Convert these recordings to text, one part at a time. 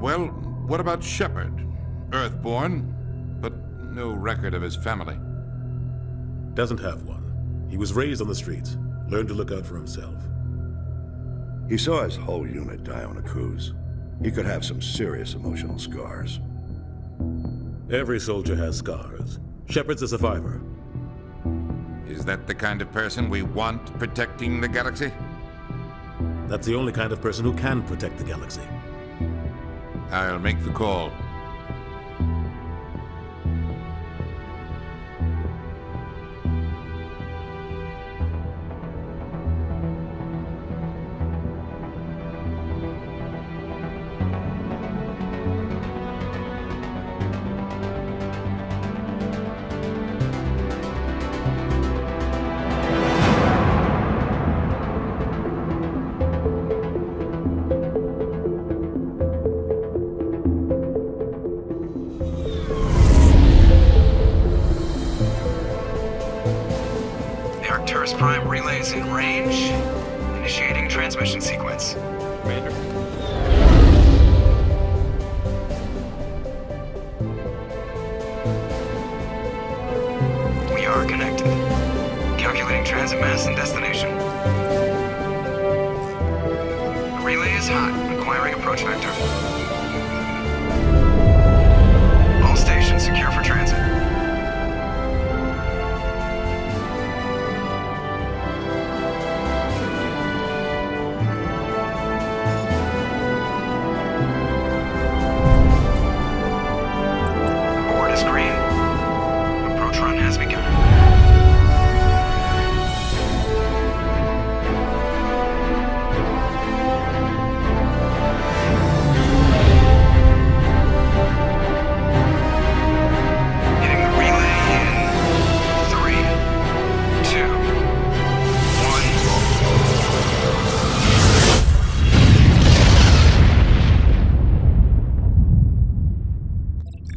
Well, what about Shepard? Earthborn, but no record of his family. Doesn't have one. He was raised on the streets, learned to look out for himself. He saw his whole unit die on a cruise. He could have some serious emotional scars. Every soldier has scars. Shepard's a survivor. Is that the kind of person we want protecting the galaxy? That's the only kind of person who can protect the galaxy. I'll make the call. Prime relays in range. Initiating transmission sequence. Commander. We are connected. Calculating transit mass and destination. The relay is hot, acquiring approach vector. All stations secure for transit.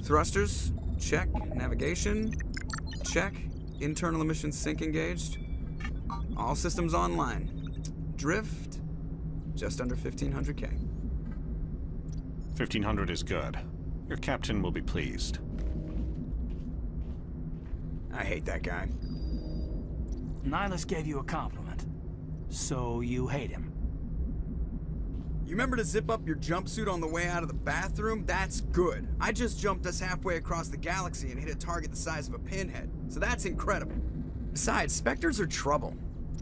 Thrusters, check. Navigation, check. Internal emissions sync engaged. All systems online. Drift, just under 1,500K. 1,500 is good. Your captain will be pleased. I hate that guy. Nihilus gave you a compliment. So you hate him. You remember to zip up your jumpsuit on the way out of the bathroom? That's good. I just jumped us halfway across the galaxy and hit a target the size of a pinhead. So that's incredible. Besides, Spectres are trouble.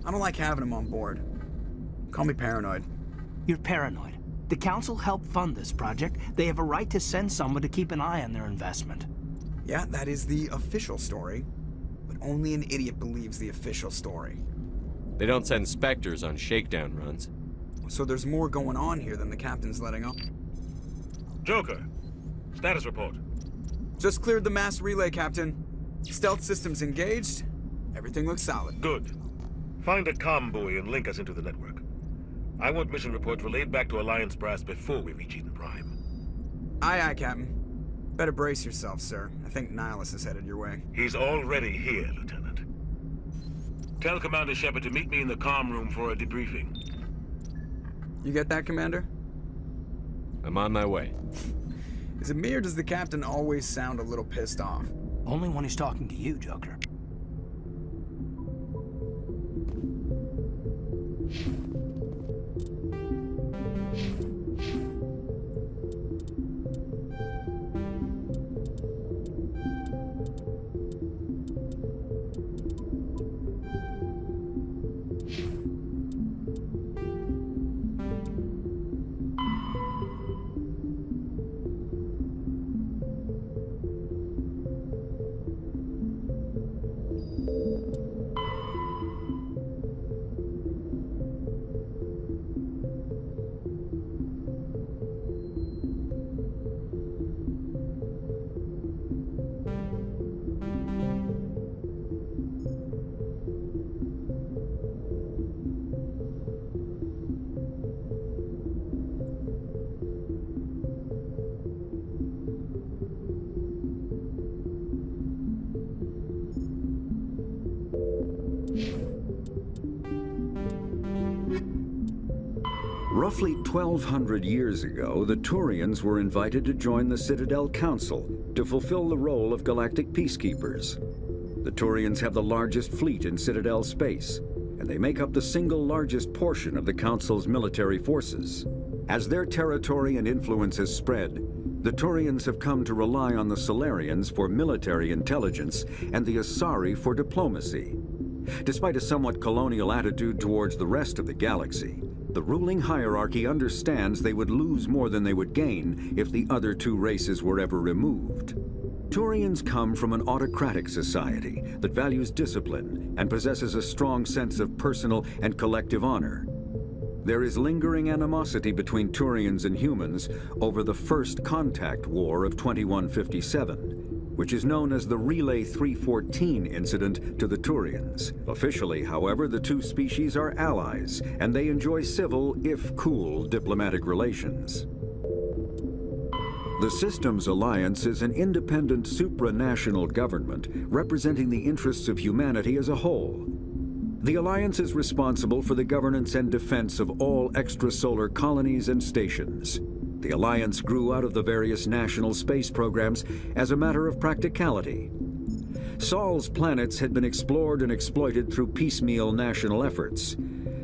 I don't like having them on board. Call me paranoid. You're paranoid. The Council helped fund this project. They have a right to send someone to keep an eye on their investment. Yeah, that is the official story. But only an idiot believes the official story. They don't send Spectres on shakedown runs. So there's more going on here than the captain's letting on. Joker, status report. Just cleared the mass relay, Captain. Stealth systems engaged. Everything looks solid. Good. Find a comm buoy and link us into the network. I want mission reports relayed back to Alliance brass before we reach Eden Prime. Aye, aye, Captain. Better brace yourself, sir. I think Nihilus is headed your way. He's already here, Lieutenant. Tell Commander Shepard to meet me in the comm room for a debriefing. You get that, Commander? I'm on my way. Is it me or does the captain always sound a little pissed off? Only when he's talking to you, Joker. Roughly 1,200 years ago, the Turians were invited to join the Citadel Council to fulfill the role of galactic peacekeepers. The Turians have the largest fleet in Citadel space, and they make up the single largest portion of the Council's military forces. As their territory and influence has spread, the Turians have come to rely on the Solarians for military intelligence and the Asari for diplomacy. Despite a somewhat colonial attitude towards the rest of the galaxy, the ruling hierarchy understands they would lose more than they would gain if the other two races were ever removed. Turians come from an autocratic society that values discipline and possesses a strong sense of personal and collective honor. There is lingering animosity between Turians and humans over the First Contact War of 2157, which is known as the Relay 314 incident to the Turians. Officially, however, the two species are allies, and they enjoy civil, if cool, diplomatic relations. The Systems Alliance is an independent supranational government representing the interests of humanity as a whole. The Alliance is responsible for the governance and defense of all extrasolar colonies and stations. The Alliance grew out of the various national space programs as a matter of practicality. Sol's planets had been explored and exploited through piecemeal national efforts.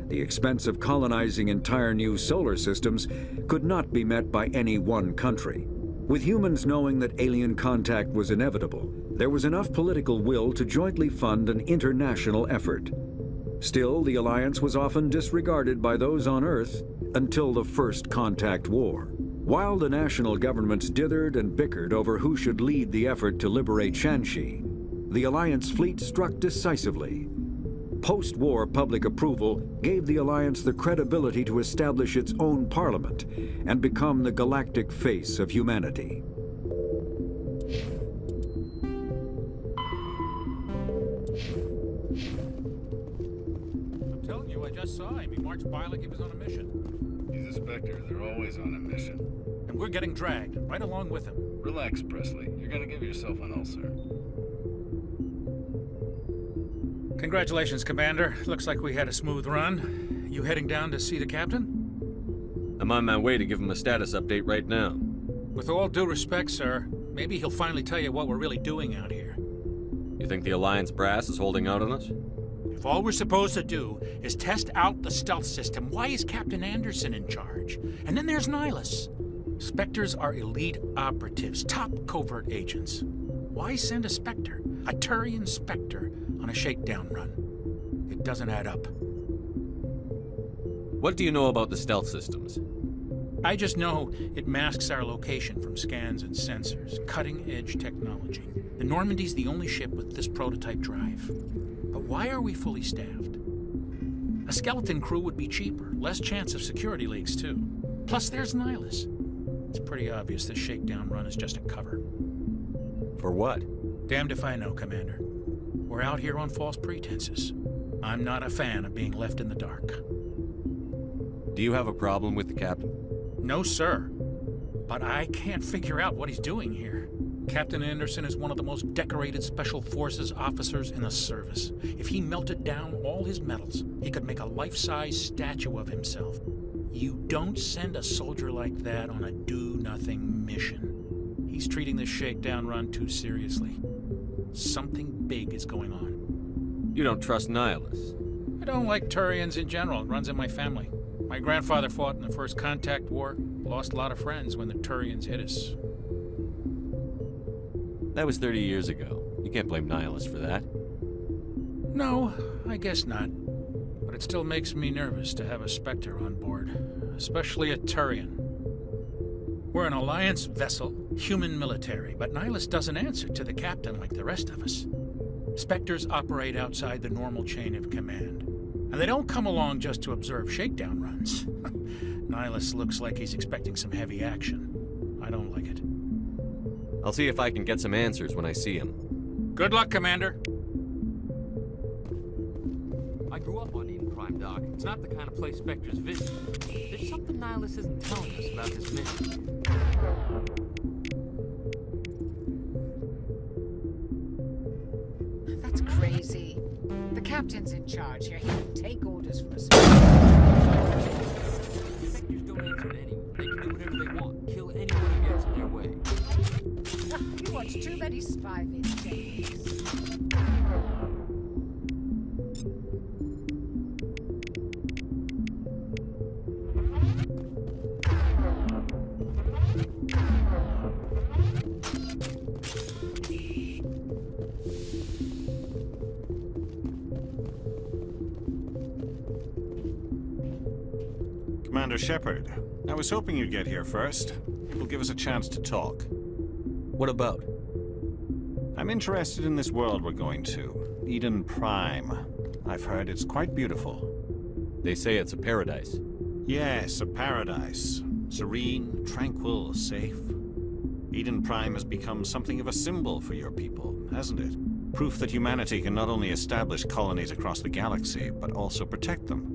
The expense of colonizing entire new solar systems could not be met by any one country. With humans knowing that alien contact was inevitable, there was enough political will to jointly fund an international effort. Still, the Alliance was often disregarded by those on Earth until the First Contact War. While the national governments dithered and bickered over who should lead the effort to liberate Shanxi, the Alliance fleet struck decisively. Post-war public approval gave the Alliance the credibility to establish its own parliament and become the galactic face of humanity. I'm telling you, I just saw him. He marched by like he was on a mission. He's a Spectre. They're always on a mission. And we're getting dragged, right along with him. Relax, Presley. You're gonna give yourself an ulcer. Congratulations, Commander. Looks like we had a smooth run. You heading down to see the captain? I'm on my way to give him a status update right now. With all due respect, sir, maybe he'll finally tell you what we're really doing out here. You think the Alliance brass is holding out on us? If all we're supposed to do is test out the stealth system, why is Captain Anderson in charge? And then there's Nihilus. Spectres are elite operatives, top covert agents. Why send a Spectre, a Turian Spectre, on a shakedown run? It doesn't add up. What do you know about the stealth systems? I just know it masks our location from scans and sensors. Cutting-edge technology. The Normandy's the only ship with this prototype drive. But why are we fully staffed? A skeleton crew would be cheaper, less chance of security leaks too. Plus there's Nihilus. It's pretty obvious this shakedown run is just a cover. For what? Damned if I know, Commander. We're out here on false pretenses. I'm not a fan of being left in the dark. Do you have a problem with the captain? No, sir. But I can't figure out what he's doing here. Captain Anderson is one of the most decorated Special Forces officers in the service. If he melted down all his medals, he could make a life-size statue of himself. You don't send a soldier like that on a do-nothing mission. He's treating this shakedown run too seriously. Something big is going on. You don't trust Nihilus? I don't like Turians in general. It runs in my family. My grandfather fought in the First Contact War. Lost a lot of friends when the Turians hit us. That was 30 years ago. You can't blame Nihilus for that. No, I guess not. But it still makes me nervous to have a Spectre on board. Especially a Turian. We're an Alliance vessel, human military, but Nihilus doesn't answer to the captain like the rest of us. Spectres operate outside the normal chain of command. And they don't come along just to observe shakedown runs. Nihilus looks like he's expecting some heavy action. I don't like it. I'll see if I can get some answers when I see him. Good luck, Commander. I grew up on Eden Prime, Doc. It's not the kind of place Spectres visit. There's something Nihilus isn't telling us about his mission. That's crazy. The captain's in charge here. He will take orders from a Spectres don't answer to anyone. They can do whatever they want, kill anyone who gets in their way. You watch too many spy videos. Commander Shepard, I was hoping you'd get here first. It will give us a chance to talk. What about? I'm interested in this world we're going to, Eden Prime. I've heard it's quite beautiful. They say it's a paradise. Yes, a paradise. Serene, tranquil, safe. Eden Prime has become something of a symbol for your people, hasn't it? Proof that humanity can not only establish colonies across the galaxy, but also protect them.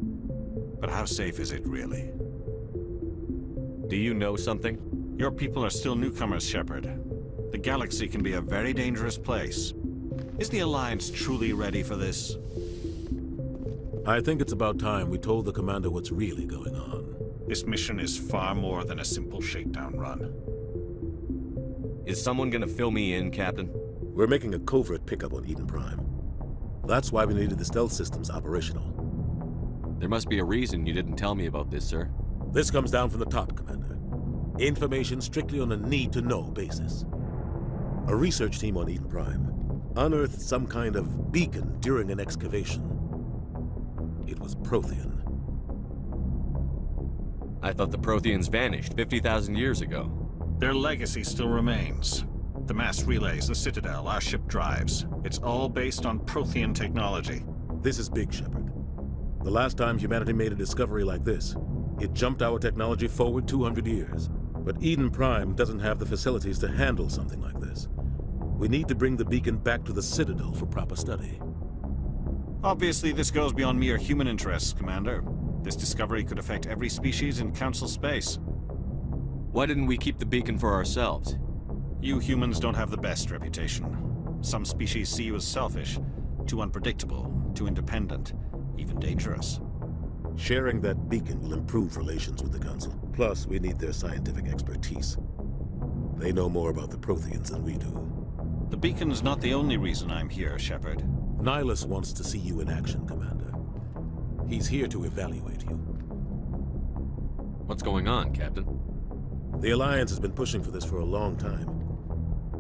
But how safe is it, really? Do you know something? Your people are still newcomers, Shepard. The galaxy can be a very dangerous place. Is the Alliance truly ready for this? I think it's about time we told the Commander what's really going on. This mission is far more than a simple shakedown run. Is someone gonna fill me in, Captain? We're making a covert pickup on Eden Prime. That's why we needed the stealth systems operational. There must be a reason you didn't tell me about this, sir. This comes down from the top, Commander. Information strictly on a need-to-know basis. A research team on Eden Prime unearthed some kind of beacon during an excavation. It was Prothean. I thought the Protheans vanished 50,000 years ago. Their legacy still remains. The mass relays, the Citadel, our ship drives. It's all based on Prothean technology. This is big, Shepard. The last time humanity made a discovery like this, it jumped our technology forward 200 years. But Eden Prime doesn't have the facilities to handle something like this. We need to bring the beacon back to the Citadel for proper study. Obviously, this goes beyond mere human interests, Commander. This discovery could affect every species in Council space. Why didn't we keep the beacon for ourselves? You humans don't have the best reputation. Some species see you as selfish, too unpredictable, too independent, even dangerous. Sharing that beacon will improve relations with the Council. Plus, we need their scientific expertise. They know more about the Protheans than we do. The beacon's not the only reason I'm here, Shepard. Nihilus wants to see you in action, Commander. He's here to evaluate you. What's going on, Captain? The Alliance has been pushing for this for a long time.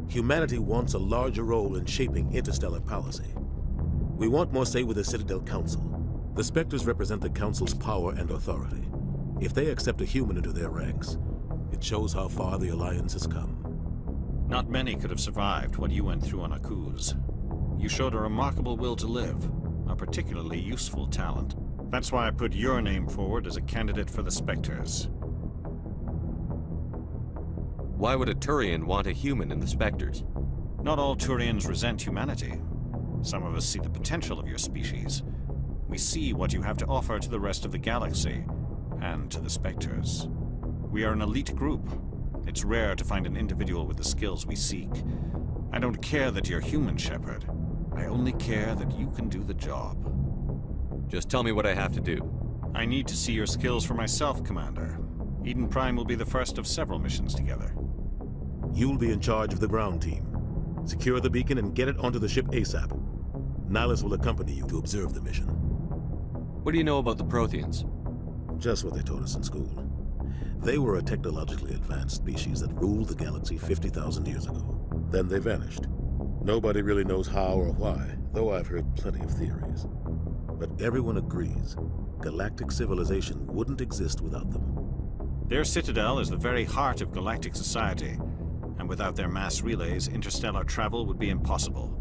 Humanity wants a larger role in shaping interstellar policy. We want more say with the Citadel Council. The Spectres represent the Council's power and authority. If they accept a human into their ranks, it shows how far the Alliance has come. Not many could have survived what you went through on Akuz. You showed a remarkable will to live, a particularly useful talent. That's why I put your name forward as a candidate for the Spectres. Why would a Turian want a human in the Spectres? Not all Turians resent humanity. Some of us see the potential of your species. We see what you have to offer to the rest of the galaxy, and to the Spectres. We are an elite group. It's rare to find an individual with the skills we seek. I don't care that you're human, Shepard. I only care that you can do the job. Just tell me what I have to do. I need to see your skills for myself, Commander. Eden Prime will be the first of several missions together. You'll be in charge of the ground team. Secure the beacon and get it onto the ship ASAP. Nihilus will accompany you to observe the mission. What do you know about the Protheans? Just what they taught us in school. They were a technologically advanced species that ruled the galaxy 50,000 years ago. Then they vanished. Nobody really knows how or why, though I've heard plenty of theories. But everyone agrees, galactic civilization wouldn't exist without them. Their citadel is the very heart of galactic society, and without their mass relays, interstellar travel would be impossible.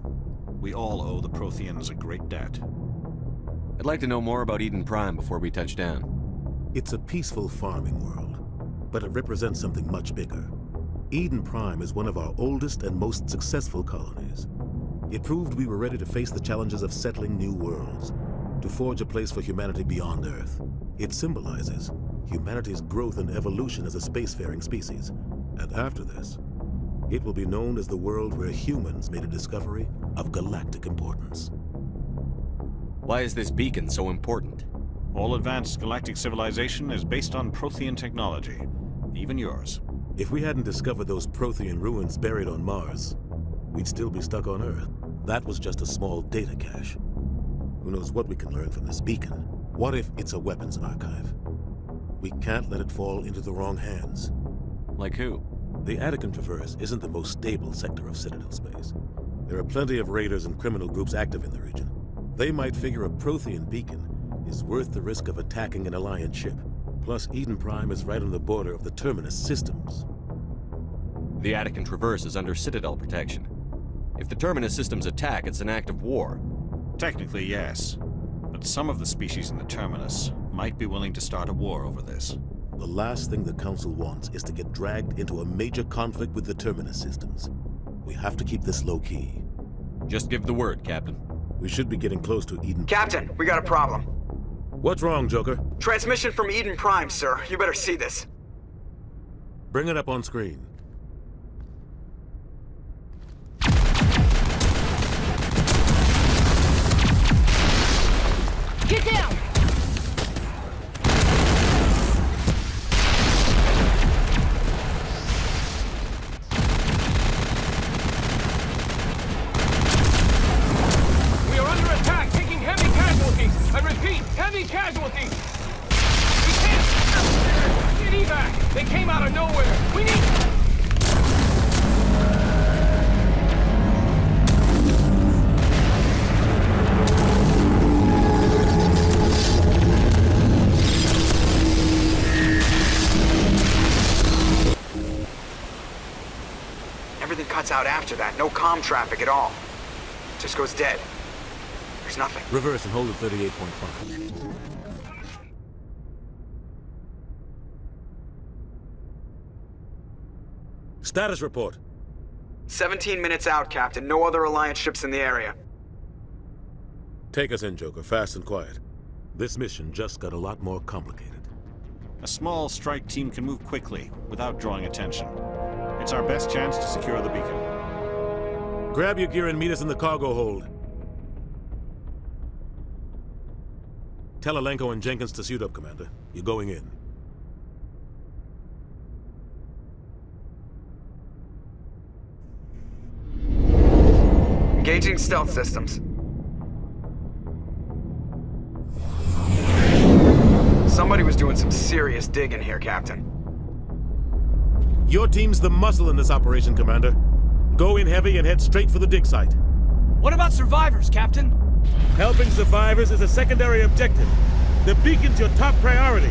We all owe the Protheans a great debt. I'd like to know more about Eden Prime before we touch down. It's a peaceful farming world, but it represents something much bigger. Eden Prime is one of our oldest and most successful colonies. It proved we were ready to face the challenges of settling new worlds, to forge a place for humanity beyond Earth. It symbolizes humanity's growth and evolution as a spacefaring species. And after this, it will be known as the world where humans made a discovery of galactic importance. Why is this beacon so important? All advanced galactic civilization is based on Prothean technology, even yours. If we hadn't discovered those Prothean ruins buried on Mars, we'd still be stuck on Earth. That was just a small data cache. Who knows what we can learn from this beacon? What if it's a weapons archive? We can't let it fall into the wrong hands. Like who? The Attican Traverse isn't the most stable sector of Citadel space. There are plenty of raiders and criminal groups active in the region. They might figure a Prothean beacon is worth the risk of attacking an Alliance ship. Plus, Eden Prime is right on the border of the Terminus systems. The Attican Traverse is under Citadel protection. If the Terminus systems attack, it's an act of war. Technically, yes. But some of the species in the Terminus might be willing to start a war over this. The last thing the Council wants is to get dragged into a major conflict with the Terminus systems. We have to keep this low-key. Just give the word, Captain. We should be getting close to Eden. Captain, we got a problem. What's wrong, Joker? Transmission from Eden Prime, sir. You better see this. Bring it up on screen. Get down! We are under attack, taking heavy casualties. I repeat, heavy casualties. We can't get evac. They came out of nowhere. We need... Everything cuts out after that. No comm traffic at all. Just goes dead. There's nothing. Reverse and hold at 38.5. Status report. 17 minutes out, Captain. No other Alliance ships in the area. Take us in, Joker, fast and quiet. This mission just got a lot more complicated. A small strike team can move quickly, without drawing attention. It's our best chance to secure the beacon. Grab your gear and meet us in the cargo hold. Tell Alenko and Jenkins to suit up, Commander. You're going in. Engaging stealth systems. Somebody was doing some serious digging here, Captain. Your team's the muscle in this operation, Commander. Go in heavy and head straight for the dig site. What about survivors, Captain? Helping survivors is a secondary objective. The beacon's your top priority.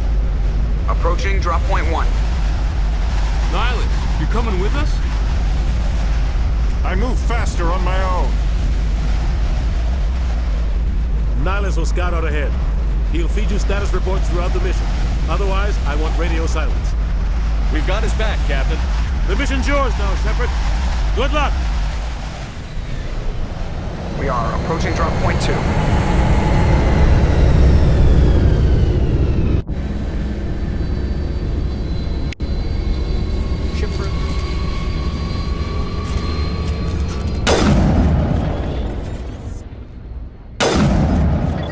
Approaching drop point 1. Nihilus, you coming with us? I move faster on my own. Nihilus will scout out ahead. He'll feed you status reports throughout the mission. Otherwise, I want radio silence. We've got his back, Captain. The mission's yours now, Shepard. Good luck! We are approaching drop point 2.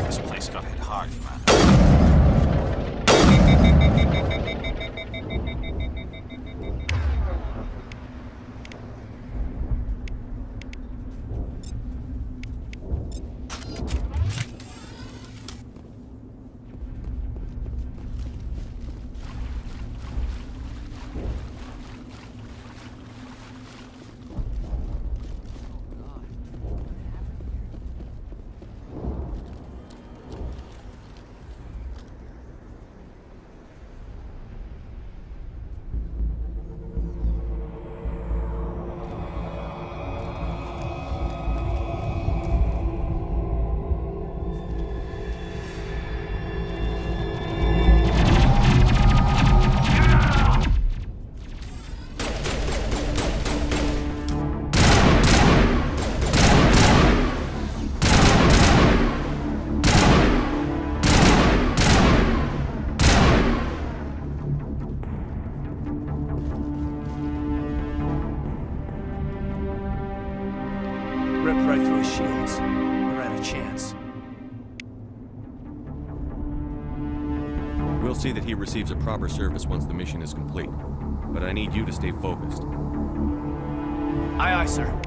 This place got hit hard, man. Ripped right through his shields. Never had a chance. see that he receives a proper service once the mission is complete. But I need you to stay focused. Aye, aye, sir.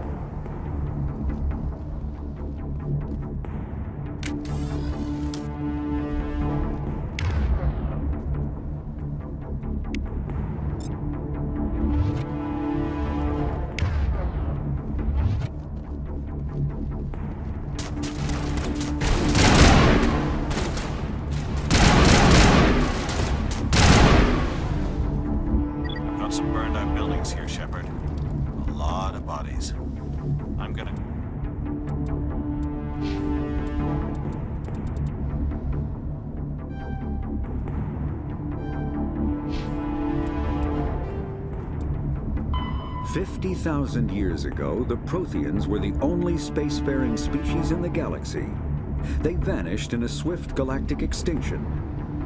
Some burned out buildings here, Shepard. A lot of bodies. I'm gonna... "50,000 years ago, the Protheans were the only spacefaring species in the galaxy. They vanished in a swift galactic extinction.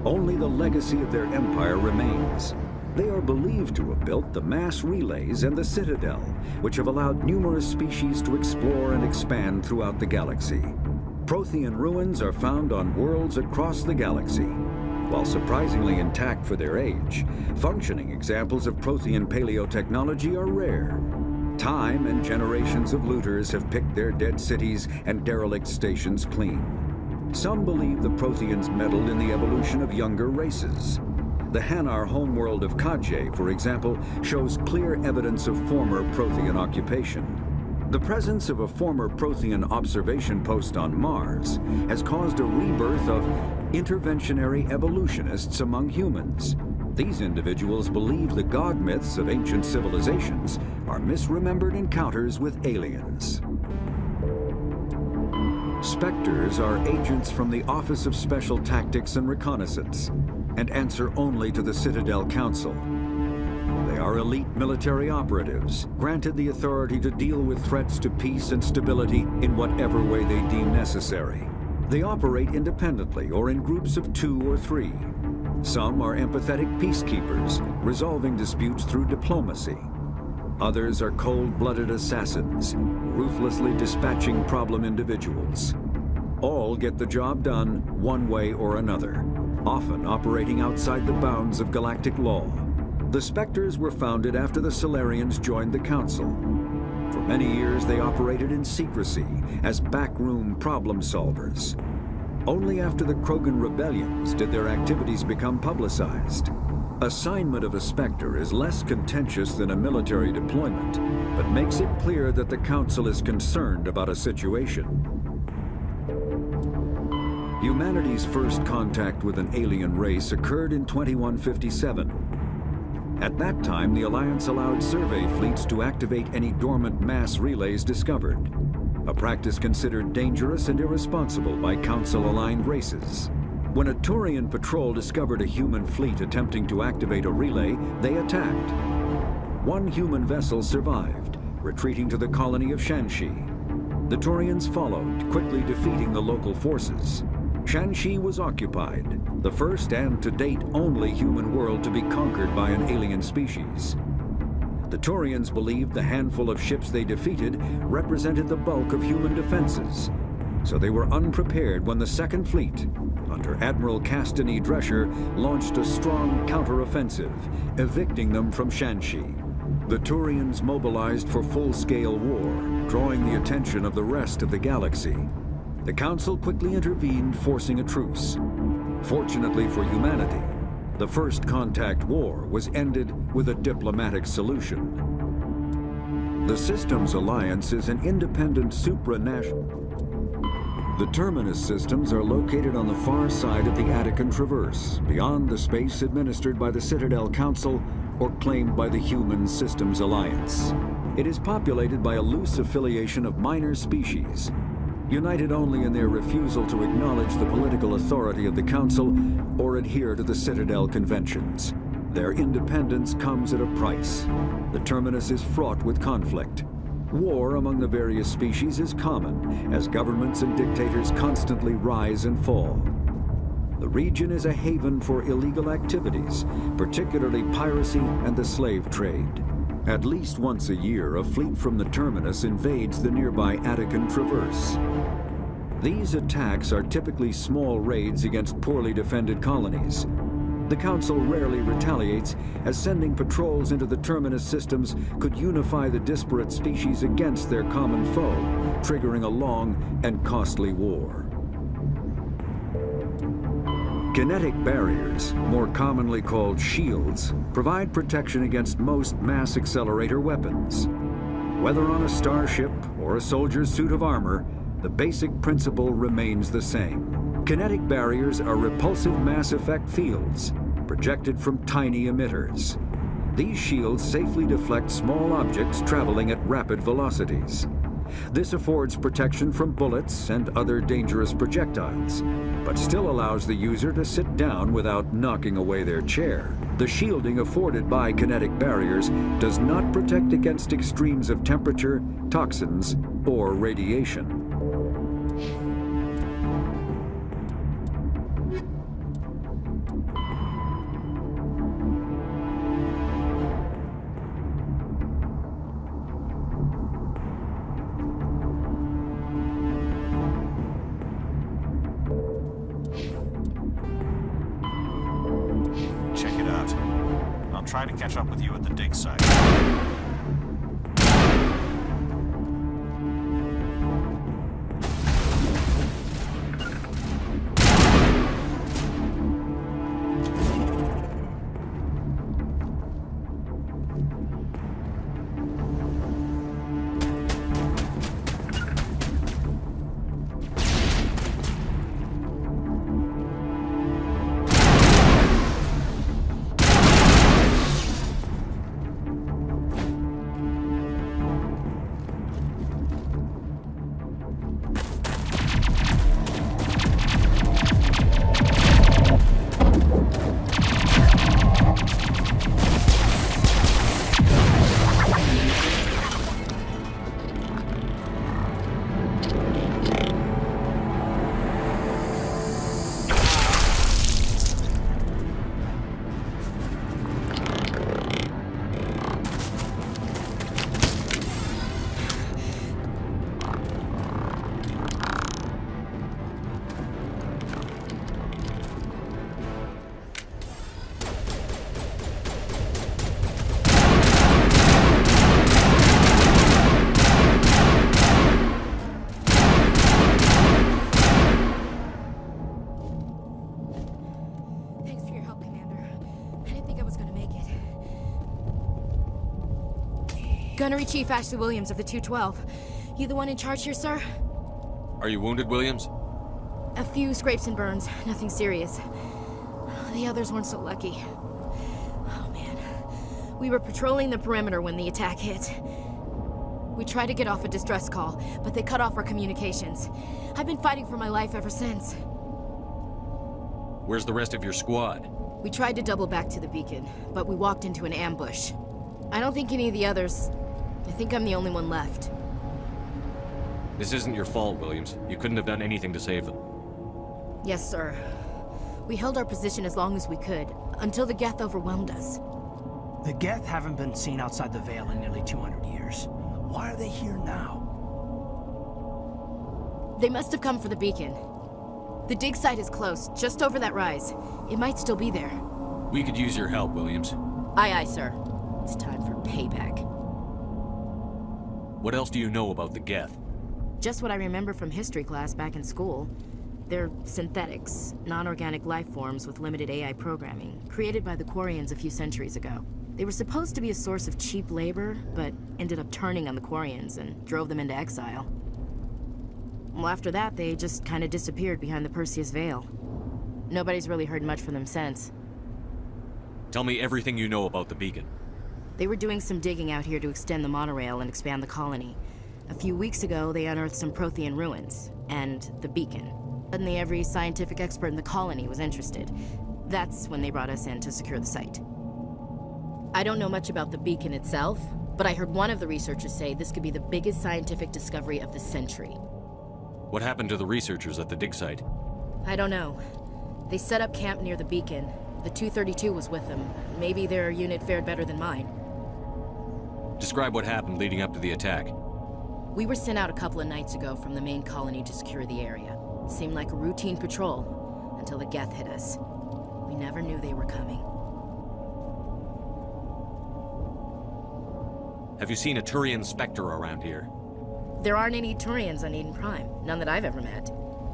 Only the legacy of their empire remains. They are believed to have built the mass relays and the Citadel, which have allowed numerous species to explore and expand throughout the galaxy. Prothean ruins are found on worlds across the galaxy. While surprisingly intact for their age, functioning examples of Prothean paleotechnology are rare. Time and generations of looters have picked their dead cities and derelict stations clean. Some believe the Protheans meddled in the evolution of younger races. The Hanar homeworld of Kaje, for example, shows clear evidence of former Prothean occupation. The presence of a former Prothean observation post on Mars has caused a rebirth of interventionary evolutionists among humans. These individuals believe the god myths of ancient civilizations are misremembered encounters with aliens. Spectres are agents from the Office of Special Tactics and Reconnaissance, and answer only to the Citadel Council. They are elite military operatives, granted the authority to deal with threats to peace and stability in whatever way they deem necessary. They operate independently or in groups of 2 or 3. Some are empathetic peacekeepers, resolving disputes through diplomacy. Others are cold-blooded assassins, ruthlessly dispatching problem individuals. All get the job done one way or another, often operating outside the bounds of galactic law. The Spectres were founded after the Solarians joined the Council. For many years, they operated in secrecy as backroom problem solvers. Only after the Krogan rebellions did their activities become publicized. Assignment of a Spectre is less contentious than a military deployment, but makes it clear that the Council is concerned about a situation. Humanity's first contact with an alien race occurred in 2157. At that time, the Alliance allowed survey fleets to activate any dormant mass relays discovered, a practice considered dangerous and irresponsible by Council-aligned races. When a Turian patrol discovered a human fleet attempting to activate a relay, they attacked. One human vessel survived, retreating to the colony of Shanxi. The Turians followed, quickly defeating the local forces. Shanxi was occupied, the first and to date only human world to be conquered by an alien species. The Turians believed the handful of ships they defeated represented the bulk of human defenses, so they were unprepared when the Second Fleet, under Admiral Castany Drescher, launched a strong counteroffensive, evicting them from Shanxi. The Turians mobilized for full-scale war, drawing the attention of the rest of the galaxy. The Council quickly intervened, forcing a truce. Fortunately for humanity, the First Contact War was ended with a diplomatic solution. The Systems Alliance is an independent supranational. The Terminus systems are located on the far side of the Attican Traverse, beyond the space administered by the Citadel Council or claimed by the Human Systems Alliance. It is populated by a loose affiliation of minor species, united only in their refusal to acknowledge the political authority of the Council or adhere to the Citadel conventions. Their independence comes at a price. The Terminus is fraught with conflict. War among the various species is common, as governments and dictators constantly rise and fall. The region is a haven for illegal activities, particularly piracy and the slave trade. At least once a year, a fleet from the Terminus invades the nearby Attican Traverse. These attacks are typically small raids against poorly defended colonies. The Council rarely retaliates, as sending patrols into the Terminus systems could unify the disparate species against their common foe, triggering a long and costly war. Kinetic barriers, more commonly called shields, provide protection against most mass accelerator weapons. Whether on a starship or a soldier's suit of armor, the basic principle remains the same. Kinetic barriers are repulsive mass effect fields, projected from tiny emitters. These shields safely deflect small objects traveling at rapid velocities. This affords protection from bullets and other dangerous projectiles, but still allows the user to sit down without knocking away their chair. The shielding afforded by kinetic barriers does not protect against extremes of temperature, toxins, or radiation. Try to catch up with you at the dig site. Gunnery Chief Ashley Williams of the 212. You the one in charge here, sir? Are you wounded, Williams? A few scrapes and burns, nothing serious. The others weren't so lucky. Oh man. We were patrolling the perimeter when the attack hit. We tried to get off a distress call, but they cut off our communications. I've been fighting for my life ever since. Where's the rest of your squad? We tried to double back to the beacon, but we walked into an ambush. I don't think any of the others... I think I'm the only one left. This isn't your fault, Williams. You couldn't have done anything to save them. Yes, sir. We held our position as long as we could, until the Geth overwhelmed us. The Geth haven't been seen outside the Veil in nearly 200 years. Why are they here now? They must have come for the beacon. The dig site is close, just over that rise. It might still be there. We could use your help, Williams. Aye, aye, sir. It's time for payback. What else do you know about the Geth? Just what I remember from history class back in school. They're synthetics, non-organic life forms with limited AI programming, created by the Quarians a few centuries ago. They were supposed to be a source of cheap labor, but ended up turning on the Quarians and drove them into exile. Well, after that, they just kind of disappeared behind the Perseus Veil. Nobody's really heard much from them since. Tell me everything you know about the beacon. They were doing some digging out here to extend the monorail and expand the colony. A few weeks ago, they unearthed some Prothean ruins, and the beacon. Suddenly, every scientific expert in the colony was interested. That's when they brought us in to secure the site. I don't know much about the beacon itself, but I heard one of the researchers say this could be the biggest scientific discovery of the century. What happened to the researchers at the dig site? I don't know. They set up camp near the beacon. The 232 was with them. Maybe their unit fared better than mine. Describe what happened leading up to the attack. We were sent out a couple of nights ago from the main colony to secure the area. Seemed like a routine patrol, until the Geth hit us. We never knew they were coming. Have you seen a Turian Spectre around here? There aren't any Turians on Eden Prime. None that I've ever met.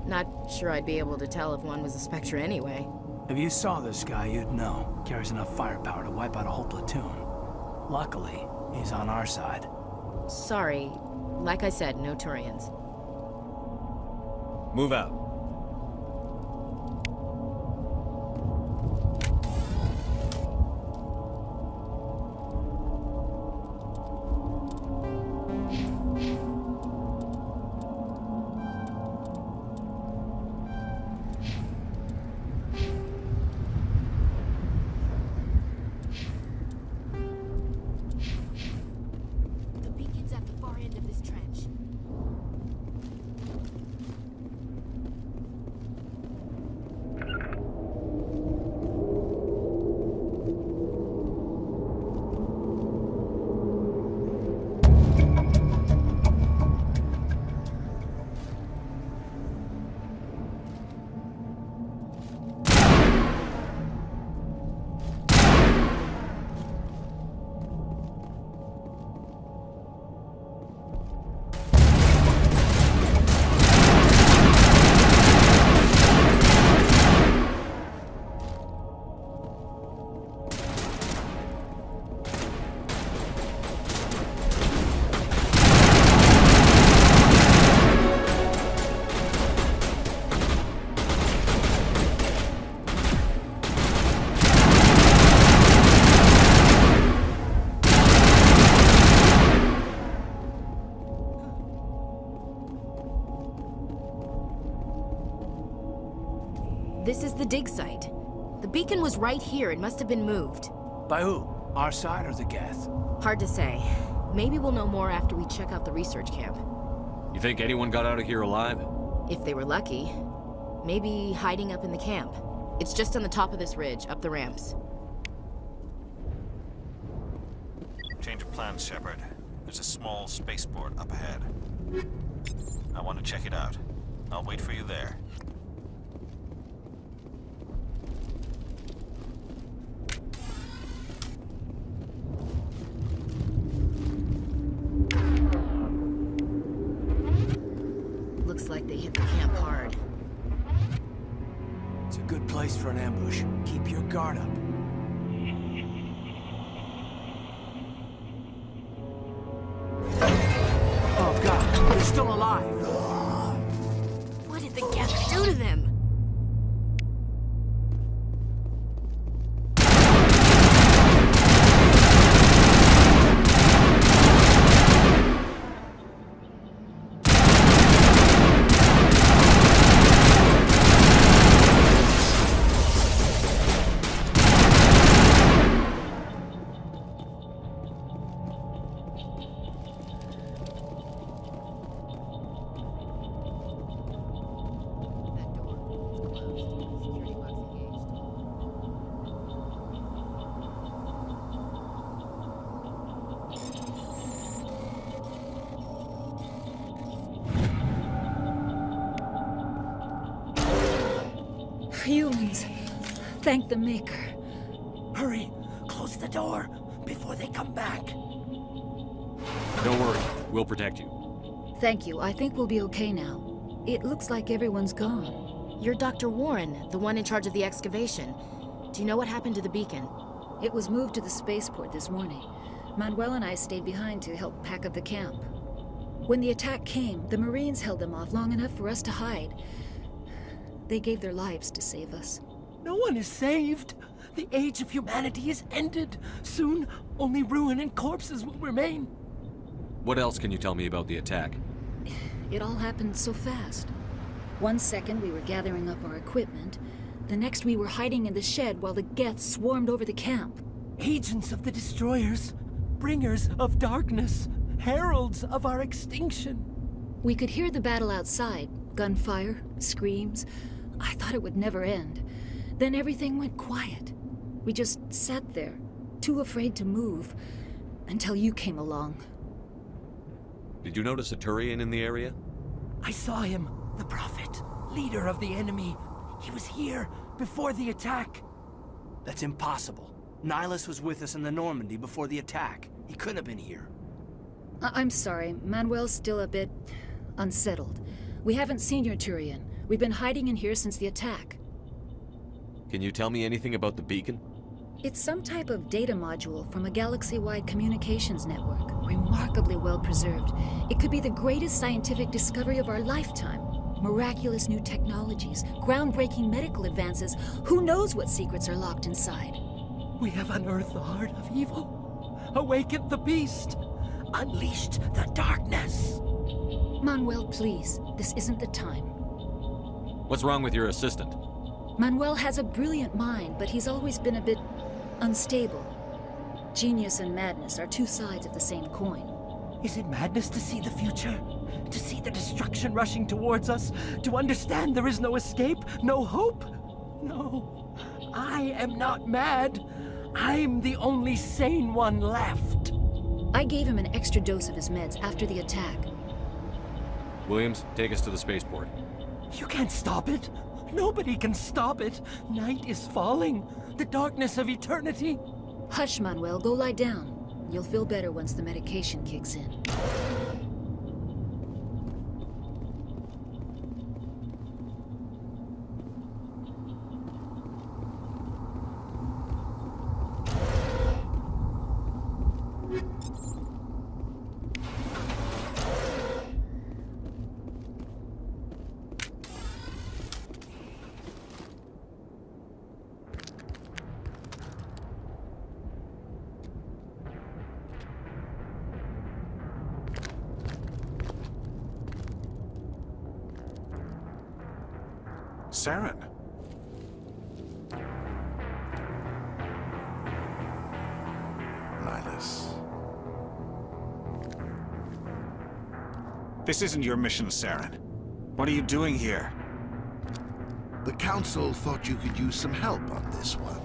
Not sure I'd be able to tell if one was a Spectre anyway. If you saw this guy, you'd know. Carries enough firepower to wipe out a whole platoon. Luckily, he's on our side. Sorry. Like I said, no Turians. Move out. This is the dig site. The beacon was right here. It must have been moved. By who? Our side or the Geth? Hard to say. Maybe we'll know more after we check out the research camp. You think anyone got out of here alive? If they were lucky. Maybe hiding up in the camp. It's just on the top of this ridge, up the ramps. Change of plans, Shepard. There's a small spaceport up ahead. I want to check it out. I'll wait for you there. Looks like they hit the camp hard. It's a good place for an ambush. Keep your guard up. Oh god, they're still alive! What did the Geth do to them? Humans. Thank the Maker. Hurry! Close the door before they come back. Don't worry, we'll protect you. Thank you. I think we'll be okay now. It looks like everyone's gone. You're Dr. Warren, the one in charge of the excavation. Do you know what happened to the beacon? It was moved to the spaceport this morning. Manuel and I stayed behind to help pack up the camp. When the attack came, the Marines held them off long enough for us to hide. They gave their lives to save us. No one is saved. The age of humanity is ended. Soon, only ruin and corpses will remain. What else can you tell me about the attack? It all happened so fast. 1 second we were gathering up our equipment. The next we were hiding in the shed while the Geth swarmed over the camp. Agents of the Destroyers. Bringers of darkness. Heralds of our extinction. We could hear the battle outside. Gunfire, screams. I thought it would never end. Then everything went quiet. We just sat there, too afraid to move, until you came along. Did you notice a Turian in the area? I saw him, the Prophet, leader of the enemy. He was here before the attack. That's impossible. Nihilus was with us in the Normandy before the attack. He couldn't have been here. I'm sorry. Manuel's still a bit unsettled. We haven't seen your Turian. We've been hiding in here since the attack. Can you tell me anything about the beacon? It's some type of data module from a galaxy-wide communications network. Remarkably well preserved. It could be the greatest scientific discovery of our lifetime. Miraculous new technologies, groundbreaking medical advances. Who knows what secrets are locked inside? We have unearthed the heart of evil, awakened the beast, unleashed the darkness. Manuel, please. This isn't the time. What's wrong with your assistant? Manuel has a brilliant mind, but he's always been a bit unstable. Genius and madness are two sides of the same coin. Is it madness to see the future? To see the destruction rushing towards us? To understand there is no escape? No hope? No. I am not mad. I'm the only sane one left. I gave him an extra dose of his meds after the attack. Williams, take us to the spaceport. You can't stop it. Nobody can stop it. Night is falling. The darkness of eternity. Hush, Manuel. Go lie down. You'll feel better once the medication kicks in. Saren. Nihilus. This isn't your mission, Saren. What are you doing here? The Council thought you could use some help on this one.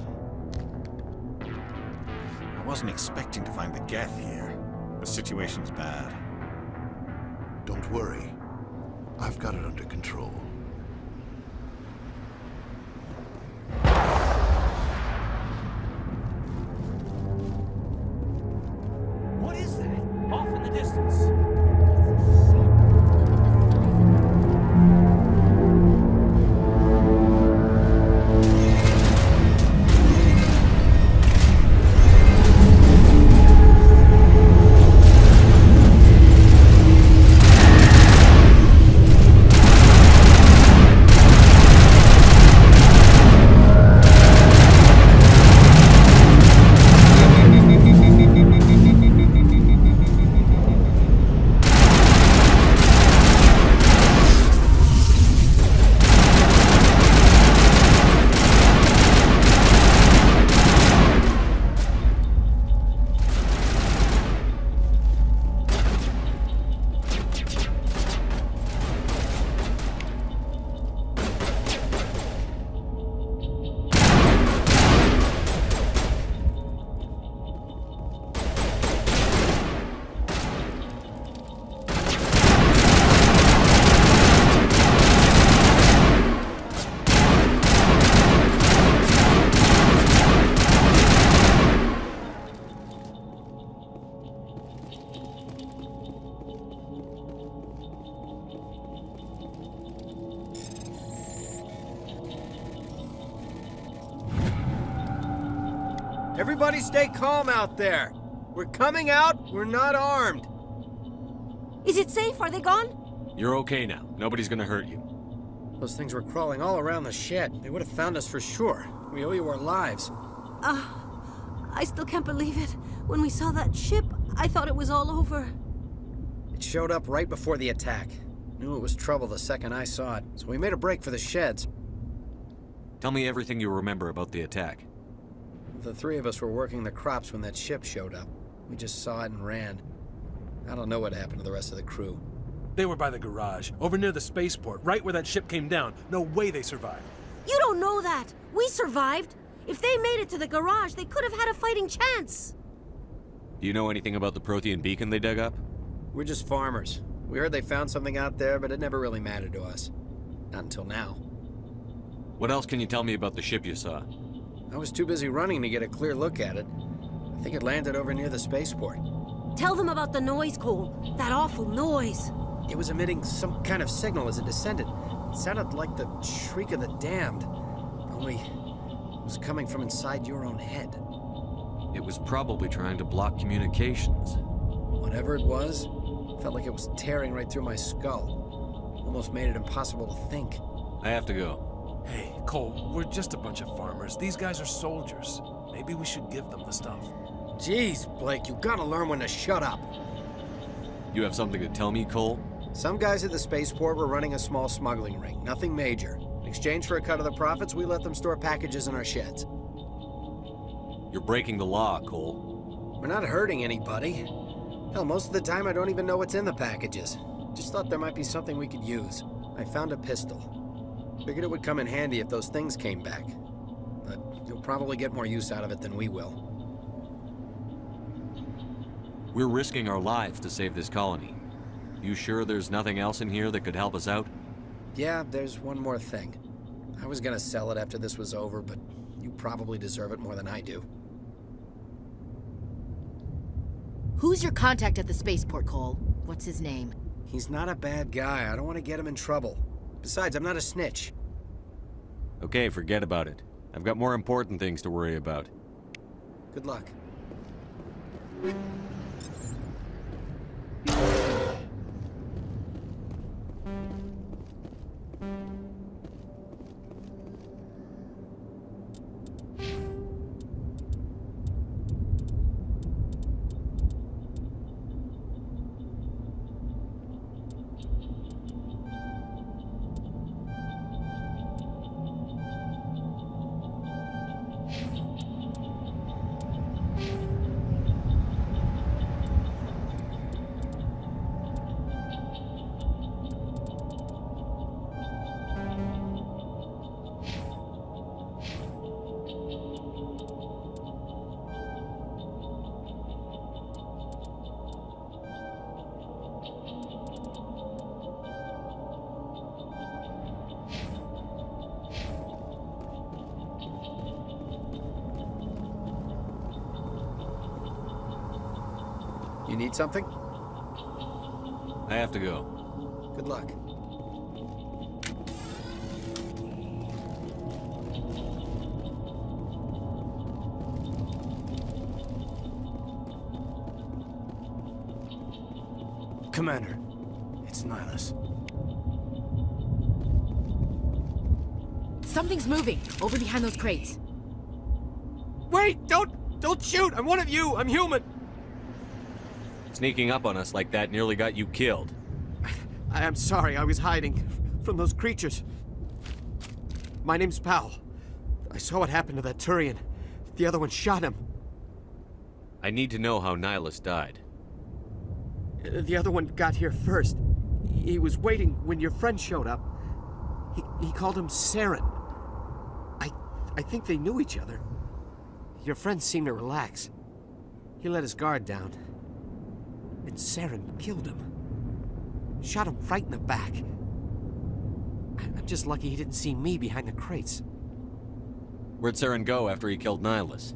I wasn't expecting to find the Geth here. The situation's bad. Don't worry. I've got it under control. What is that? Off in the distance. Everybody stay calm out there. We're coming out, we're not armed. Is it safe? Are they gone? You're okay now. Nobody's gonna hurt you. Those things were crawling all around the shed. They would have found us for sure. We owe you our lives. I still can't believe it. When we saw that ship, I thought it was all over. It showed up right before the attack. Knew it was trouble the second I saw it, so we made a break for the sheds. Tell me everything you remember about the attack. The three of us were working the crops when that ship showed up. We just saw it and ran. I don't know what happened to the rest of the crew. They were by the garage, over near the spaceport, right where that ship came down. No way they survived. You don't know that. We survived. If they made it to the garage, they could have had a fighting chance. Do you know anything about the Prothean beacon they dug up? We're just farmers. We heard they found something out there, but it never really mattered to us. Not until now. What else can you tell me about the ship you saw? I was too busy running to get a clear look at it. I think it landed over near the spaceport. Tell them about the noise, Cole. That awful noise. It was emitting some kind of signal as it descended. It sounded like the shriek of the damned. Only it was coming from inside your own head. It was probably trying to block communications. Whatever it was, felt like it was tearing right through my skull. Almost made it impossible to think. I have to go. Hey, Cole, we're just a bunch of farmers. These guys are soldiers. Maybe we should give them the stuff. Jeez, Blake, you gotta learn when to shut up. You have something to tell me, Cole? Some guys at the spaceport were running a small smuggling ring, nothing major. In exchange for a cut of the profits, we let them store packages in our sheds. You're breaking the law, Cole. We're not hurting anybody. Hell, most of the time I don't even know what's in the packages. Just thought there might be something we could use. I found a pistol. Figured it would come in handy if those things came back. But you'll probably get more use out of it than we will. We're risking our lives to save this colony. You sure there's nothing else in here that could help us out? Yeah, there's one more thing. I was gonna sell it after this was over, but you probably deserve it more than I do. Who's your contact at the spaceport, Cole? What's his name? He's not a bad guy. I don't want to get him in trouble. Besides, I'm not a snitch. Okay, forget about it. I've got more important things to worry about. Good luck. You need something? I have to go. Good luck. Commander, it's Nihilus. Something's moving over behind those crates. Wait! Don't shoot! I'm one of you! I'm human! Sneaking up on us like that nearly got you killed. I am sorry, I was hiding from those creatures. My name's Powell. I saw what happened to that Turian. The other one shot him. I need to know how Nihilus died. The other one got here first. He was waiting when your friend showed up. He called him Saren. I think they knew each other. Your friend seemed to relax. He let his guard down. And Saren killed him. Shot him right in the back. I'm just lucky he didn't see me behind the crates. Where'd Saren go after he killed Nihilus?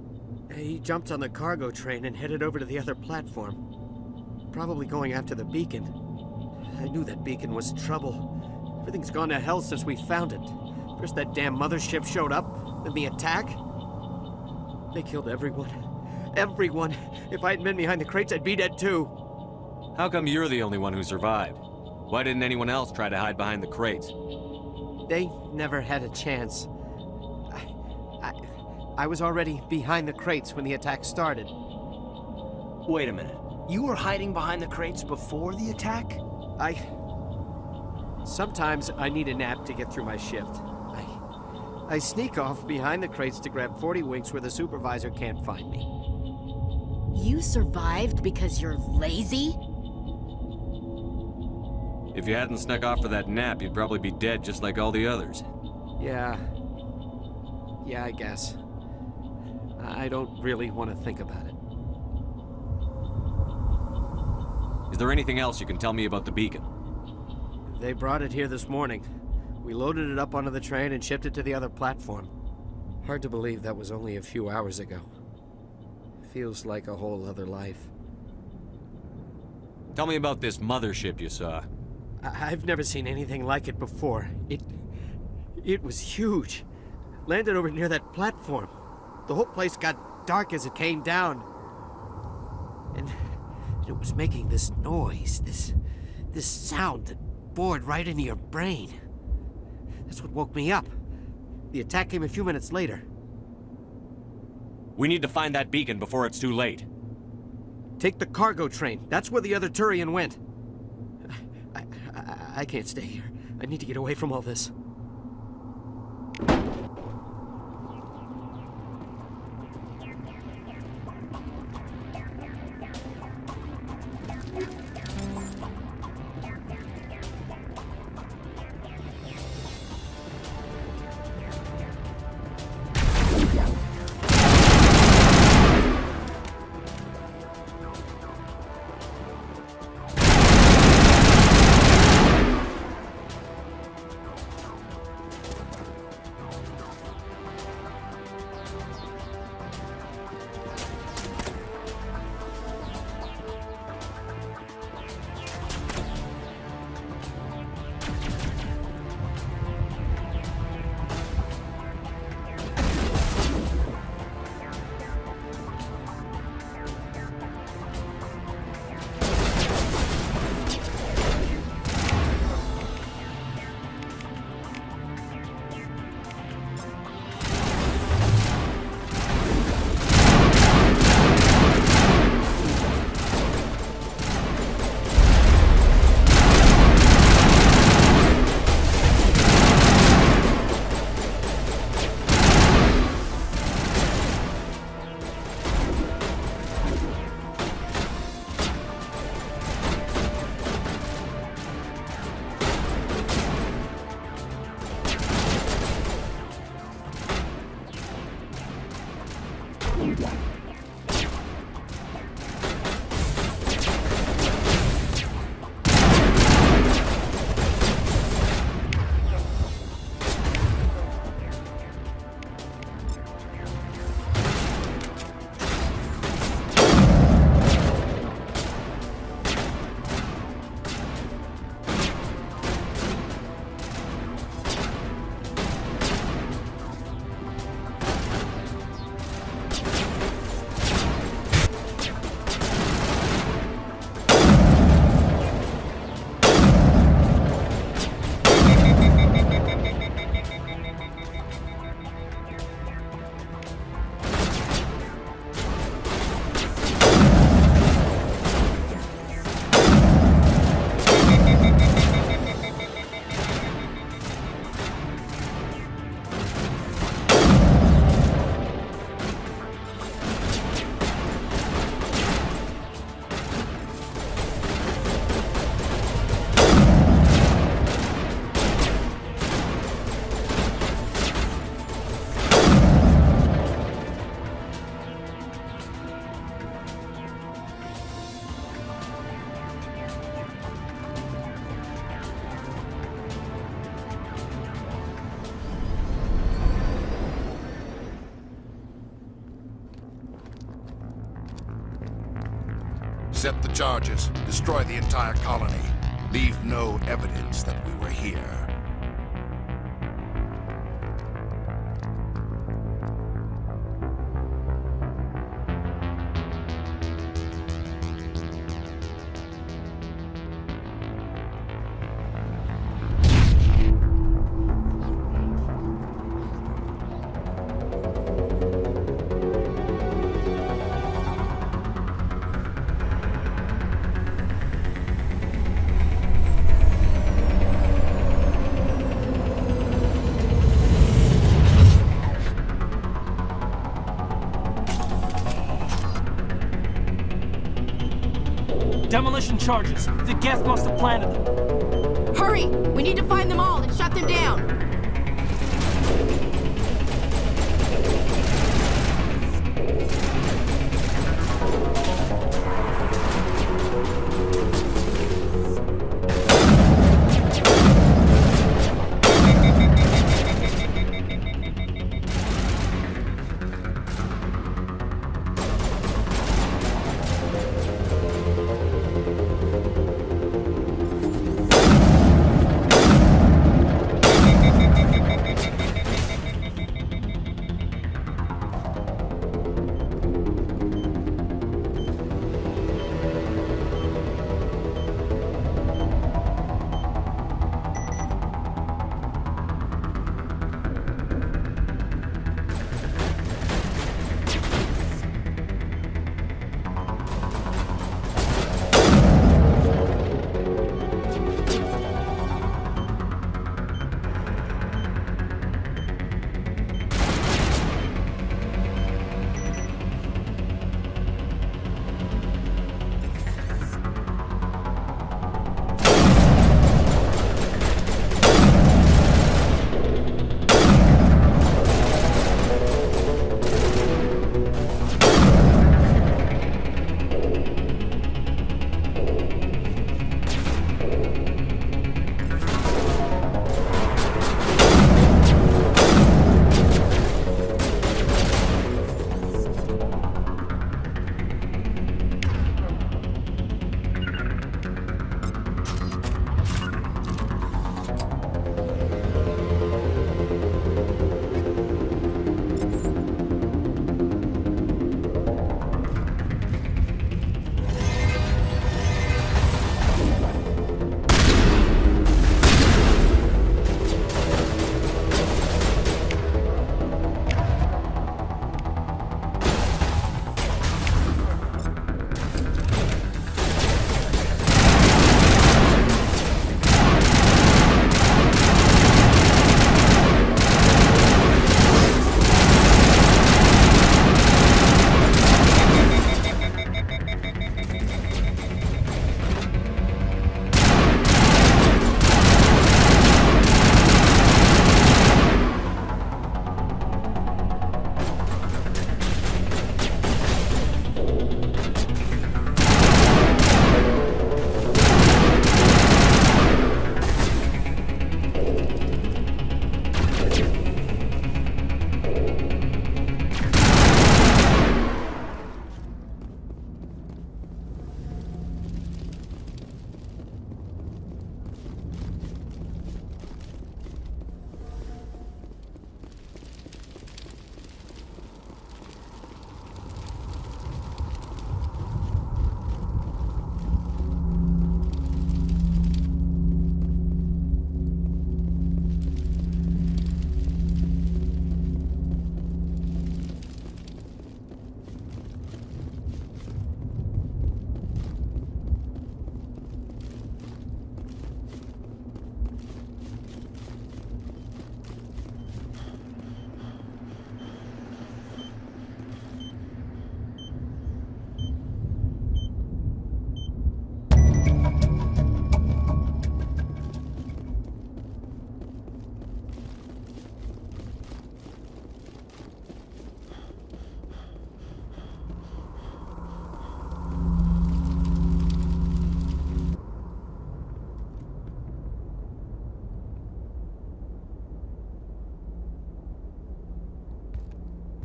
He jumped on the cargo train and headed over to the other platform. Probably going after the beacon. I knew that beacon was trouble. Everything's gone to hell since we found it. First that damn mothership showed up, then the attack. They killed everyone. Everyone! If I hadn't been behind the crates, I'd be dead too. How come you're the only one who survived? Why didn't anyone else try to hide behind the crates? They never had a chance. I was already behind the crates when the attack started. Wait a minute. You were hiding behind the crates before the attack? Sometimes I need a nap to get through my shift. I sneak off behind the crates to grab 40 winks where the supervisor can't find me. You survived because you're lazy? If you hadn't snuck off for that nap, you'd probably be dead just like all the others. Yeah, I guess. I don't really want to think about it. Is there anything else you can tell me about the beacon? They brought it here this morning. We loaded it up onto the train and shipped it to the other platform. Hard to believe that was only a few hours ago. Feels like a whole other life. Tell me about this mothership you saw. I've never seen anything like it before. It was huge. Landed over near that platform. The whole place got dark as it came down. And it was making this noise, this sound that bored right into your brain. That's what woke me up. The attack came a few minutes later. We need to find that beacon before it's too late. Take the cargo train. That's where the other Turian went. I can't stay here. I need to get away from all this. Set the charges. Destroy the entire colony. Leave no evidence that we were here. Demolition charges. The Geth must have planted them. Hurry! We need to find them all and shut them down.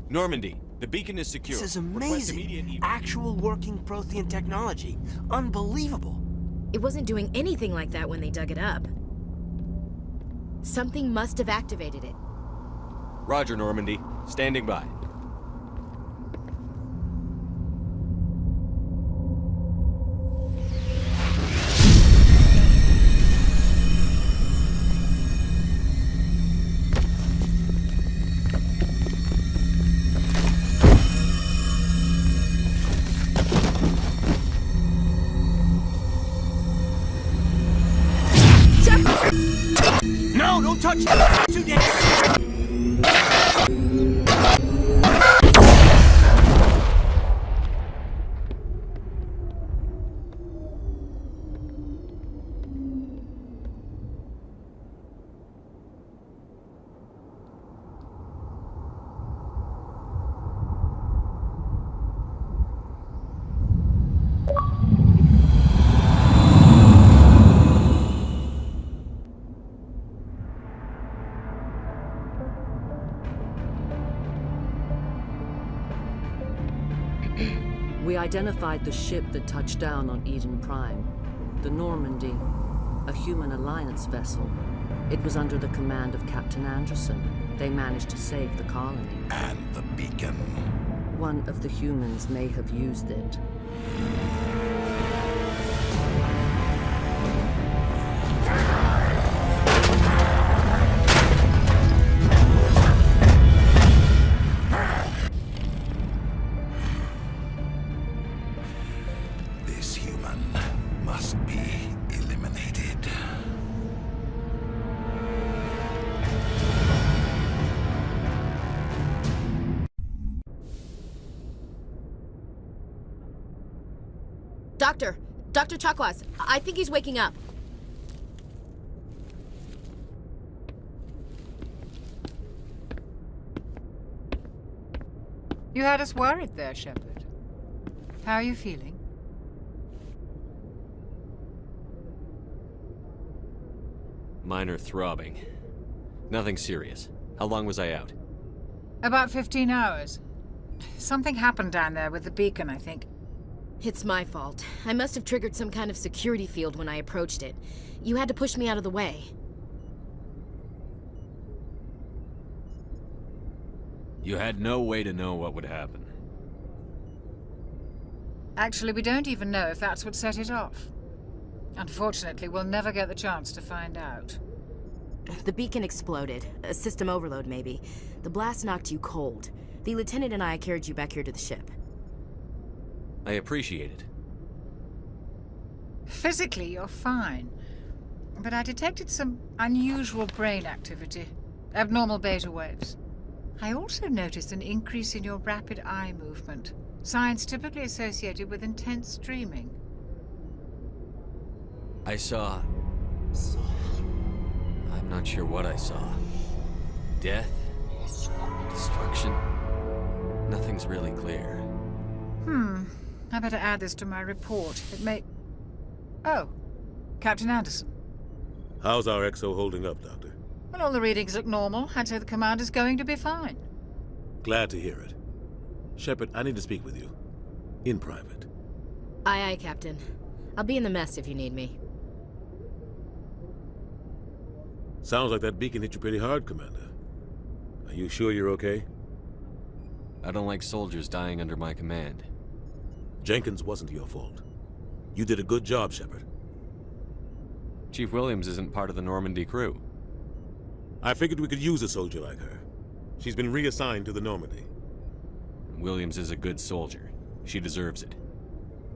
Normandy, the beacon is secure. This is Request amazing. immediate Actual working Prothean technology. Unbelievable. It wasn't doing anything like that when they dug it up. Something must have activated it. Roger, Normandy. Standing by. No, don't touch it! Too dangerous! We identified the ship that touched down on Eden Prime. The Normandy, a human alliance vessel. It was under the command of Captain Anderson. They managed to save the colony. And the beacon. One of the humans may have used it. This human must be eliminated. Dr. Chakwas, I think he's waking up. You had us worried there, Shepard. How are you feeling? Minor throbbing. Nothing serious. How long was I out? About 15 hours. Something happened down there with the beacon, I think. It's my fault. I must have triggered some kind of security field when I approached it. You had to push me out of the way. You had no way to know what would happen. Actually, we don't even know if that's what set it off. Unfortunately, we'll never get the chance to find out. The beacon exploded. A system overload, maybe. The blast knocked you cold. The lieutenant and I carried you back here to the ship. I appreciate it. Physically, you're fine. But I detected some unusual brain activity. Abnormal beta waves. I also noticed an increase in your rapid eye movement. Signs typically associated with intense dreaming. I saw... I'm not sure what I saw. Death? Destruction? Nothing's really clear. I better add this to my report. It may... Oh, Captain Anderson. How's our XO holding up, Doctor? Well, all the readings look normal. I'd say the commander's going to be fine. Glad to hear it. Shepard, I need to speak with you. In private. Aye, aye, Captain. I'll be in the mess if you need me. Sounds like that beacon hit you pretty hard, Commander. Are you sure you're okay? I don't like soldiers dying under my command. Jenkins wasn't your fault. You did a good job, Shepard. Chief Williams isn't part of the Normandy crew. I figured we could use a soldier like her. She's been reassigned to the Normandy. Williams is a good soldier. She deserves it.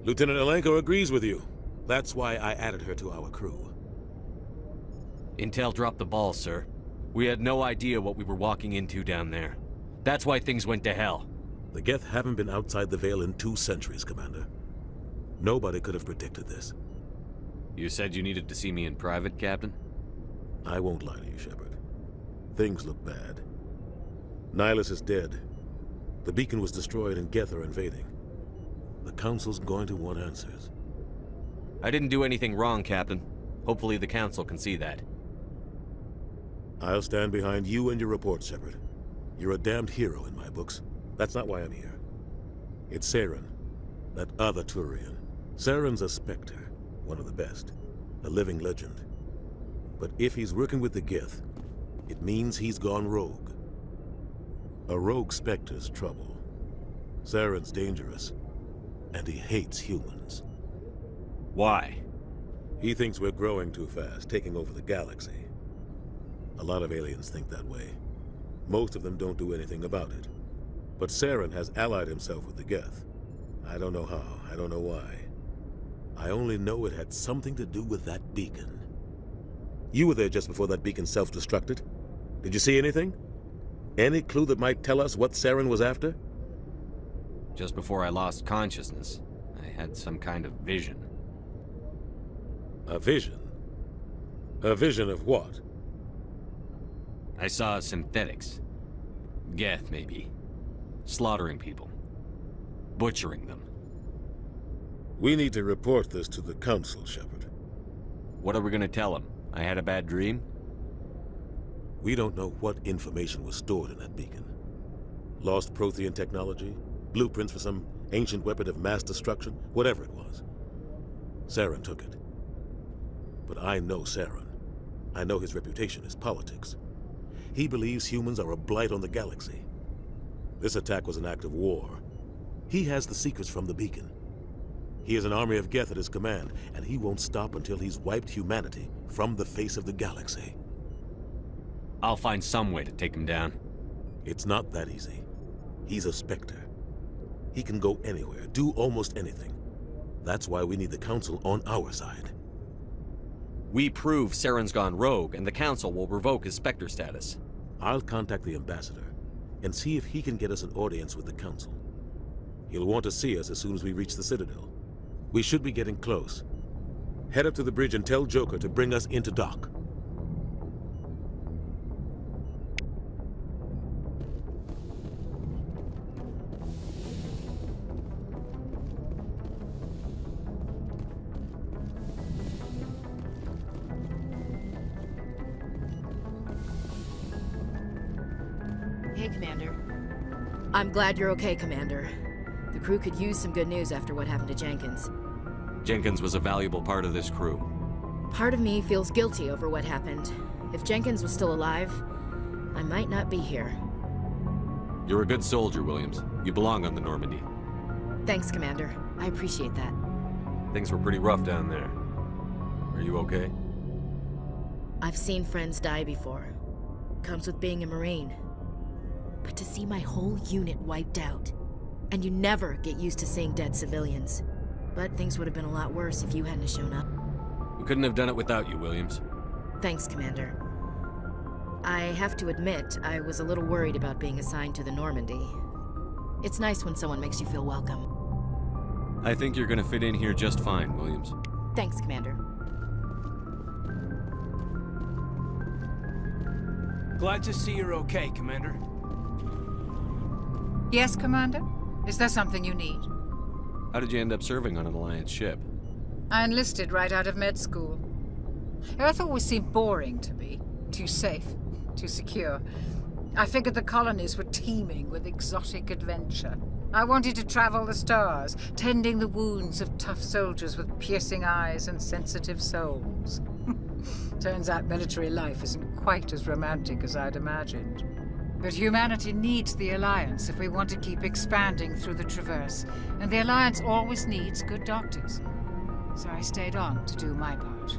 Lieutenant Alenko agrees with you. That's why I added her to our crew. Intel dropped the ball, sir. We had no idea what we were walking into down there. That's why things went to hell. The Geth haven't been outside the Veil in 2 centuries, Commander. Nobody could have predicted this. You said you needed to see me in private, Captain? I won't lie to you, Shepard. Things look bad. Nihilus is dead. The beacon was destroyed and Geth are invading. The Council's going to want answers. I didn't do anything wrong, Captain. Hopefully the Council can see that. I'll stand behind you and your report, Shepard. You're a damned hero in my books. That's not why I'm here. It's Saren, that other Turian. Saren's a Spectre, one of the best, a living legend. But if he's working with the Geth, it means he's gone rogue. A rogue Spectre's trouble. Saren's dangerous, and he hates humans. Why? He thinks we're growing too fast, taking over the galaxy. A lot of aliens think that way. Most of them don't do anything about it. But Saren has allied himself with the Geth. I don't know how, I don't know why. I only know it had something to do with that beacon. You were there just before that beacon self-destructed. Did you see anything? Any clue that might tell us what Saren was after? Just before I lost consciousness, I had some kind of vision. A vision? A vision of what? I saw synthetics. Geth, maybe. Slaughtering people. Butchering them. We need to report this to the Council, Shepard. What are we gonna tell them? I had a bad dream? We don't know what information was stored in that beacon. Lost Prothean technology? Blueprints for some ancient weapon of mass destruction? Whatever it was. Saren took it. But I know Saren. I know his reputation is politics. He believes humans are a blight on the galaxy. This attack was an act of war. He has the secrets from the beacon. He has an army of Geth at his command, and he won't stop until he's wiped humanity from the face of the galaxy. I'll find some way to take him down. It's not that easy. He's a Spectre. He can go anywhere, do almost anything. That's why we need the Council on our side. We prove Saren's gone rogue, and the Council will revoke his Spectre status. I'll contact the Ambassador, and see if he can get us an audience with the Council. He'll want to see us as soon as we reach the Citadel. We should be getting close. Head up to the bridge and tell Joker to bring us into dock. Hey, Commander. I'm glad you're okay, Commander. The crew could use some good news after what happened to Jenkins. Jenkins was a valuable part of this crew. Part of me feels guilty over what happened. If Jenkins was still alive, I might not be here. You're a good soldier, Williams. You belong on the Normandy. Thanks, Commander. I appreciate that. Things were pretty rough down there. Are you okay? I've seen friends die before. Comes with being a Marine. But to see my whole unit wiped out, and you never get used to seeing dead civilians. But things would have been a lot worse if you hadn't shown up. We couldn't have done it without you, Williams. Thanks, Commander. I have to admit, I was a little worried about being assigned to the Normandy. It's nice when someone makes you feel welcome. I think you're gonna fit in here just fine, Williams. Thanks, Commander. Glad to see you're okay, Commander. Yes, Commander? Is there something you need? How did you end up serving on an Alliance ship? I enlisted right out of med school. Earth always seemed boring to me. Too safe, too secure. I figured the colonies were teeming with exotic adventure. I wanted to travel the stars, tending the wounds of tough soldiers with piercing eyes and sensitive souls. Turns out military life isn't quite as romantic as I'd imagined. But humanity needs the Alliance if we want to keep expanding through the Traverse, and the Alliance always needs good doctors. So I stayed on to do my part.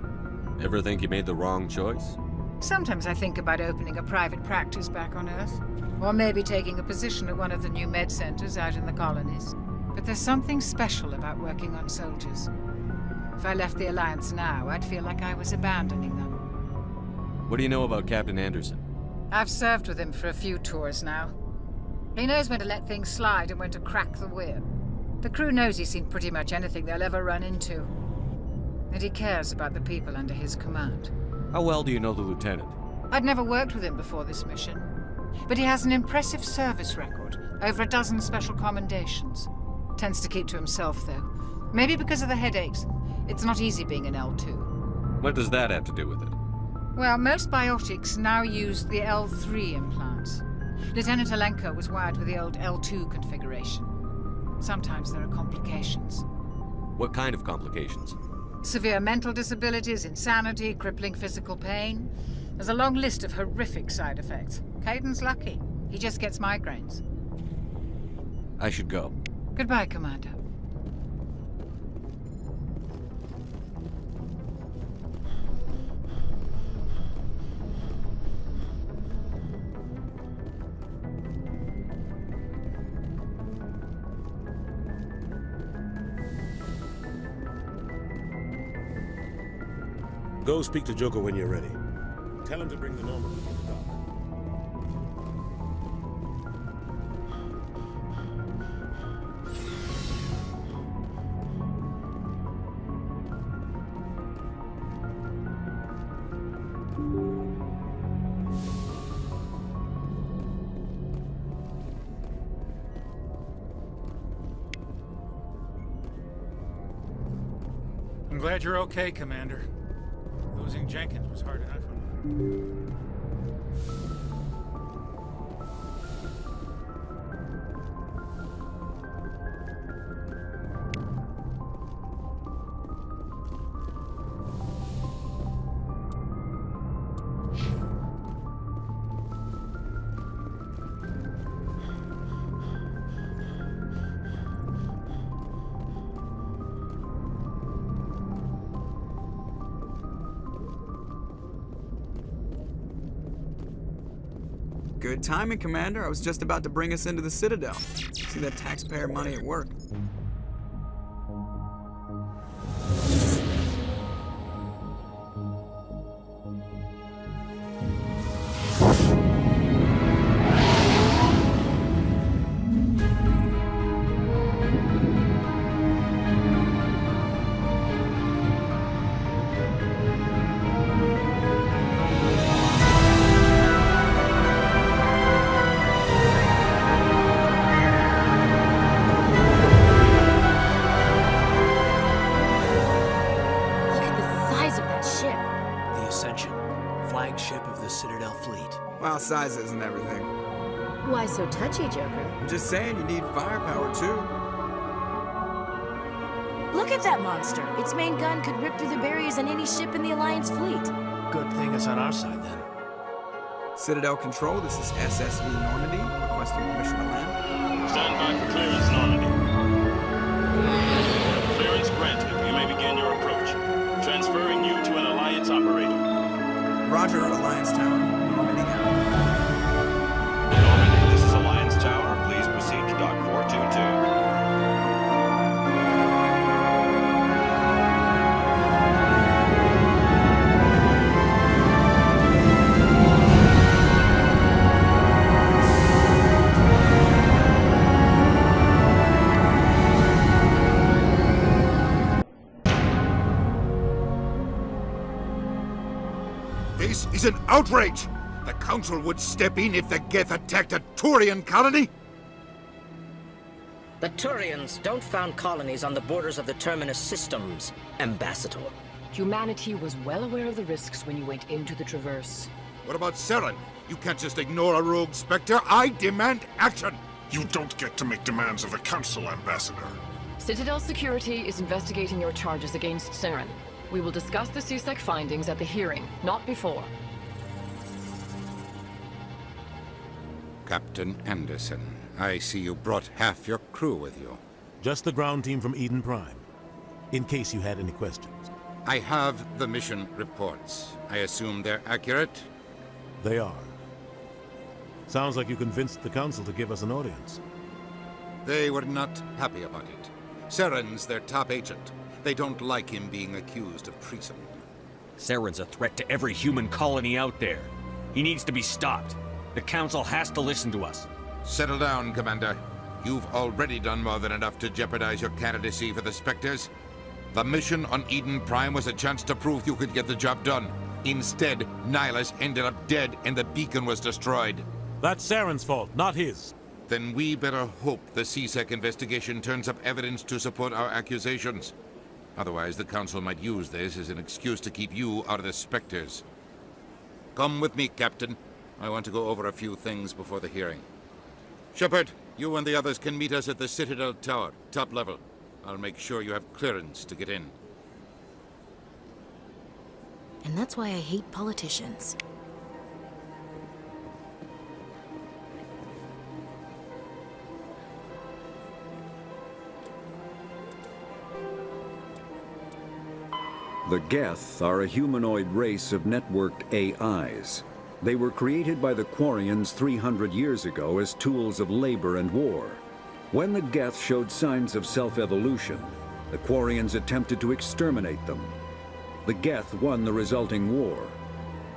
Ever think you made the wrong choice? Sometimes I think about opening a private practice back on Earth, or maybe taking a position at one of the new med centers out in the colonies. But there's something special about working on soldiers. If I left the Alliance now, I'd feel like I was abandoning them. What do you know about Captain Anderson? I've served with him for a few tours now. He knows when to let things slide and when to crack the whip. The crew knows he's seen pretty much anything they'll ever run into. And he cares about the people under his command. How well do you know the lieutenant? I'd never worked with him before this mission. But he has an impressive service record, over a dozen special commendations. Tends to keep to himself, though. Maybe because of the headaches. It's not easy being an L2. What does that have to do with it? Well, most biotics now use the L3 implants. Lieutenant Alenko was wired with the old L2 configuration. Sometimes there are complications. What kind of complications? Severe mental disabilities, insanity, crippling physical pain. There's a long list of horrific side effects. Caden's lucky. He just gets migraines. I should go. Goodbye, Commander. Go speak to Joker when you're ready. Tell him to bring the Normandy to the dock. I'm glad you're okay, Commander. Losing Jenkins was hard enough on you. Good timing, Commander. I was just about to bring us into the Citadel. See that taxpayer money at work. Size isn't everything. Why so touchy, Joker? I'm just saying you need firepower, too. Look at that monster. Its main gun could rip through the barriers in any ship in the Alliance fleet. Good thing it's on our side, then. Citadel Control, this is SSV Normandy, requesting permission to land. Stand by for clearance, Normandy. Clearance granted. You may begin your approach. Transferring you to an Alliance operator. Roger, Alliance Tower. Normandy out. Normandy, this is Alliance Tower. Please proceed to Dock 422. This is an outrage! The Council would step in if the Geth attacked a Turian colony? The Turians don't found colonies on the borders of the Terminus systems, Ambassador. Humanity was well aware of the risks when you went into the Traverse. What about Saren? You can't just ignore a rogue Spectre. I demand action! You don't get to make demands of the Council, Ambassador. Citadel Security is investigating your charges against Saren. We will discuss the CSEC findings at the hearing, not before. Captain Anderson, I see you brought half your crew with you. Just the ground team from Eden Prime, in case you had any questions. I have the mission reports. I assume they're accurate? They are. Sounds like you convinced the Council to give us an audience. They were not happy about it. Saren's their top agent. They don't like him being accused of treason. Saren's a threat to every human colony out there. He needs to be stopped. The Council has to listen to us. Settle down, Commander. You've already done more than enough to jeopardize your candidacy for the Spectres. The mission on Eden Prime was a chance to prove you could get the job done. Instead, Nihilus ended up dead and the beacon was destroyed. That's Saren's fault, not his. Then we better hope the CSEC investigation turns up evidence to support our accusations. Otherwise, the Council might use this as an excuse to keep you out of the Spectres. Come with me, Captain. I want to go over a few things before the hearing. Shepard, you and the others can meet us at the Citadel Tower, top level. I'll make sure you have clearance to get in. And that's why I hate politicians. The Geth are a humanoid race of networked AIs. They were created by the Quarians 300 years ago as tools of labor and war. When the Geth showed signs of self-evolution, the Quarians attempted to exterminate them. The Geth won the resulting war.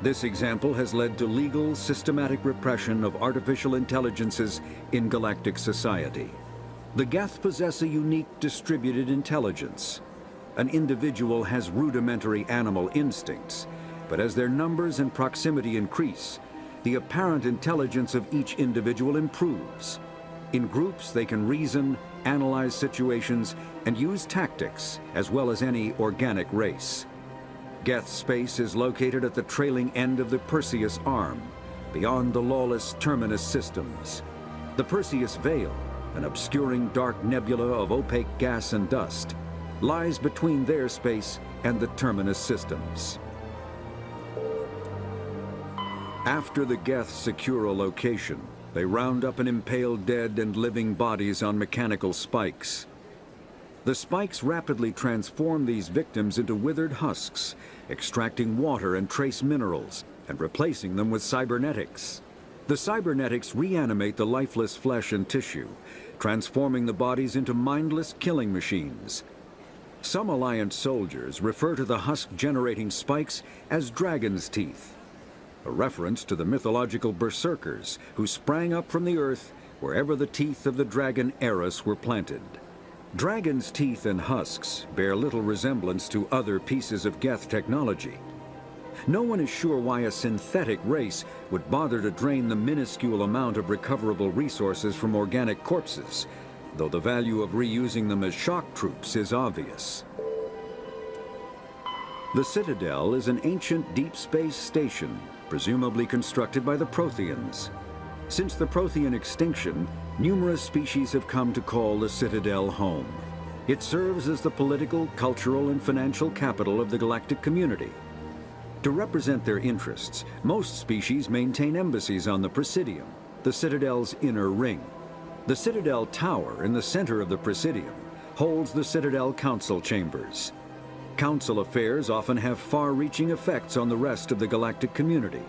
This example has led to legal, systematic repression of artificial intelligences in galactic society. The Geth possess a unique distributed intelligence. An individual has rudimentary animal instincts, but as their numbers and proximity increase, the apparent intelligence of each individual improves. In groups, they can reason, analyze situations, and use tactics, as well as any organic race. Geth space is located at the trailing end of the Perseus Arm, beyond the lawless Terminus systems. The Perseus Veil, an obscuring dark nebula of opaque gas and dust, lies between their space and the Terminus systems. After the Geth secure a location, they round up and impale dead and living bodies on mechanical spikes. The spikes rapidly transform these victims into withered husks, extracting water and trace minerals, and replacing them with cybernetics. The cybernetics reanimate the lifeless flesh and tissue, transforming the bodies into mindless killing machines. Some Alliance soldiers refer to the husk-generating spikes as dragon's teeth, a reference to the mythological berserkers who sprang up from the earth wherever the teeth of the dragon Eris were planted. Dragon's teeth and husks bear little resemblance to other pieces of Geth technology. No one is sure why a synthetic race would bother to drain the minuscule amount of recoverable resources from organic corpses, though the value of reusing them as shock troops is obvious. The Citadel is an ancient deep space station, presumably constructed by the Protheans. Since the Prothean extinction, numerous species have come to call the Citadel home. It serves as the political, cultural, and financial capital of the galactic community. To represent their interests, most species maintain embassies on the Presidium, the Citadel's inner ring. The Citadel Tower in the center of the Presidium holds the Citadel Council chambers. Council affairs often have far-reaching effects on the rest of the galactic community.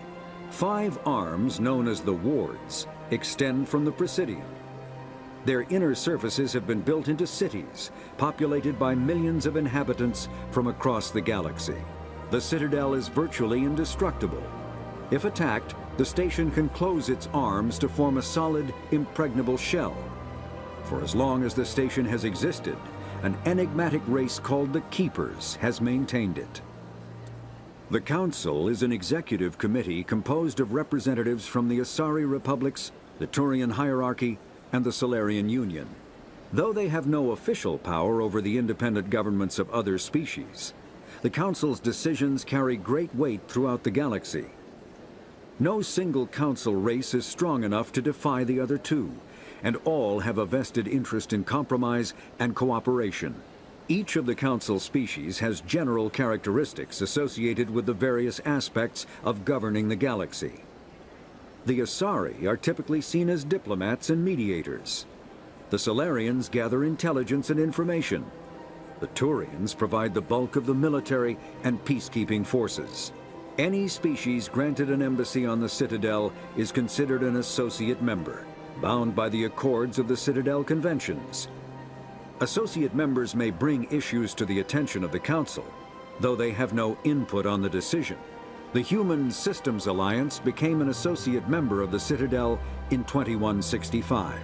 5 arms, known as the wards, extend from the Presidium. Their inner surfaces have been built into cities, populated by millions of inhabitants from across the galaxy. The Citadel is virtually indestructible. If attacked, the station can close its arms to form a solid, impregnable shell. For as long as the station has existed, an enigmatic race called the Keepers has maintained it. The Council is an executive committee composed of representatives from the Asari Republics, the Turian Hierarchy, and the Solarian Union. Though they have no official power over the independent governments of other species, the Council's decisions carry great weight throughout the galaxy. No single Council race is strong enough to defy the other two, and all have a vested interest in compromise and cooperation. Each of the Council species has general characteristics associated with the various aspects of governing the galaxy. The Asari are typically seen as diplomats and mediators. The Solarians gather intelligence and information. The Turians provide the bulk of the military and peacekeeping forces. Any species granted an embassy on the Citadel is considered an associate member, bound by the accords of the Citadel Conventions. Associate members may bring issues to the attention of the Council, though they have no input on the decision. The Human Systems Alliance became an associate member of the Citadel in 2165.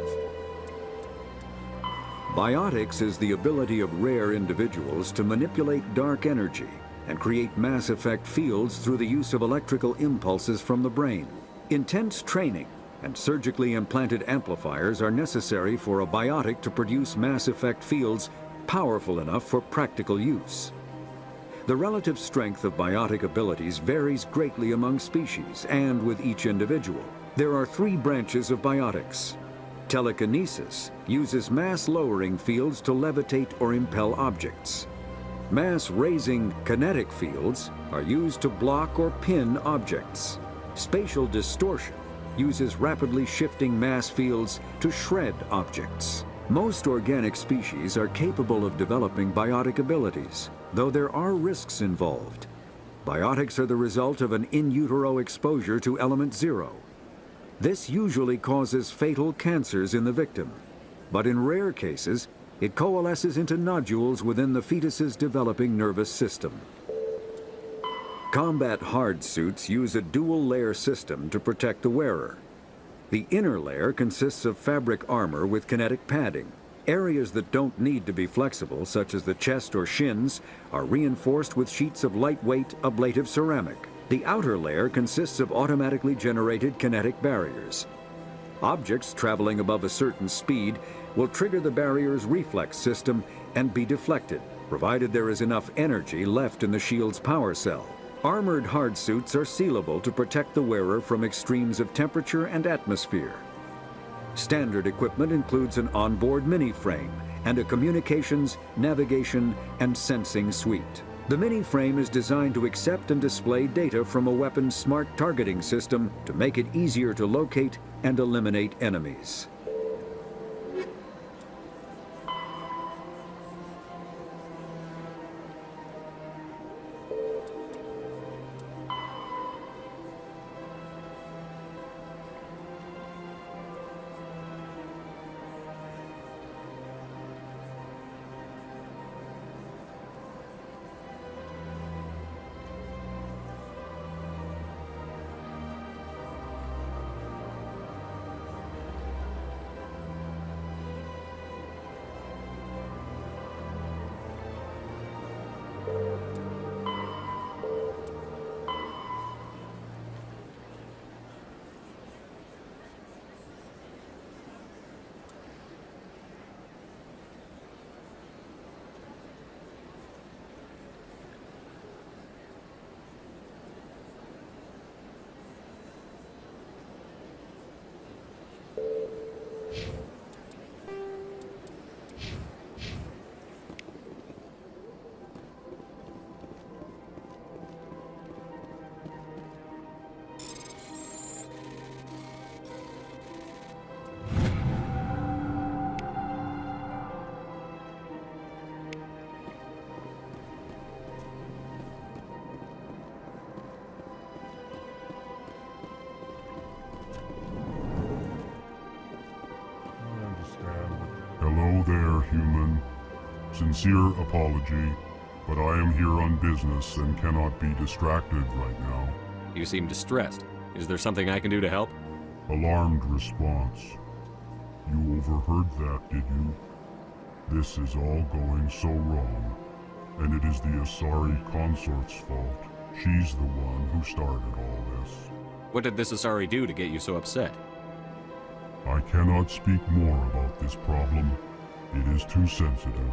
Biotics is the ability of rare individuals to manipulate dark energy and create mass effect fields through the use of electrical impulses from the brain. Intense training and surgically implanted amplifiers are necessary for a biotic to produce mass effect fields powerful enough for practical use. The relative strength of biotic abilities varies greatly among species and with each individual. There are 3 branches of biotics. Telekinesis uses mass-lowering fields to levitate or impel objects. Mass-raising kinetic fields are used to block or pin objects. Spatial distortion uses rapidly shifting mass fields to shred objects. Most organic species are capable of developing biotic abilities, though there are risks involved. Biotics are the result of an in utero exposure to element 0. This usually causes fatal cancers in the victim, but in rare cases, it coalesces into nodules within the fetus's developing nervous system. Combat hard suits use a dual-layer system to protect the wearer. The inner layer consists of fabric armor with kinetic padding. Areas that don't need to be flexible, such as the chest or shins, are reinforced with sheets of lightweight ablative ceramic. The outer layer consists of automatically generated kinetic barriers. Objects traveling above a certain speed will trigger the barrier's reflex system and be deflected, provided there is enough energy left in the shield's power cell. Armored hard suits are sealable to protect the wearer from extremes of temperature and atmosphere. Standard equipment includes an onboard mini-frame and a communications, navigation, and sensing suite. The mini-frame is designed to accept and display data from a weapon's smart targeting system to make it easier to locate and eliminate enemies. Hello there, human. Sincere apology, but I am here on business and cannot be distracted right now. You seem distressed. Is there something I can do to help? Alarmed response. You overheard that, did you? This is all going so wrong, and it is the Asari consort's fault. She's the one who started all this. What did this Asari do to get you so upset? I cannot speak more about this problem. It is too sensitive.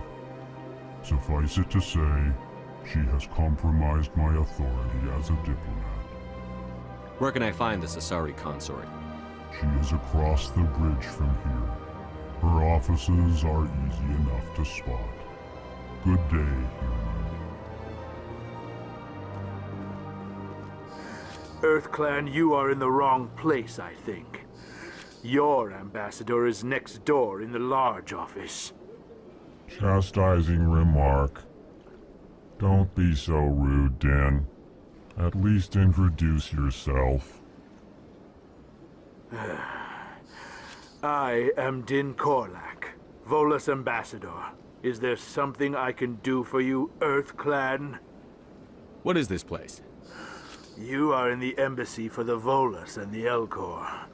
Suffice it to say, she has compromised my authority as a diplomat. Where can I find this Asari consort? She is across the bridge from here. Her offices are easy enough to spot. Good day, human. EarthClan, you are in the wrong place, I think. Your ambassador is next door in the large office. Chastising remark. Don't be so rude, Den. At least introduce yourself. I am Din Korlak, Volus ambassador. Is there something I can do for you, EarthClan? What is this place? You are in the embassy for the Volus and the Elcor.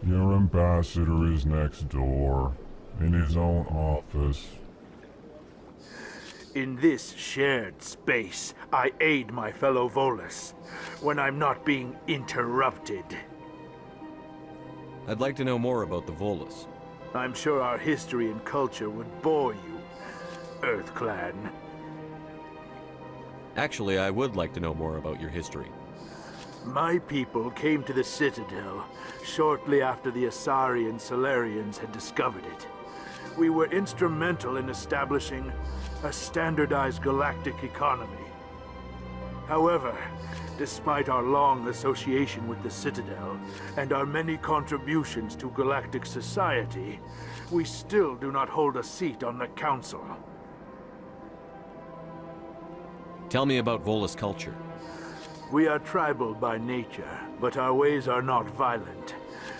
Your ambassador is next door, in his own office. In this shared space, I aid my fellow Volus when I'm not being interrupted. I'd like to know more about the Volus. I'm sure our history and culture would bore you, EarthClan. Actually, I would like to know more about your history. My people came to the Citadel shortly after the Asari and Solarians had discovered it. We were instrumental in establishing a standardized galactic economy. However, despite our long association with the Citadel and our many contributions to galactic society, we still do not hold a seat on the Council. Tell me about Volus culture. We are tribal by nature, but our ways are not violent.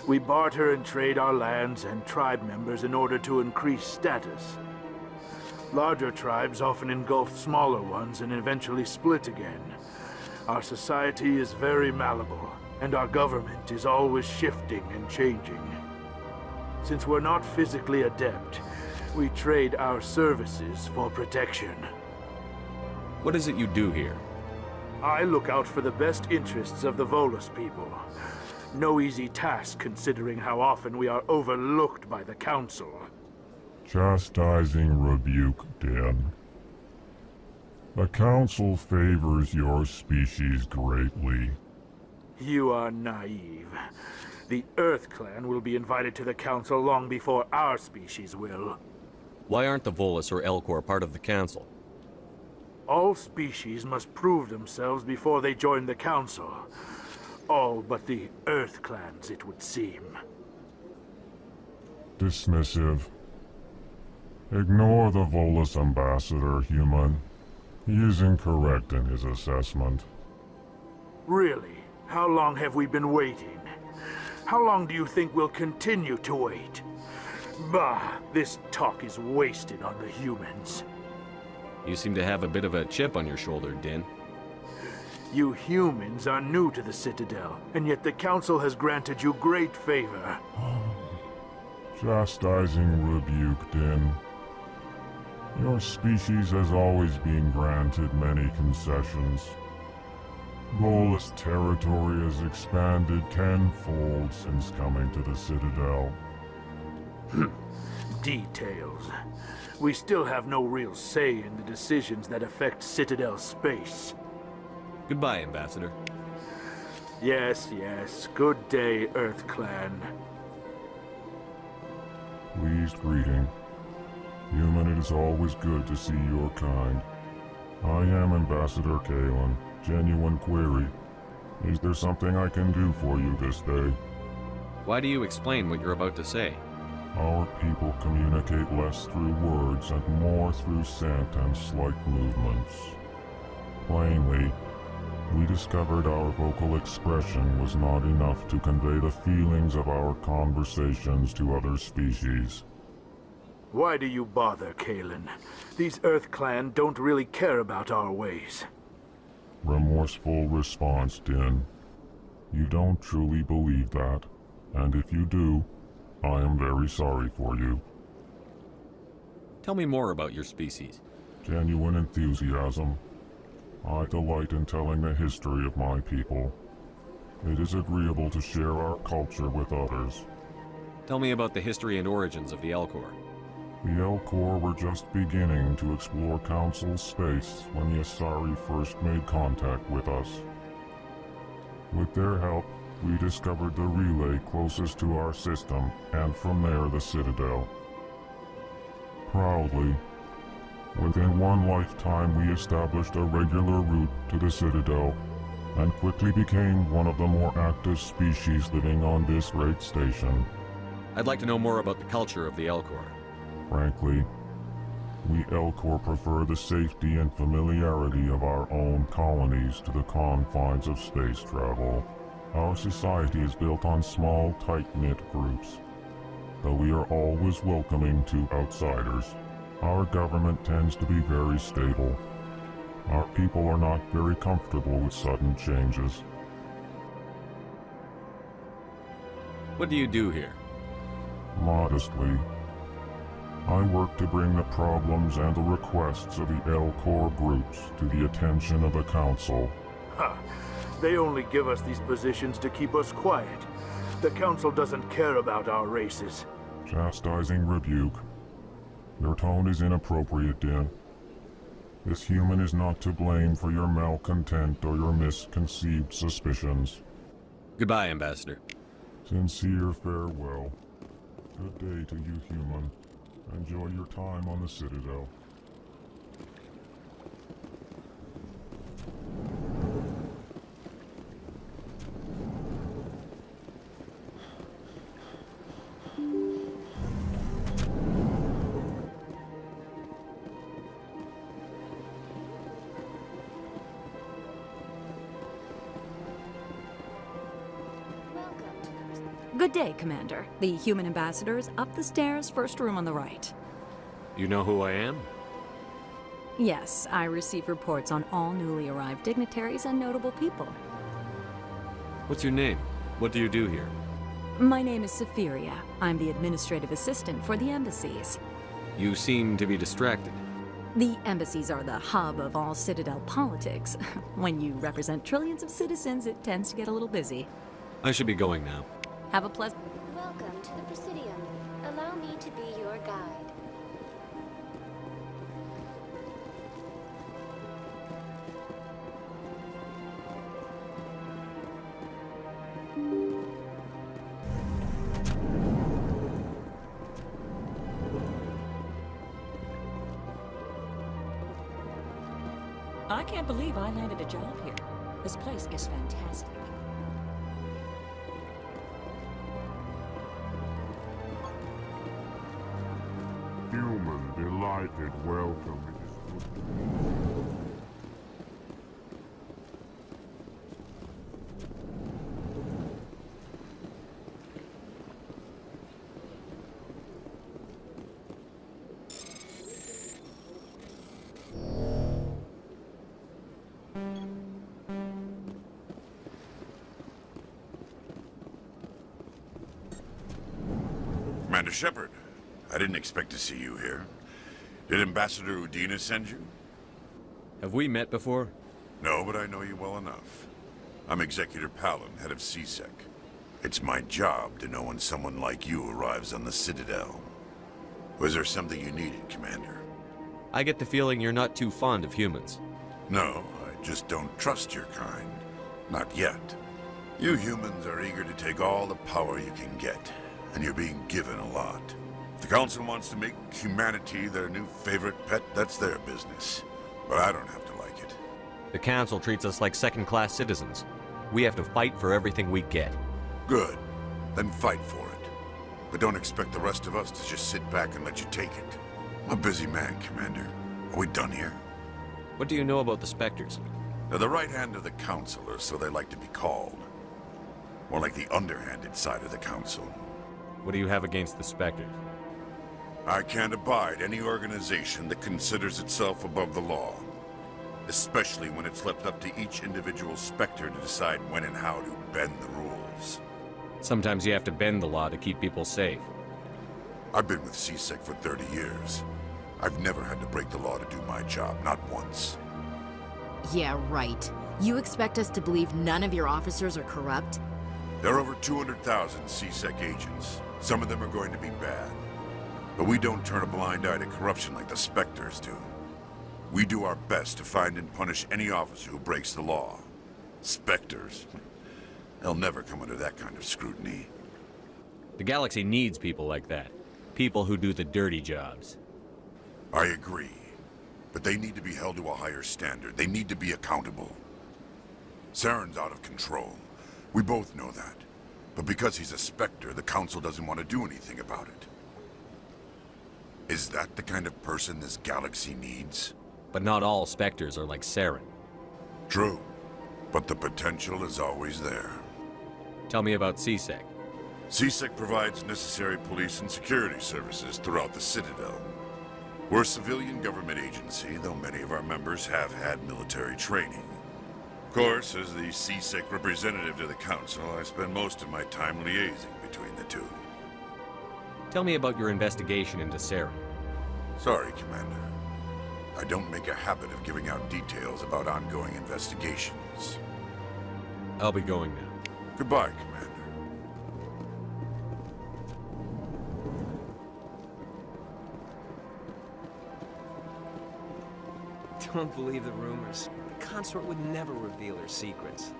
We barter and trade our lands and tribe members in order to increase status. Larger tribes often engulf smaller ones and eventually split again. Our society is very malleable, and our government is always shifting and changing. Since we're not physically adept, we trade our services for protection. What is it you do here? I look out for the best interests of the Volus people. No easy task considering how often we are overlooked by the Council. Chastising rebuke, Din. The Council favors your species greatly. You are naive. The Earth Clan will be invited to the Council long before our species will. Why aren't the Volus or Elcor part of the Council? All species must prove themselves before they join the Council. All but the Earth Clans, it would seem. Dismissive. Ignore the Volus ambassador, human. He is incorrect in his assessment. Really? How long have we been waiting? How long do you think we'll continue to wait? Bah, this talk is wasted on the humans. You seem to have a bit of a chip on your shoulder, Din. You humans are new to the Citadel, and yet the Council has granted you great favor. Chastising rebuke, Din. Your species has always been granted many concessions. Volus territory has expanded tenfold since coming to the Citadel. Details. We still have no real say in the decisions that affect Citadel space. Goodbye, Ambassador. Yes, yes. Good day, Earth Clan. Pleased greeting. Human, it is always good to see your kind. I am Ambassador Kalen. Genuine query. Is there something I can do for you this day? Why do you explain what you're about to say? Our people communicate less through words and more through scent and slight movements. Plainly, we discovered our vocal expression was not enough to convey the feelings of our conversations to other species. Why do you bother, Kalen? These Earth Clan don't really care about our ways. Remorseful response, Din. You don't truly believe that, and if you do, I am very sorry for you. Tell me more about your species. Genuine enthusiasm. I delight in telling the history of my people. It is agreeable to share our culture with others. Tell me about the history and origins of the Elcor. The Elcor were just beginning to explore Council space when the Asari first made contact with us. With their help, we discovered the relay closest to our system, and from there the Citadel. Proudly, within one lifetime we established a regular route to the Citadel, and quickly became one of the more active species living on this great station. I'd like to know more about the culture of the Elcor. Frankly, we Elcor prefer the safety and familiarity of our own colonies to the confines of space travel. Our society is built on small, tight-knit groups. Though we are always welcoming to outsiders, our government tends to be very stable. Our people are not very comfortable with sudden changes. What do you do here? Modestly, I work to bring the problems and the requests of the Elcor groups to the attention of the Council. Ha! They only give us these positions to keep us quiet. The Council doesn't care about our races. Chastising rebuke. Your tone is inappropriate, Din. This human is not to blame for your malcontent or your misconceived suspicions. Goodbye, Ambassador. Sincere farewell. Good day to you, human. Enjoy your time on the Citadel. Good day, Commander. The human ambassador is up the stairs, first room on the right. You know who I am? Yes, I receive reports on all newly arrived dignitaries and notable people. What's your name? What do you do here? My name is Safiria. I'm the administrative assistant for the embassies. You seem to be distracted. The embassies are the hub of all Citadel politics. When you represent trillions of citizens, it tends to get a little busy. I should be going now. Have a pleasant... Welcome to the Presidium. Allow me to be your guide. I can't believe I landed a job here. This place is fantastic. Human, delighted, welcome. It is good. Commander Shepard, I didn't expect to see you here. Did Ambassador Udina send you? Have we met before? No, but I know you well enough. I'm Executor Palin, head of CSEC. It's my job to know when someone like you arrives on the Citadel. Was there something you needed, Commander? I get the feeling you're not too fond of humans. No, I just don't trust your kind. Not yet. You humans are eager to take all the power you can get, and you're being given a lot. If the Council wants to make humanity their new favorite pet, that's their business. But I don't have to like it. The Council treats us like second-class citizens. We have to fight for everything we get. Good. Then fight for it. But don't expect the rest of us to just sit back and let you take it. I'm a busy man, Commander. Are we done here? What do you know about the Spectres? They're the right hand of the Council, or so they like to be called. More like the underhanded side of the Council. What do you have against the Spectres? I can't abide any organization that considers itself above the law. Especially when it's left up to each individual Spectre to decide when and how to bend the rules. Sometimes you have to bend the law to keep people safe. I've been with CSEC for 30 years. I've never had to break the law to do my job, not once. Yeah, right. You expect us to believe none of your officers are corrupt? There are over 200,000 CSEC agents. Some of them are going to be bad. But we don't turn a blind eye to corruption like the Spectres do. We do our best to find and punish any officer who breaks the law. Spectres? They'll never come under that kind of scrutiny. The galaxy needs people like that. People who do the dirty jobs. I agree. But they need to be held to a higher standard. They need to be accountable. Saren's out of control. We both know that. But because he's a Spectre, the Council doesn't want to do anything about it. Is that the kind of person this galaxy needs? But not all Spectres are like Saren. True. But the potential is always there. Tell me about CSEC. CSEC provides necessary police and security services throughout the Citadel. We're a civilian government agency, though many of our members have had military training. Of course, as the CSEC representative to the Council, I spend most of my time liaising between the two. Tell me about your investigation into Saren. Sorry, Commander. I don't make a habit of giving out details about ongoing investigations. I'll be going now. Goodbye, Commander. Don't believe the rumors. The consort would never reveal her secrets.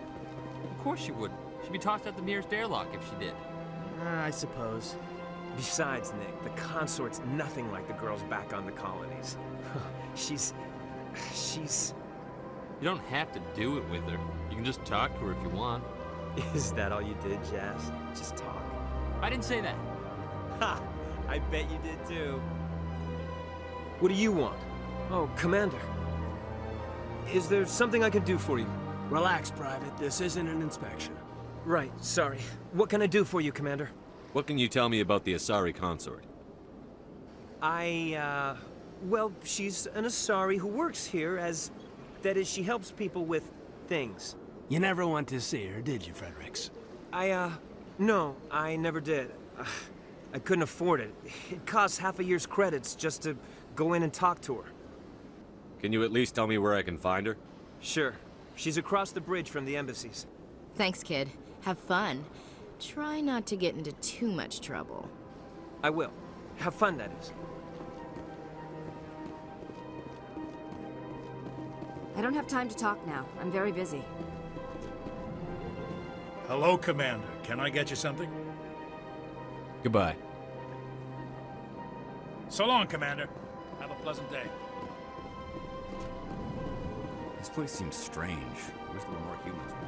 Of course she would. She'd be tossed out the nearest airlock if she did. I suppose. Besides, Nick, the consort's nothing like the girls back on the colonies. She's... You don't have to do it with her. You can just talk to her if you want. Is that all you did, Jazz? Just talk? I didn't say that. Ha! I bet you did too. What do you want? Oh, Commander. Is there something I can do for you? Relax, Private. This isn't an inspection. Right, sorry. What can I do for you, Commander? What can you tell me about the Asari consort? Well, she's an Asari who works here as... That is, she helps people with things. You never went to see her, did you, Fredericks? No, I never did. I couldn't afford it. It costs half a year's credits just to go in and talk to her. Can you at least tell me where I can find her? Sure. She's across the bridge from the embassies. Thanks, kid. Have fun. Try not to get into too much trouble. I will. Have fun, that is. I don't have time to talk now. I'm very busy. Hello, Commander. Can I get you something? Goodbye. So long, Commander. Have a pleasant day. This place seems strange. I wish there were more humans around.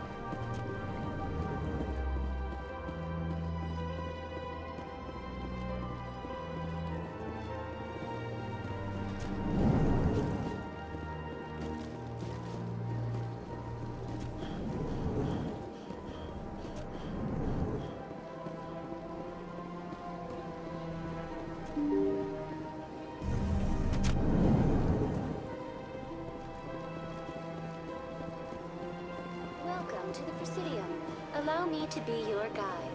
Welcome to the Presidium. Allow me to be your guide.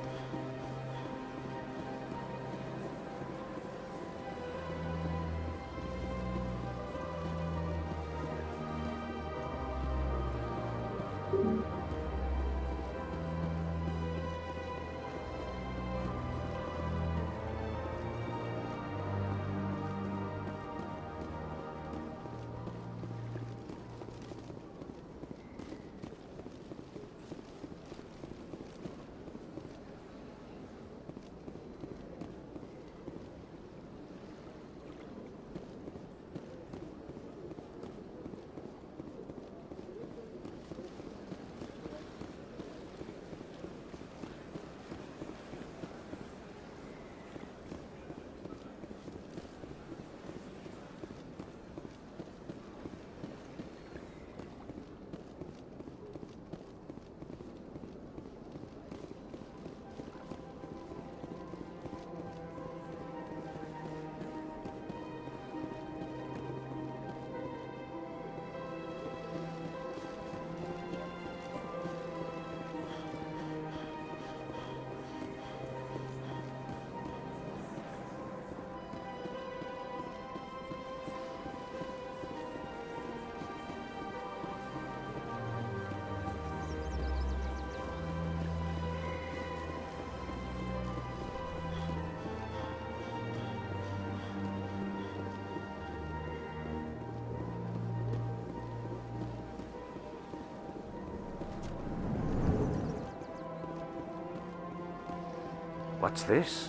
What's this?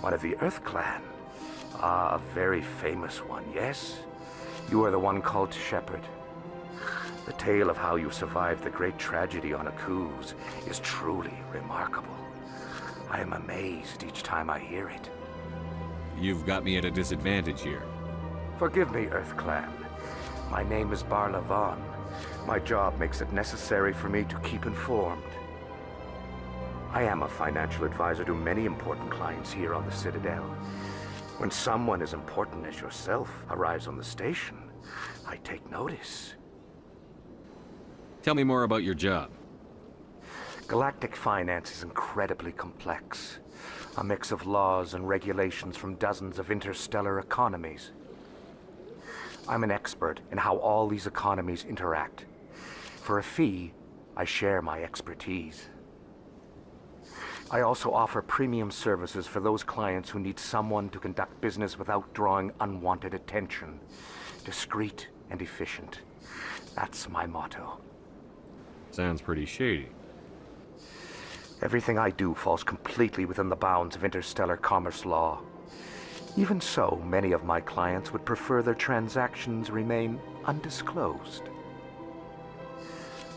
One of the Earth Clan. Ah, a very famous one, yes? You are the one called Shepard. The tale of how you survived the great tragedy on Akuz is truly remarkable. I am amazed each time I hear it. You've got me at a disadvantage here. Forgive me, Earth Clan. My name is Barla Vaughn. My job makes it necessary for me to keep informed. I am a financial advisor to many important clients here on the Citadel. When someone as important as yourself arrives on the station, I take notice. Tell me more about your job. Galactic finance is incredibly complex. A mix of laws and regulations from dozens of interstellar economies. I'm an expert in how all these economies interact. For a fee, I share my expertise. I also offer premium services for those clients who need someone to conduct business without drawing unwanted attention. Discreet and efficient. That's my motto. Sounds pretty shady. Everything I do falls completely within the bounds of interstellar commerce law. Even so, many of my clients would prefer their transactions remain undisclosed.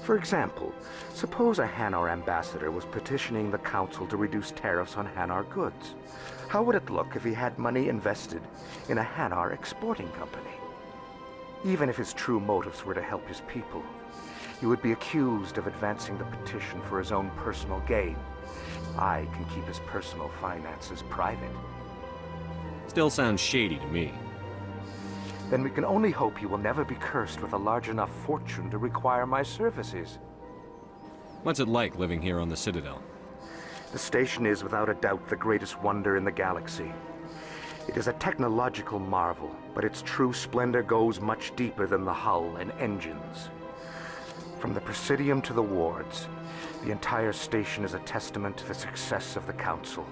For example, suppose a Hanar ambassador was petitioning the Council to reduce tariffs on Hanar goods. How would it look if he had money invested in a Hanar exporting company? Even if his true motives were to help his people, he would be accused of advancing the petition for his own personal gain. I can keep his personal finances private. Still sounds shady to me. Then we can only hope you will never be cursed with a large enough fortune to require my services. What's it like living here on the Citadel? The station is without a doubt the greatest wonder in the galaxy. It is a technological marvel, but its true splendor goes much deeper than the hull and engines. From the Presidium to the wards, the entire station is a testament to the success of the Council.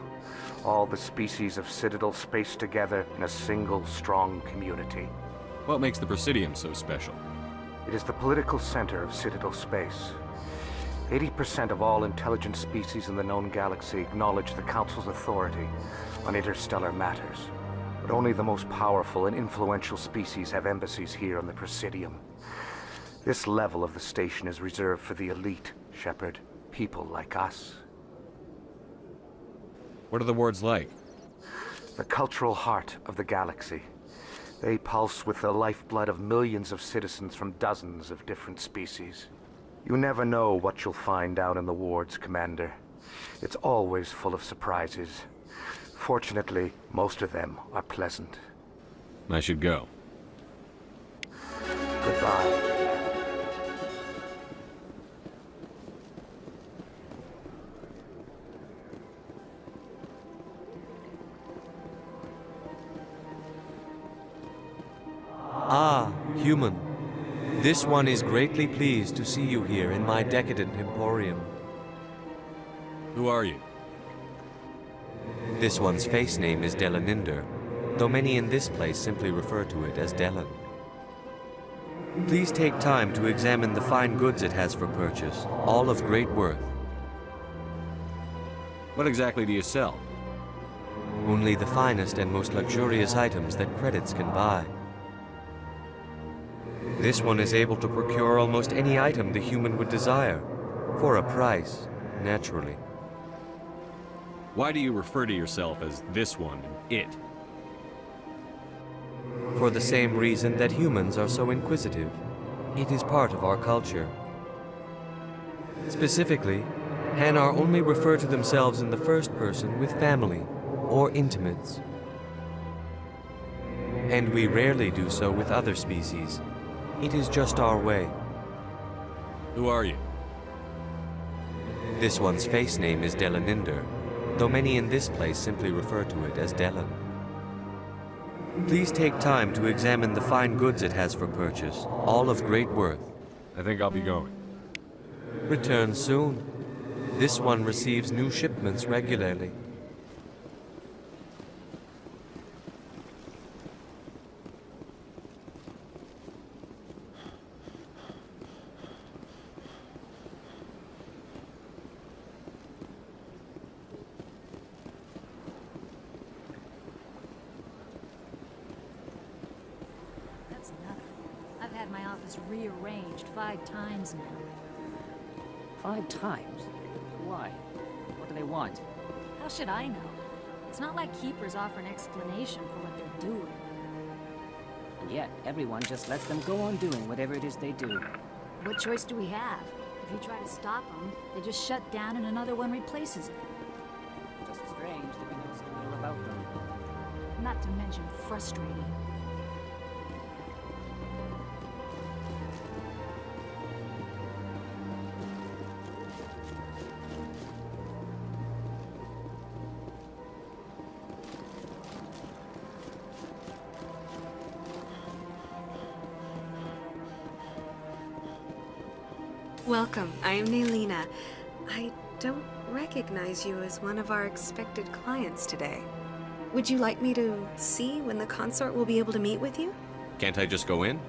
All the species of Citadel spaced together in a single, strong community. What makes the Presidium so special? It is the political center of Citadel space. 80% of all intelligent species in the known galaxy acknowledge the Council's authority on interstellar matters. But only the most powerful and influential species have embassies here on the Presidium. This level of the station is reserved for the elite, Shepard. People like us. What are the wards like? The cultural heart of the galaxy. They pulse with the lifeblood of millions of citizens from dozens of different species. You never know what you'll find down in the wards, Commander. It's always full of surprises. Fortunately, most of them are pleasant. I should go. Goodbye. Ah, human. This one is greatly pleased to see you here in my decadent emporium. Who are you? This one's face name is Delaninder, though many in this place simply refer to it as Delan. Please take time to examine the fine goods it has for purchase, all of great worth. What exactly do you sell? Only the finest and most luxurious items that credits can buy. This one is able to procure almost any item the human would desire, for a price, naturally. Why do you refer to yourself as this one and it? For the same reason that humans are so inquisitive. It is part of our culture. Specifically, Hanar only refer to themselves in the first person with family or intimates. And we rarely do so with other species. It is just our way. Who are you? This one's face name is Delaninder, though many in this place simply refer to it as Delan. Please take time to examine the fine goods it has for purchase, all of great worth. I think I'll be going. Return soon. This one receives new shipments regularly. Rearranged 5 times now. 5 times? Why? What do they want? How should I know? It's not like Keepers offer an explanation for what they're doing. And yet, everyone just lets them go on doing whatever it is they do. What choice do we have? If you try to stop them, they just shut down and another one replaces it. Just strange that we know so little about them. Not to mention frustrating. Welcome, I am Naylina. I don't recognize you as one of our expected clients today. Would you like me to see when the consort will be able to meet with you? Can't I just go in?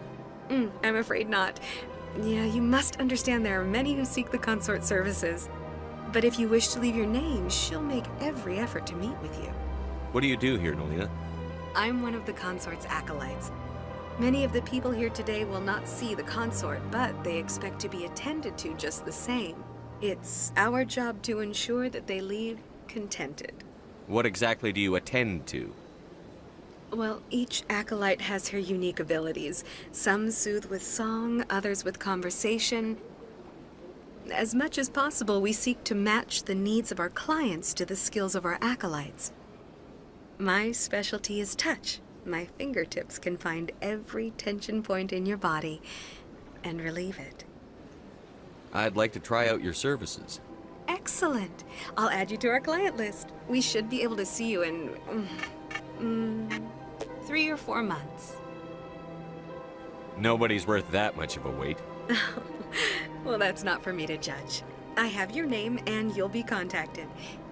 I'm afraid not. Yeah, you must understand there are many who seek the consort services. But if you wish to leave your name, she'll make every effort to meet with you. What do you do here, Nolina? I'm one of the consort's acolytes. Many of the people here today will not see the consort, but they expect to be attended to just the same. It's our job to ensure that they leave contented. What exactly do you attend to? Well, each acolyte has her unique abilities. Some soothe with song, others with conversation. As much as possible, we seek to match the needs of our clients to the skills of our acolytes. My specialty is touch. My fingertips can find every tension point in your body and relieve it. I'd like to try out your services. Excellent. I'll add you to our client list. We should be able to see you in 3 or 4 months. Nobody's worth that much of a wait. Well, that's not for me to judge. I have your name and you'll be contacted.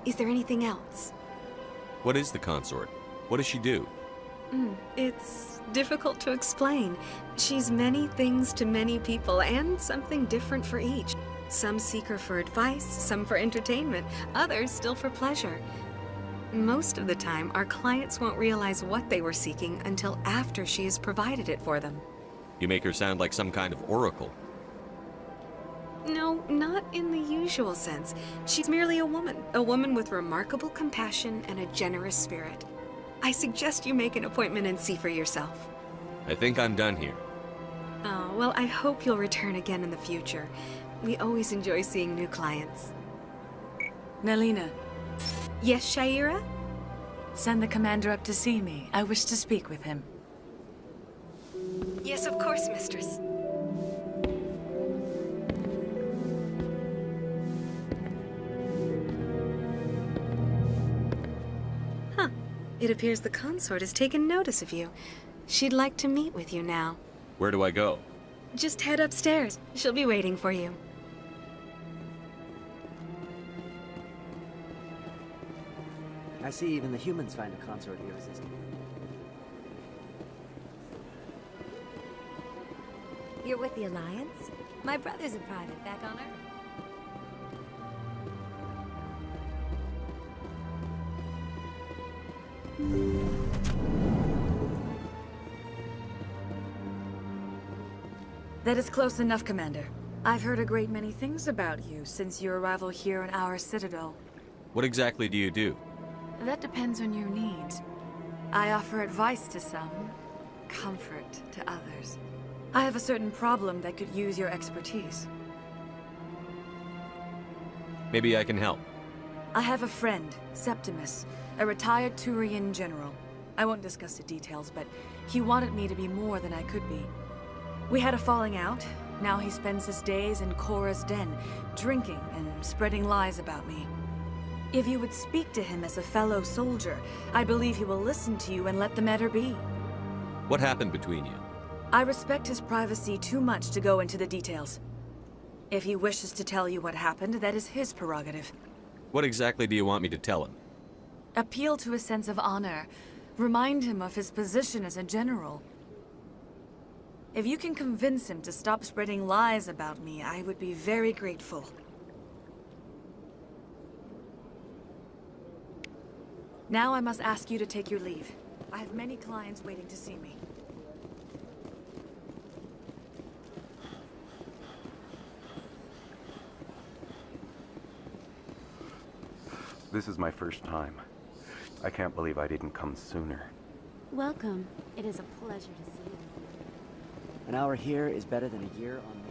Is there anything else? What is the consort? What does she do? It's difficult to explain. She's many things to many people and something different for each. Some seek her for advice, some for entertainment, others still for pleasure. Most of the time, our clients won't realize what they were seeking until after she has provided it for them. You make her sound like some kind of oracle. No, not in the usual sense. She's merely a woman with remarkable compassion and a generous spirit. I suggest you make an appointment and see for yourself. I think I'm done here. Oh, well, I hope you'll return again in the future. We always enjoy seeing new clients. Nelina. Yes, Shaira? Send the commander up to see me. I wish to speak with him. Yes, of course, mistress. Huh. It appears the consort has taken notice of you. She'd like to meet with you now. Where do I go? Just head upstairs. She'll be waiting for you. I see even the humans find a consort irresistible. You're with the Alliance? My brother's a private back on Earth. That is close enough, Commander. I've heard a great many things about you since your arrival here in our citadel. What exactly do you do? That depends on your needs. I offer advice to some, comfort to others. I have a certain problem that could use your expertise. Maybe I can help. I have a friend, Septimus, a retired Turian general. I won't discuss the details, but he wanted me to be more than I could be. We had a falling out. Now he spends his days in Korra's den, drinking and spreading lies about me. If you would speak to him as a fellow soldier, I believe he will listen to you and let the matter be. What happened between you? I respect his privacy too much to go into the details. If he wishes to tell you what happened, that is his prerogative. What exactly do you want me to tell him? Appeal to his sense of honor. Remind him of his position as a general. If you can convince him to stop spreading lies about me, I would be very grateful. Now I must ask you to take your leave. I have many clients waiting to see me. This is my first time. I can't believe I didn't come sooner. Welcome. It is a pleasure to see you. An hour here is better than a year on leave.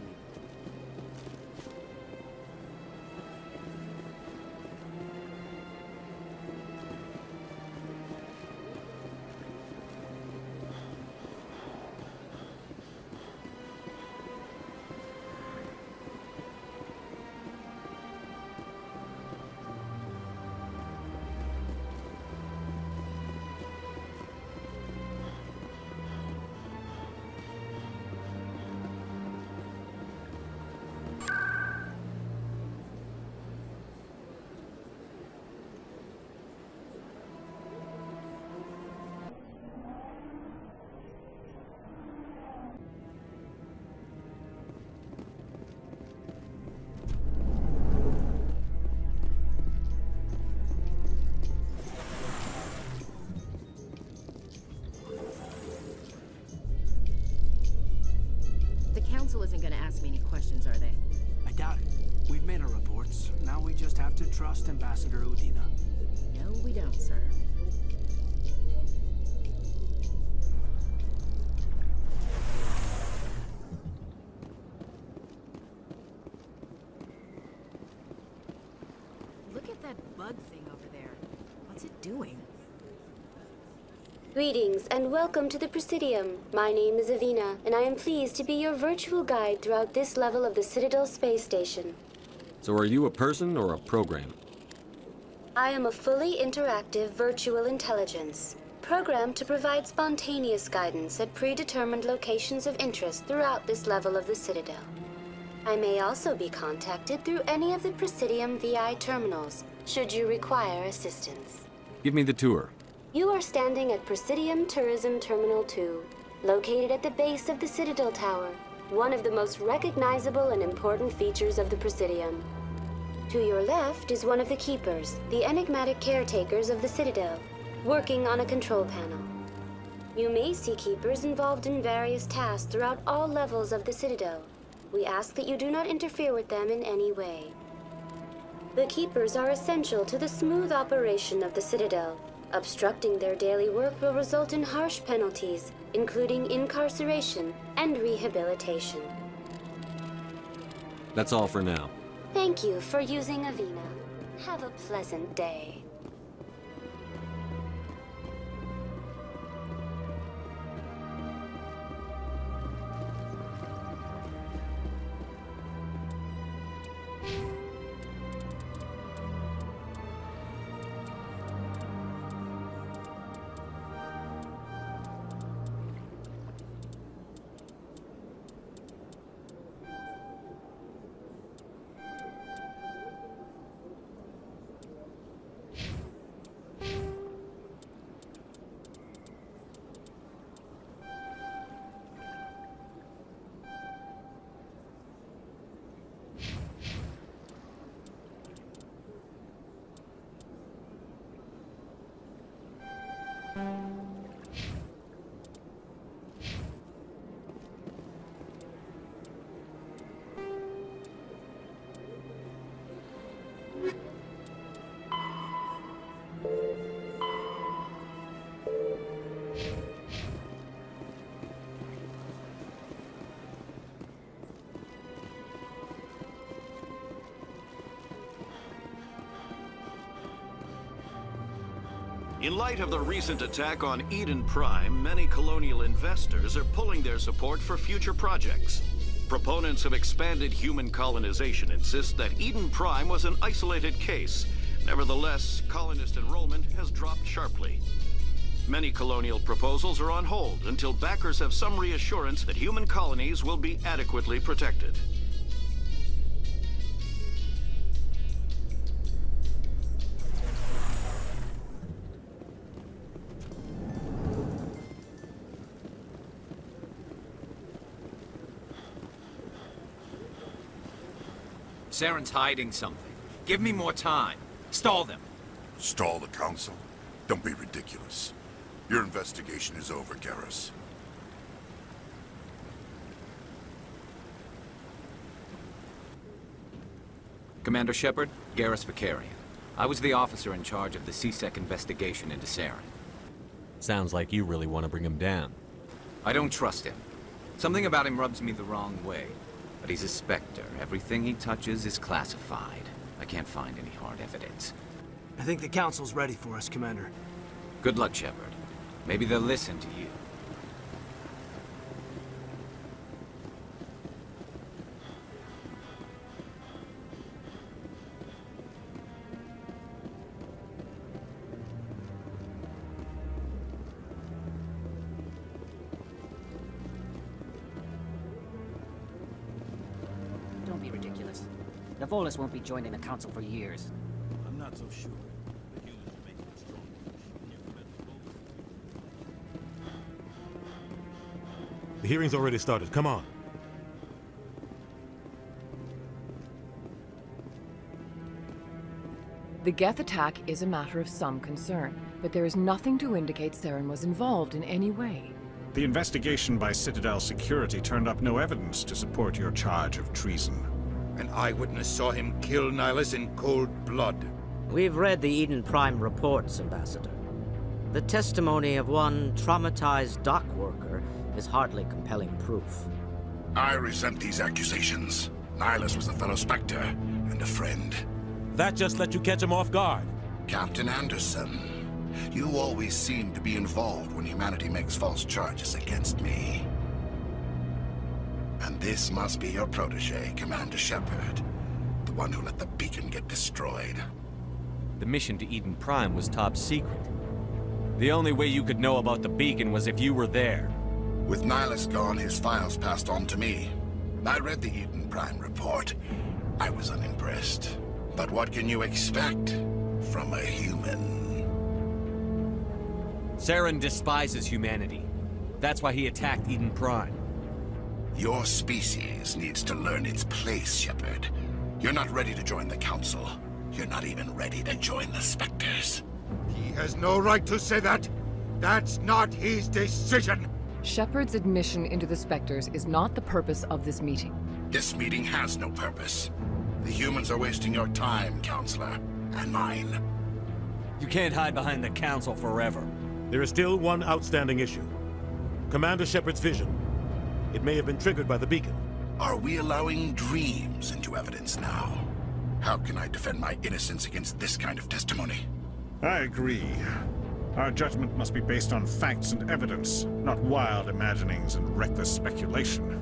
trust Ambassador Udina. No, we don't, sir. Look at that bug thing over there. What's it doing? Greetings and welcome to the Presidium. My name is Avina, and I am pleased to be your virtual guide throughout this level of the Citadel space station. So are you a person or a program? I am a fully interactive virtual intelligence, programmed to provide spontaneous guidance at predetermined locations of interest throughout this level of the Citadel. I may also be contacted through any of the Presidium VI terminals, should you require assistance. Give me the tour. You are standing at Presidium Tourism Terminal 2, located at the base of the Citadel Tower, one of the most recognizable and important features of the Presidium. To your left is one of the Keepers, the enigmatic caretakers of the Citadel, working on a control panel. You may see Keepers involved in various tasks throughout all levels of the Citadel. We ask that you do not interfere with them in any way. The Keepers are essential to the smooth operation of the Citadel. Obstructing their daily work will result in harsh penalties, including incarceration and rehabilitation. That's all for now. Thank you for using Avina. Have a pleasant day. In light of the recent attack on Eden Prime, many colonial investors are pulling their support for future projects. Proponents of expanded human colonization insist that Eden Prime was an isolated case. Nevertheless, colonist enrollment has dropped sharply. Many colonial proposals are on hold until backers have some reassurance that human colonies will be adequately protected. Saren's hiding something. Give me more time. Stall them. Stall the Council? Don't be ridiculous. Your investigation is over, Garrus. Commander Shepard, Garrus Vicarian. I was the officer in charge of the C-Sec investigation into Saren. Sounds like you really want to bring him down. I don't trust him. Something about him rubs me the wrong way. But he's a Spectre. Everything he touches is classified. I can't find any hard evidence. I think the Council's ready for us, Commander. Good luck, Shepard. Maybe they'll listen to you. Don't be ridiculous. The Volus won't be joining the Council for years. I'm not so sure. The hearing's already started. Come on. The Geth attack is a matter of some concern, but there is nothing to indicate Saren was involved in any way. The investigation by Citadel Security turned up no evidence to support your charge of treason. An eyewitness saw him kill Nihilus in cold blood. We've read the Eden Prime reports, Ambassador. The testimony of one traumatized dock worker is hardly compelling proof. I resent these accusations. Nihilus was a fellow Spectre and a friend. That just let you catch him off guard. Captain Anderson, you always seem to be involved when humanity makes false charges against me. And this must be your protege, Commander Shepard. The one who let the beacon get destroyed. The mission to Eden Prime was top secret. The only way you could know about the beacon was if you were there. With Nihilus gone, his files passed on to me. I read the Eden Prime report. I was unimpressed. But what can you expect from a human? Saren despises humanity. That's why he attacked Eden Prime. Your species needs to learn its place, Shepard. You're not ready to join the Council. You're not even ready to join the Spectres. He has no right to say that. That's not his decision. Shepard's admission into the Spectres is not the purpose of this meeting. This meeting has no purpose. The humans are wasting your time, Counselor, and mine. You can't hide behind the Council forever. There is still one outstanding issue. Commander Shepard's vision. It may have been triggered by the beacon. Are we allowing dreams into evidence now? How can I defend my innocence against this kind of testimony? I agree. Our judgment must be based on facts and evidence, not wild imaginings and reckless speculation.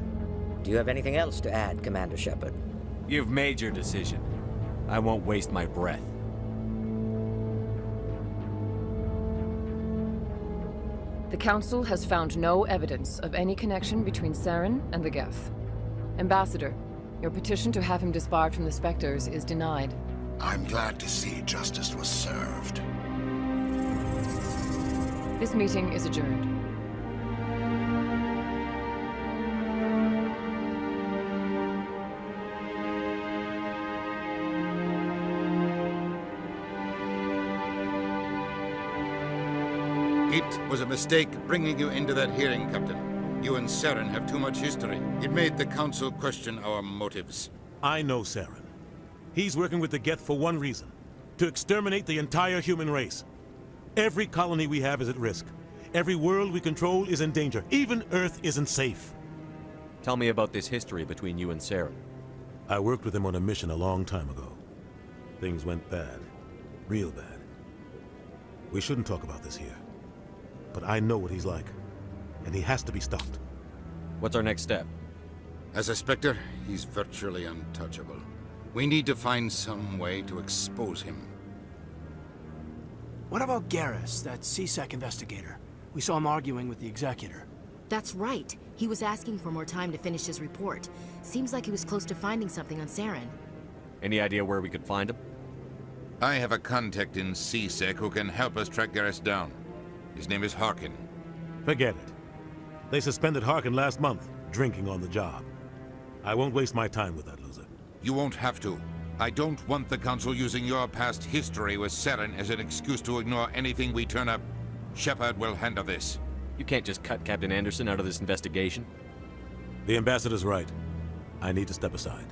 Do you have anything else to add, Commander Shepard? You've made your decision. I won't waste my breath. The Council has found no evidence of any connection between Saren and the Geth. Ambassador, your petition to have him disbarred from the Spectres is denied. I'm glad to see justice was served. This meeting is adjourned. It was a mistake bringing you into that hearing, Captain. You and Saren have too much history. It made the Council question our motives. I know Saren. He's working with the Geth for one reason. To exterminate the entire human race. Every colony we have is at risk. Every world we control is in danger. Even Earth isn't safe. Tell me about this history between you and Saren. I worked with him on a mission a long time ago. Things went bad. Real bad. We shouldn't talk about this here. But I know what he's like. And he has to be stopped. What's our next step? As a Spectre, he's virtually untouchable. We need to find some way to expose him. What about Garrus, that CSEC investigator? We saw him arguing with the Executor. That's right. He was asking for more time to finish his report. Seems like he was close to finding something on Saren. Any idea where we could find him? I have a contact in CSEC who can help us track Garrus down. His name is Harkin. Forget it. They suspended Harkin last month, drinking on the job. I won't waste my time with that loser. You won't have to. I don't want the Council using your past history with Saren as an excuse to ignore anything we turn up. Shepard will handle this. You can't just cut Captain Anderson out of this investigation. The Ambassador's right. I need to step aside.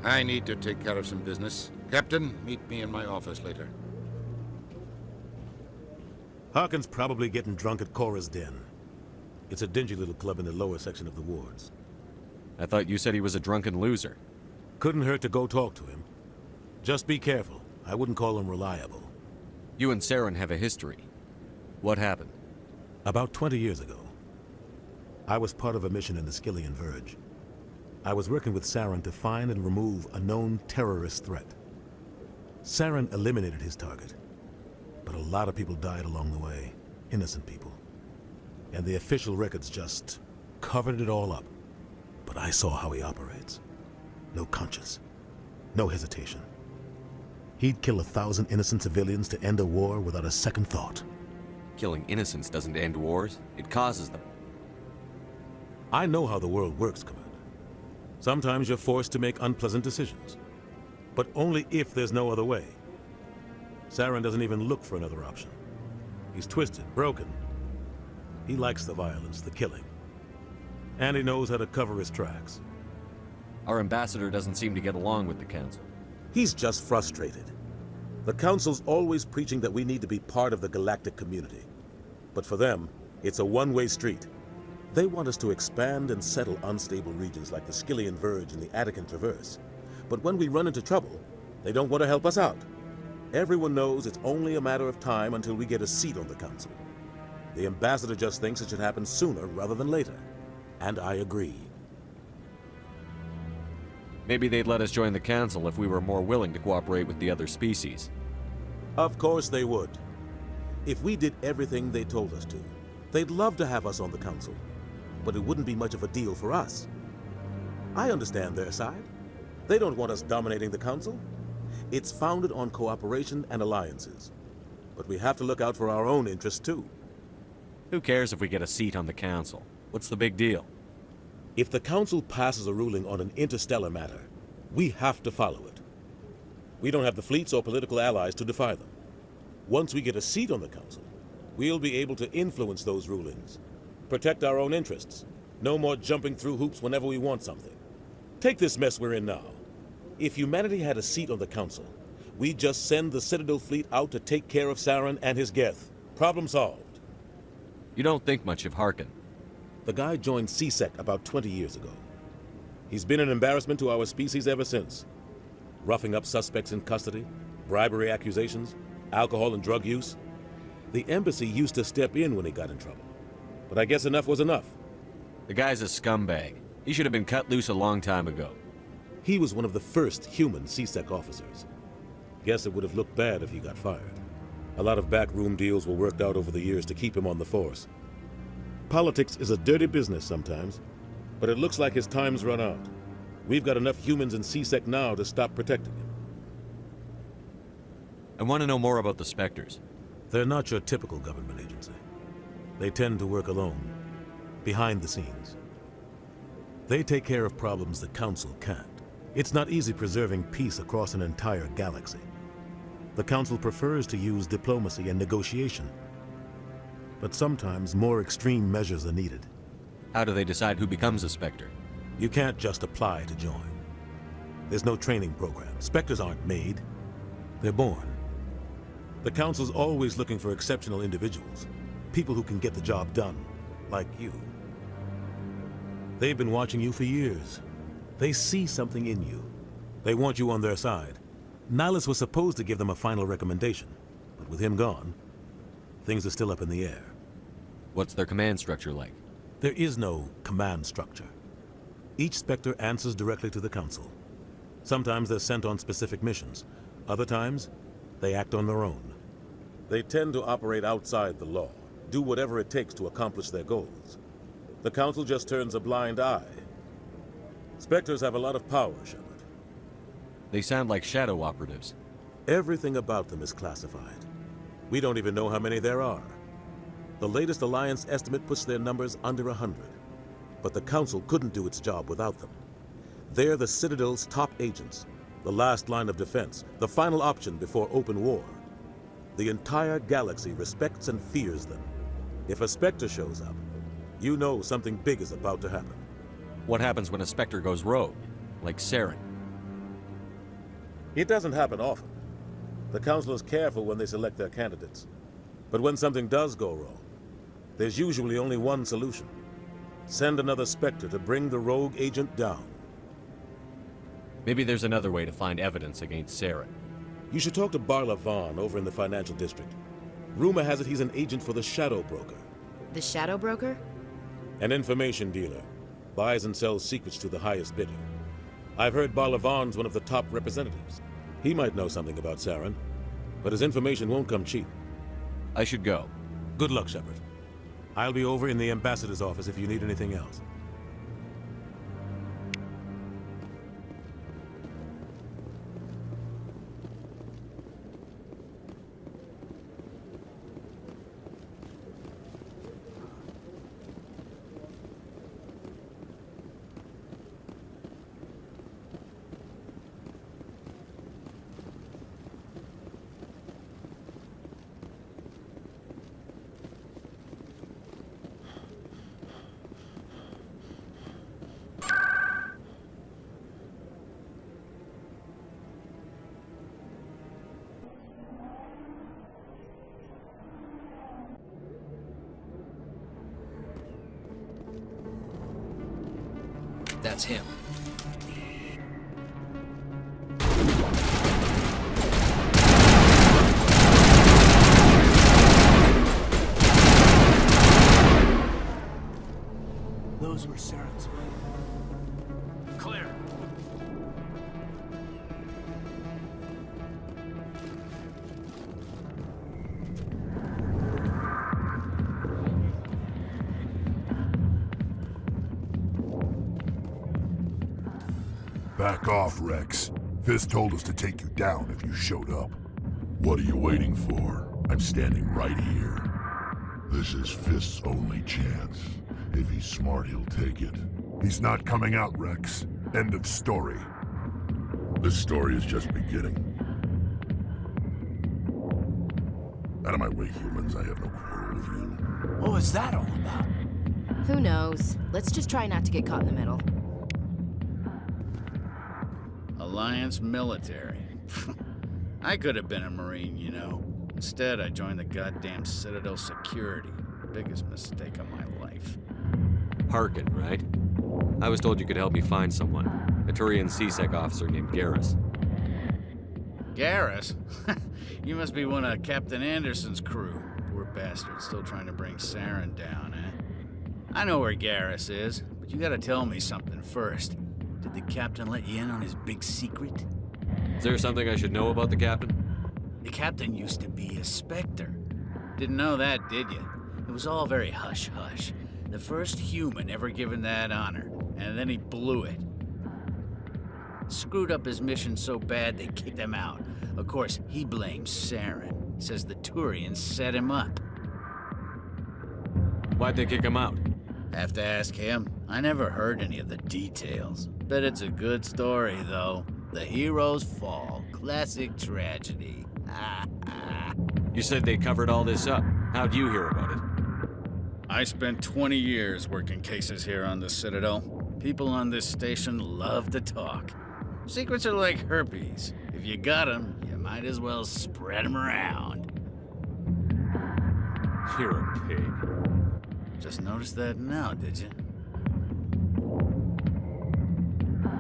I need to take care of some business. Captain, meet me in my office later. Harkin's probably getting drunk at Cora's Den. It's a dingy little club in the lower section of the wards. I thought you said he was a drunken loser. Couldn't hurt to go talk to him. Just be careful. I wouldn't call him reliable. You and Saren have a history. What happened? About 20 years ago, I was part of a mission in the Skillian Verge. I was working with Saren to find and remove a known terrorist threat. Saren eliminated his target, but a lot of people died along the way. Innocent people. And the official records just covered it all up. But I saw how he operates. No conscience. No hesitation. He'd kill 1,000 innocent civilians to end a war without a second thought. Killing innocents doesn't end wars. It causes them. I know how the world works, Commander. Sometimes you're forced to make unpleasant decisions. But only if there's no other way. Saren doesn't even look for another option. He's twisted, broken. He likes the violence, the killing. And he knows how to cover his tracks. Our ambassador doesn't seem to get along with the Council. He's just frustrated. The Council's always preaching that we need to be part of the Galactic community. But for them, it's a one-way street. They want us to expand and settle unstable regions like the Skillian Verge and the Attican Traverse. But when we run into trouble, they don't want to help us out. Everyone knows it's only a matter of time until we get a seat on the Council. The Ambassador just thinks it should happen sooner rather than later. And I agree. Maybe they'd let us join the Council if we were more willing to cooperate with the other species. Of course they would. If we did everything they told us to, they'd love to have us on the Council. But it wouldn't be much of a deal for us. I understand their side. They don't want us dominating the Council. It's founded on cooperation and alliances. But we have to look out for our own interests too. Who cares if we get a seat on the Council? What's the big deal? If the Council passes a ruling on an interstellar matter, we have to follow it. We don't have the fleets or political allies to defy them. Once we get a seat on the Council, we'll be able to influence those rulings, protect our own interests, no more jumping through hoops whenever we want something. Take this mess we're in now. If humanity had a seat on the Council, we'd just send the Citadel fleet out to take care of Saren and his Geth. Problem solved. You don't think much of Harkin. The guy joined CSEC about 20 years ago. He's been an embarrassment to our species ever since. Roughing up suspects in custody, bribery accusations, alcohol and drug use. The embassy used to step in when he got in trouble. But I guess enough was enough. The guy's a scumbag. He should have been cut loose a long time ago. He was one of the first human CSEC officers. Guess it would have looked bad if he got fired. A lot of backroom deals were worked out over the years to keep him on the force. Politics is a dirty business sometimes, but it looks like his time's run out. We've got enough humans in CSEC now to stop protecting him. I want to know more about the Spectres. They're not your typical government agency. They tend to work alone, behind the scenes. They take care of problems the Council can't. It's not easy preserving peace across an entire galaxy. The Council prefers to use diplomacy and negotiation. But sometimes more extreme measures are needed. How do they decide who becomes a Spectre? You can't just apply to join. There's no training program. Spectres aren't made. They're born. The Council's always looking for exceptional individuals. People who can get the job done, like you. They've been watching you for years. They see something in you. They want you on their side. Nihilus was supposed to give them a final recommendation, but with him gone, things are still up in the air. What's their command structure like? There is no command structure. Each Spectre answers directly to the Council. Sometimes they're sent on specific missions. Other times, they act on their own. They tend to operate outside the law, do whatever it takes to accomplish their goals. The Council just turns a blind eye. Spectres have a lot of power, Shepard. They sound like shadow operatives. Everything about them is classified. We don't even know how many there are. The latest Alliance estimate puts their numbers under 100. But the Council couldn't do its job without them. They're the Citadel's top agents, the last line of defense, the final option before open war. The entire galaxy respects and fears them. If a Spectre shows up, you know something big is about to happen. What happens when a Spectre goes rogue, like Saren? It doesn't happen often. The Council is careful when they select their candidates. But when something does go wrong, there's usually only one solution. Send another Spectre to bring the rogue agent down. Maybe there's another way to find evidence against Saren. You should talk to Barla Vaughn over in the financial district. Rumor has it he's an agent for the Shadow Broker. The Shadow Broker? An information dealer. Buys and sells secrets to the highest bidder. I've heard Barla Vaughn's one of the top representatives. He might know something about Saren, but his information won't come cheap. I should go. Good luck, Shepard. I'll be over in the Ambassador's office if you need anything else. That's him. Those were Saren's men. Clear. Back off, Rex. Fist told us to take you down if you showed up. What are you waiting for? I'm standing right here. This is Fist's only chance. If he's smart, he'll take it. He's not coming out, Rex. End of story. This story is just beginning. Out of my way, humans. I have no quarrel with you. What was that all about? Who knows? Let's just try not to get caught in the middle. Alliance military. I could have been a Marine, you know. Instead, I joined the goddamn Citadel security. Biggest mistake of my life. Harkin, right? I was told you could help me find someone. A Turian CSEC officer named Garrus. Garrus? You must be one of Captain Anderson's crew. Poor bastard, still trying to bring Saren down, eh? I know where Garrus is, but you gotta tell me something first. Did the captain let you in on his big secret? Is there something I should know about the captain? The captain used to be a Spectre. Didn't know that, did you? It was all very hush-hush. The first human ever given that honor, and then he blew it. Screwed up his mission so bad they kicked him out. Of course, he blames Saren. Says the Turians set him up. Why'd they kick him out? Have to ask him. I never heard any of the details. Bet it's a good story, though. The heroes fall. Classic tragedy. You said they covered all this up. How'd you hear about it? I spent 20 years working cases here on the Citadel. People on this station love to talk. Secrets are like herpes. If you got them, you might as well spread them around. You're a pig. Just noticed that now, did you?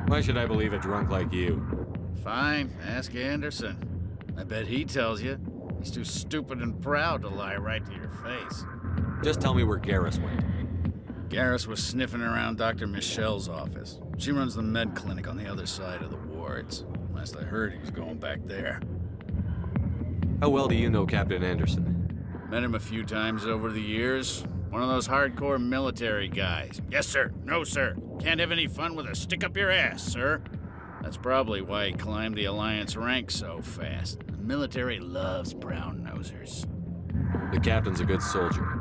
Why should I believe a drunk like you? Fine, ask Anderson. I bet he tells you. He's too stupid and proud to lie right to your face. Just tell me where Garrus went. Garrus was sniffing around Dr. Michelle's office. She runs the med clinic on the other side of the wards. Last I heard, he was going back there. How well do you know Captain Anderson? Met him a few times over the years. One of those hardcore military guys. Yes, sir. No, sir. Can't have any fun with a stick up your ass, sir. That's probably why he climbed the Alliance ranks so fast. The military loves brown-nosers. The captain's a good soldier.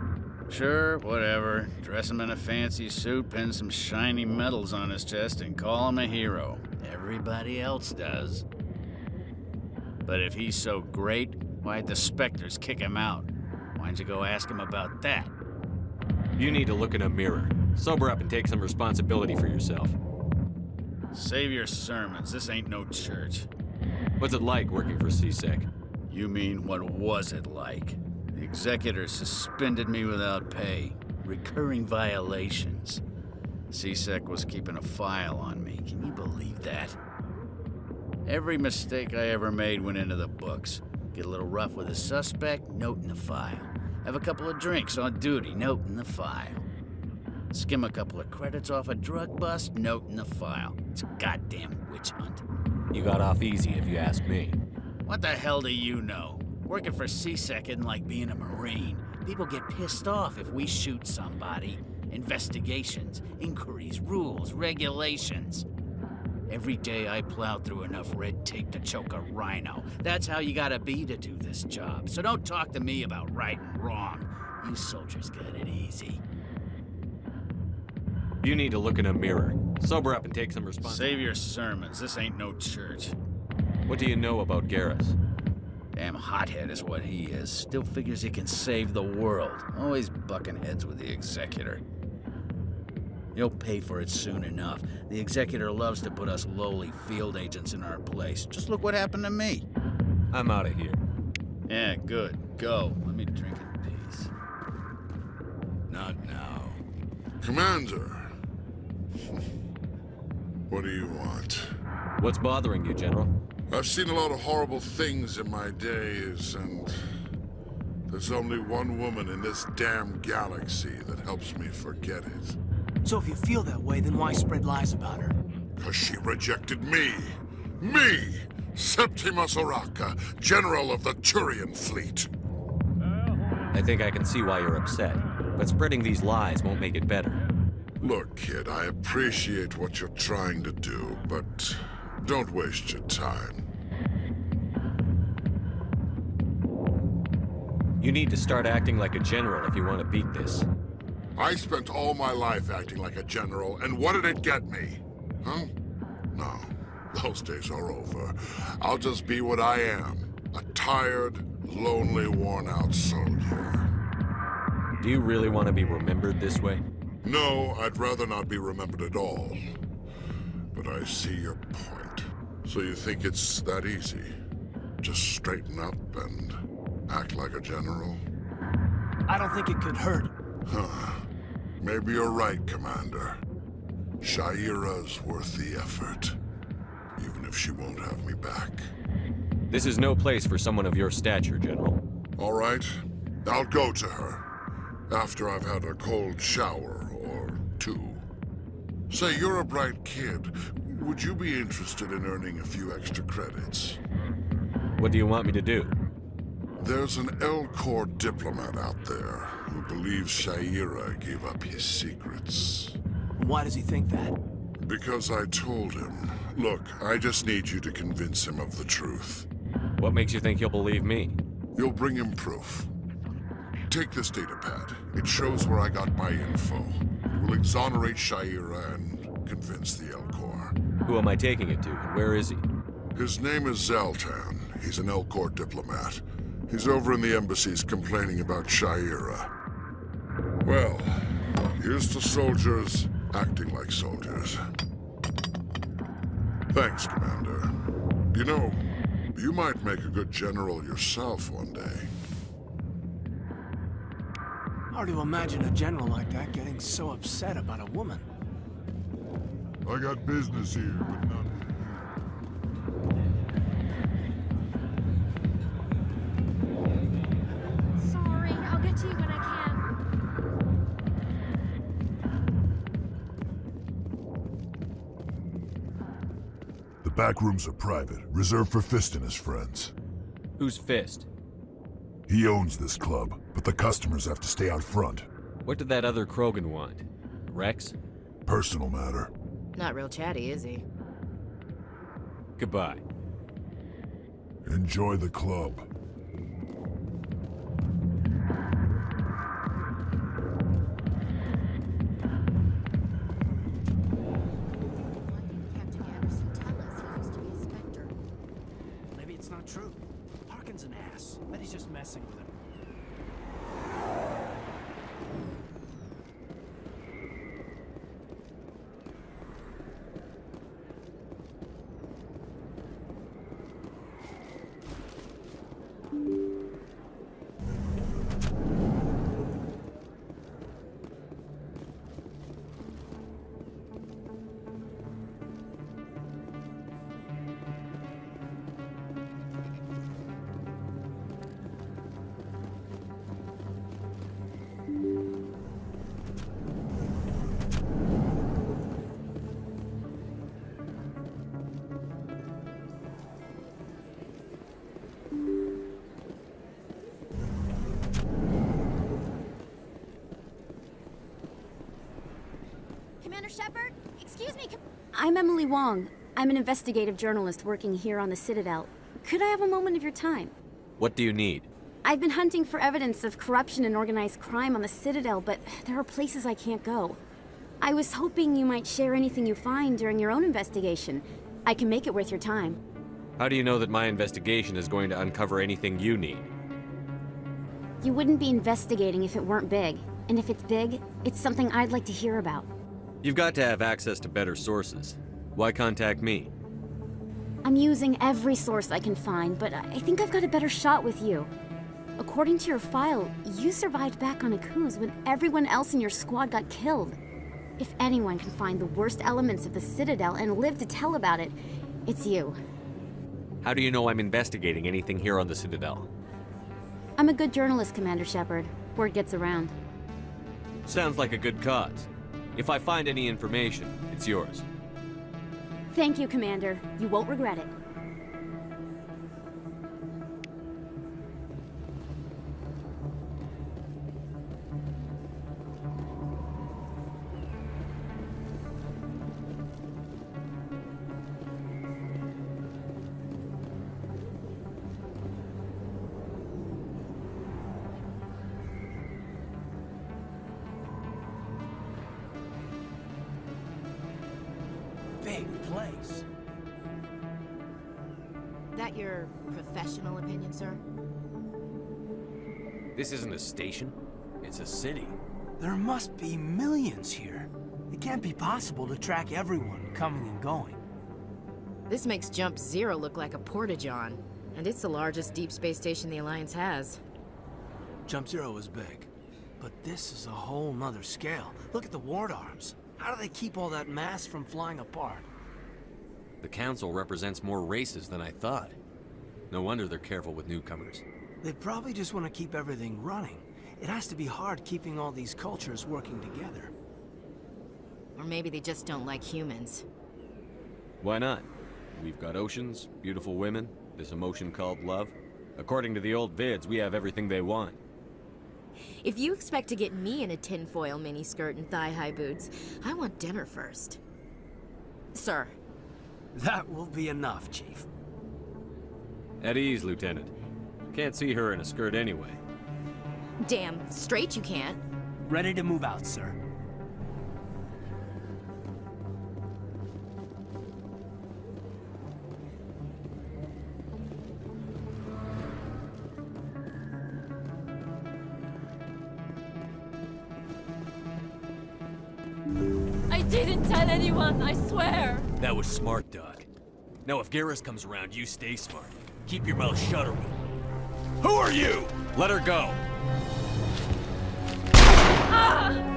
Sure, whatever. Dress him in a fancy suit, pin some shiny medals on his chest, and call him a hero. Everybody else does. But if he's so great, why'd the Spectres kick him out? Why'd you go ask him about that? You need to look in a mirror. Sober up and take some responsibility for yourself. Save your sermons. This ain't no church. What's it like working for CSEC? You mean, what was it like? The executor suspended me without pay. Recurring violations. CSEC was keeping a file on me. Can you believe that? Every mistake I ever made went into the books. Get a little rough with a suspect, note in the file. Have a couple of drinks on duty, note in the file. Skim a couple of credits off a drug bust, note in the file. It's a goddamn witch hunt. You got off easy, if you ask me. What the hell do you know? Working for CSEC isn't like being a Marine. People get pissed off if we shoot somebody. Investigations, inquiries, rules, regulations. Every day I plow through enough red tape to choke a rhino. That's how you gotta be to do this job. So don't talk to me about right and wrong. You soldiers got it easy. You need to look in a mirror. Sober up and take some responsibility. Save your sermons. This ain't no church. What do you know about Garrus? Damn hothead is what he is. Still figures he can save the world. Always bucking heads with the executor. He'll pay for it soon enough. The executor loves to put us lowly field agents in our place. Just look what happened to me. I'm out of here. Yeah, good. Go. Let me drink in peace. Not now. Commander! What do you want? What's bothering you, General? I've seen a lot of horrible things in my days, and there's only one woman in this damn galaxy that helps me forget it. So if you feel that way, then why spread lies about her? 'Cause she rejected me! Me! Septimus Oraka, General of the Turian Fleet! I think I can see why you're upset, but spreading these lies won't make it better. Look, kid, I appreciate what you're trying to do, but don't waste your time. You need to start acting like a general if you want to beat this. I spent all my life acting like a general, and what did it get me? Huh? No, those days are over. I'll just be what I am, a tired, lonely, worn-out soldier. Do you really want to be remembered this way? No, I'd rather not be remembered at all. But I see your point. So you think it's that easy? Just straighten up and act like a general? I don't think it could hurt. Huh. Maybe you're right, Commander. Shaira's worth the effort, even if she won't have me back. This is no place for someone of your stature, General. All right, I'll go to her, after I've had a cold shower or two. Say, you're a bright kid. Would you be interested in earning a few extra credits? What do you want me to do? There's an L-Corps diplomat out there who believes Shaira gave up his secrets. Why does he think that? Because I told him. Look, I just need you to convince him of the truth. What makes you think he'll believe me? You'll bring him proof. Take this data pad. It shows where I got my info. It will exonerate Shaira and convince the L-Corps. Who am I taking it to, and where is he? His name is Zaltan. He's an L-Corps diplomat. He's over in the embassies complaining about Shaira. Well, here's to soldiers acting like soldiers. Thanks, Commander. You know, you might make a good general yourself one day. Hard to imagine a general like that getting so upset about a woman. I got business here, but none. Sorry, I'll get to you when I can. The back rooms are private, reserved for Fist and his friends. Who's Fist? He owns this club, but the customers have to stay out front. What did that other Krogan want? Rex? Personal matter. Not real chatty, is he? Goodbye. Enjoy the club. Maybe it's not true. Harkin's an ass. Bet he's just messing with him. Commander Shepard? Excuse me. I'm Emily Wong. I'm an investigative journalist working here on the Citadel. Could I have a moment of your time? What do you need? I've been hunting for evidence of corruption and organized crime on the Citadel, but there are places I can't go. I was hoping you might share anything you find during your own investigation. I can make it worth your time. How do you know that my investigation is going to uncover anything you need? You wouldn't be investigating if it weren't big. And if it's big, it's something I'd like to hear about. You've got to have access to better sources. Why contact me? I'm using every source I can find, but I think I've got a better shot with you. According to your file, you survived back on Akuz when everyone else in your squad got killed. If anyone can find the worst elements of the Citadel and live to tell about it, it's you. How do you know I'm investigating anything here on the Citadel? I'm a good journalist, Commander Shepard. Word gets around. Sounds like a good cause. If I find any information, it's yours. Thank you, Commander. You won't regret it. Big place. That your professional opinion, sir? This isn't a station. It's a city. There must be millions here. It can't be possible to track everyone coming and going. This makes Jump Zero look like a porta-john, and it's the largest deep space station the Alliance has. Jump Zero is big, but this is a whole nother scale. Look at the ward arms. How do they keep all that mass from flying apart? The Council represents more races than I thought. No wonder they're careful with newcomers. They probably just want to keep everything running. It has to be hard keeping all these cultures working together. Or maybe they just don't like humans. Why not? We've got oceans, beautiful women, this emotion called love. According to the old vids, we have everything they want. If you expect to get me in a tinfoil miniskirt and thigh-high boots, I want dinner first. Sir. That will be enough, Chief. At ease, Lieutenant. Can't see her in a skirt anyway. Damn straight you can't. Ready to move out, sir. I didn't tell anyone, I swear! That was smart, Doc. Now if Garrus comes around, you stay smart. Keep your mouth shut or we'll... Who are you? Let her go. Ah!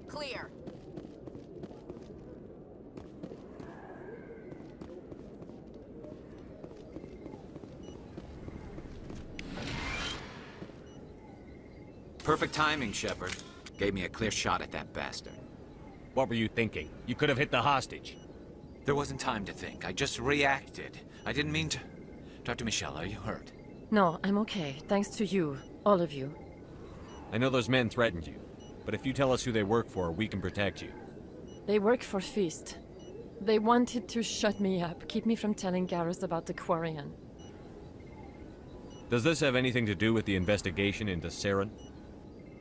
Clear. Perfect timing, Shepard. Gave me a clear shot at that bastard. What were you thinking? You could have hit the hostage. There wasn't time to think. I just reacted. I didn't mean to... Dr. Michelle, are you hurt? No, I'm okay. Thanks to you. All of you. I know those men threatened you, but if you tell us who they work for, we can protect you. They work for Feast. They wanted to shut me up, keep me from telling Garrus about the Quarian. Does this have anything to do with the investigation into Saren?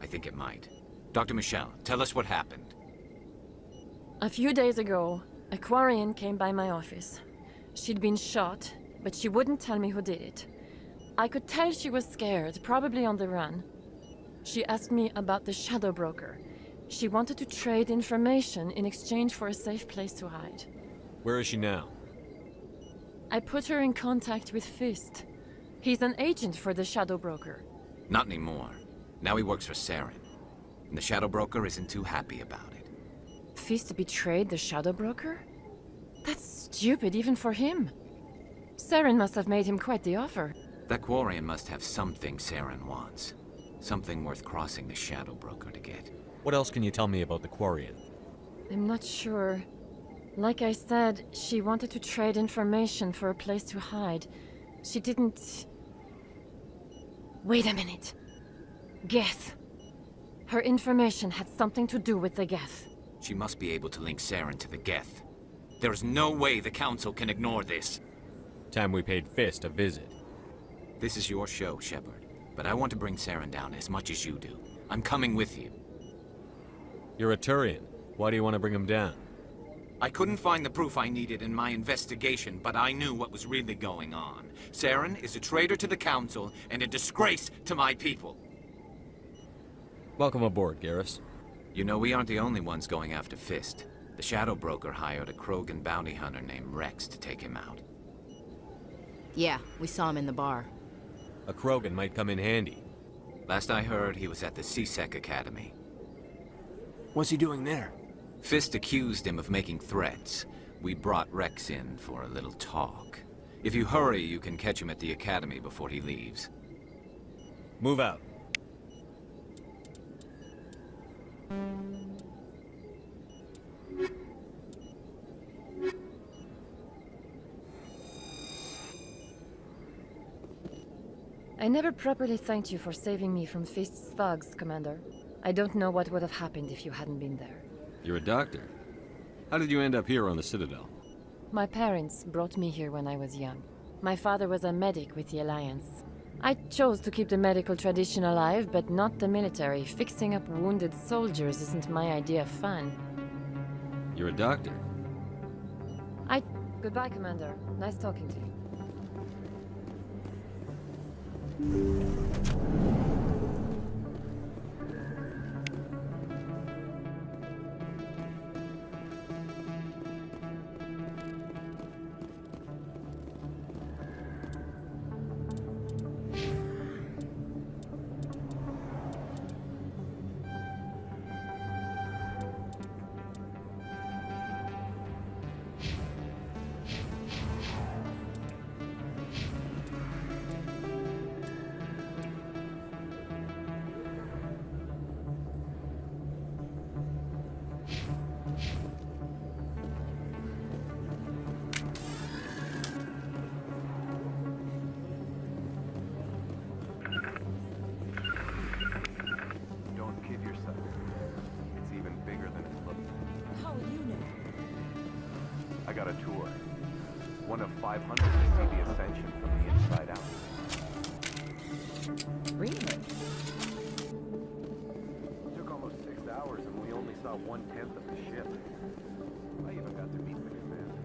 I think it might. Dr. Michelle, tell us what happened. A few days ago, a Quarian came by my office. She'd been shot, but she wouldn't tell me who did it. I could tell she was scared, probably on the run. She asked me about the Shadow Broker. She wanted to trade information in exchange for a safe place to hide. Where is she now? I put her in contact with Fist. He's an agent for the Shadow Broker. Not anymore. Now he works for Saren. And the Shadow Broker isn't too happy about it. Fist betrayed the Shadow Broker? That's stupid even for him. Saren must have made him quite the offer. That Quarian must have something Saren wants. Something worth crossing the Shadow Broker to get. What else can you tell me about the Quarian? I'm not sure. Like I said, she wanted to trade information for a place to hide. She didn't... Wait a minute. Geth. Her information had something to do with the Geth. She must be able to link Saren to the Geth. There's no way the Council can ignore this. Time we paid Fist a visit. This is your show, Shepard. But I want to bring Saren down as much as you do. I'm coming with you. You're a Turian. Why do you want to bring him down? I couldn't find the proof I needed in my investigation, but I knew what was really going on. Saren is a traitor to the Council and a disgrace to my people. Welcome aboard, Garrus. You know, we aren't the only ones going after Fist. The Shadow Broker hired a Krogan bounty hunter named Rex to take him out. Yeah, we saw him in the bar. A Krogan might come in handy. Last I heard, he was at the C-Sec Academy. What's he doing there? Fist accused him of making threats. We brought Rex in for a little talk. If you hurry, you can catch him at the Academy before he leaves. Move out. I never properly thanked you for saving me from Fist's thugs, Commander. I don't know what would have happened if you hadn't been there. You're a doctor. How did you end up here on the Citadel? My parents brought me here when I was young. My father was a medic with the Alliance. I chose to keep the medical tradition alive, but not the military. Fixing up wounded soldiers isn't my idea of fun. You're a doctor. Goodbye, Commander. Nice talking to you. I got a tour. One of 500 to see the Ascension from the inside out. Really? Took almost 6 hours and we only saw 1/10 of the ship. I even got to meet the commander.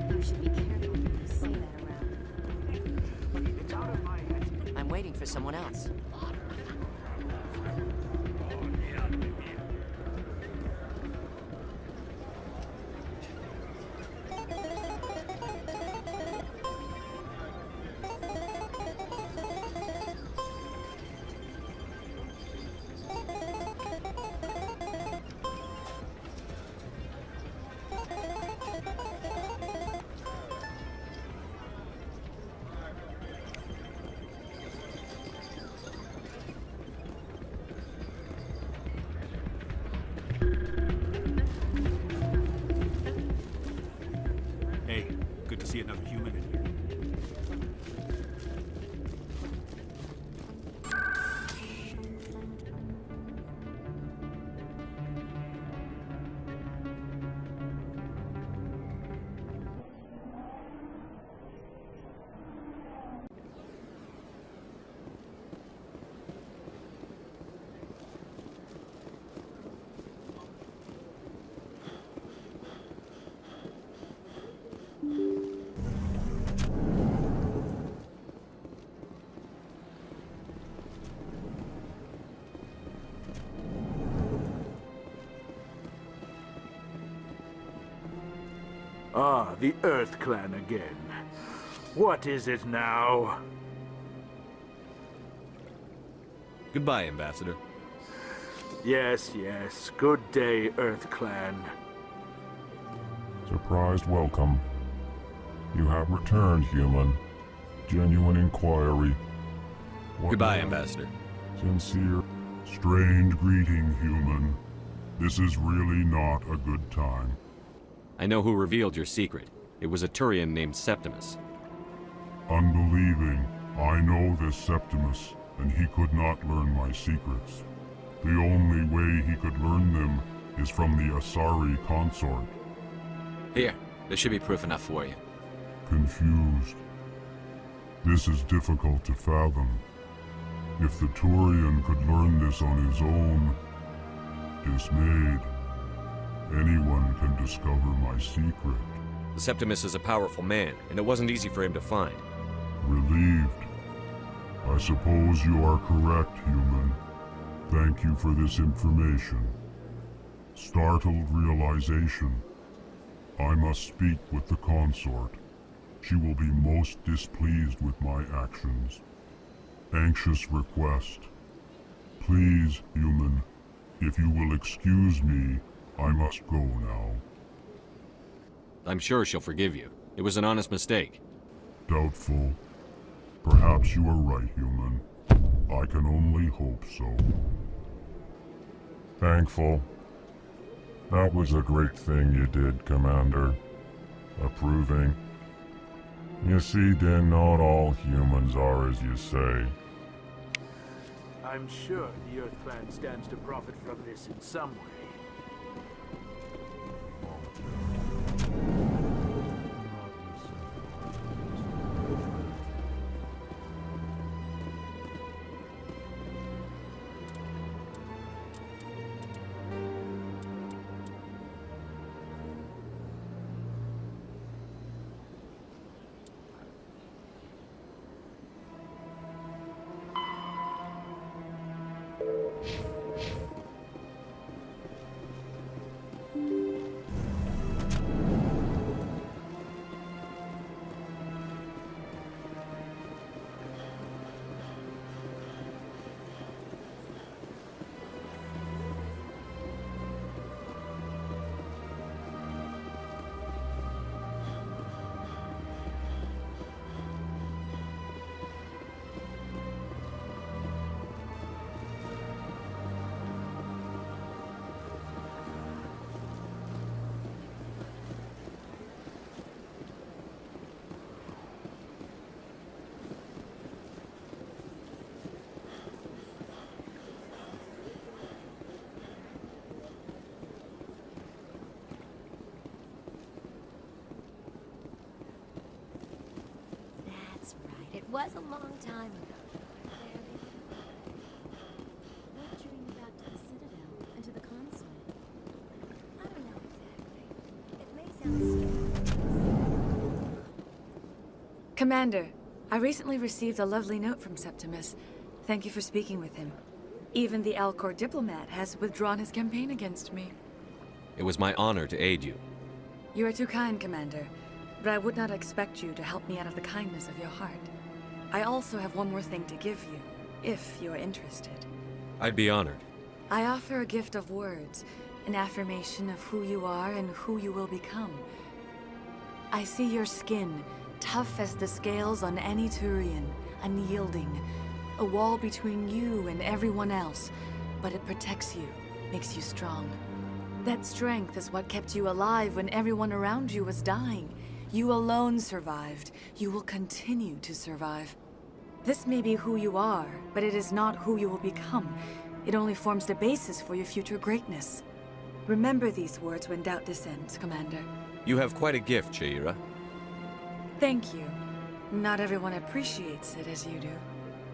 You should be careful when you say that around. It's out of my head. I'm waiting for someone else. Hey, good to see another human in here. Ah, the Earth Clan again. What is it now? Goodbye, Ambassador. Yes, yes. Good day, Earth Clan. Surprised welcome. You have returned, human. Genuine inquiry. What Goodbye, now? Ambassador. Sincere, strained greeting, human. This is really not a good time. I know who revealed your secret. It was a Turian named Septimus. Unbelieving. I know this Septimus, and he could not learn my secrets. The only way he could learn them is from the Asari consort. Here, There should be proof enough for you. Confused. This is difficult to fathom. If the Turian could learn this on his own, dismayed, anyone can discover my secret. The Septimus is a powerful man, and it wasn't easy for him to find. Relieved. I suppose you are correct, human. Thank you for this information. Startled realization. I must speak with the consort. She will be most displeased with my actions. Anxious request. Please, human, if you will excuse me, I must go now. I'm sure she'll forgive you. It was an honest mistake. Doubtful. Perhaps you are right, human. I can only hope so. Thankful. That was a great thing you did, Commander. Approving. You see, then, not all humans are as you say. I'm sure the Earth Clan stands to profit from this in some way. It was a long time ago. What drew you back to the Citadel and to the console? I don't know exactly. It may sound stupid. Commander, I recently received a lovely note from Septimus. Thank you for speaking with him. Even the Alcor diplomat has withdrawn his campaign against me. It was my honor to aid you. You are too kind, Commander, but I would not expect you to help me out of the kindness of your heart. I also have one more thing to give you, if you are interested. I'd be honored. I offer a gift of words, an affirmation of who you are and who you will become. I see your skin, tough as the scales on any Turian, unyielding, a wall between you and everyone else, but it protects you, makes you strong. That strength is what kept you alive when everyone around you was dying. You alone survived. You will continue to survive. This may be who you are, but it is not who you will become. It only forms the basis for your future greatness. Remember these words when doubt descends, Commander. You have quite a gift, Shaira. Thank you. Not everyone appreciates it as you do.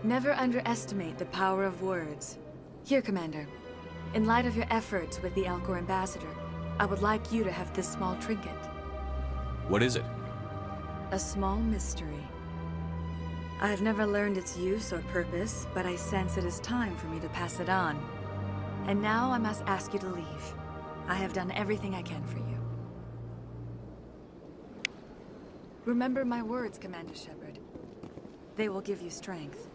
Never underestimate the power of words. Here, Commander. In light of your efforts with the Alcor ambassador, I would like you to have this small trinket. What is it? A small mystery. I have never learned its use or purpose, but I sense it is time for me to pass it on. And now I must ask you to leave. I have done everything I can for you. Remember my words, Commander Shepard. They will give you strength.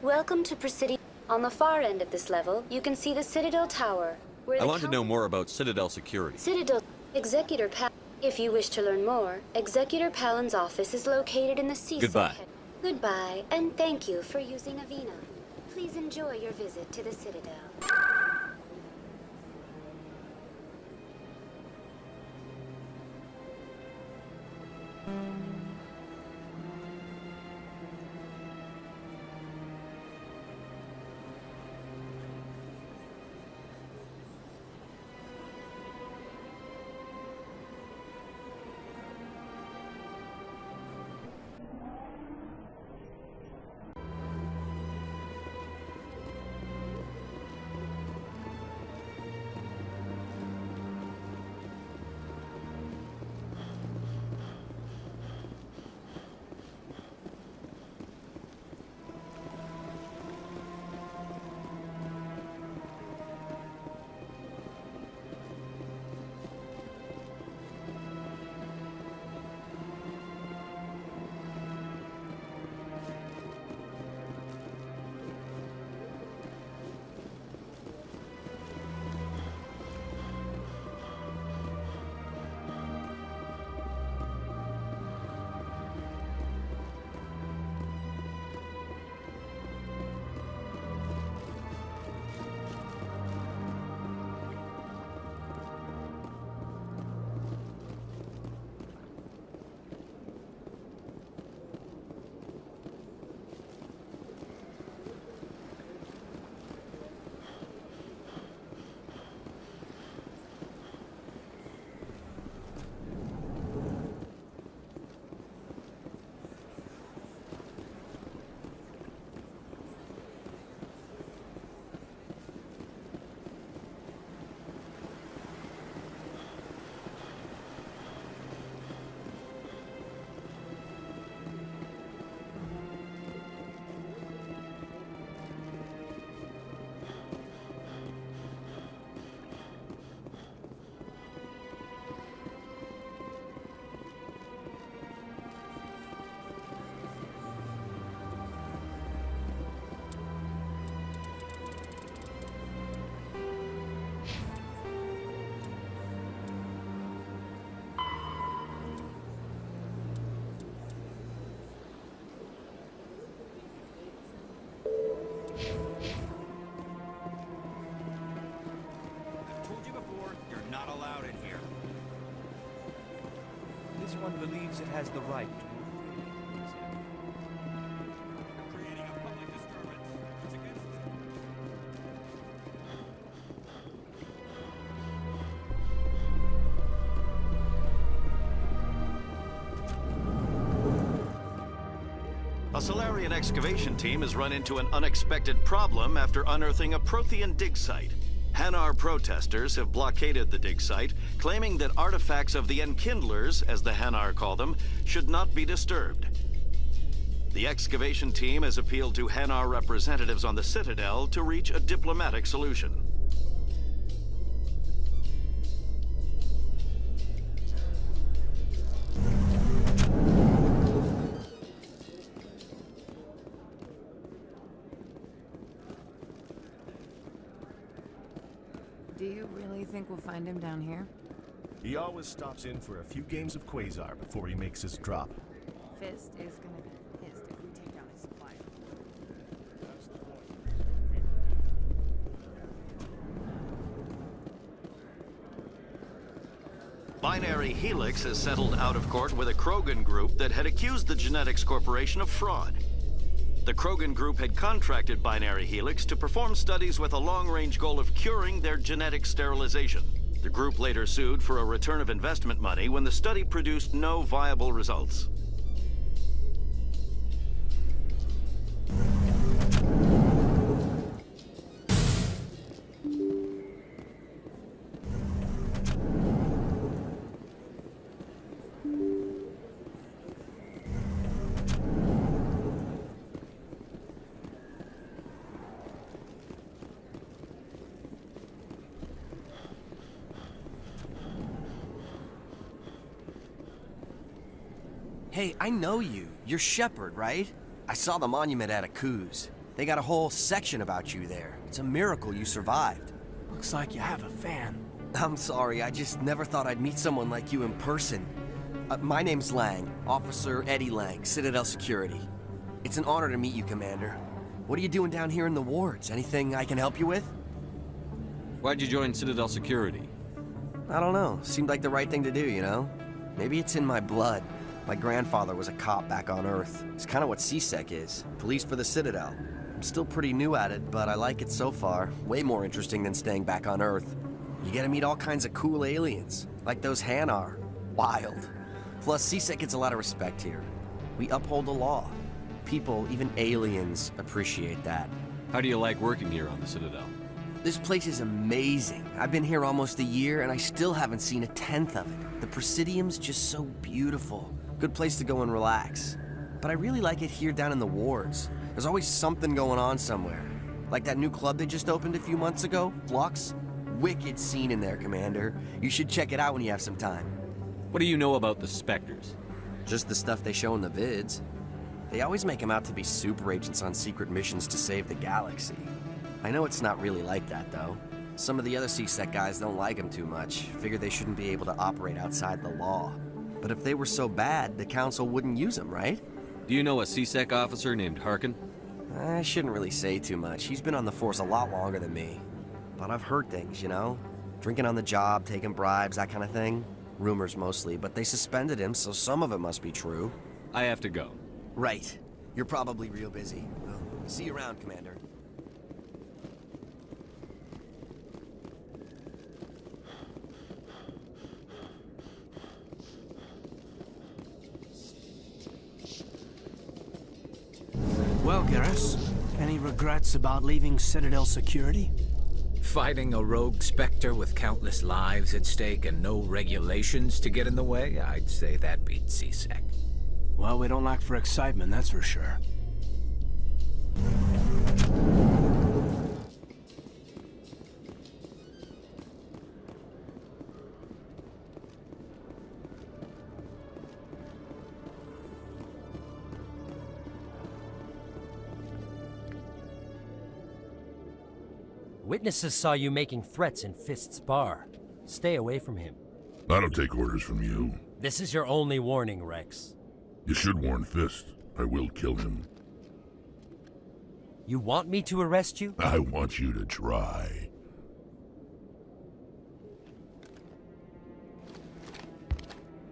Welcome to Presidio. On the far end of this level, you can see the Citadel Tower. Where I want to know more about Citadel security. Citadel Executor Pal. If you wish to learn more, Executor Pallen's office is located in the C. Goodbye. Goodbye, and thank you for using Avina. Please enjoy your visit to the Citadel. This one believes it has the right to A Solarian excavation team has run into an unexpected problem after unearthing a Prothean dig site. Hanar protesters have blockaded the dig site, claiming that artifacts of the Enkindlers, as the Hanar call them, should not be disturbed. The excavation team has appealed to Hanar representatives on the Citadel to reach a diplomatic solution. Do you really think we'll find him down here? He always stops in for a few games of Quasar before he makes his drop. Fist is gonna be pissed if we take down his supplier. Binary Helix has settled out of court with a Krogan group that had accused the Genetics Corporation of fraud. The Krogan group had contracted Binary Helix to perform studies with a long-range goal of curing their genetic sterilization. The group later sued for a return of investment money when the study produced no viable results. Hey, I know you. You're Shepard, right? I saw the monument at Aku's. They got a whole section about you there. It's a miracle you survived. Looks like you have a fan. I'm sorry, I just never thought I'd meet someone like you in person. My name's Lang, Officer Eddie Lang, Citadel Security. It's an honor to meet you, Commander. What are you doing down here in the wards? Anything I can help you with? Why'd you join Citadel Security? I don't know. Seemed like the right thing to do, you know? Maybe it's in my blood. My grandfather was a cop back on Earth. It's kind of what CSEC is. Police for the Citadel. I'm still pretty new at it, but I like it so far. Way more interesting than staying back on Earth. You get to meet all kinds of cool aliens, like those Hanar. Wild. Plus, CSEC gets a lot of respect here. We uphold the law. People, even aliens, appreciate that. How do you like working here on the Citadel? This place is amazing. I've been here almost a year, and I still haven't seen a tenth of it. The Presidium's just so beautiful. Good place to go and relax. But I really like it here down in the wards. There's always something going on somewhere. Like that new club they just opened a few months ago, Flux. Wicked scene in there, Commander. You should check it out when you have some time. What do you know about the Spectres? Just the stuff they show in the vids. They always make them out to be super agents on secret missions to save the galaxy. I know it's not really like that, though. Some of the other CSEC guys don't like them too much. Figure they shouldn't be able to operate outside the law. But if they were so bad, the Council wouldn't use them, right? Do you know a CSEC officer named Harkin? I shouldn't really say too much. He's been on the force a lot longer than me. But I've heard things, you know? Drinking on the job, taking bribes, that kind of thing. Rumors mostly, but they suspended him, so some of it must be true. I have to go. Right. You're probably real busy. Well, see you around, Commander. Well, Garrus, any regrets about leaving Citadel Security? Fighting a rogue Spectre with countless lives at stake and no regulations to get in the way, I'd say that beats CSEC. Well, we don't lack for excitement, that's for sure. Witnesses saw you making threats in Fist's bar. Stay away from him. I don't take orders from you. This is your only warning, Rex. You should warn Fist. I will kill him. You want me to arrest you? I want you to try.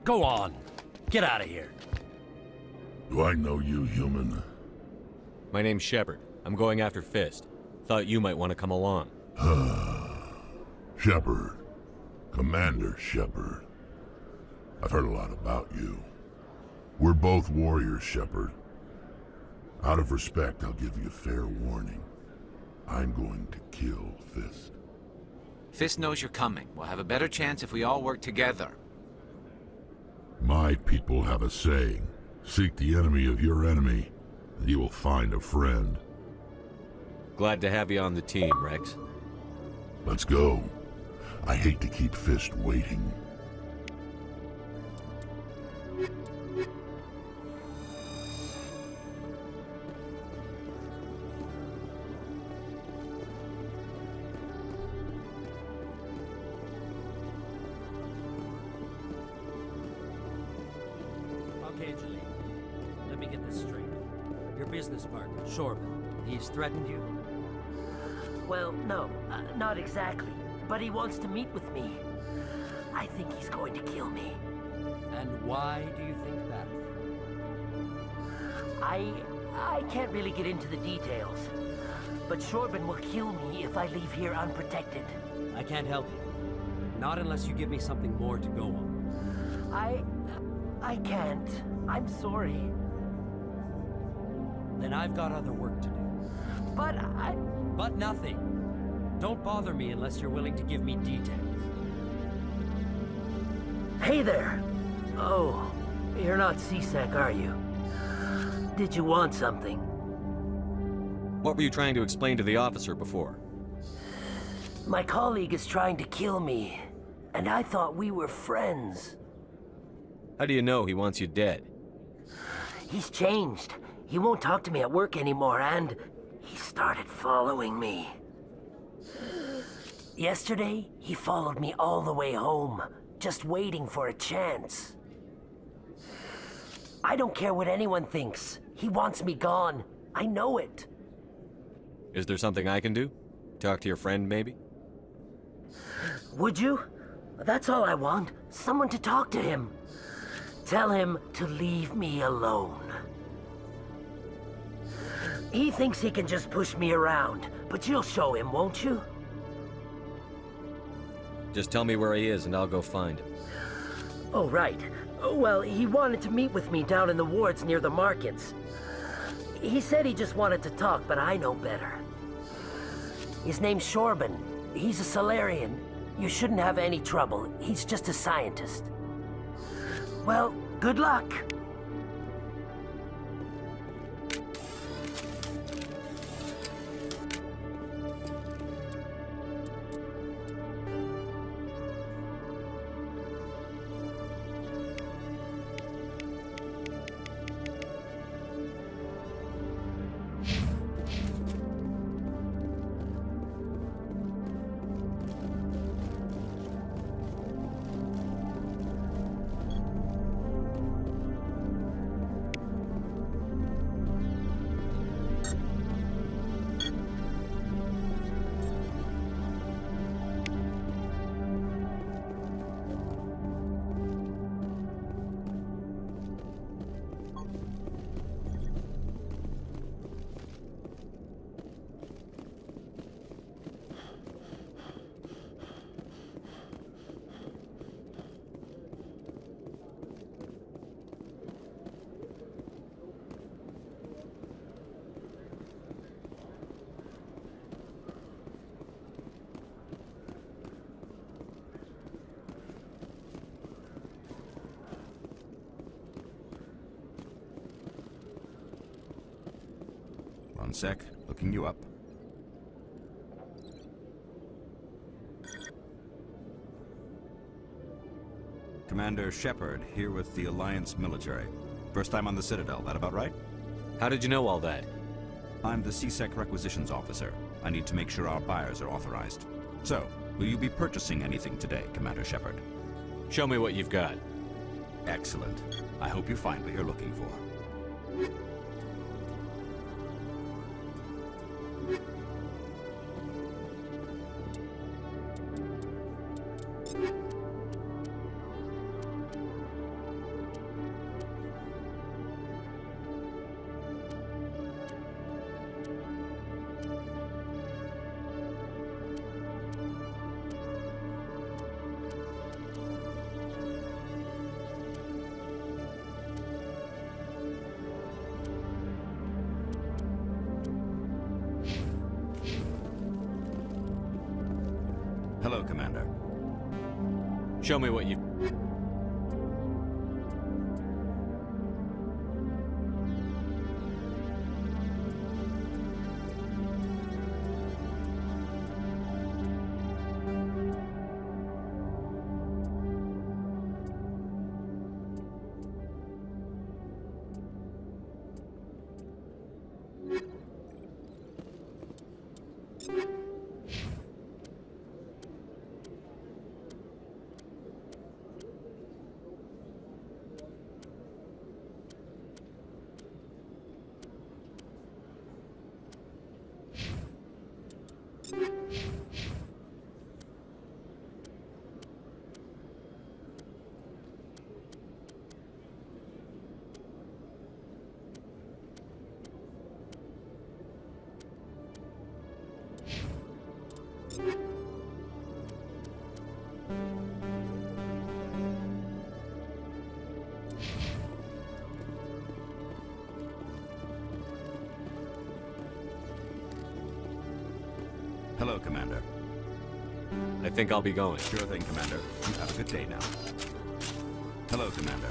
Go on. Get out of here. Do I know you, human? My name's Shepard. I'm going after Fist. Thought you might want to come along. Shepard. Commander Shepard. I've heard a lot about you. We're both warriors, Shepard. Out of respect, I'll give you a fair warning. I'm going to kill Fist. Fist knows you're coming. We'll have a better chance if we all work together. My people have a saying. Seek the enemy of your enemy, and you will find a friend. Glad to have you on the team, Rex. Let's go. I hate to keep Fist waiting. Okay, Julie. Let me get this straight. Your business partner, Shorman, he's threatened you? Well, no, not exactly. But he wants to meet with me. I think he's going to kill me. And why do you think that? I can't really get into the details. But Shorban will kill me if I leave here unprotected. I can't help you. Not unless you give me something more to go on. I can't. I'm sorry. Then I've got other work to do. But nothing. Don't bother me unless you're willing to give me details. Hey there! Oh, you're not CSEC, are you? Did you want something? What were you trying to explain to the officer before? My colleague is trying to kill me, and I thought we were friends. How do you know he wants you dead? He's changed. He won't talk to me at work anymore, and he started following me. Yesterday, he followed me all the way home, just waiting for a chance. I don't care what anyone thinks. He wants me gone. I know it. Is there something I can do? Talk to your friend, maybe? Would you? That's all I want. Someone to talk to him. Tell him to leave me alone. He thinks he can just push me around, but you'll show him, won't you? Just tell me where he is and I'll go find him. Oh, right. Well, he wanted to meet with me down in the wards near the markets. He said he just wanted to talk, but I know better. His name's Shorban. He's a Solarian. You shouldn't have any trouble. He's just a scientist. Well, good luck. One sec, looking you up. Commander Shepard, here with the Alliance military. First time on the Citadel, that about right? How did you know all that? I'm the CSEC requisitions officer. I need to make sure our buyers are authorized. So, will you be purchasing anything today, Commander Shepard? Show me what you've got. Excellent. I hope you find what you're looking for. Hello, Commander. Show me what you... Hello, Commander. I think I'll be going. Sure thing, Commander. You have a good day now. Hello, Commander.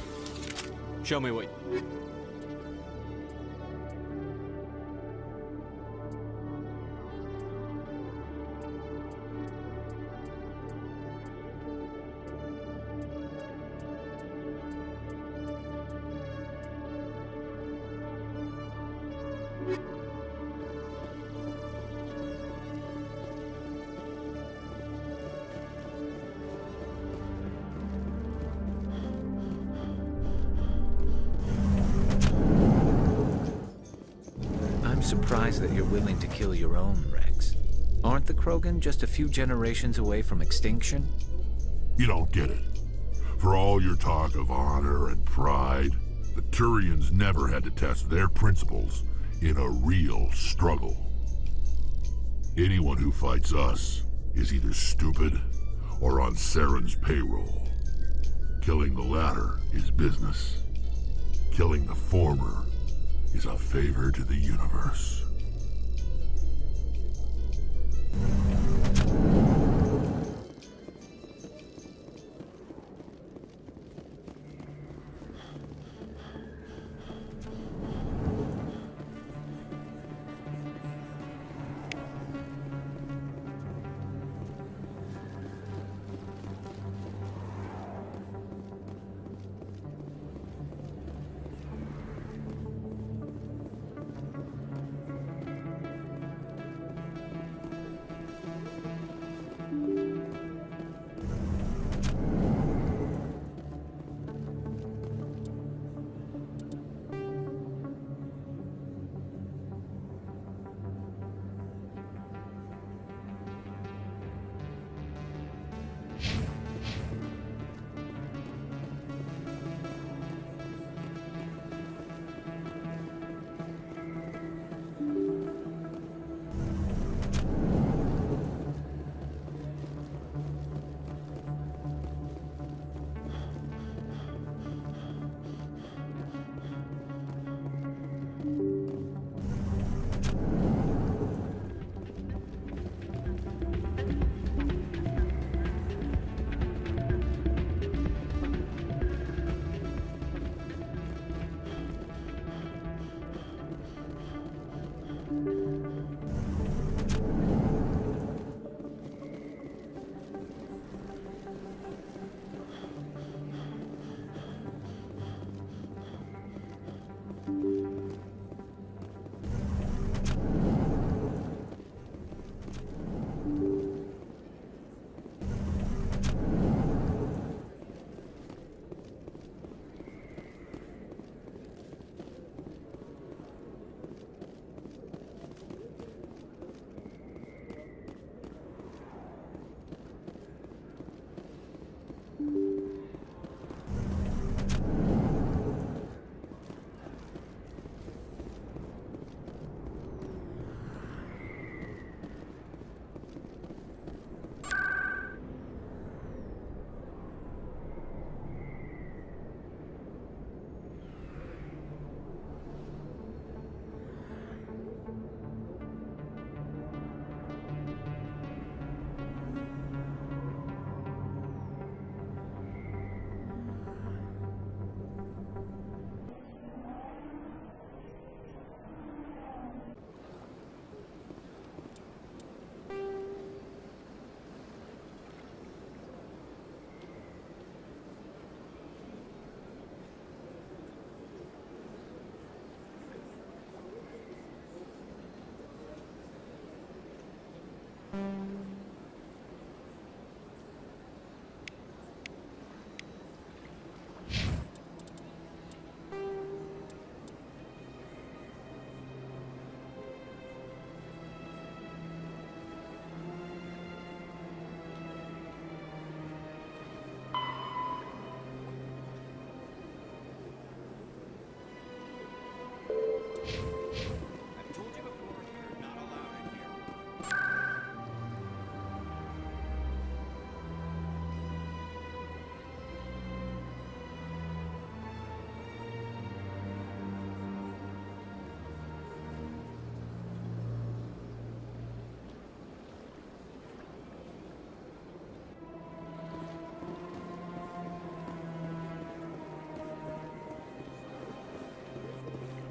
Show me what... surprised that you're willing to kill your own, Rex. Aren't the Krogan just a few generations away from extinction? You don't get it. For all your talk of honor and pride, the Turians never had to test their principles in a real struggle. Anyone who fights us is either stupid or on Saren's payroll. Killing the latter is business. Killing the former is a favor to the universe.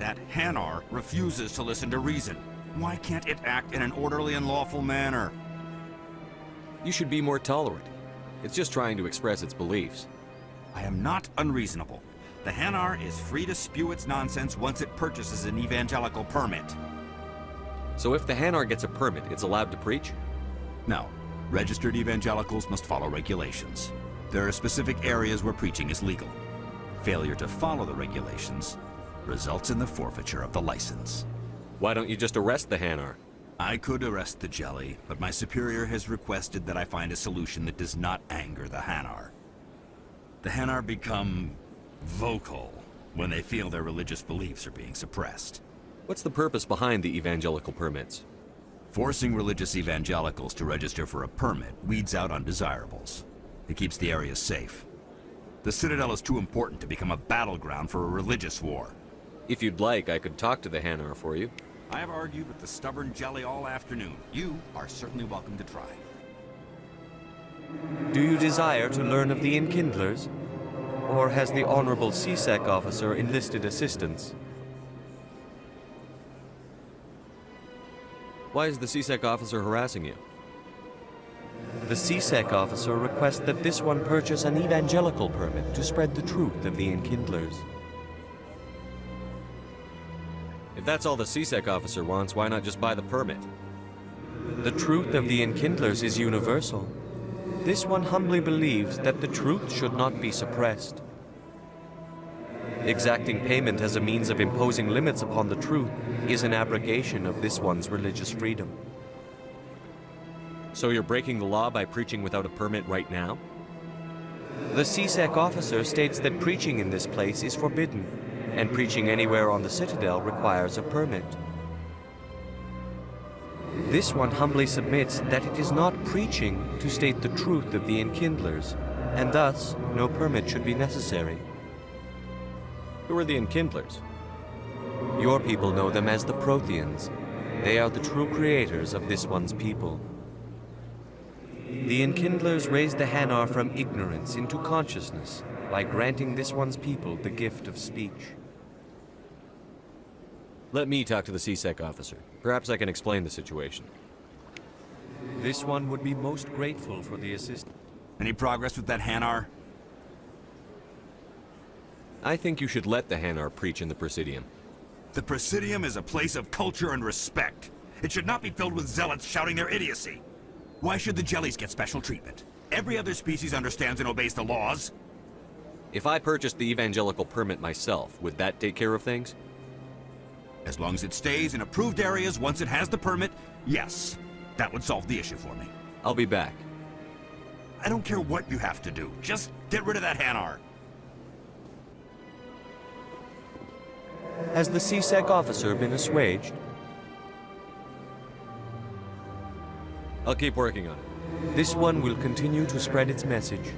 That Hanar refuses to listen to reason. Why can't it act in an orderly and lawful manner? You should be more tolerant. It's just trying to express its beliefs. I am not unreasonable. The Hanar is free to spew its nonsense once it purchases an evangelical permit. So if the Hanar gets a permit, it's allowed to preach? No. Registered evangelicals must follow regulations. There are specific areas where preaching is legal. Failure to follow the regulations results in the forfeiture of the license. Why don't you just arrest the Hanar? I could arrest the Jelly, but my superior has requested that I find a solution that does not anger the Hanar. The Hanar become vocal when they feel their religious beliefs are being suppressed. What's the purpose behind the evangelical permits? Forcing religious evangelicals to register for a permit weeds out undesirables. It keeps the area safe. The Citadel is too important to become a battleground for a religious war. If you'd like, I could talk to the Hanar for you. I have argued with the stubborn Jelly all afternoon. You are certainly welcome to try. Do you desire to learn of the Enkindlers? Or has the Honorable CSEC officer enlisted assistance? Why is the CSEC officer harassing you? The CSEC officer requests that this one purchase an evangelical permit to spread the truth of the Enkindlers. If that's all the CSEC officer wants, why not just buy the permit? The truth of the Enkindlers is universal. This one humbly believes that the truth should not be suppressed. Exacting payment as a means of imposing limits upon the truth is an abrogation of this one's religious freedom. So you're breaking the law by preaching without a permit right now? The CSEC officer states that preaching in this place is forbidden, and preaching anywhere on the Citadel requires a permit. This one humbly submits that it is not preaching to state the truth of the Enkindlers, and thus no permit should be necessary. Who are the Enkindlers? Your people know them as the Protheans. They are the true creators of this one's people. The Enkindlers raised the Hanar from ignorance into consciousness by granting this one's people the gift of speech. Let me talk to the CSEC officer. Perhaps I can explain the situation. This one would be most grateful for the assistance. Any progress with that Hanar? I think you should let the Hanar preach in the Presidium. The Presidium is a place of culture and respect. It should not be filled with zealots shouting their idiocy. Why should the Jellies get special treatment? Every other species understands and obeys the laws. If I purchased the evangelical permit myself, would that take care of things? As long as it stays in approved areas once it has the permit, yes. That would solve the issue for me. I'll be back. I don't care what you have to do. Just get rid of that Hanar. Has the CSEC officer been assuaged? I'll keep working on it. This one will continue to spread its message.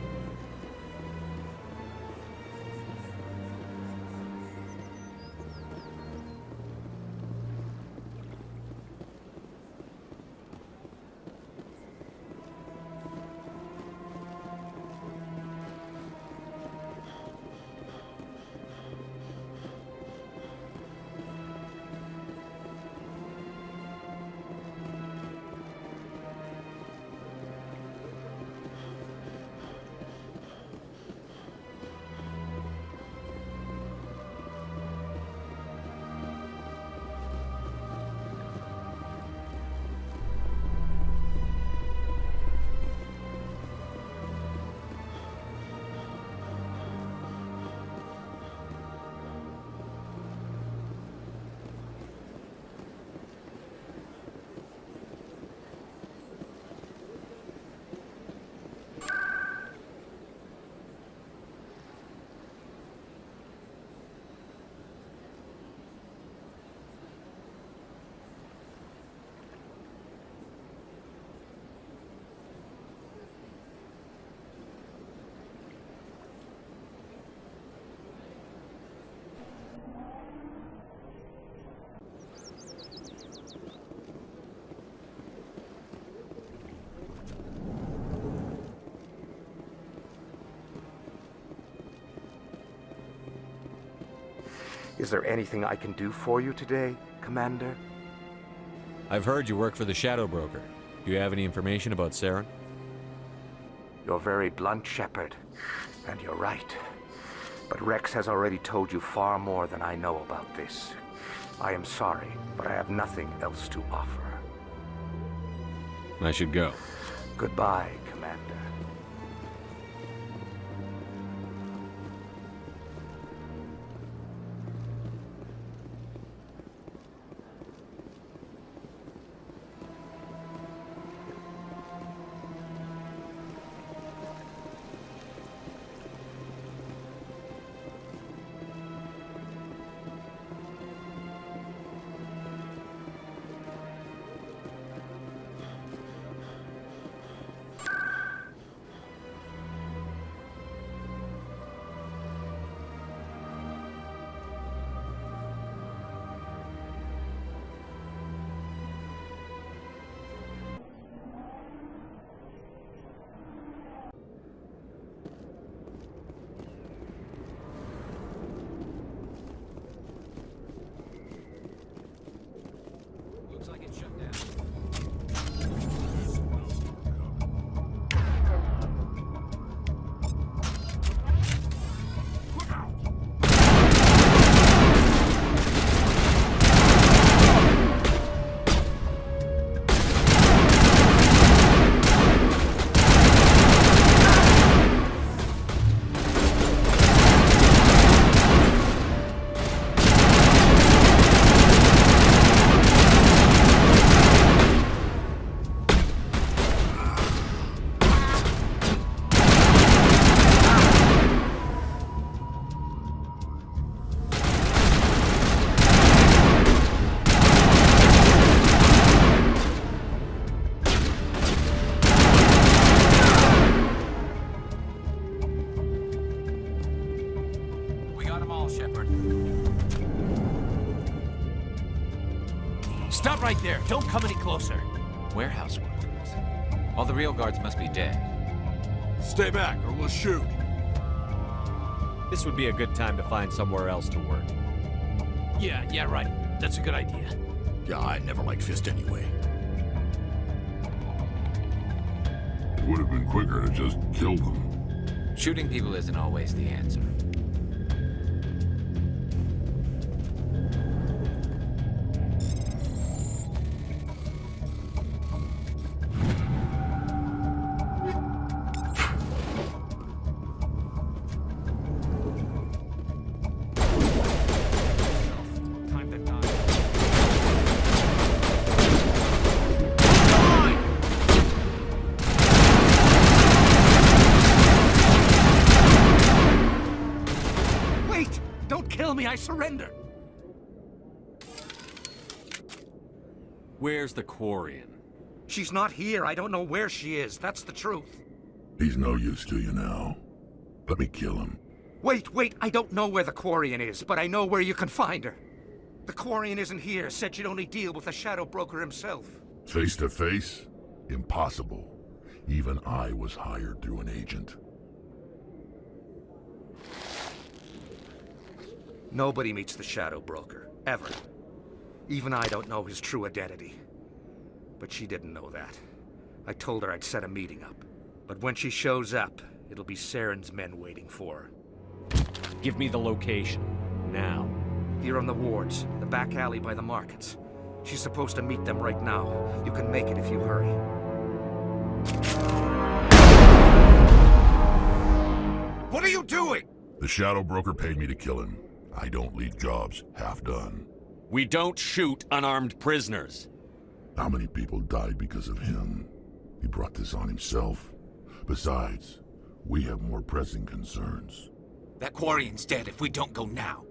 Is there anything I can do for you today, Commander? I've heard you work for the Shadow Broker. Do you have any information about Saren? You're very blunt, Shepard. And you're right. But Rex has already told you far more than I know about this. I am sorry, but I have nothing else to offer. I should go. Goodbye, Commander. Stop right there. Don't come any closer. Warehouse workers. All the real guards must be dead. Stay back, or we'll shoot. This would be a good time to find somewhere else to work. Yeah, right. That's a good idea. Yeah, I never liked Fist anyway. It would have been quicker to just kill them. Shooting people isn't always the answer. I surrender. Where's the Quarian? She's not here. I don't know where she is. That's the truth. He's no use to you now. Let me kill him. Wait. I don't know where the Quarian is, but I know where you can find her. The Quarian isn't here. Said she'd only deal with the Shadow Broker himself. Face to face? Impossible. Even I was hired through an agent. Nobody meets the Shadow Broker, ever. Even I don't know his true identity. But she didn't know that. I told her I'd set a meeting up. But when she shows up, it'll be Saren's men waiting for her. Give me the location, now. Here on the wards, the back alley by the markets. She's supposed to meet them right now. You can make it if you hurry. What are you doing? The Shadow Broker paid me to kill him. I don't leave jobs half done. We don't shoot unarmed prisoners. How many people died because of him? He brought this on himself. Besides, we have more pressing concerns. That Quarian's dead if we don't go now.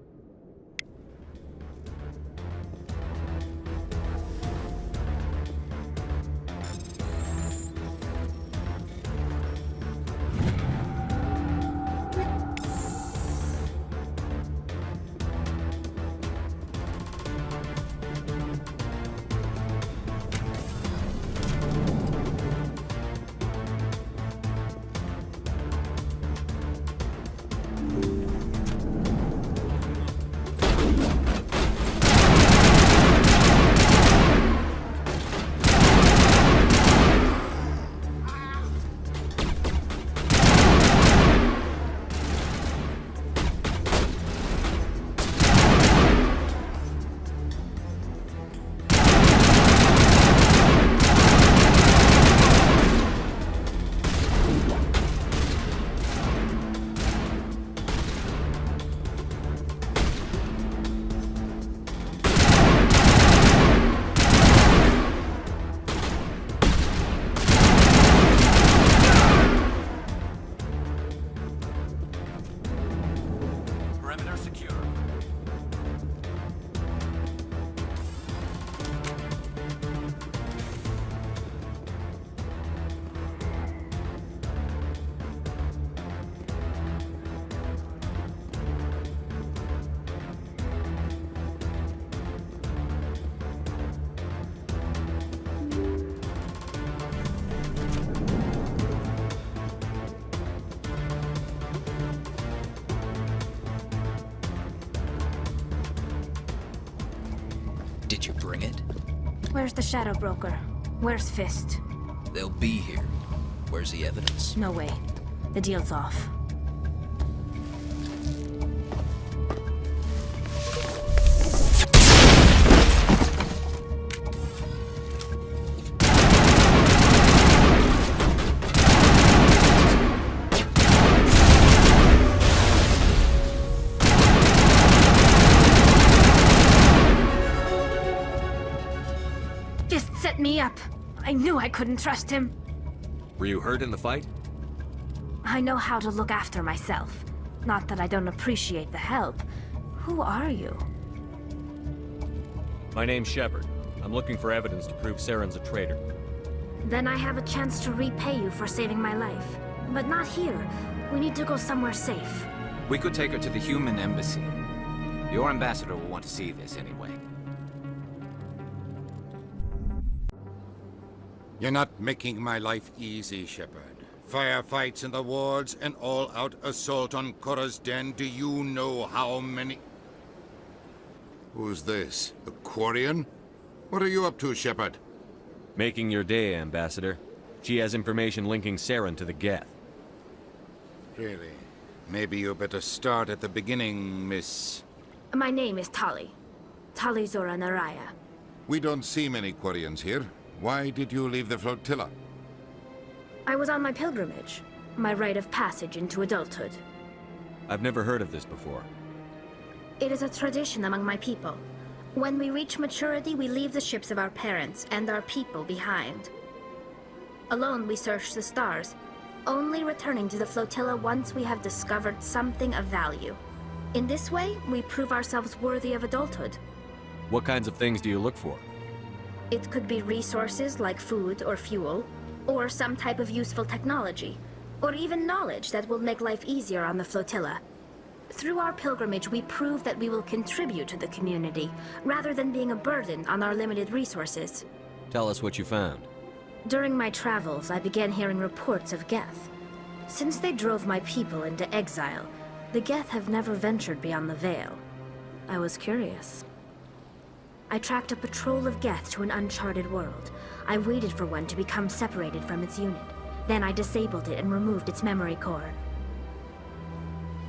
Did you bring it? Where's the Shadow Broker? Where's Fist? They'll be here. Where's the evidence? No way. The deal's off. Me up. I knew I couldn't trust him. Were you hurt in the fight? I know how to look after myself. Not that I don't appreciate the help. Who are you? My name's Shepard. I'm looking for evidence to prove Saren's a traitor. Then I have a chance to repay you for saving my life. But not here. We need to go somewhere safe. We could take her to the human embassy. Your ambassador will want to see this anyway. You're not making my life easy, Shepard. Firefights in the wards, an all-out assault on Korra's den. Do you know how many... Who's this? The Quarian? What are you up to, Shepard? Making your day, Ambassador. She has information linking Saren to the Geth. Really? Maybe you better start at the beginning, Miss... My name is Tali. Tali Zora Naraya. We don't see many Quarians here. Why did you leave the flotilla? I was on my pilgrimage. My rite of passage into adulthood. I've never heard of this before. It is a tradition among my people. When we reach maturity, we leave the ships of our parents and our people behind. Alone, we search the stars, only returning to the flotilla once we have discovered something of value. In this way, we prove ourselves worthy of adulthood. What kinds of things do you look for? It could be resources like food or fuel, or some type of useful technology, or even knowledge that will make life easier on the flotilla. Through our pilgrimage, we prove that we will contribute to the community, rather than being a burden on our limited resources. Tell us what you found. During my travels, I began hearing reports of Geth. Since they drove my people into exile, the Geth have never ventured beyond the Veil. I was curious. I tracked a patrol of Geth to an uncharted world. I waited for one to become separated from its unit. Then I disabled it and removed its memory core.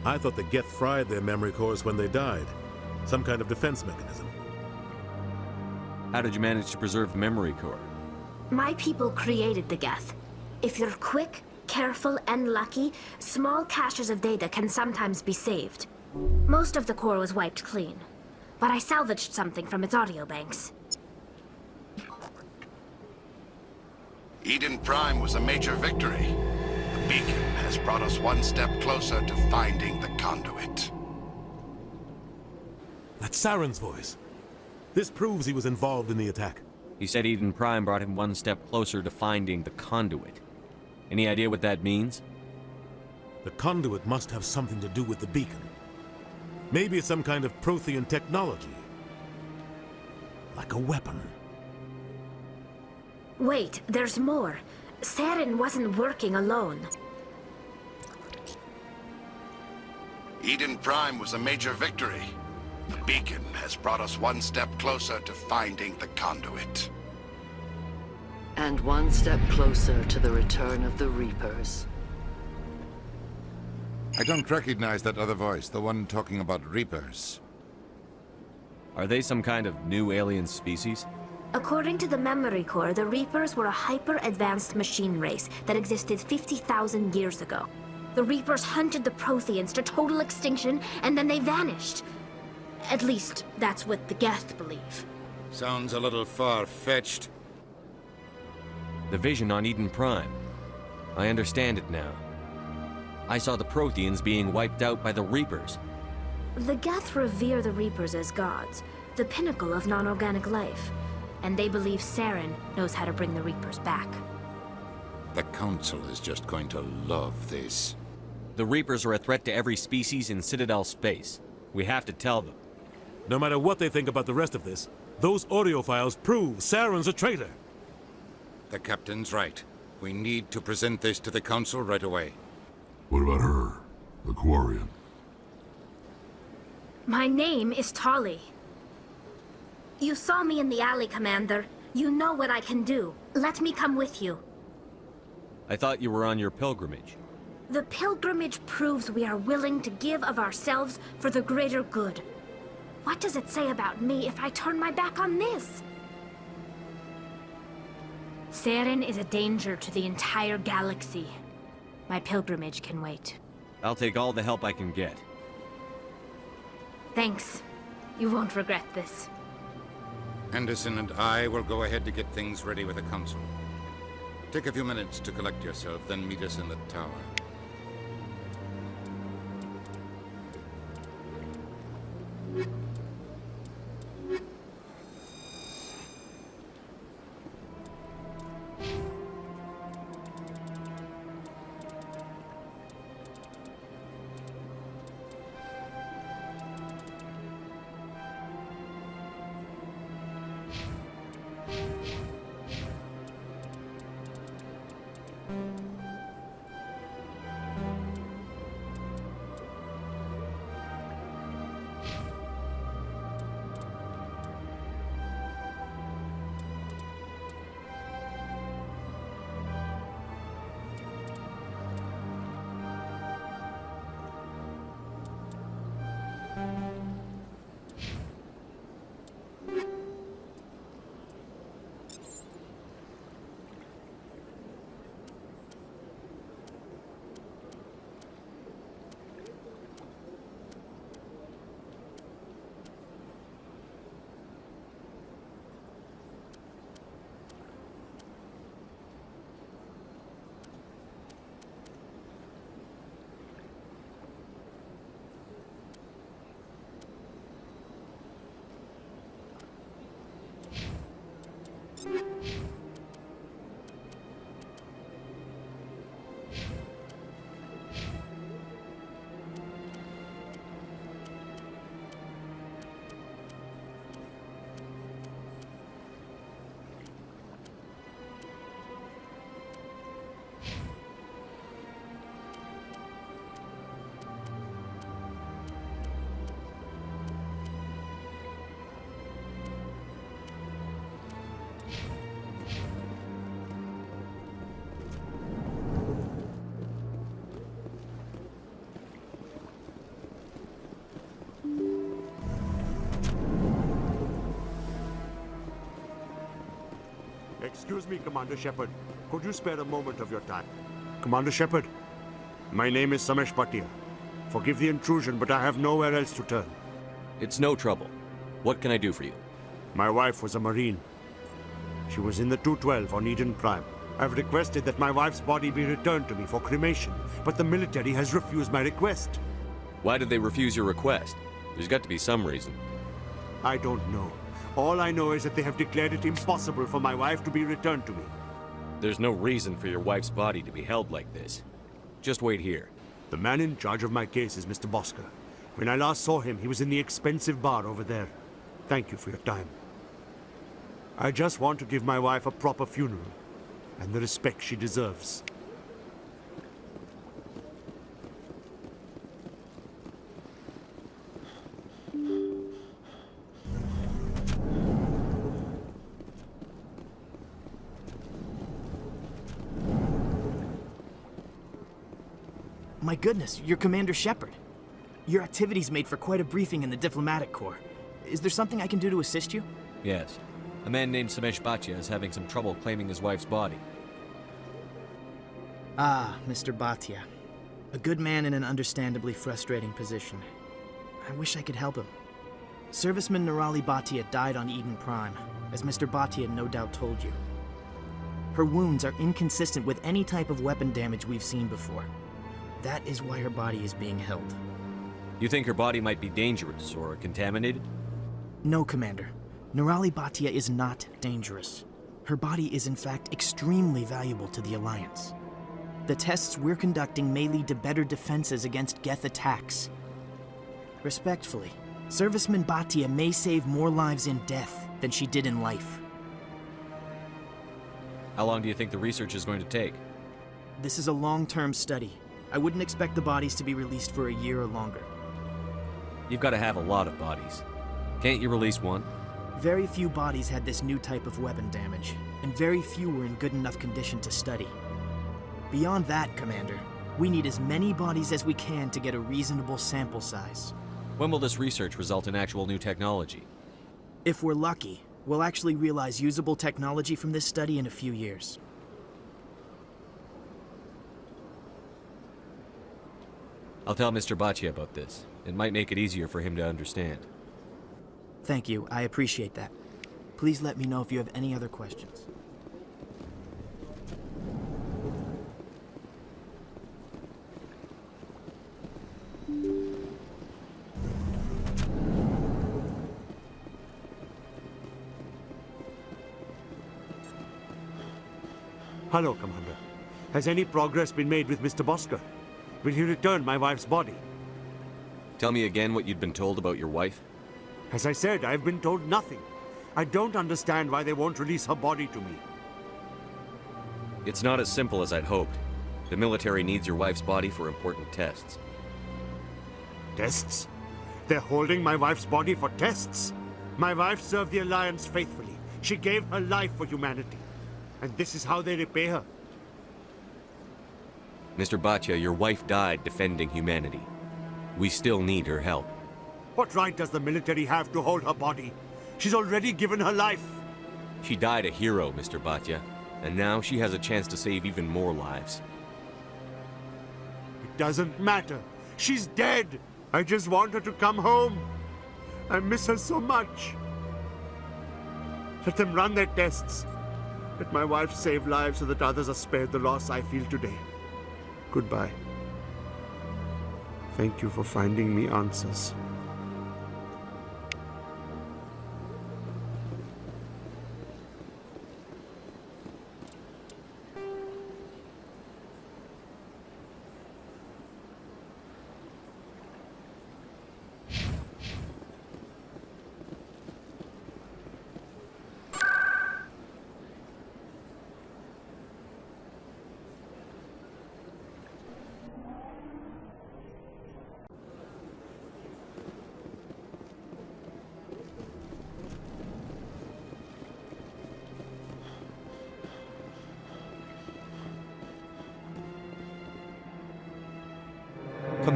I thought the Geth fried their memory cores when they died. Some kind of defense mechanism. How did you manage to preserve the memory core? My people created the Geth. If you're quick, careful, and lucky, small caches of data can sometimes be saved. Most of the core was wiped clean, but I salvaged something from its audio banks. Eden Prime was a major victory. The beacon has brought us one step closer to finding the conduit. That's Saren's voice. This proves he was involved in the attack. He said Eden Prime brought him one step closer to finding the conduit. Any idea what that means? The conduit must have something to do with the beacon. Maybe it's some kind of Prothean technology. Like a weapon. Wait, there's more. Saren wasn't working alone. Eden Prime was a major victory. The beacon has brought us one step closer to finding the conduit. And one step closer to the return of the Reapers. I don't recognize that other voice, the one talking about Reapers. Are they some kind of new alien species? According to the memory core, the Reapers were a hyper-advanced machine race that existed 50,000 years ago. The Reapers hunted the Protheans to total extinction, and then they vanished. At least, that's what the Geth believe. Sounds a little far-fetched. The vision on Eden Prime. I understand it now. I saw the Protheans being wiped out by the Reapers. The Geth revere the Reapers as gods, the pinnacle of non-organic life. And they believe Saren knows how to bring the Reapers back. The Council is just going to love this. The Reapers are a threat to every species in Citadel space. We have to tell them. No matter what they think about the rest of this, those audio files prove Saren's a traitor. The Captain's right. We need to present this to the Council right away. What about her, the Quarian? My name is Tali. You saw me in the alley, Commander. You know what I can do. Let me come with you. I thought you were on your pilgrimage. The pilgrimage proves we are willing to give of ourselves for the greater good. What does it say about me if I turn my back on this? Saren is a danger to the entire galaxy. My pilgrimage can wait. I'll take all the help I can get. Thanks. You won't regret this. Anderson and I will go ahead to get things ready with the Council. Take a few minutes to collect yourself, then meet us in the tower. Excuse me, Commander Shepard. Could you spare a moment of your time? Commander Shepard, my name is Samesh Bhatia. Forgive the intrusion, but I have nowhere else to turn. It's no trouble. What can I do for you? My wife was a Marine. She was in the 212 on Eden Prime. I've requested that my wife's body be returned to me for cremation, but the military has refused my request. Why did they refuse your request? There's got to be some reason. I don't know. All I know is that they have declared it impossible for my wife to be returned to me. There's no reason for your wife's body to be held like this. Just wait here. The man in charge of my case is Mr. Bosker. When I last saw him, he was in the expensive bar over there. Thank you for your time. I just want to give my wife a proper funeral, and the respect she deserves. My goodness, you're Commander Shepard. Your activities made for quite a briefing in the Diplomatic Corps. Is there something I can do to assist you? Yes. A man named Samesh Bhatia is having some trouble claiming his wife's body. Ah, Mr. Bhatia. A good man in an understandably frustrating position. I wish I could help him. Serviceman Nirali Bhatia died on Eden Prime, as Mr. Bhatia no doubt told you. Her wounds are inconsistent with any type of weapon damage we've seen before. That is why her body is being held. You think her body might be dangerous or contaminated? No, Commander. Nirali Bhatia is not dangerous. Her body is in fact extremely valuable to the Alliance. The tests we're conducting may lead to better defenses against Geth attacks. Respectfully, Serviceman Bhatia may save more lives in death than she did in life. How long do you think the research is going to take? This is a long-term study. I wouldn't expect the bodies to be released for a year or longer. You've got to have a lot of bodies. Can't you release one? Very few bodies had this new type of weapon damage, and very few were in good enough condition to study. Beyond that, Commander, we need as many bodies as we can to get a reasonable sample size. When will this research result in actual new technology? If we're lucky, we'll actually realize usable technology from this study in a few years. I'll tell Mr. Bhatia about this. It might make it easier for him to understand. Thank you, I appreciate that. Please let me know if you have any other questions. Hello, Commander. Has any progress been made with Mr. Bosker? Will he return my wife's body? Tell me again what you'd been told about your wife? As I said, I've been told nothing. I don't understand why they won't release her body to me. It's not as simple as I'd hoped. The military needs your wife's body for important tests. Tests? They're holding my wife's body for tests? My wife served the Alliance faithfully. She gave her life for humanity. And this is how they repay her. Mr. Bhatia, your wife died defending humanity. We still need her help. What right does the military have to hold her body? She's already given her life. She died a hero, Mr. Bhatia, and now she has a chance to save even more lives. It doesn't matter. She's dead. I just want her to come home. I miss her so much. Let them run their tests. Let my wife save lives so that others are spared the loss I feel today. Goodbye. Thank you for finding me answers.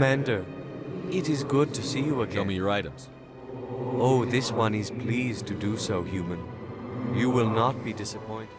Commander, it is good to see you again. Show me your items. Oh, this one is pleased to do so, human. You will not be disappointed.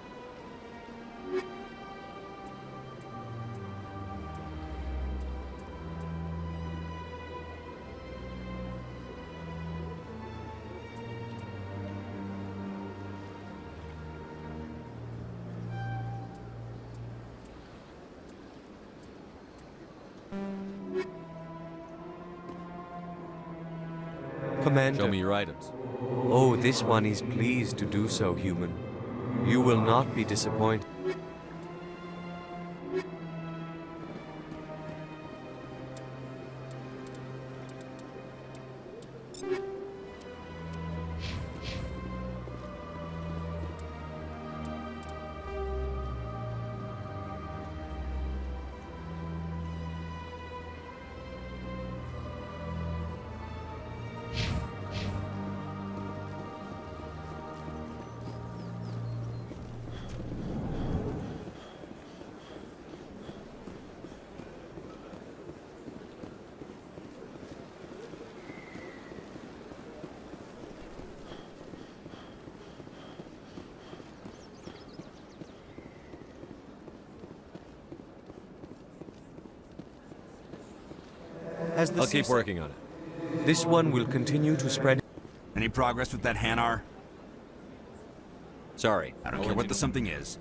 Commander. Show me your items. Oh, this one is pleased to do so, human. You will not be disappointed. I'll keep working on it. This one will continue to spread. Any progress with that Hanar? Sorry. I don't care what the something is.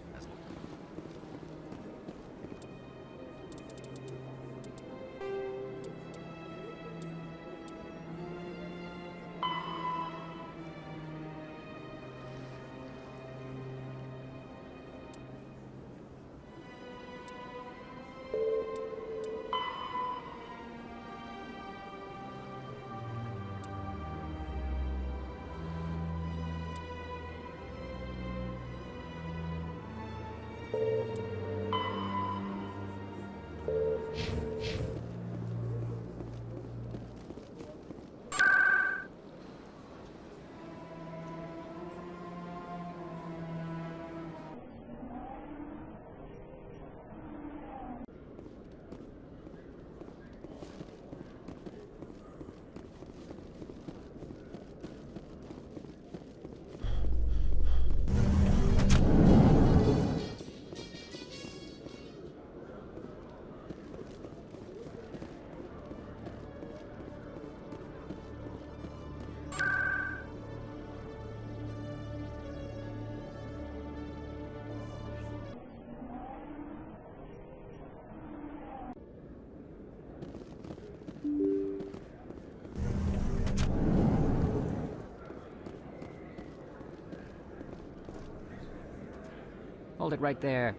Hold it right there.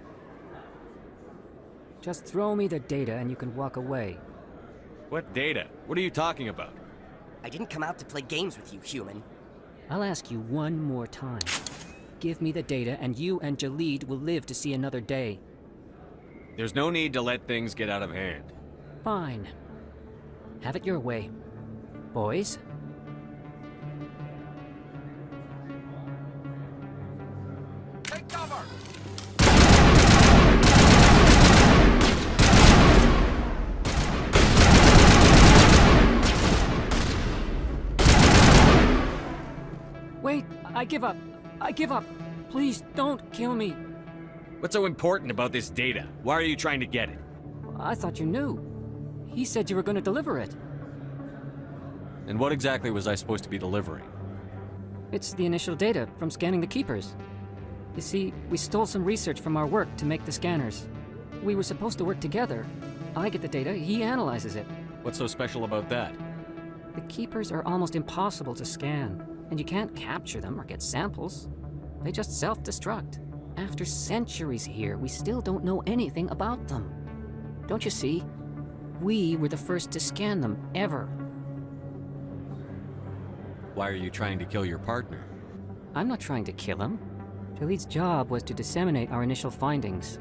Just throw me the data and you can walk away. What data? What are you talking about? I didn't come out to play games with you, human. I'll ask you one more time. Give me the data and you and Jalid will live to see another day. There's no need to let things get out of hand. Fine. Have it your way. Boys? Take cover! Wait, I give up. I give up. Please don't kill me. What's so important about this data? Why are you trying to get it? I thought you knew. He said you were going to deliver it. And what exactly was I supposed to be delivering? It's the initial data from scanning the Keepers. You see, we stole some research from our work to make the scanners. We were supposed to work together. I get the data, he analyzes it. What's so special about that? The Keepers are almost impossible to scan, and you can't capture them or get samples. They just self-destruct. After centuries here, we still don't know anything about them. Don't you see? We were the first to scan them, ever. Why are you trying to kill your partner? I'm not trying to kill him. Jalid's job was to disseminate our initial findings.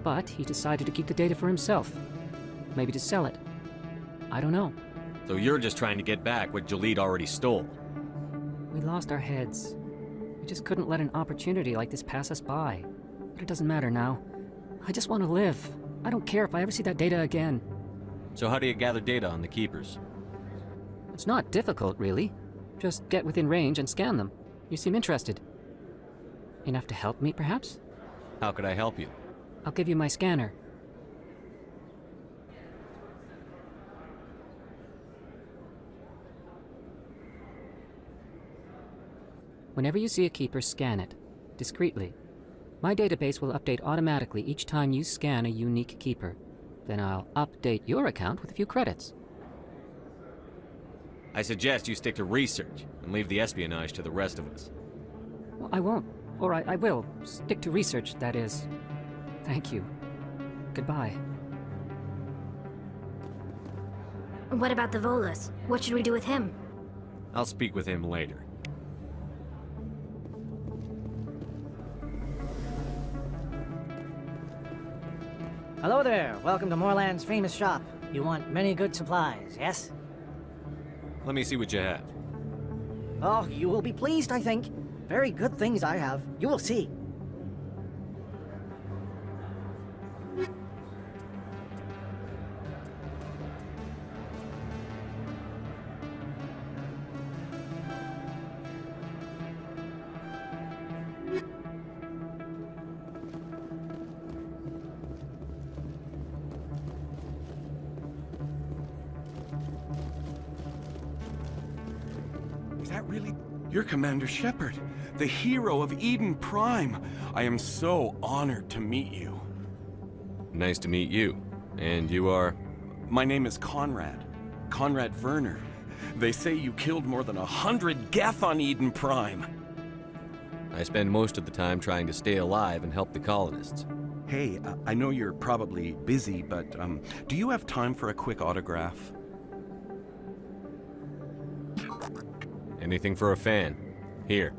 But he decided to keep the data for himself. Maybe to sell it. I don't know. So you're just trying to get back what Jalid already stole? We lost our heads. We just couldn't let an opportunity like this pass us by. But it doesn't matter now. I just want to live. I don't care if I ever see that data again. So how do you gather data on the Keepers? It's not difficult, really. Just get within range and scan them. You seem interested. Enough to help me, perhaps? How could I help you? I'll give you my scanner. Whenever you see a Keeper, scan it. Discreetly. My database will update automatically each time you scan a unique Keeper. Then I'll update your account with a few credits. I suggest you stick to research and leave the espionage to the rest of us. Well, I won't. Or I will. Stick to research, that is. Thank you. Goodbye. What about the Volus? What should we do with him? I'll speak with him later. Hello there. Welcome to Moorland's famous shop. You want many good supplies, yes? Let me see what you have. Oh, you will be pleased, I think. Very good things I have. You will see. Is that really... You're Commander Shepard, the hero of Eden Prime. I am so honored to meet you. Nice to meet you. And you are? My name is Conrad. Conrad Werner. They say you killed more than 100 Geth on Eden Prime. I spend most of the time trying to stay alive and help the colonists. Hey, I know you're probably busy, but do you have time for a quick autograph? Anything for a fan. Here.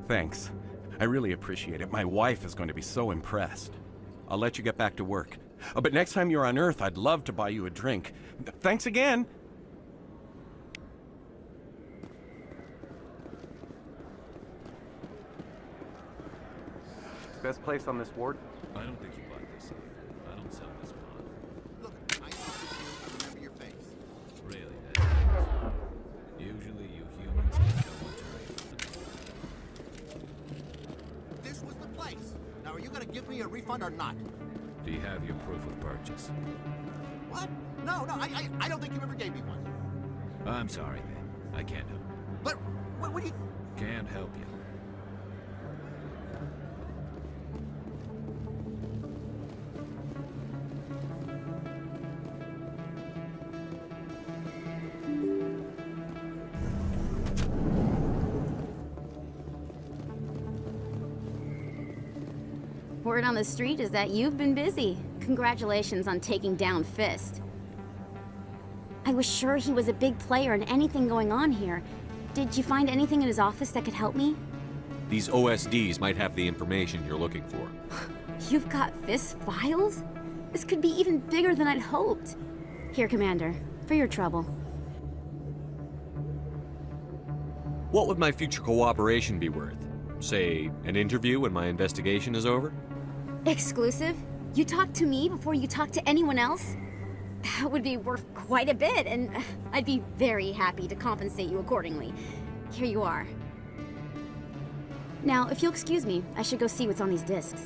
Thanks. I really appreciate it. My wife is going to be so impressed. I'll let you get back to work. But next time you're on Earth, I'd love to buy you a drink. Thanks again! Best place on this ward? I don't think you bought this. I don't sell this pot. Look, I remember your face. Really, that's nice. Usually you humans can go on terrain. This was the place. Now, are you gonna give me a refund or not? Do you have your proof of purchase? What? No, I don't think you ever gave me one. I'm sorry, man. I can't help. But, what do you... Can't help you. Word on the street is that you've been busy. Congratulations on taking down Fist. I was sure he was a big player in anything going on here. Did you find anything in his office that could help me? These OSDs might have the information you're looking for. You've got Fist's files? This could be even bigger than I'd hoped. Here, Commander, for your trouble. What would my future cooperation be worth? Say, an interview when my investigation is over? Exclusive? You talk to me before you talk to anyone else? That would be worth quite a bit, and I'd be very happy to compensate you accordingly. Here you are. Now, if you'll excuse me, I should go see what's on these discs.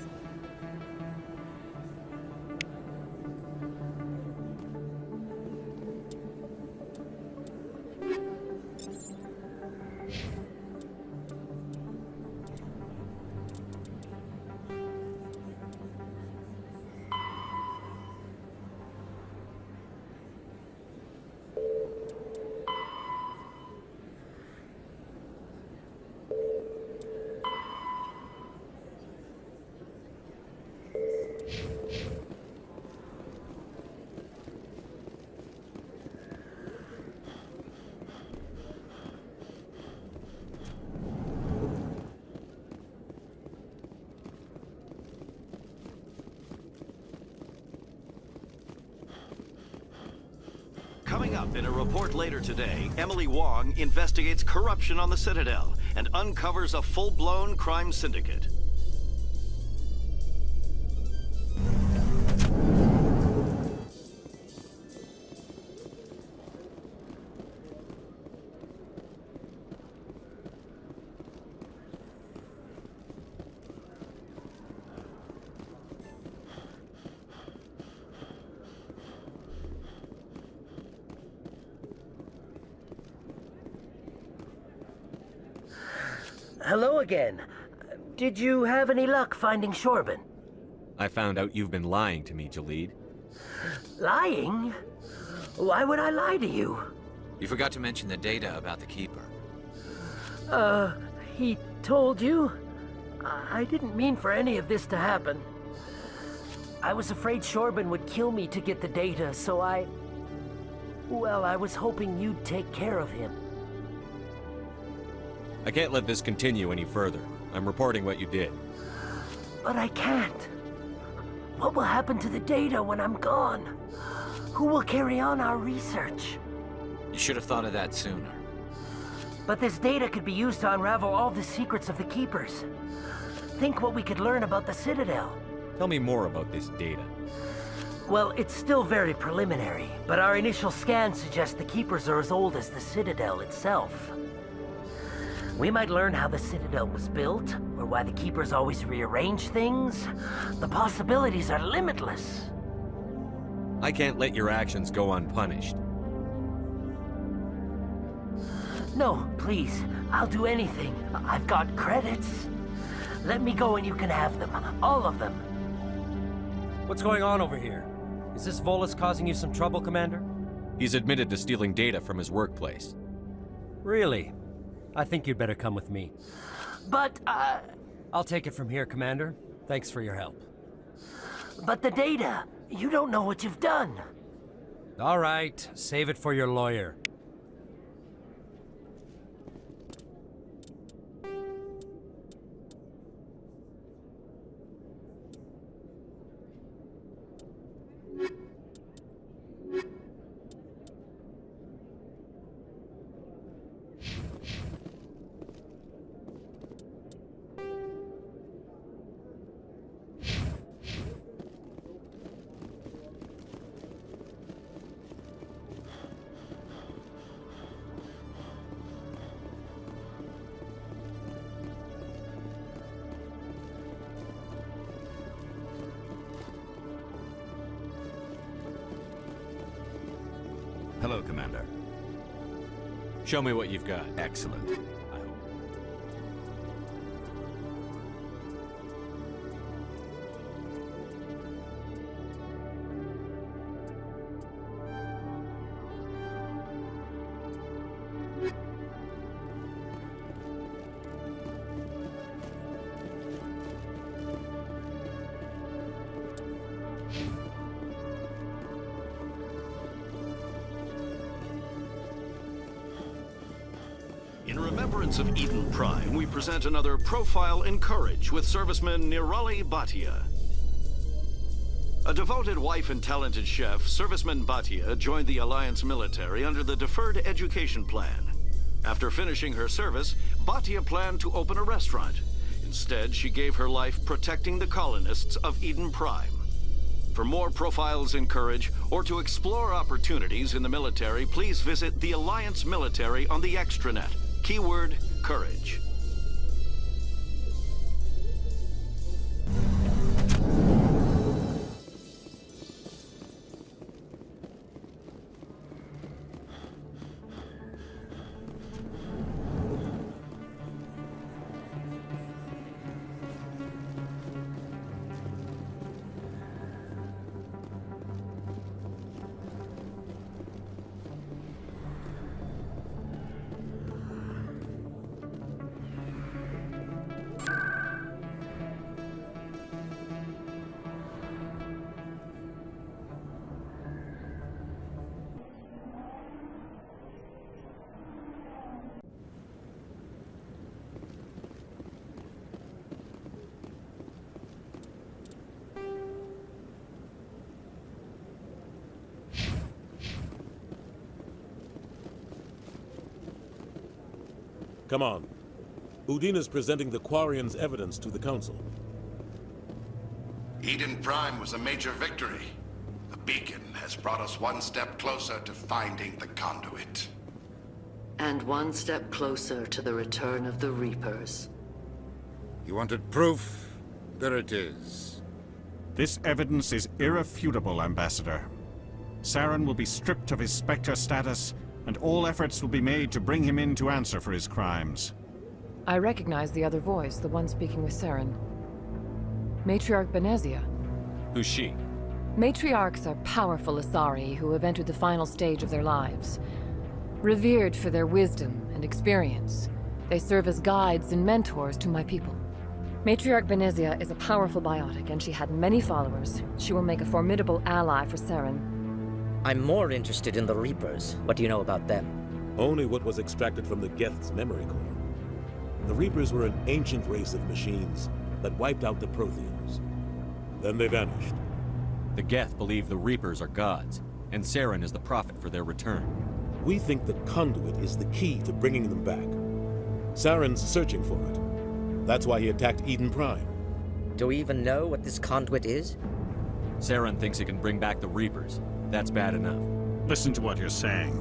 Coming up in a report later today, Emily Wong investigates corruption on the Citadel and uncovers a full-blown crime syndicate. Hello again. Did you have any luck finding Shorban? I found out you've been lying to me, Jalid. Lying? Why would I lie to you? You forgot to mention the data about the Keeper. He told you? I didn't mean for any of this to happen. I was afraid Shorban would kill me to get the data, so well, I was hoping you'd take care of him. I can't let this continue any further. I'm reporting what you did. But I can't. What will happen to the data when I'm gone? Who will carry on our research? You should have thought of that sooner. But this data could be used to unravel all the secrets of the Keepers. Think what we could learn about the Citadel. Tell me more about this data. Well, it's still very preliminary, but our initial scans suggest the Keepers are as old as the Citadel itself. We might learn how the Citadel was built, or why the Keepers always rearrange things. The possibilities are limitless. I can't let your actions go unpunished. No, please. I'll do anything. I've got credits. Let me go and you can have them. All of them. What's going on over here? Is this Volus causing you some trouble, Commander? He's admitted to stealing data from his workplace. Really? I think you'd better come with me. But, I'll take it from here, Commander. Thanks for your help. But the data! You don't know what you've done! All right, save it for your lawyer. Hello, Commander. Show me what you've got. Excellent. In remembrance of Eden Prime, we present another Profile in Courage with serviceman Nirali Bhatia. A devoted wife and talented chef, serviceman Bhatia joined the Alliance military under the Deferred Education Plan. After finishing her service, Bhatia planned to open a restaurant. Instead, she gave her life protecting the colonists of Eden Prime. For more Profiles in Courage, or to explore opportunities in the military, please visit the Alliance military on the extranet. Keyword, Courage. Come on. Udina's presenting the Quarians' evidence to the Council. Eden Prime was a major victory. The beacon has brought us one step closer to finding the conduit. And one step closer to the return of the Reapers. You wanted proof? There it is. This evidence is irrefutable, Ambassador. Saren will be stripped of his Spectre status, and all efforts will be made to bring him in to answer for his crimes. I recognize the other voice, the one speaking with Saren. Matriarch Benezia. Who's she? Matriarchs are powerful Asari who have entered the final stage of their lives. Revered for their wisdom and experience, they serve as guides and mentors to my people. Matriarch Benezia is a powerful biotic, and she had many followers. She will make a formidable ally for Saren. I'm more interested in the Reapers. What do you know about them? Only what was extracted from the Geth's memory core. The Reapers were an ancient race of machines that wiped out the Protheans. Then they vanished. The Geth believe the Reapers are gods, and Saren is the prophet for their return. We think the conduit is the key to bringing them back. Saren's searching for it. That's why he attacked Eden Prime. Do we even know what this conduit is? Saren thinks it can bring back the Reapers. That's bad enough. Listen to what you're saying.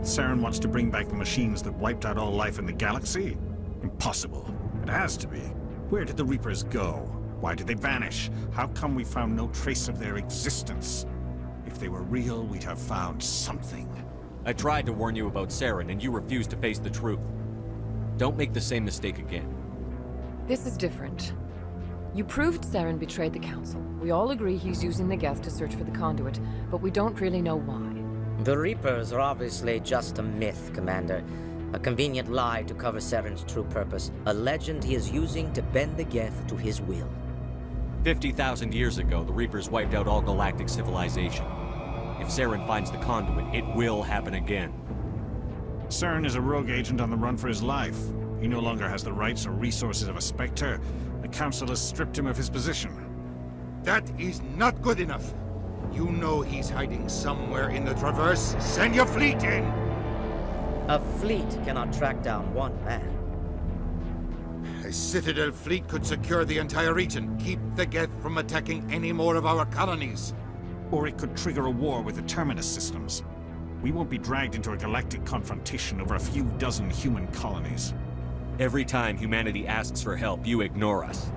Saren wants to bring back the machines that wiped out all life in the galaxy? Impossible. It has to be. Where did the Reapers go? Why did they vanish? How come we found no trace of their existence? If they were real, we'd have found something. I tried to warn you about Saren, and you refused to face the truth. Don't make the same mistake again. This is different. You proved Saren betrayed the Council. We all agree he's using the Geth to search for the conduit, but we don't really know why. The Reapers are obviously just a myth, Commander. A convenient lie to cover Saren's true purpose. A legend he is using to bend the Geth to his will. 50,000 years ago, the Reapers wiped out all galactic civilization. If Saren finds the conduit, it will happen again. Saren is a rogue agent on the run for his life. He no longer has the rights or resources of a Spectre. The Council has stripped him of his position. That is not good enough. You know he's hiding somewhere in the Traverse. Send your fleet in! A fleet cannot track down one man. A Citadel fleet could secure the entire region, keep the Geth from attacking any more of our colonies. Or it could trigger a war with the Terminus systems. We won't be dragged into a galactic confrontation over a few dozen human colonies. Every time humanity asks for help, you ignore us.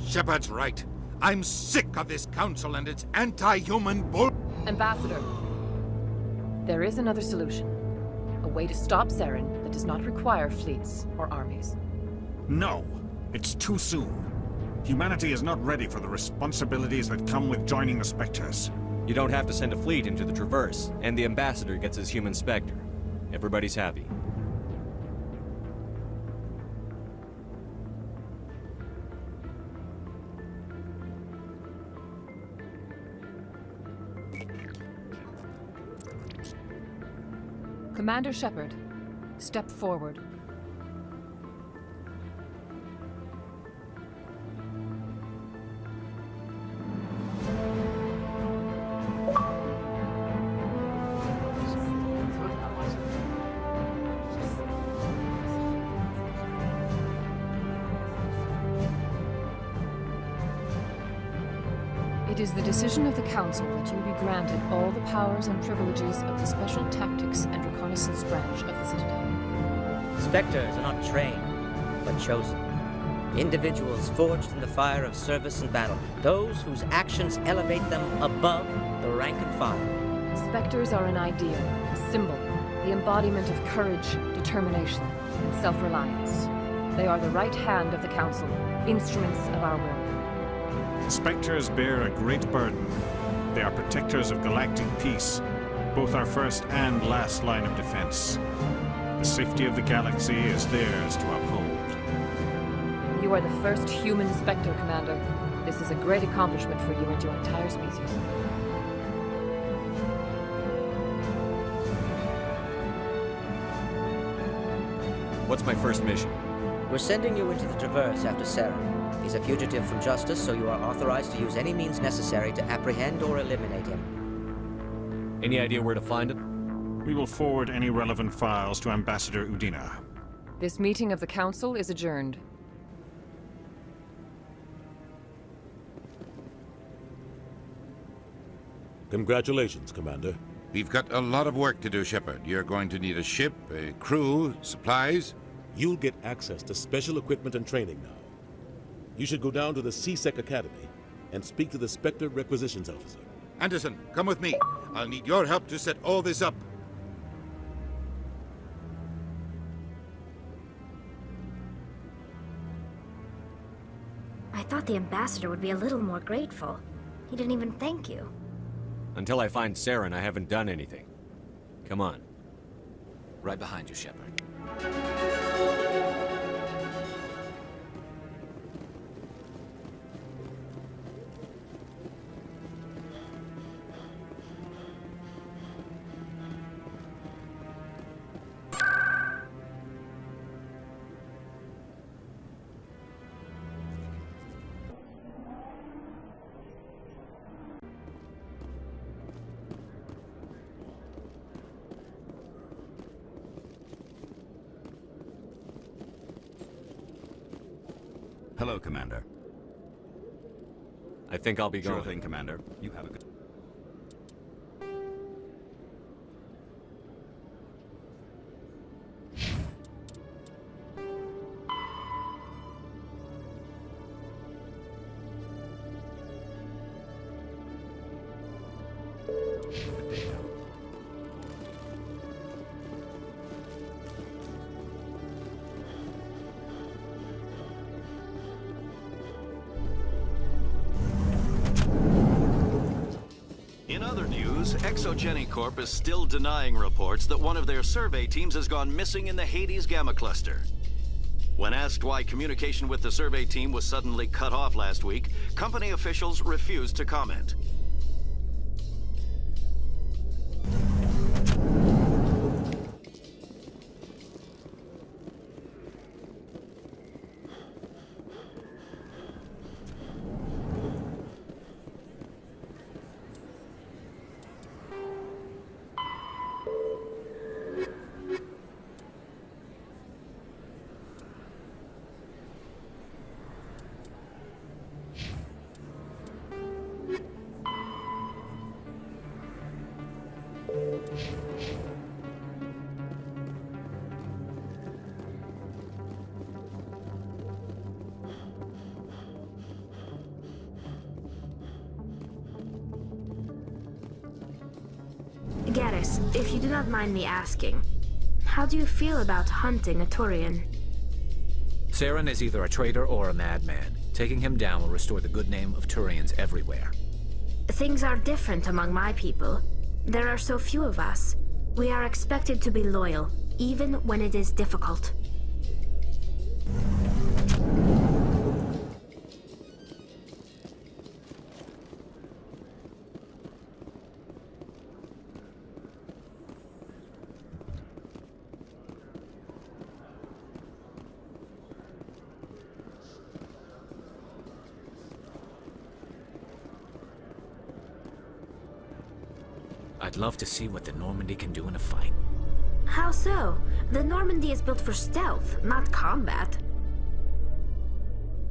Shepard's right. I'm sick of this council and its anti-human bull— Ambassador, there is another solution. A way to stop Saren that does not require fleets or armies. No, it's too soon. Humanity is not ready for the responsibilities that come with joining the Spectres. You don't have to send a fleet into the Traverse, and the Ambassador gets his human Spectre. Everybody's happy. Commander Shepard, step forward. It is the decision of the Council that you be granted all the powers and privileges of the Special Tactics and Reconnaissance branch of the Citadel. Spectres are not trained, but chosen. Individuals forged in the fire of service and battle. Those whose actions elevate them above the rank and file. Spectres are an ideal, a symbol, the embodiment of courage, determination, and self-reliance. They are the right hand of the Council, instruments of our will. Spectres bear a great burden. They are protectors of galactic peace, both our first and last line of defense. The safety of the galaxy is theirs to uphold. You are the first human Spectre, Commander. This is a great accomplishment for you and your entire species. What's my first mission? We're sending you into the Traverse after Saren. He's a fugitive from justice, so you are authorized to use any means necessary to apprehend or eliminate him. Any idea where to find him? We will forward any relevant files to Ambassador Udina. This meeting of the Council is adjourned. Congratulations, Commander. We've got a lot of work to do, Shepard. You're going to need a ship, a crew, supplies. You'll get access to special equipment and training now. You should go down to the C-Sec Academy and speak to the Spectre Requisitions Officer. Anderson, come with me. I'll need your help to set all this up. I thought the Ambassador would be a little more grateful. He didn't even thank you. Until I find Saren, I haven't done anything. Come on. Right behind you, Shepard. Hello, Commander. I think I'll be going. Sure thing, Commander. You have a good... In other news, Exogeny Corp is still denying reports that one of their survey teams has gone missing in the Hades Gamma Cluster. When asked why communication with the survey team was suddenly cut off last week, company officials refused to comment. Garrus, if you do not mind me asking, how do you feel about hunting a Turian? Saren is either a traitor or a madman. Taking him down will restore the good name of Turians everywhere. Things are different among my people. There are so few of us. We are expected to be loyal, even when it is difficult. I'd love to see what the Normandy can do in a fight. How so? The Normandy is built for stealth, not combat.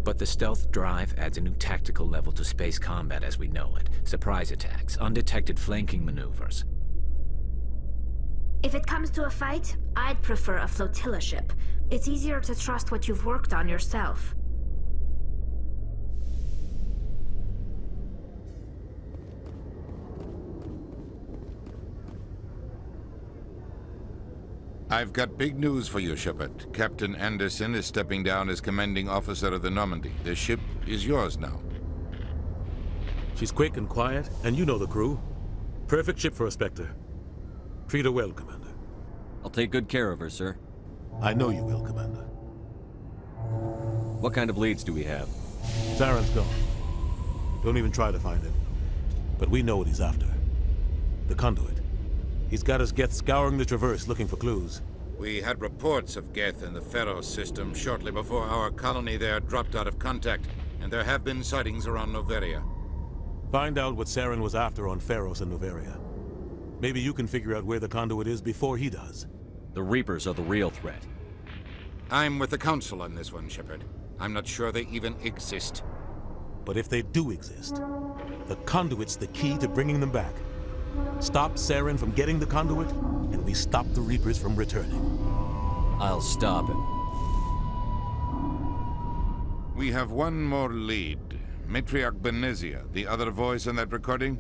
But the stealth drive adds a new tactical level to space combat as we know it. Surprise attacks, undetected flanking maneuvers. If it comes to a fight, I'd prefer a flotilla ship. It's easier to trust what you've worked on yourself. I've got big news for you, Shepard. Captain Anderson is stepping down as commanding officer of the Normandy. The ship is yours now. She's quick and quiet, and you know the crew. Perfect ship for a Spectre. Treat her well, Commander. I'll take good care of her, sir. I know you will, Commander. What kind of leads do we have? Saren's gone. Don't even try to find him. But we know what he's after. The conduit. He's got us Geth scouring the Traverse looking for clues. We had reports of Geth in the Pharos system shortly before our colony there dropped out of contact, and there have been sightings around Noveria. Find out what Saren was after on Pharos and Noveria. Maybe you can figure out where the conduit is before he does. The Reapers are the real threat. I'm with the Council on this one, Shepard. I'm not sure they even exist. But if they do exist, the conduit's the key to bringing them back. Stop Saren from getting the conduit, and we stop the Reapers from returning. I'll stop him. We have one more lead. Matriarch Benezia, the other voice on that recording.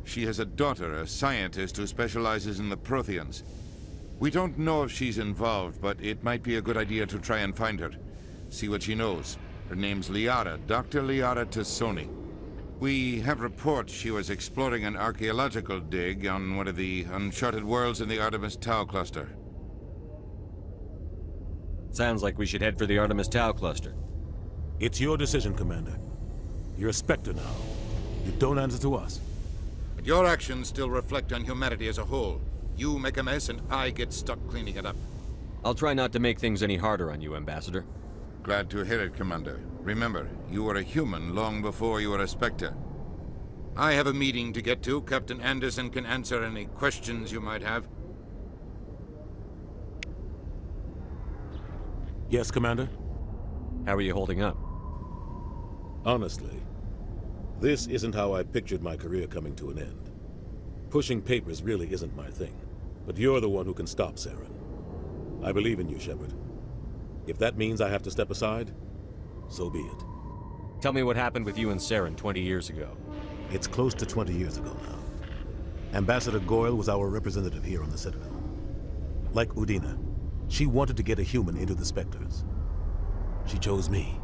She has a daughter, a scientist who specializes in the Protheans. We don't know if she's involved, but it might be a good idea to try and find her. See what she knows. Her name's Liara, Dr. Liara Tassoni. We have reports she was exploring an archaeological dig on one of the uncharted worlds in the Artemis Tau cluster. Sounds like we should head for the Artemis Tau cluster. It's your decision, Commander. You're a Spectre now. You don't answer to us. But your actions still reflect on humanity as a whole. You make a mess and I get stuck cleaning it up. I'll try not to make things any harder on you, Ambassador. Glad to hear it, Commander. Remember, you were a human long before you were a Spectre. I have a meeting to get to. Captain Anderson can answer any questions you might have. Yes, Commander? How are you holding up? Honestly, this isn't how I pictured my career coming to an end. Pushing papers really isn't my thing, but you're the one who can stop Saren. I believe in you, Shepard. If that means I have to step aside, so be it. Tell me what happened with you and Saren 20 years ago. It's close to 20 years ago now. Ambassador Goyle was our representative here on the Citadel. Like Udina, she wanted to get a human into the Spectres. She chose me.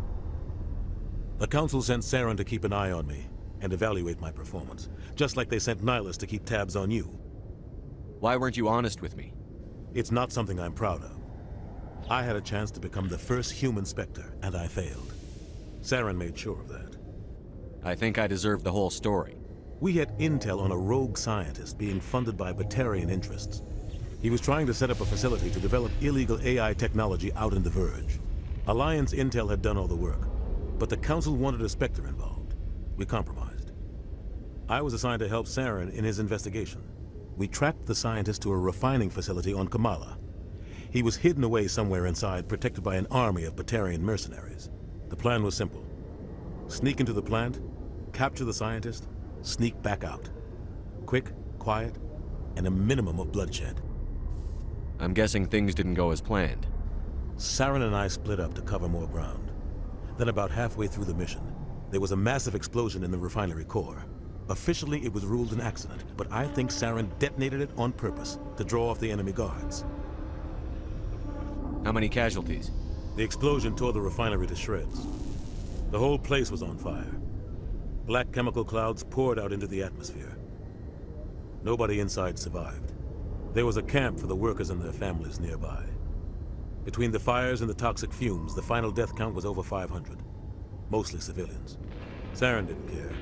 The Council sent Saren to keep an eye on me and evaluate my performance, just like they sent Nihilus to keep tabs on you. Why weren't you honest with me? It's not something I'm proud of. I had a chance to become the first human Spectre, and I failed. Saren made sure of that. I think I deserve the whole story. We had intel on a rogue scientist being funded by Batarian interests. He was trying to set up a facility to develop illegal AI technology out in the Verge. Alliance intel had done all the work, but the Council wanted a Spectre involved. We compromised. I was assigned to help Saren in his investigation. We tracked the scientist to a refining facility on Kamala. He was hidden away somewhere inside, protected by an army of Batarian mercenaries. The plan was simple. Sneak into the plant, capture the scientist, sneak back out. Quick, quiet, and a minimum of bloodshed. I'm guessing things didn't go as planned. Saren and I split up to cover more ground. Then about halfway through the mission, there was a massive explosion in the refinery core. Officially, it was ruled an accident, but I think Saren detonated it on purpose to draw off the enemy guards. How many casualties? The explosion tore the refinery to shreds. The whole place was on fire. Black chemical clouds poured out into the atmosphere. Nobody inside survived. There was a camp for the workers and their families nearby. Between the fires and the toxic fumes, the final death count was over 500. Mostly civilians. Saren didn't care.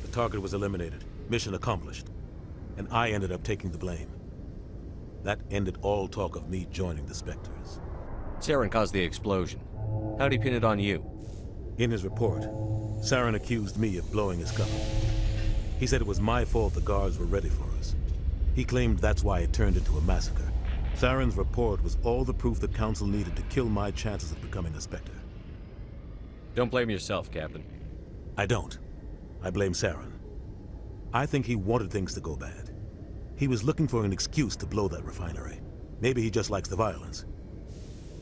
The target was eliminated, mission accomplished. And I ended up taking the blame. That ended all talk of me joining the Spectres. Saren caused the explosion. How'd he pin it on you? In his report, Saren accused me of blowing his cover. He said it was my fault the guards were ready for us. He claimed that's why it turned into a massacre. Saren's report was all the proof the Council needed to kill my chances of becoming a Spectre. Don't blame yourself, Captain. I don't. I blame Saren. I think he wanted things to go bad. He was looking for an excuse to blow that refinery. Maybe he just likes the violence.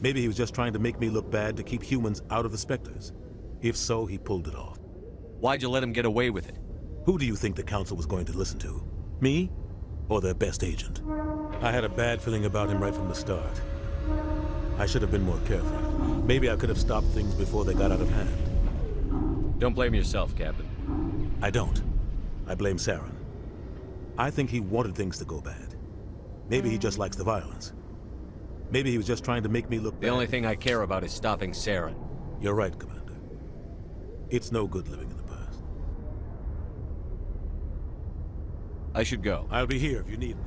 Maybe he was just trying to make me look bad to keep humans out of the Spectres. If so, he pulled it off. Why'd you let him get away with it? Who do you think the Council was going to listen to? Me? Or their best agent? I had a bad feeling about him right from the start. I should have been more careful. Maybe I could have stopped things before they got out of hand. Don't blame yourself, Captain. I don't. I blame Saren. I think he wanted things to go bad. Maybe he just likes the violence. Maybe he was just trying to make me look bad. The only thing I care about is stopping Saren. You're right, Commander. It's no good living in the past. I should go. I'll be here if you need me.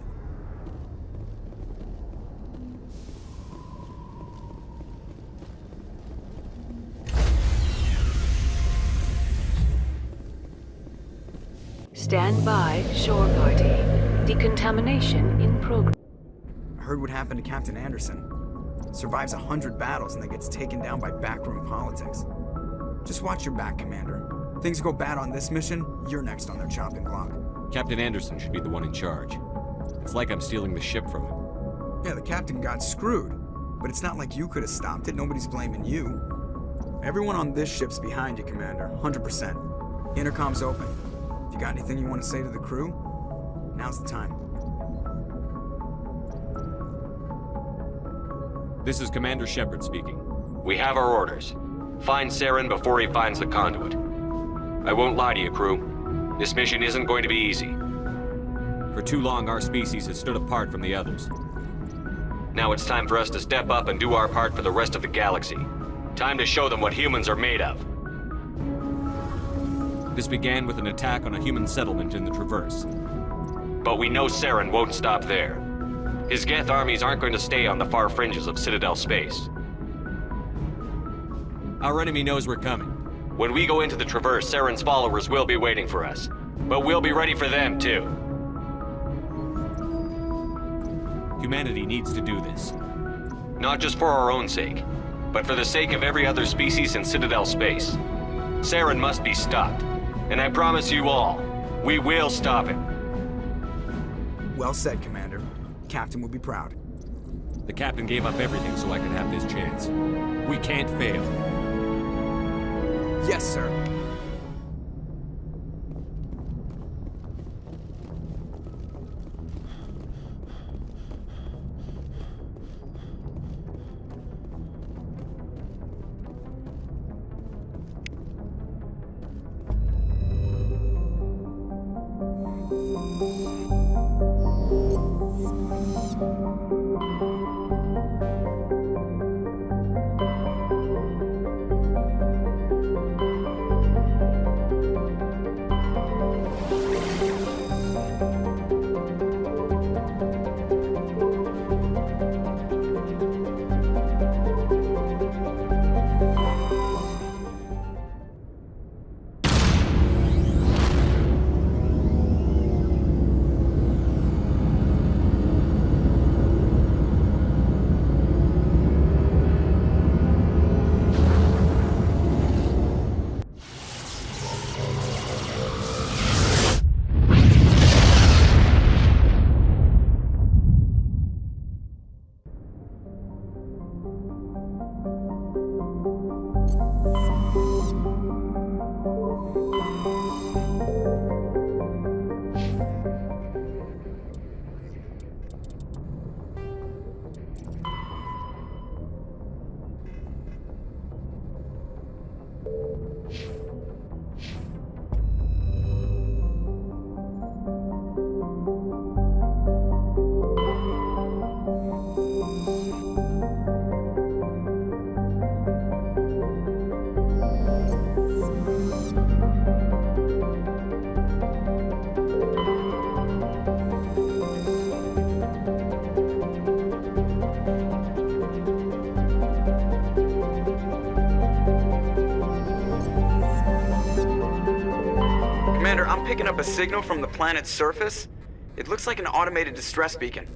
Stand by, shore party. Decontamination in progress. Heard what happened to Captain Anderson. Survives 100 battles and then gets taken down by backroom politics. Just watch your back, Commander. Things go bad on this mission, you're next on their chopping block. Captain Anderson should be the one in charge. It's like I'm stealing the ship from him. Yeah, the captain got screwed. But it's not like you could have stopped it. Nobody's blaming you. Everyone on this ship's behind you, Commander. 100%. Intercom's open. If you got anything you want to say to the crew, now's the time. This is Commander Shepard speaking. We have our orders. Find Saren before he finds the conduit. I won't lie to you, crew. This mission isn't going to be easy. For too long, our species has stood apart from the others. Now it's time for us to step up and do our part for the rest of the galaxy. Time to show them what humans are made of. This began with an attack on a human settlement in the Traverse. But we know Saren won't stop there. His Geth armies aren't going to stay on the far fringes of Citadel space. Our enemy knows we're coming. When we go into the Traverse, Saren's followers will be waiting for us. But we'll be ready for them, too. Humanity needs to do this. Not just for our own sake, but for the sake of every other species in Citadel space. Saren must be stopped. And I promise you all, we will stop him. Well said, Commander. Captain will be proud. The Captain gave up everything so I could have this chance. We can't fail. Yes, sir. Commander, I'm picking up a signal from the planet's surface. It looks like an automated distress beacon.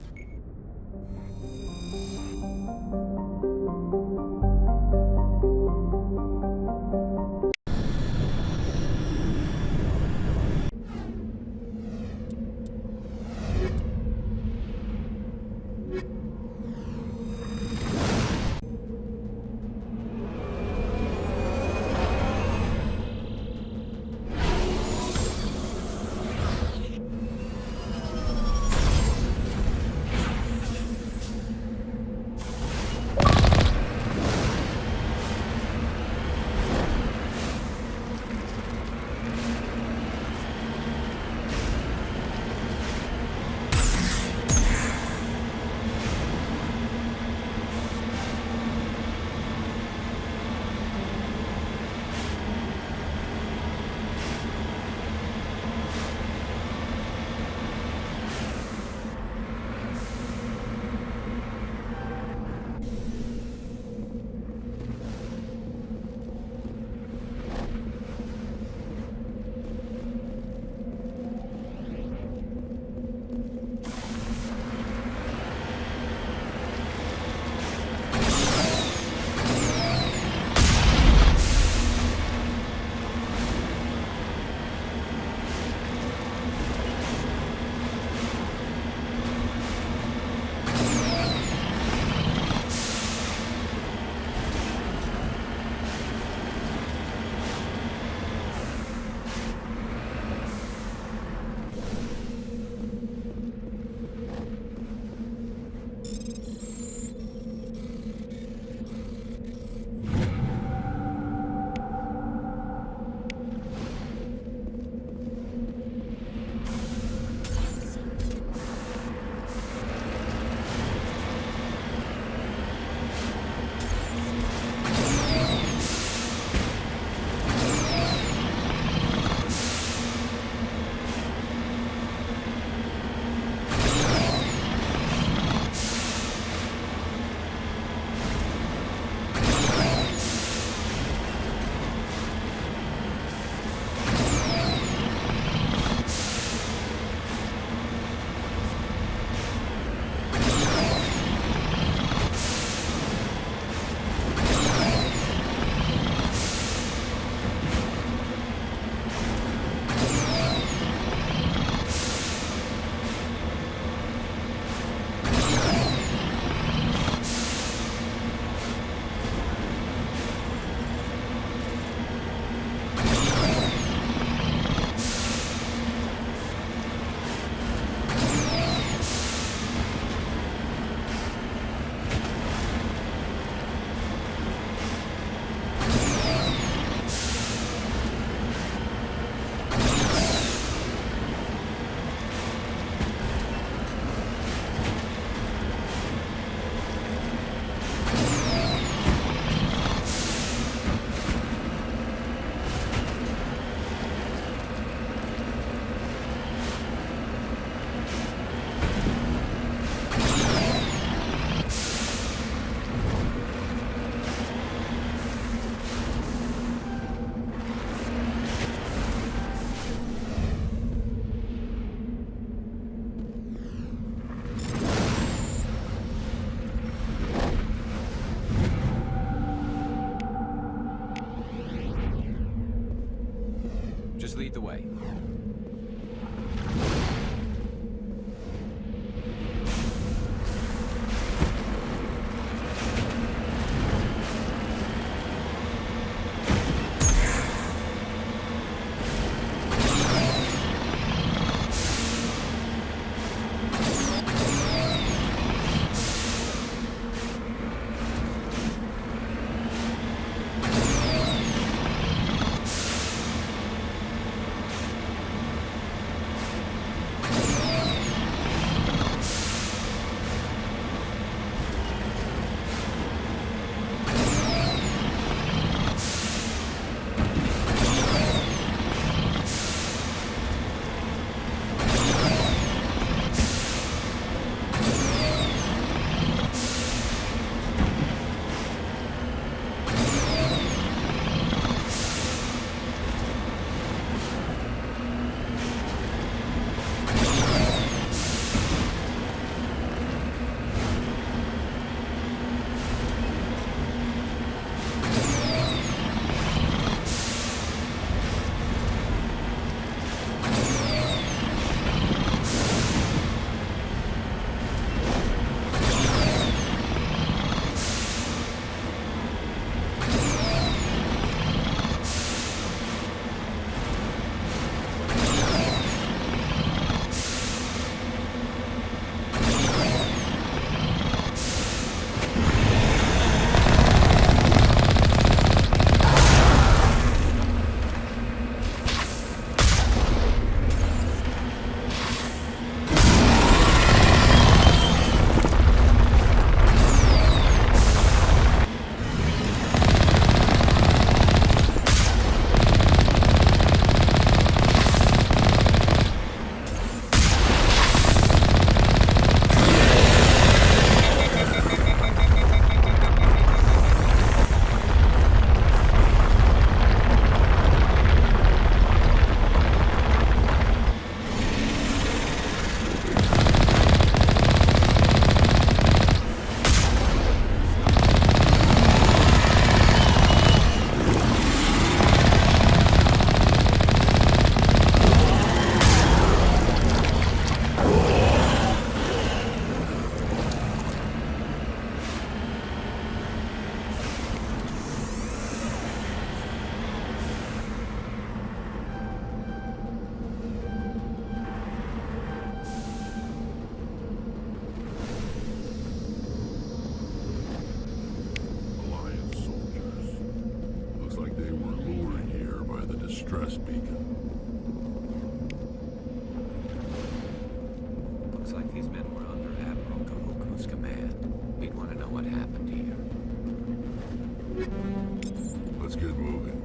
lead the way. distress beacon. Looks like these men were under Admiral Kahuku's command. We'd want to know what happened here. Let's get moving.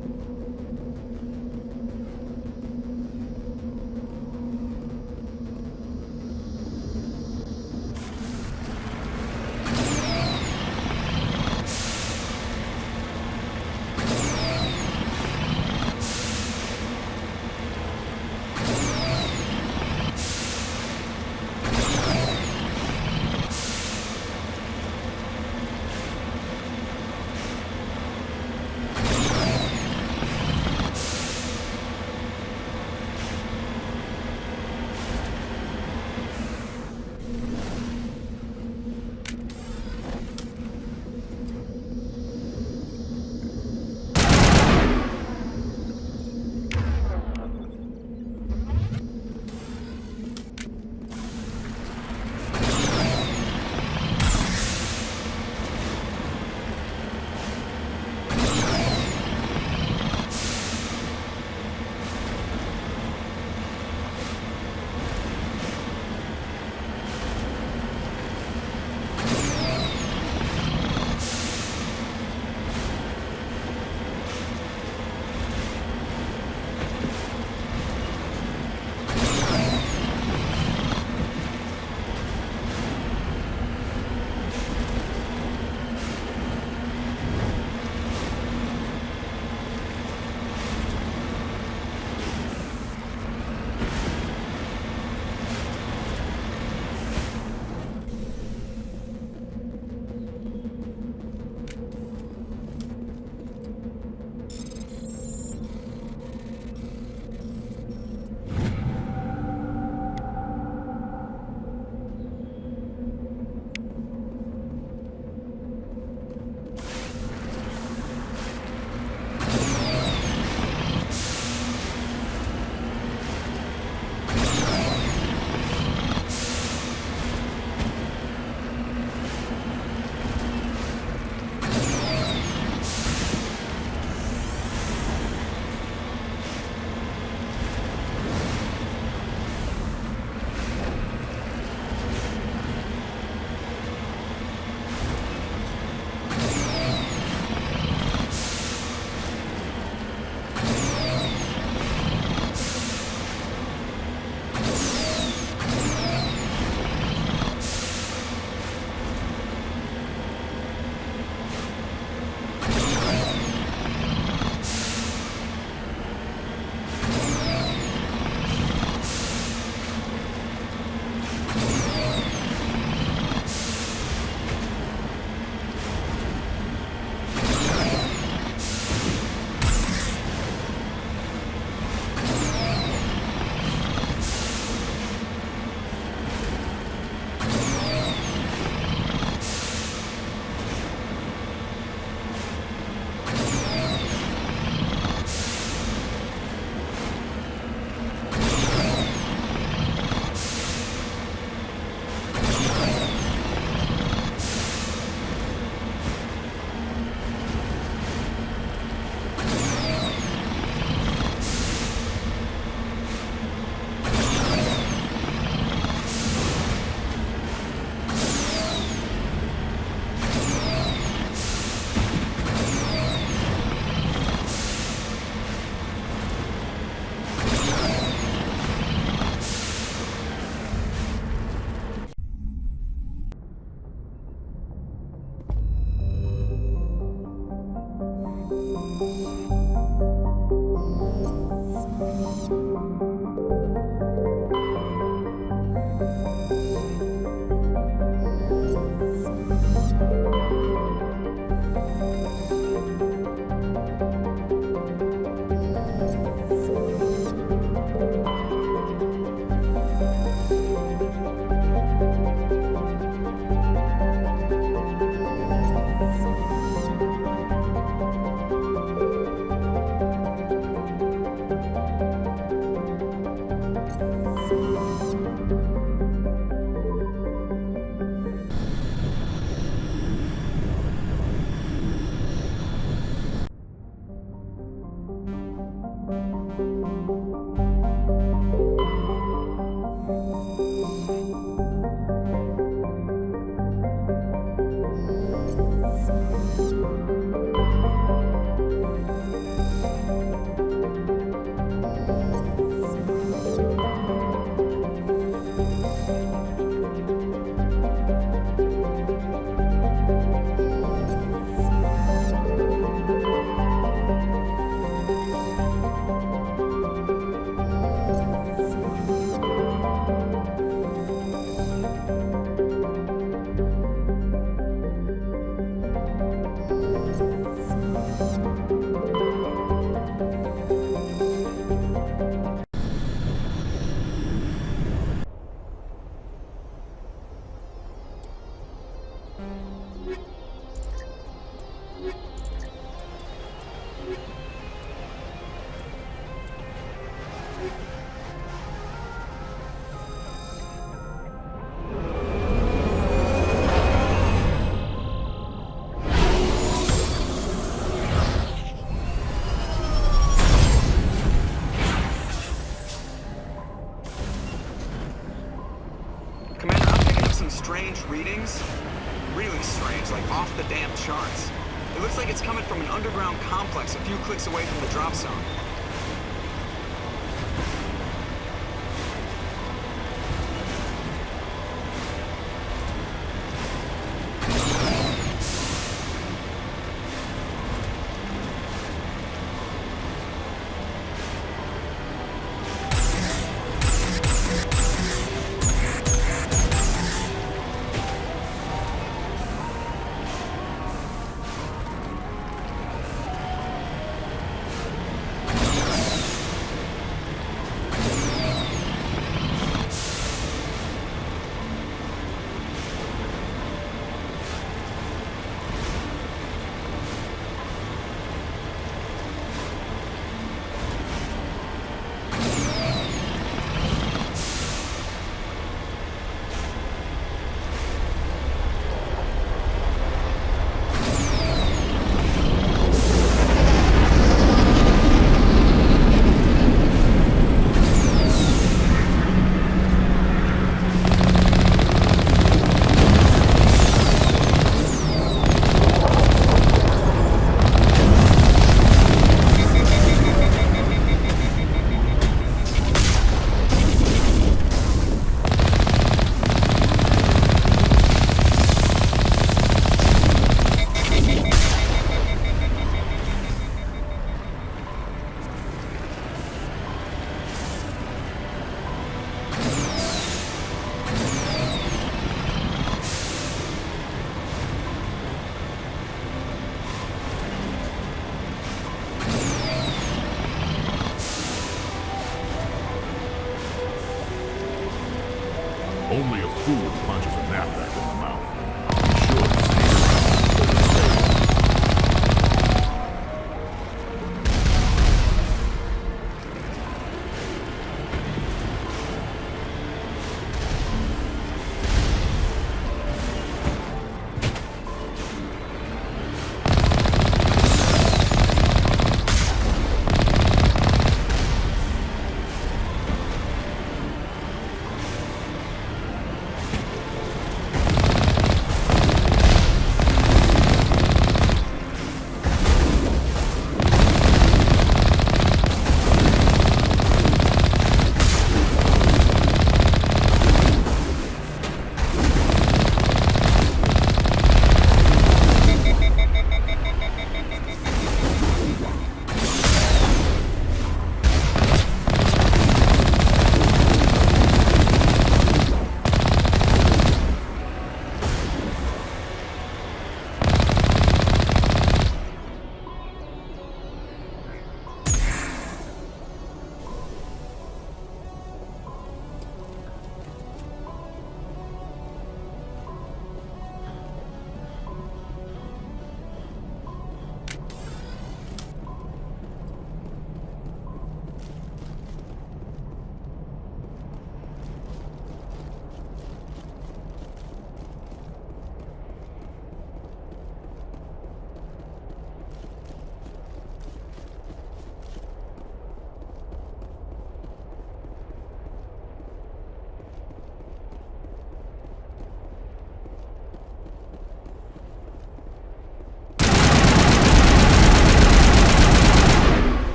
readings? Really strange, like off the damn charts. It looks like it's coming from an underground complex a few clicks away from the drop zone. Only a fool punches a knapsack in the mouth. Be sure to sneak around.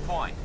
point.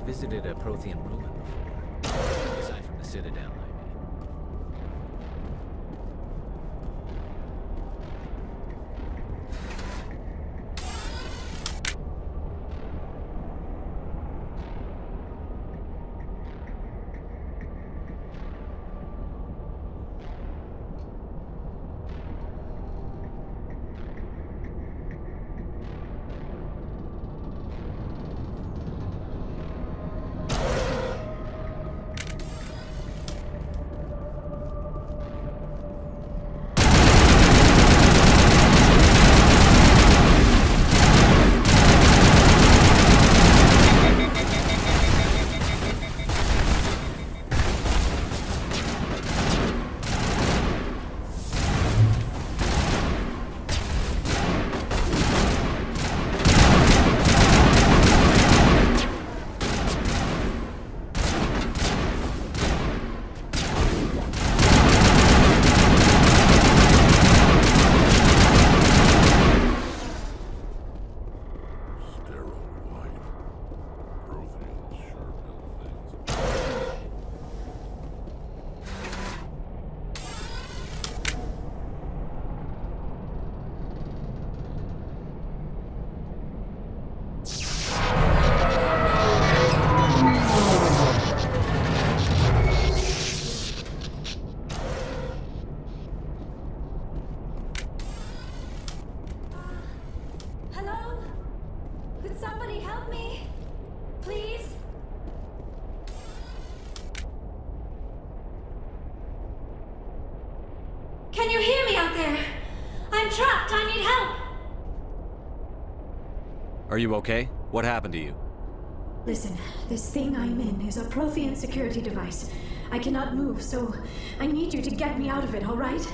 visited a Prothean ruin before. Aside from the Citadel, I mean. Can you hear me out there? I'm trapped. I need help. Are you okay? What happened to you? Listen, this thing I'm in is a Prothean security device. I cannot move, so I need you to get me out of it, all right?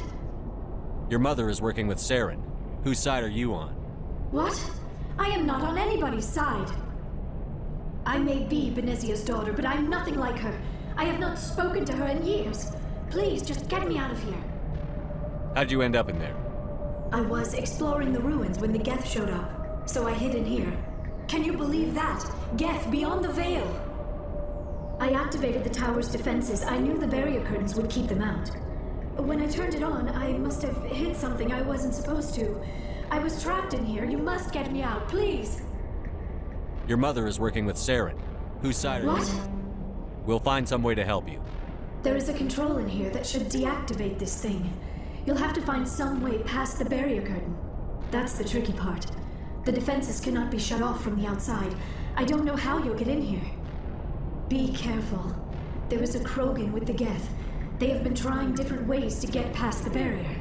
Your mother is working with Saren. Whose side are you on? What? I am not on anybody's side. I may be Benezia's daughter, but I'm nothing like her. I have not spoken to her in years. Please, just get me out of here. How'd you end up in there? I was exploring the ruins when the Geth showed up, so I hid in here. Can you believe that? Geth beyond the veil! I activated the tower's defenses. I knew the barrier curtains would keep them out. When I turned it on, I must have hit something I wasn't supposed to. I was trapped in here. You must get me out, please! Your mother is working with Saren. Whose side are you? What? We'll find some way to help you. There is a control in here that should deactivate this thing. You'll have to find some way past the barrier curtain. That's the tricky part. The defenses cannot be shut off from the outside. I don't know how you'll get in here. Be careful. There is a Krogan with the Geth. They have been trying different ways to get past the barrier.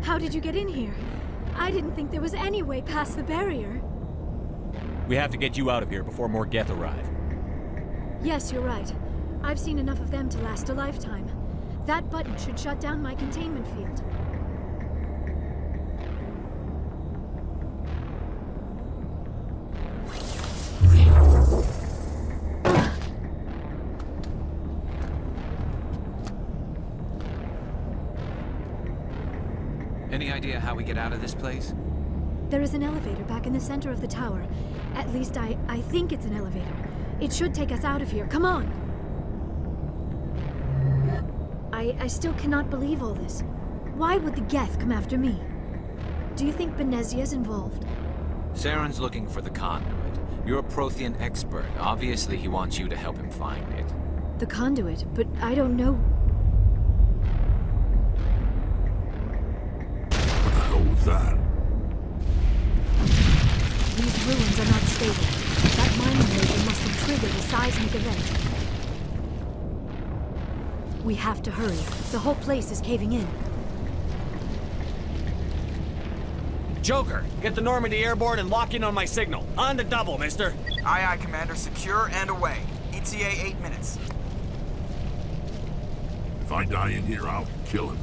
How did you get in here? I didn't think there was any way past the barrier. We have to get you out of here before more Geth arrive. Yes, you're right. I've seen enough of them to last a lifetime. That button should shut down my containment field. Any idea how we get out of this place? There is an elevator back in the center of the tower. At least I think it's an elevator. It should take us out of here. Come on! I still cannot believe all this. Why would the Geth come after me? Do you think Benezia's involved? Saren's looking for the conduit. You're a Prothean expert. Obviously, he wants you to help him find it. The conduit, but I don't know. What the hell was that? These ruins are not stable. That mining laser must have triggered a seismic event. We have to hurry. The whole place is caving in. Joker, get the Normandy airborne and lock in on my signal. On the double, mister. Aye, aye, Commander. Secure and away. ETA 8 minutes. If I die in here, I'll kill him.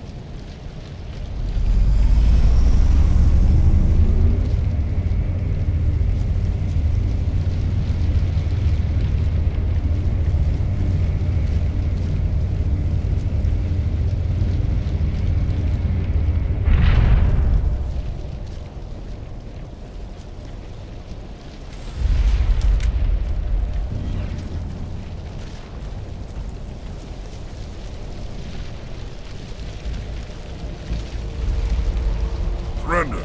Surrender.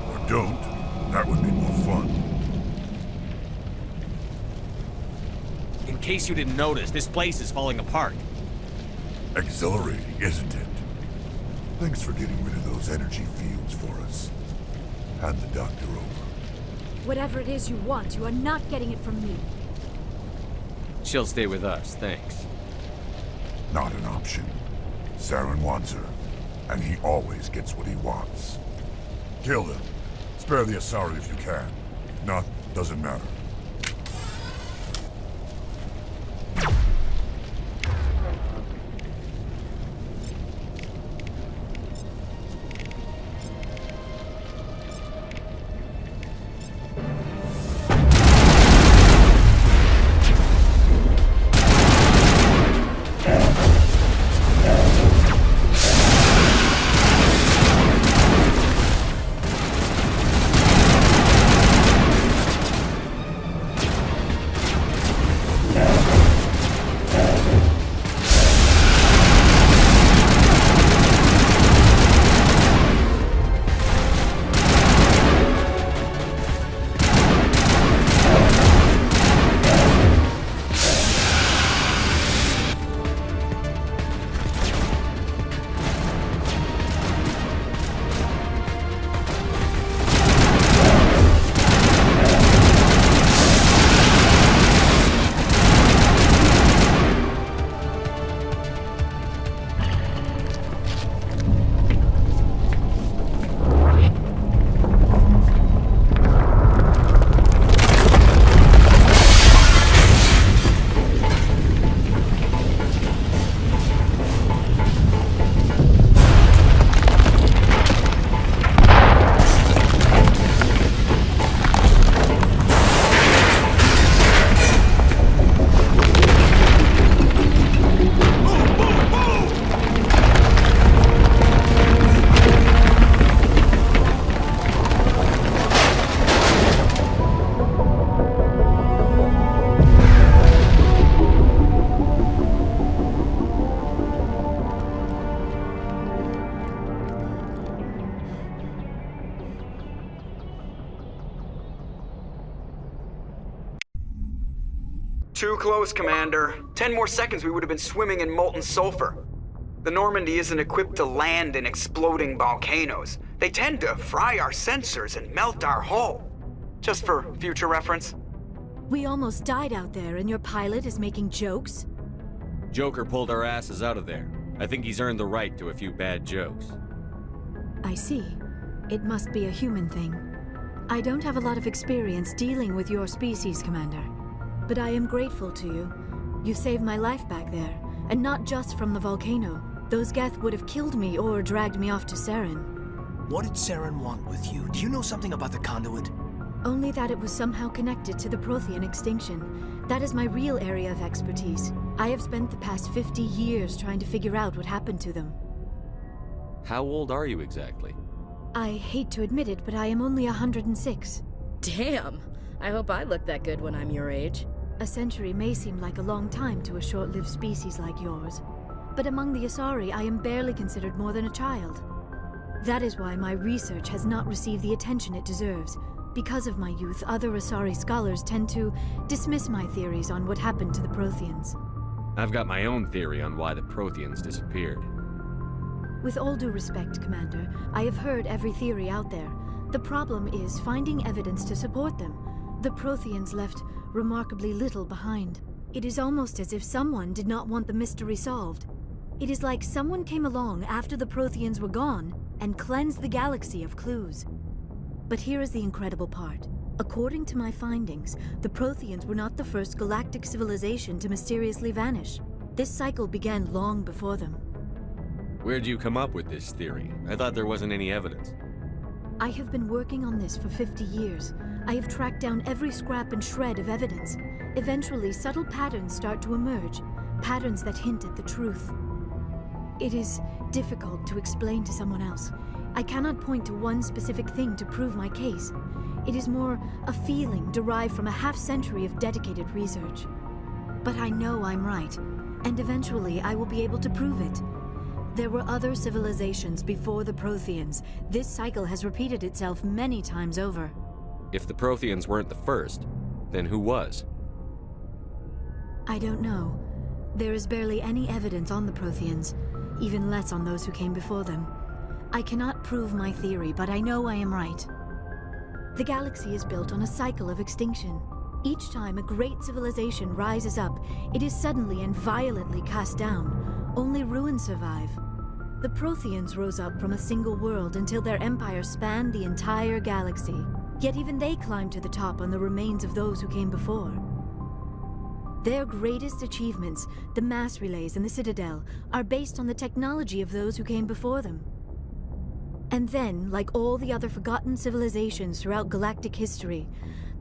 Or don't. That would be more fun. In case you didn't notice, this place is falling apart. Exhilarating, isn't it? Thanks for getting rid of those energy fields for us. Hand the doctor over. Whatever it is you want, you are not getting it from me. She'll stay with us, thanks. Not an option. Saren wants her, and he always gets what he wants. Kill them. Spare the Asari if you can. If not, doesn't matter. Too close, Commander. 10 more seconds we would have been swimming in molten sulfur. The Normandy isn't equipped to land in exploding volcanoes. They tend to fry our sensors and melt our hull. Just for future reference. We almost died out there, and your pilot is making jokes? Joker pulled our asses out of there. I think he's earned the right to a few bad jokes. I see. It must be a human thing. I don't have a lot of experience dealing with your species, Commander. But I am grateful to you. You saved my life back there, and not just from the volcano. Those Geth would have killed me or dragged me off to Saren. What did Saren want with you? Do you know something about the conduit? Only that it was somehow connected to the Prothean extinction. That is my real area of expertise. I have spent the past 50 years trying to figure out what happened to them. How old are you exactly? I hate to admit it, but I am only 106. Damn! I hope I look that good when I'm your age. A century may seem like a long time to a short-lived species like yours. But among the Asari, I am barely considered more than a child. That is why my research has not received the attention it deserves. Because of my youth, other Asari scholars tend to dismiss my theories on what happened to the Protheans. I've got my own theory on why the Protheans disappeared. With all due respect, Commander, I have heard every theory out there. The problem is finding evidence to support them. The Protheans left remarkably little behind. It is almost as if someone did not want the mystery solved. It is like someone came along after the Protheans were gone and cleansed the galaxy of clues. But here is the incredible part. According to my findings, the Protheans were not the first galactic civilization to mysteriously vanish. This cycle began long before them. Where'd you come up with this theory? I thought there wasn't any evidence. I have been working on this for 50 years. I have tracked down every scrap and shred of evidence. Eventually, subtle patterns start to emerge, patterns that hint at the truth. It is difficult to explain to someone else. I cannot point to one specific thing to prove my case. It is more a feeling derived from a half-century of dedicated research. But I know I'm right, and eventually I will be able to prove it. There were other civilizations before the Protheans. This cycle has repeated itself many times over. If the Protheans weren't the first, then who was? I don't know. There is barely any evidence on the Protheans, even less on those who came before them. I cannot prove my theory, but I know I am right. The galaxy is built on a cycle of extinction. Each time a great civilization rises up, it is suddenly and violently cast down. Only ruins survive. The Protheans rose up from a single world until their empire spanned the entire galaxy. Yet even they climbed to the top on the remains of those who came before. Their greatest achievements, the mass relays and the Citadel, are based on the technology of those who came before them. And then, like all the other forgotten civilizations throughout galactic history,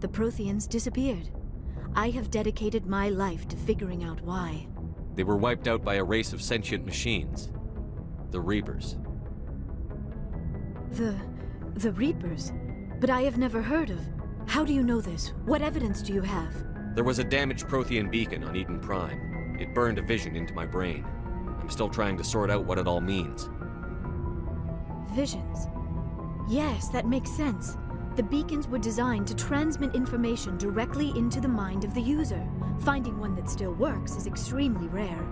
the Protheans disappeared. I have dedicated my life to figuring out why. They were wiped out by a race of sentient machines. The Reapers. The Reapers? But I have never heard of. How do you know this? What evidence do you have? There was a damaged Prothean beacon on Eden Prime. It burned a vision into my brain. I'm still trying to sort out what it all means. Visions. Yes, that makes sense. The beacons were designed to transmit information directly into the mind of the user. Finding one that still works is extremely rare.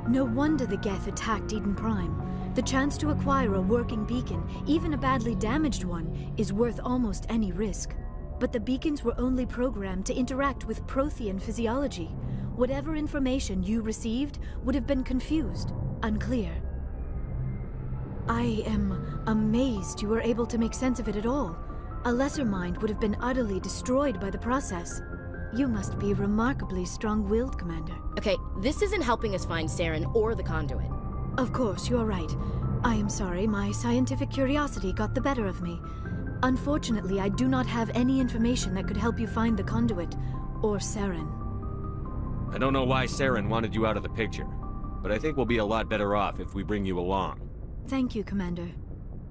No wonder the Geth attacked Eden Prime. The chance to acquire a working beacon, even a badly damaged one, is worth almost any risk. But the beacons were only programmed to interact with Prothean physiology. Whatever information you received would have been confused, unclear. I am amazed you were able to make sense of it at all. A lesser mind would have been utterly destroyed by the process. You must be remarkably strong-willed, Commander. Okay, this isn't helping us find Saren or the conduit. Of course, you're right. I am sorry, my scientific curiosity got the better of me. Unfortunately, I do not have any information that could help you find the conduit, or Saren. I don't know why Saren wanted you out of the picture, but I think we'll be a lot better off if we bring you along. Thank you, Commander.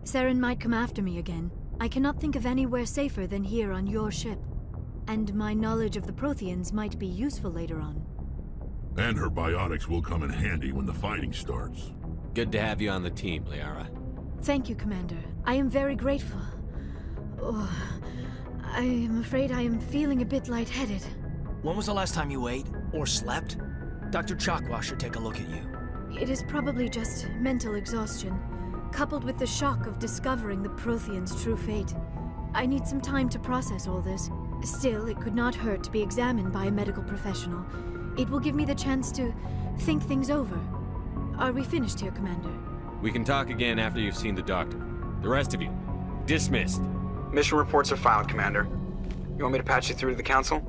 Saren might come after me again. I cannot think of anywhere safer than here on your ship. And my knowledge of the Protheans might be useful later on. And her biotics will come in handy when the fighting starts. Good to have you on the team, Liara. Thank you, Commander. I am very grateful. Oh, I am afraid I am feeling a bit lightheaded. When was the last time you ate? Or slept? Dr. Chakwa should take a look at you. It is probably just mental exhaustion, coupled with the shock of discovering the Prothean's true fate. I need some time to process all this. Still, it could not hurt to be examined by a medical professional. It will give me the chance to think things over. Are we finished here, Commander? We can talk again after you've seen the doctor. The rest of you, dismissed. Mission reports are filed, Commander. You want me to patch you through to the Council?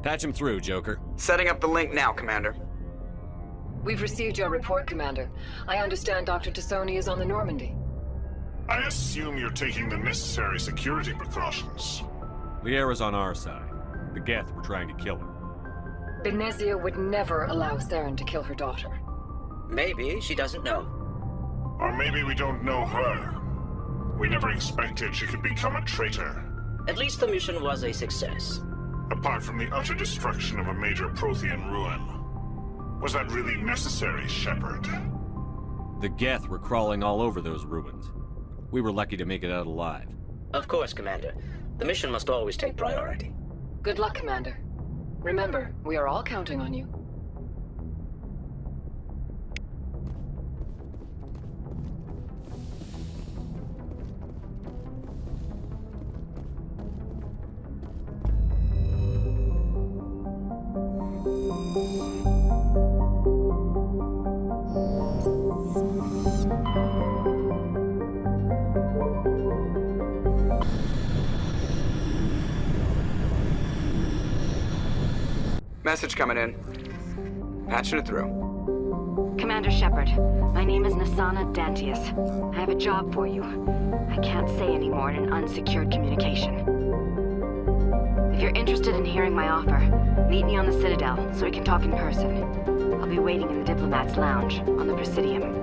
Patch him through, Joker. Setting up the link now, Commander. We've received your report, Commander. I understand Dr. Tassoni is on the Normandy. I assume you're taking the necessary security precautions. Liara's on our side. The Geth were trying to kill her. Benezia would never allow Saren to kill her daughter. Maybe she doesn't know. Or maybe we don't know her. We never expected she could become a traitor. At least the mission was a success. Apart from the utter destruction of a major Prothean ruin. Was that really necessary, Shepard? The Geth were crawling all over those ruins. We were lucky to make it out alive. Of course, Commander. The mission must always take priority. Good luck, Commander. Remember, we are all counting on you. Message coming in. Patching it through. Commander Shepard, my name is Nasana Dantius. I have a job for you. I can't say any more in an unsecured communication. If you're interested in hearing my offer, meet me on the Citadel so we can talk in person. I'll be waiting in the Diplomat's Lounge on the Presidium.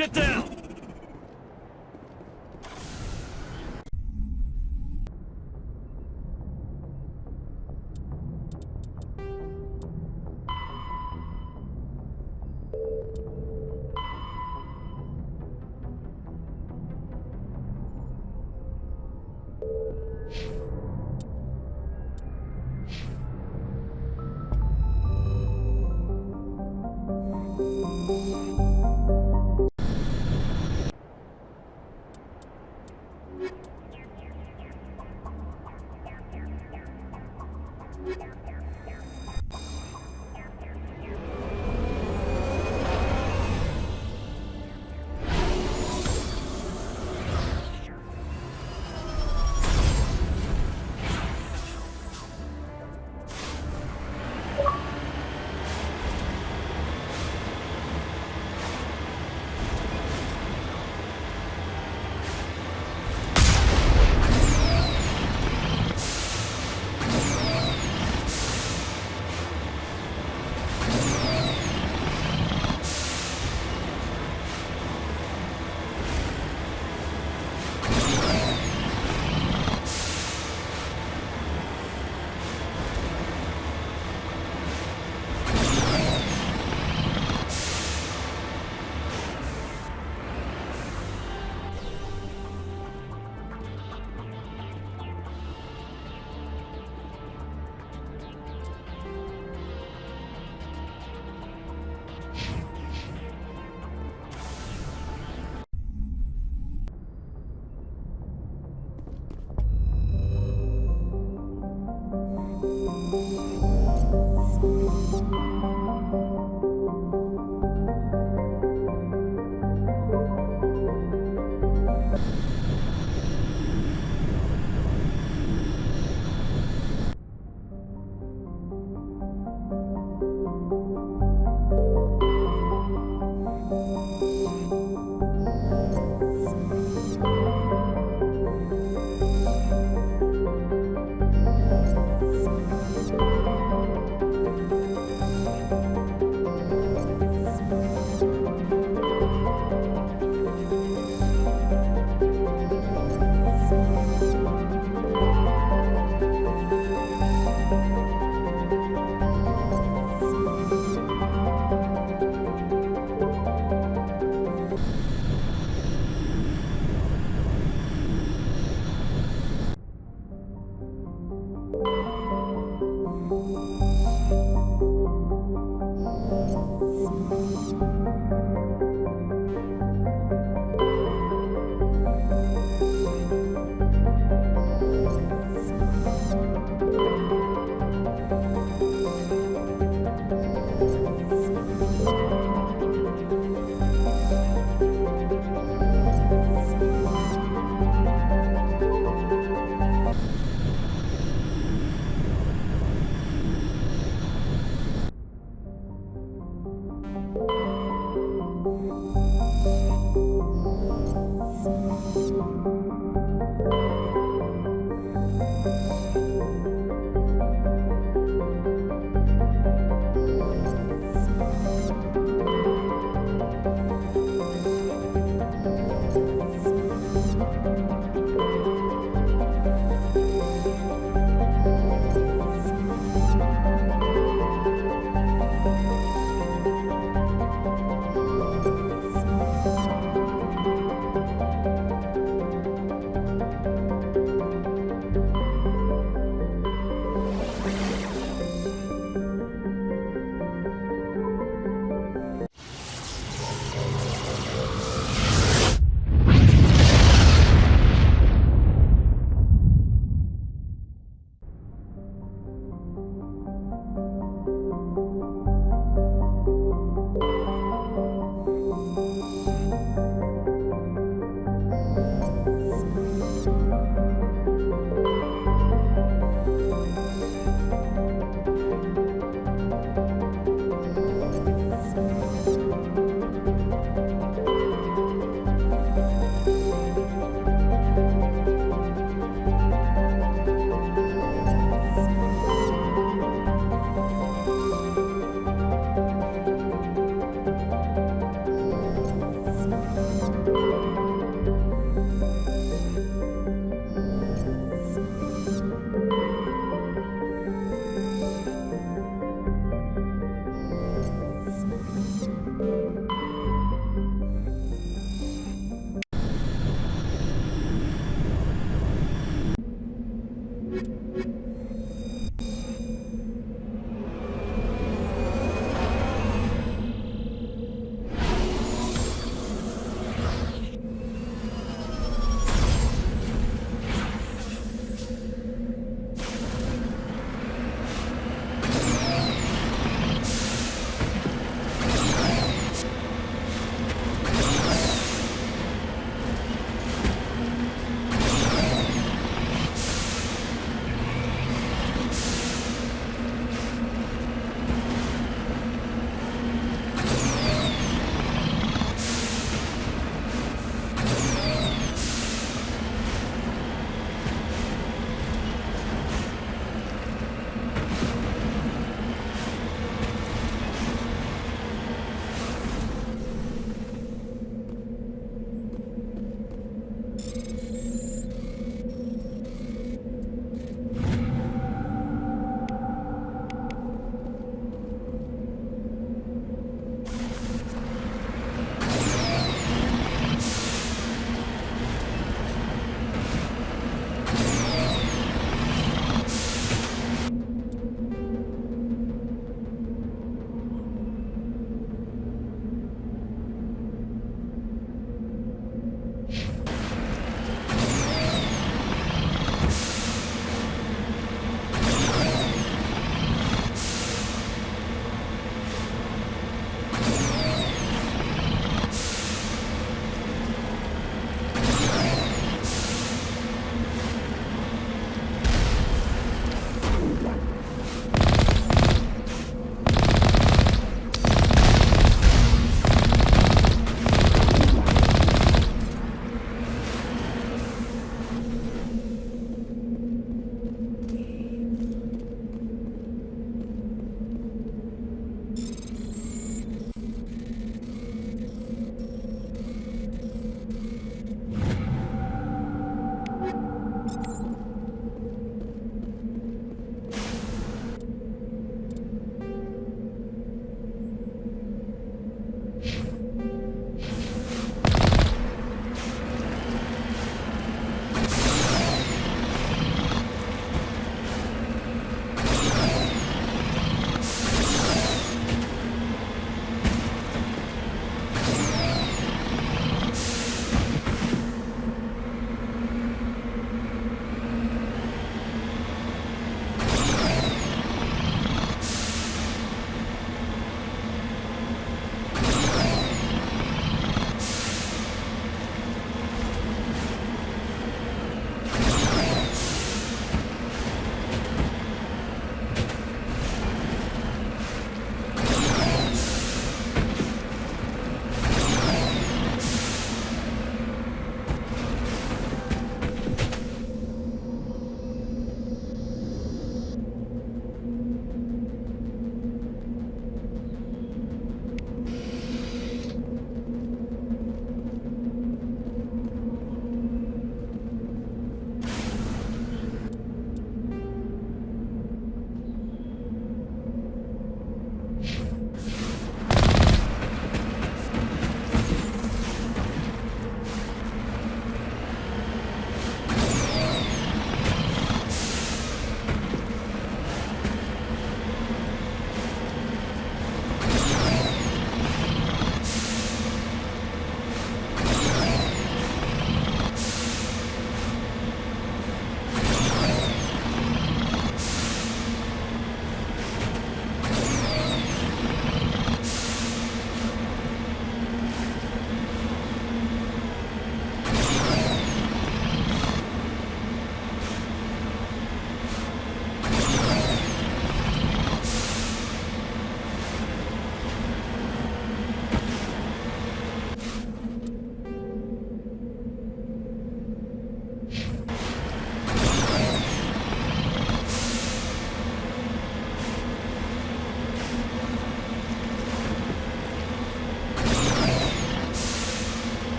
Get down!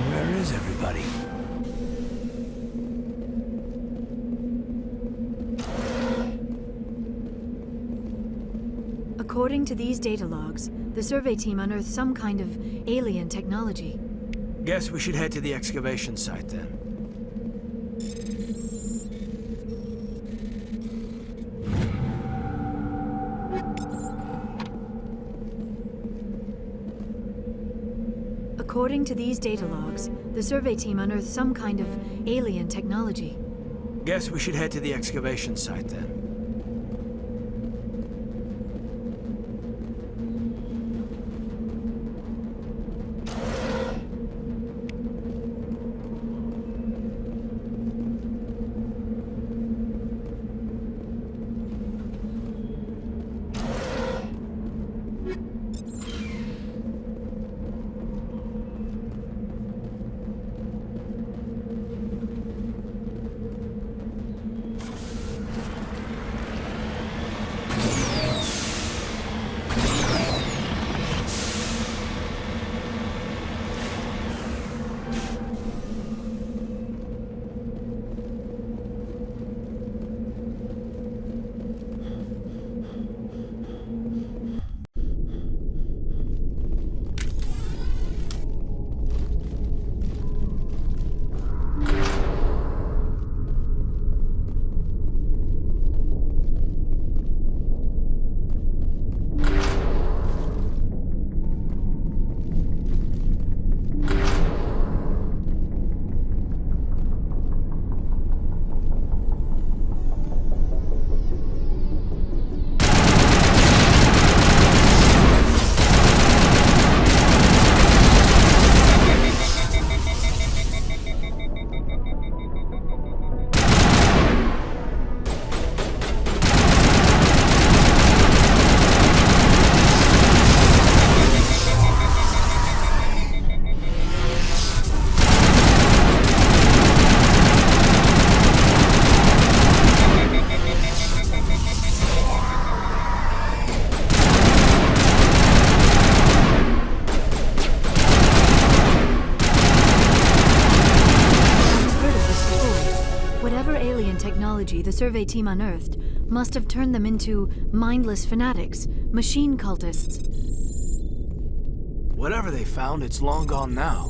Where is everybody? According to these data logs, the survey team unearthed some kind of alien technology. Guess we should head to the excavation site then. According to these data logs, the survey team unearthed some kind of alien technology. Guess we should head to the excavation site then. The survey team unearthed must have turned them into mindless fanatics, machine cultists. Whatever they found, it's long gone now.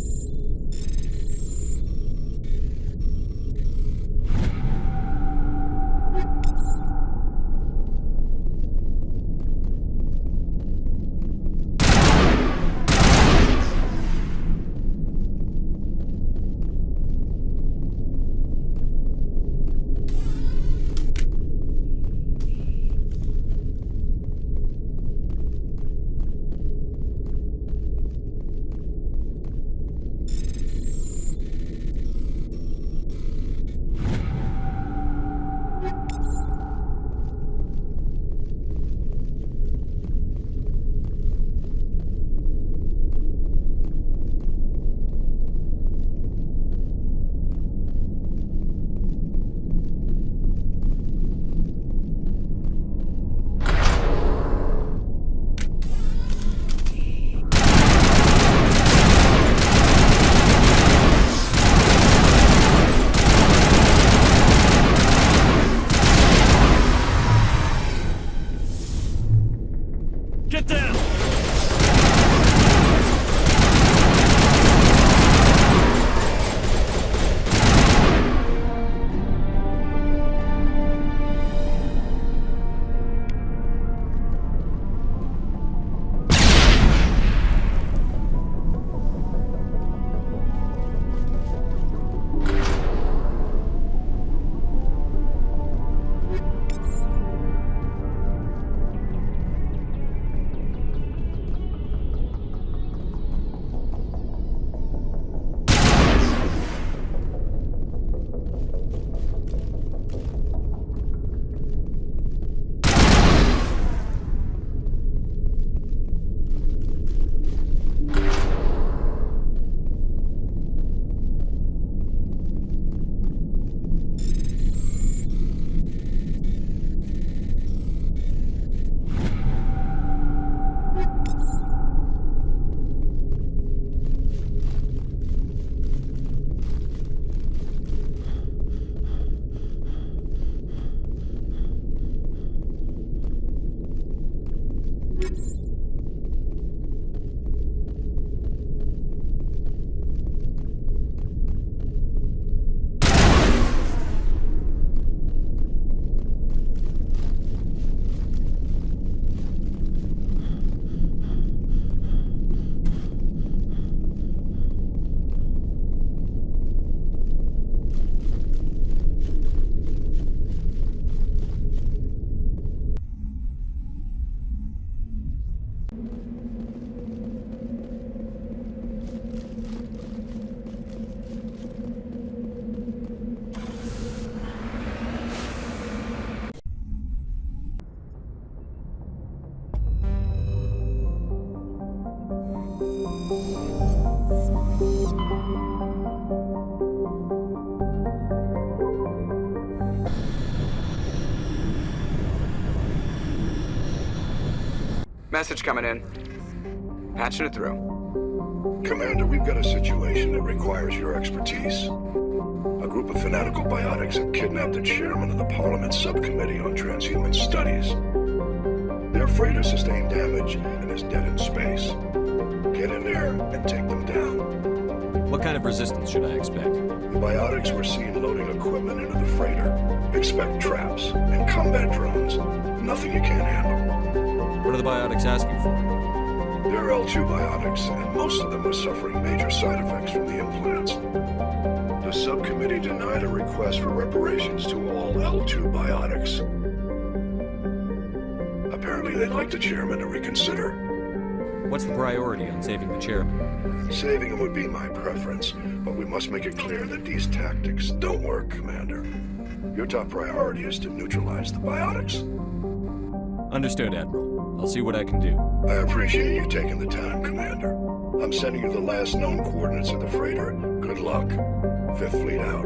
Message coming in. Patching it through. Commander, we've got a situation that requires your expertise. A group of fanatical biotics have kidnapped the chairman of the Parliament Subcommittee on Transhuman Studies. Their freighter sustained damage and is dead in space. Get in there and take them down. What kind of resistance should I expect? The biotics were seen loading equipment into the freighter. Expect traps and combat drones. Nothing you can't handle. What are the biotics asking for? They're L2 biotics, and most of them are suffering major side effects from the implants. The subcommittee denied a request for reparations to all L2 biotics. Apparently they'd like the chairman to reconsider. What's the priority on saving the chairman? Saving him would be my preference, but we must make it clear that these tactics don't work, Commander. Your top priority is to neutralize the biotics. Understood, Admiral. I'll see what I can do. I appreciate you taking the time, Commander. I'm sending you the last known coordinates of the freighter. Good luck. Fifth Fleet out.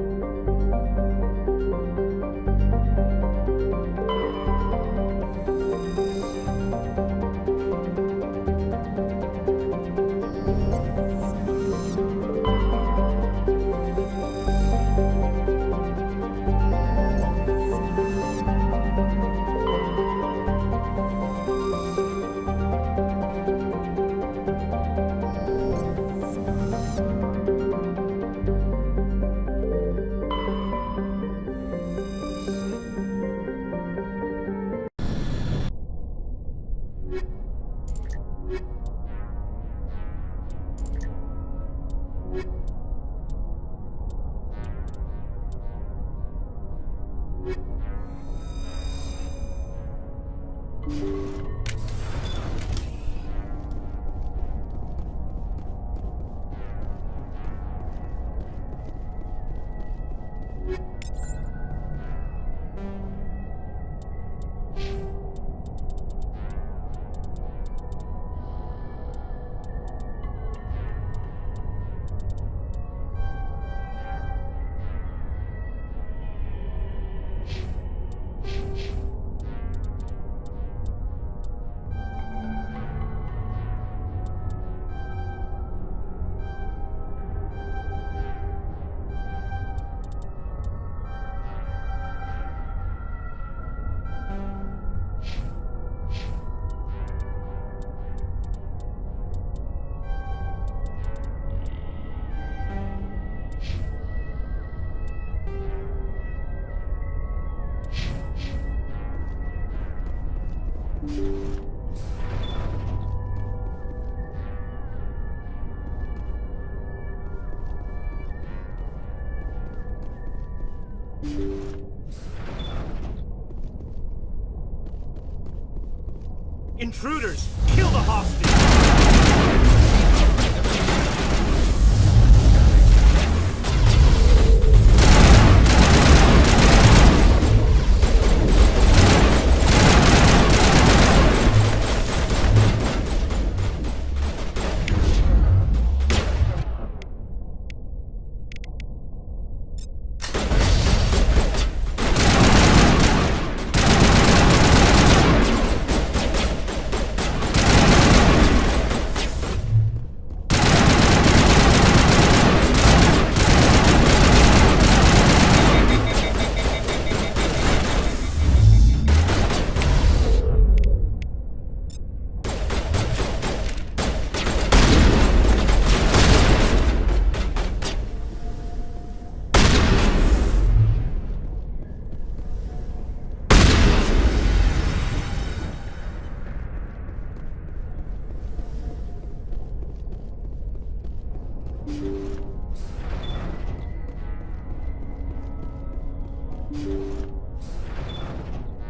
Intruders! Kill the hostage!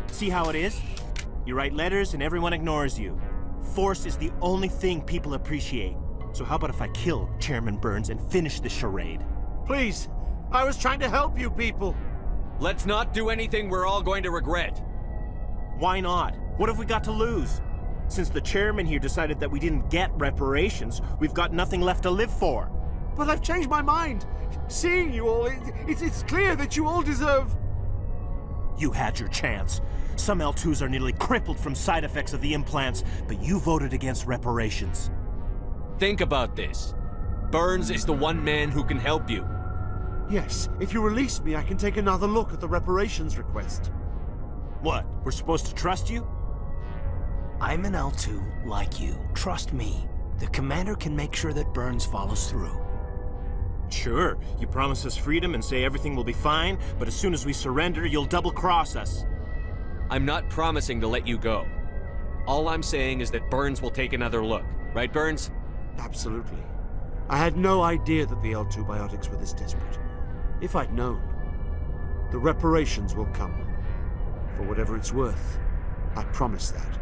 See how it is? You write letters and everyone ignores you. Force is the only thing people appreciate. So how about if I kill Chairman Burns and finish this charade? Please, I was trying to help you people. Let's not do anything we're all going to regret. Why not? What have we got to lose? Since the chairman here decided that we didn't get reparations, we've got nothing left to live for. But I've changed my mind. Seeing you all, it's clear that you all deserve... You had your chance. Some L2s are nearly crippled from side effects of the implants, but you voted against reparations. Think about this. Burns is the one man who can help you. Yes, if you release me, I can take another look at the reparations request. What? We're supposed to trust you? I'm an L2 like you. Trust me. The commander can make sure that Burns follows through. Sure, you promise us freedom and say everything will be fine, but as soon as we surrender, you'll double-cross us. I'm not promising to let you go. All I'm saying is that Burns will take another look. Right, Burns? Absolutely. I had no idea that the L2 biotics were this desperate. If I'd known, the reparations will come. For whatever it's worth, I promise that.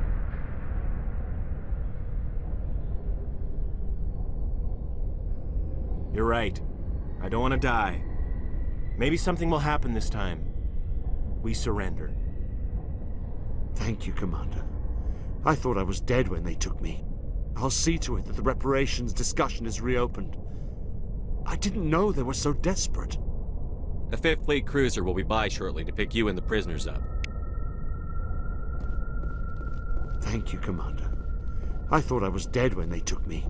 You're right. I don't want to die. Maybe something will happen this time. We surrender. Thank you, Commander. I thought I was dead when they took me. I'll see to it that the reparations discussion is reopened. I didn't know they were so desperate. A 5th Fleet cruiser will be by shortly to pick you and the prisoners up. Thank you, Commander. I thought I was dead when they took me.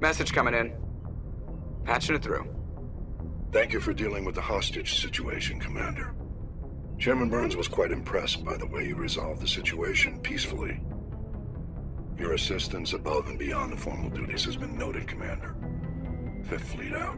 Message coming in. Patching it through. Thank you for dealing with the hostage situation, Commander. Chairman Burns was quite impressed by the way you resolved the situation peacefully. Your assistance above and beyond the formal duties has been noted, Commander. 5th Fleet out.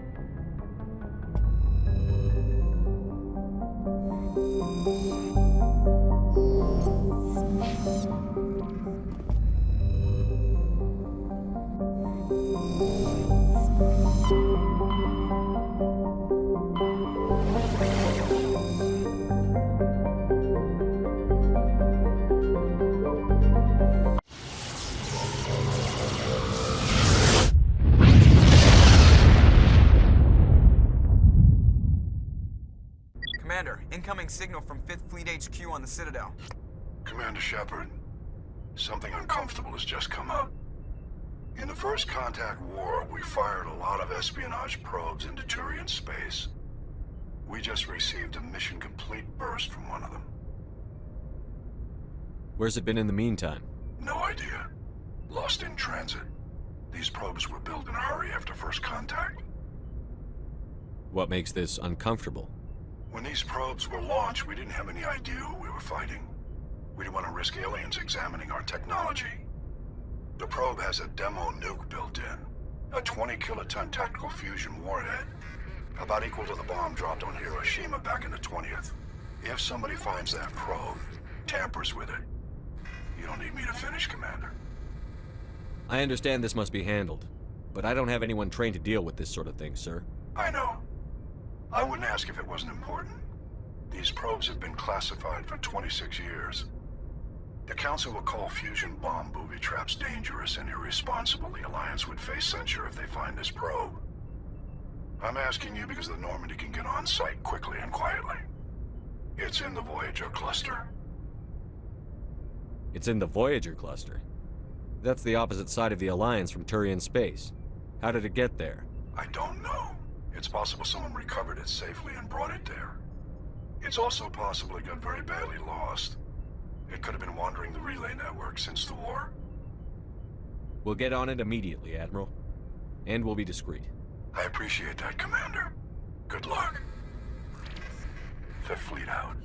Commander, incoming signal from 5th Fleet HQ on the Citadel. Commander Shepard, something uncomfortable has just come up. In the First Contact War, we fired a lot of espionage probes into Turian space. We just received a mission complete burst from one of them. Where's it been in the meantime? No idea. Lost in transit. These probes were built in a hurry after First Contact. What makes this uncomfortable? When these probes were launched, we didn't have any idea who we were fighting. We didn't want to risk aliens examining our technology. The probe has a demo nuke built in. A 20-kiloton tactical fusion warhead. About equal to the bomb dropped on Hiroshima back in the 20th. If somebody finds that probe, tampers with it, you don't need me to finish, Commander. I understand this must be handled, but I don't have anyone trained to deal with this sort of thing, sir. I know. I wouldn't ask if it wasn't important. These probes have been classified for 26 years. The Council will call fusion bomb booby traps dangerous and irresponsible. The Alliance would face censure if they find this probe. I'm asking you because the Normandy can get on site quickly and quietly. It's in the Voyager cluster. It's in the Voyager cluster? That's the opposite side of the Alliance from Turian space. How did it get there? I don't know. It's possible someone recovered it safely and brought it there. It's also possible it got very badly lost. It could have been wandering the relay network since the war. We'll get on it immediately, Admiral. And we'll be discreet. I appreciate that, Commander. Good luck. Fifth Fleet out.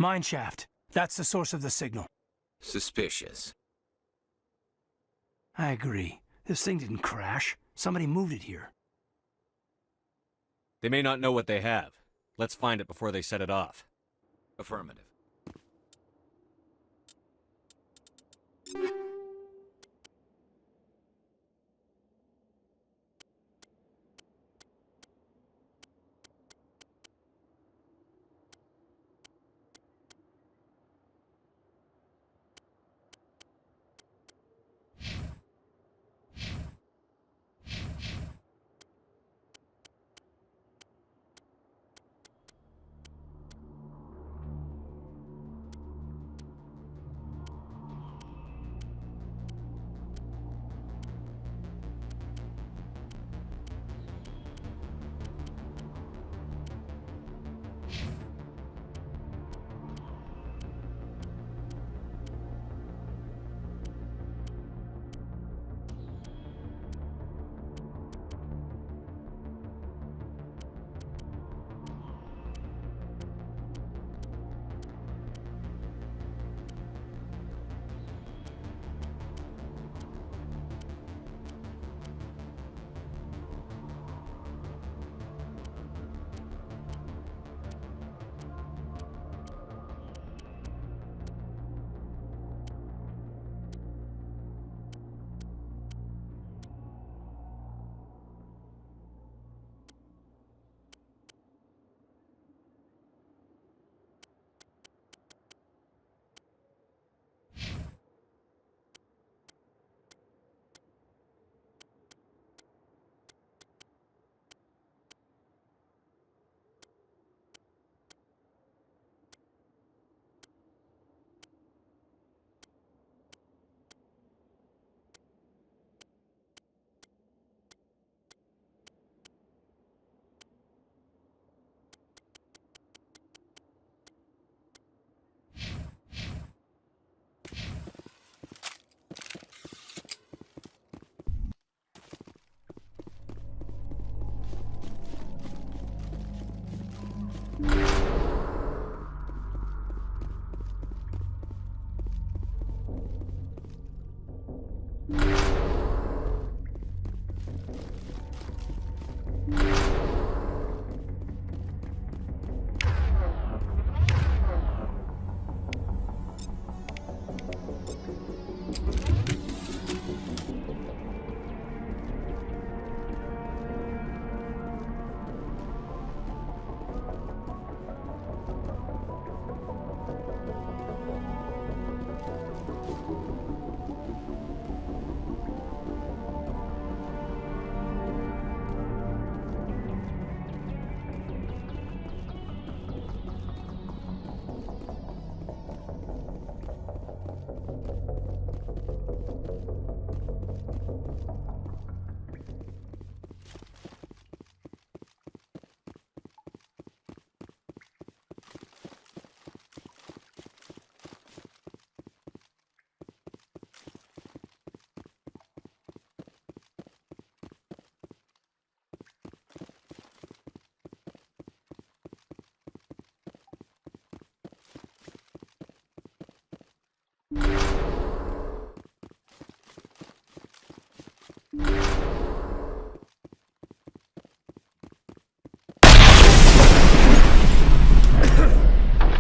Mineshaft. That's the source of the signal. Suspicious. I agree. This thing didn't crash. Somebody moved it here. They may not know what they have. Let's find it before they set it off. Affirmative.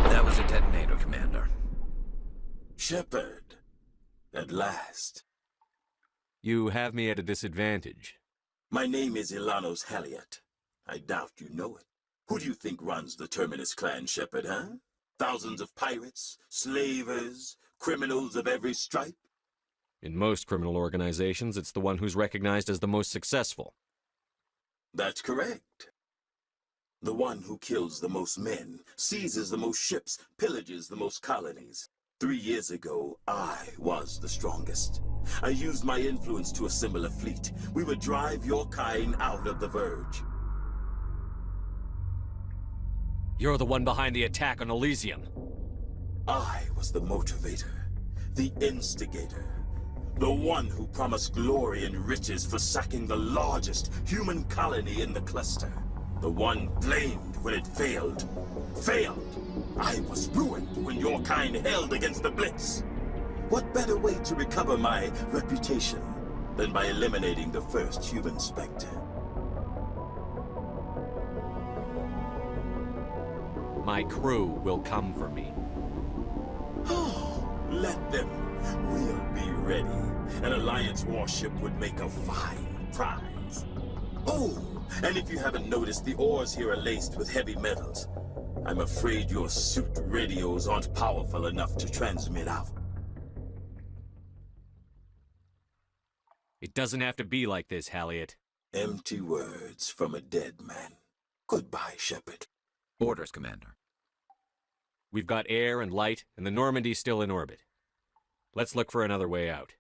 That was a detonator, Commander. Shepard, at last. You have me at a disadvantage. My name is Ilanos Halliot. I doubt you know it. Who do you think runs the Terminus clan, Shepard, huh? Thousands of pirates, slavers, criminals of every stripe? In most criminal organizations, it's the one who's recognized as the most successful. That's correct. The one who kills the most men, seizes the most ships, pillages the most colonies. 3 years ago, I was the strongest. I used my influence to assemble a fleet. We would drive your kind out of the Verge. You're the one behind the attack on Elysium. I was the motivator, the instigator, the one who promised glory and riches for sacking the largest human colony in the cluster. The one blamed when it failed. Failed! I was ruined when your kind held against the Blitz. What better way to recover my reputation than by eliminating the first human Spectre? My crew will come for me. Let them. We'll be ready. An Alliance warship would make a fine prize. Oh, and if you haven't noticed, the ores here are laced with heavy metals. I'm afraid your suit radios aren't powerful enough to transmit out. It doesn't have to be like this, Halliot. Empty words from a dead man. Goodbye, Shepard. Orders, Commander. We've got air and light, and the Normandy's still in orbit. Let's look for another way out.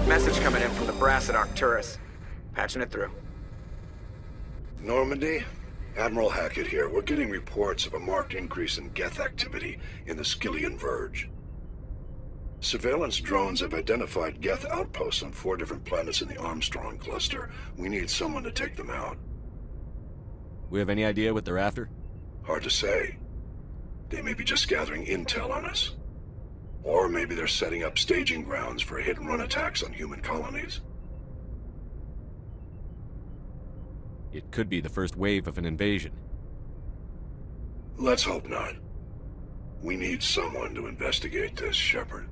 Message coming in from the brass at Arcturus. Patching it through. Normandy? Admiral Hackett here. We're getting reports of a marked increase in Geth activity in the Skyllian Verge. Surveillance drones have identified Geth outposts on 4 different planets in the Armstrong cluster. We need someone to take them out. We have any idea what they're after? Hard to say. They may be just gathering intel on us. Or maybe they're setting up staging grounds for hit-and-run attacks on human colonies. It could be the first wave of an invasion. Let's hope not. We need someone to investigate this, Shepard.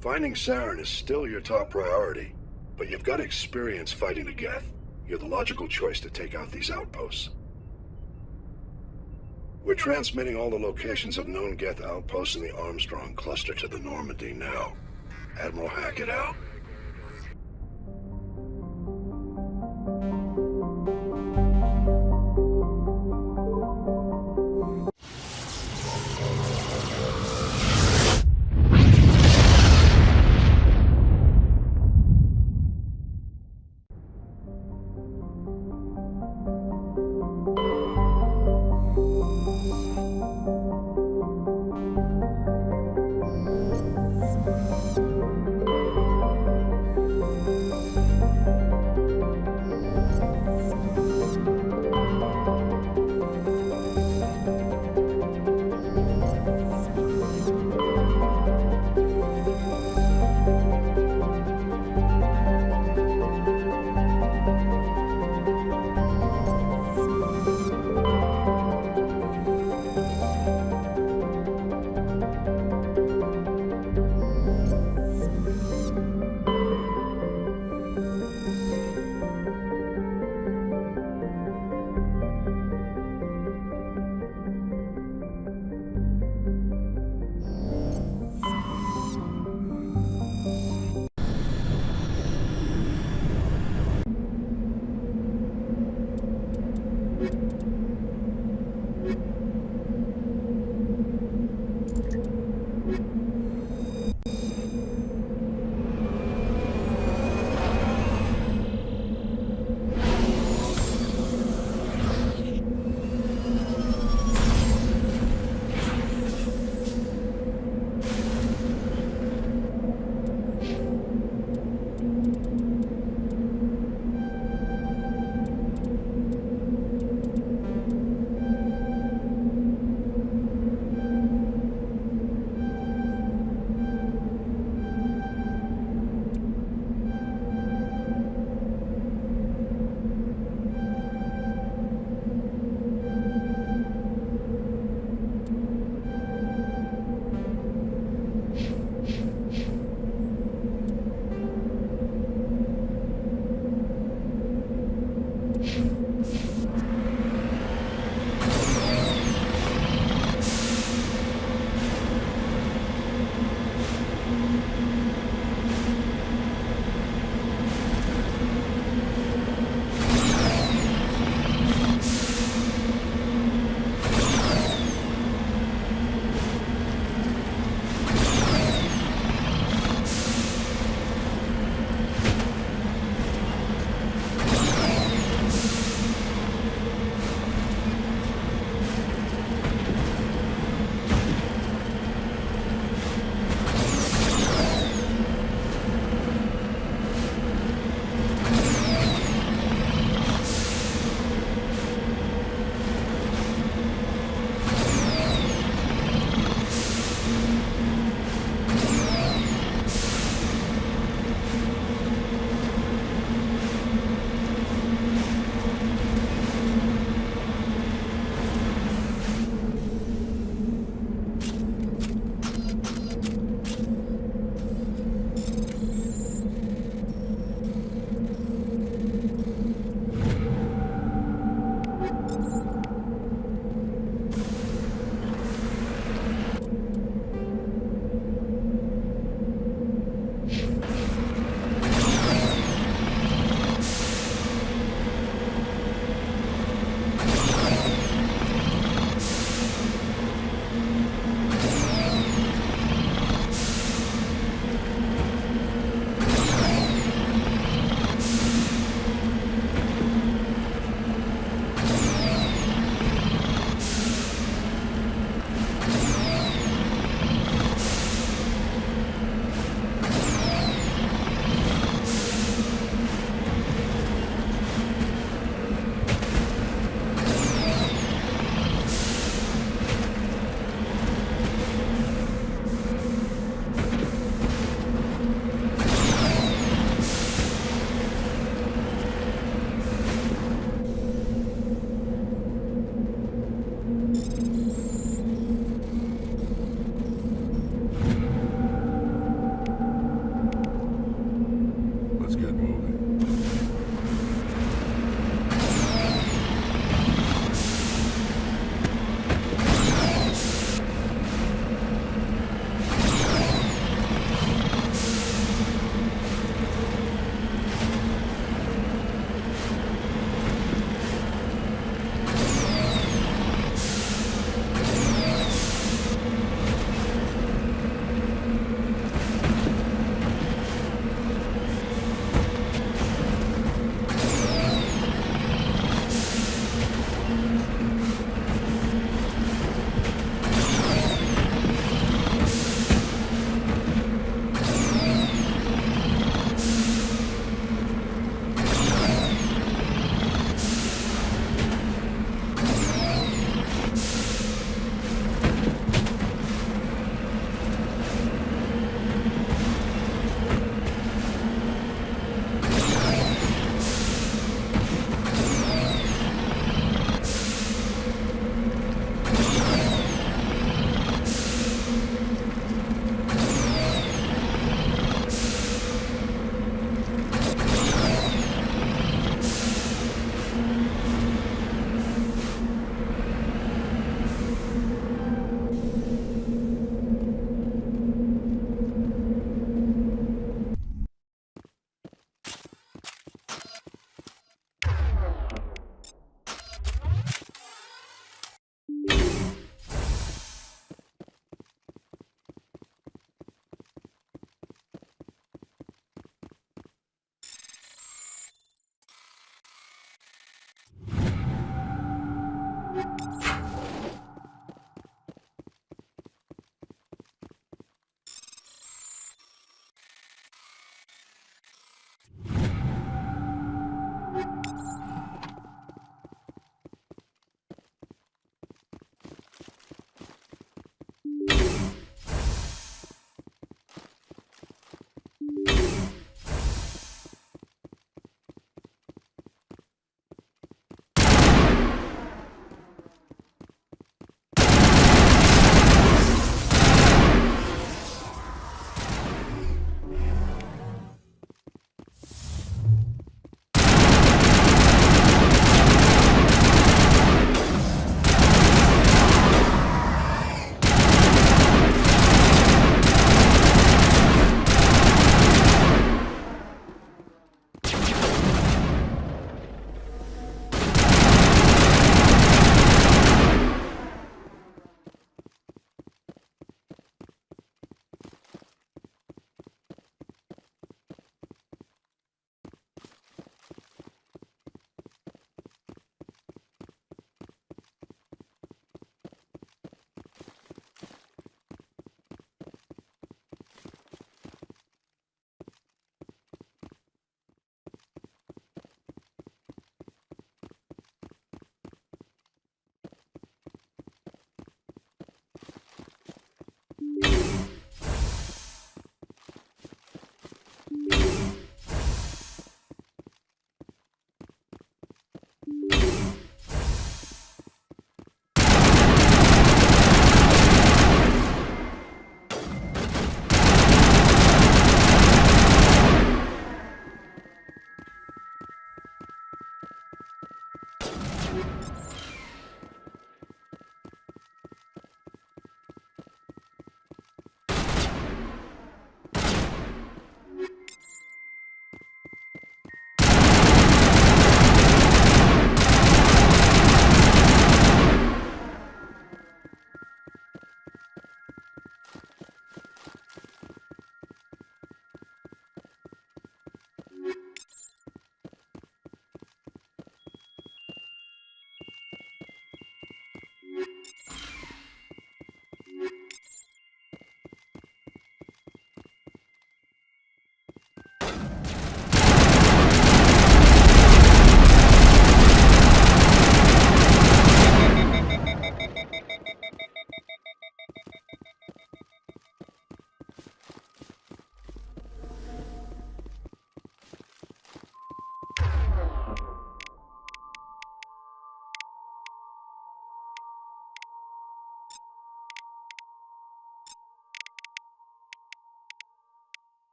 Finding Saren is still your top priority, but you've got experience fighting the Geth. You're the logical choice to take out these outposts. We're transmitting all the locations of known Geth outposts in the Armstrong cluster to the Normandy now. Admiral Hackett out.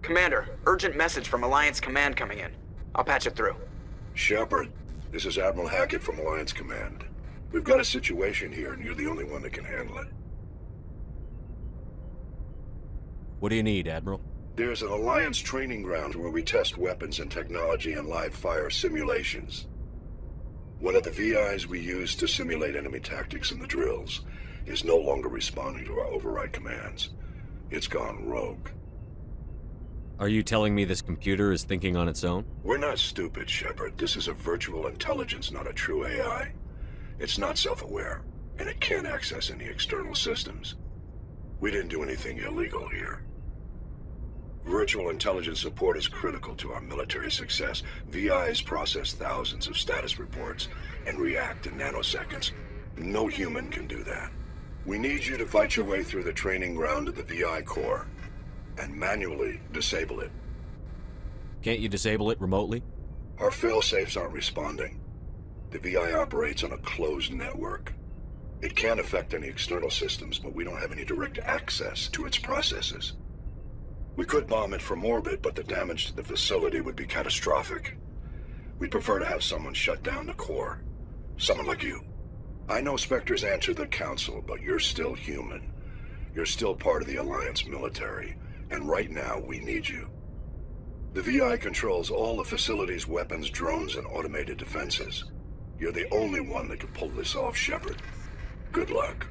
Commander, urgent message from Alliance Command coming in. I'll patch it through. Shepard, this is Admiral Hackett from Alliance Command. We've got a situation here, and you're the only one that can handle it. What do you need, Admiral? There's an Alliance training ground where we test weapons and technology in live fire simulations. One of the VIs we use to simulate enemy tactics in the drills is no longer responding to our override commands. It's gone rogue. Are you telling me this computer is thinking on its own? We're not stupid, Shepard. This is a virtual intelligence, not a true AI. It's not self-aware, and it can't access any external systems. We didn't do anything illegal here. Virtual intelligence support is critical to our military success. VIs process thousands of status reports and react in nanoseconds. No human can do that. We need you to fight your way through the training ground of the VI core and manually disable it. Can't you disable it remotely? Our fail-safes aren't responding. The VI operates on a closed network. It can't affect any external systems, but we don't have any direct access to its processes. We could bomb it from orbit, but the damage to the facility would be catastrophic. We'd prefer to have someone shut down the core. Someone like you. I know Spectre's answered the Council, but you're still human. You're still part of the Alliance military, and right now we need you. The VI controls all the facility's weapons, drones, and automated defenses. You're the only one that can pull this off, Shepard. Good luck.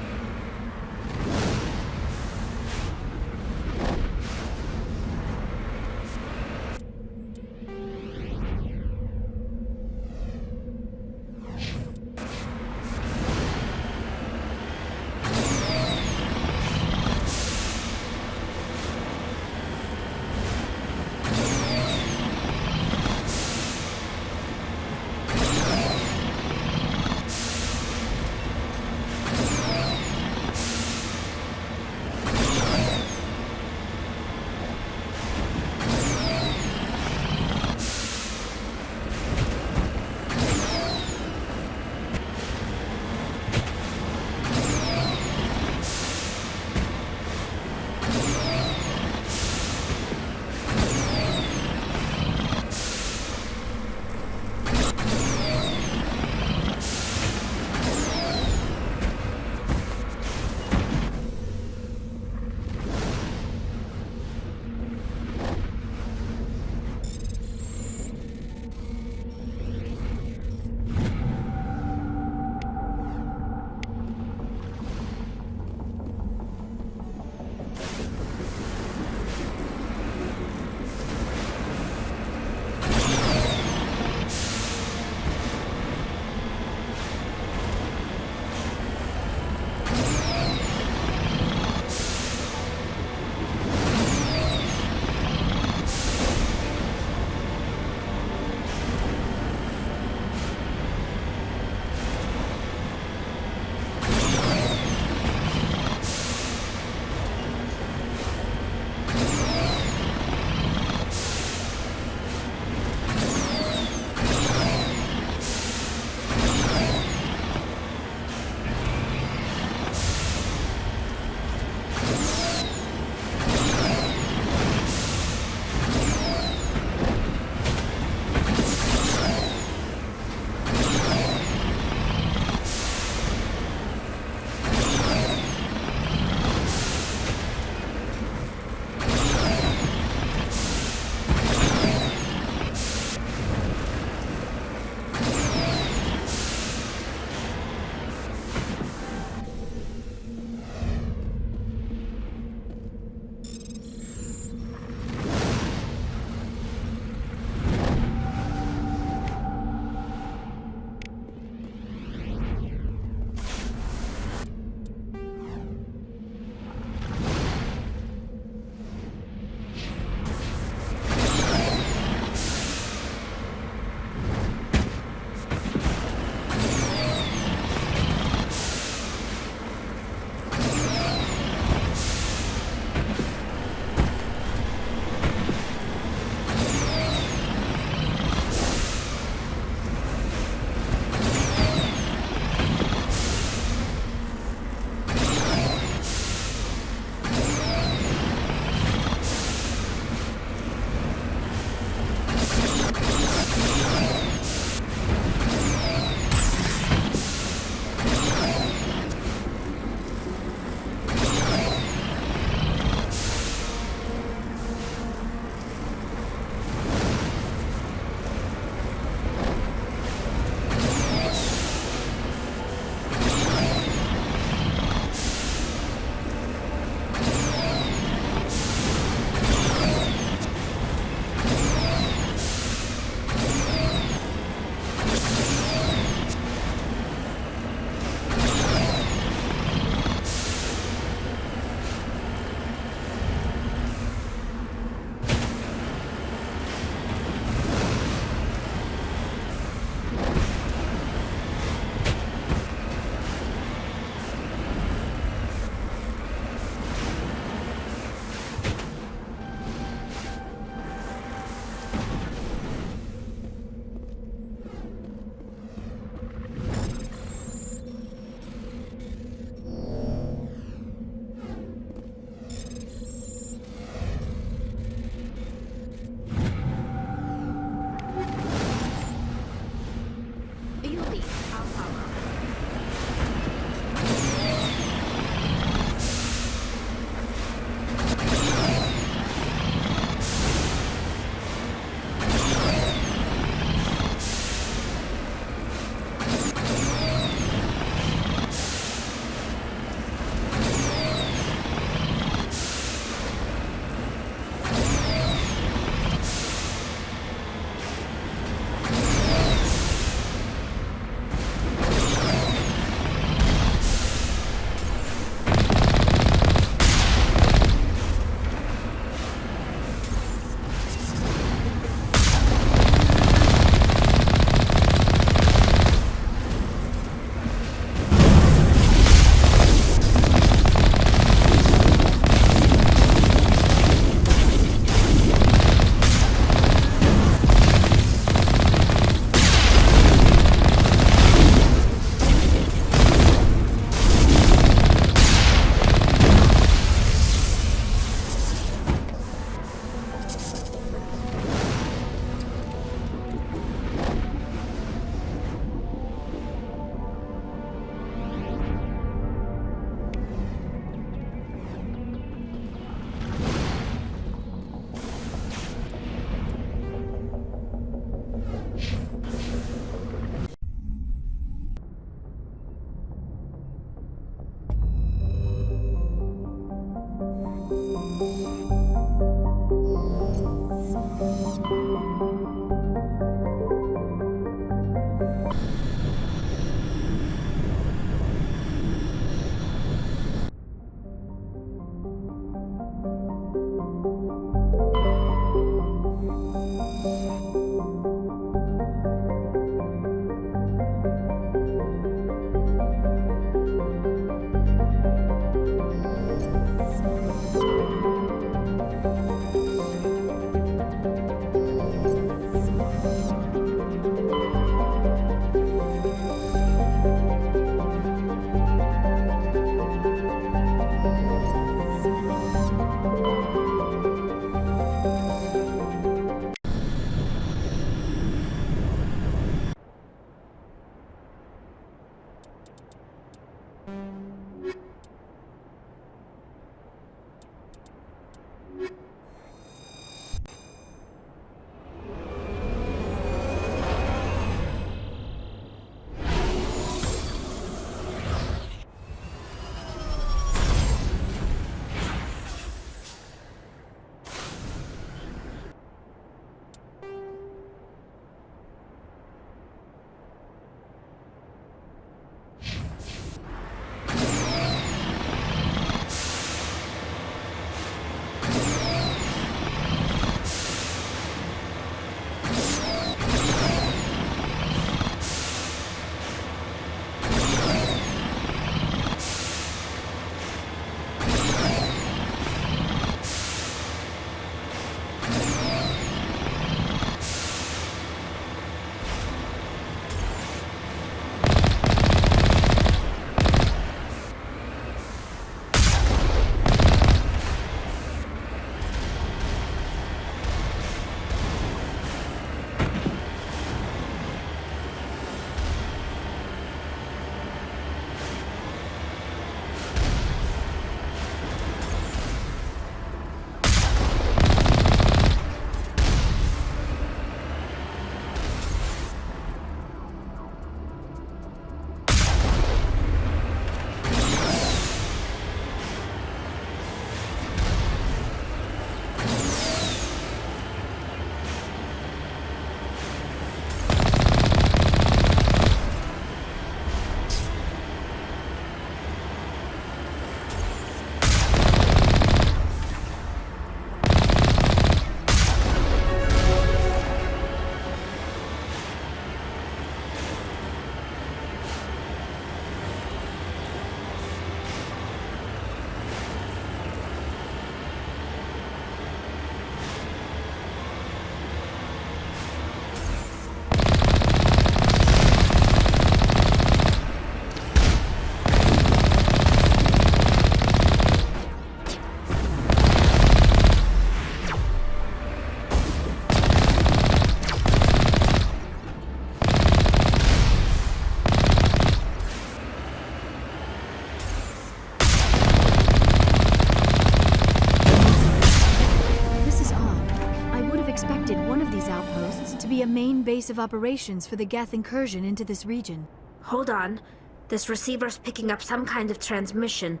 A main base of operations for the Geth incursion into this region. Hold on. This receiver's picking up some kind of transmission.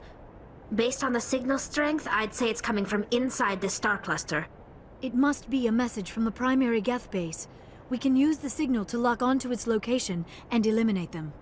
Based on the signal strength, I'd say it's coming from inside this star cluster. It must be a message from the primary Geth base. We can use the signal to lock onto its location and eliminate them.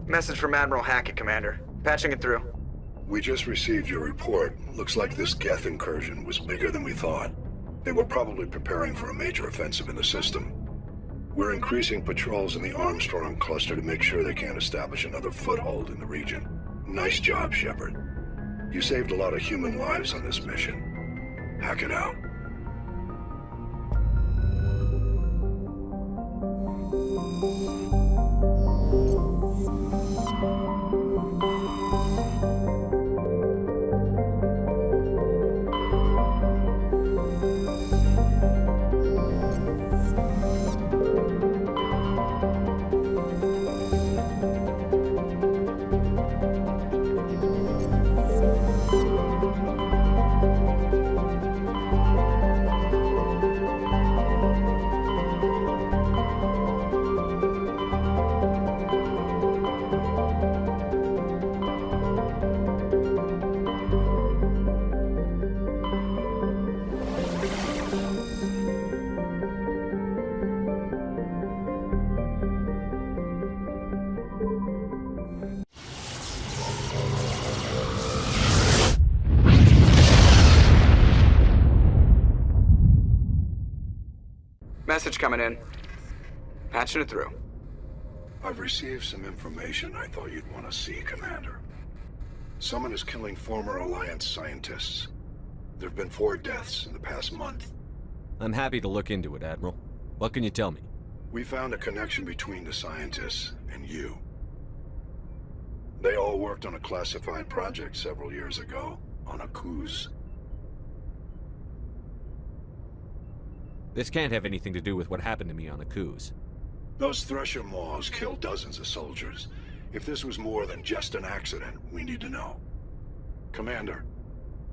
Message from Admiral Hackett, Commander. Patching it through. We just received your report. Looks like this Geth incursion was bigger than we thought. They were probably preparing for a major offensive in the system. We're increasing patrols in the Armstrong cluster to make sure they can't establish another foothold in the region. Nice job, Shepard. You saved a lot of human lives on this mission. Hackett out. Message coming in. Patching it through. I've received some information I thought you'd want to see, Commander. Someone is killing former Alliance scientists. There have been 4 deaths in the past month. I'm happy to look into it, Admiral. What can you tell me? We found a connection between the scientists and you. They all worked on a classified project several years ago, on a cruise. This can't have anything to do with what happened to me on Akuz. Those Thresher Maws killed dozens of soldiers. If this was more than just an accident, we need to know. Commander,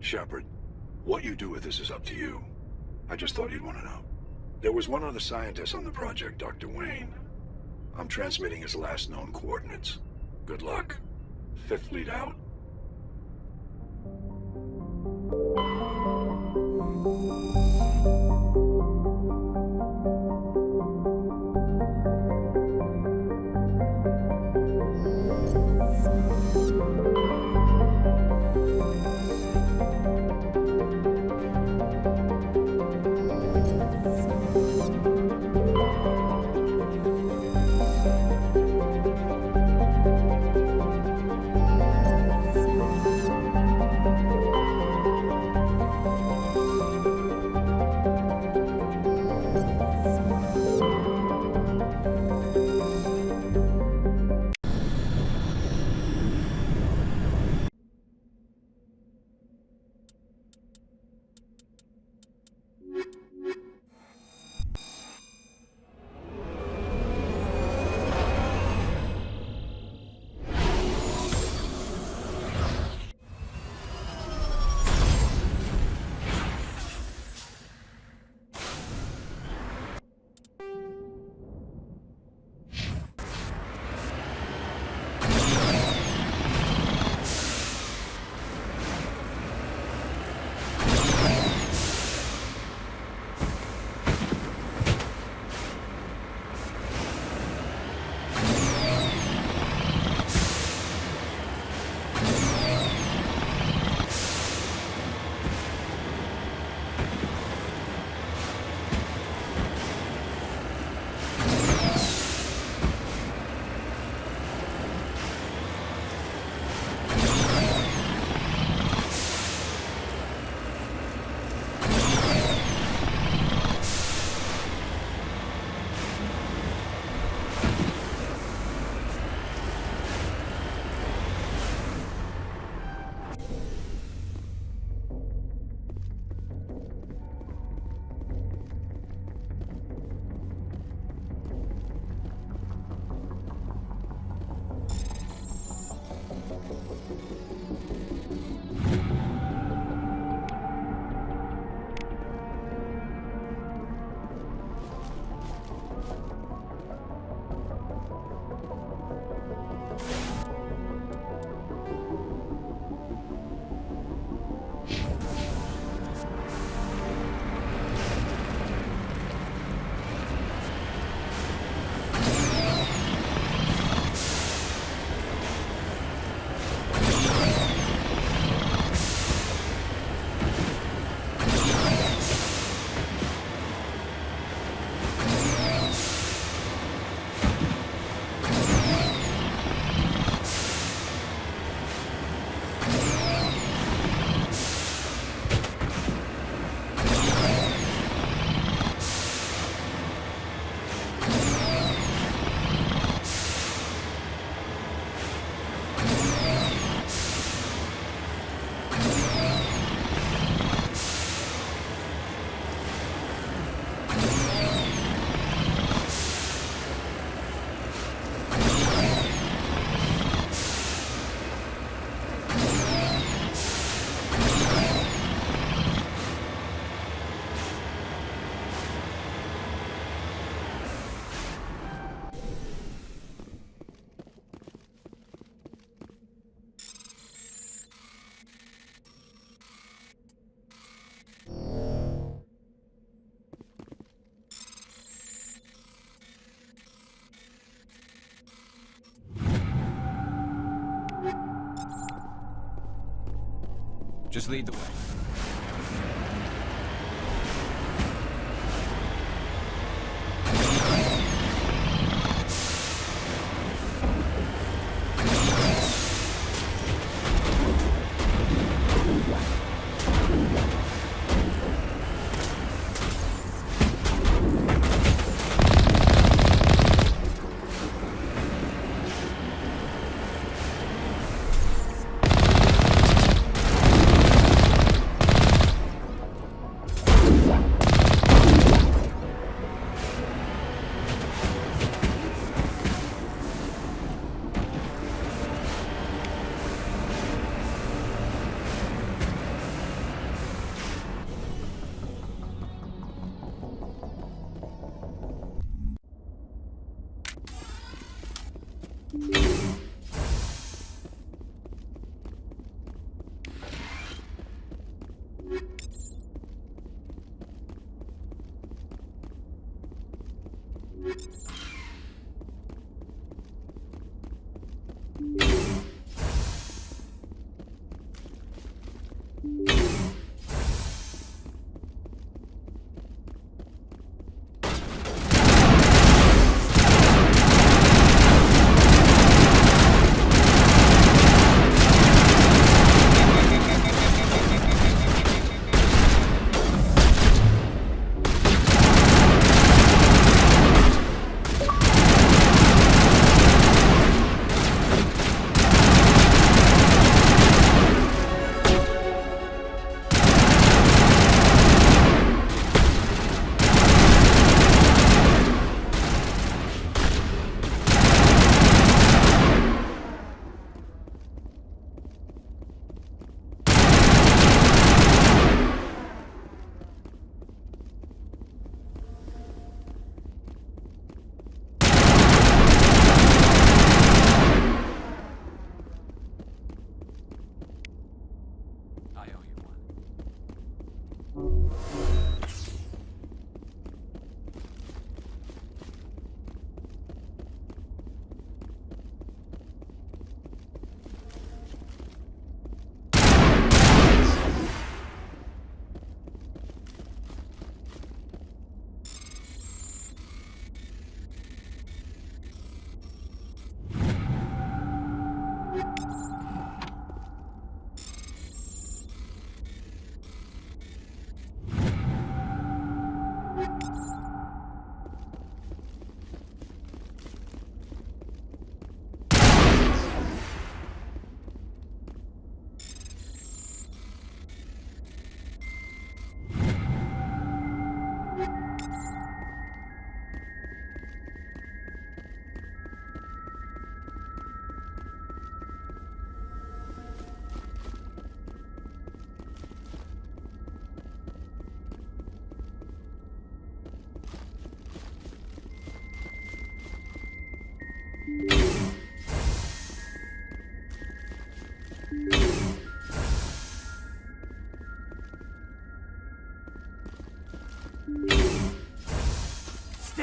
Shepard, what you do with this is up to you. I just thought you'd want to know. There was one other scientist on the project, Dr. Wayne. I'm transmitting his last known coordinates. Good luck. Fifth Fleet out. Just lead the way.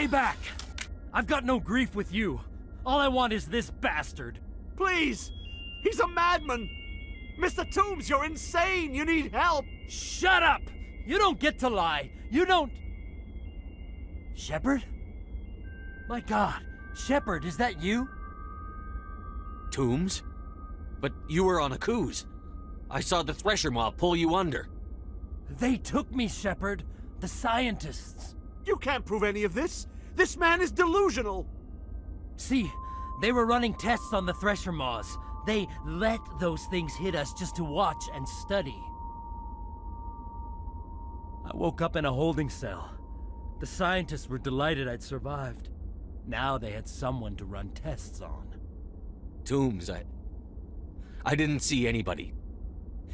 Stay back! I've got no grief with you. All I want is this bastard. Please! He's a madman! Mr. Toombs, you're insane! You need help! Shut up! You don't get to lie. You don't... Shepard? My God, Shepard, is that you? Toombs? But you were on a cruise. I saw the Thresher Mob pull you under. They took me, Shepard. The scientists. You can't prove any of this. This man is delusional. See, they were running tests on the Thresher Moths. They let those things hit us just to watch and study. I woke up in a holding cell. The scientists were delighted I'd survived. Now they had someone to run tests on. Toombs, I didn't see anybody.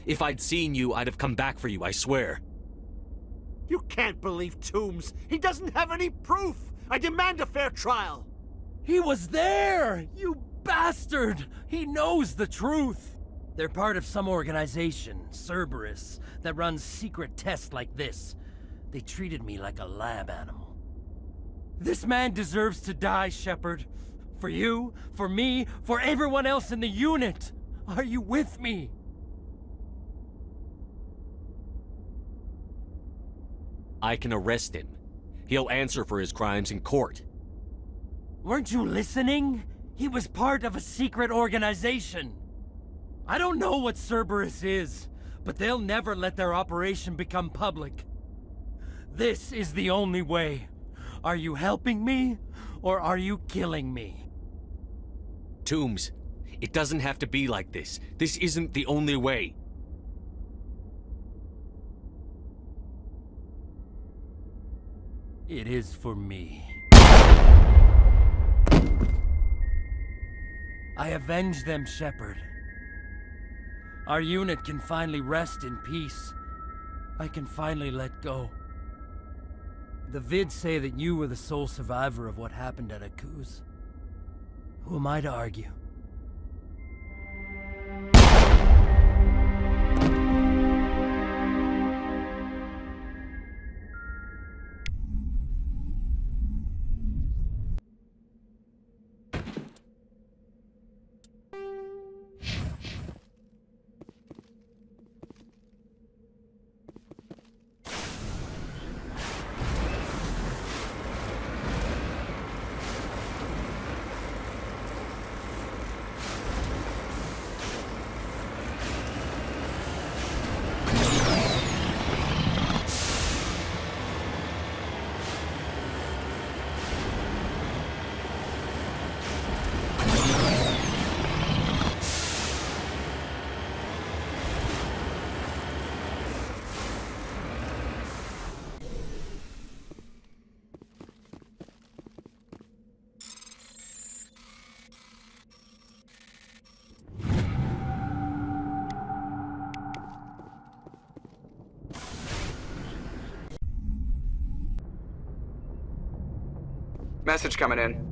If I'd seen you, I'd have come back for you, I swear. You can't believe Toombs. He doesn't have any proof. I demand a fair trial. He was there! You bastard! He knows the truth! They're part of some organization, Cerberus, that runs secret tests like this. They treated me like a lab animal. This man deserves to die, Shepard. For you, for me, for everyone else in the unit. Are you with me? I can arrest him. He'll answer for his crimes in court. Weren't you listening? He was part of a secret organization. I don't know what Cerberus is, but they'll never let their operation become public. This is the only way. Are you helping me, or are you killing me? Toombs, it doesn't have to be like this. This isn't the only way. It is for me. I avenge them, Shepard. Our unit can finally rest in peace. I can finally let go. The vids say that you were the sole survivor of what happened at Akuz. Who am I to argue? Message coming in.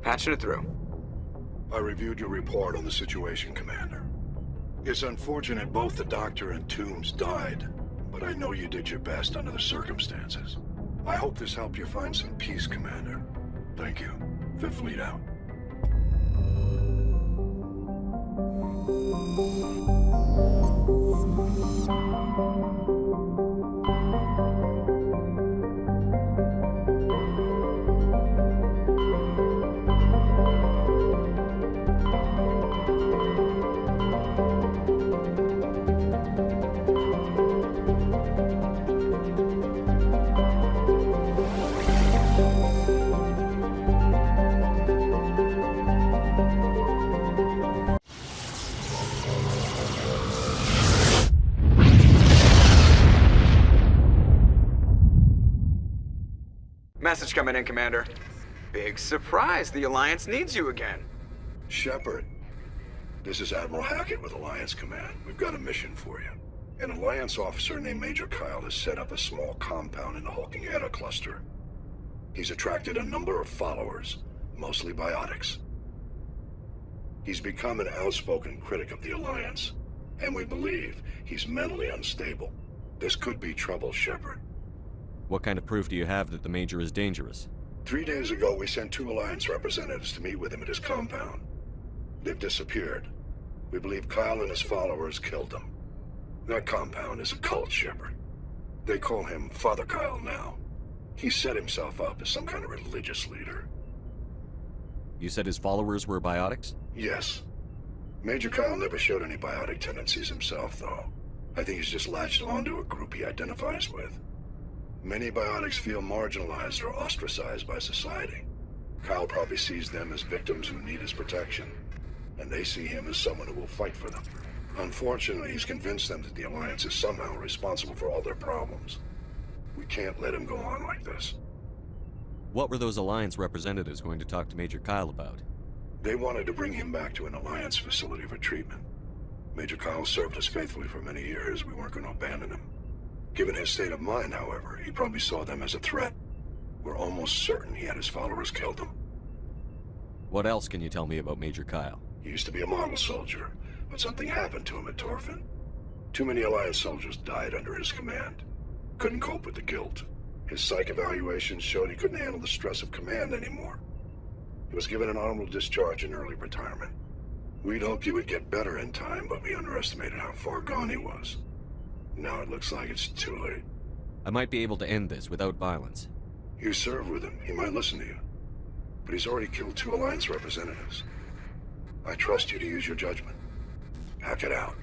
Patching it through. I reviewed your report on the situation, Commander. It's unfortunate both the Doctor and Toombs died, but I know you did your best under the circumstances. I hope this helped you find some peace, Commander. Thank you. Fifth Fleet out. Message coming in, Commander. Big surprise, the Alliance needs you again. Shepard, this is Admiral Hackett with Alliance Command. We've got a mission for you. An Alliance officer named Major Kyle has set up a small compound in the Hulking Eta cluster. He's attracted a number of followers, mostly biotics. He's become an outspoken critic of the Alliance, and we believe he's mentally unstable. This could be trouble, Shepard. What kind of proof do you have that the Major is dangerous? 3 days ago, we sent 2 Alliance representatives to meet with him at his compound. They've disappeared. We believe Kyle and his followers killed them. That compound is a cult, Shepard. They call him Father Kyle now. He set himself up as some kind of religious leader. You said his followers were biotics? Yes. Major Kyle never showed any biotic tendencies himself, though. I think he's just latched onto a group he identifies with. Many biotics feel marginalized or ostracized by society. Kyle probably sees them as victims who need his protection, and they see him as someone who will fight for them. Unfortunately, he's convinced them that the Alliance is somehow responsible for all their problems. We can't let him go on like this. What were those Alliance representatives going to talk to Major Kyle about? They wanted to bring him back to an Alliance facility for treatment. Major Kyle served us faithfully for many years. We weren't going to abandon him. Given his state of mind, however, he probably saw them as a threat. We're almost certain he had his followers killed him. What else can you tell me about Major Kyle? He used to be a model soldier, but something happened to him at Torfin. Too many Alliance soldiers died under his command. Couldn't cope with the guilt. His psych evaluations showed he couldn't handle the stress of command anymore. He was given an honorable discharge in early retirement. We'd hoped he would get better in time, but we underestimated how far gone he was. Now it looks like it's too late. I might be able to end this without violence. You serve with him. He might listen to you. But he's already killed 2 Alliance representatives. I trust you to use your judgment. Hack it out.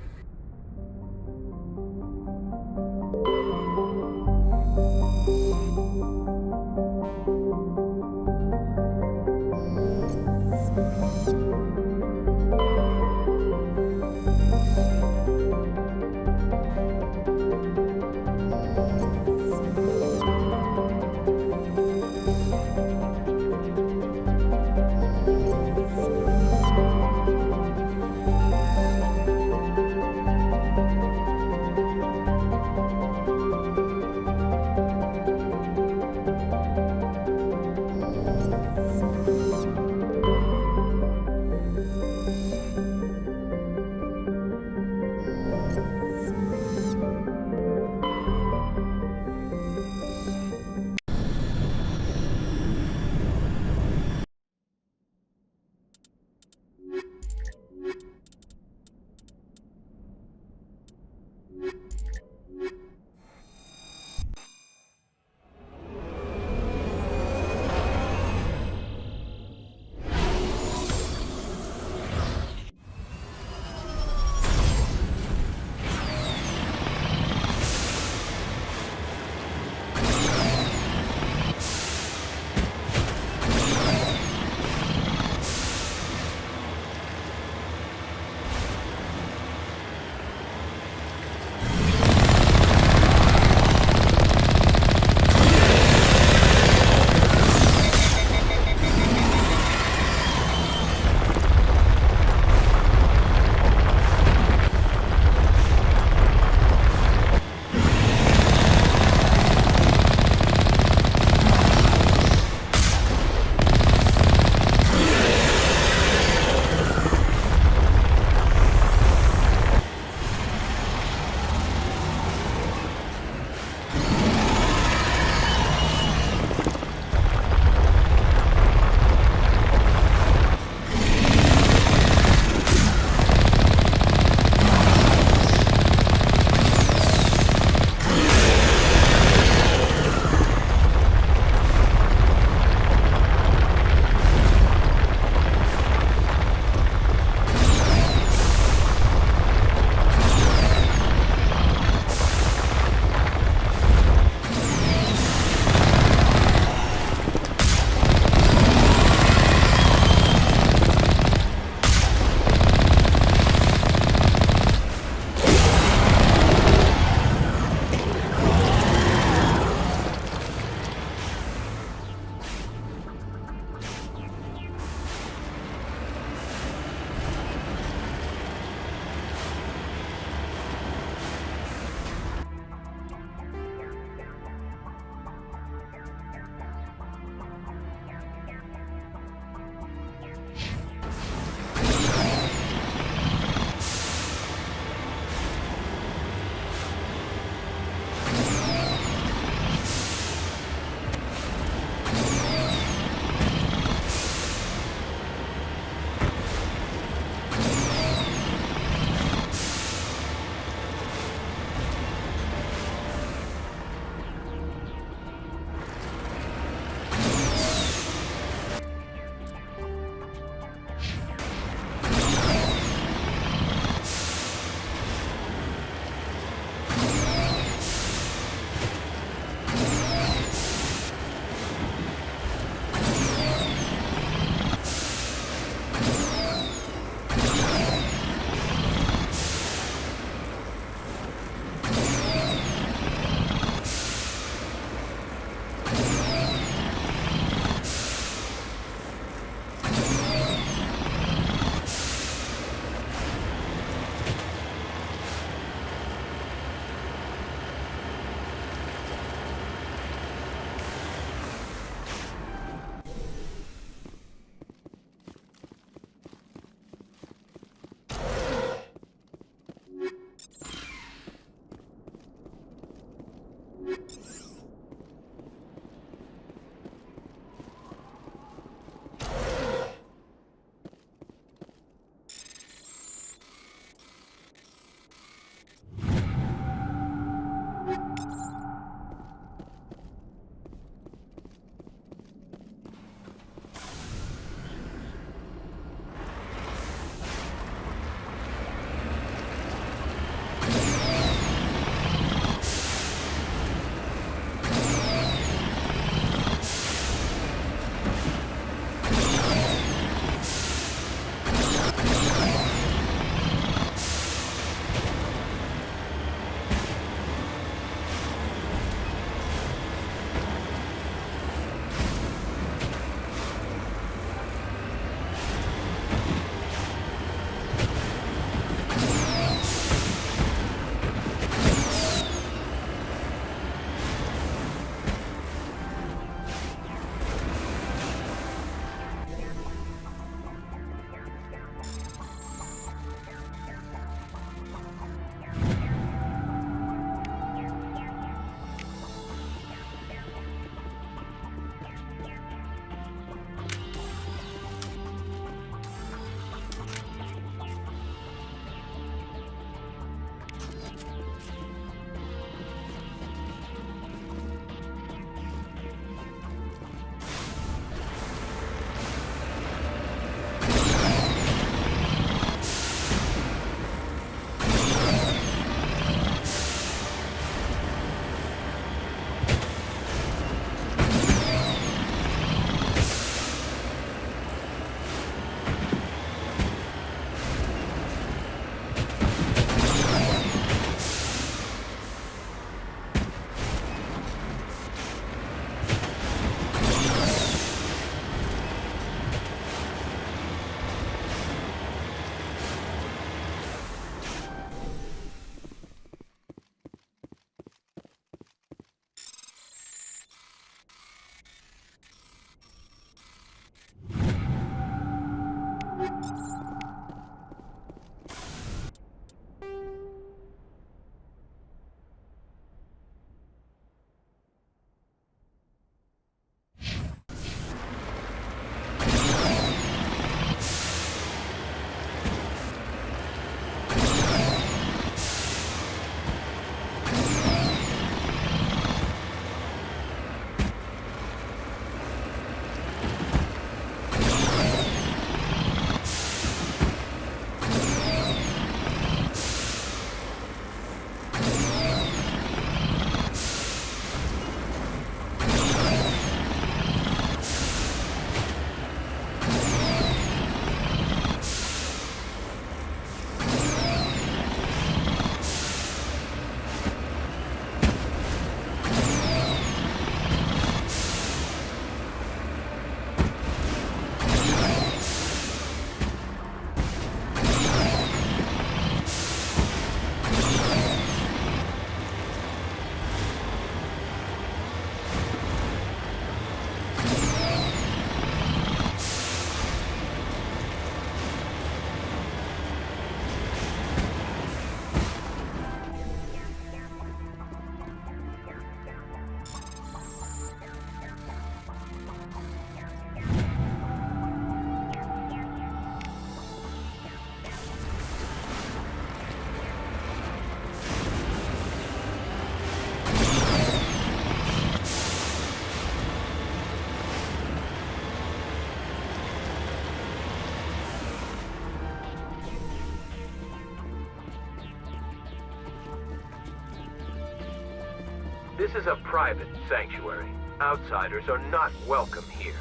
This is a private sanctuary. Outsiders are not welcome here.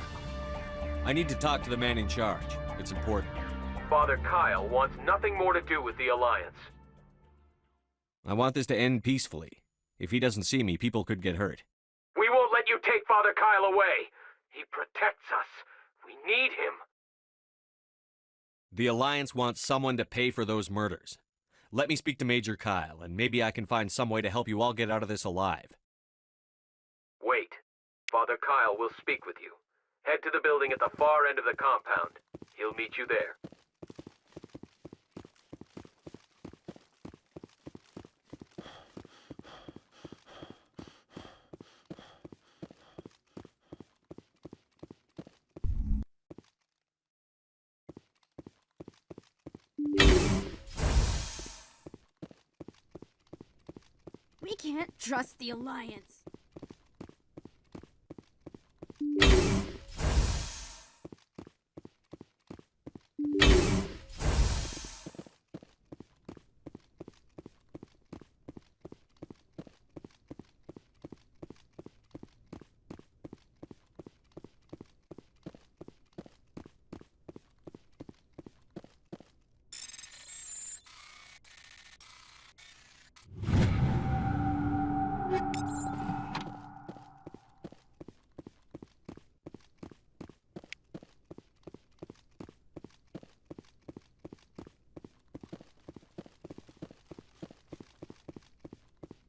I need to talk to the man in charge. It's important. Father Kyle wants nothing more to do with the Alliance. I want this to end peacefully. If he doesn't see me, people could get hurt. We won't let you take Father Kyle away. He protects us. We need him. The Alliance wants someone to pay for those murders. Let me speak to Major Kyle, and maybe I can find some way to help you all get out of this alive. Wait. Father Kyle will speak with you. Head to the building at the far end of the compound. He'll meet you there. We can't trust the Alliance.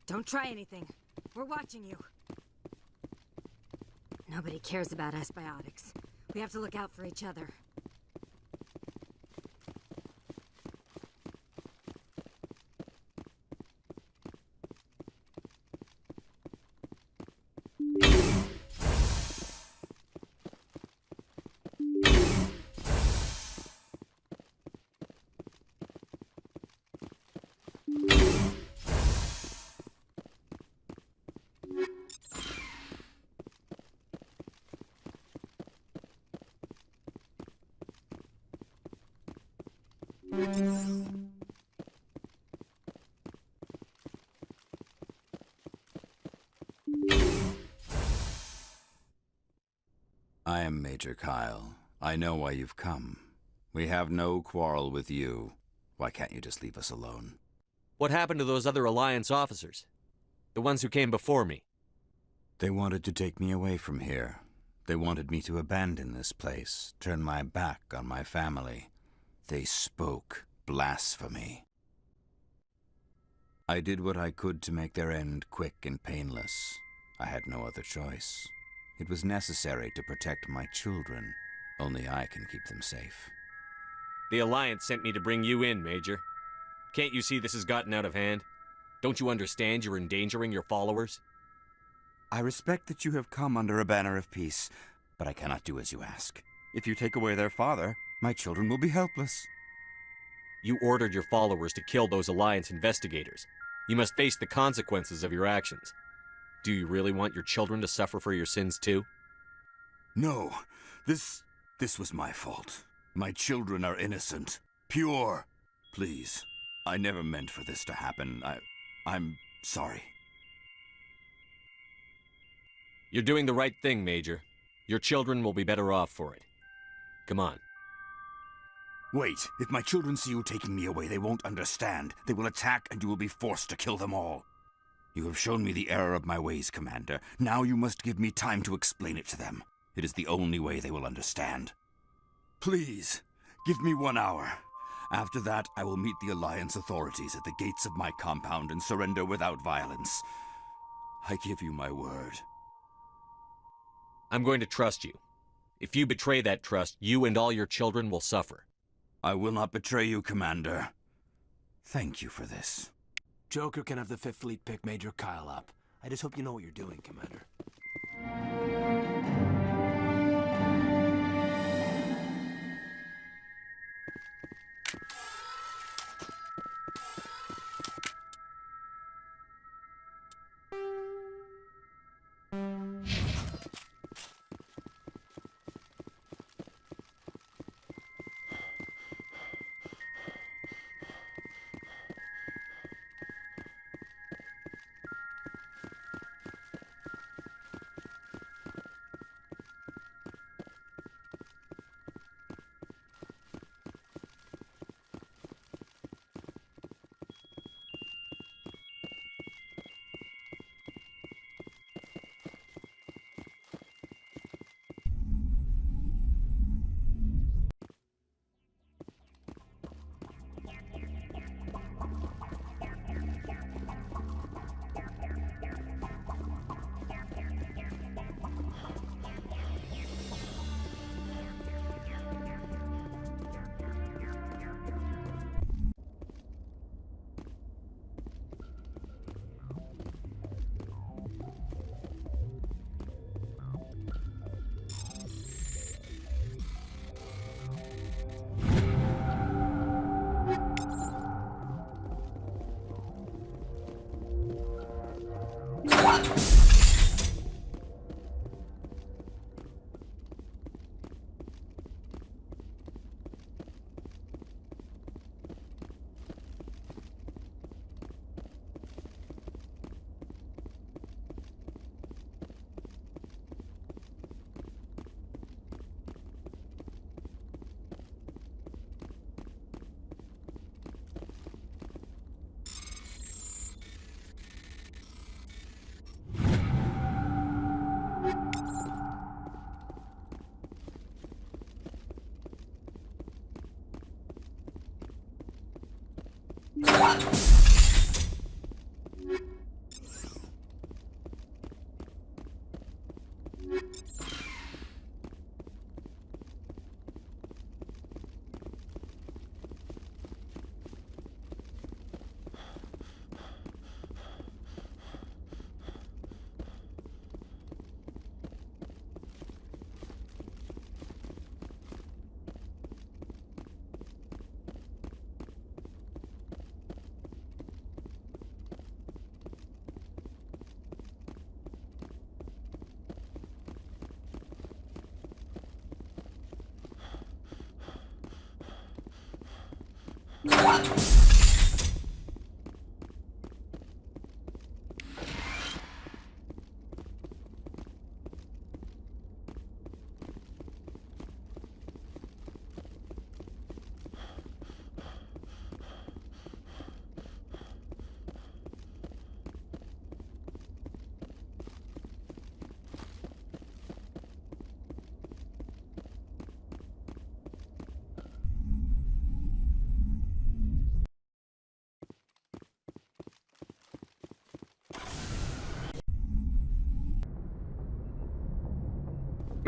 Don't try anything. We're watching you. Nobody cares about us biotics. We have to look out for each other. I am Major Kyle. I know why you've come. We have no quarrel with you. Why can't you just leave us alone? What happened to those other Alliance officers? The ones who came before me? They wanted to take me away from here. They wanted me to abandon this place, turn my back on my family. They spoke blasphemy. I did what I could to make their end quick and painless. I had no other choice. It was necessary to protect my children. Only I can keep them safe. The Alliance sent me to bring you in, Major. Can't you see this has gotten out of hand? Don't you understand you're endangering your followers? I respect that you have come under a banner of peace, but I cannot do as you ask. If you take away their father, my children will be helpless. You ordered your followers to kill those Alliance investigators. You must face the consequences of your actions. Do you really want your children to suffer for your sins too? No, this was my fault. My children are innocent, pure. Please, I never meant for this to happen. I'm sorry. You're doing the right thing, Major. Your children will be better off for it. Come on. Wait, if my children see you taking me away, they won't understand. They will attack and you will be forced to kill them all. You have shown me the error of my ways, Commander. Now you must give me time to explain it to them. It is the only way they will understand. Please, give me 1 hour. After that, I will meet the Alliance authorities at the gates of my compound and surrender without violence. I give you my word. I'm going to trust you. If you betray that trust, you and all your children will suffer. I will not betray you, Commander. Thank you for this. Joker can have the 5th Fleet pick Major Kyle up. I just hope you know what you're doing, Commander.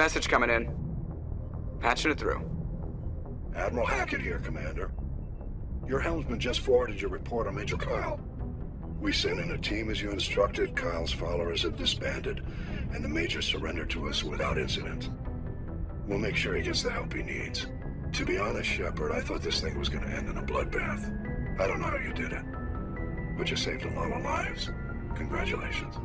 Message coming in. Patching it through. Admiral Hackett here, Commander. Your helmsman just forwarded your report on Major Kyle. We sent in a team as you instructed. Kyle's followers have disbanded, and the Major surrendered to us without incident. We'll make sure he gets the help he needs. To be honest, Shepard, I thought this thing was going to end in a bloodbath. I don't know how you did it, but you saved a lot of lives. Congratulations.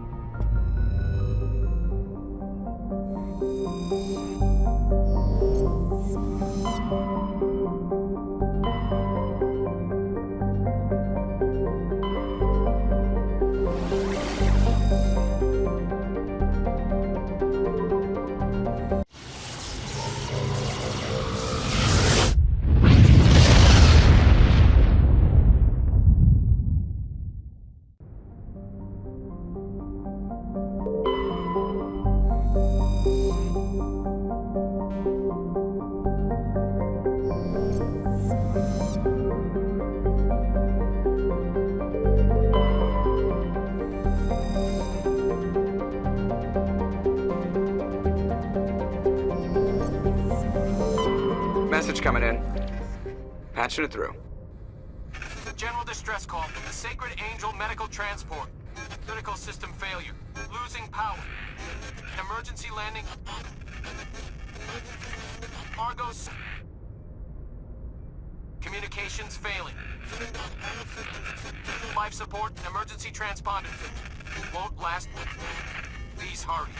Message coming in. Patching it through. General distress call from the Sacred Angel Medical Transport. Critical system failure. Losing power. Emergency landing. Argos. Communications failing. Life support and emergency transponder. Won't last. Please hurry.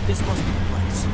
This must be the place.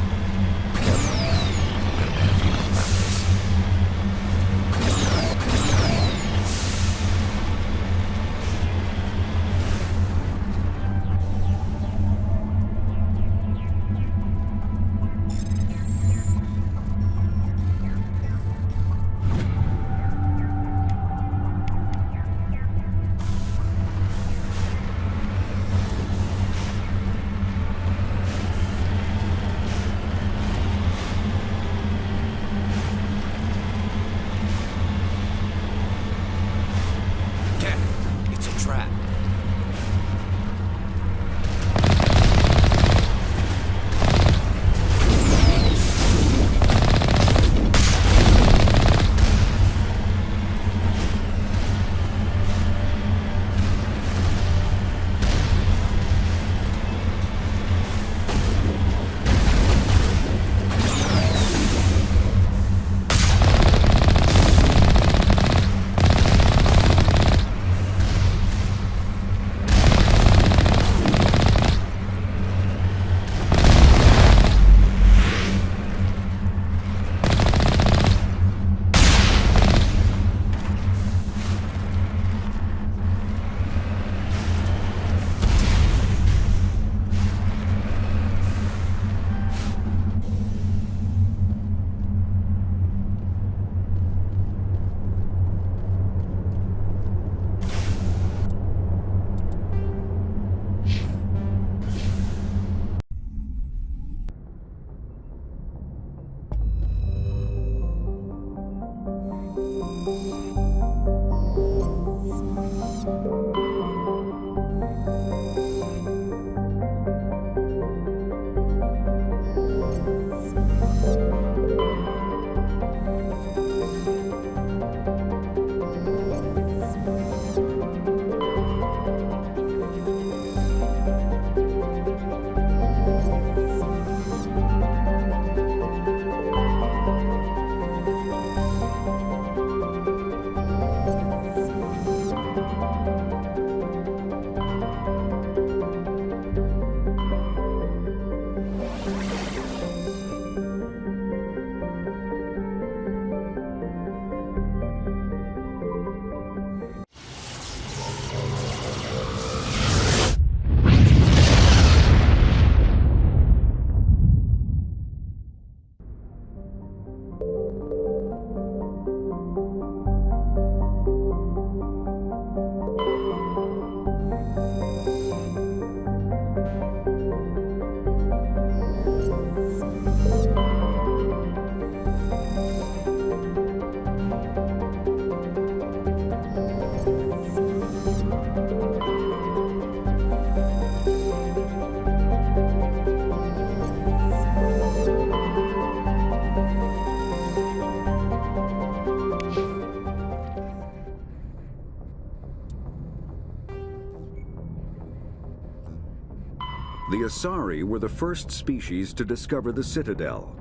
The Asari were the first species to discover the Citadel.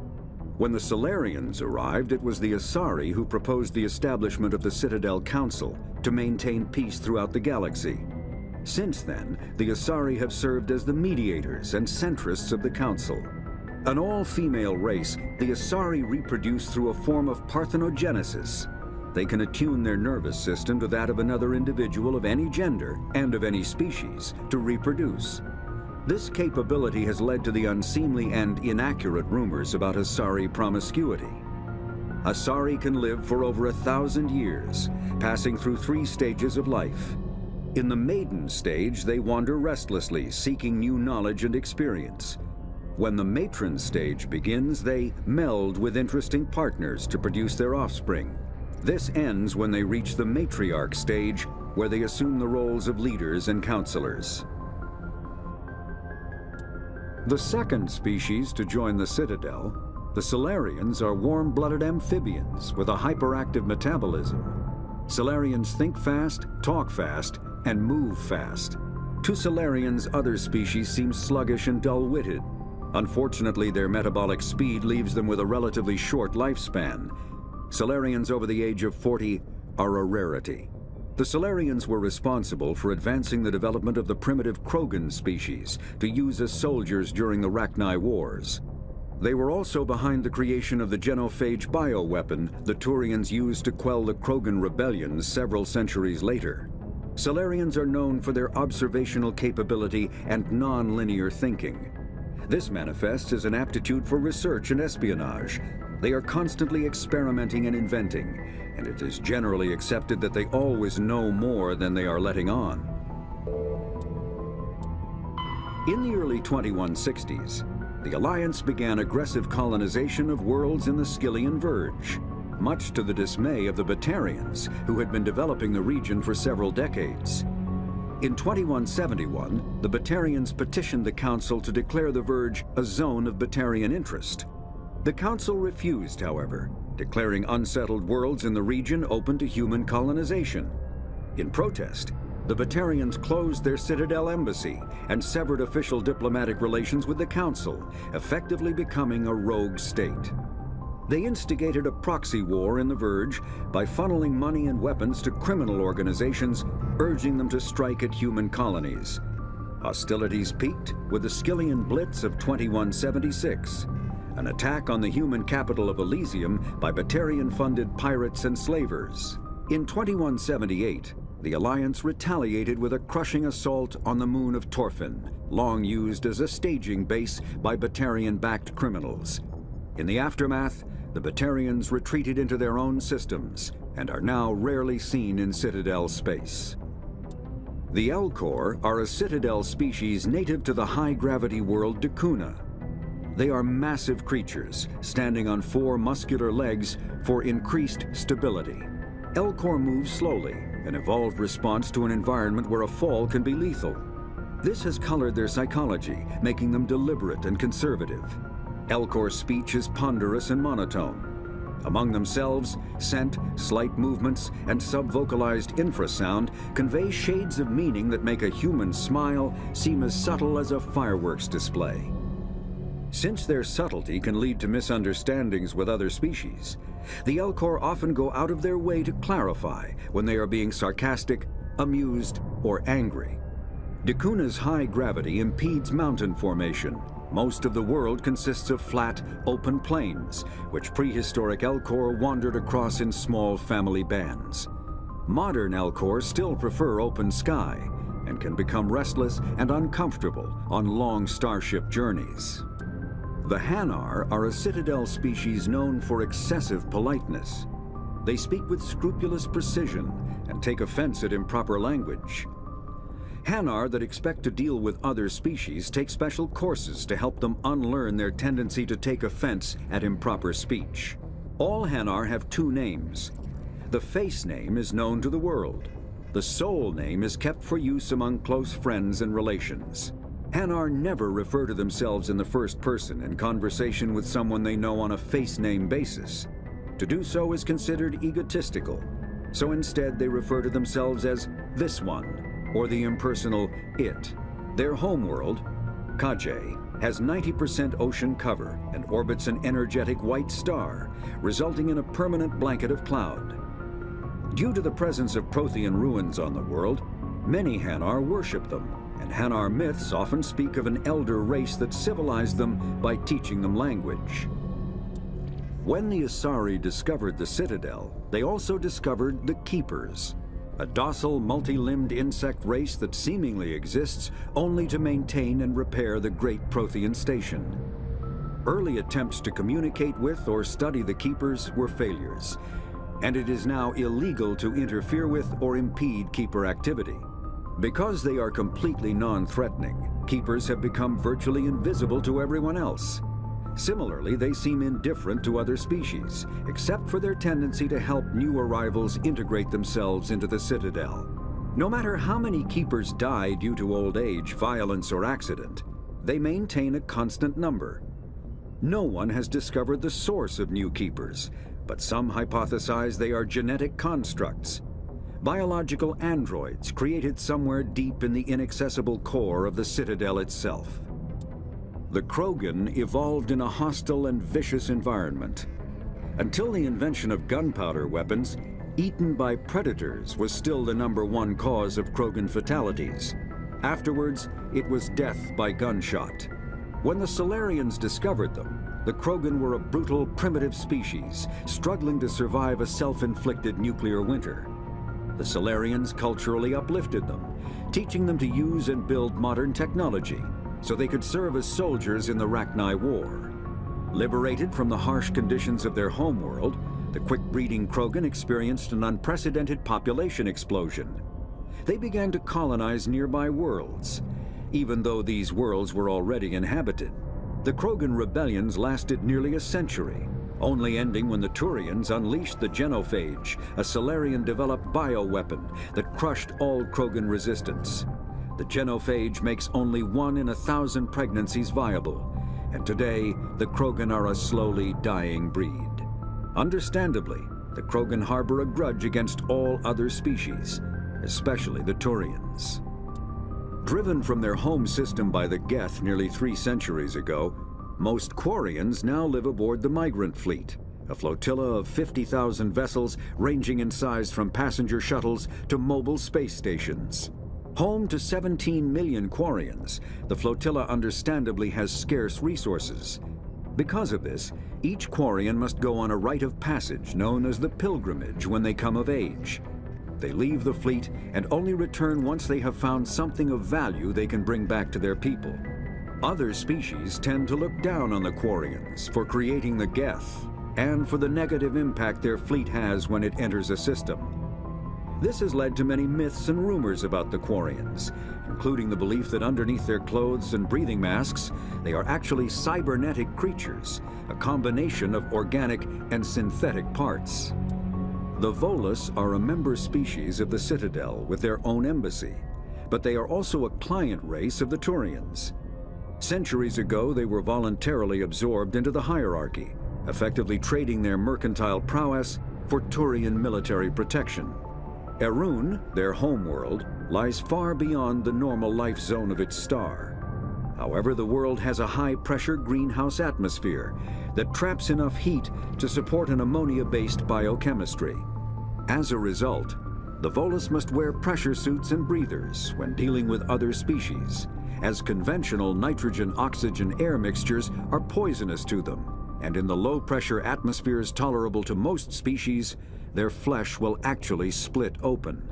When the Solarians arrived, it was the Asari who proposed the establishment of the Citadel Council to maintain peace throughout the galaxy. Since then, the Asari have served as the mediators and centrists of the Council. An all-female race, the Asari reproduce through a form of parthenogenesis. They can attune their nervous system to that of another individual of any gender and of any species to reproduce. This capability has led to the unseemly and inaccurate rumors about Asari promiscuity. Asari can live for over 1,000 years, passing through 3 stages of life. In the maiden stage, they wander restlessly, seeking new knowledge and experience. When the matron stage begins, they meld with interesting partners to produce their offspring. This ends when they reach the matriarch stage, where they assume the roles of leaders and counselors. The second species to join the Citadel, the Solarians, are warm-blooded amphibians with a hyperactive metabolism. Solarians think fast, talk fast, and move fast. To Solarians, other species seem sluggish and dull-witted. Unfortunately, their metabolic speed leaves them with a relatively short lifespan. Solarians over the age of 40 are a rarity. The Solarians were responsible for advancing the development of the primitive Krogan species to use as soldiers during the Rachni Wars. They were also behind the creation of the genophage bioweapon the Turians used to quell the Krogan rebellions several centuries later. Solarians are known for their observational capability and non-linear thinking. This manifests as an aptitude for research and espionage. They are constantly experimenting and inventing, and it is generally accepted that they always know more than they are letting on. In the early 2160s, the Alliance began aggressive colonization of worlds in the Skyllian Verge, much to the dismay of the Batarians, who had been developing the region for several decades. In 2171, the Batarians petitioned the Council to declare the Verge a zone of Batarian interest. The Council refused, however, declaring unsettled worlds in the region open to human colonization. In protest, the Batarians closed their Citadel embassy and severed official diplomatic relations with the Council, effectively becoming a rogue state. They instigated a proxy war in the Verge by funneling money and weapons to criminal organizations, urging them to strike at human colonies. Hostilities peaked with the Skyllian Blitz of 2176, an attack on the human capital of Elysium by Batarian-funded pirates and slavers. In 2178, the Alliance retaliated with a crushing assault on the moon of Torfin, long used as a staging base by Batarian-backed criminals. In the aftermath, the Batarians retreated into their own systems and are now rarely seen in Citadel space. The Elcor are a Citadel species native to the high-gravity world Dakuna. They are massive creatures, standing on 4 muscular legs for increased stability. Elcor move slowly, an evolved response to an environment where a fall can be lethal. This has colored their psychology, making them deliberate and conservative. Elcor speech is ponderous and monotone. Among themselves, scent, slight movements, and subvocalized infrasound convey shades of meaning that make a human smile seem as subtle as a fireworks display. Since their subtlety can lead to misunderstandings with other species, the Elcor often go out of their way to clarify when they are being sarcastic, amused, or angry. Dakuna's high gravity impedes mountain formation. Most of the world consists of flat, open plains, which prehistoric Elcor wandered across in small family bands. Modern Elcor still prefer open sky and can become restless and uncomfortable on long starship journeys. The Hanar are a Citadel species known for excessive politeness. They speak with scrupulous precision and take offense at improper language. Hanar that expect to deal with other species take special courses to help them unlearn their tendency to take offense at improper speech. All Hanar have 2 names. The face name is known to the world. The soul name is kept for use among close friends and relations. Hanar never refer to themselves in the first person in conversation with someone they know on a face name basis. To do so is considered egotistical, so instead they refer to themselves as this one, or the impersonal it. Their homeworld, Kajay, has 90% ocean cover and orbits an energetic white star, resulting in a permanent blanket of cloud. Due to the presence of Prothean ruins on the world, many Hanar worship them, and Hanar myths often speak of an elder race that civilized them by teaching them language. When the Asari discovered the Citadel, they also discovered the Keepers, a docile, multi-limbed insect race that seemingly exists only to maintain and repair the Great Prothean Station. Early attempts to communicate with or study the Keepers were failures, and it is now illegal to interfere with or impede Keeper activity. Because they are completely non-threatening, Keepers have become virtually invisible to everyone else. Similarly, they seem indifferent to other species, except for their tendency to help new arrivals integrate themselves into the Citadel. No matter how many Keepers die due to old age, violence, or accident, they maintain a constant number. No one has discovered the source of new Keepers, but some hypothesize they are genetic constructs, biological androids created somewhere deep in the inaccessible core of the Citadel itself. The Krogan evolved in a hostile and vicious environment. Until the invention of gunpowder weapons, eaten by predators was still the #1 cause of Krogan fatalities. Afterwards, it was death by gunshot. When the Solarians discovered them, the Krogan were a brutal, primitive species, struggling to survive a self-inflicted nuclear winter. The Solarians culturally uplifted them, teaching them to use and build modern technology, so they could serve as soldiers in the Rachni War. Liberated from the harsh conditions of their homeworld, the quick-breeding Krogan experienced an unprecedented population explosion. They began to colonize nearby worlds. Even though these worlds were already inhabited, the Krogan rebellions lasted nearly a century, only ending when the Turians unleashed the Genophage, a Solarian-developed bioweapon that crushed all Krogan resistance. The Genophage makes only 1 in 1,000 pregnancies viable, and today the Krogan are a slowly dying breed. Understandably, the Krogan harbor a grudge against all other species, especially the Turians. Driven from their home system by the Geth nearly 3 centuries ago, most Quarians now live aboard the Migrant Fleet, a flotilla of 50,000 vessels ranging in size from passenger shuttles to mobile space stations. Home to 17 million Quarians, the flotilla understandably has scarce resources. Because of this, each Quarian must go on a rite of passage known as the pilgrimage when they come of age. They leave the fleet and only return once they have found something of value they can bring back to their people. Other species tend to look down on the Quarians for creating the Geth and for the negative impact their fleet has when it enters a system. This has led to many myths and rumors about the Quarians, including the belief that underneath their clothes and breathing masks, they are actually cybernetic creatures, a combination of organic and synthetic parts. The Volus are a member species of the Citadel with their own embassy, but they are also a client race of the Turians. Centuries ago, they were voluntarily absorbed into the hierarchy, effectively trading their mercantile prowess for Turian military protection. Erun, their homeworld, lies far beyond the normal life zone of its star. However, the world has a high-pressure greenhouse atmosphere that traps enough heat to support an ammonia-based biochemistry. As a result, the Volus must wear pressure suits and breathers when dealing with other species, as conventional nitrogen-oxygen air mixtures are poisonous to them, and in the low-pressure atmospheres tolerable to most species, their flesh will actually split open.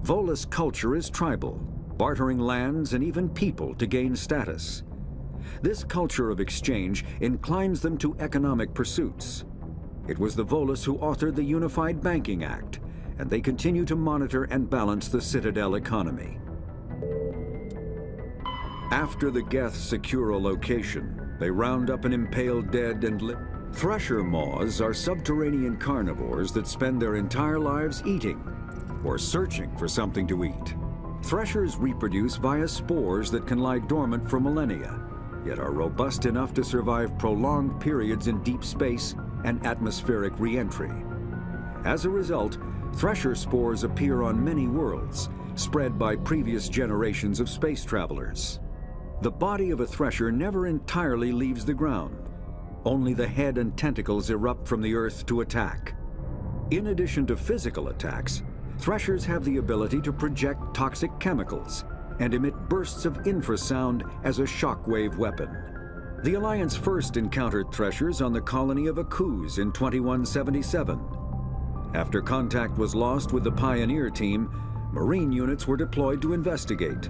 Volus culture is tribal, bartering lands and even people to gain status. This culture of exchange inclines them to economic pursuits. It was the Volus who authored the Unified Banking Act, and they continue to monitor and balance the Citadel economy. After the Geth secure a location, they round up an impaled dead and Thresher maws are subterranean carnivores that spend their entire lives eating or searching for something to eat. Threshers reproduce via spores that can lie dormant for millennia, yet are robust enough to survive prolonged periods in deep space and atmospheric re-entry. As a result, thresher spores appear on many worlds, spread by previous generations of space travelers. The body of a thresher never entirely leaves the ground. Only the head and tentacles erupt from the Earth to attack. In addition to physical attacks, threshers have the ability to project toxic chemicals and emit bursts of infrasound as a shockwave weapon. The Alliance first encountered threshers on the colony of Akuz in 2177. After contact was lost with the Pioneer team, Marine units were deployed to investigate.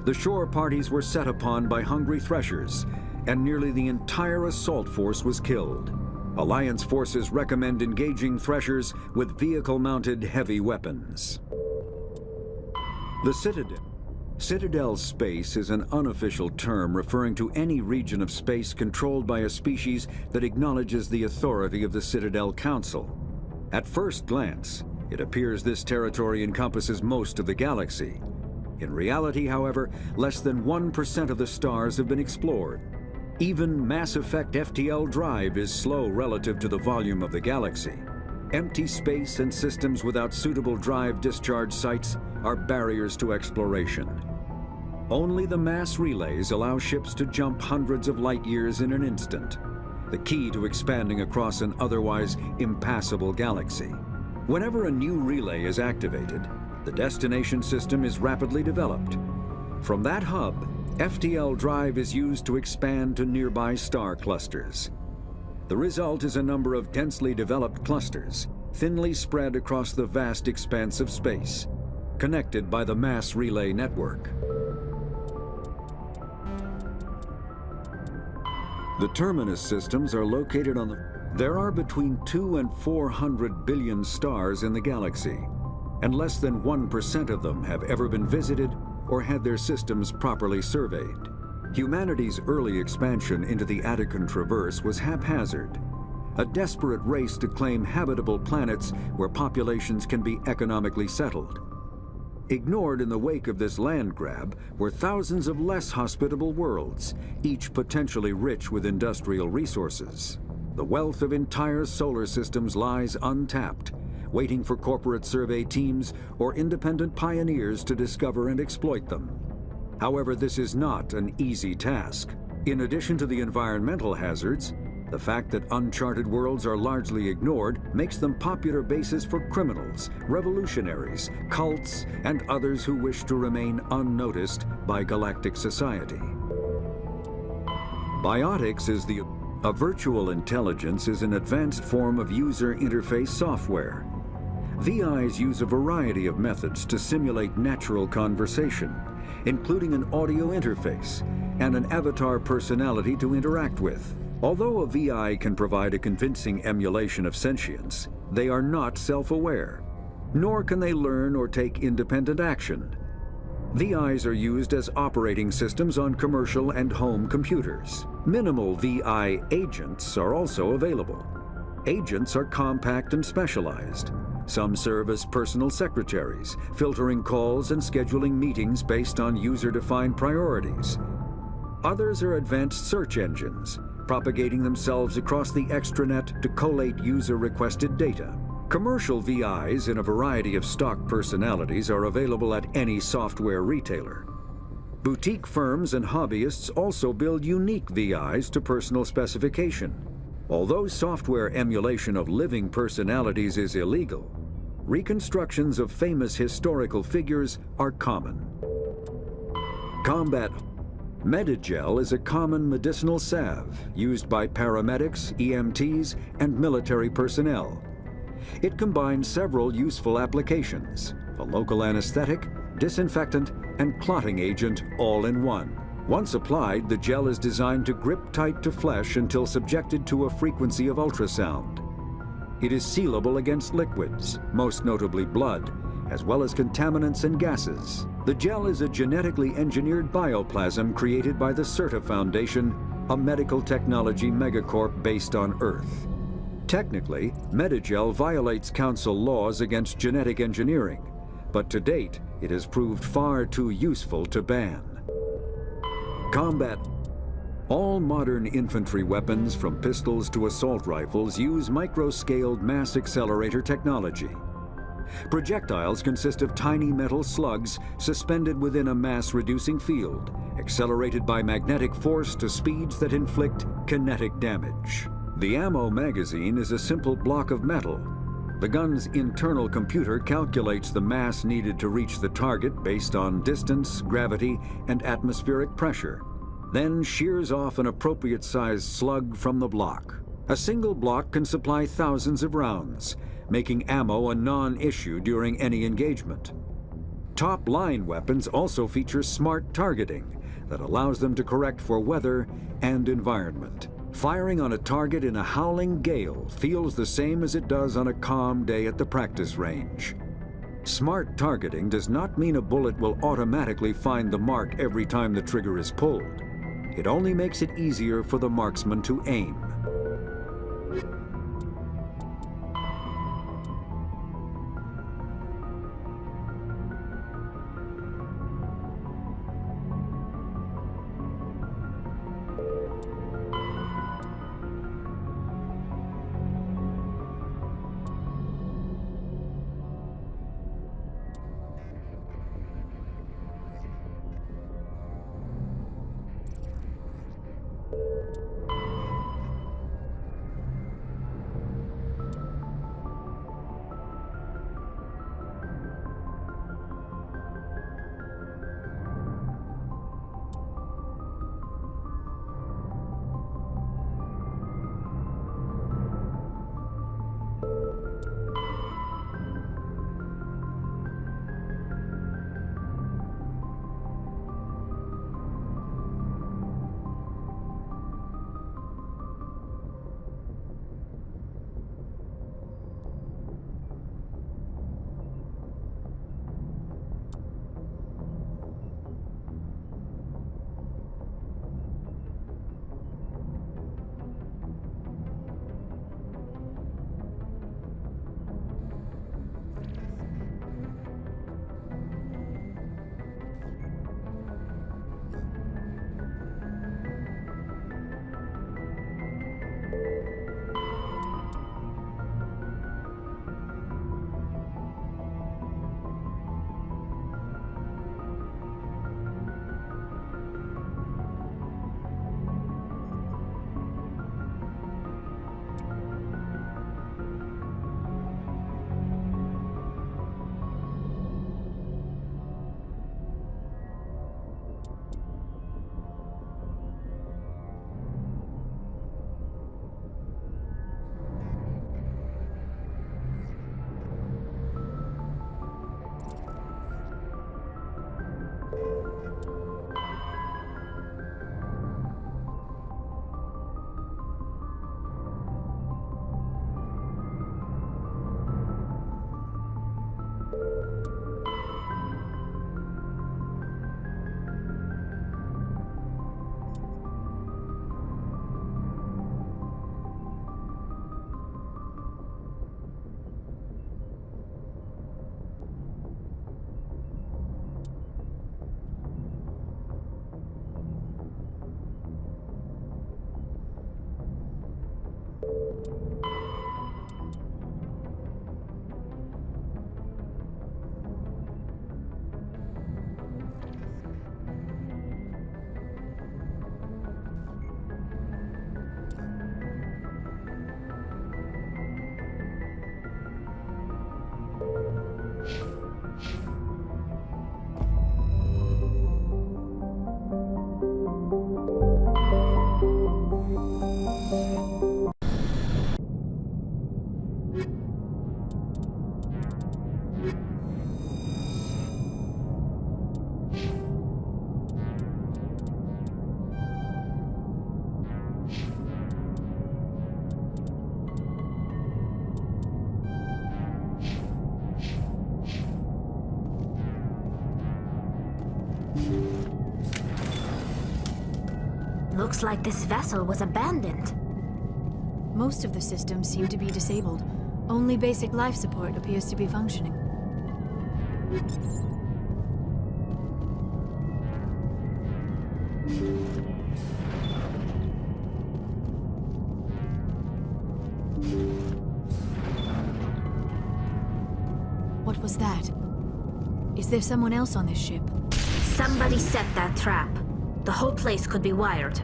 The shore parties were set upon by hungry threshers, and nearly the entire assault force was killed. Alliance forces recommend engaging threshers with vehicle-mounted heavy weapons. The Citadel. Citadel space is an unofficial term referring to any region of space controlled by a species that acknowledges the authority of the Citadel Council. At first glance, it appears this territory encompasses most of the galaxy. In reality, however, less than 1% of the stars have been explored. Even Mass Effect FTL drive is slow relative to the volume of the galaxy. Empty space and systems without suitable drive discharge sites are barriers to exploration. Only the mass relays allow ships to jump hundreds of light years in an instant, the key to expanding across an otherwise impassable galaxy. Whenever a new relay is activated, the destination system is rapidly developed. From that hub, FTL drive is used to expand to nearby star clusters. The result is a number of densely developed clusters, thinly spread across the vast expanse of space, connected by the mass relay network. The terminus systems are located on the... There are between 200 and 400 billion stars in the galaxy, and less than 1% of them have ever been visited or had their systems properly surveyed. Humanity's early expansion into the Attican Traverse was haphazard, a desperate race to claim habitable planets where populations can be economically settled. Ignored in the wake of this land grab were thousands of less hospitable worlds, each potentially rich with industrial resources. The wealth of entire solar systems lies untapped, waiting for corporate survey teams or independent pioneers to discover and exploit them. However, this is not an easy task. In addition to the environmental hazards, the fact that uncharted worlds are largely ignored makes them popular bases for criminals, revolutionaries, cults, and others who wish to remain unnoticed by galactic society. Biotics is a virtual intelligence is an advanced form of user interface software. VIs use a variety of methods to simulate natural conversation, including an audio interface and an avatar personality to interact with. Although a VI can provide a convincing emulation of sentience, they are not self-aware, nor can they learn or take independent action. VIs are used as operating systems on commercial and home computers. Minimal VI agents are also available. Agents are compact and specialized. Some serve as personal secretaries, filtering calls and scheduling meetings based on user-defined priorities. Others are advanced search engines, propagating themselves across the extranet to collate user-requested data. Commercial VIs in a variety of stock personalities are available at any software retailer. Boutique firms and hobbyists also build unique VIs to personal specification. Although software emulation of living personalities is illegal, reconstructions of famous historical figures are common. Combat Medigel is a common medicinal salve used by paramedics, EMTs, and military personnel. It combines several useful applications: a local anesthetic, disinfectant, and clotting agent all in one. Once applied, the gel is designed to grip tight to flesh until subjected to a frequency of ultrasound. It is sealable against liquids, most notably blood, as well as contaminants and gases. The gel is a genetically engineered bioplasm created by the CERTA Foundation, a medical technology megacorp based on Earth. Technically, Medigel violates Council laws against genetic engineering, but to date, it has proved far too useful to ban. Combat. All modern infantry weapons, from pistols to assault rifles, use micro-scaled mass accelerator technology. Projectiles consist of tiny metal slugs suspended within a mass-reducing field, accelerated by magnetic force to speeds that inflict kinetic damage. The ammo magazine is a simple block of metal. The gun's internal computer calculates the mass needed to reach the target based on distance, gravity, and atmospheric pressure, then shears off an appropriate-sized slug from the block. A single block can supply thousands of rounds, making ammo a non-issue during any engagement. Top-line weapons also feature smart targeting that allows them to correct for weather and environment. Firing on a target in a howling gale feels the same as it does on a calm day at the practice range. Smart targeting does not mean a bullet will automatically find the mark every time the trigger is pulled. It only makes it easier for the marksman to aim. Looks like this vessel was abandoned. Most of the systems seem to be disabled. Only basic life support appears to be functioning. What was that? Is there someone else on this ship? Somebody set that trap. The whole place could be wired.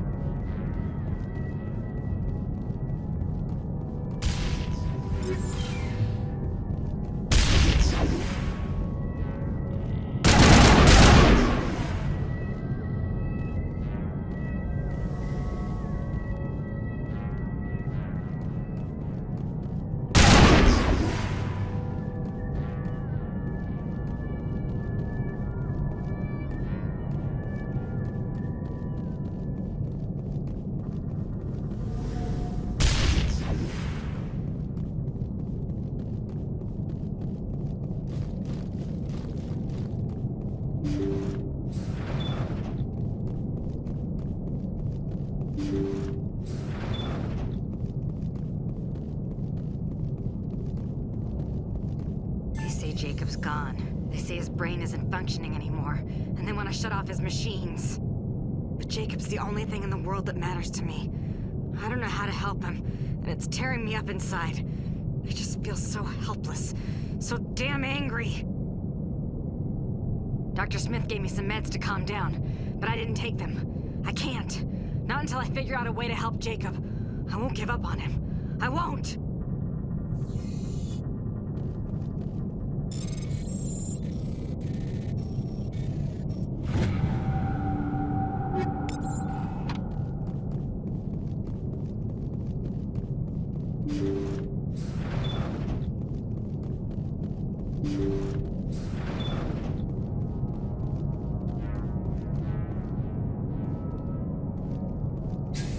Jacob's gone. They say his brain isn't functioning anymore, and they want to shut off his machines. But Jacob's the only thing in the world that matters to me. I don't know how to help him, and it's tearing me up inside. I just feel so helpless, so damn angry. Dr. Smith gave me some meds to calm down, but I didn't take them. I can't. Not until I figure out a way to help Jacob. I won't give up on him. I won't!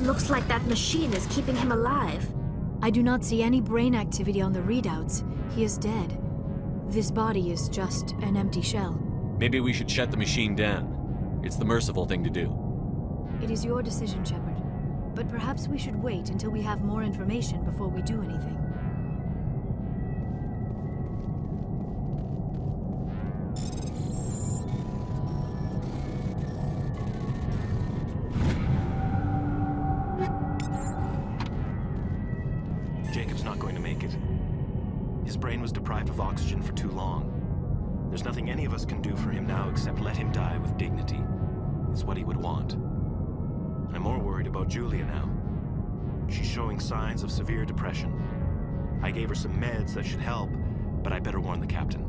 Looks like that machine is keeping him alive. I do not see any brain activity on the readouts. He is dead. This body is just an empty shell. Maybe we should shut the machine down. It's the merciful thing to do. It is your decision, Shepard. But perhaps we should wait until we have more information before we do anything. Jacob's not going to make it. His brain was deprived of oxygen for too long. There's nothing any of us can do for him now except let him die with dignity. It's what he would want. I'm more worried about Julia now. She's showing signs of severe depression. I gave her some meds that should help, but I better warn the captain.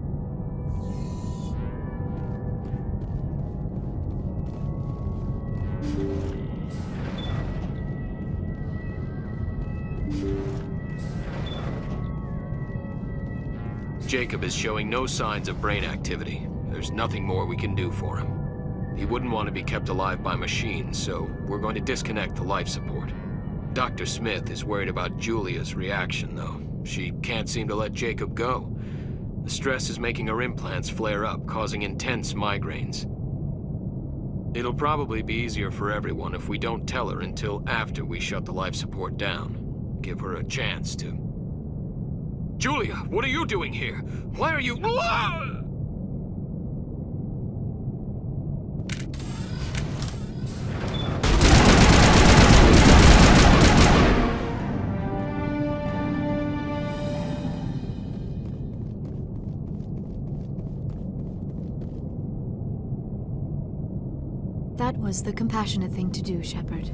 Jacob is showing no signs of brain activity. There's nothing more we can do for him. He wouldn't want to be kept alive by machines, so we're going to disconnect the life support. Dr. Smith is worried about Julia's reaction, though. She can't seem to let Jacob go. The stress is making her implants flare up, causing intense migraines. It'll probably be easier for everyone if we don't tell her until after we shut the life support down. Give her a chance to... Julia, what are you doing here? Why are you... That was the compassionate thing to do, Shepard.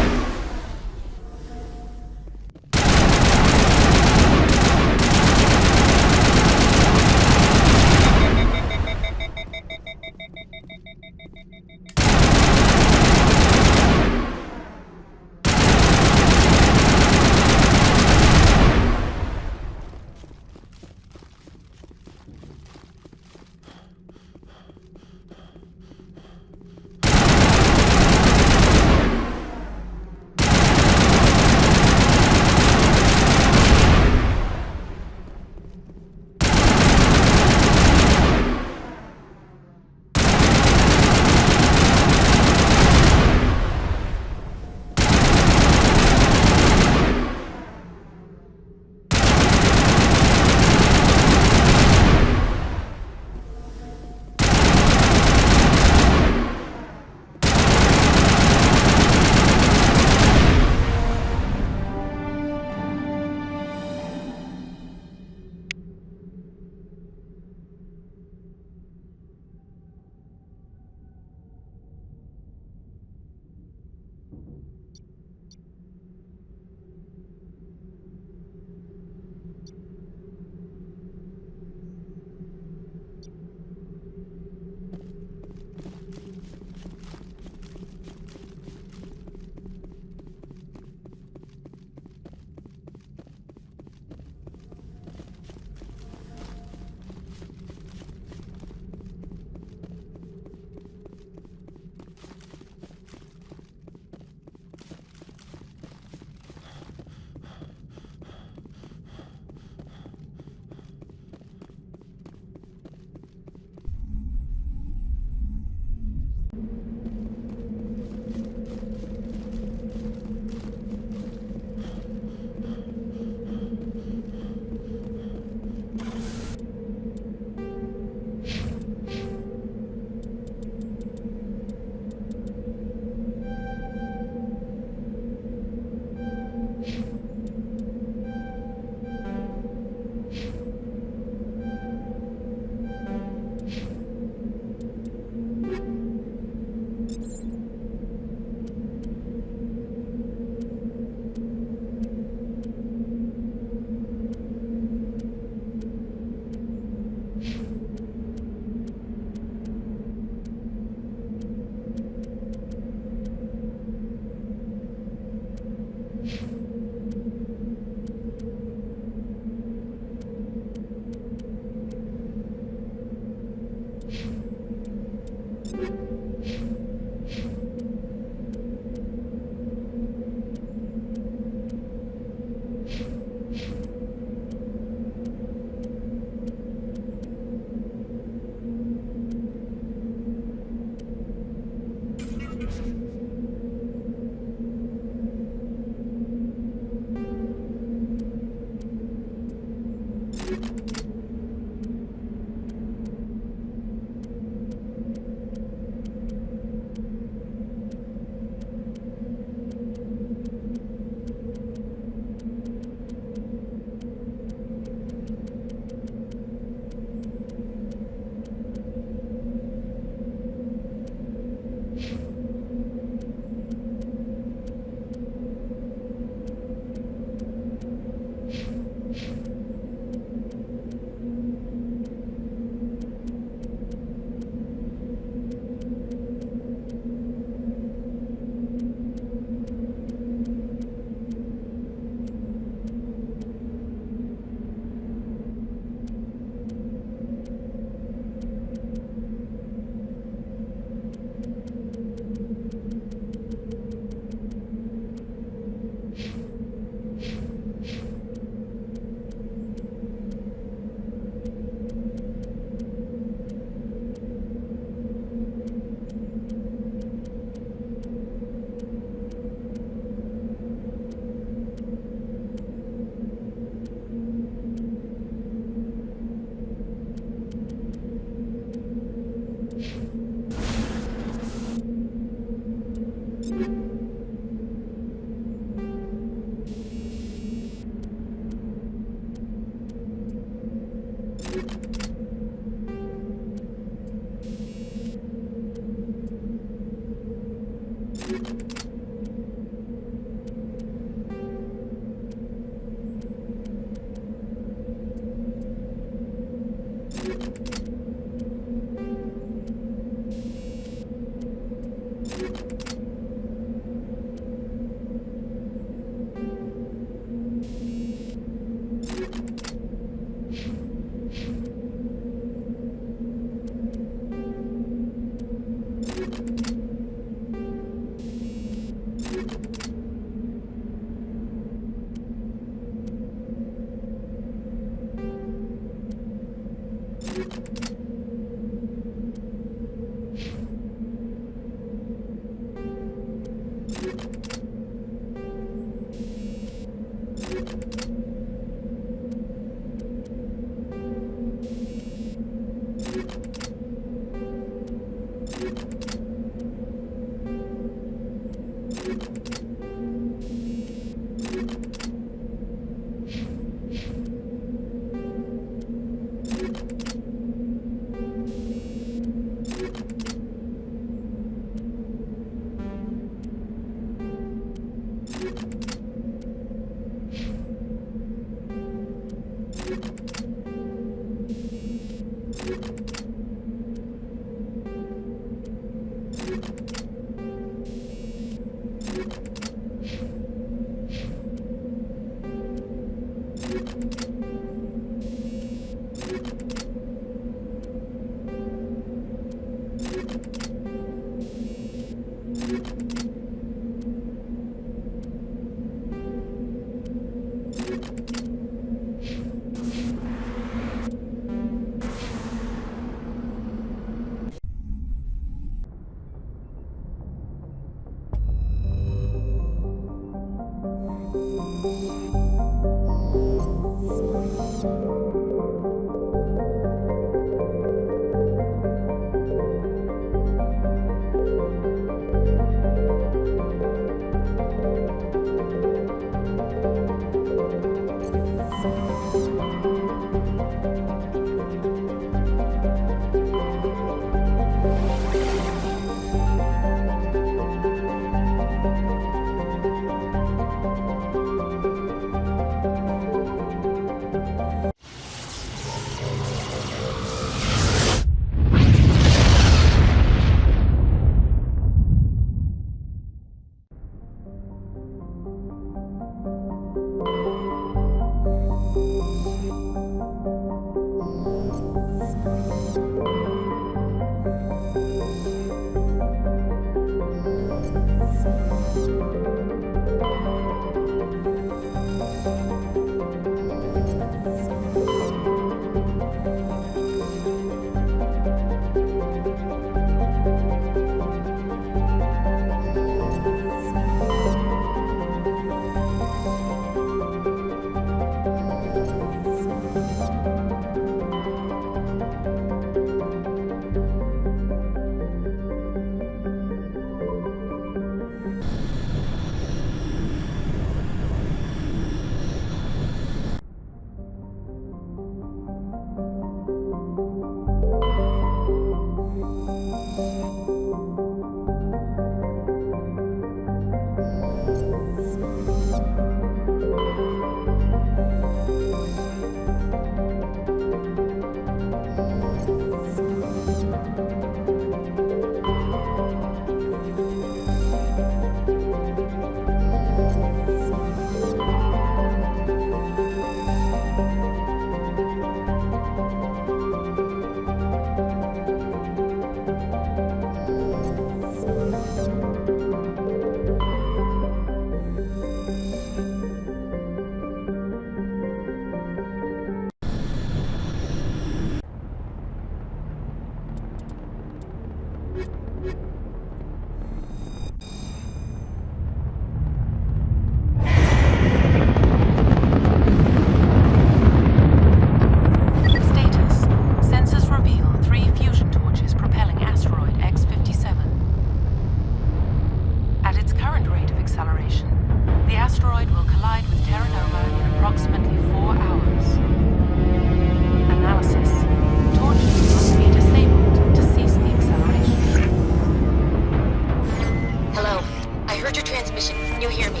heard your transmission. Can you hear me?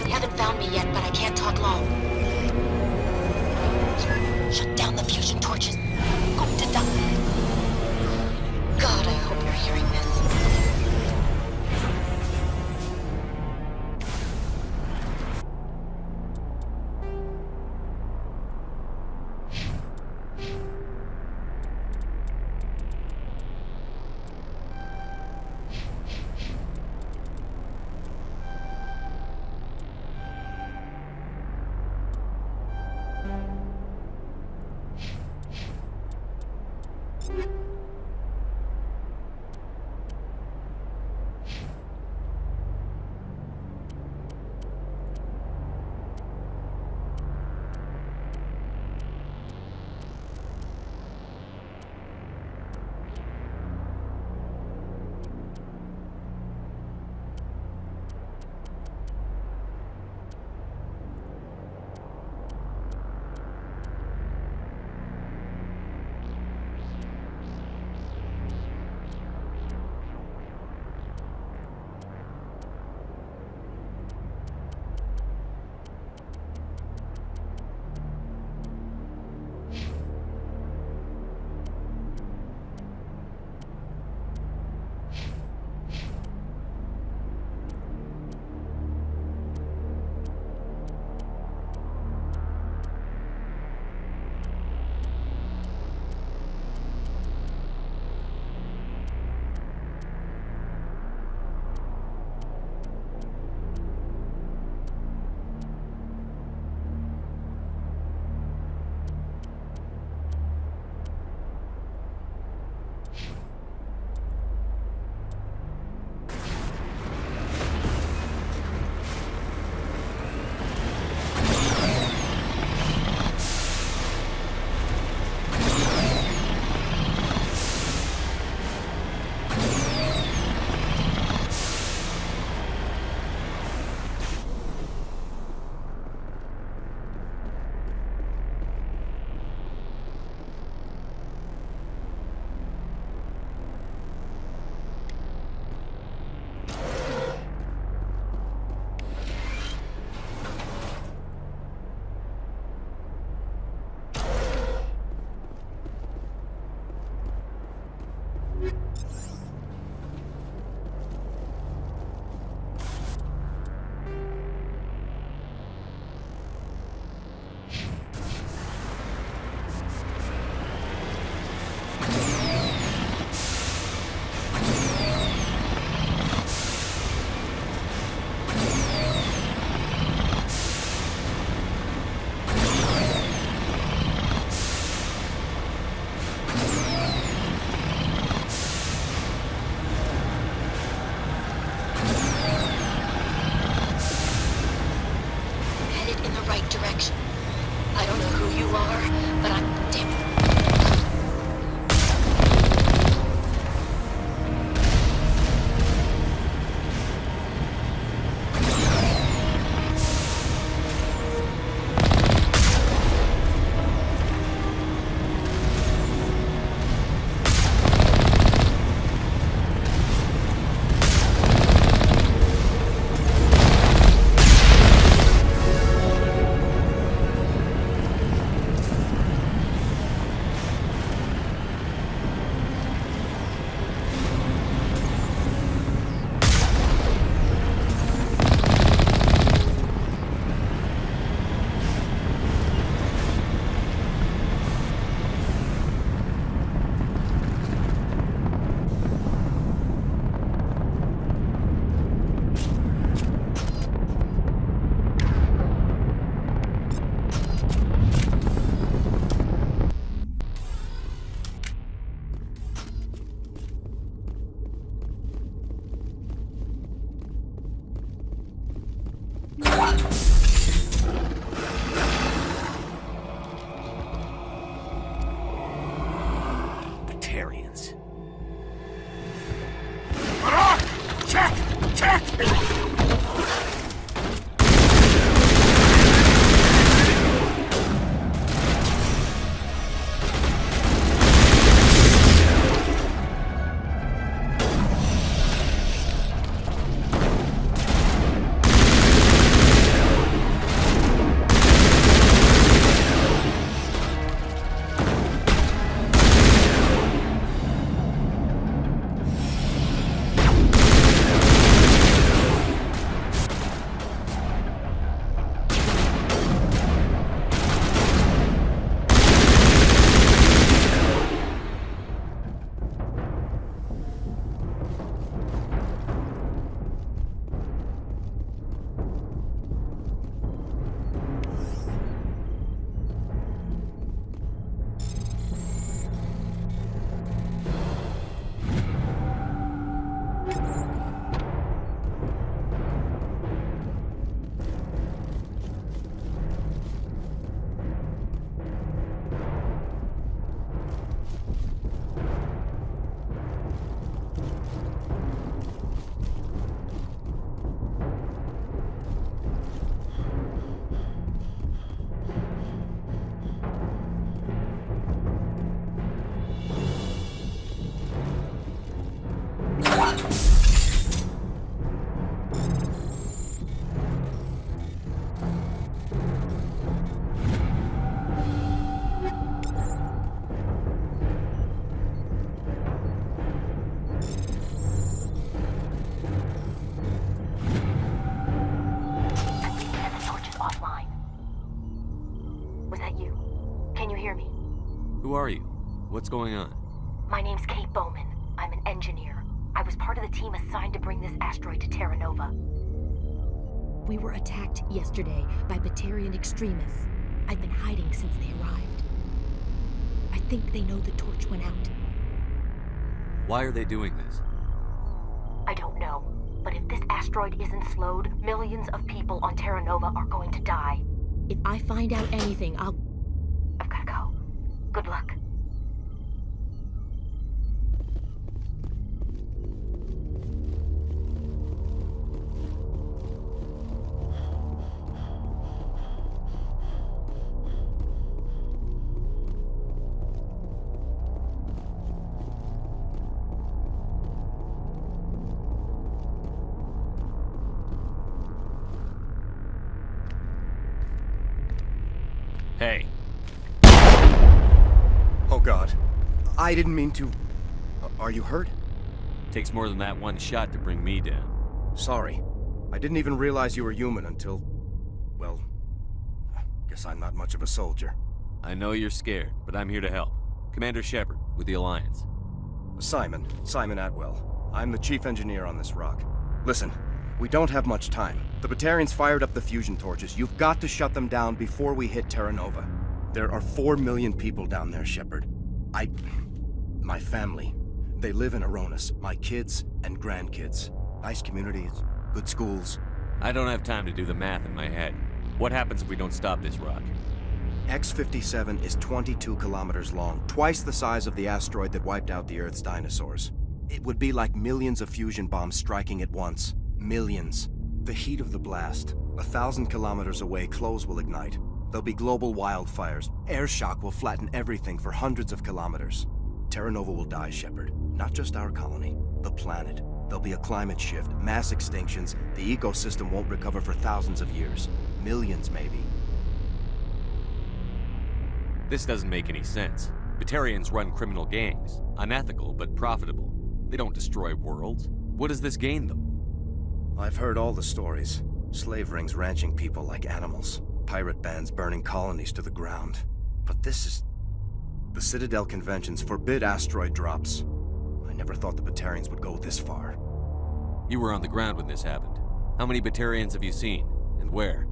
You haven't found me yet, but I can't talk long. Shut down the fusion torches. I'm going to die. God, I hope you're hearing this. are you? What's going on? My name's Kate Bowman. I'm an engineer. I was part of the team assigned to bring this asteroid to Terra Nova. We were attacked yesterday by Batarian extremists. I've been hiding since they arrived. I think they know the torch went out. Why are they doing this? I don't know, but if this asteroid isn't slowed, millions of people on Terra Nova are going to die. If I find out anything, I've gotta go. Good luck. Hey. Oh God. I didn't mean to... Are you hurt? Takes more than that one shot to bring me down. Sorry. I didn't even realize you were human until... well... guess I'm not much of a soldier. I know you're scared, but I'm here to help. Commander Shepard, with the Alliance. Simon Atwell. I'm the chief engineer on this rock. Listen, we don't have much time. The Batarians fired up the fusion torches. You've got to shut them down before we hit Terra Nova. There are 4 million people down there, Shepard. My family, they live in Aronis. My kids and grandkids. Nice communities, good schools. I don't have time to do the math in my head. What happens if we don't stop this rock? X-57 is 22 kilometers long, twice the size of the asteroid that wiped out the Earth's dinosaurs. It would be like millions of fusion bombs striking at once. Millions. The heat of the blast. 1,000 kilometers away, clothes will ignite. There'll be global wildfires. Air shock will flatten everything for hundreds of kilometers. Terra Nova will die, Shepard. Not just our colony, the planet. There'll be a climate shift, mass extinctions. The ecosystem won't recover for thousands of years. Millions, maybe. This doesn't make any sense. Batarians run criminal gangs. Unethical, but profitable. They don't destroy worlds. What does this gain them? I've heard all the stories. Slave rings ranching people like animals. Pirate bands burning colonies to the ground. But this is... The Citadel conventions forbid asteroid drops. I never thought the Batarians would go this far. You were on the ground when this happened. How many Batarians have you seen? And where?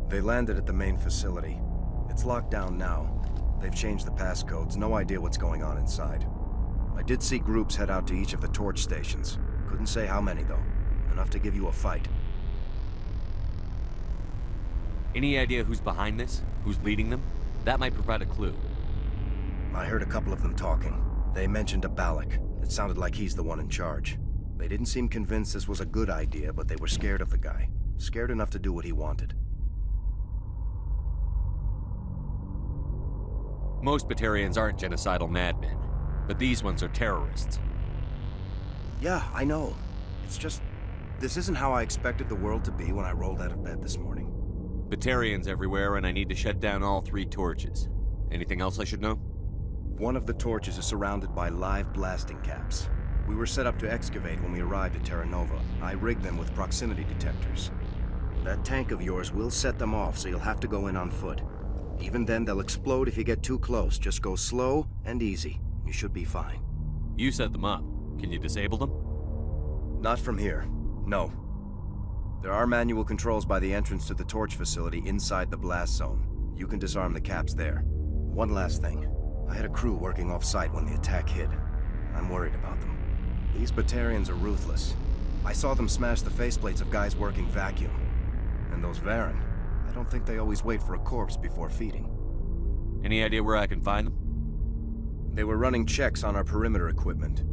They landed at the main facility. It's locked down now. They've changed the passcodes. No idea what's going on inside. I did see groups head out to each of the torch stations. Couldn't say how many, though. Enough to give you a fight. Any idea who's behind this? Who's leading them? That might provide a clue. I heard a couple of them talking. They mentioned a Balak. It sounded like he's the one in charge. They didn't seem convinced this was a good idea, but they were scared of the guy. Scared enough to do what he wanted. Most Batarians aren't genocidal madmen, but these ones are terrorists. Yeah, I know. It's just... this isn't how I expected the world to be when I rolled out of bed this morning. Batarians everywhere, and I need to shut down all 3 torches. Anything else I should know? One of the torches is surrounded by live blasting caps. We were set up to excavate when we arrived at Terra Nova. I rigged them with proximity detectors. That tank of yours will set them off, so you'll have to go in on foot. Even then, they'll explode if you get too close. Just go slow and easy. You should be fine. You set them up. Can you disable them? Not from here. No. There are manual controls by the entrance to the torch facility inside the blast zone. You can disarm the caps there. One last thing. I had a crew working off-site when the attack hit. I'm worried about them. These Batarians are ruthless. I saw them smash the faceplates of guys working vacuum. And those Varen, I don't think they always wait for a corpse before feeding. Any idea where I can find them? They were running checks on our perimeter equipment.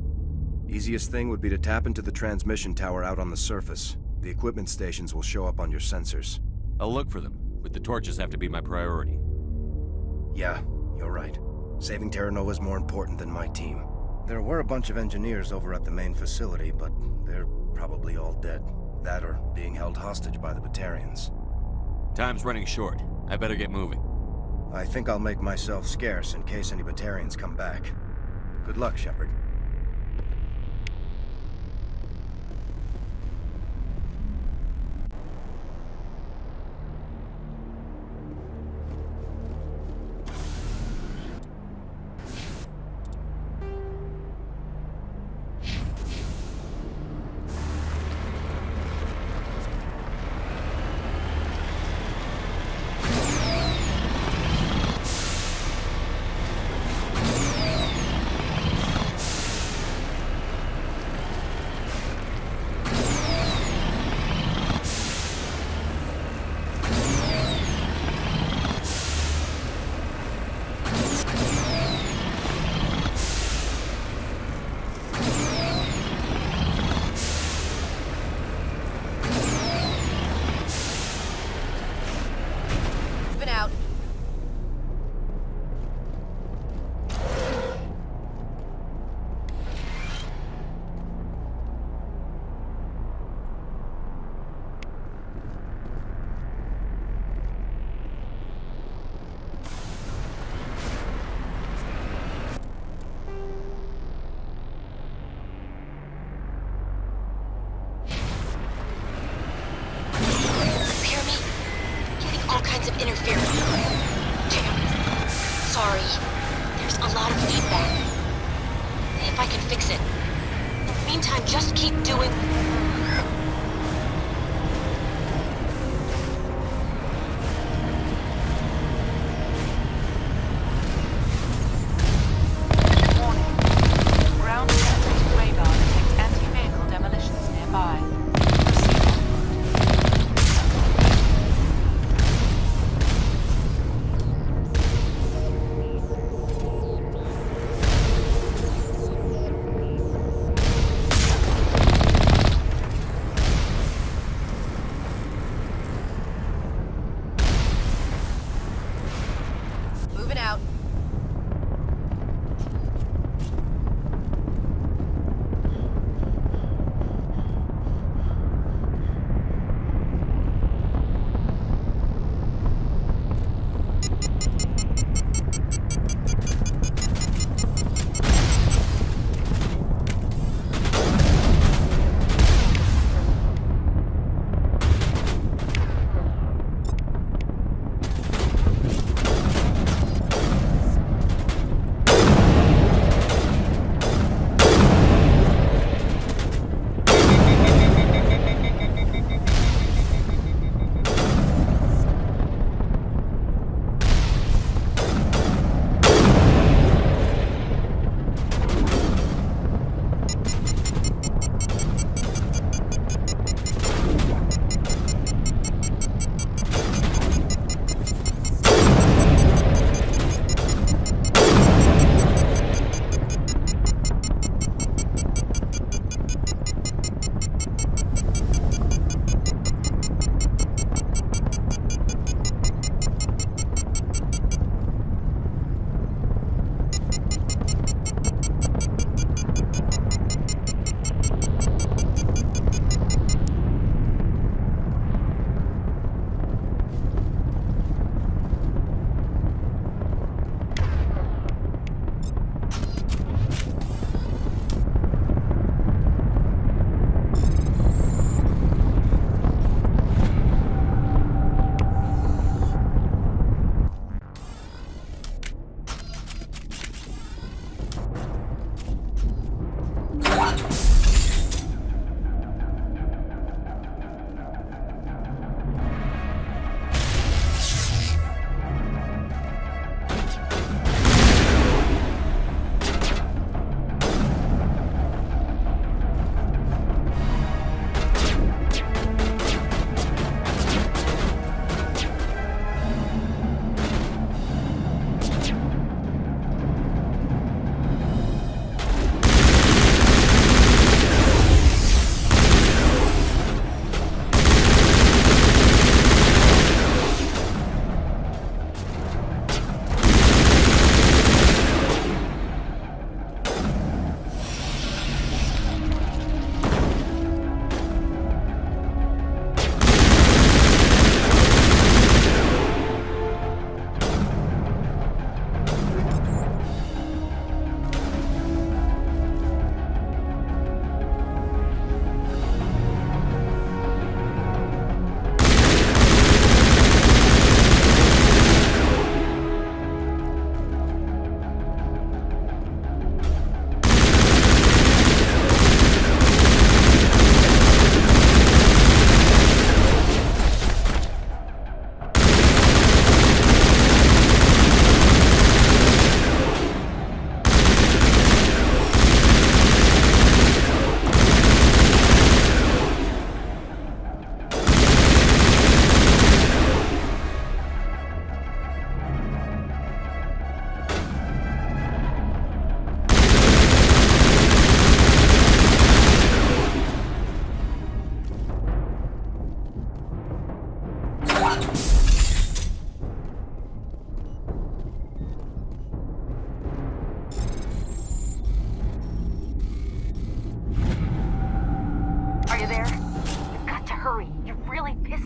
Easiest thing would be to tap into the transmission tower out on the surface. The equipment stations will show up on your sensors. I'll look for them, but the torches have to be my priority. Yeah, you're right. Saving Terra Nova is more important than my team. There were a bunch of engineers over at the main facility, but they're probably all dead. That or being held hostage by the Batarians. Time's running short. I better get moving. I think I'll make myself scarce in case any Batarians come back. Good luck, Shepard. signs of interference. Damn it. Sorry. There's a lot of feedback. If I can fix it. In the meantime, just keep doing...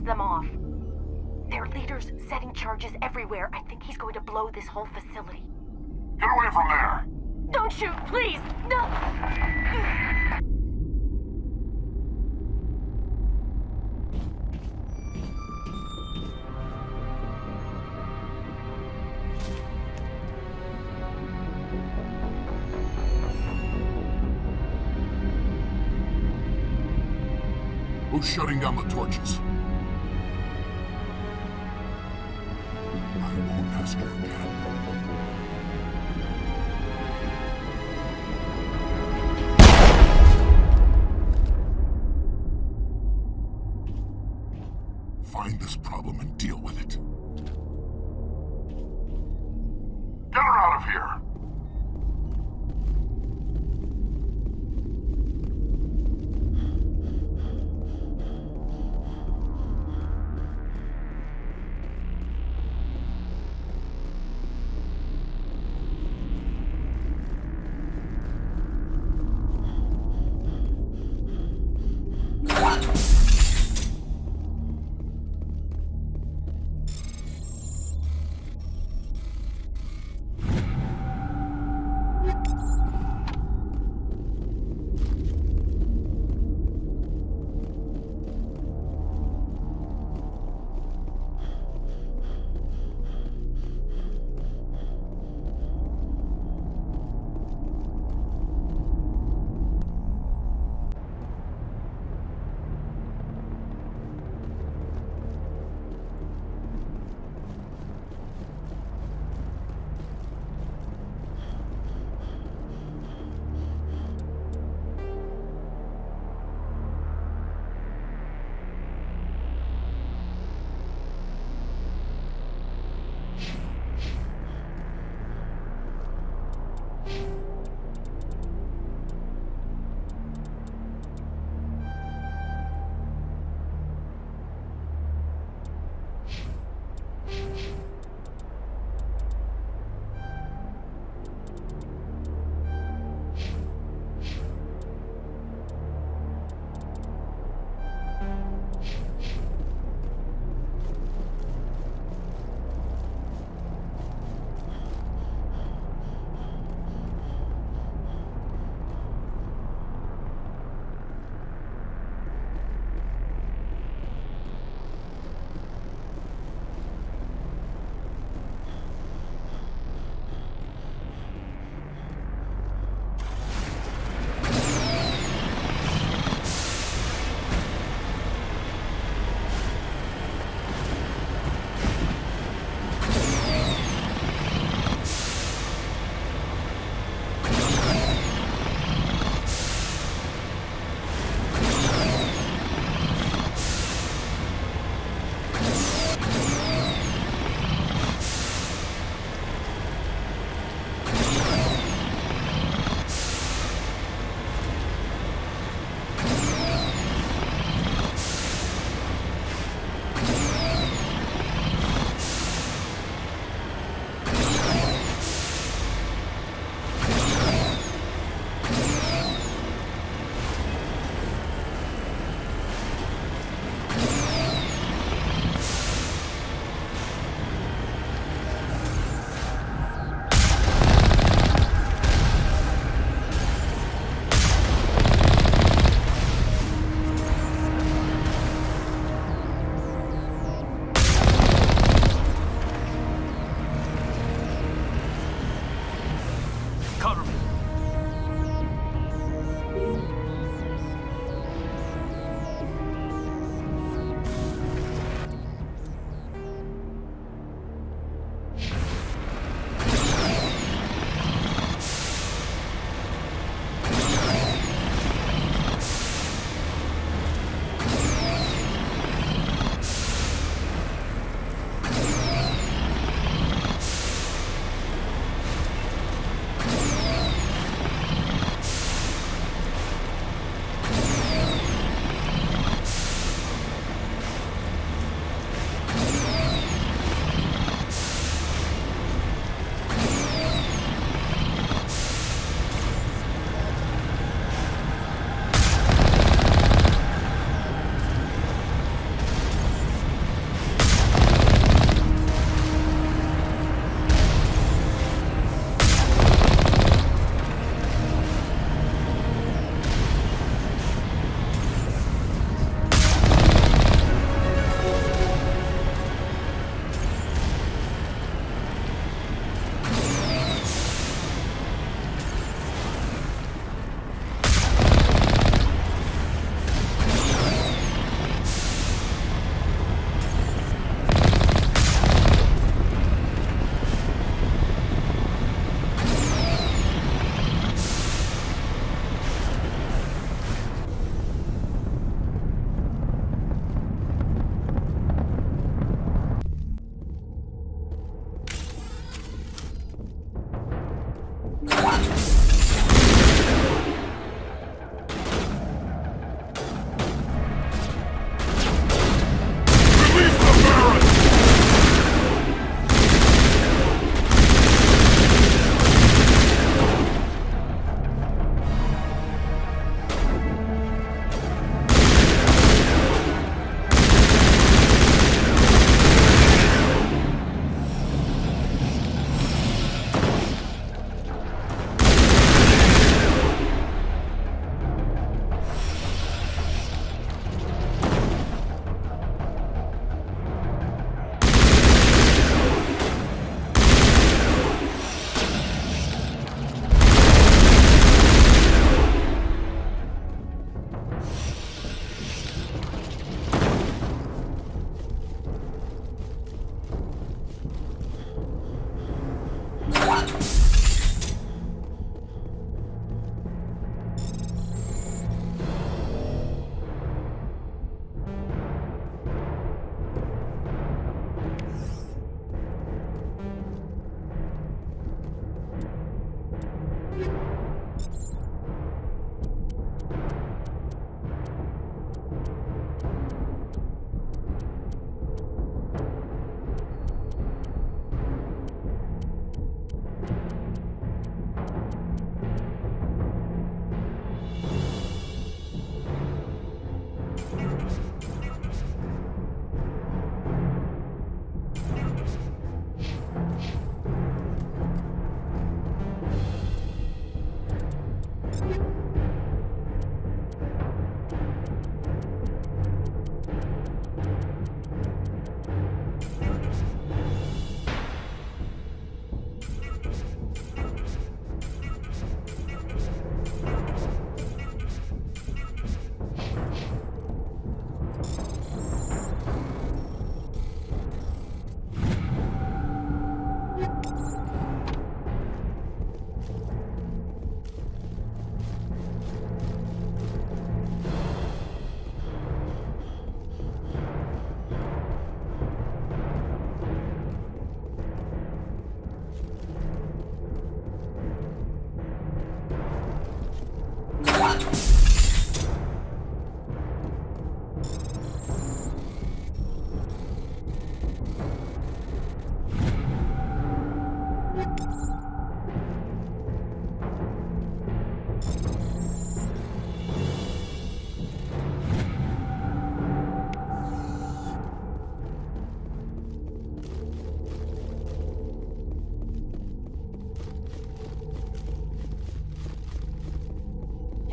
them off. Their leader's setting charges everywhere. I think he's going to blow this whole facility. Get away from there! Don't shoot, please! No! Who's shutting down the torches? I won't ask you again. Find this problem and deal with it. Get her out of here!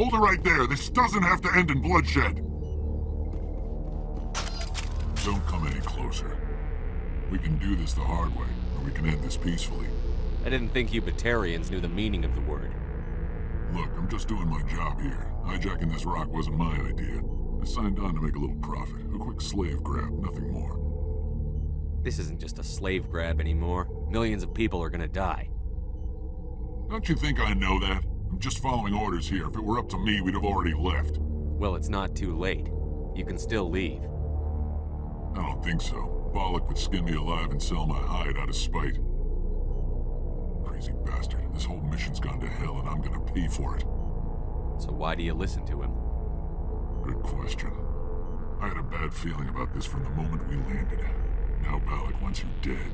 Hold it right there. This doesn't have to end in bloodshed. Don't come any closer. We can do this the hard way, or we can end this peacefully. I didn't think you Batarians knew the meaning of the word. Look, I'm just doing my job here. Hijacking this rock wasn't my idea. I signed on to make a little profit. A quick slave grab, nothing more. This isn't just a slave grab anymore. Millions of people are gonna die. Don't you think I know that? I'm just following orders here. If it were up to me, we'd have already left. Well, it's not too late. You can still leave. I don't think so. Bollock would skin me alive and sell my hide out of spite. Crazy bastard. This whole mission's gone to hell and I'm gonna pay for it. So why do you listen to him? Good question. I had a bad feeling about this from the moment we landed. Now Bollock wants you dead.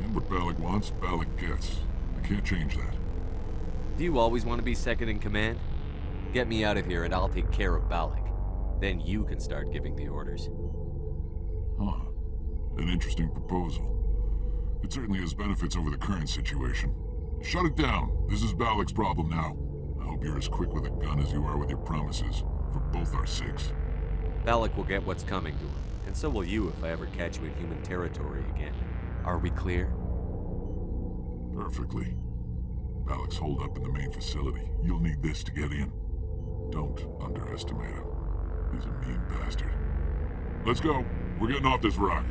And what Bollock wants, Bollock gets. I can't change that. Do you always want to be second in command? Get me out of here and I'll take care of Bollock. Then you can start giving the orders. Huh. An interesting proposal. It certainly has benefits over the current situation. Shut it down. This is Bollock's problem now. I hope you're as quick with a gun as you are with your promises. For both our sakes. Bollock will get what's coming to him. And so will you if I ever catch you in human territory again. Are we clear? Perfectly. Bollock's holed up in the main facility. You'll need this to get in. Don't underestimate him. He's a mean bastard. Let's go. We're getting off this rock.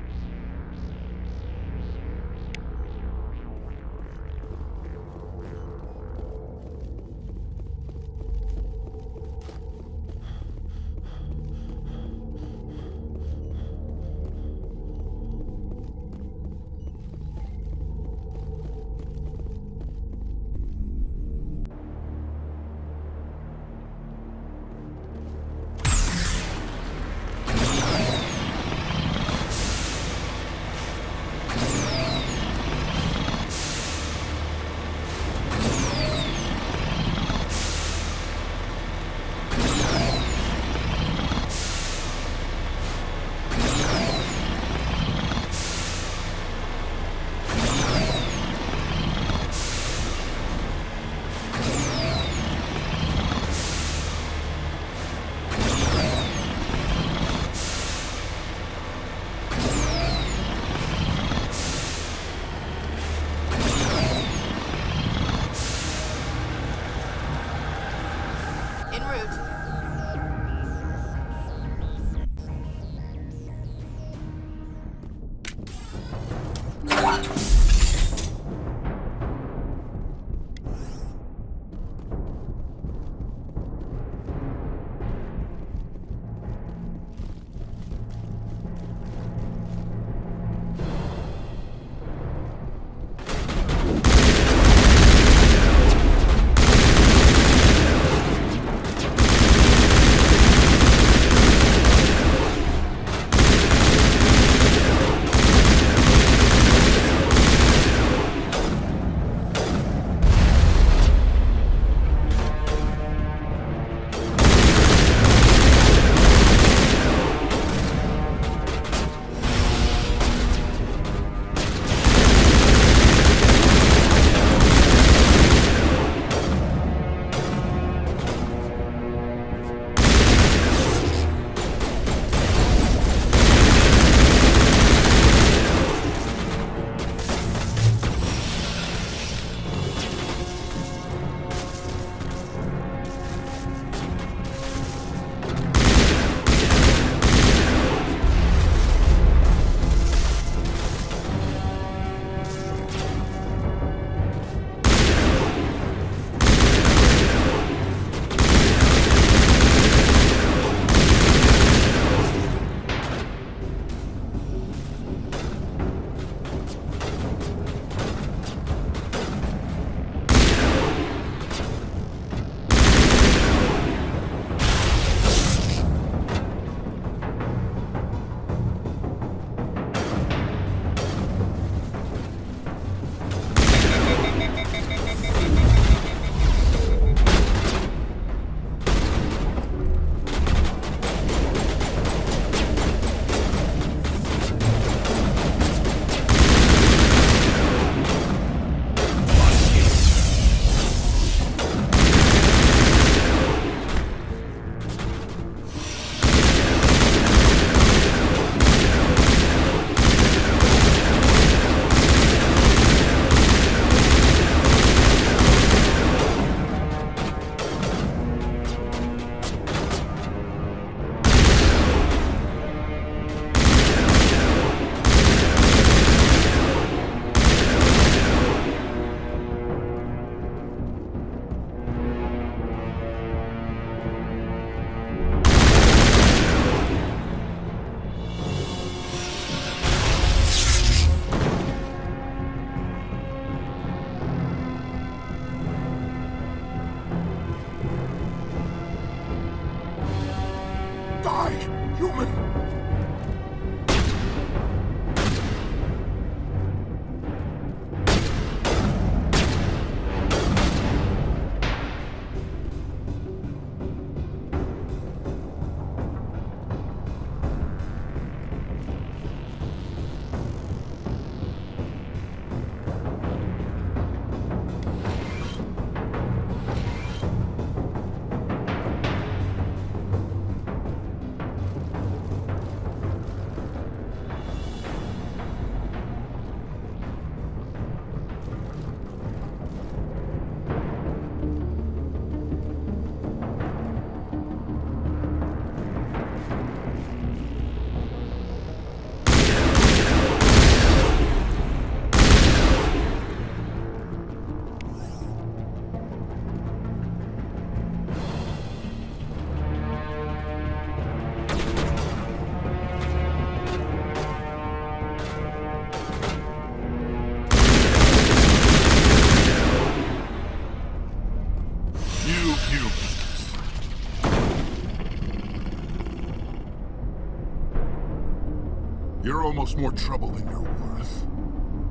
You're almost more trouble than you're worth.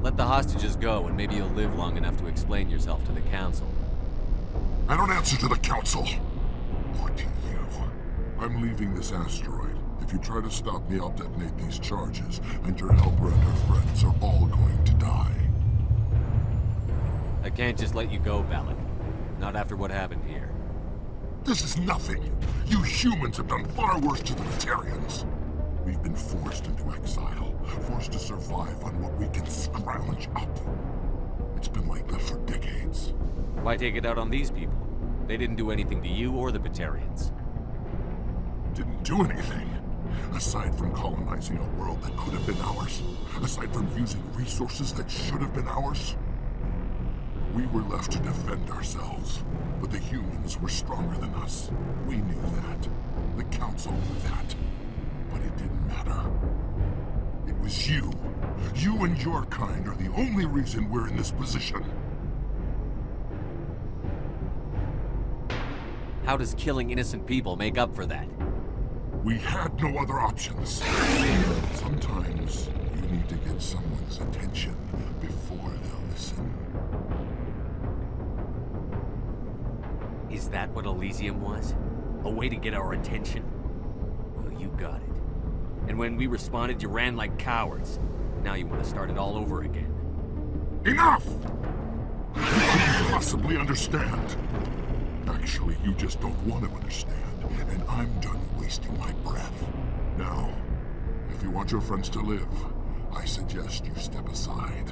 Let the hostages go, and maybe you'll live long enough to explain yourself to the Council. I don't answer to the Council. Or to you. I'm leaving this asteroid. If you try to stop me, I'll detonate these charges, and your helper and her friends are all going to die. I can't just let you go, Balak. Not after what happened here. This is nothing. You humans have done far worse to the Batarians. We've been forced into exile, forced to survive on what we can scrounge up. It's been like that for decades. Why take it out on these people? They didn't do anything to you or the Batarians. Didn't do anything. Aside from colonizing a world that could have been ours. Aside from using resources that should have been ours. We were left to defend ourselves. But the humans were stronger than us. We knew that. The Council knew that. But it didn't matter. It was you. You and your kind are the only reason we're in this position. How does killing innocent people make up for that? We had no other options. Sometimes you need to get someone's attention before they'll listen. Is that what Elysium was? A way to get our attention? Well, you got it. And when we responded, you ran like cowards. Now you want to start it all over again. Enough! You couldn't possibly understand. Actually, you just don't want to understand. And I'm done wasting my breath. Now, if you want your friends to live, I suggest you step aside.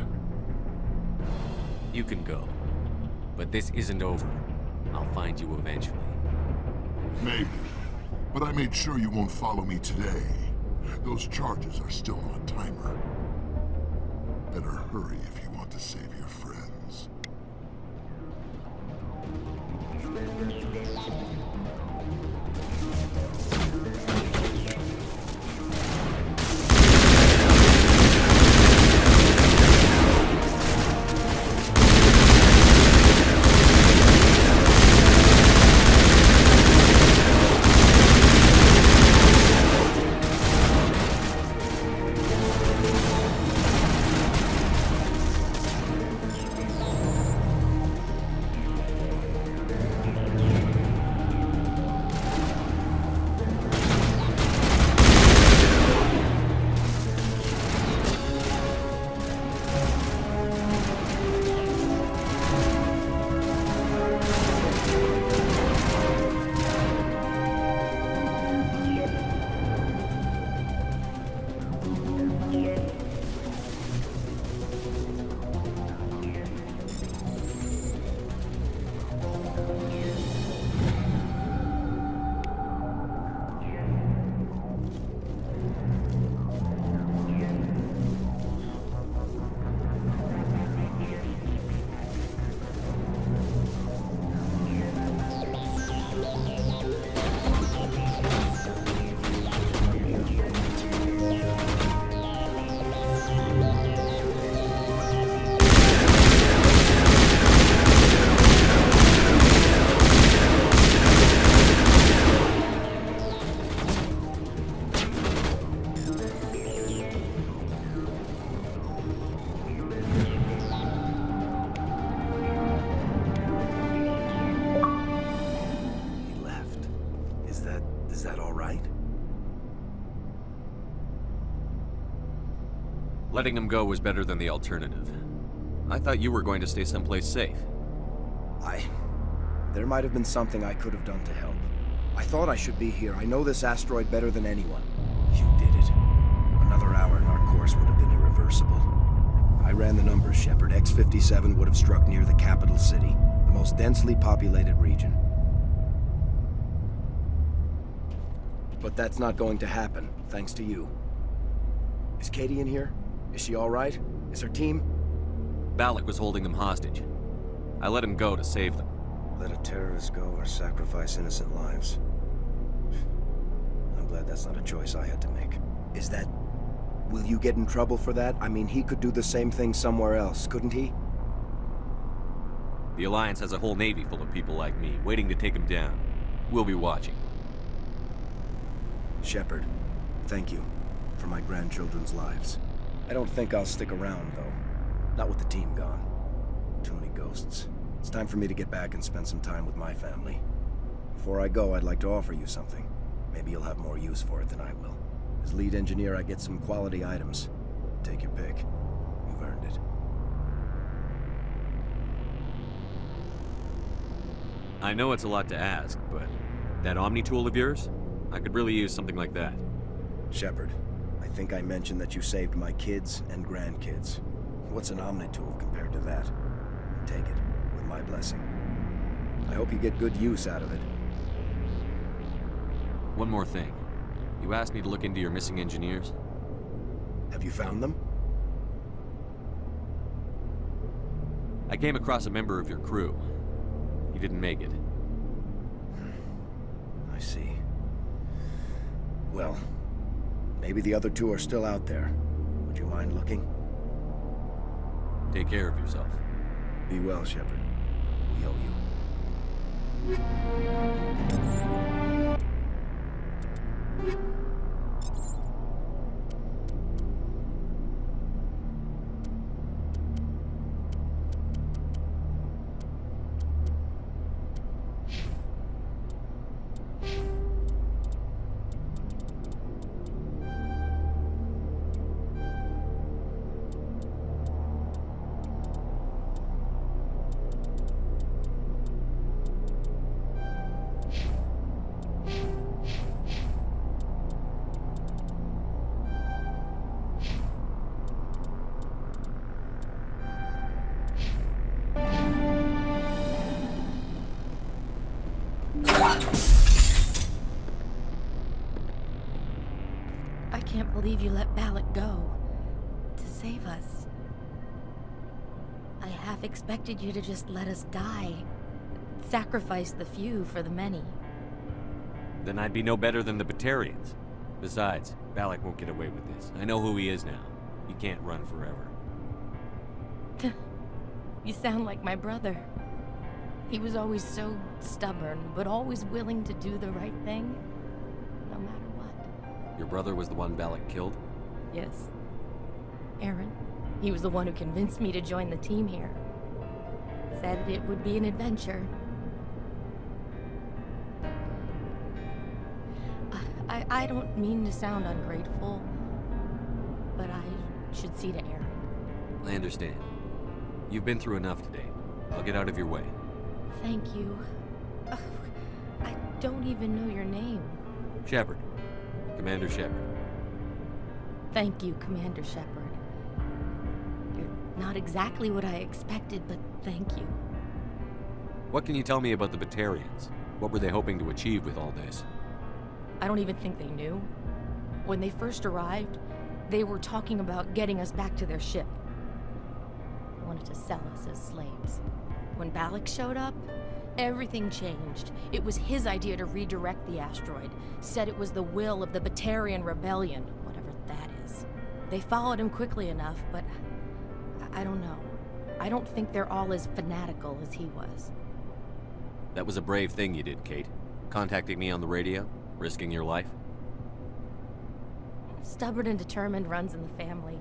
You can go. But this isn't over. I'll find you eventually. Maybe. But I made sure you won't follow me today. Those charges are still on timer. Better hurry if you want to save your friends. Letting him go was better than the alternative. I thought you were going to stay someplace safe. There might have been something I could have done to help. I thought I should be here. I know this asteroid better than anyone. You did it. Another hour and our course would have been irreversible. I ran the numbers, Shepard. X-57 would have struck near the capital city, the most densely populated region. But that's not going to happen, thanks to you. Is Katie in here? Is she all right? Is her team? Balak was holding them hostage. I let him go to save them. Let a terrorist go or sacrifice innocent lives. I'm glad that's not a choice I had to make. Is that... Will you get in trouble for that? I mean, he could do the same thing somewhere else, couldn't he? The Alliance has a whole navy full of people like me, waiting to take him down. We'll be watching. Shepard, thank you for my grandchildren's lives. I don't think I'll stick around, though. Not with the team gone. Too many ghosts. It's time for me to get back and spend some time with my family. Before I go, I'd like to offer you something. Maybe you'll have more use for it than I will. As lead engineer, I get some quality items. Take your pick. You've earned it. I know it's a lot to ask, but that Omni tool of yours? I could really use something like that. Shepard, I think I mentioned that you saved my kids and grandkids. What's an Omni tool compared to that? Take it, with my blessing. I hope you get good use out of it. One more thing. You asked me to look into your missing engineers? Have you found them? I came across a member of your crew. He didn't make it. I see. Well, maybe the other two are still out there. Would you mind looking? Take care of yourself. Be well, Shepard. We owe you. I can't believe you let Balak go. To save us. I half expected you to just let us die. Sacrifice the few for the many. Then I'd be no better than the Batarians. Besides, Balak won't get away with this. I know who he is now. He can't run forever. You sound like my brother. He was always so stubborn, but always willing to do the right thing, no matter what. Your brother was the one Balak killed? Yes. Aaron. He was the one who convinced me to join the team here. Said it would be an adventure. I don't mean to sound ungrateful, but I should see to Aaron. I understand. You've been through enough today. I'll get out of your way. Thank you. I don't even know your name. Shepard. Commander Shepard. Thank you, Commander Shepard. You're not exactly what I expected, but thank you. What can you tell me about the Batarians? What were they hoping to achieve with all this? I don't even think they knew. When they first arrived, they were talking about getting us back to their ship. They wanted to sell us as slaves. When Balak showed up, everything changed. It was his idea to redirect the asteroid. Said it was the will of the Batarian Rebellion, whatever that is. They followed him quickly enough, but I don't know. I don't think they're all as fanatical as he was. That was a brave thing you did, Kate. Contacting me on the radio, risking your life. Stubborn and determined runs in the family.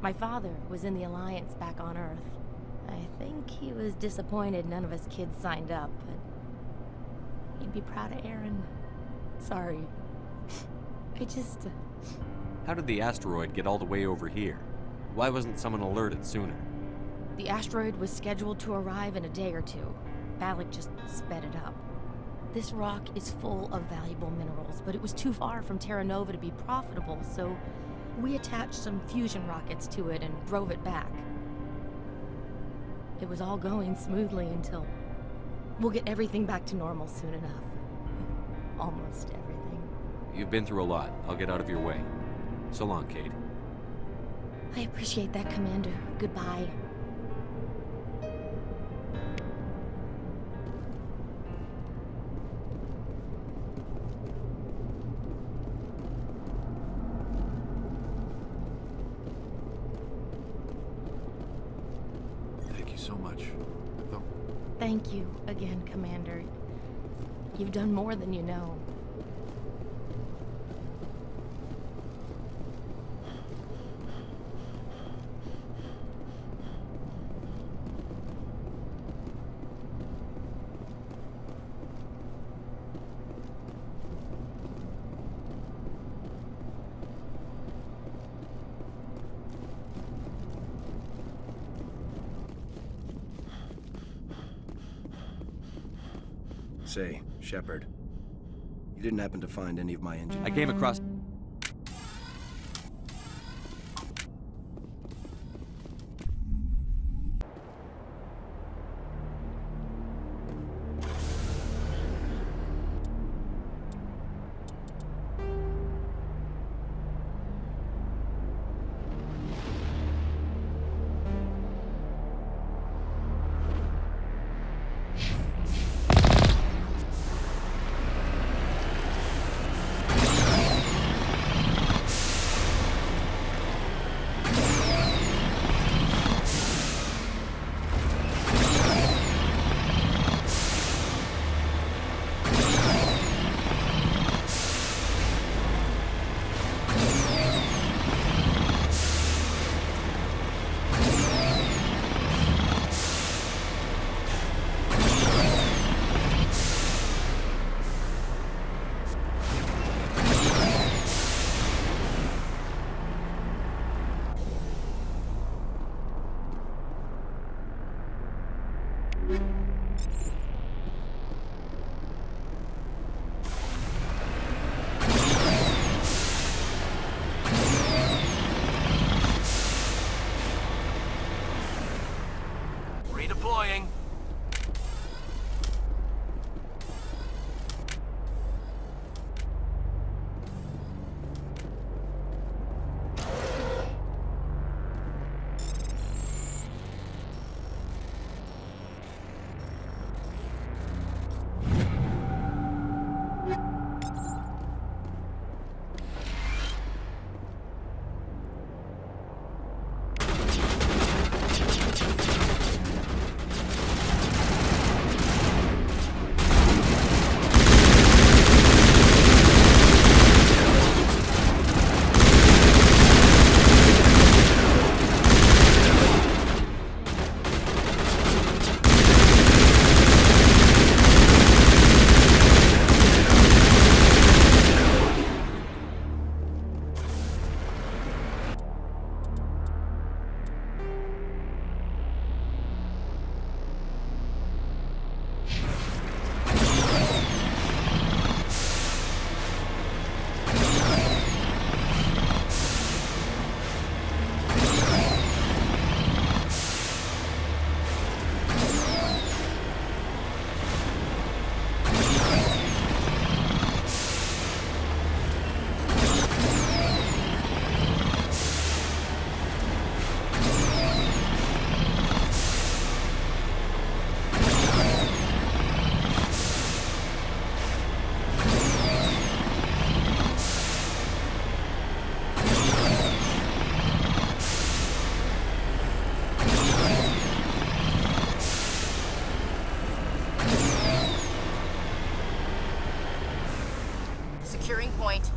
My father was in the Alliance back on Earth. I think he was disappointed none of us kids signed up, but he'd be proud of Aaron. Sorry. I just... How did the asteroid get all the way over here? Why wasn't someone alerted sooner? The asteroid was scheduled to arrive in a day or two. Balak just sped it up. This rock is full of valuable minerals, but it was too far from Terra Nova to be profitable, so we attached some fusion rockets to it and drove it back. It was all going smoothly until... We'll get everything back to normal soon enough. Almost everything. You've been through a lot. I'll get out of your way. So long, Kate. I appreciate that, Commander. Goodbye. Thank you so much. Thank you again, Commander. You've done more than you know. Say, Shepard, you didn't happen to find any of my engines? I came across... Redeploying. Securing point.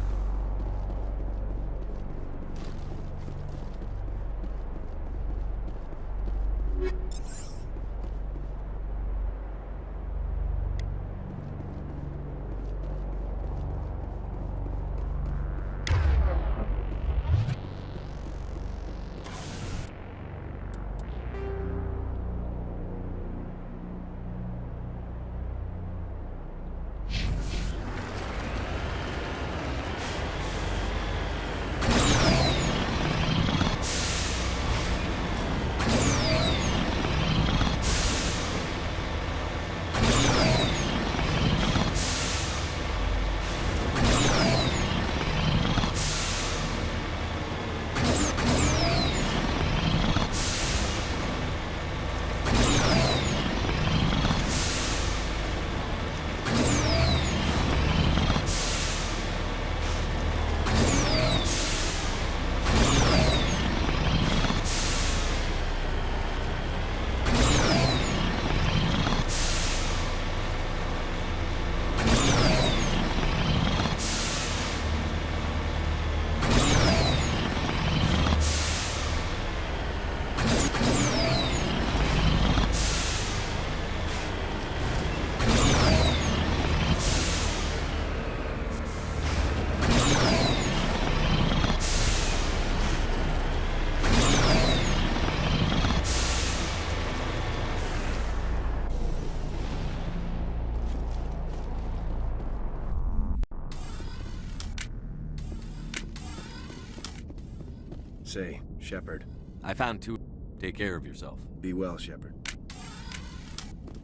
Say, Shepard. I found 2. Take care of yourself. Be well, Shepard.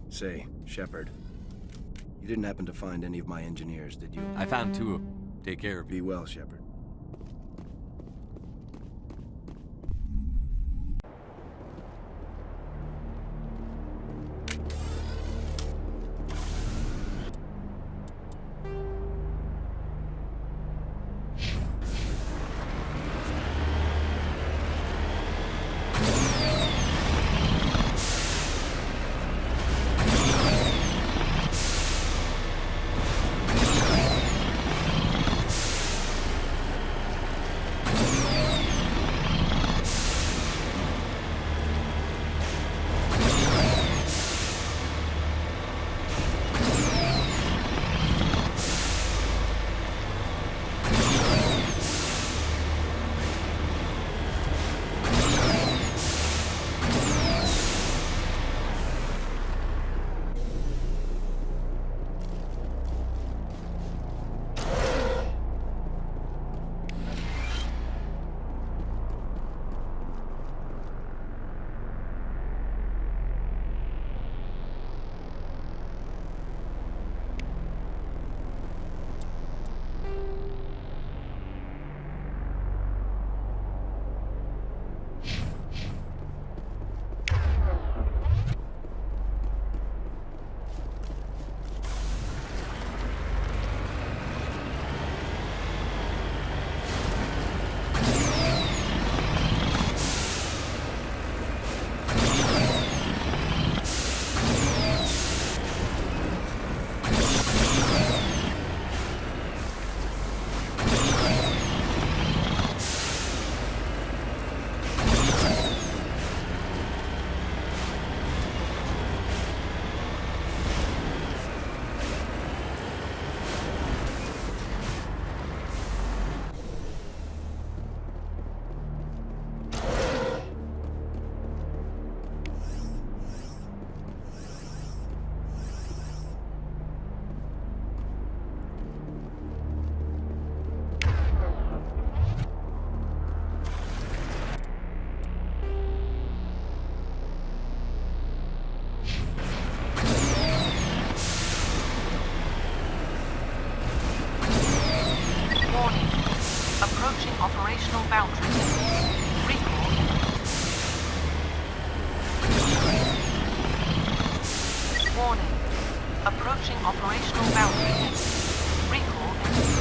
Say, Shepard. You didn't happen to find any of my engineers, did you? I found 2. Take care of you. Be well, Shepard. Operational boundary limits. Recall imminent. Warning. Approaching operational boundary limits. Recall imminent.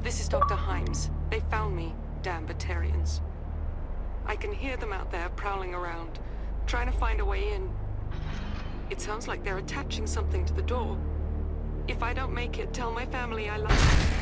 This is Dr. Himes. They found me, damn Batarians. I can hear them out there prowling around, trying to find a way in. It sounds like they're attaching something to the door. If I don't make it, tell my family I love them.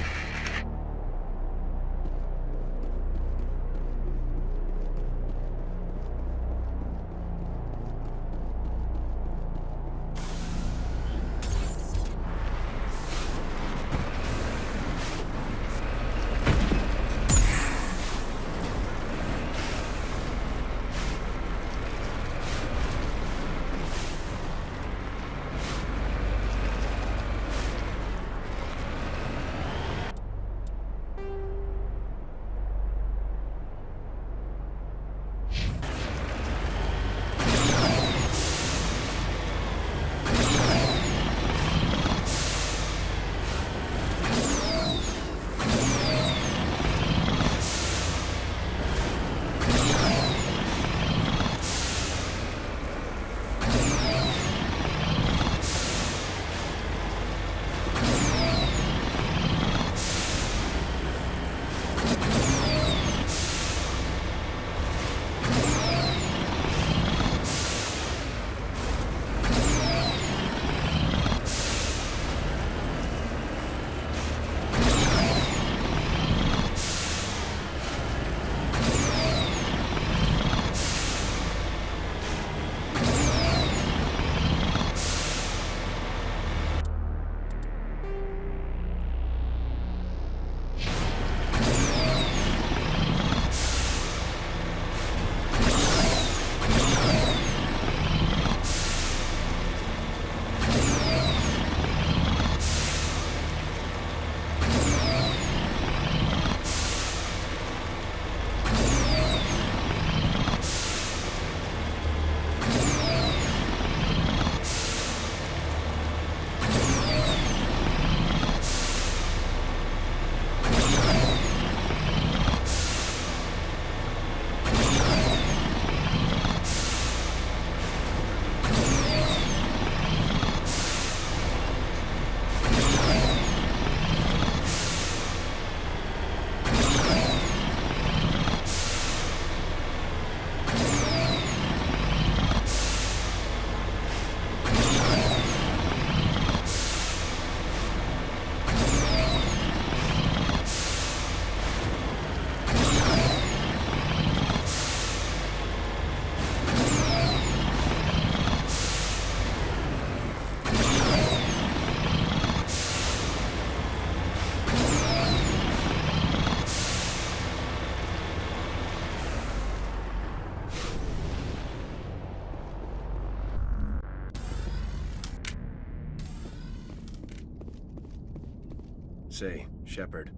Say, Shepard,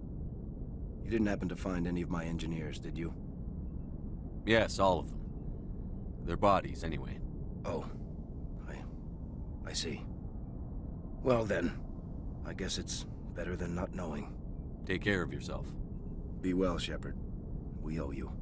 you didn't happen to find any of my engineers, did you? Yes, all of them. Their bodies, anyway. Oh. I see. Well then, I guess it's better than not knowing. Take care of yourself. Be well, Shepard. We owe you.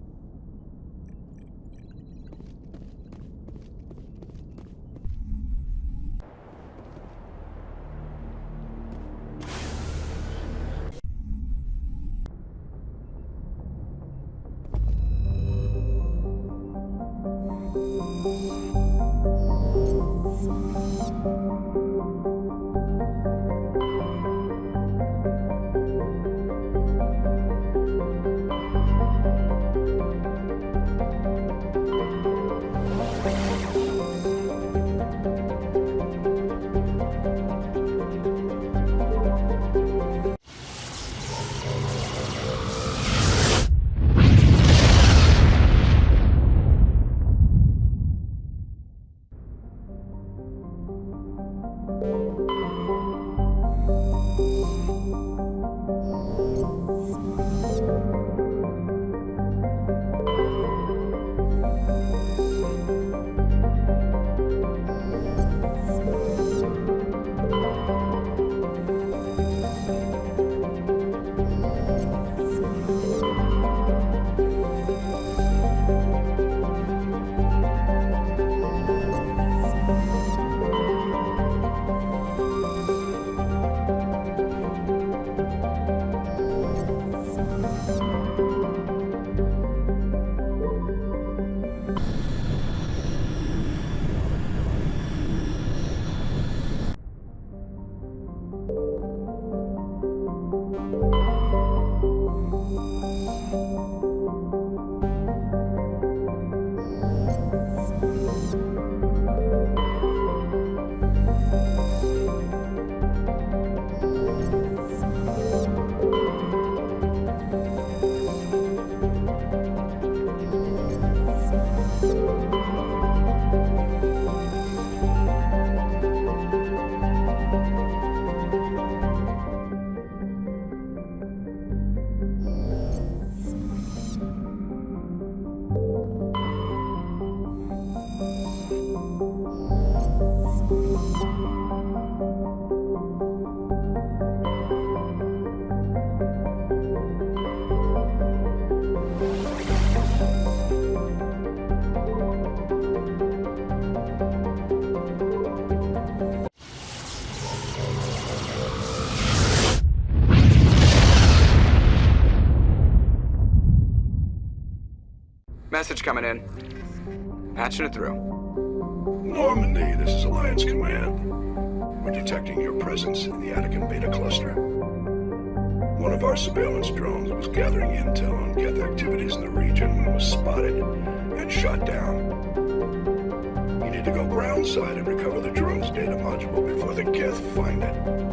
Message coming in. Patching it through. Normandy, this is Alliance Command. We're detecting your presence in the Attican Beta Cluster. One of our surveillance drones was gathering intel on Geth activities in the region when it was spotted and shot down. You need to go groundside and recover the drone's data module before the Geth find it.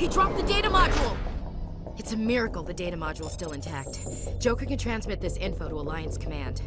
He dropped the data module! It's a miracle the data module's still intact. Joker can transmit this info to Alliance Command.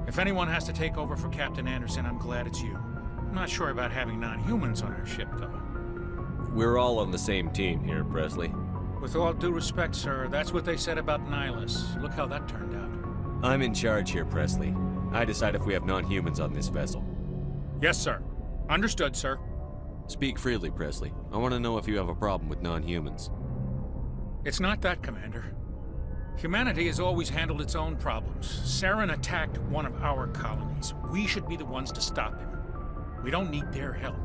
If anyone has to take over for Captain Anderson, I'm glad it's you. I'm not sure about having non-humans on our ship, though. We're all on the same team here, Presley. With all due respect, sir, that's what they said about Nihilus. Look how that turned out. I'm in charge here, Presley. I decide if we have non-humans on this vessel. Yes, sir. Understood, sir. Speak freely, Presley. I want to know if you have a problem with non-humans. It's not that, Commander. Humanity has always handled its own problems. Saren attacked one of our colonies. We should be the ones to stop him. We don't need their help.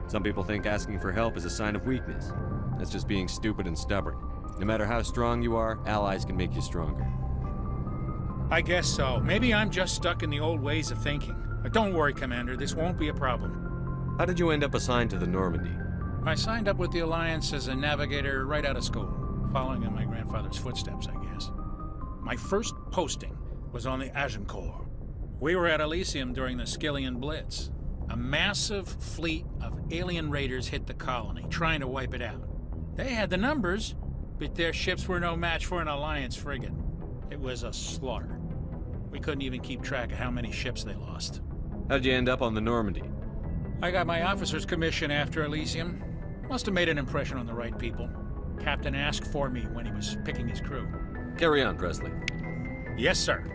Some people think asking for help is a sign of weakness. That's just being stupid and stubborn. No matter how strong you are, allies can make you stronger. I guess so. Maybe I'm just stuck in the old ways of thinking. But don't worry, Commander. This won't be a problem. How did you end up assigned to the Normandy? I signed up with the Alliance as a navigator right out of school, following in my grandfather's footsteps, I guess. My first posting was on the Agincourt. We were at Elysium during the Skillian Blitz. A massive fleet of alien raiders hit the colony, trying to wipe it out. They had the numbers, but their ships were no match for an Alliance frigate. It was a slaughter. We couldn't even keep track of how many ships they lost. How'd you end up on the Normandy? I got my officer's commission after Elysium. Must have made an impression on the right people. Captain asked for me when he was picking his crew. Carry on, Presley. Yes, sir.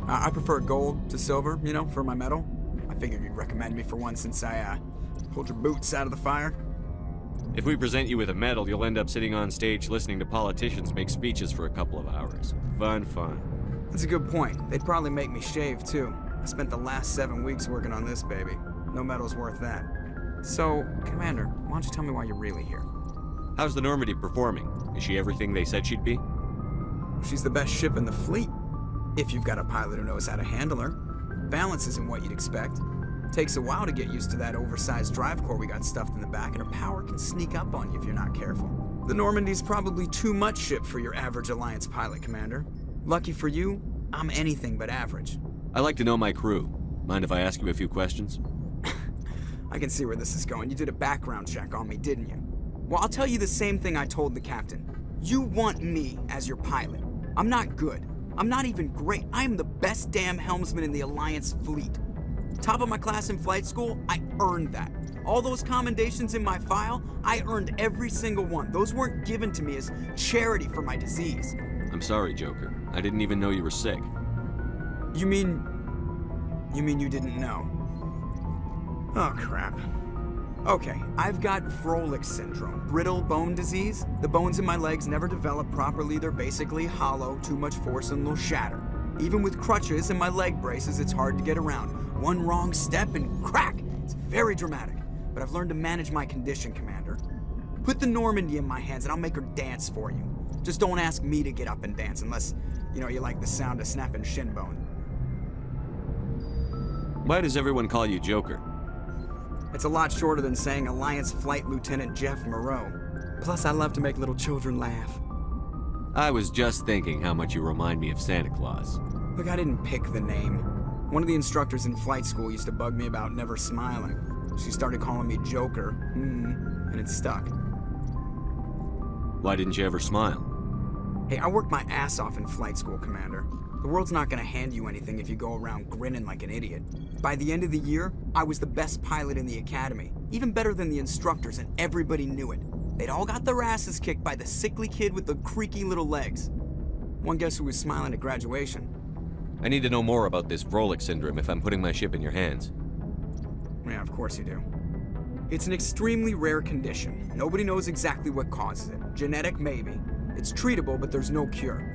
I prefer gold to silver, you know, for my medal. I figured you'd recommend me for one since I, pulled your boots out of the fire. If we present you with a medal, you'll end up sitting on stage listening to politicians make speeches for a couple of hours. Fun. That's a good point. They'd probably make me shave, too. I spent the last 7 weeks working on this baby. No medal's worth that. So, Commander, why don't you tell me why you're really here? How's the Normandy performing? Is she everything they said she'd be? She's the best ship in the fleet. If you've got a pilot who knows how to handle her. Balance isn't what you'd expect. Takes a while to get used to that oversized drive core we got stuffed in the back, and her power can sneak up on you if you're not careful. The Normandy's probably too much ship for your average Alliance pilot, Commander. Lucky for you, I'm anything but average. I like to know my crew. Mind if I ask you a few questions? I can see where this is going. You did a background check on me, didn't you? Well, I'll tell you the same thing I told the captain. You want me as your pilot. I'm not good. I'm not even great. I am the best damn helmsman in the Alliance fleet. Top of my class in flight school, I earned that. All those commendations in my file, I earned every single one. Those weren't given to me as charity for my disease. I'm sorry, Joker. I didn't even know you were sick. You mean you didn't know? Oh, crap. Okay, I've got Froelich syndrome, brittle bone disease. The bones in my legs never develop properly. They're basically hollow, too much force and they'll shatter. Even with crutches and my leg braces, it's hard to get around. One wrong step and crack! It's very dramatic. But I've learned to manage my condition, Commander. Put the Normandy in my hands and I'll make her dance for you. Just don't ask me to get up and dance unless, you like the sound of snapping shin bone. Why does everyone call you Joker? It's a lot shorter than saying Alliance Flight Lieutenant Jeff Moreau. Plus, I love to make little children laugh. I was just thinking how much you remind me of Santa Claus. Look, I didn't pick the name. One of the instructors in flight school used to bug me about never smiling. She started calling me Joker, and it stuck. Why didn't you ever smile? Hey, I worked my ass off in flight school, Commander. The world's not gonna hand you anything if you go around grinning like an idiot. By the end of the year, I was the best pilot in the academy. Even better than the instructors, and everybody knew it. They'd all got their asses kicked by the sickly kid with the creaky little legs. One guess who was smiling at graduation? I need to know more about this Froelich syndrome if I'm putting my ship in your hands. Yeah, of course you do. It's an extremely rare condition. Nobody knows exactly what causes it. Genetic, maybe. It's treatable, but there's no cure.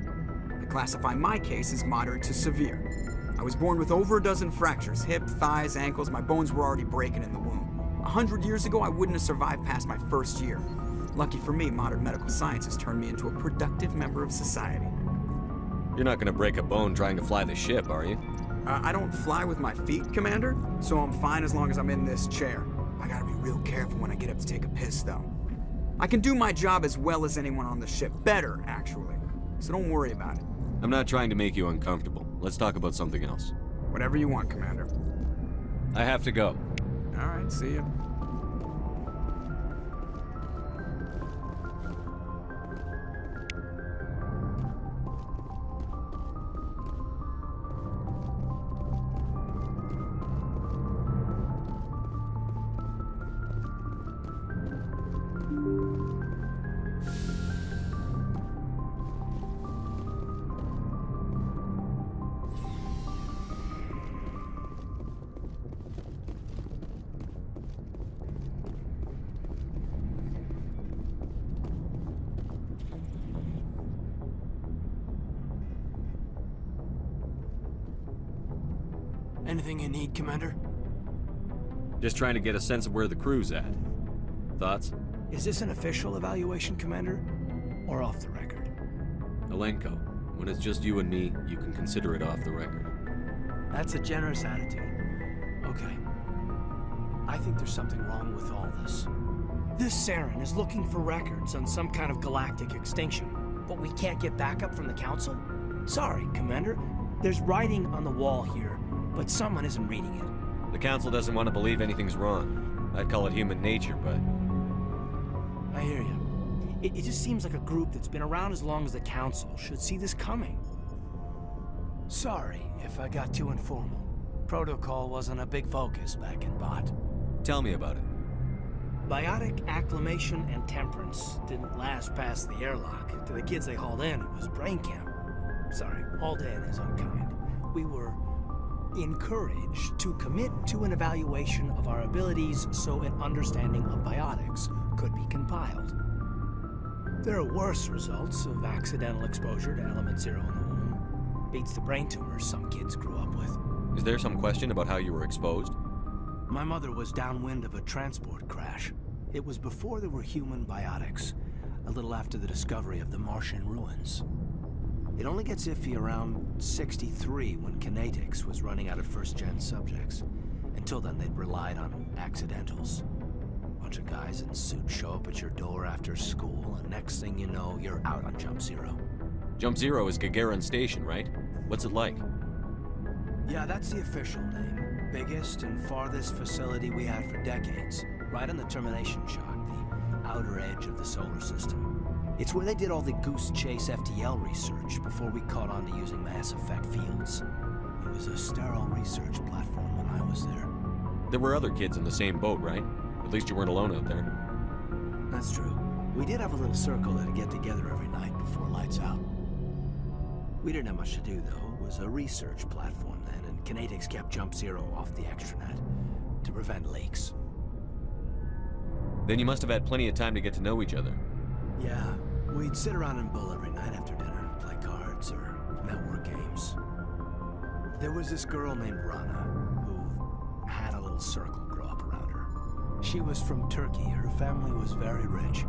I classify my case as moderate to severe. I was born with over a dozen fractures, hip, thighs, ankles. My bones were already breaking in the womb. 100 years ago, I wouldn't have survived past my first year. Lucky for me, modern medical science has turned me into a productive member of society. You're not gonna break a bone trying to fly the ship, are you? I don't fly with my feet, Commander, so I'm fine as long as I'm in this chair. I gotta be real careful when I get up to take a piss, though. I can do my job as well as anyone on the ship. Better, actually. so don't worry about it. I'm not trying to make you uncomfortable. Let's talk about something else. Whatever you want, Commander. I have to go. All right, see ya. Anything you need, Commander? Just trying to get a sense of where the crew's at. Thoughts? Is this an official evaluation, Commander? Or off the record? Alenko, when it's just you and me, you can consider it off the record. That's a generous attitude. Okay. I think there's something wrong with all this. This Saren is looking for records on some kind of galactic extinction, but we can't get backup from the Council? Sorry, Commander. There's writing on the wall here, but someone isn't reading it. The Council doesn't want to believe anything's wrong. I'd call it human nature, but... I hear you. It just seems like a group that's been around as long as the Council should see this coming. Sorry if I got too informal. Protocol wasn't a big focus back in Bot. Tell me about it. Biotic acclimation and temperance didn't last past the airlock. To the kids they hauled in, it was brain camp. Sorry, hauled in is unkind. We were encouraged to commit to an evaluation of our abilities so an understanding of biotics could be compiled. There are worse results of accidental exposure to Element Zero in the womb. Beats the brain tumors some kids grew up with. Is there some question about how you were exposed? My mother was downwind of a transport crash. It was before there were human biotics, a little after the discovery of the Martian ruins. It only gets iffy around 63 when Kinetics was running out of first-gen subjects. Until then, they'd relied on accidentals. Bunch of guys in suits show up at your door after school, and next thing you know, you're out on Jump Zero. Jump Zero is Gagarin Station, right? What's it like? Yeah, that's the official name. Biggest and farthest facility we had for decades. Right on the termination shock, the outer edge of the solar system. It's where they did all the Goose Chase FTL research before we caught on to using mass effect fields. It was a sterile research platform when I was there. There were other kids in the same boat, right? At least you weren't alone out there. That's true. We did have a little circle that'd get together every night before lights out. We didn't have much to do, though. It was a research platform then, and Kinetics kept Jump Zero off the extranet to prevent leaks. Then you must have had plenty of time to get to know each other. Yeah, we'd sit around and bull every night after dinner, play cards or network games. There was this girl named Rana, who had a little circle grow up around her. She was from Turkey, her family was very rich,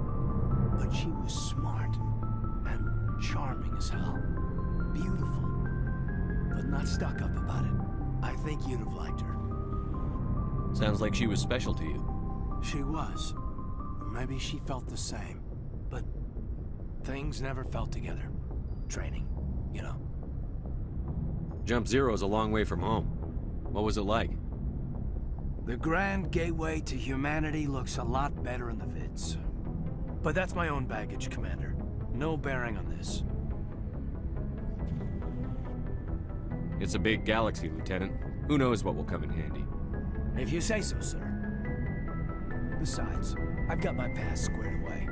but she was smart and charming as hell. Beautiful, but not stuck up about it. I think you'd have liked her. Sounds like she was special to you. She was. Maybe she felt the same. But things never felt together. Training, you know. Jump Zero is a long way from home. What was it like? The grand gateway to humanity looks a lot better in the vids. But that's my own baggage, Commander. No bearing on this. It's a big galaxy, Lieutenant. Who knows what will come in handy? If you say so, sir. Besides, I've got my past squared away.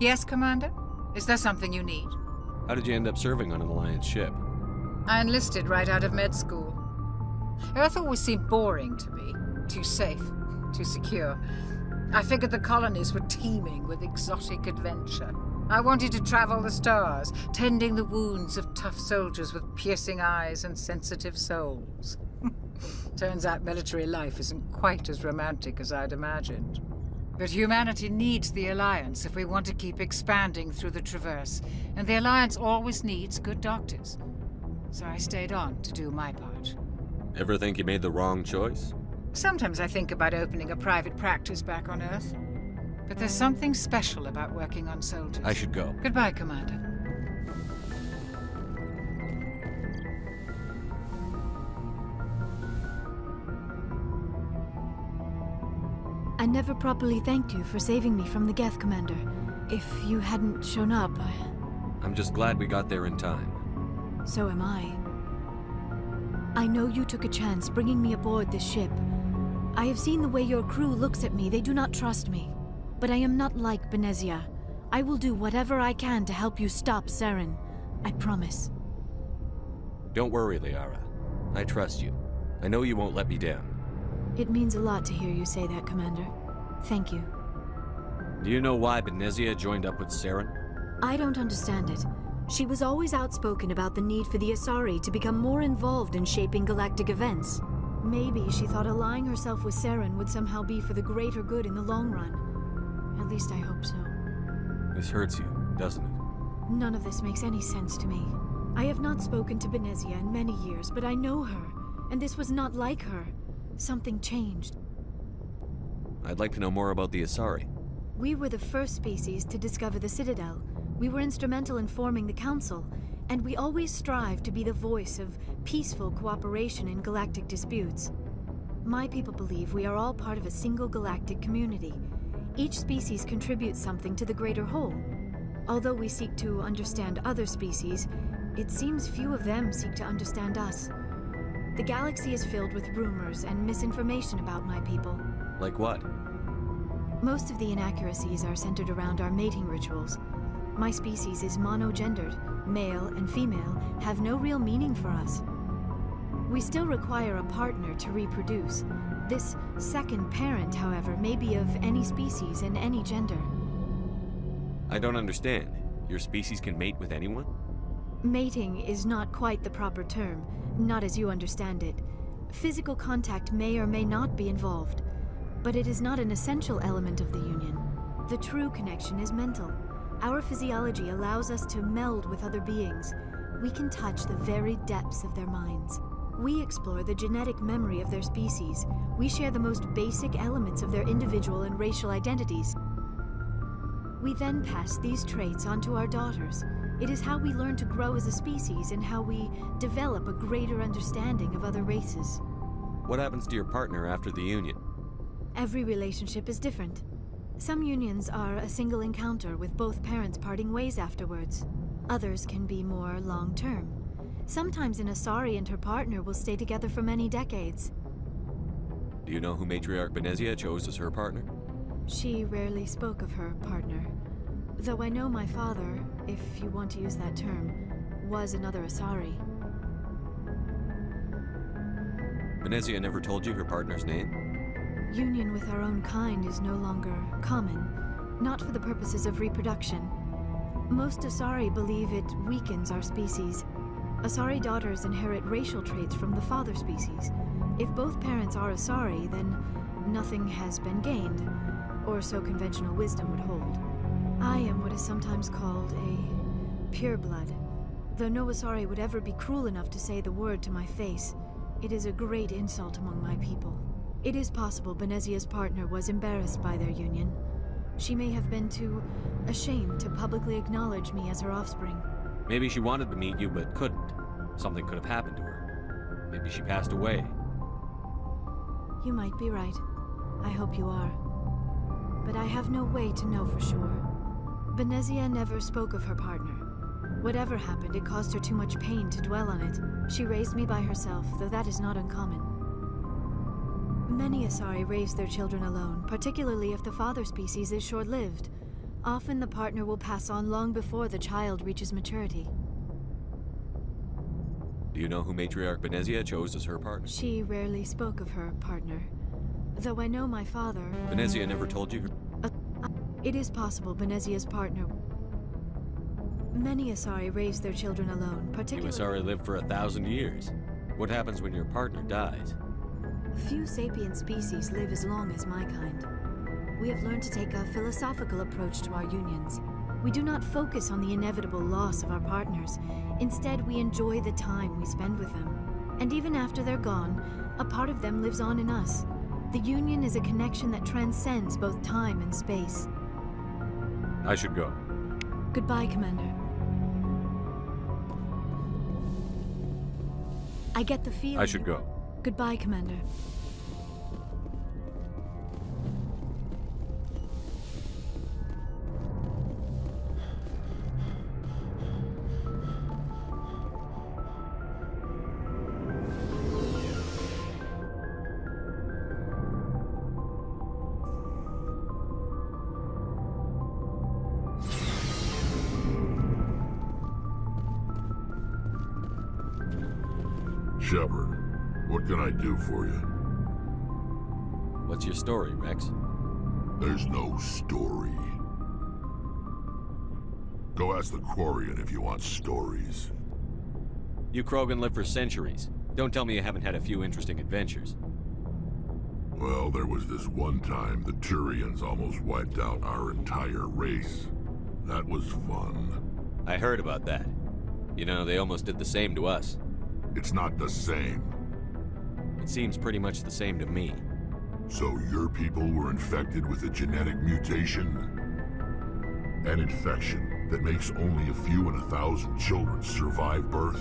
Yes, Commander? Is there something you need? How did you end up serving on an Alliance ship? I enlisted right out of med school. Earth always seemed boring to me. Too safe, too secure. I figured the colonies were teeming with exotic adventure. I wanted to travel the stars, tending the wounds of tough soldiers with piercing eyes and sensitive souls. Turns out military life isn't quite as romantic as I'd imagined. But humanity needs the Alliance if we want to keep expanding through the Traverse, and the Alliance always needs good doctors. So I stayed on to do my part. Ever think you made the wrong choice? Sometimes I think about opening a private practice back on Earth. But there's something special about working on soldiers. I should go. Goodbye, Commander. I never properly thanked you for saving me from the Geth, Commander. If you hadn't shown up, I'm just glad we got there in time. So am I. I know you took a chance bringing me aboard this ship. I have seen the way your crew looks at me. They do not trust me. But I am not like Benezia. I will do whatever I can to help you stop Saren. I promise. Don't worry, Liara. I trust you. I know you won't let me down. It means a lot to hear you say that, Commander. Thank you. Do you know why Benezia joined up with Saren? I don't understand it. She was always outspoken about the need for the Asari to become more involved in shaping galactic events. Maybe she thought allying herself with Saren would somehow be for the greater good in the long run. At least I hope so. This hurts you, doesn't it? None of this makes any sense to me. I have not spoken to Benezia in many years, but I know her, and this was not like her. Something changed. I'd like to know more about the Asari. We were the first species to discover the Citadel. We were instrumental in forming the Council, and we always strive to be the voice of peaceful cooperation in galactic disputes. My people believe we are all part of a single galactic community. Each species contributes something to the greater whole. Although we seek to understand other species, it seems few of them seek to understand us. The galaxy is filled with rumors and misinformation about my people. Like what? Most of the inaccuracies are centered around our mating rituals. My species is monogendered. Male and female have no real meaning for us. We still require a partner to reproduce. This second parent, however, may be of any species and any gender. I don't understand. Your species can mate with anyone? Mating is not quite the proper term, not as you understand it. Physical contact may or may not be involved, but it is not an essential element of the union. The true connection is mental. Our physiology allows us to meld with other beings. We can touch the very depths of their minds. We explore the genetic memory of their species. We share the most basic elements of their individual and racial identities. We then pass these traits on to our daughters. It is how we learn to grow as a species and how we develop a greater understanding of other races. What happens to your partner after the union? Every relationship is different. Some unions are a single encounter with both parents parting ways afterwards. Others can be more long-term. Sometimes an Asari and her partner will stay together for many decades. Do you know who Matriarch Benezia chose as her partner? She rarely spoke of her partner. Though I know my father, if you want to use that term, was another Asari. Benezia never told you her partner's name? Union with our own kind is no longer common, not for the purposes of reproduction. Most Asari believe it weakens our species. Asari daughters inherit racial traits from the father species. If both parents are Asari, then nothing has been gained, or so conventional wisdom would hold. I am what is sometimes called a pureblood. Though no Asari would ever be cruel enough to say the word to my face, it is a great insult among my people. It is possible Benezia's partner was embarrassed by their union. She may have been too ashamed to publicly acknowledge me as her offspring. Maybe she wanted to meet you but couldn't. Something could have happened to her. Maybe she passed away. You might be right. I hope you are. But I have no way to know for sure. Benezia never spoke of her partner. Whatever happened, it caused her too much pain to dwell on it. She raised me by herself, though that is not uncommon. Many Asari raise their children alone, particularly if the father species is short-lived. Often the partner will pass on long before the child reaches maturity. Do Do you know who Matriarch Benezia chose as her partner? She rarely spoke of her partner. Though I know my father... Benezia never told you? It is possible Benezia's partner... Many Asari raise their children alone, You particularly... Asari live for 1,000 years. What happens when your partner dies? Few sapient species live as long as my kind. We have learned to take a philosophical approach to our unions. We do not focus on the inevitable loss of our partners. Instead, we enjoy the time we spend with them. And even after they're gone, a part of them lives on in us. The union is a connection that transcends both time and space. I should go. Goodbye, Commander. I get the feeling... I should go. Goodbye, Commander. Shepard, what can I do for you? What's your story, Rex? There's no story. Go ask the Quarian if you want stories. You Krogan live for centuries. Don't tell me you haven't had a few interesting adventures. Well, there was this one time the Turians almost wiped out our entire race. That was fun. I heard about that. You know, they almost did the same to us. It's not the same. It seems pretty much the same to me. So your people were infected with a genetic mutation? An infection that makes only a few in 1,000 children survive birth?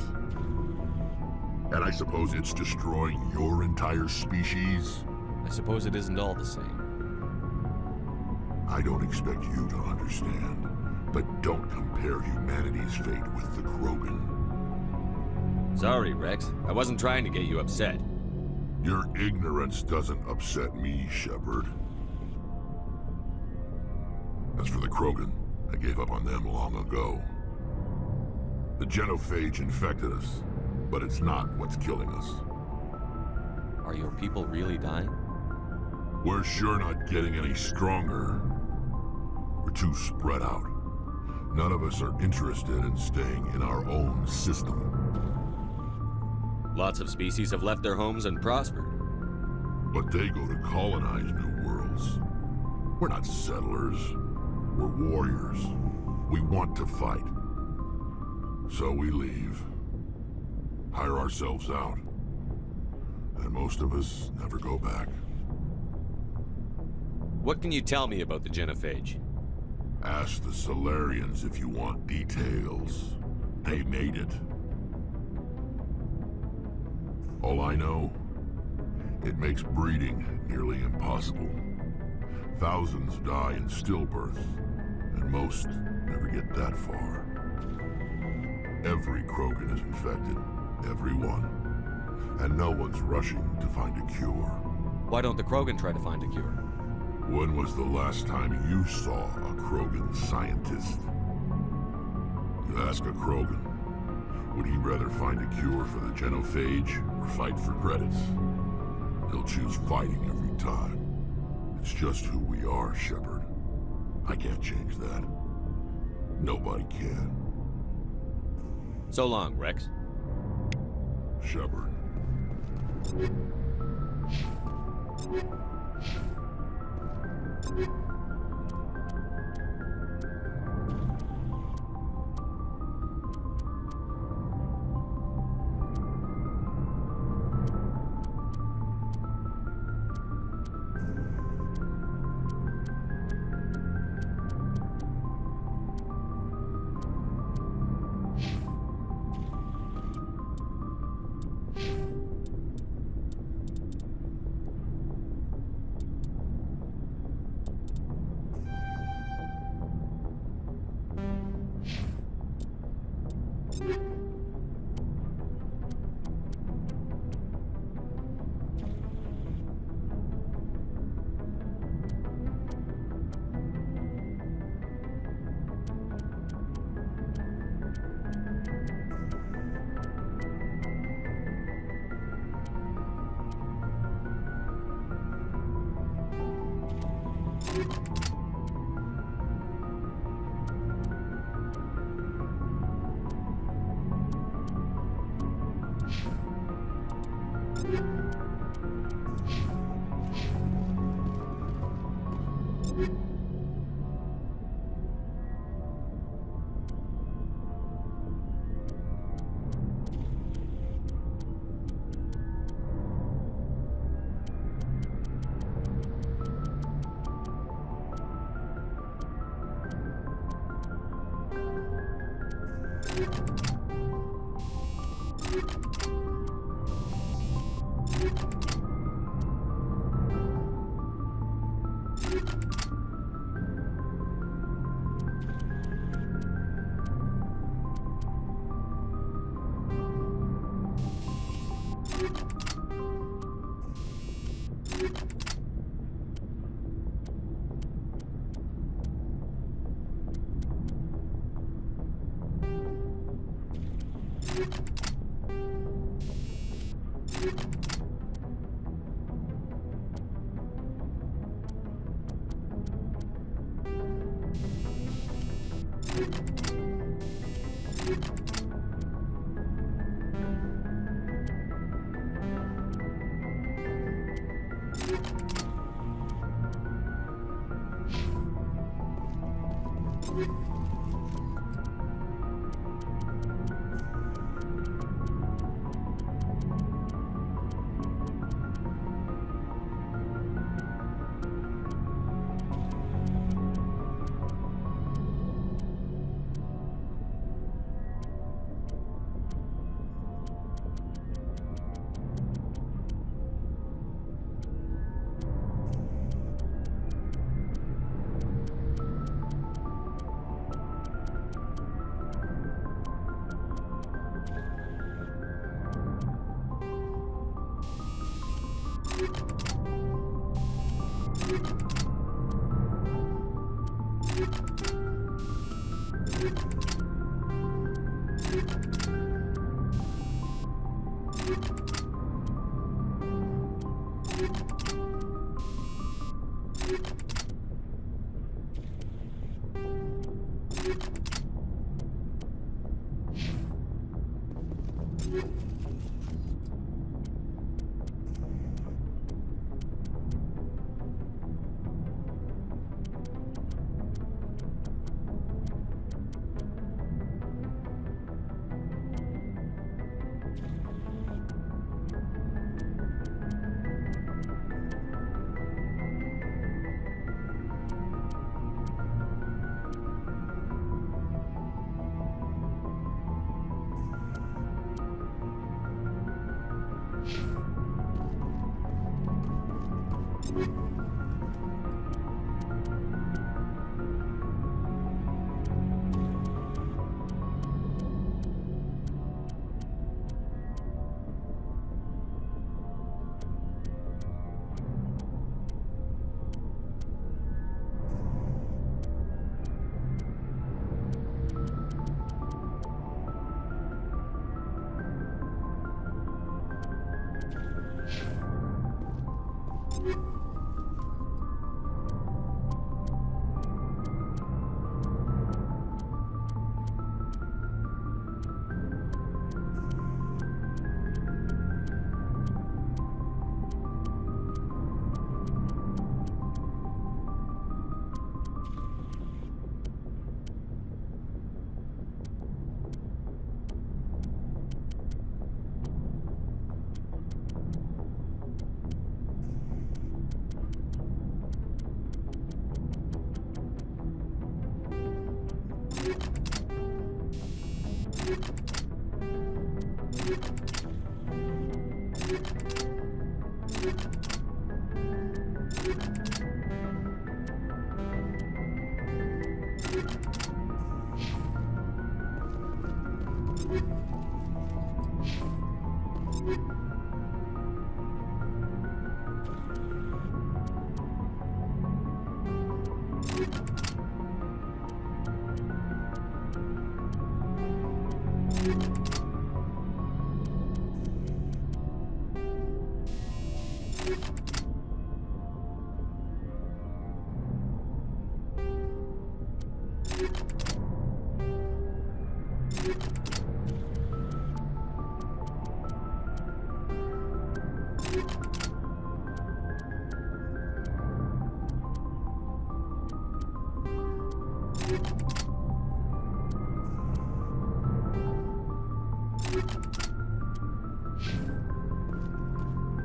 And I suppose it's destroying your entire species? I suppose it isn't all the same. I don't expect you to understand, but don't compare humanity's fate with the Krogan. Sorry, Rex. I wasn't trying to get you upset. Your ignorance doesn't upset me, Shepard. As for the Krogan, I gave up on them long ago. The genophage infected us, but it's not what's killing us. Are your people really dying? We're sure not getting any stronger. We're too spread out. None of us are interested in staying in our own system. Lots of species have left their homes and prospered. But they go to colonize new worlds. We're not settlers. We're warriors. We want to fight. So we leave. Hire ourselves out. And most of us never go back. What can you tell me about the genophage? Ask the Solarians if you want details. They made it. All I know, it makes breeding nearly impossible. Thousands die in stillbirth, and most never get that far. Every Krogan is infected, every one. And no one's rushing to find a cure. Why don't the Krogan try to find a cure? When was the last time you saw a Krogan scientist? You ask a Krogan, would he rather find a cure for the genophage or fight for credits? He'll choose fighting every time. It's just who we are, Shepard. I can't change that. Nobody can. So long, Rex. Shepard.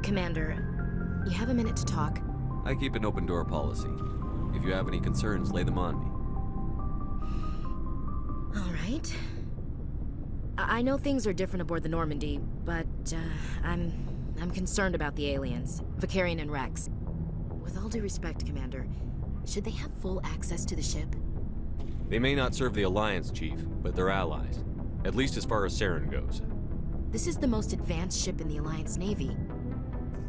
Commander, you have a minute to talk? I keep an open door policy. If you have any concerns, lay them on me. All right. I know things are different aboard the Normandy, but I'm concerned about the aliens, Vicarian and Rex. With all due respect, Commander, should they have full access to the ship? They may not serve the Alliance, Chief, but they're allies. At least as far as Saren goes. This is the most advanced ship in the Alliance Navy.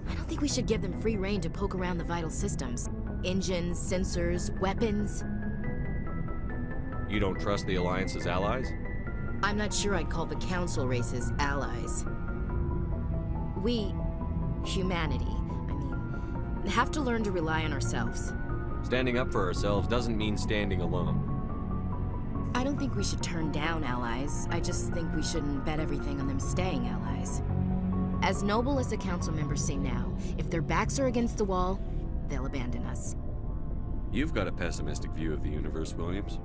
I don't think we should give them free rein to poke around the vital systems. Engines, sensors, weapons. You don't trust the Alliance's allies? I'm not sure I'd call the Council races allies. We, humanity, have to learn to rely on ourselves. Standing up for ourselves doesn't mean standing alone. I don't think we should turn down allies. I just think we shouldn't bet everything on them staying allies. As noble as the Council members seem now, if their backs are against the wall, they'll abandon us. You've got a pessimistic view of the universe, Williams.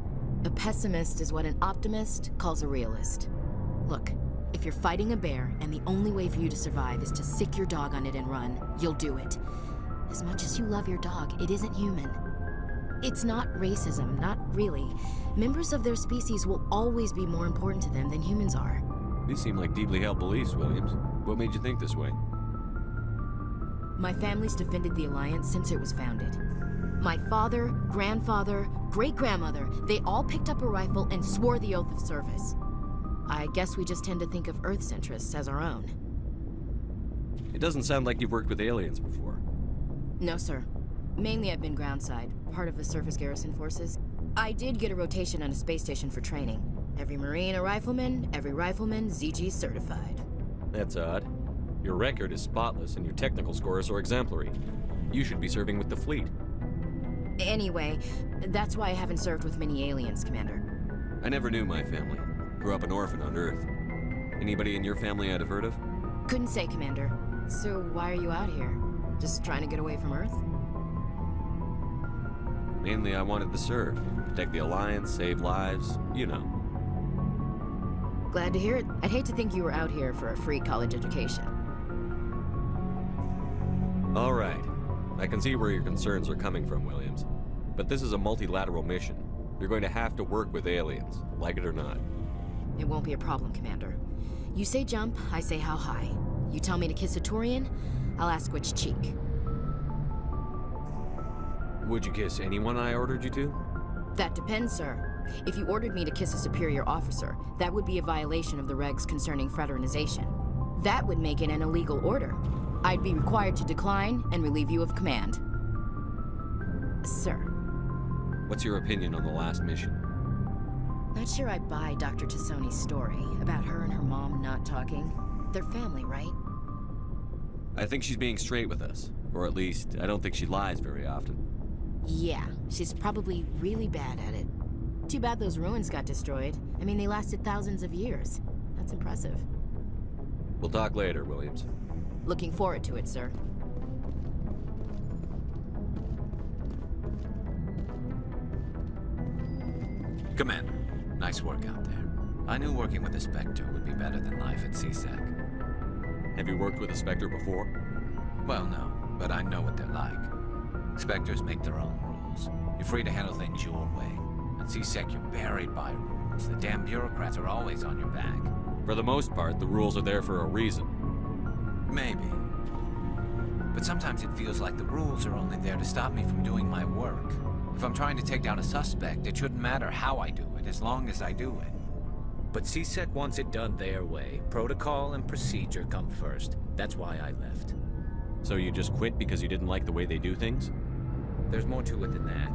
A pessimist is what an optimist calls a realist. Look, if you're fighting a bear and the only way for you to survive is to sick your dog on it and run, you'll do it. As much as you love your dog, it isn't human. It's not racism, not really. Members of their species will always be more important to them than humans are. These seem like deeply held beliefs, Williams. What made you think this way? My family's defended the Alliance since it was founded. My father, grandfather, great-grandmother, they all picked up a rifle and swore the oath of service. I guess we just tend to think of Earth's interests as our own. It doesn't sound like you've worked with aliens before. No, sir. Mainly I've been groundside, part of the surface garrison forces. I did get a rotation on a space station for training. Every Marine a rifleman, every rifleman ZG certified. That's odd. Your record is spotless and your technical scores are exemplary. You should be serving with the fleet. Anyway, that's why I haven't served with many aliens, Commander. I never knew my family. Grew up an orphan on Earth. Anybody in your family I'd have heard of? Couldn't say, Commander. So why are you out here? Just trying to get away from Earth? Mainly I wanted to serve. Protect the Alliance, save lives, you know. Glad to hear it. I'd hate to think you were out here for a free college education. All right. I can see where your concerns are coming from, Williams. But this is a multilateral mission. You're going to have to work with aliens, like it or not. It won't be a problem, Commander. You say jump, I say how high. You tell me to kiss a Turian, I'll ask which cheek. Would you kiss anyone I ordered you to? That depends, sir. If you ordered me to kiss a superior officer, that would be a violation of the regs concerning fraternization. That would make it an illegal order. I'd be required to decline and relieve you of command. Sir. What's your opinion on the last mission? Not sure I buy Dr. Tassoni's story about her and her mom not talking. They're family, right? I think she's being straight with us. Or at least, I don't think she lies very often. Yeah, she's probably really bad at it. Too bad those ruins got destroyed. I mean, they lasted thousands of years. That's impressive. We'll talk later, Williams. Looking forward to it, sir. Commander, nice work out there. I knew working with the Spectre would be better than life at CSEC. Have you worked with a Spectre before? Well, no, but I know what they're like. Spectres make their own rules. You're free to handle things your way. At CSEC, you're buried by rules. The damn bureaucrats are always on your back. For the most part, the rules are there for a reason. Maybe. But sometimes it feels like the rules are only there to stop me from doing my work. If I'm trying to take down a suspect, it shouldn't matter how I do it, as long as I do it. But CSEC wants it done their way. Protocol and procedure come first. That's why I left. So you just quit because you didn't like the way they do things? There's more to it than that.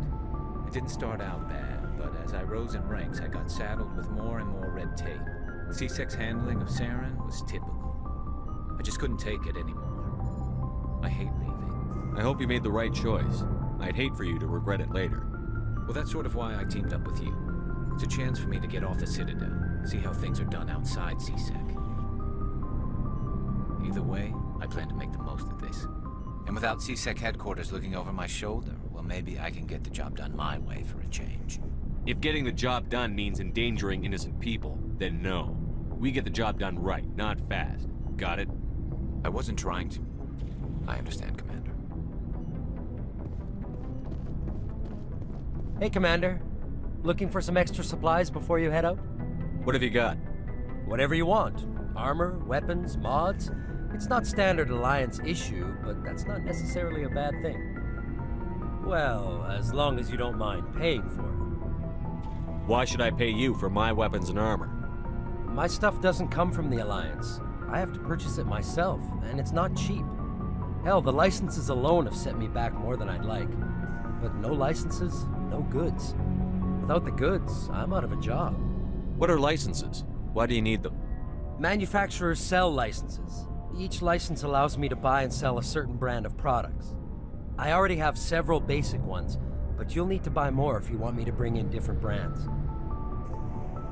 It didn't start out bad, but as I rose in ranks, I got saddled with more and more red tape. CSEC's handling of Saren was typical. I just couldn't take it anymore. I hate leaving. I hope you made the right choice. I'd hate for you to regret it later. Well, that's sort of why I teamed up with you. It's a chance for me to get off the Citadel, see how things are done outside CSEC. Either way, I plan to make the most of this. And without CSEC headquarters looking over my shoulder, well, maybe I can get the job done my way for a change. If getting the job done means endangering innocent people, then no. We get the job done right, not fast. Got it? I wasn't trying to. I understand, Commander. Hey, Commander. Looking for some extra supplies before you head out? What have you got? Whatever you want. Armor, weapons, mods. It's not standard Alliance issue, but that's not necessarily a bad thing. Well, as long as you don't mind paying for it. Why should I pay you for my weapons and armor? My stuff doesn't come from the Alliance. I have to purchase it myself, and it's not cheap. Hell, the licenses alone have set me back more than I'd like. But no licenses, no goods. Without the goods, I'm out of a job. What are licenses? Why do you need them? Manufacturers sell licenses. Each license allows me to buy and sell a certain brand of products. I already have several basic ones, but you'll need to buy more if you want me to bring in different brands.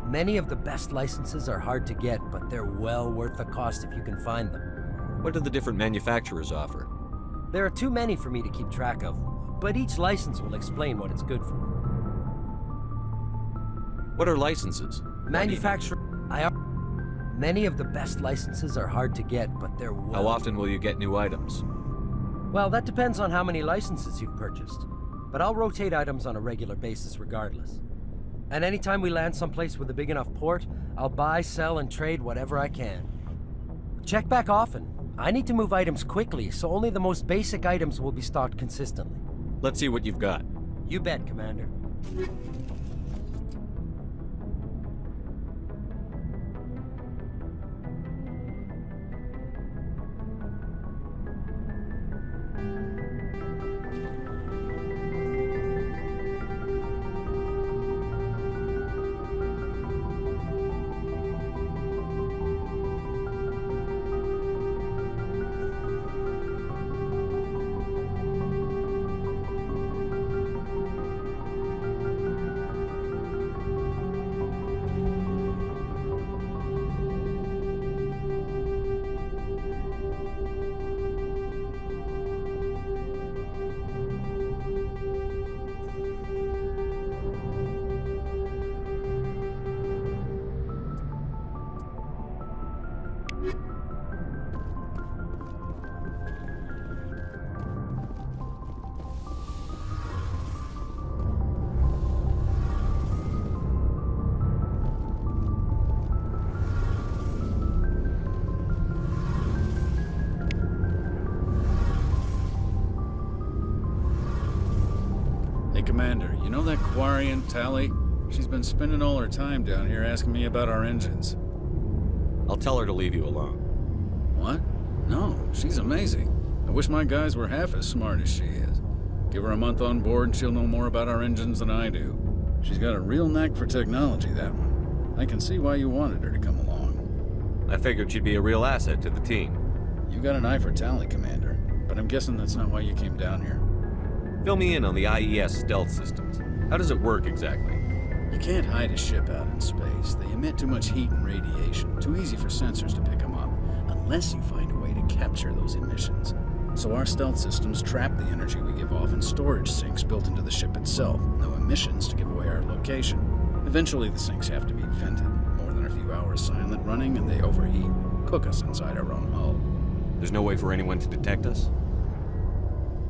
Many of the best licenses are hard to get, but they're well worth the cost if you can find them. What do the different manufacturers offer? There are too many for me to keep track of, but each license will explain what it's good for. What are licenses? Many of the best licenses are hard to get, but they're How often will you get new items? Well, that depends on how many licenses you've purchased. But I'll rotate items on a regular basis regardless. And anytime we land someplace with a big enough port, I'll buy, sell, and trade whatever I can. Check back often. I need to move items quickly, so only the most basic items will be stocked consistently. Let's see what you've got. You bet, Commander. Commander, you know that Quarian, Tally? She's been spending all her time down here asking me about our engines. I'll tell her to leave you alone. What? No, she's amazing. I wish my guys were half as smart as she is. Give her a month on board and she'll know more about our engines than I do. She's got a real knack for technology, that one. I can see why you wanted her to come along. I figured she'd be a real asset to the team. You got an eye for Tally, Commander, but I'm guessing that's not why you came down here. Fill me in on the IES stealth systems. How does it work exactly? You can't hide a ship out in space. They emit too much heat and radiation. Too easy for sensors to pick them up, unless you find a way to capture those emissions. So our stealth systems trap the energy we give off in storage sinks built into the ship itself. No emissions to give away our location. Eventually the sinks have to be vented. More than a few hours silent running and they overheat. Cook us inside our own hull. There's no way for anyone to detect us?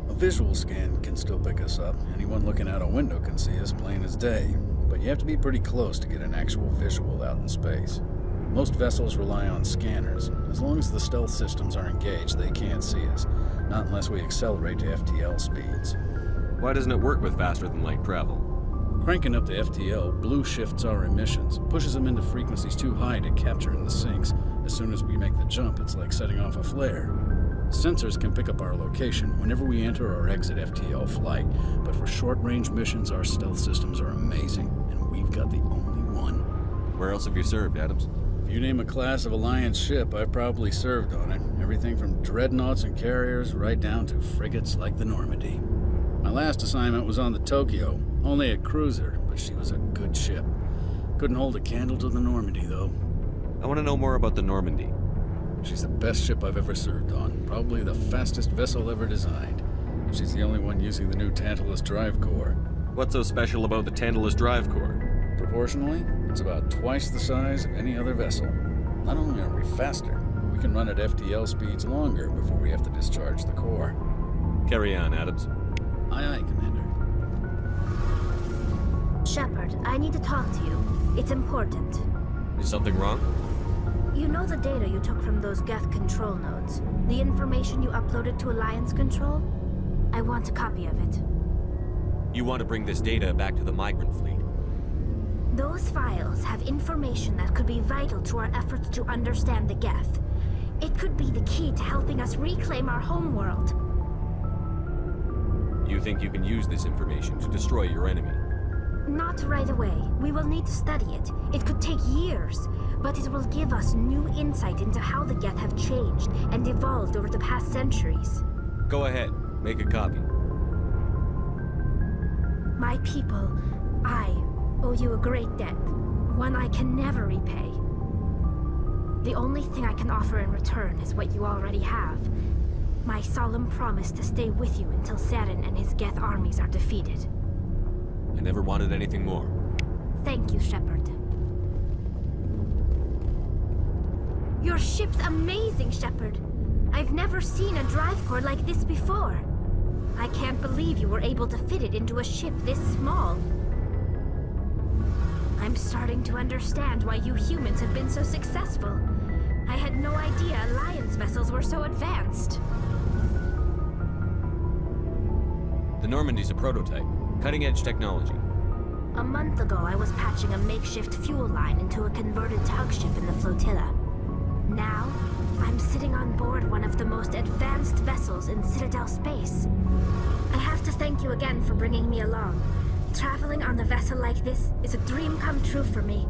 A visual scan can still pick us up. Anyone looking out a window can see us plain as day. But you have to be pretty close to get an actual visual out in space. Most vessels rely on scanners. As long as the stealth systems are engaged, they can't see us. Not unless we accelerate to FTL speeds. Why doesn't it work with faster-than-light travel? Cranking up to FTL, blue shifts our emissions, pushes them into frequencies too high to capture in the sinks. As soon as we make the jump, it's like setting off a flare. Sensors can pick up our location whenever we enter or exit FTL flight, but for short-range missions, our stealth systems are amazing, and we've got the only one. Where else have you served, Adams? If you name a class of Alliance ship, I've probably served on it. Everything from dreadnoughts and carriers right down to frigates like the Normandy. My last assignment was on the Tokyo, only a cruiser, but she was a good ship. Couldn't hold a candle to the Normandy, though. I want to know more about the Normandy. She's the best ship I've ever served on, probably the fastest vessel ever designed. She's the only one using the new Tantalus drive core. What's so special about the Tantalus drive core? Proportionally, it's about twice the size of any other vessel. Not only are we faster, we can run at FTL speeds longer before we have to discharge the core. Carry on, Adams. Aye, aye, Commander. Shepard, I need to talk to you. It's important. Is something wrong? You know the data you took from those Geth control nodes? The information you uploaded to Alliance Control? I want a copy of it. You want to bring this data back to the migrant fleet? Those files have information that could be vital to our efforts to understand the Geth. It could be the key to helping us reclaim our homeworld. You think you can use this information to destroy your enemy? Not right away. We will need to study it. It could take years, but it will give us new insight into how the Geth have changed and evolved over the past centuries. Go ahead. Make a copy. My people, I owe you a great debt. One I can never repay. The only thing I can offer in return is what you already have. My solemn promise to stay with you until Saren and his Geth armies are defeated. I never wanted anything more. Thank you, Shepard. Your ship's amazing, Shepard. I've never seen a drive core like this before. I can't believe you were able to fit it into a ship this small. I'm starting to understand why you humans have been so successful. I had no idea Alliance vessels were so advanced. The Normandy's a prototype. Cutting-edge technology. A month ago, I was patching a makeshift fuel line into a converted tug ship in the flotilla. Now, I'm sitting on board one of the most advanced vessels in Citadel space. I have to thank you again for bringing me along. Traveling on a vessel like this is a dream come true for me.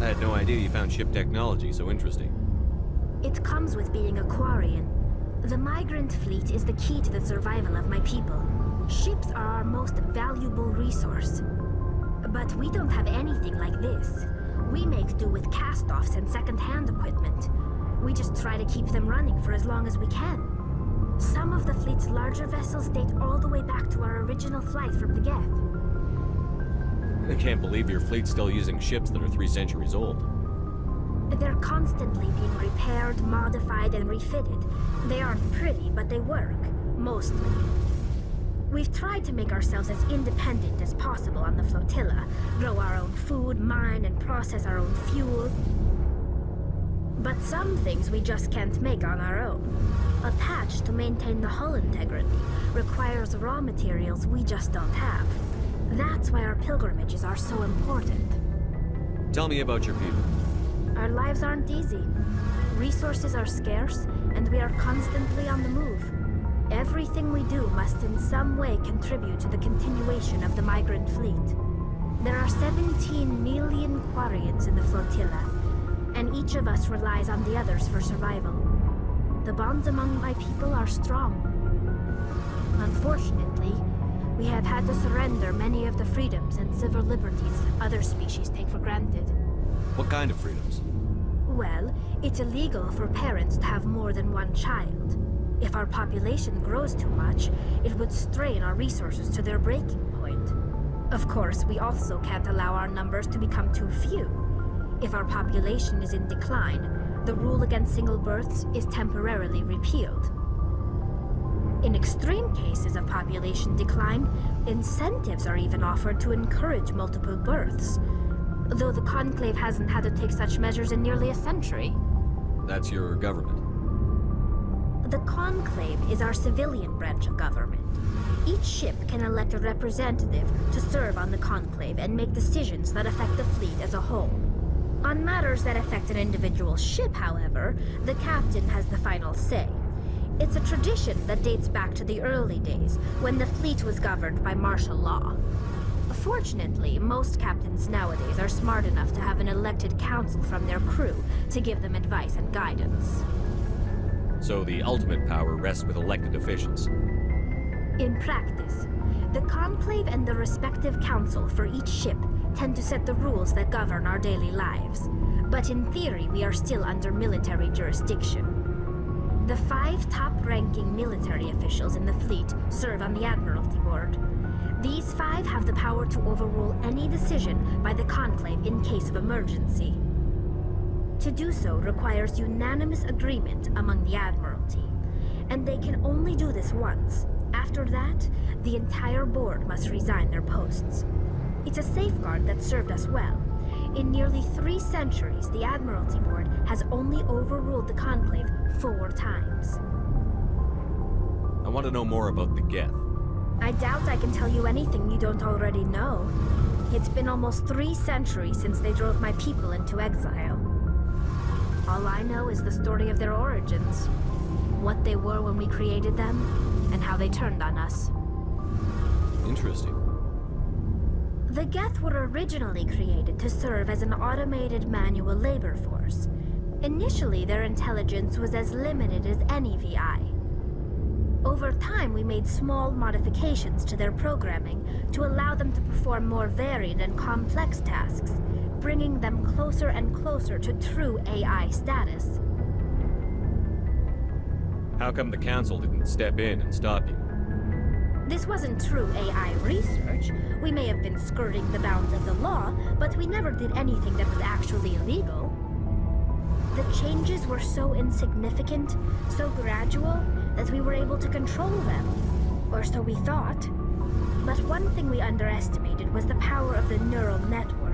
I had no idea you found ship technology so interesting. It comes with being a Quarian. The migrant fleet is the key to the survival of my people. Ships are our most valuable resource. But we don't have anything like this. We make do with cast-offs and second-hand equipment. We just try to keep them running for as long as we can. Some of the fleet's larger vessels date all the way back to our original flight from the Geth. I can't believe your fleet's still using ships that are 3 centuries old. They're constantly being repaired, modified, and refitted. They aren't pretty, but they work. Mostly. We've tried to make ourselves as independent as possible on the flotilla, grow our own food, mine and process our own fuel. But some things we just can't make on our own. A patch to maintain the hull integrity requires raw materials we just don't have. That's why our pilgrimages are so important. Tell me about your people. Our lives aren't easy. Resources are scarce, and we are constantly on the move. Everything we do must in some way contribute to the continuation of the migrant fleet. There are 17 million Quarians in the flotilla, and each of us relies on the others for survival. The bonds among my people are strong. Unfortunately, we have had to surrender many of the freedoms and civil liberties other species take for granted. What kind of freedoms? Well, it's illegal for parents to have more than one child. If our population grows too much, it would strain our resources to their breaking point. Of course, we also can't allow our numbers to become too few. If our population is in decline, the rule against single births is temporarily repealed. In extreme cases of population decline, incentives are even offered to encourage multiple births, though the Conclave hasn't had to take such measures in nearly a century. That's your government. The Conclave is our civilian branch of government. Each ship can elect a representative to serve on the Conclave and make decisions that affect the fleet as a whole. On matters that affect an individual ship, however, the captain has the final say. It's a tradition that dates back to the early days, when the fleet was governed by martial law. Fortunately, most captains nowadays are smart enough to have an elected council from their crew to give them advice and guidance. So the ultimate power rests with elected officials. In practice, the Conclave and the respective council for each ship tend to set the rules that govern our daily lives. But in theory, we are still under military jurisdiction. The 5 top-ranking military officials in the fleet serve on the Admiralty Board. These 5 have the power to overrule any decision by the Conclave in case of emergency. To do so requires unanimous agreement among the Admiralty, and they can only do this once. After that, the entire board must resign their posts. It's a safeguard that served us well. In nearly 3 centuries, the Admiralty Board has only overruled the Conclave 4 times. I want to know more about the Geth. I doubt I can tell you anything you don't already know. It's been almost 3 centuries since they drove my people into exile. All I know is the story of their origins, what they were when we created them, and how they turned on us. Interesting. The Geth were originally created to serve as an automated manual labor force. Initially, their intelligence was as limited as any VI. Over time, we made small modifications to their programming to allow them to perform more varied and complex tasks, bringing them closer and closer to true AI status. How come the Council didn't step in and stop you? This wasn't true AI research. We may have been skirting the bounds of the law, but we never did anything that was actually illegal. The changes were so insignificant, so gradual, that we were able to control them. Or so we thought. But one thing we underestimated was the power of the neural network.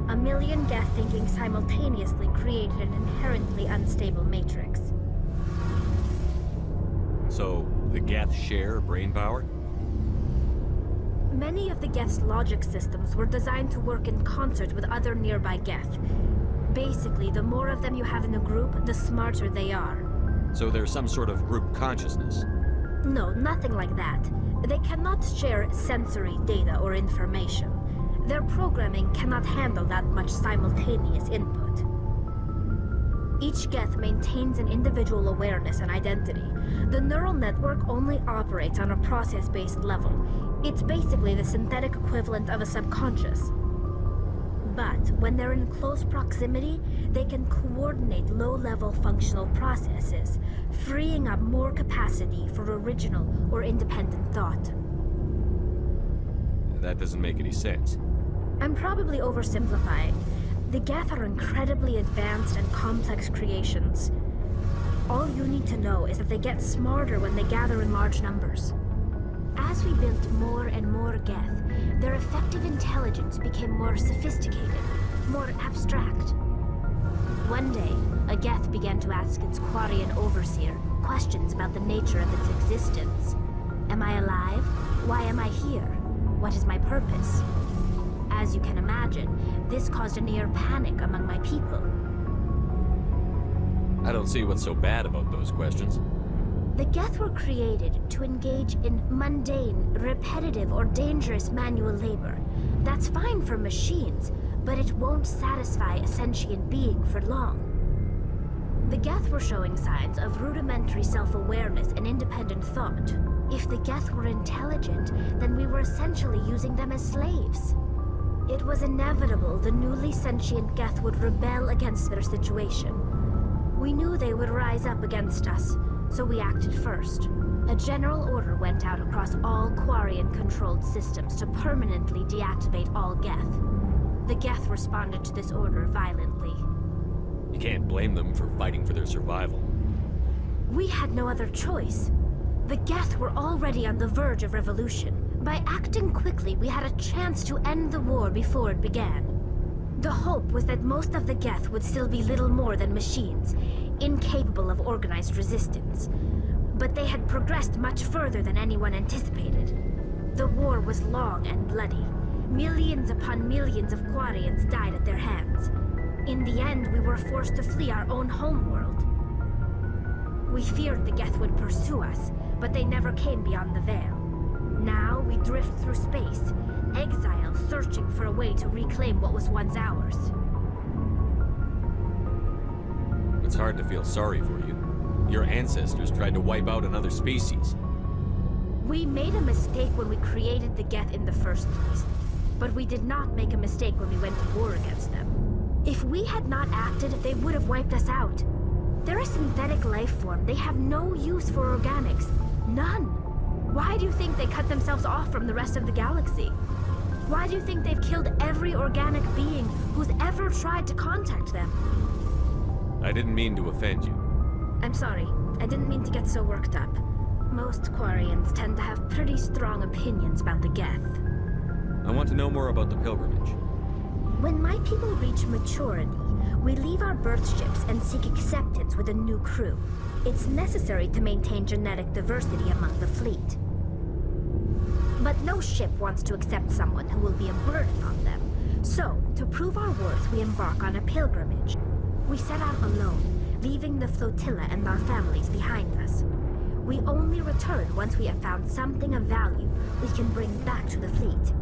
1 million Geth thinking simultaneously created an inherently unstable matrix. So, the Geth share brain power? Many of the Geth's logic systems were designed to work in concert with other nearby Geth. Basically, the more of them you have in a group, the smarter they are. So there's some sort of group consciousness? No, nothing like that. They cannot share sensory data or information. Their programming cannot handle that much simultaneous input. Each Geth maintains an individual awareness and identity. The neural network only operates on a process-based level. It's basically the synthetic equivalent of a subconscious. But when they're in close proximity, they can coordinate low-level functional processes, freeing up more capacity for original or independent thought. That doesn't make any sense. I'm probably oversimplifying. The Geth are incredibly advanced and complex creations. All you need to know is that they get smarter when they gather in large numbers. As we built more and more Geth, their effective intelligence became more sophisticated, more abstract. One day, a Geth began to ask its Quarian overseer questions about the nature of its existence. Am I alive? Why am I here? What is my purpose? As you can imagine, this caused a near panic among my people. I don't see what's so bad about those questions. The Geth were created to engage in mundane, repetitive, or dangerous manual labor. That's fine for machines, but it won't satisfy a sentient being for long. The Geth were showing signs of rudimentary self-awareness and independent thought. If the Geth were intelligent, then we were essentially using them as slaves. It was inevitable the newly sentient Geth would rebel against their situation. We knew they would rise up against us, so we acted first. A general order went out across all Quarian-controlled systems to permanently deactivate all Geth. The Geth responded to this order violently. You can't blame them for fighting for their survival. We had no other choice. The Geth were already on the verge of revolution. By acting quickly, we had a chance to end the war before it began. The hope was that most of the Geth would still be little more than machines, incapable of organized resistance. But they had progressed much further than anyone anticipated. The war was long and bloody. Millions upon millions of Quarians died at their hands. In the end, we were forced to flee our own homeworld. We feared the Geth would pursue us, but they never came beyond the Veil. Now we drift through space, exile searching for a way to reclaim what was once ours. It's hard to feel sorry for you. Your ancestors tried to wipe out another species. We made a mistake when we created the Geth in the first place, but we did not make a mistake when we went to war against them. If we had not acted, they would have wiped us out. They're a synthetic life form. They have no use for organics. None. Why do you think they cut themselves off from the rest of the galaxy? Why do you think they've killed every organic being who's ever tried to contact them? I didn't mean to offend you. I'm sorry. I didn't mean to get so worked up. Most Quarians tend to have pretty strong opinions about the Geth. I want to know more about the pilgrimage. When my people reach maturity, we leave our birth ships and seek acceptance with a new crew. It's necessary to maintain genetic diversity among the fleet. But no ship wants to accept someone who will be a burden on them. So, to prove our worth, we embark on a pilgrimage. We set out alone, leaving the flotilla and our families behind us. We only return once we have found something of value we can bring back to the fleet.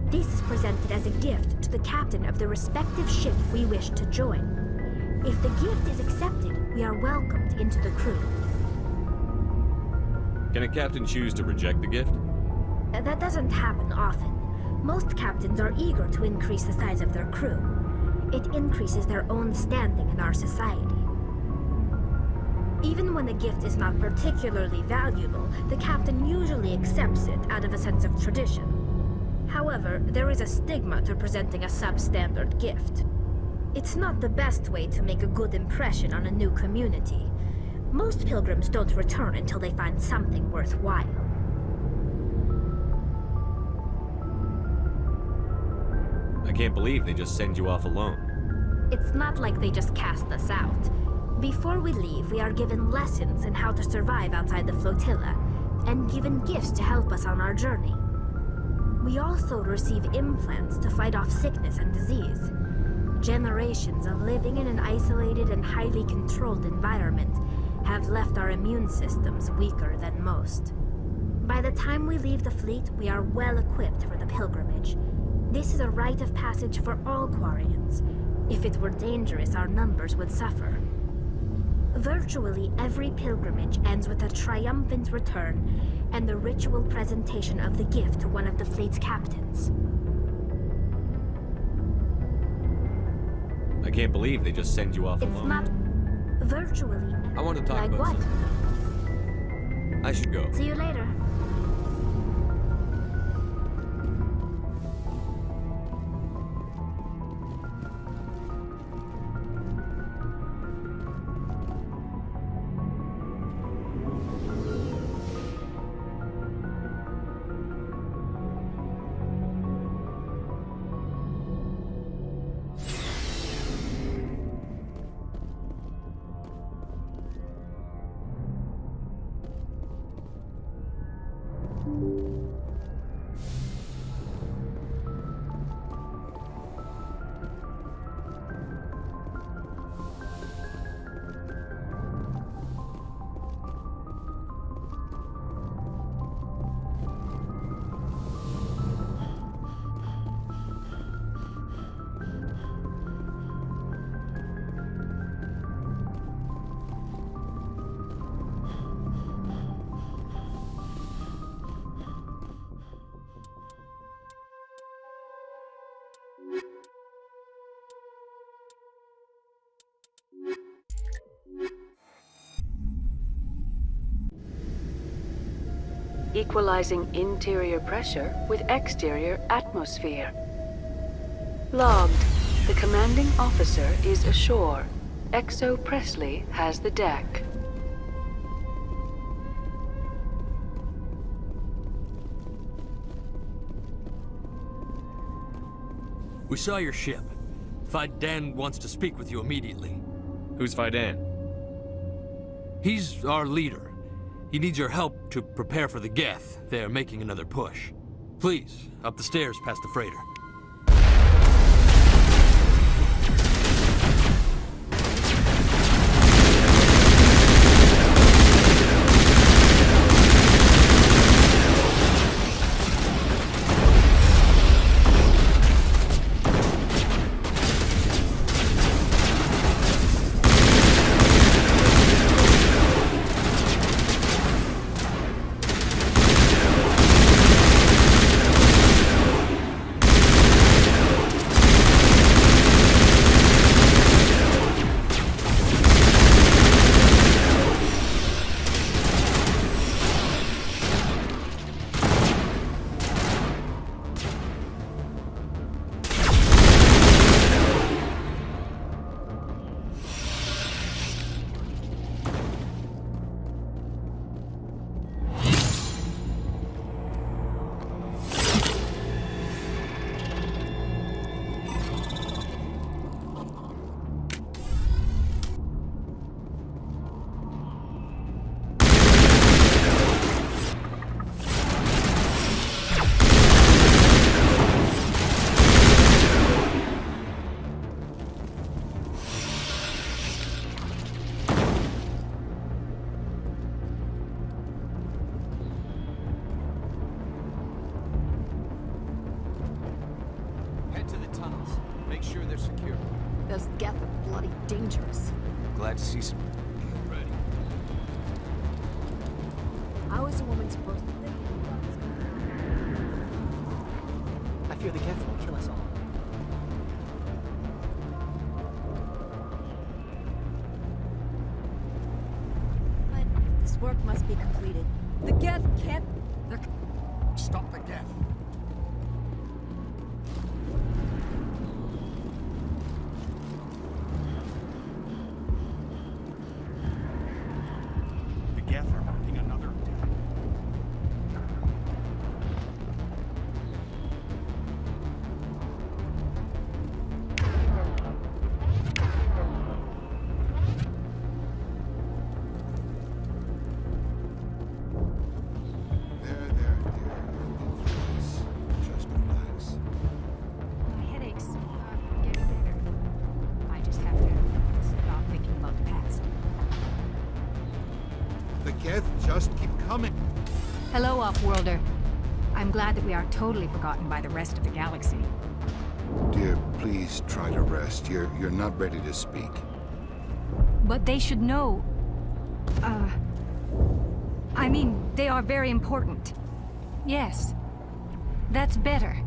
This is presented as a gift to the captain of the respective ship we wish to join. If the gift is accepted, we are welcomed into the crew. Can a captain choose to reject the gift? That doesn't happen often. Most captains are eager to increase the size of their crew. It increases their own standing in our society. Even when the gift is not particularly valuable, the captain usually accepts it out of a sense of tradition. However, there is a stigma to presenting a substandard gift. It's not the best way to make a good impression on a new community. Most pilgrims don't return until they find something worthwhile. I can't believe they just send you off alone. It's not like they just cast us out. Before we leave, we are given lessons in how to survive outside the flotilla, and given gifts to help us on our journey. We also receive implants to fight off sickness and disease. Generations of living in an isolated and highly controlled environment have left our immune systems weaker than most. By the time we leave the fleet, we are well equipped for the pilgrimage. This is a rite of passage for all Quarians. If it were dangerous, our numbers would suffer. Virtually every pilgrimage ends with a triumphant return and the ritual presentation of the gift to one of the fleet's captains. I can't believe they just send you off alone. It's not virtually. I want to talk like about what? something. I should go. See you later. Equalizing interior pressure with exterior atmosphere. Logged. The commanding officer is ashore. Exo Presley has the deck. We saw your ship. Fidan wants to speak with you immediately. Who's Fidan? He's our leader. He needs your help to prepare for the Geth. They're making another push. Please, up the stairs past the freighter. bloody dangerous. Glad to see some. Ready. How is a woman supposed to think? I fear the Geth will kill us all. But this work must be completed. The Geth can't... Stop the Geth. The Geth are mounting another attack. There, dear. Just relax. My headaches are getting better. I just have to stop thinking about the past. The Geth just keep coming. Hello, Off-Worlder. I'm glad that we are totally forgotten by the rest of the galaxy. Dear, please try to rest. You're not ready to speak. But they should know. I mean, they are very important. Yes. That's better.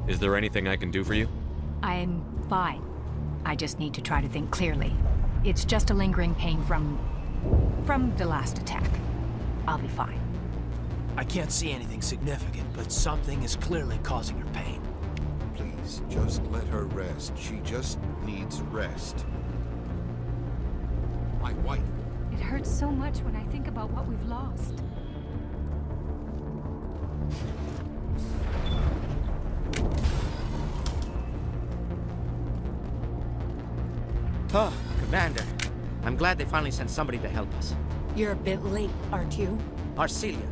Is there anything I can do for you? I'm fine. I just need to try to think clearly. It's just a lingering pain from the last attack. I'll be fine. I can't see anything significant, but something is clearly causing her pain. Please, just let her rest. She just needs rest. My wife. It hurts so much when I think about what we've lost. Oh, Commander. I'm glad they finally sent somebody to help us. You're a bit late, aren't you? Arcelia.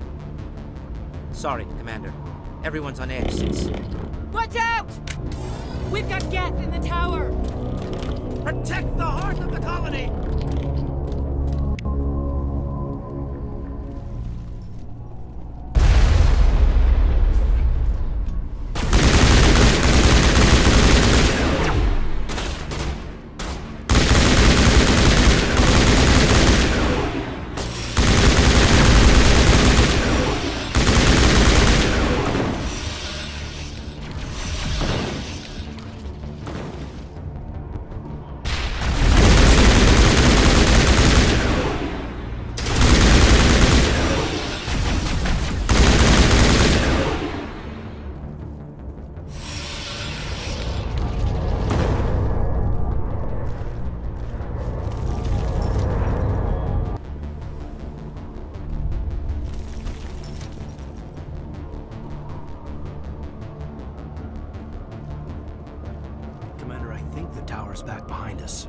Sorry, Commander. Everyone's on edge since... Watch out! We've got Geth in the tower! Protect the heart of the colony! Commander, I think the tower's back behind us.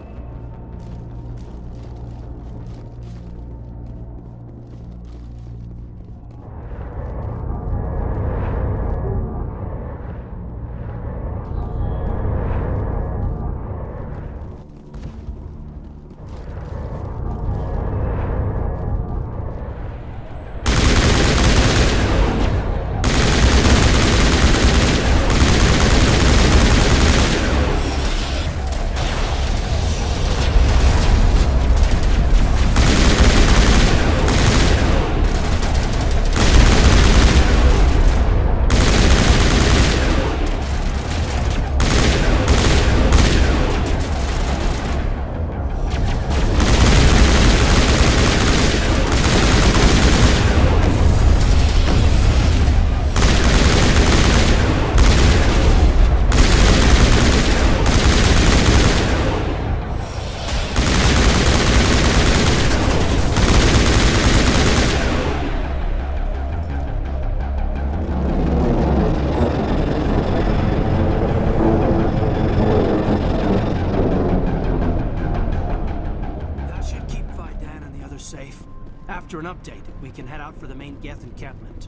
After an update, we can head out for the main Geth encampment.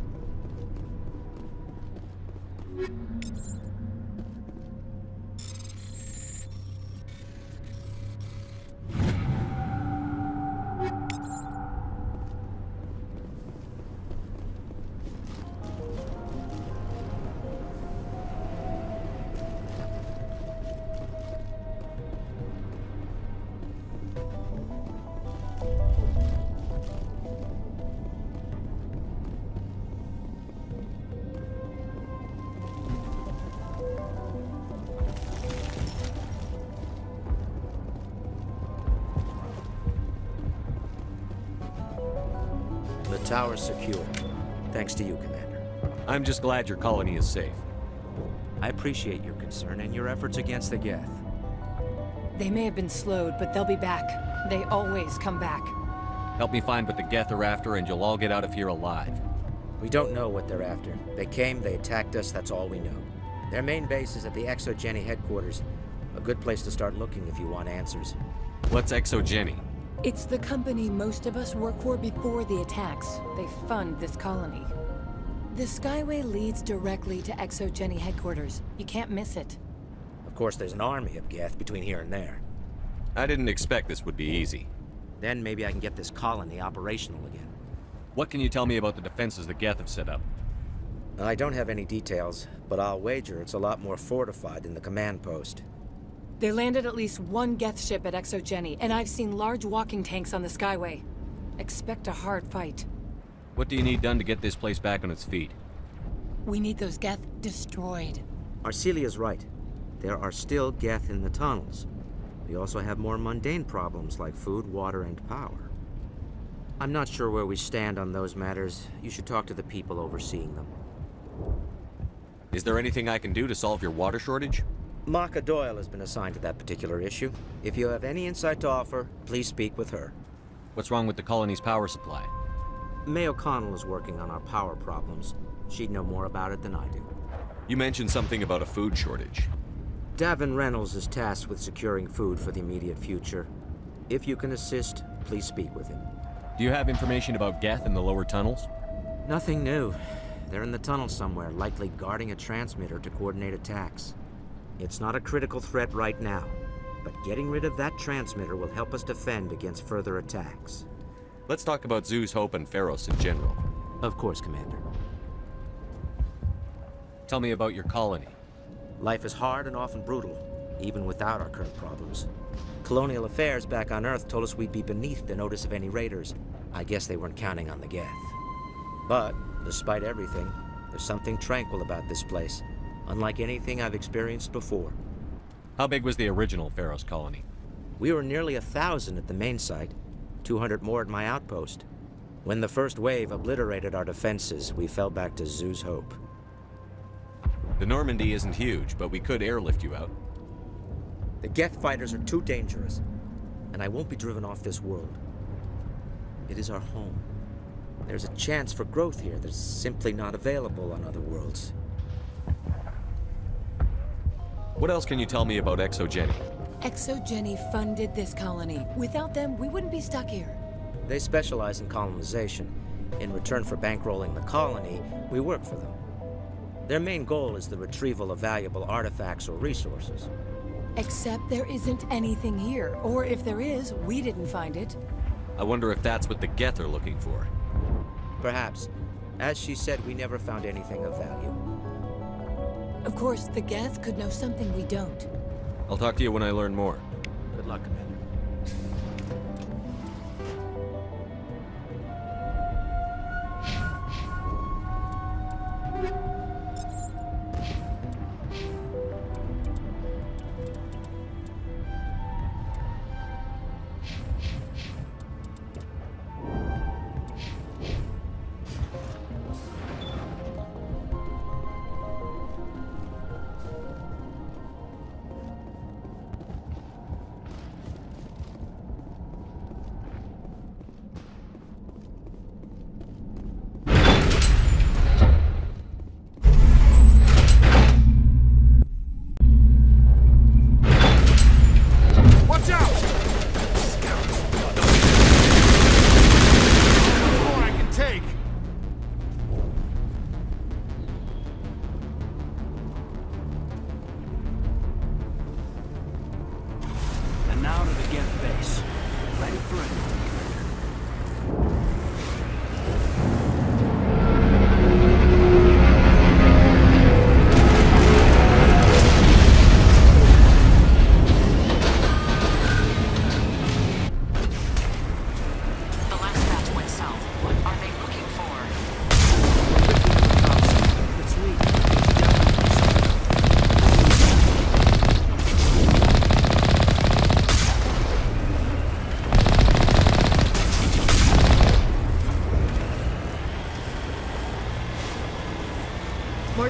tower's secure. Thanks to you, Commander. I'm just glad your colony is safe. I appreciate your concern and your efforts against the Geth. They may have been slowed, but they'll be back. They always come back. Help me find what the Geth are after, and you'll all get out of here alive. We don't know what they're after. They came, they attacked us, that's all we know. Their main base is at the Exogeny headquarters. A good place to start looking if you want answers. What's Exogeny? It's the company most of us work for before the attacks. They fund this colony. The Skyway leads directly to Exogeny headquarters. You can't miss it. Of course, there's an army of Geth between here and there. I didn't expect this would be easy. Then maybe I can get this colony operational again. What can you tell me about the defenses the Geth have set up? I don't have any details, but I'll wager it's a lot more fortified than the command post. They landed at least one Geth ship at Exogeny, and I've seen large walking tanks on the Skyway. Expect a hard fight. What do you need done to get this place back on its feet? We need those Geth destroyed. Arcelia's right. There are still Geth in the tunnels. We also have more mundane problems like food, water, and power. I'm not sure where we stand on those matters. You should talk to the people overseeing them. Is there anything I can do to solve your water shortage? Maka Doyle has been assigned to that particular issue. If you have any insight to offer, please speak with her. What's wrong with the colony's power supply? May O'Connell is working on our power problems. She'd know more about it than I do. You mentioned something about a food shortage. Davin Reynolds is tasked with securing food for the immediate future. If you can assist, please speak with him. Do you have information about Geth in the lower tunnels? Nothing new. They're in the tunnel somewhere, likely guarding a transmitter to coordinate attacks. It's not a critical threat right now, but getting rid of that transmitter will help us defend against further attacks. Let's talk about Zeus, Hope, and Pharos in general. Of course, Commander. Tell me about your colony. Life is hard and often brutal, even without our current problems. Colonial affairs back on Earth told us we'd be beneath the notice of any raiders. I guess they weren't counting on the Geth. But, despite everything, there's something tranquil about this place, unlike anything I've experienced before. How big was the original Pharos colony? We were nearly 1,000 at the main site, 200 more at my outpost. When the first wave obliterated our defenses, we fell back to Zeus' Hope. The Normandy isn't huge, but we could airlift you out. The Geth fighters are too dangerous, and I won't be driven off this world. It is our home. There's a chance for growth here that's simply not available on other worlds. What else can you tell me about Exogeny? Exogeny funded this colony. Without them, we wouldn't be stuck here. They specialize in colonization. In return for bankrolling the colony, we work for them. Their main goal is the retrieval of valuable artifacts or resources. Except there isn't anything here, or if there is, we didn't find it. I wonder if that's what the Geth are looking for. Perhaps. As she said, we never found anything of value. Of course, the Geth could know something we don't. I'll talk to you when I learn more. Good luck, Commander.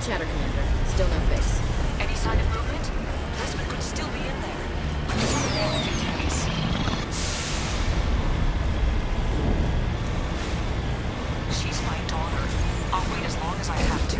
chatter, Commander. Still no fix. Any sign of movement? Lisbon could still be in there. I'm just on the wall with you, Dennis. She's my daughter. I'll wait as long as I have to.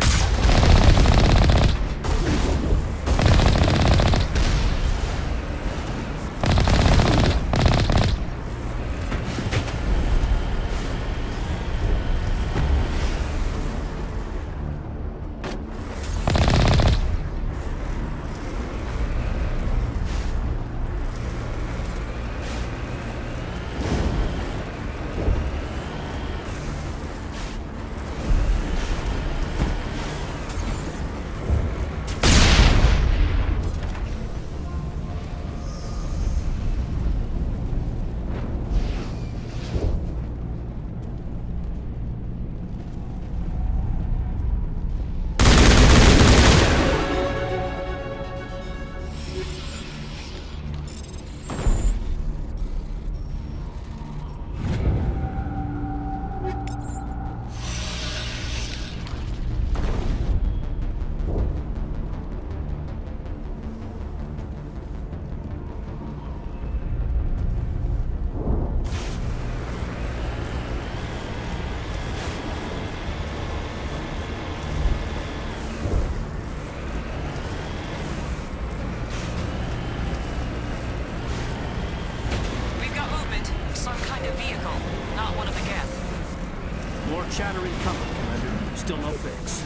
Chatter incoming, Commander. Still no fix.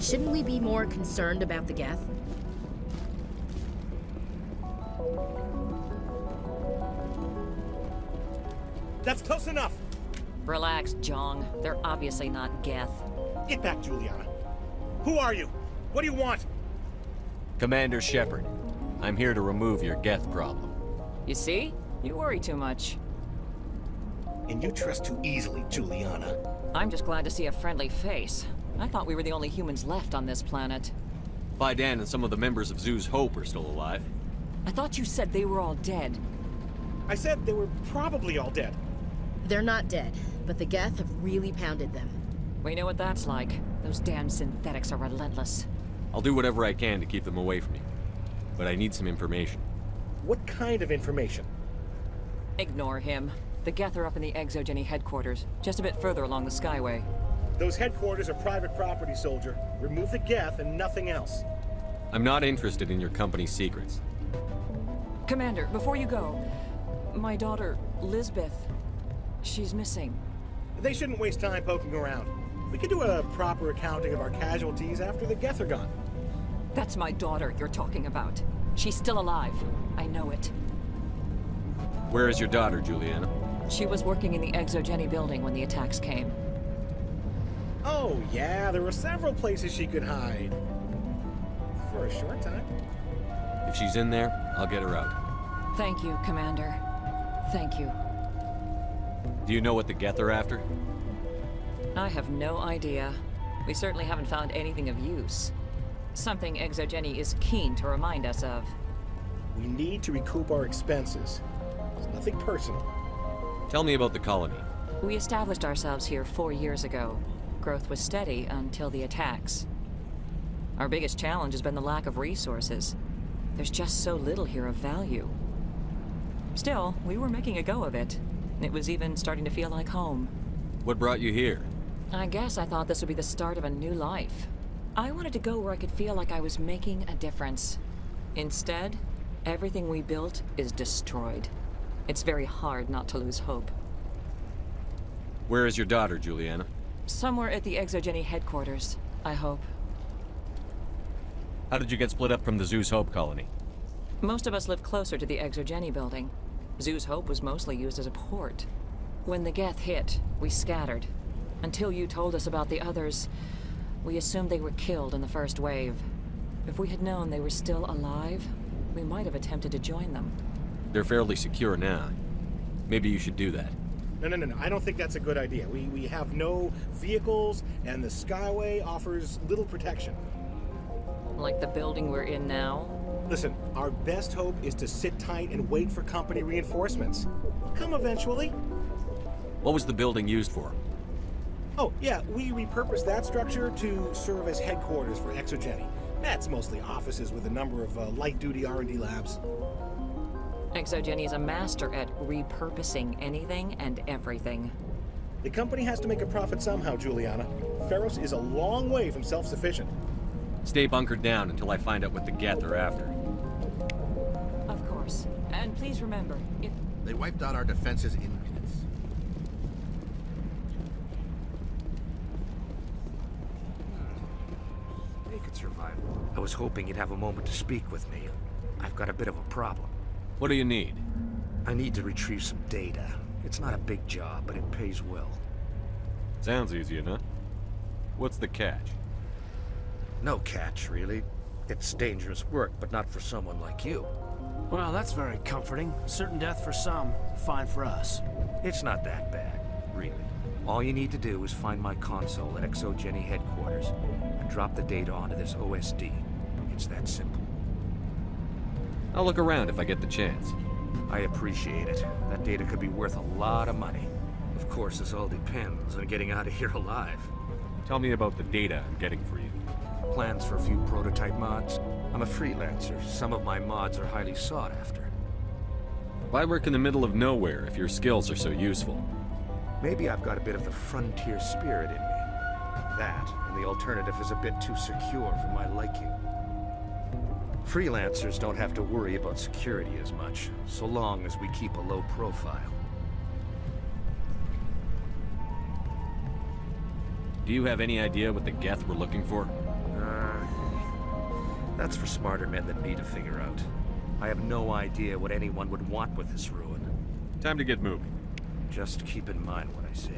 Shouldn't we be more concerned about the Geth? That's close enough! Relax, Jong. They're obviously not Geth. Get back, Juliana. Who are you? What do you want? Commander Shepard. I'm here to remove your Geth problem. You see? You worry too much. And you trust too easily, Juliana. I'm just glad to see a friendly face. I thought we were the only humans left on this planet. Fidan and some of the members of Zoo's Hope are still alive. I thought you said they were all dead. I said they were probably all dead. They're not dead, but the Geth have really pounded them. We know what that's like. Those damn synthetics are relentless. I'll do whatever I can to keep them away from you. But I need some information. What kind of information? Ignore him. The Geth are up in the Exogeny headquarters, just a bit further along the Skyway. Those headquarters are private property, soldier. Remove the Geth and nothing else. I'm not interested in your company's secrets. Commander, before you go, my daughter, Lisbeth, she's missing. They shouldn't waste time poking around. We could do a proper accounting of our casualties after the Geth are gone. That's my daughter you're talking about. She's still alive. I know it. Where is your daughter, Juliana? She was working in the Exogeny building when the attacks came. Oh, yeah, there were several places she could hide. For a short time. If she's in there, I'll get her out. Thank you, Commander. Thank you. Do you know what the Geth are after? I have no idea. We certainly haven't found anything of use. Something Exogeny is keen to remind us of. We need to recoup our expenses. It's nothing personal. Tell me about the colony. We established ourselves here 4 years ago. Growth was steady until the attacks. Our biggest challenge has been the lack of resources. There's just so little here of value. Still, we were making a go of it. It was even starting to feel like home. What brought you here? I guess I thought this would be the start of a new life. I wanted to go where I could feel like I was making a difference. Instead, everything we built is destroyed. It's very hard not to lose hope. Where is your daughter, Juliana? Somewhere at the Exogeny headquarters, I hope. How did you get split up from the Zoo's Hope colony? Most of us lived closer to the Exogeny building. Zoo's Hope was mostly used as a port. When the Geth hit, we scattered. Until you told us about the others, we assumed they were killed in the first wave. If we had known they were still alive, we might have attempted to join them. They're fairly secure now. Maybe you should do that. No. I don't think that's a good idea. We have no vehicles, and the Skyway offers little protection. Like the building we're in now? Listen, our best hope is to sit tight and wait for company reinforcements. They'll come eventually. What was the building used for? Oh, yeah, we repurposed that structure to serve as headquarters for Exogeny. That's mostly offices with a number of light-duty R&D labs. Exogeny is a master at repurposing anything and everything. The company has to make a profit somehow, Juliana. Ferros is a long way from self-sufficient. Stay bunkered down until I find out what the Geth are after. Of course. And please remember, if... They wiped out our defenses in minutes. They could survive. I was hoping you'd have a moment to speak with me. I've got a bit of a problem. What do you need? I need to retrieve some data. It's not a big job, but it pays well. Sounds easy enough. What's the catch? No catch, really. It's dangerous work, but not for someone like you. Well, that's very comforting. Certain death for some, fine for us. It's not that bad, really. All you need to do is find my console at Exogeny headquarters and drop the data onto this OSD. It's that simple. I'll look around if I get the chance. I appreciate it. That data could be worth a lot of money. Of course, this all depends on getting out of here alive. Tell me about the data I'm getting for you. Plans for a few prototype mods. I'm a freelancer. Some of my mods are highly sought after. Why work in the middle of nowhere if your skills are so useful? Maybe I've got a bit of the frontier spirit in me. That, and the alternative is a bit too secure for my liking. Freelancers don't have to worry about security as much, so long as we keep a low profile. Do you have any idea what the Geth were looking for? That's for smarter men than me to figure out. I have no idea what anyone would want with this ruin. Time to get moving. Just keep in mind what I say.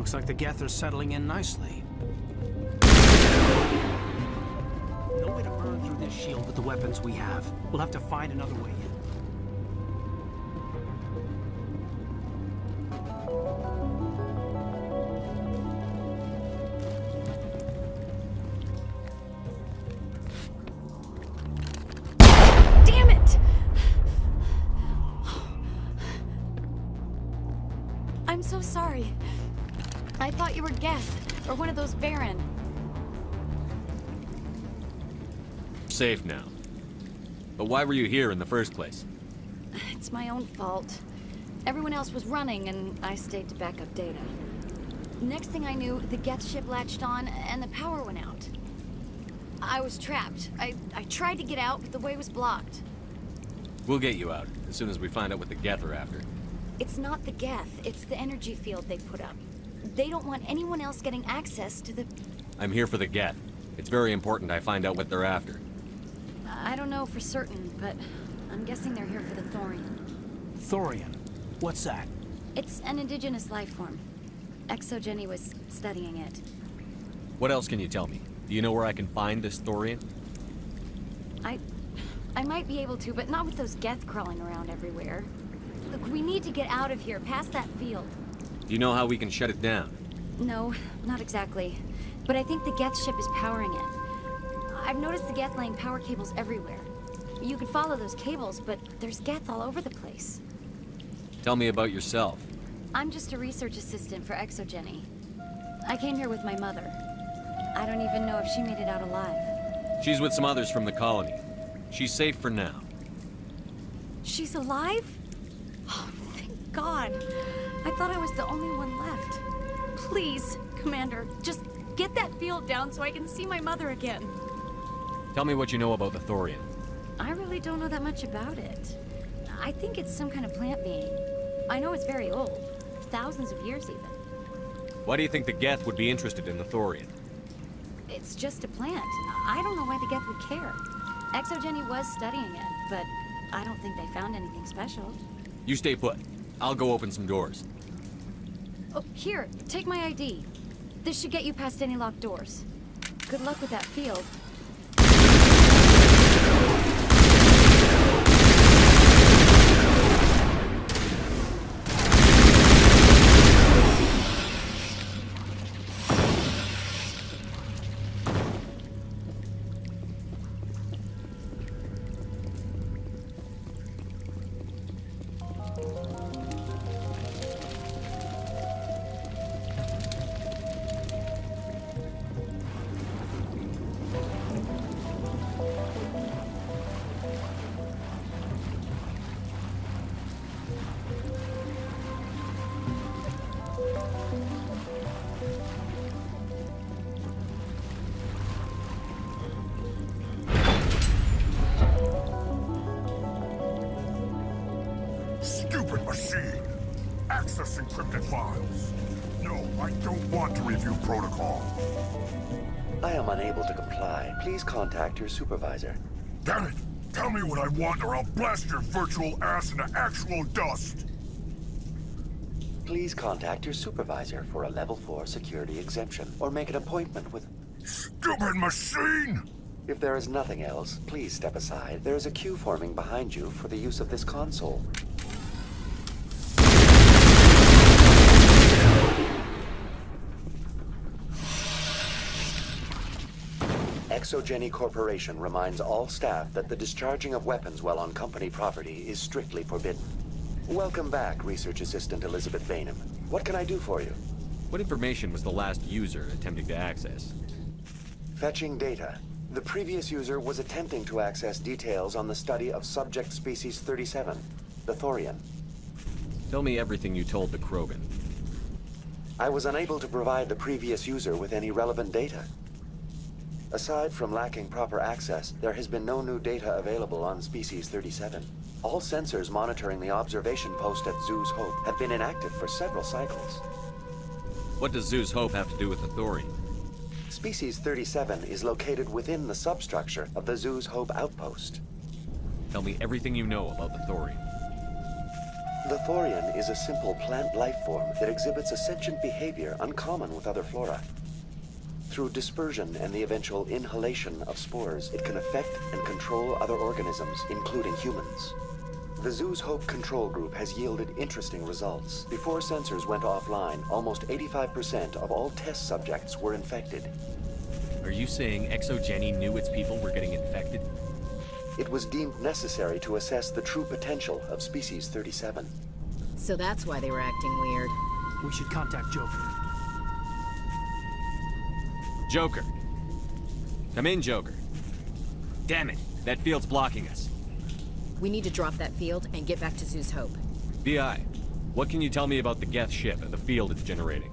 Looks like the Geth are settling in nicely. No way to burn through this shield with the weapons we have. We'll have to find another way in. Damn it! I'm so sorry. I thought you were Geth, or one of those Varen. Safe now. But why were you here in the first place? It's my own fault. Everyone else was running, and I stayed to back up data. Next thing I knew, the Geth ship latched on, and the power went out. I was trapped. I tried to get out, but the way was blocked. We'll get you out, as soon as we find out what the Geth are after. It's not the Geth, it's the energy field they put up. They don't want anyone else getting access to the... I'm here for the Geth. It's very important I find out what they're after. I don't know for certain, but I'm guessing they're here for the Thorian. Thorian? What's that? It's an indigenous life form. Exogeny was studying it. What else can you tell me? Do you know where I can find this Thorian? I might be able to, but not with those Geth crawling around everywhere. Look, we need to get out of here, past that field. Do you know how we can shut it down? No, not exactly. But I think the Geth ship is powering it. I've noticed the Geth laying power cables everywhere. You could follow those cables, but there's Geth all over the place. Tell me about yourself. I'm just a research assistant for Exogeny. I came here with my mother. I don't even know if she made it out alive. She's with some others from the colony. She's safe for now. She's alive? Oh, thank God. I thought I was the only one left. Please, Commander, just get that field down so I can see my mother again. Tell me what you know about the Thorian. I really don't know that much about it. I think it's some kind of plant being. I know it's very old. Thousands of years, even. Why do you think the Geth would be interested in the Thorian? It's just a plant. I don't know why the Geth would care. Exogeny was studying it, but I don't think they found anything special. You stay put. I'll go open some doors. Oh, here, take my ID. This should get you past any locked doors. Good luck with that field. Stupid machine! Access encrypted files. No, I don't want to review protocol. I am unable to comply. Please contact your supervisor. Damn it! Tell me what I want or I'll blast your virtual ass into actual dust! Please contact your supervisor for a level 4 security exemption, or make an appointment with... Stupid machine! If there is nothing else, please step aside. There is a queue forming behind you for the use of this console. Exogeny Corporation reminds all staff that the discharging of weapons while on company property is strictly forbidden. Welcome back, Research Assistant Elizabeth Bainham. What can I do for you? What information was the last user attempting to access? Fetching data. The previous user was attempting to access details on the study of subject species 37, the Thorian. Tell me everything you told the Krogan. I was unable to provide the previous user with any relevant data. Aside from lacking proper access, there has been no new data available on Species 37. All sensors monitoring the observation post at Zoo's Hope have been inactive for several cycles. What does Zoo's Hope have to do with the Thorian? Species 37 is located within the substructure of the Zoo's Hope outpost. Tell me everything you know about the Thorian. The Thorian is a simple plant life form that exhibits a sentient behavior uncommon with other flora. Through dispersion and the eventual inhalation of spores, it can affect and control other organisms, including humans. The Zoo's Hope control group has yielded interesting results. Before sensors went offline, almost 85% of all test subjects were infected. Are you saying ExoGeni knew its people were getting infected? It was deemed necessary to assess the true potential of Species 37. So that's why they were acting weird. We should contact Joker. Joker. Come in, Joker. Damn it, that field's blocking us. We need to drop that field and get back to Zoo's Hope. BI, what can you tell me about the Geth ship and the field it's generating?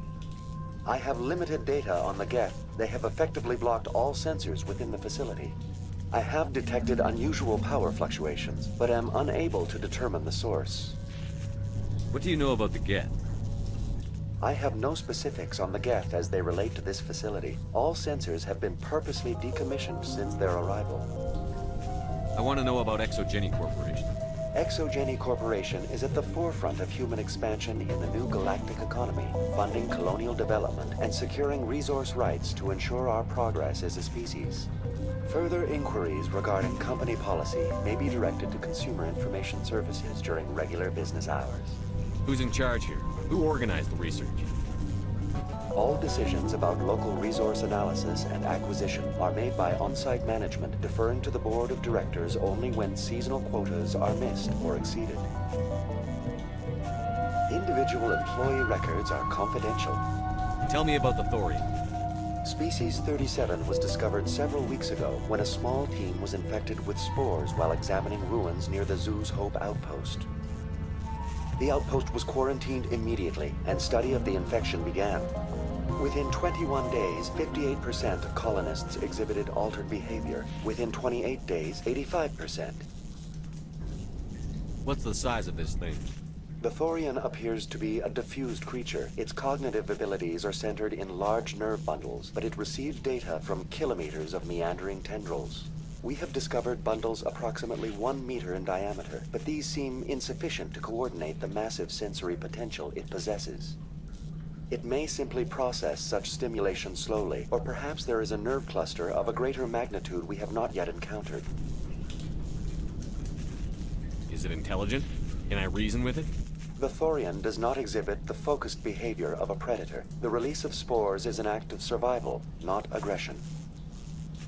I have limited data on the Geth. They have effectively blocked all sensors within the facility. I have detected unusual power fluctuations, but am unable to determine the source. What do you know about the Geth? I have no specifics on the Geth as they relate to this facility. All sensors have been purposely decommissioned since their arrival. I want to know about ExoGeni Corporation. ExoGeni Corporation is at the forefront of human expansion in the new galactic economy, funding colonial development and securing resource rights to ensure our progress as a species. Further inquiries regarding company policy may be directed to Consumer Information Services during regular business hours. Who's in charge here? Who organized the research? All decisions about local resource analysis and acquisition are made by on-site management, deferring to the board of directors only when seasonal quotas are missed or exceeded. Individual employee records are confidential. Tell me about the Thorian. Species 37 was discovered several weeks ago when a small team was infected with spores while examining ruins near the Zoo's Hope outpost. The outpost was quarantined immediately, and study of the infection began. Within 21 days, 58% of colonists exhibited altered behavior. Within 28 days, 85%. What's the size of this thing? The Thorian appears to be a diffused creature. Its cognitive abilities are centered in large nerve bundles, but it receives data from kilometers of meandering tendrils. We have discovered bundles approximately 1 meter in diameter, but these seem insufficient to coordinate the massive sensory potential it possesses. It may simply process such stimulation slowly, or perhaps there is a nerve cluster of a greater magnitude we have not yet encountered. Is it intelligent? Can I reason with it? The Thorian does not exhibit the focused behavior of a predator. The release of spores is an act of survival, not aggression.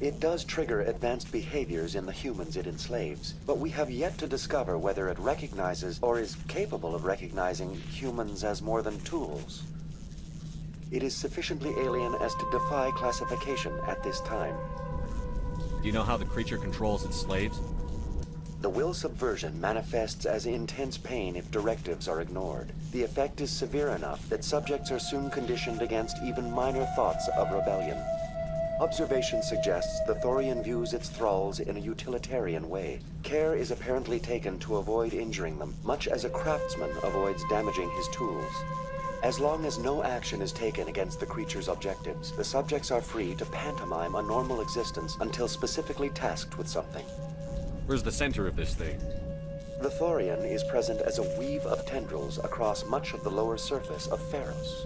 It does trigger advanced behaviors in the humans it enslaves, but we have yet to discover whether it recognizes or is capable of recognizing humans as more than tools. It is sufficiently alien as to defy classification at this time. Do you know how the creature controls its slaves? The will subversion manifests as intense pain if directives are ignored. The effect is severe enough that subjects are soon conditioned against even minor thoughts of rebellion. Observation suggests the Thorian views its thralls in a utilitarian way. Care is apparently taken to avoid injuring them, much as a craftsman avoids damaging his tools. As long as no action is taken against the creature's objectives, the subjects are free to pantomime a normal existence until specifically tasked with something. Where's the center of this thing? The Thorian is present as a weave of tendrils across much of the lower surface of Pharos.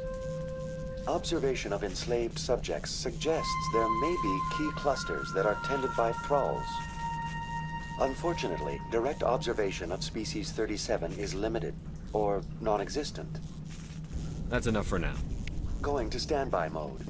Observation of enslaved subjects suggests there may be key clusters that are tended by thralls. Unfortunately, direct observation of Species 37 is limited, or non-existent. That's enough for now. Going to standby mode.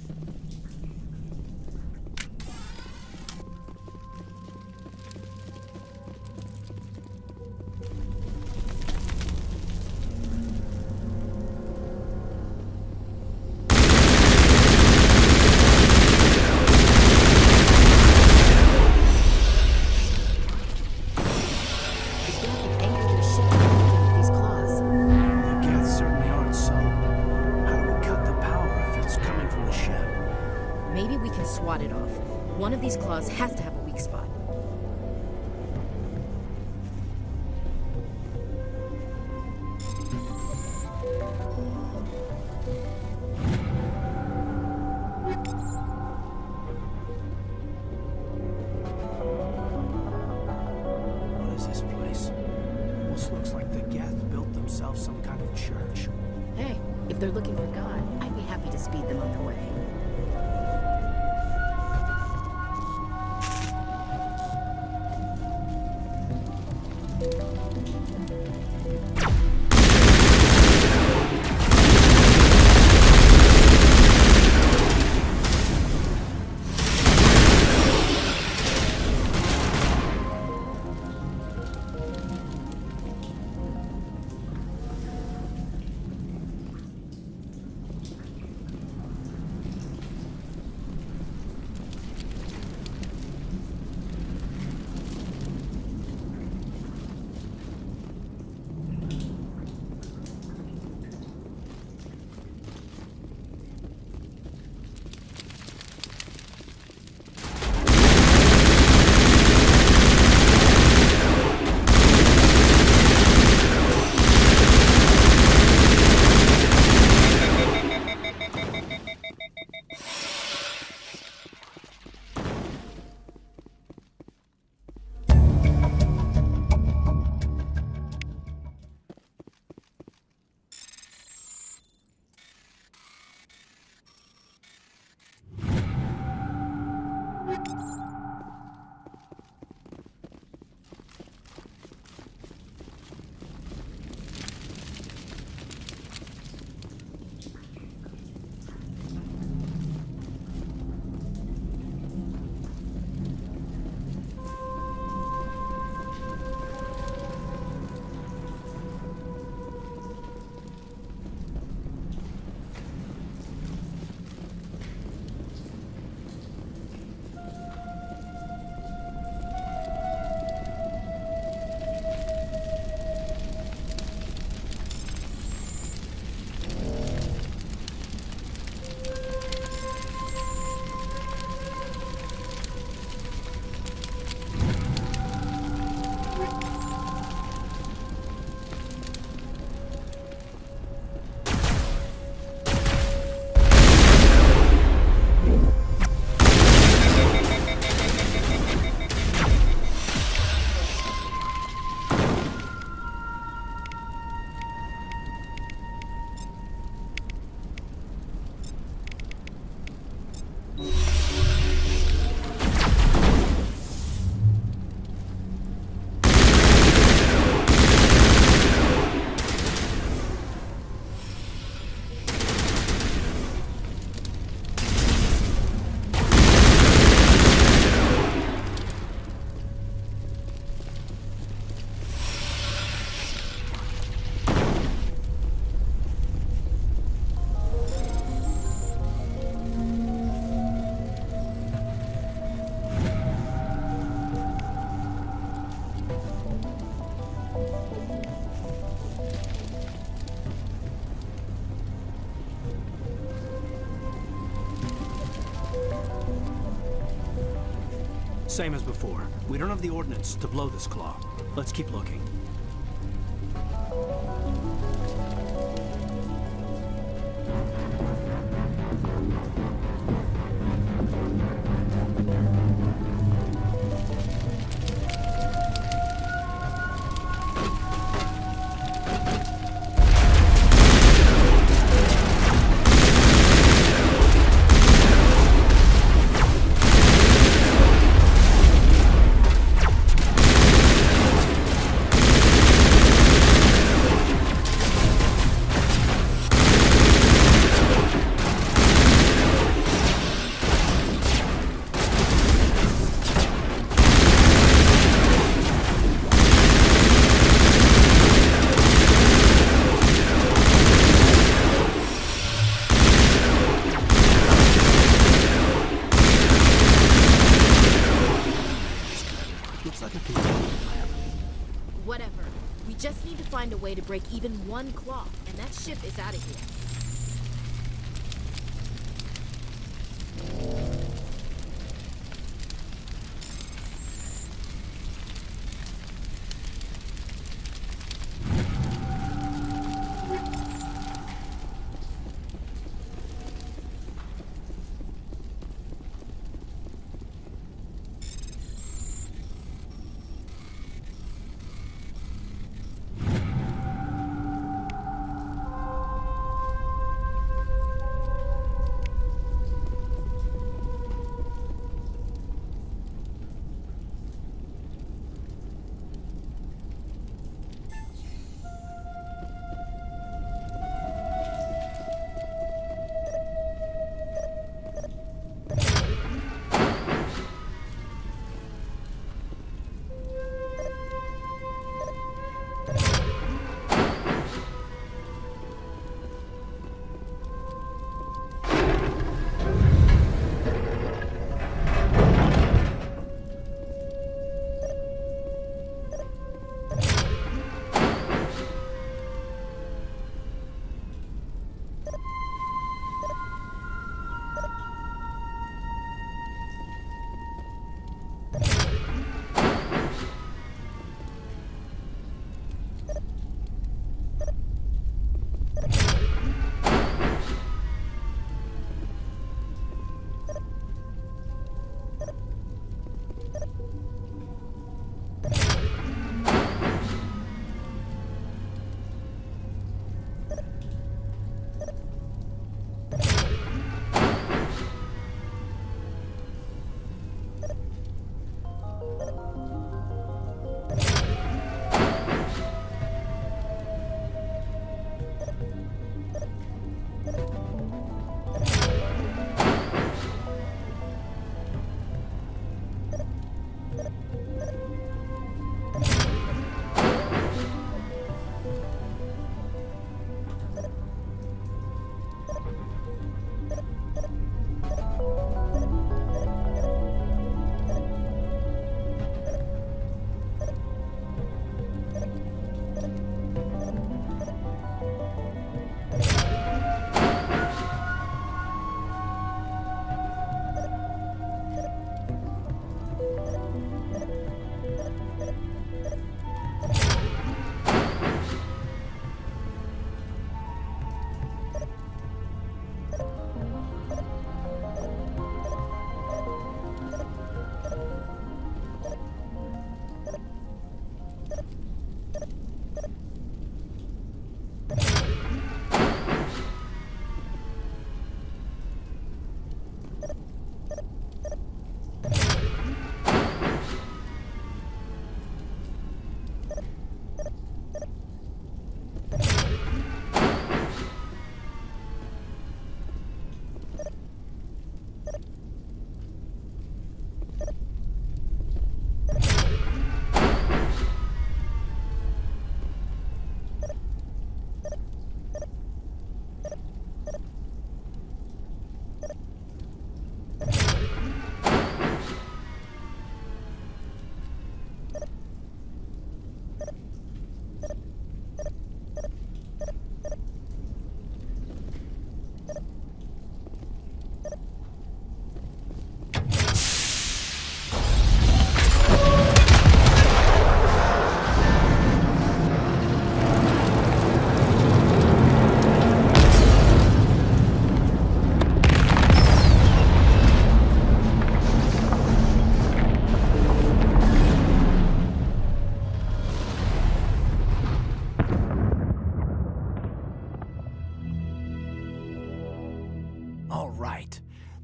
One of these claws has to have a weak spot. What is this place? Almost looks like the Geth built themselves themselves some kind of church. Hey, if they're looking for God, I'd be happy to speed them on their way. Same as before. We don't have the ordnance to blow this claw. Let's keep looking. Whatever. We just need to find a way to break even one claw, and that ship is out of here.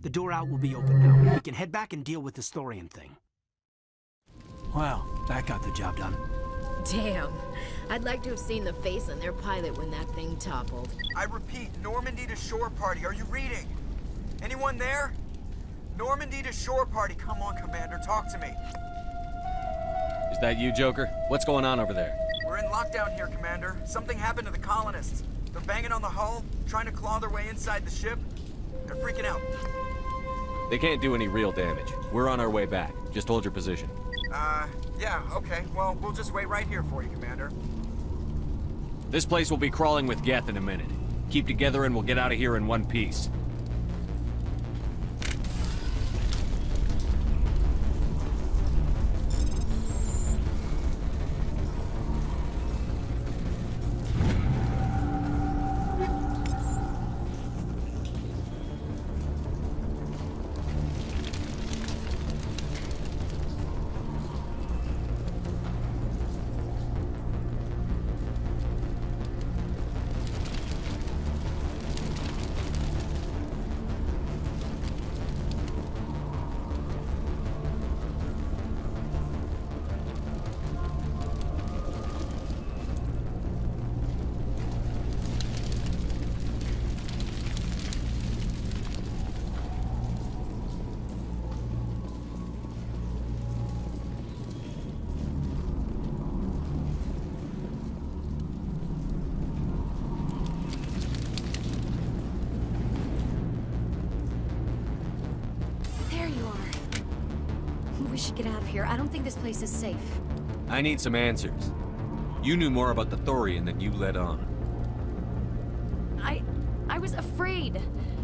The door out will be open now. We can head back and deal with this Thorian thing. Well, that got the job done. Damn. I'd like to have seen the face on their pilot when that thing toppled. I repeat, Normandy to shore party. Are you reading? Anyone there? Normandy to shore party. Come on, Commander, talk to me. Is that you, Joker? What's going on over there? We're in lockdown here, Commander. Something happened to the colonists. They're banging on the hull, trying to claw their way inside the ship. They're freaking out. They can't do any real damage. We're on our way back. Just hold your position. Yeah, okay. Well, we'll just wait right here for you, Commander. This place will be crawling with Geth in a minute. Keep together and we'll get out of here in one piece. We should get out of here. I don't think this place is safe. I need some answers. You knew more about the Thorian than you let on. I was afraid.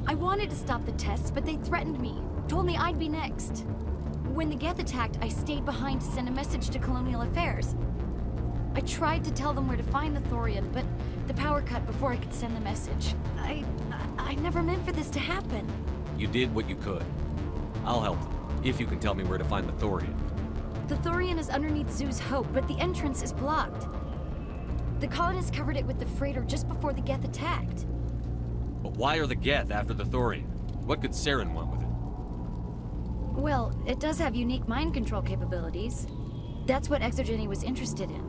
I wanted to stop the tests, but they threatened me. Told me I'd be next. When the Geth attacked, I stayed behind to send a message to Colonial Affairs. I tried to tell them where to find the Thorian, but the power cut before I could send the message. I never meant for this to happen. You did what you could. I'll help them, if you can tell me where to find the Thorian. The Thorian is underneath Zoo's Hope, but the entrance is blocked. The colonists covered it with the freighter just before the Geth attacked. But why are the Geth after the Thorian? What could Saren want with it? Well, it does have unique mind control capabilities. That's what Exogeny was interested in.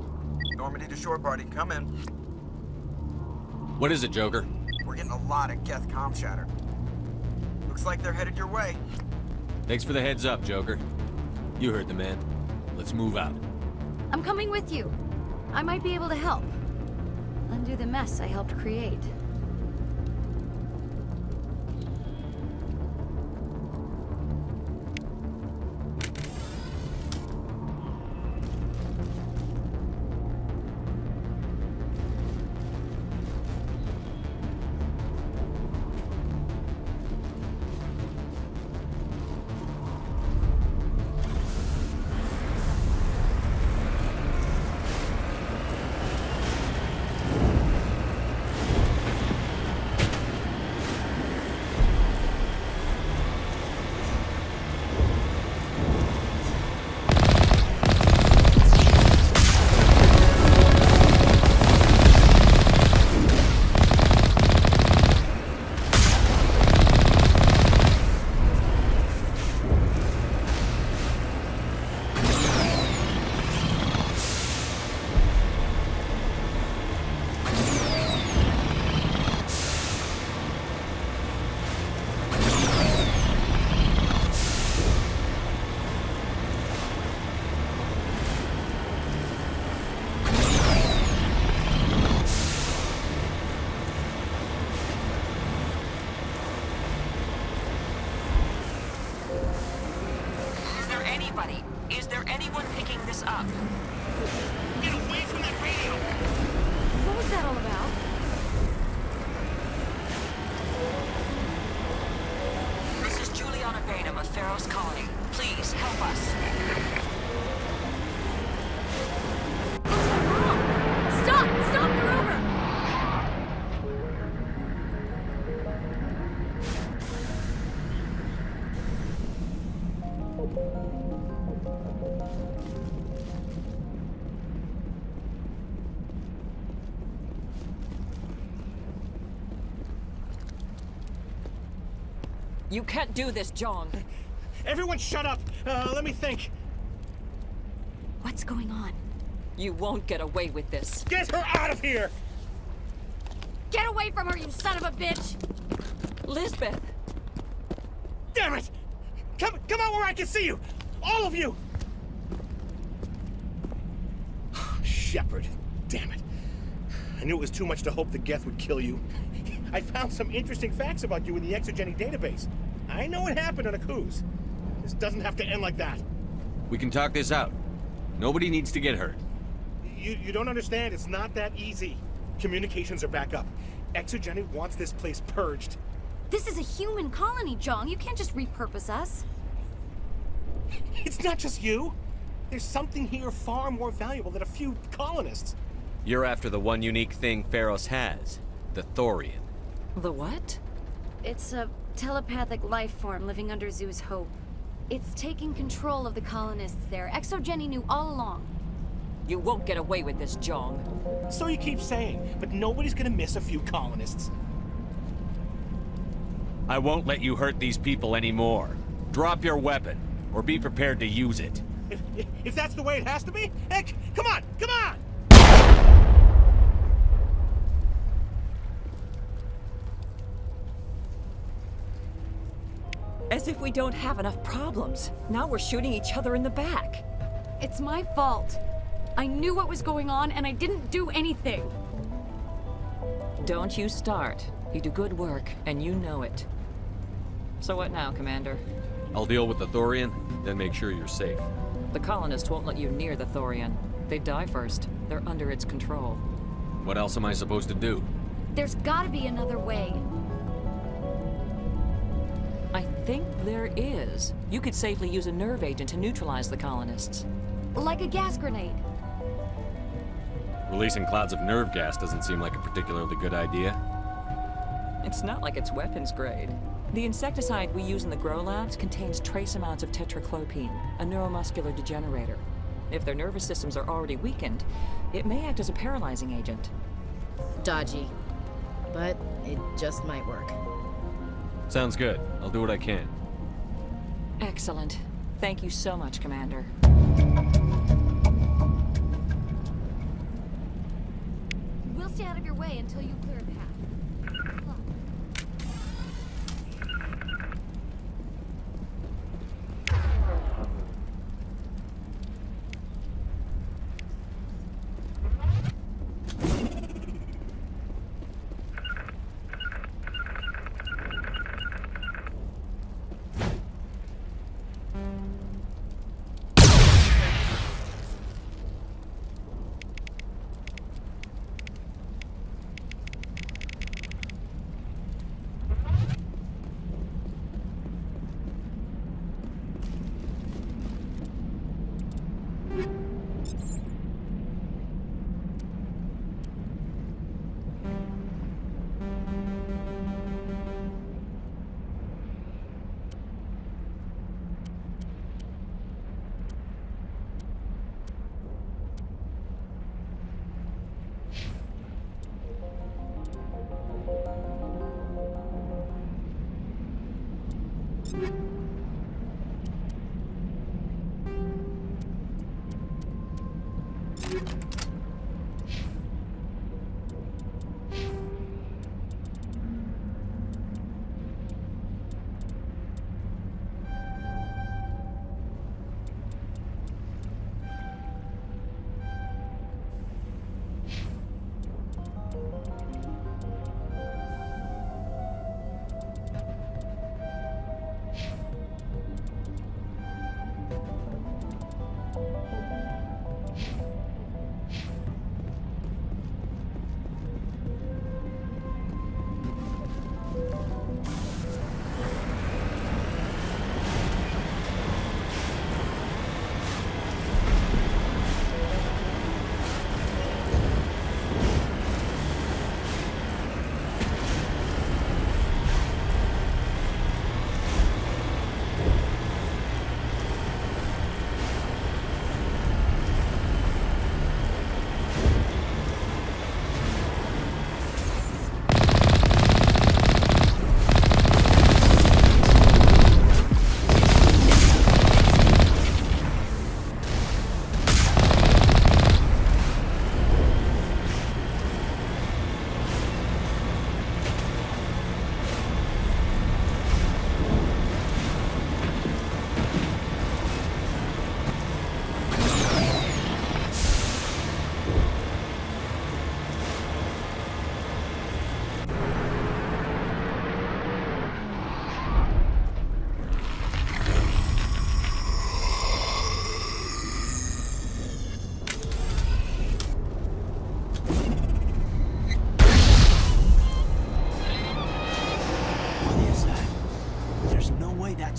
Normandy to shore party, come in. What is it, Joker? We're getting a lot of Geth comm chatter. Looks like they're headed your way. Thanks for the heads up, Joker. You heard the man. Let's move out. I'm coming with you. I might be able to help. Undo the mess I helped create. Is there anyone picking this up? Get away from that radio! What was that all about? This is Juliana Bainham of Pharaoh's Colony. Please, help us. Stop! Stop the rover! You can't do this, Jong. Everyone shut up! Let me think. What's going on? You won't get away with this. Get her out of here! Get away from her, you son of a bitch! Lisbeth! Damn it! Come out where I can see you! All of you! Shepard, damn it. I knew it was too much to hope the Geth would kill you. I found some interesting facts about you in the Exogeny database. I know it happened on a cruise. This doesn't have to end like that. We can talk this out. Nobody needs to get hurt. You don't understand. It's not that easy. Communications are back up. Exogeny wants this place purged. This is a human colony, Jong. You can't just repurpose us. It's not just you. There's something here far more valuable than a few colonists. You're after the one unique thing Pharos has, the Thorian. The what? It's a telepathic life form living under Zeus' Hope. It's taking control of the colonists there. Exogeny knew all along. You won't get away with this, Jong. So you keep saying, but nobody's gonna miss a few colonists. I won't let you hurt these people anymore. Drop your weapon, or be prepared to use it. If that's the way it has to be, heck, come on, come on! As if we don't have enough problems. Now we're shooting each other in the back. It's my fault. I knew what was going on, and I didn't do anything. Don't you start. You do good work, and you know it. So what now, Commander? I'll deal with the Thorian, then make sure you're safe. The colonists won't let you near the Thorian. They die first. They're under its control. What else am I supposed to do? There's gotta be another way. I think there is. You could safely use a nerve agent to neutralize the colonists. Like a gas grenade. Releasing clouds of nerve gas doesn't seem like a particularly good idea. It's not like it's weapons grade. The insecticide we use in the grow labs contains trace amounts of tetraclopine, a neuromuscular degenerator. If their nervous systems are already weakened, it may act as a paralyzing agent. Dodgy. But it just might work. Sounds good. I'll do what I can. Excellent. Thank you so much, Commander. We'll stay out of your way until you clear a path.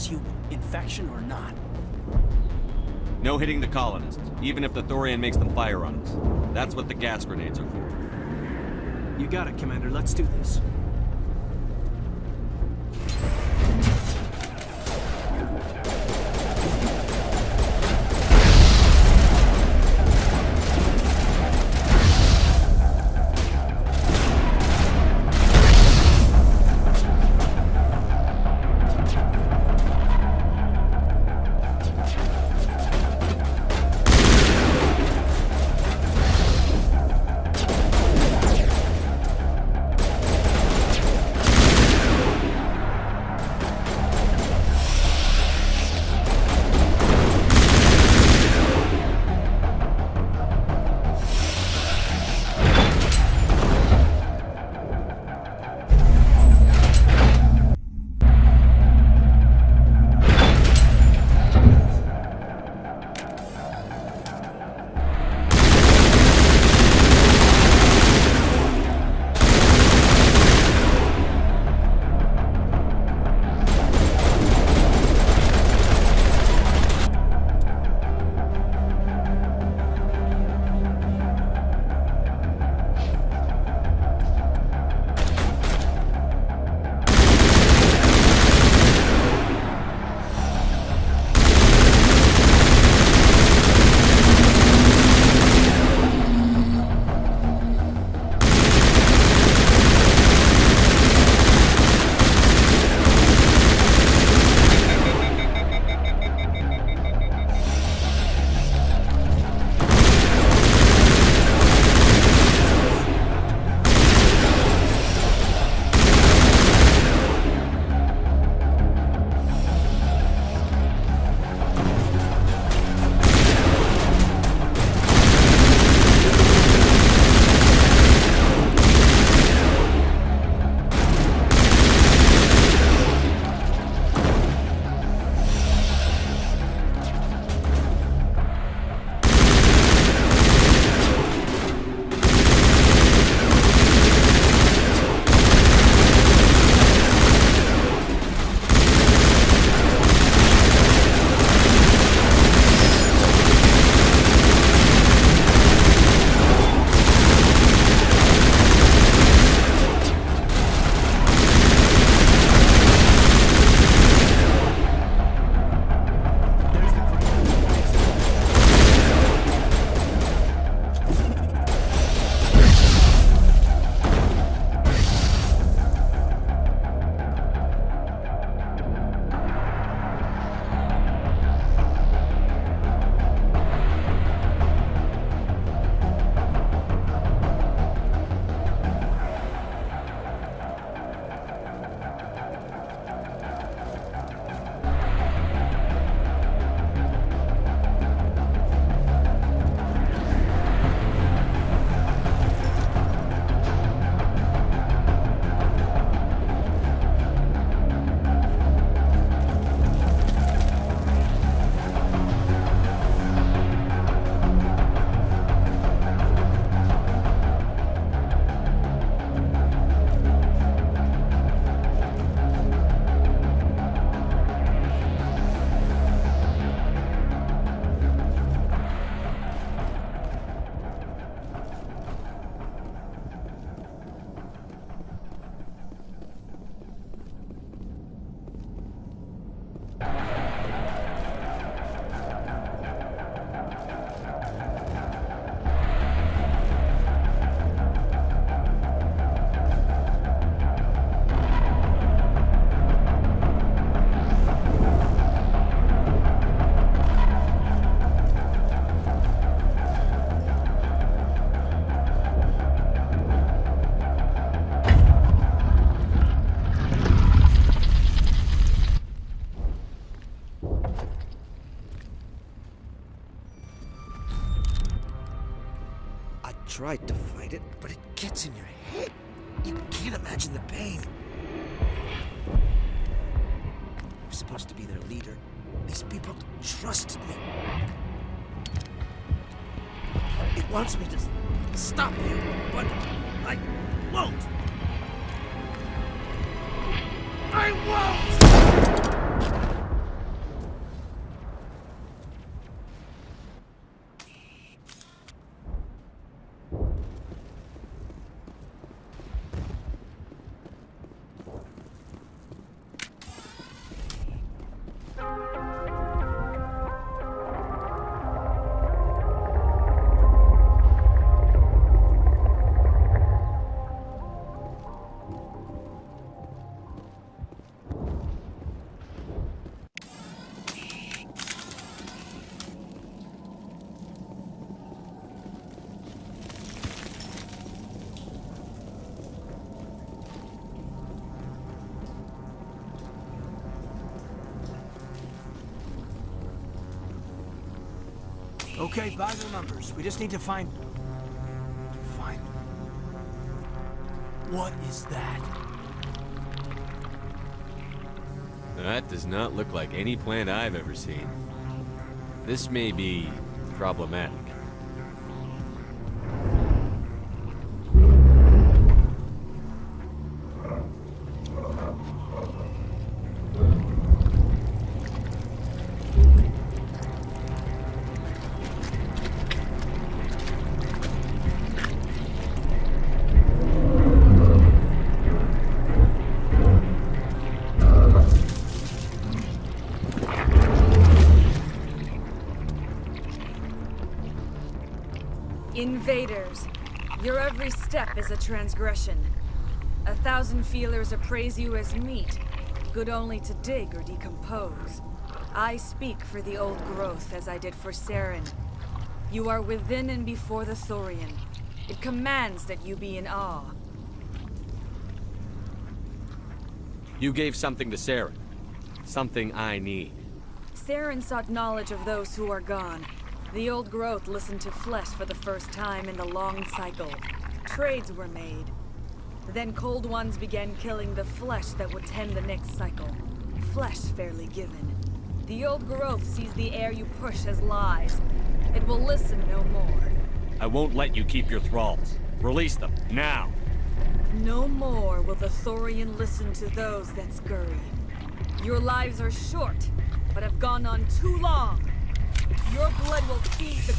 transhuman, infection or not. No hitting the colonists, even if the Thorian makes them fire on us. That's what the gas grenades are for. You got it, Commander. Let's do this. tried to fight it, but it gets in your head. You can't imagine the pain. I'm supposed to be their leader. These people trusted me. It wants me to stop you, but I won't. I won't! Okay, by the numbers. We just need to find... What is that? That does not look like any plant I've ever seen. This may be problematic. Invaders, your every step is a transgression. 1,000 feelers appraise you as meat, good only to dig or decompose. I speak for the old growth as I did for Saren. You are within and before the Thorian. It commands that you be in awe. You gave something to Saren. Something I need. Saren sought knowledge of those who are gone. The old growth listened to flesh for the first time in the long cycle. Trades were made. Then cold ones began killing the flesh that would tend the next cycle. Flesh fairly given. The old growth sees the air you push as lies. It will listen no more. I won't let you keep your thralls. Release them, now! No more will the Thorian listen to those that scurry. Your lives are short, but have gone on too long. Your blood will feed the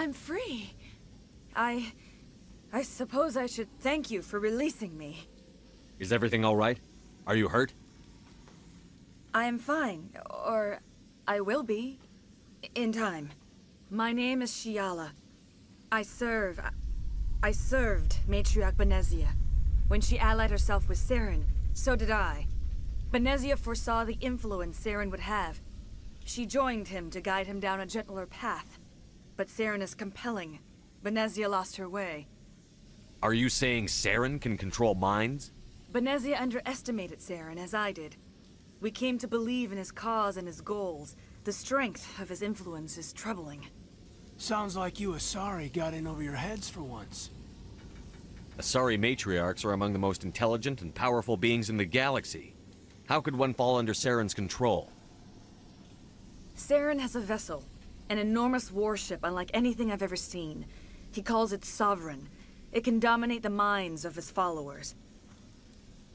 I'm free. I suppose I should thank you for releasing me. Is everything all right? Are you hurt? I am fine, or I will be, in time. My name is Shiala. I served Matriarch Benezia. When she allied herself with Saren, so did I. Benezia foresaw the influence Saren would have. She joined him to guide him down a gentler path. But Saren is compelling. Benezia lost her way. Are you saying Saren can control minds? Benezia underestimated Saren, as I did. We came to believe in his cause and his goals. The strength of his influence is troubling. Sounds like you Asari got in over your heads for once. Asari matriarchs are among the most intelligent and powerful beings in the galaxy. How could one fall under Saren's control? Saren has a vessel, an enormous warship unlike anything I've ever seen. He calls it Sovereign. It can dominate the minds of his followers.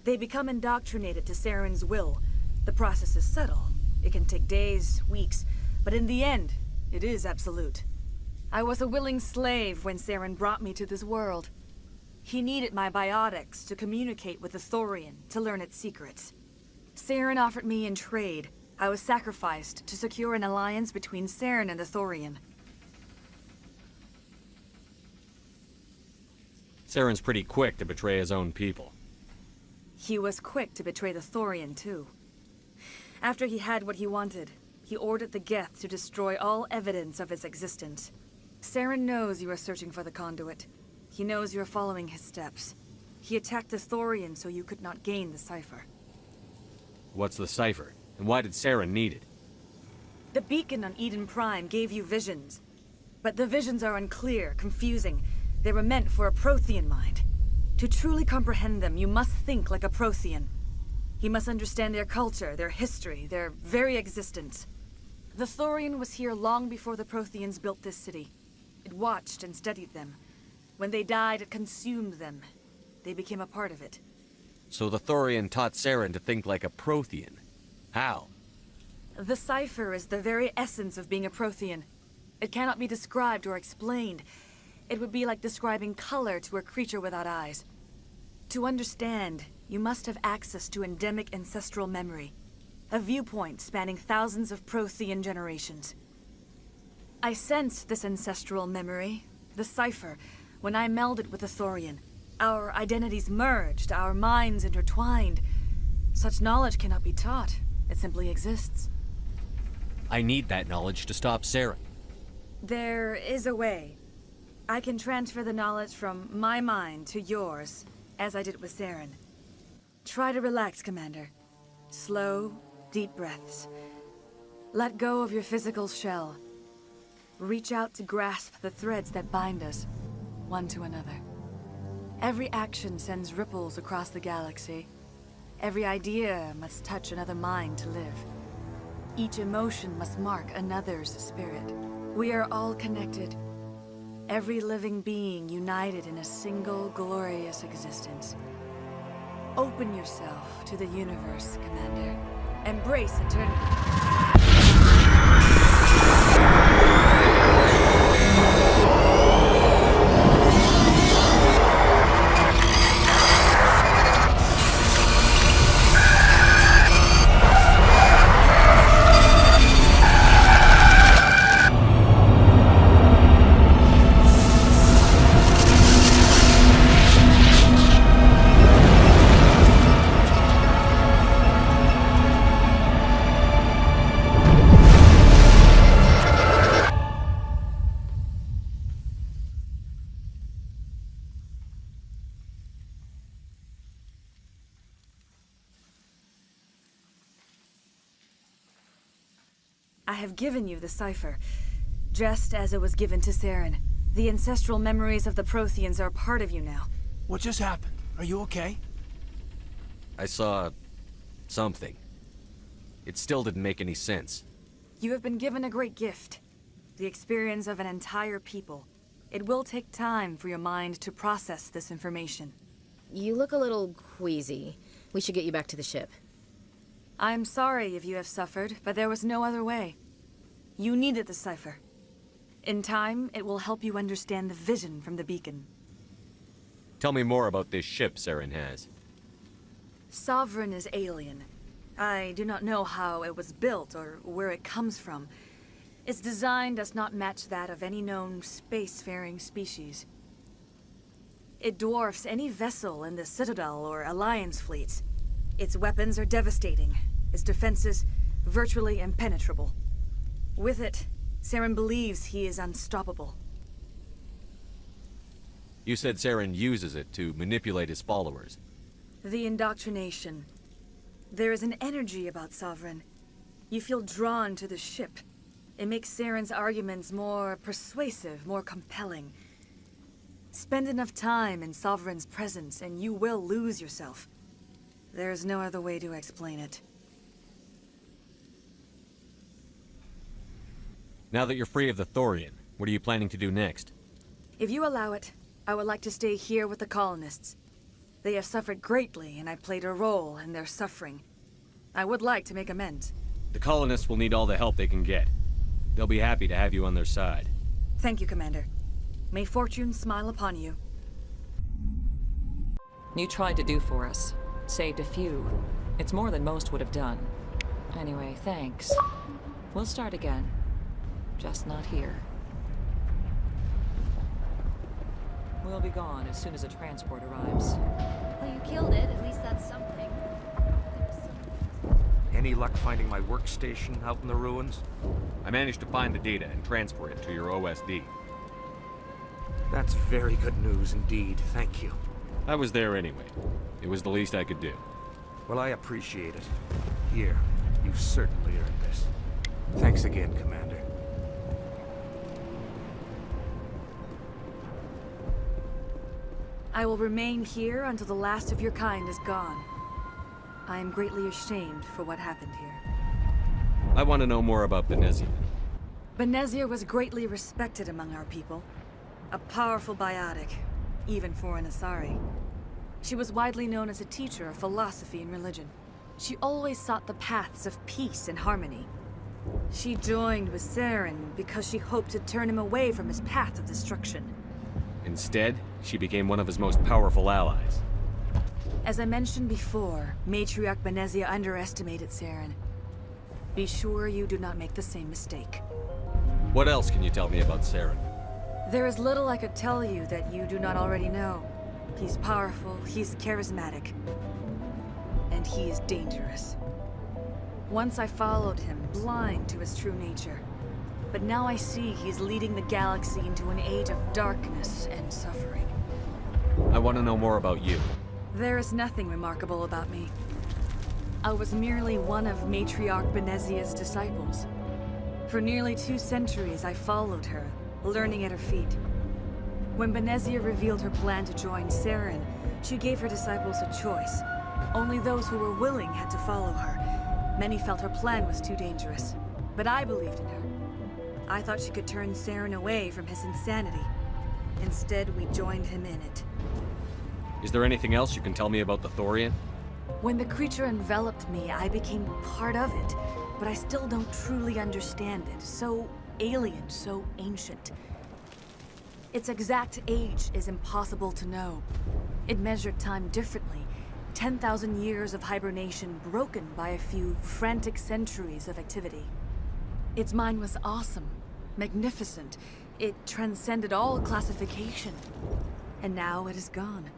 They become indoctrinated to Saren's will. The process is subtle. It can take days, weeks, but in the end, it is absolute. I was a willing slave when Saren brought me to this world. He needed my biotics to communicate with the Thorian, to learn its secrets. Saren offered me in trade. I was sacrificed to secure an alliance between Saren and the Thorian. Saren's pretty quick to betray his own people. He was quick to betray the Thorian, too. After he had what he wanted, he ordered the Geth to destroy all evidence of its existence. Saren knows you are searching for the conduit. He knows you are following his steps. He attacked the Thorian so you could not gain the cipher. What's the cipher? And why did Saren need it? The beacon on Eden Prime gave you visions. But the visions are unclear, confusing. They were meant for a Prothean mind. To truly comprehend them, you must think like a Prothean. You must understand their culture, their history, their very existence. The Thorian was here long before the Protheans built this city. It watched and studied them. When they died, it consumed them. They became a part of it. So the Thorian taught Saren to think like a Prothean. How? The cipher is the very essence of being a Prothean. It cannot be described or explained. It would be like describing color to a creature without eyes. To understand, you must have access to endemic ancestral memory. A viewpoint spanning thousands of Prothean generations. I sensed this ancestral memory, the cipher, when I melded with the Thorian. Our identities merged, our minds intertwined. Such knowledge cannot be taught. It simply exists. I need that knowledge to stop Saren. There is a way. I can transfer the knowledge from my mind to yours, as I did with Saren. Try to relax, Commander. Slow, deep breaths. Let go of your physical shell. Reach out to grasp the threads that bind us, one to another. Every action sends ripples across the galaxy. Every idea must touch another mind to live. Each emotion must mark another's spirit. We are all connected. Every living being united in a single glorious existence. Open yourself to the universe, Commander. Embrace eternity. I have given you the cipher, just as it was given to Saren. The ancestral memories of the Protheans are part of you now. What just happened? Are you okay? I saw... something. It still didn't make any sense. You have been given a great gift. The experience of an entire people. It will take time for your mind to process this information. You look a little queasy. We should get you back to the ship. I'm sorry if you have suffered, but there was no other way. You needed the cipher. In time, it will help you understand the vision from the beacon. Tell me more about this ship Saren has. Sovereign is alien. I do not know how it was built or where it comes from. Its design does not match that of any known spacefaring species. It dwarfs any vessel in the Citadel or Alliance fleets. Its weapons are devastating, its defenses virtually impenetrable. With it, Saren believes he is unstoppable. You said Saren uses it to manipulate his followers. The indoctrination. There is an energy about Sovereign. You feel drawn to the ship. It makes Saren's arguments more persuasive, more compelling. Spend enough time in Sovereign's presence and you will lose yourself. There's no other way to explain it. Now that you're free of the Thorian, what are you planning to do next? If you allow it, I would like to stay here with the colonists. They have suffered greatly and I played a role in their suffering. I would like to make amends. The colonists will need all the help they can get. They'll be happy to have you on their side. Thank you, Commander. May fortune smile upon you. You tried to do for us. Saved a few. It's more than most would have done. Anyway, thanks. We'll start again. Just not here. We'll be gone as soon as a transport arrives. Well, you killed it. At least that's something. Any luck finding my workstation out in the ruins? I managed to find the data and transfer it to your OSD. That's very good news indeed, thank you. I was there anyway. It was the least I could do. Well, I appreciate it. Here, you've certainly earned this. Thanks again, Commander. I will remain here until the last of your kind is gone. I am greatly ashamed for what happened here. I want to know more about Benezia. Benezia was greatly respected among our people. A powerful biotic, even for an Asari. She was widely known as a teacher of philosophy and religion. She always sought the paths of peace and harmony. She joined with Saren because she hoped to turn him away from his path of destruction. Instead, she became one of his most powerful allies. As I mentioned before, Matriarch Benezia underestimated Saren. Be sure you do not make the same mistake. What else can you tell me about Saren? There is little I could tell you that you do not already know. He's powerful, he's charismatic, and he is dangerous. Once I followed him, blind to his true nature. But now I see he's leading the galaxy into an age of darkness and suffering. I want to know more about you. There is nothing remarkable about me. I was merely one of Matriarch Benezia's disciples. For nearly 2 centuries I followed her, learning at her feet. When Benezia revealed her plan to join Saren, she gave her disciples a choice. Only those who were willing had to follow her. Many felt her plan was too dangerous, but I believed in her. I thought she could turn Saren away from his insanity. Instead, we joined him in it. Is there anything else you can tell me about the Thorian? When the creature enveloped me, I became part of it, but I still don't truly understand it. So alien, so ancient. Its exact age is impossible to know. It measured time differently. 10,000 years of hibernation broken by a few frantic centuries of activity. Its mind was awesome, magnificent. It transcended all classification. And now it is gone.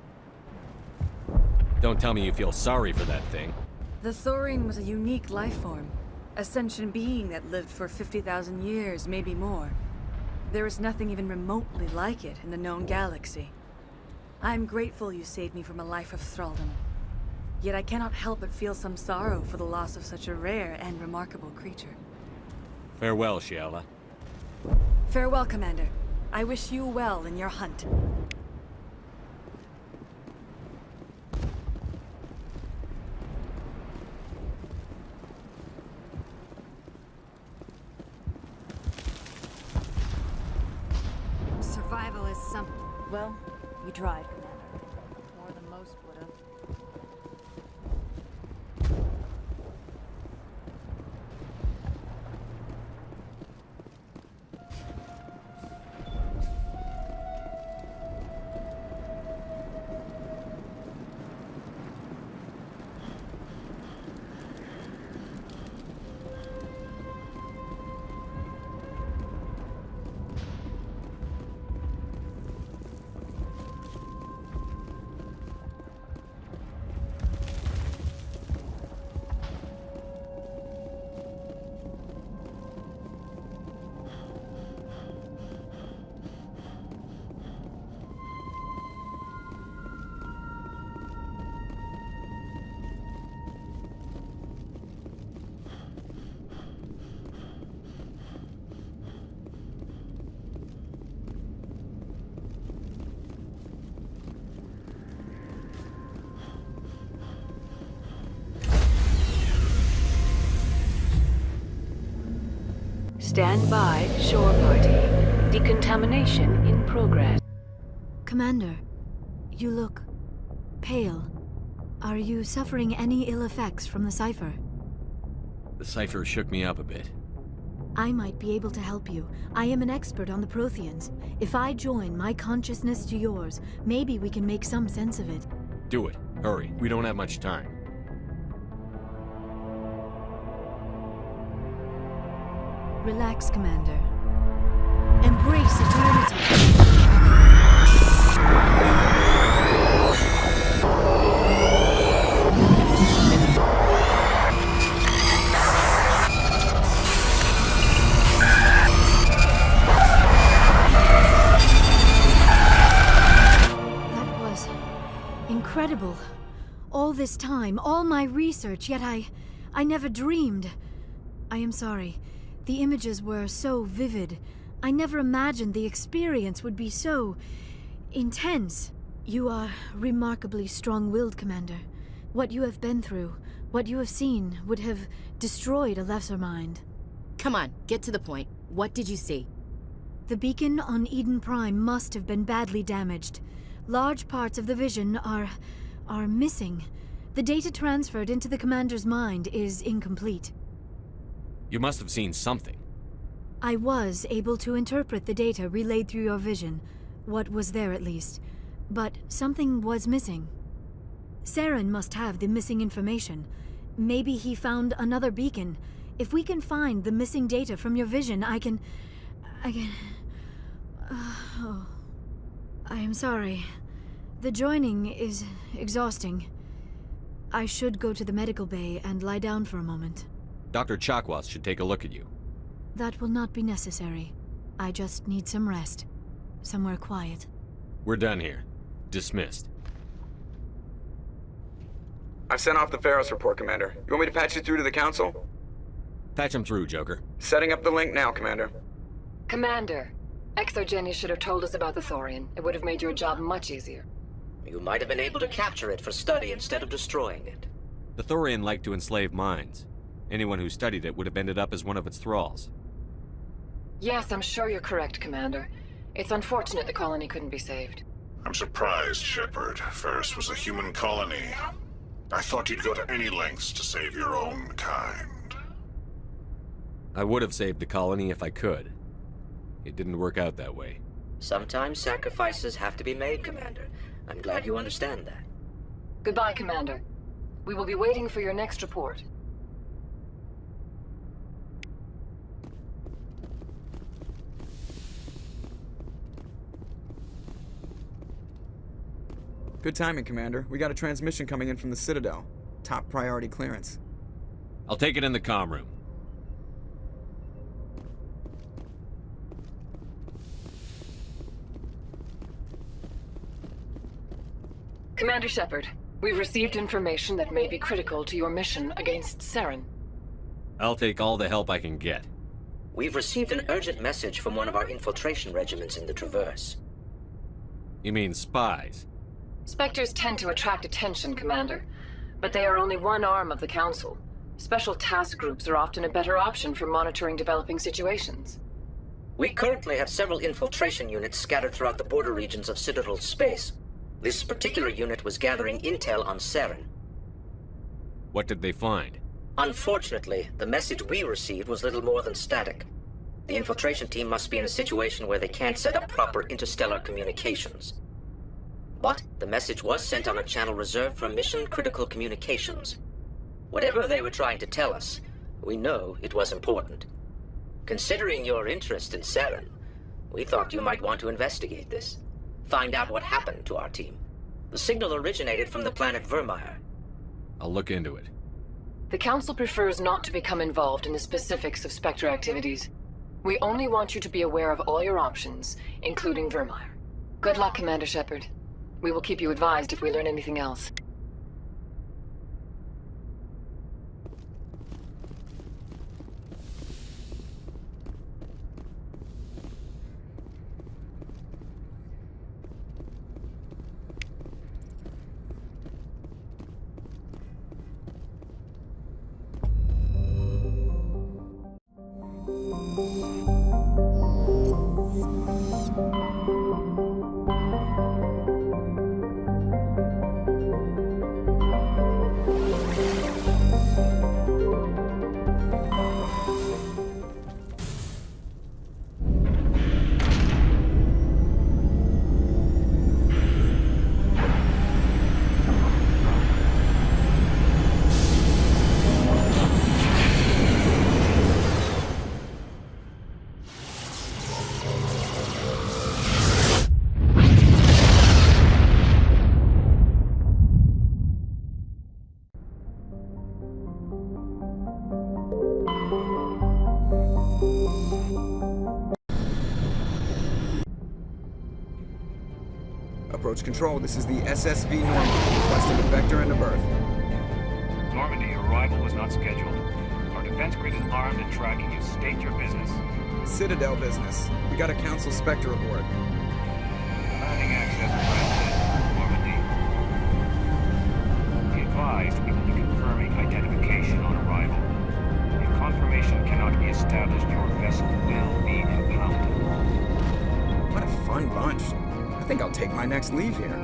Don't tell me you feel sorry for that thing. The Thorian was a unique life form. A sentient being that lived for 50,000 years, maybe more. There is nothing even remotely like it in the known galaxy. I'm grateful you saved me from a life of thraldom. Yet I cannot help but feel some sorrow for the loss of such a rare and remarkable creature. Farewell, Shiala. Farewell, Commander. I wish you well in your hunt. Survival is some... Well, you tried, Commander. More than most would have. Stand by, shore party. Decontamination in progress. Commander, you look pale. Are you suffering any ill effects from the cipher? The cipher shook me up a bit. I might be able to help you. I am an expert on the Protheans. If I join my consciousness to yours, maybe we can make some sense of it. Do it. Hurry. We don't have much time. Relax, Commander. Embrace eternity. That was incredible. All this time, all my research, yet I never dreamed. I am sorry. The images were so vivid. I never imagined the experience would be so intense. You are remarkably strong-willed, Commander. What you have been through, what you have seen, would have destroyed a lesser mind. Come on, get to the point. What did you see? The beacon on Eden Prime must have been badly damaged. Large parts of the vision are missing. The data transferred into the Commander's mind is incomplete. You must have seen something. I was able to interpret the data relayed through your vision. What was there, at least. But something was missing. Saren must have the missing information. Maybe he found another beacon. If we can find the missing data from your vision, I can... Oh. I am sorry. The joining is exhausting. I should go to the medical bay and lie down for a moment. Dr. Chakwas should take a look at you. That will not be necessary. I just need some rest. Somewhere quiet. We're done here. Dismissed. I've sent off the Pharos report, Commander. You want me to patch you through to the Council? Patch him through, Joker. Setting up the link now, Commander. Commander, Exogeny should have told us about the Thorian. It would have made your job much easier. You might have been able to capture it for study instead of destroying it. The Thorian liked to enslave minds. Anyone who studied it would have ended up as one of its thralls. Yes, I'm sure you're correct, Commander. It's unfortunate the colony couldn't be saved. I'm surprised, Shepard. Ferris was a human colony. I thought you'd go to any lengths to save your own kind. I would have saved the colony if I could. It didn't work out that way. Sometimes sacrifices have to be made, Commander. I'm glad you understand that. Goodbye, Commander. We will be waiting for your next report. Good timing, Commander. We got a transmission coming in from the Citadel. Top priority clearance. I'll take it in the comm room. Commander Shepard, we've received information that may be critical to your mission against Saren. I'll take all the help I can get. We've received an urgent message from one of our infiltration regiments in the Traverse. You mean spies? Spectres tend to attract attention, Commander, but they are only one arm of the Council. Special task groups are often a better option for monitoring developing situations. We currently have several infiltration units scattered throughout the border regions of Citadel space. This particular unit was gathering intel on Saren. What did they find? Unfortunately, the message we received was little more than static. The infiltration team must be in a situation where they can't set up proper interstellar communications. But the message was sent on a channel reserved for mission-critical communications. Whatever they were trying to tell us, we know it was important. Considering your interest in Saren, we thought you might want to investigate this. Find out what happened to our team. The signal originated from the planet Vermeer. I'll look into it. The Council prefers not to become involved in the specifics of Spectre activities. We only want you to be aware of all your options, including Vermeer. Good luck, Commander Shepard. We will keep you advised if we learn anything else. Approach control, this is the SSV Normandy, requesting a vector and a berth. Normandy, your arrival was not scheduled. Our defense grid is armed and tracking you. State your business. Citadel business. We got a Council Spectre aboard. Landing access granted, Normandy. Be advised, we will be confirming identification on arrival. If confirmation cannot be established, your vessel will be impounded. What a fun bunch. I think I'll take my next leave here.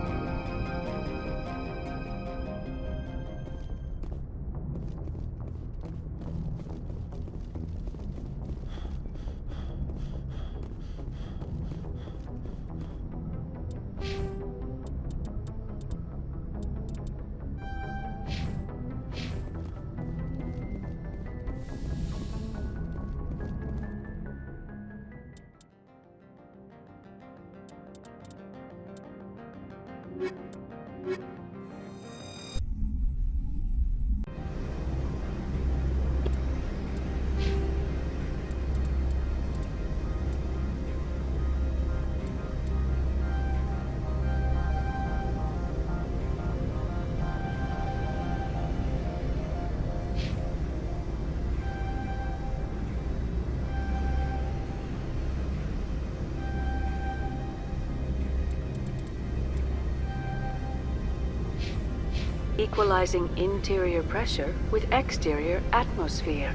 Equalizing interior pressure with exterior atmosphere.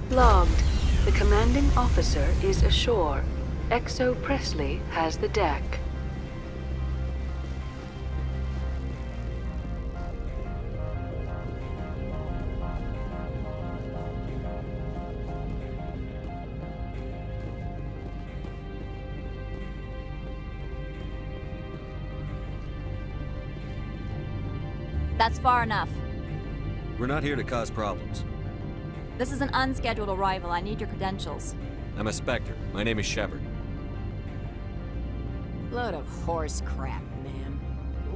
Logged. The commanding officer is ashore. Exo Presley has the deck. That's far enough. We're not here to cause problems. This is an unscheduled arrival. I need your credentials. I'm a Spectre. My name is Shepard. Load of horse crap, ma'am.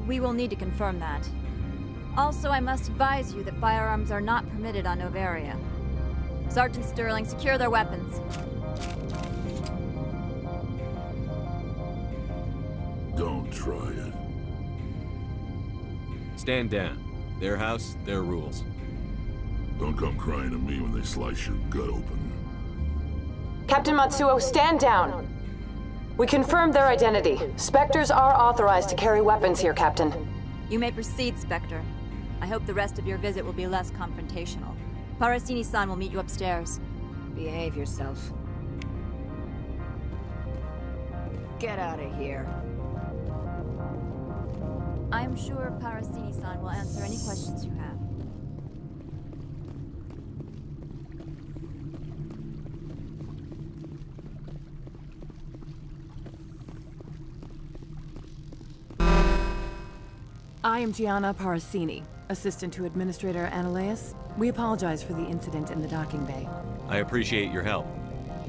We will need to confirm that. Also, I must advise you that firearms are not permitted on Novaria. Sergeant Sterling, secure their weapons. Don't try it. Stand down. Their house, their rules. Don't come crying to me when they slice your gut open. Captain Matsuo, stand down! We confirmed their identity. Spectres are authorized to carry weapons here, Captain. You may proceed, Spectre. I hope the rest of your visit will be less confrontational. Parasini-san will meet you upstairs. Behave yourself. Get out of here. I'm sure Parasini-san will answer any questions you have. I am Gianna Parasini, assistant to Administrator Ananias. We apologize for the incident in the docking bay. I appreciate your help.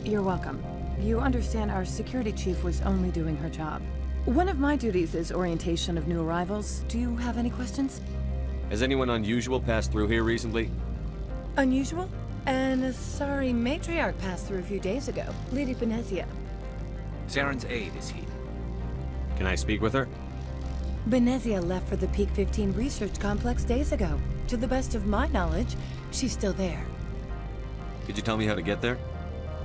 You're welcome. You understand our security chief was only doing her job. One of my duties is orientation of new arrivals. Do you have any questions? Has anyone unusual passed through here recently? Unusual? An Asari matriarch passed through a few days ago. Lady Benezia. Saren's aide is here. Can I speak with her? Benezia left for the Peak 15 research complex days ago. To the best of my knowledge, she's still there. Could you tell me how to get there?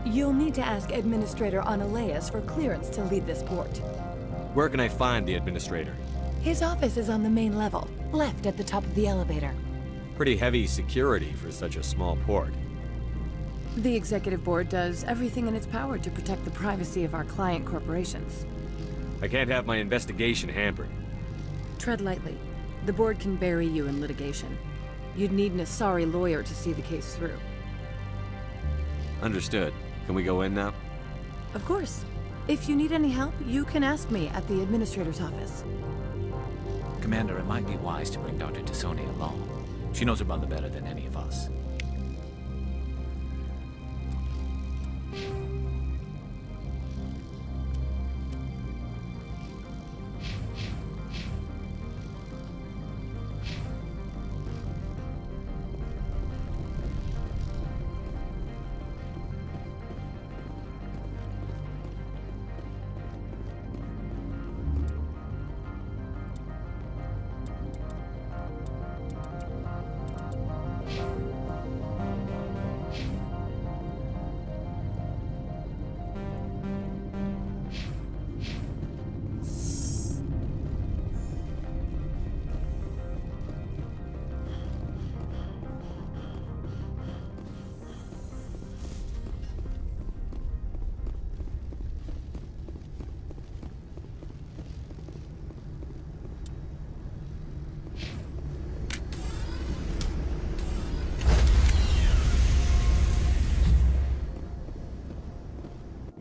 You'll need to ask Administrator Ananias for clearance to leave this port. Where can I find the Administrator? His office is on the main level, left at the top of the elevator. Pretty heavy security for such a small port. The executive board does everything in its power to protect the privacy of our client corporations. I can't have my investigation hampered. Tread lightly. The board can bury you in litigation. You'd need an Asari lawyer to see the case through. Understood. Can we go in now? Of course. If you need any help, you can ask me at the administrator's office. Commander, it might be wise to bring Dr. T'Soni along. She knows her mother better than any of us.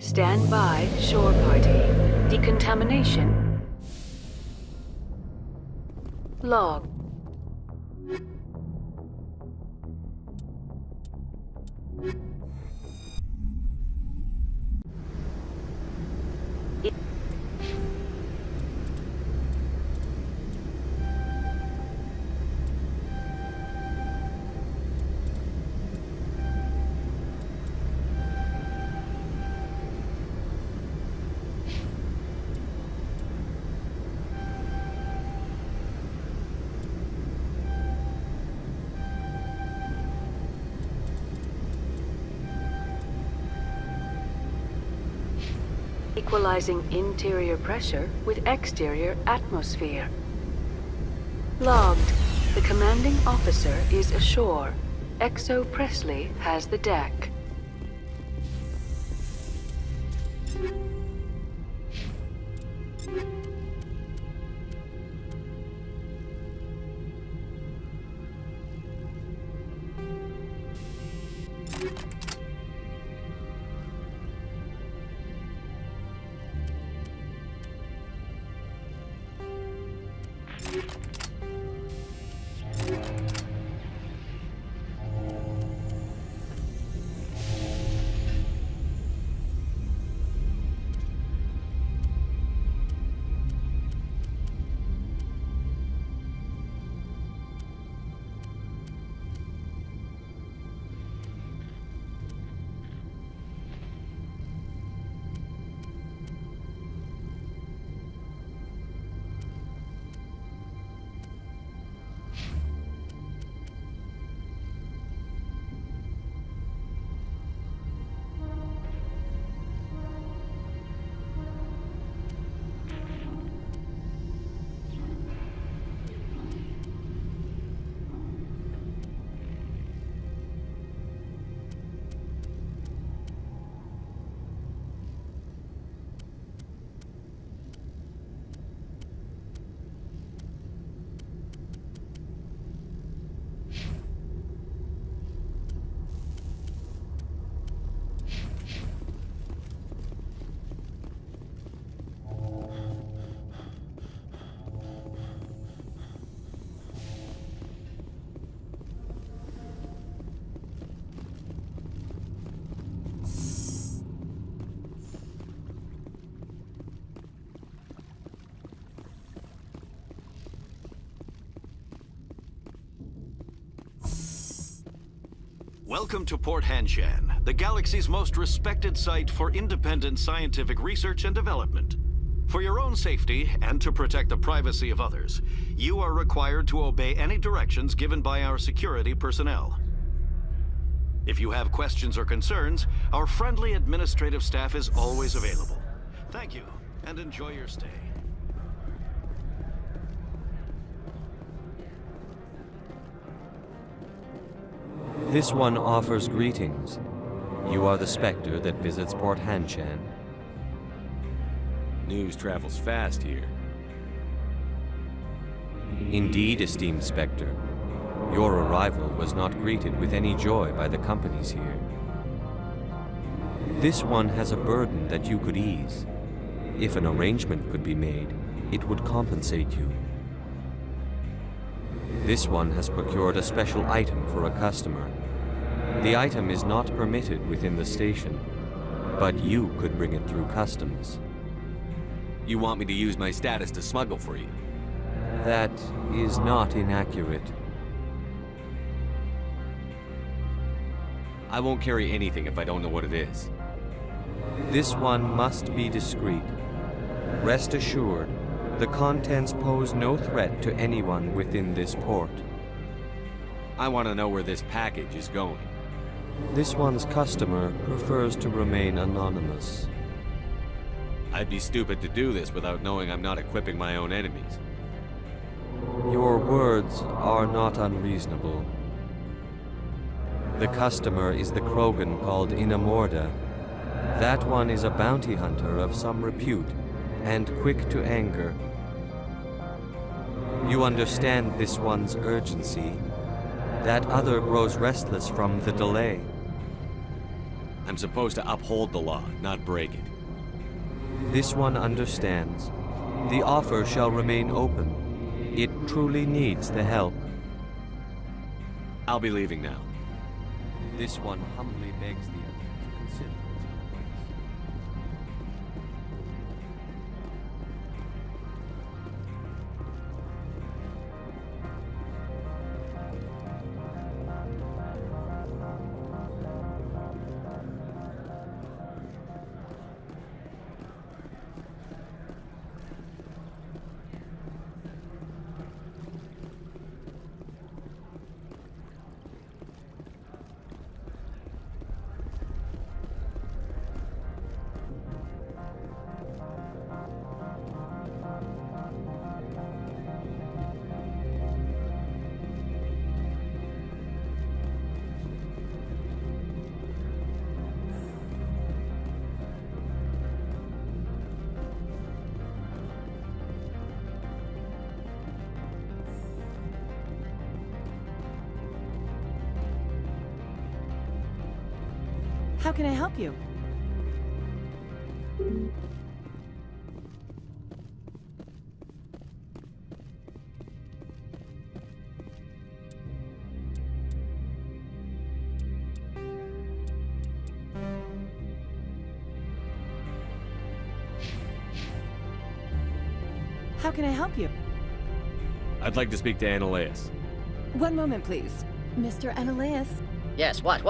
Stand by, shore party. Decontamination. Log. Equalizing interior pressure with exterior atmosphere. Logged. The commanding officer is ashore. Exo Presley has the deck. Welcome to Port Hanshan, the galaxy's most respected site for independent scientific research and development. For your own safety and to protect the privacy of others, you are required to obey any directions given by our security personnel. If you have questions or concerns, our friendly administrative staff is always available. Thank you, and enjoy your stay. This one offers greetings. You are the Spectre that visits Port Hanshan. News travels fast here. Indeed, esteemed Spectre. Your arrival was not greeted with any joy by the companies here. This one has a burden that you could ease. If an arrangement could be made, it would compensate you. This one has procured a special item for a customer. The item is not permitted within the station, but you could bring it through customs. You want me to use my status to smuggle for you? That is not inaccurate. I won't carry anything if I don't know what it is. This one must be discreet. Rest assured, the contents pose no threat to anyone within this port. I want to know where this package is going. This one's customer prefers to remain anonymous. I'd be stupid to do this without knowing I'm not equipping my own enemies. Your words are not unreasonable. The customer is the Krogan called Inamorda. That one is a bounty hunter of some repute, and quick to anger. You understand this one's urgency. That other grows restless from the delay. I'm supposed to uphold the law, not break it. This one understands. The offer shall remain open. It truly needs the help. I'll be leaving now. This one humbly begs the other to consider its request. How can I help you? How can I help you? I'd like to speak to Annaleus. One moment, please. Mr. Annaleus? Yes, what?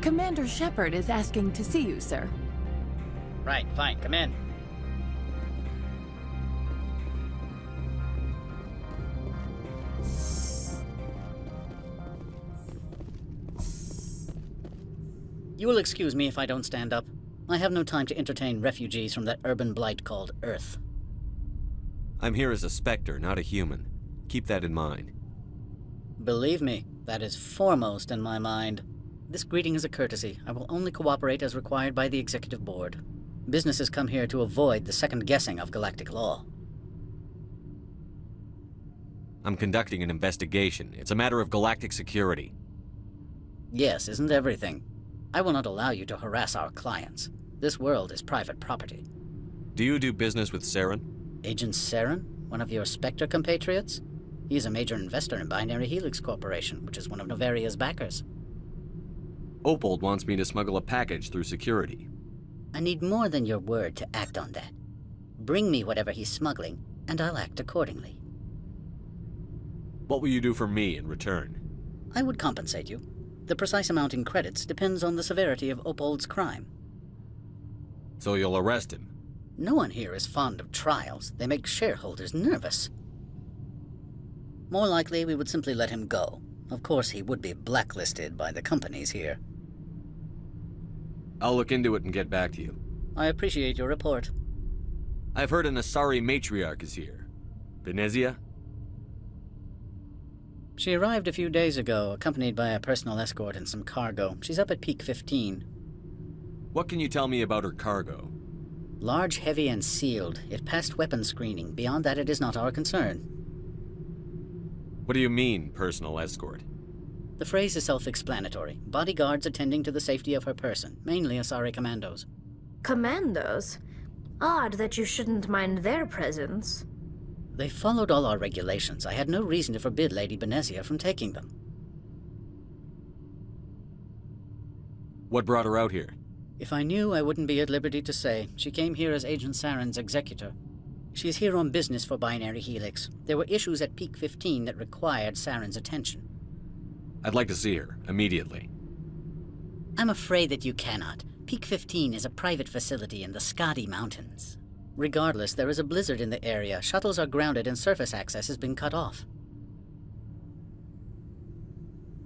Commander Shepard is asking to see you, sir. Right, fine, come in. You will excuse me if I don't stand up. I have no time to entertain refugees from that urban blight called Earth. I'm here as a Spectre, not a human. Keep that in mind. Believe me, that is foremost in my mind. This greeting is a courtesy. I will only cooperate as required by the Executive Board. Businesses come here to avoid the second guessing of galactic law. I'm conducting an investigation. It's a matter of galactic security. Yes, isn't everything? I will not allow you to harass our clients. This world is private property. Do you do business with Saren? Agent Saren? One of your Spectre compatriots? He's a major investor in Binary Helix Corporation, which is one of Novaria's backers. Opold wants me to smuggle a package through security. I need more than your word to act on that. Bring me whatever he's smuggling, and I'll act accordingly. What will you do for me in return? I would compensate you. The precise amount in credits depends on the severity of Opold's crime. So you'll arrest him? No one here is fond of trials. They make shareholders nervous. More likely, we would simply let him go. Of course, he would be blacklisted by the companies here. I'll look into it and get back to you. I appreciate your report. I've heard an Asari matriarch is here. Venezia? She arrived a few days ago, accompanied by a personal escort and some cargo. She's up at Peak 15. What can you tell me about her cargo? Large, heavy, and sealed. It passed weapons screening. Beyond that, it is not our concern. What do you mean, personal escort? The phrase is self-explanatory. Bodyguards attending to the safety of her person, mainly Asari commandos. Commandos? Odd that you shouldn't mind their presence. They followed all our regulations. I had no reason to forbid Lady Benezia from taking them. What brought her out here? If I knew, I wouldn't be at liberty to say. She came here as Agent Saren's executor. She's here on business for Binary Helix. There were issues at Peak 15 that required Saren's attention. I'd like to see her, immediately. I'm afraid that you cannot. Peak 15 is a private facility in the Skadi Mountains. Regardless, there is a blizzard in the area. Shuttles are grounded and surface access has been cut off.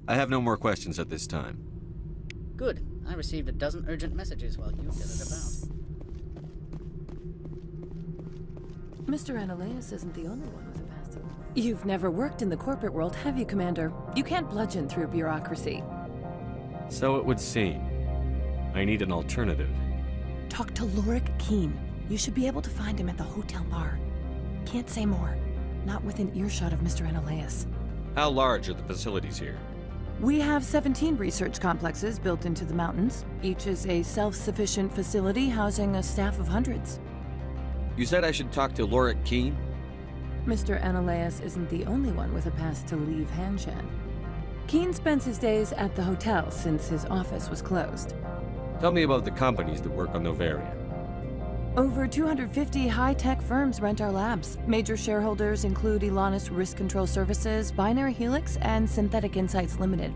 I have no more questions at this time. Good. I received a dozen urgent messages while you fiddled about. Mr. Ananias isn't the only one with a past. You've never worked in the corporate world, have you, Commander? You can't bludgeon through bureaucracy. So it would seem. I need an alternative. Talk to Lorik Keen. You should be able to find him at the hotel bar. Can't say more. Not within earshot of Mr. Ananias. How large are the facilities here? We have 17 research complexes built into the mountains. Each is a self-sufficient facility housing a staff of hundreds. You said I should talk to Lorik Keen? Mr. Ananias isn't the only one with a pass to leave Hanshan. Keen spends his days at the hotel since his office was closed. Tell me about the companies that work on Noveria. Over 250 high-tech firms rent our labs. Major shareholders include Elanis Risk Control Services, Binary Helix, and Synthetic Insights Limited.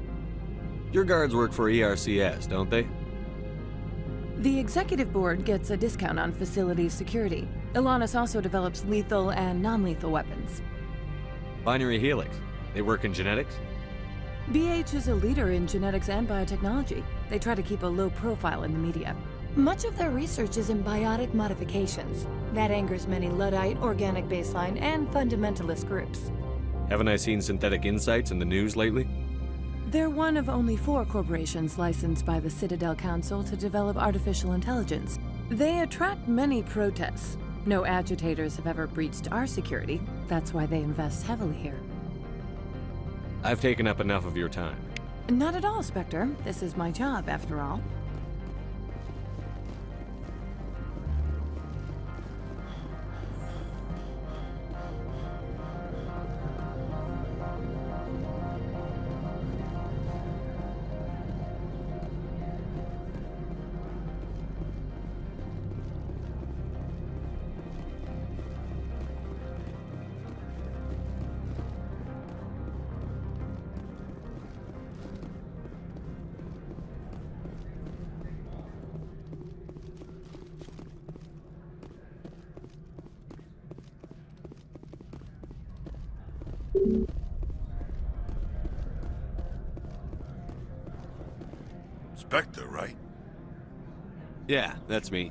Your guards work for ERCS, don't they? The executive board gets a discount on facility security. Elanis also develops lethal and non-lethal weapons. Binary Helix. They work in genetics? BH is a leader in genetics and biotechnology. They try to keep a low profile in the media. Much of their research is in biotic modifications. That angers many Luddite, organic baseline, and fundamentalist groups. Haven't I seen Synthetic Insights in the news lately? They're one of only 4 corporations licensed by the Citadel Council to develop artificial intelligence. They attract many protests. No agitators have ever breached our security. That's why they invest heavily here. I've taken up enough of your time. Not at all, Spectre. This is my job, after all. Spectre, right? Yeah, that's me.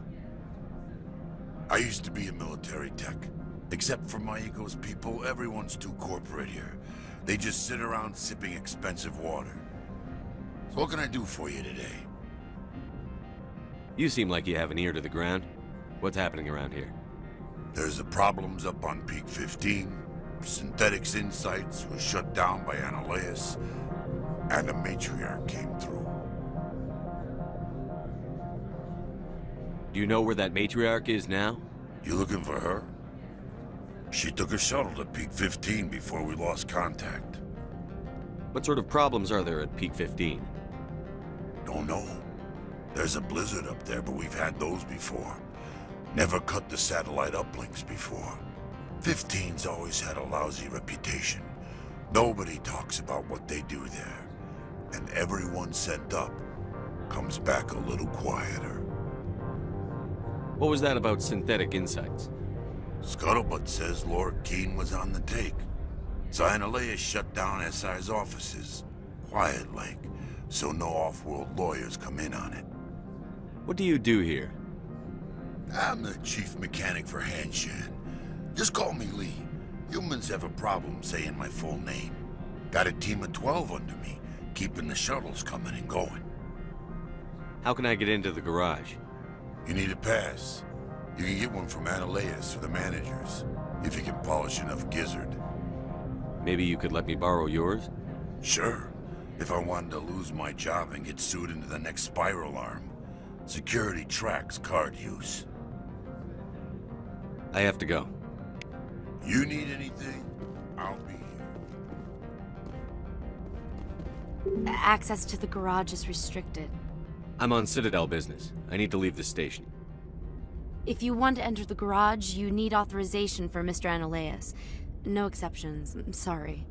I used to be a military tech. Except for my ego's people, everyone's too corporate here. They just sit around sipping expensive water. So what can I do for you today? You seem like you have an ear to the ground. What's happening around here? There's the problems up on Peak 15. Synthetic Insights was shut down by Ananias. And a matriarch came through. Do you know where that matriarch is now? You looking for her? She took a shuttle to Peak 15 before we lost contact. What sort of problems are there at Peak 15? Don't know. There's a blizzard up there, but we've had those before. Never cut the satellite uplinks before. 15's always had a lousy reputation. Nobody talks about what they do there. And everyone sent up comes back a little quieter. What was that about Synthetic Insights? Scuttlebutt says Lorik Keen was on the take. So Ananias shut down SI's offices. Quiet-like, so no off-world lawyers come in on it. What do you do here? I'm the chief mechanic for Hanshan. Just call me Lee. Humans have a problem saying my full name. Got a team of 12 under me, keeping the shuttles coming and going. How can I get into the garage? You need a pass. You can get one from Analeus or the managers, if you can polish enough gizzard. Maybe you could let me borrow yours? Sure. If I wanted to lose my job and get sued into the next spiral arm. Security tracks card use. I have to go. You need anything? I'll be here. Access to the garage is restricted. I'm on Citadel business. I need to leave the station. If you want to enter the garage, you need authorization for Mr. Analeus. No exceptions. I'm sorry.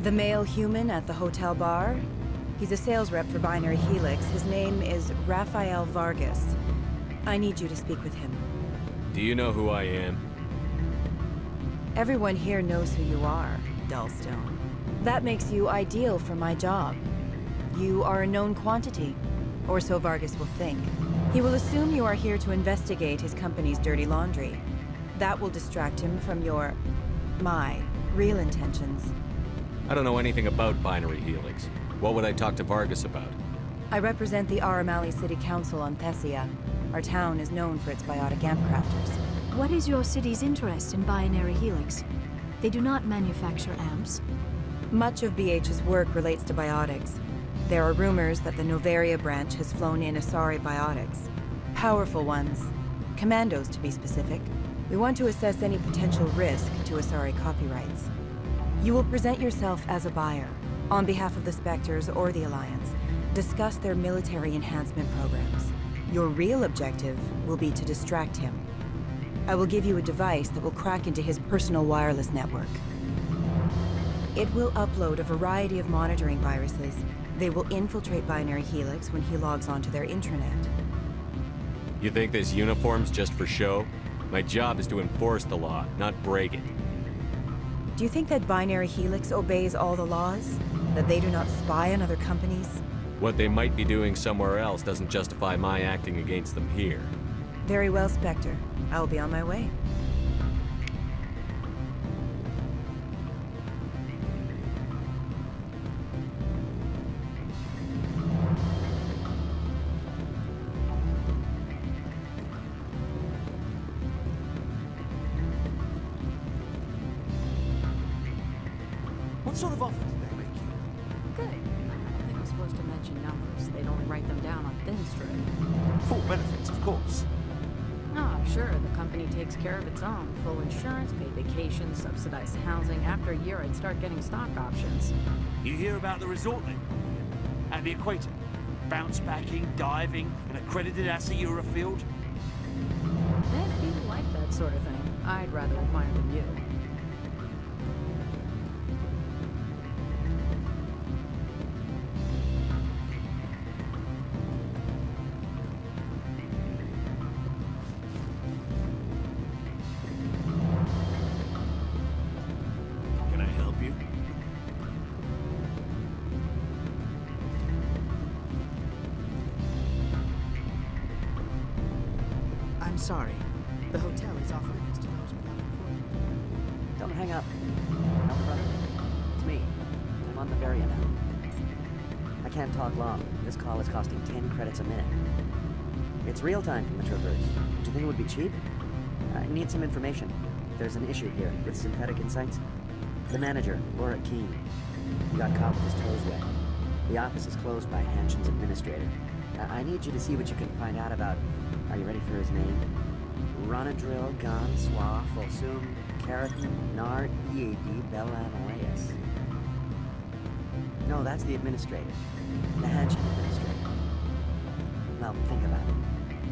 The male human at the hotel bar? He's a sales rep for Binary Helix. His name is Rafael Vargas. I need you to speak with him. Do you know who I am? Everyone here knows who you are, Dullstone. That makes you ideal for my job. You are a known quantity, or so Vargas will think. He will assume you are here to investigate his company's dirty laundry. That will distract him from my real intentions. I don't know anything about Binary Helix. What would I talk to Vargas about? I represent the Aramali City Council on Thessia. Our town is known for its biotic amp crafters. What is your city's interest in Binary Helix? They do not manufacture amps. Much of BH's work relates to biotics. There are rumors that the Novaria branch has flown in Asari biotics. Powerful ones. Commandos, to be specific. We want to assess any potential risk to Asari copyrights. You will present yourself as a buyer, on behalf of the Spectres or the Alliance. Discuss their military enhancement programs. Your real objective will be to distract him. I will give you a device that will crack into his personal wireless network. It will upload a variety of monitoring viruses. They will infiltrate Binary Helix when he logs onto their intranet. You think this uniform's just for show? My job is to enforce the law, not break it. Do you think that Binary Helix obeys all the laws? That they do not spy on other companies? What they might be doing somewhere else doesn't justify my acting against them here. Very well, Spectre. I will be on my way. What sort of offer did they make you? Good. I don't think I'm supposed to mention numbers. They'd only write them down on thin strip. Full benefits, of course. Oh, sure. The company takes care of its own. Full insurance, paid vacations, subsidized housing. After a year, I'd start getting stock options. You hear about the resort they've got here? At the equator. Bounce backing, diving, an accredited Asayura field. If people like that sort of thing, I'd rather admire than you. I'm sorry. The hotel is off limits to those without approval. Don't hang up. Elder brother, it's me. I'm on Bavaria now. I can't talk long. This call is costing 10 credits a minute. It's real time from the Traverse. Do you think it would be cheap? I need some information. There's an issue here with synthetic insights. The manager, Laura Keene, he got caught with his toes wet. The office is closed by Hanshin's administrator. I need you to see what you can find out about... Are you ready for his name? Ronadril Gan Swa Folsum Karakin Nar Ead Belanaleus. No, that's the administrator. The Hanshan administrator. Well, think about it.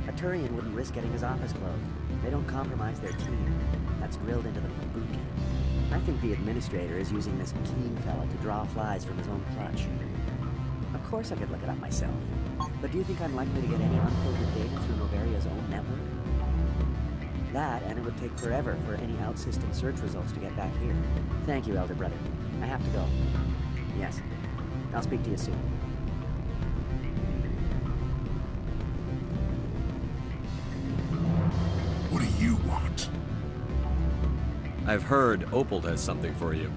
A Turian wouldn't risk getting his office closed. They don't compromise their team. That's drilled into them from boot camp. I think the administrator is using this keen fella to draw flies from his own clutch. Of course I could look it up myself. But do you think I'm likely to get any unfiltered data through Novaria's own network? That, and it would take forever for any out-system search results to get back here. Thank you, Elder Brother. I have to go. Yes. I'll speak to you soon. What do you want? I've heard Opal has something for you.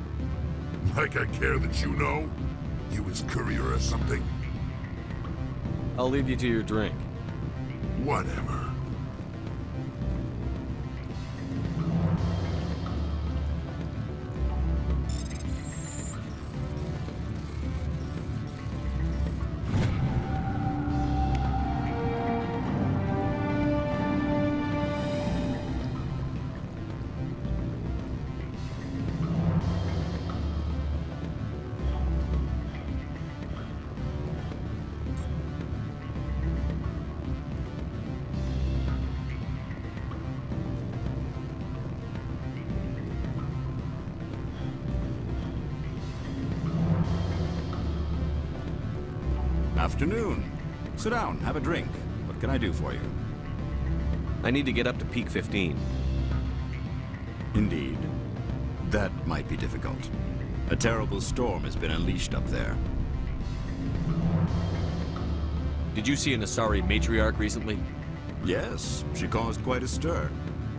Like I care that you know? You his courier or something? I'll leave you to your drink. Whatever. Afternoon. Sit down, have a drink. What can I do for you? I need to get up to peak 15. Indeed. That might be difficult. A terrible storm has been unleashed up there. Did you see an Asari matriarch recently? Yes, she caused quite a stir.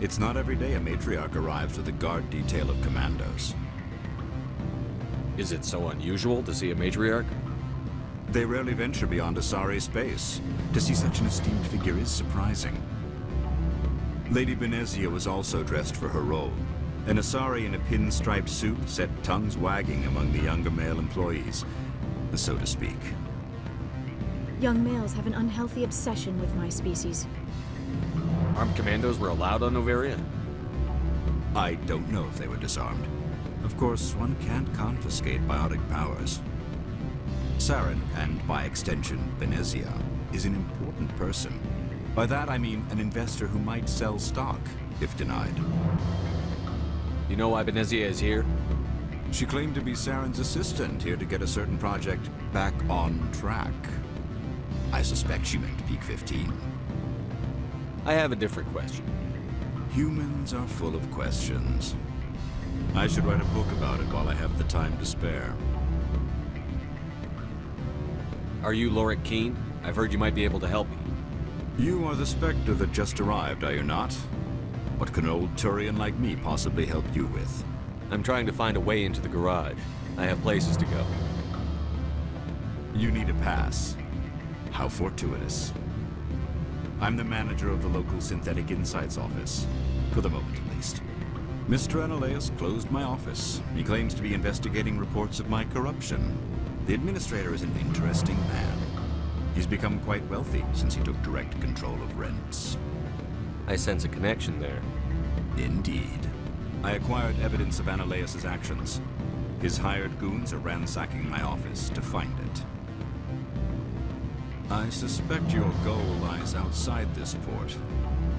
It's not every day a matriarch arrives with a guard detail of commandos. Is it so unusual to see a matriarch? They rarely venture beyond Asari space. To see such an esteemed figure is surprising. Lady Benezia was also dressed for her role. An Asari in a pinstriped suit set tongues wagging among the younger male employees, so to speak. Young males have an unhealthy obsession with my species. Armed commandos were allowed on Novaria? I don't know if they were disarmed. Of course, one can't confiscate biotic powers. Saren, and by extension, Benezia, is an important person. By that I mean an investor who might sell stock, if denied. You know why Benezia is here? She claimed to be Saren's assistant, here to get a certain project back on track. I suspect she meant peak 15. I have a different question. Humans are full of questions. I should write a book about it while I have the time to spare. Are you Lorik Keen? I've heard you might be able to help me. You are the Spectre that just arrived, are you not? What can an old Turian like me possibly help you with? I'm trying to find a way into the garage. I have places to go. You need a pass. How fortuitous. I'm the manager of the local Synthetic Insights office. For the moment, at least. Mr. Analeus closed my office. He claims to be investigating reports of my corruption. The administrator is an interesting man. He's become quite wealthy since he took direct control of rents. I sense a connection there. Indeed. I acquired evidence of Analeus' actions. His hired goons are ransacking my office to find it. I suspect your goal lies outside this port.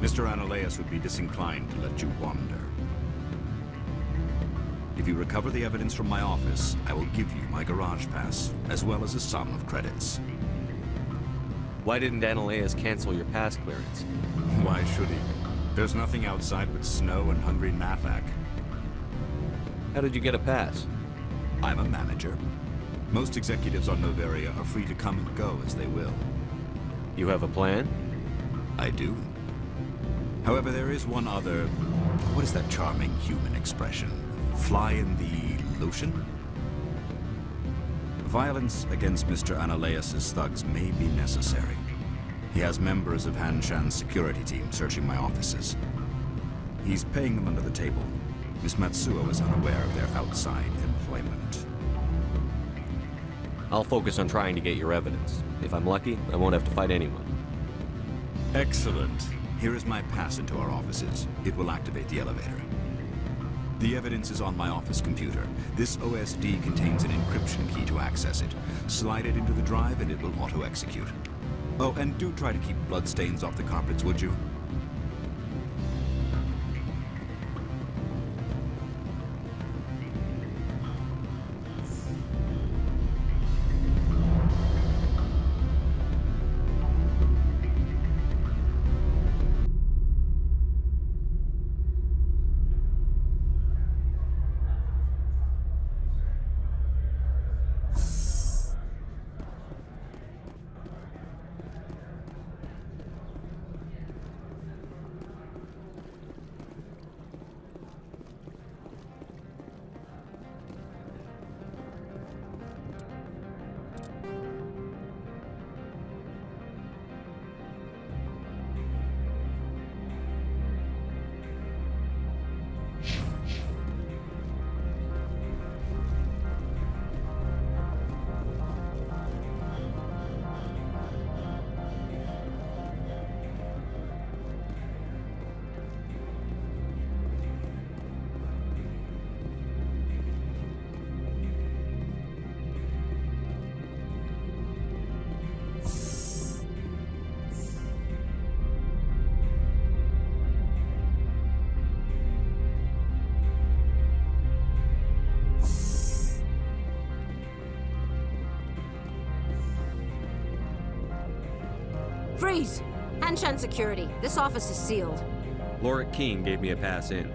Mr. Analeus would be disinclined to let you wander. If you recover the evidence from my office, I will give you my garage pass, as well as a sum of credits. Why didn't Analeus cancel your pass clearance? Why should he? There's nothing outside but snow and hungry Nathak. How did you get a pass? I'm a manager. Most executives on Novaria are free to come and go as they will. You have a plan? I do. However, there is one other... What is that charming human expression? Fly in the lotion? Violence against Mr. Analeus' thugs may be necessary. He has members of Hanshan's security team searching my offices. He's paying them under the table. Miss Matsuo is unaware of their outside employment. I'll focus on trying to get your evidence. If I'm lucky, I won't have to fight anyone. Excellent. Here is my pass into our offices. It will activate the elevator. The evidence is on my office computer. This OSD contains an encryption key to access it. Slide it into the drive and it will auto-execute. Oh, and do try to keep bloodstains off the carpets, would you? Freeze! Hanshan security. This office is sealed. Lorik Keen gave me a pass in.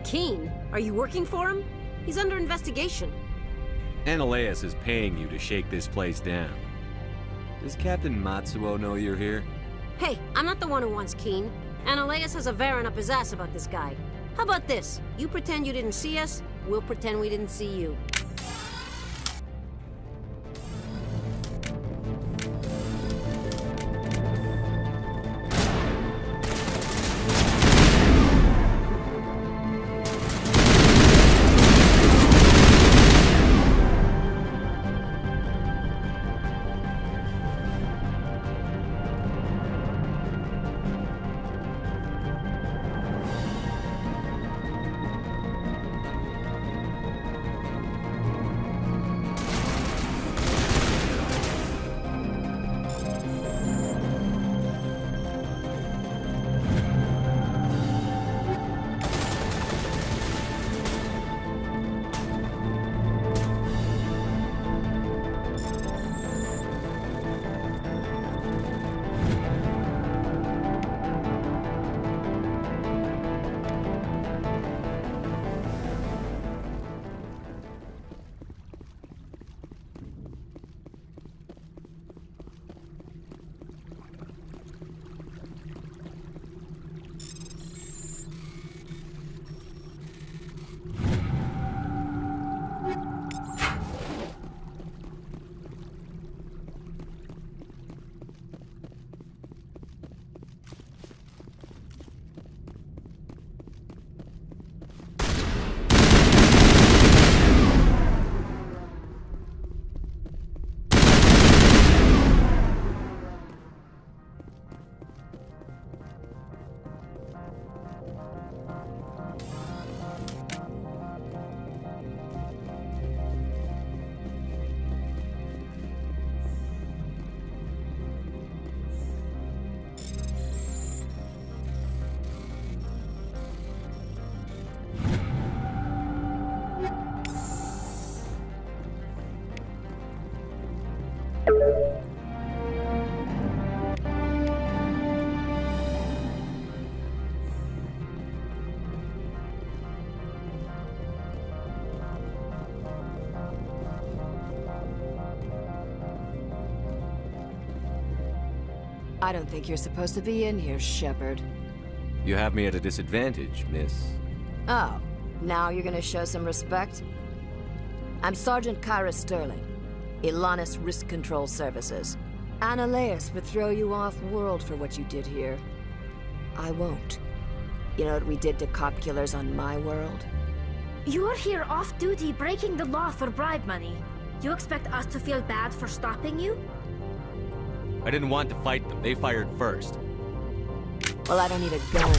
Keen? Are you working for him? He's under investigation. Analeas is paying you to shake this place down. Does Captain Matsuo know you're here? Hey, I'm not the one who wants Keen. Analeas has a Varen up his ass about this guy. How about this? You pretend you didn't see us, we'll pretend we didn't see you. I don't think you're supposed to be in here, Shepard. You have me at a disadvantage, miss. Oh, now you're gonna show some respect? I'm Sergeant Kyra Sterling, Ilanis Risk Control Services. Analeas would throw you off-world for what you did here. I won't. You know what we did to cop killers on my world? You're here off-duty breaking the law for bribe money. You expect us to feel bad for stopping you? I didn't want to fight them. They fired first. Well, I don't need a gun.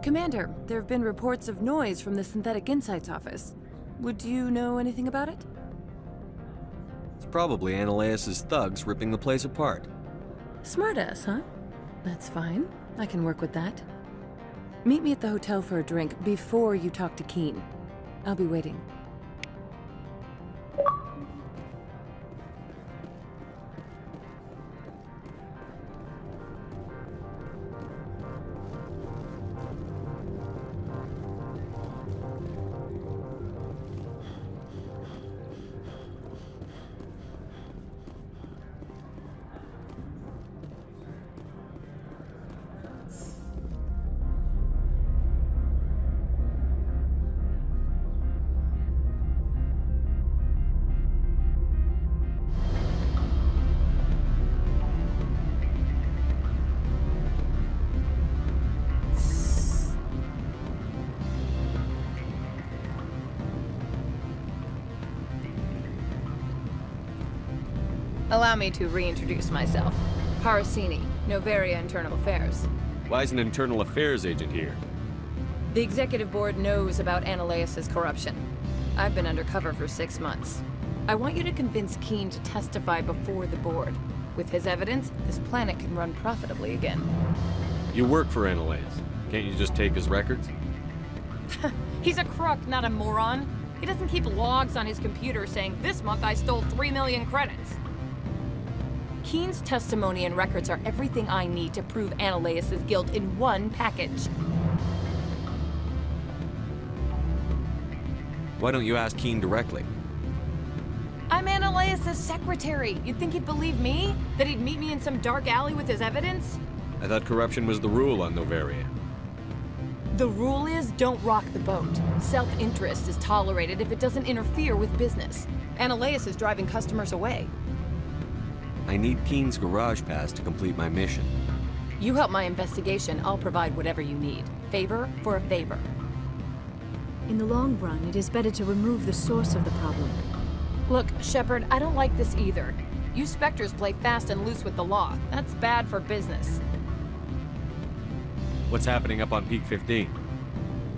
Commander, there have been reports of noise from the Synthetic Insights office. Would you know anything about it? It's probably Ananias' thugs ripping the place apart. Smartass, huh? That's fine. I can work with that. Meet me at the hotel for a drink before you talk to Keen. I'll be waiting. Allow me to reintroduce myself. Parasini, Novaria Internal Affairs. Why is an internal affairs agent here? The executive board knows about Ananias' corruption. I've been undercover for 6 months. I want you to convince Keen to testify before the board. With his evidence, this planet can run profitably again. You work for Ananias. Can't you just take his records? He's a crook, not a moron. He doesn't keep logs on his computer saying, "This month I stole 3 million credits." Keen's testimony and records are everything I need to prove Ananias' guilt in one package. Why don't you ask Keen directly? I'm Ananias' secretary. You'd think he'd believe me? That he'd meet me in some dark alley with his evidence? I thought corruption was the rule on Novaria. The rule is, don't rock the boat. Self-interest is tolerated if it doesn't interfere with business. Ananias is driving customers away. I need Keen's garage pass to complete my mission. You help my investigation, I'll provide whatever you need. Favor for a favor. In the long run, it is better to remove the source of the problem. Look, Shepard, I don't like this either. You Spectres play fast and loose with the law. That's bad for business. What's happening up on Peak 15?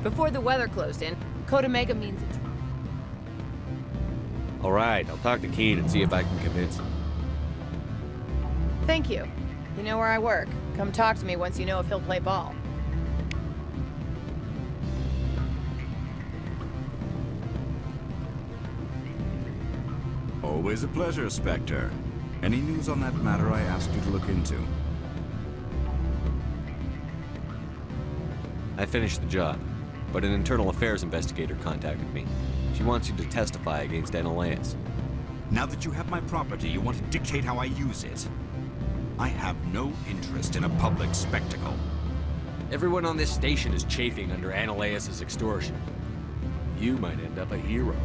Before the weather closed in, Code Omega means it's... All right, I'll talk to Keen and see if I can convince him. Thank you. You know where I work. Come talk to me once you know if he'll play ball. Always a pleasure, Spectre. Any news on that matter I asked you to look into? I finished the job, but an internal affairs investigator contacted me. She wants you to testify against Ananias. Now that you have my property, you want to dictate how I use it. I have no interest in a public spectacle. Everyone on this station is chafing under Ananias' extortion. You might end up a hero.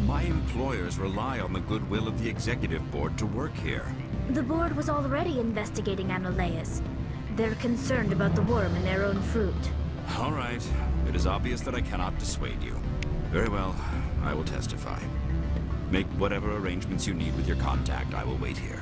My employers rely on the goodwill of the executive board to work here. The board was already investigating Ananias. They're concerned about the worm in their own fruit. All right. It is obvious that I cannot dissuade you. Very well. I will testify. Make whatever arrangements you need with your contact. I will wait here.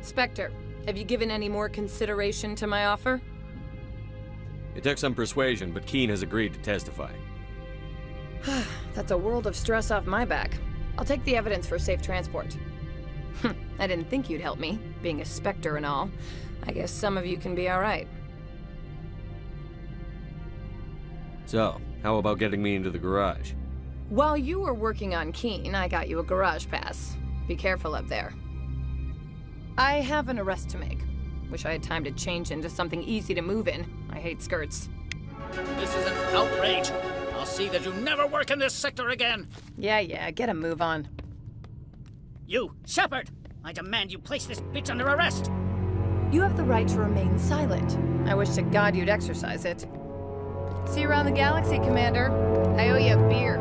Spectre, have you given any more consideration to my offer? It took some persuasion, but Keen has agreed to testify. That's a world of stress off my back. I'll take the evidence for safe transport. I didn't think you'd help me, being a Spectre and all. I guess some of you can be alright. So, how about getting me into the garage? While you were working on Keen, I got you a garage pass. Be careful up there. I have an arrest to make. Wish I had time to change into something easy to move in. I hate skirts. This is an outrage. I'll see that you never work in this sector again. Yeah, get a move on. You, Shepard! I demand you place this bitch under arrest! You have the right to remain silent. I wish to God you'd exercise it. See you around the galaxy, Commander. I owe you a beer.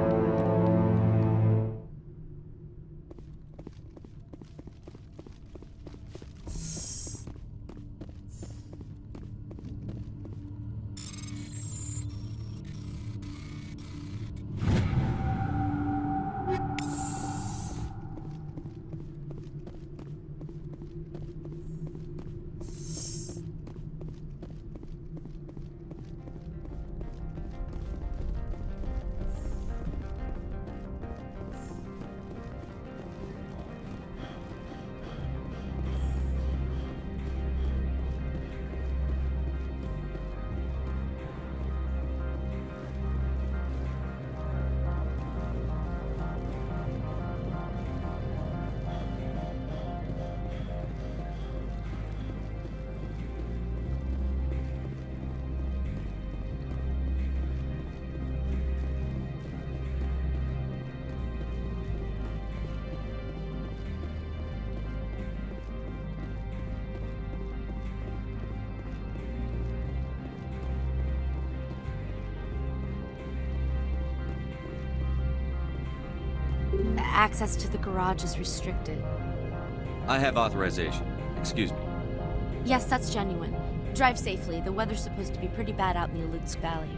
Access to the garage is restricted. I have authorization. Excuse me. Yes, that's genuine. Drive safely. The weather's supposed to be pretty bad out in the Alutsk Valley.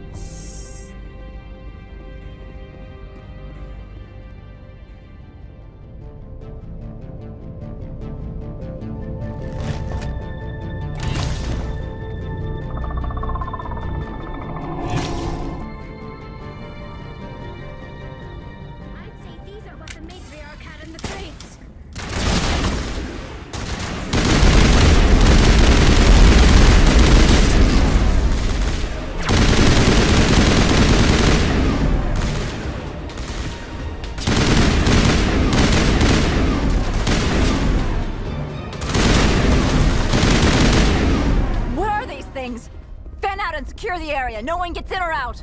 Fan out and secure the area. No one gets in or out.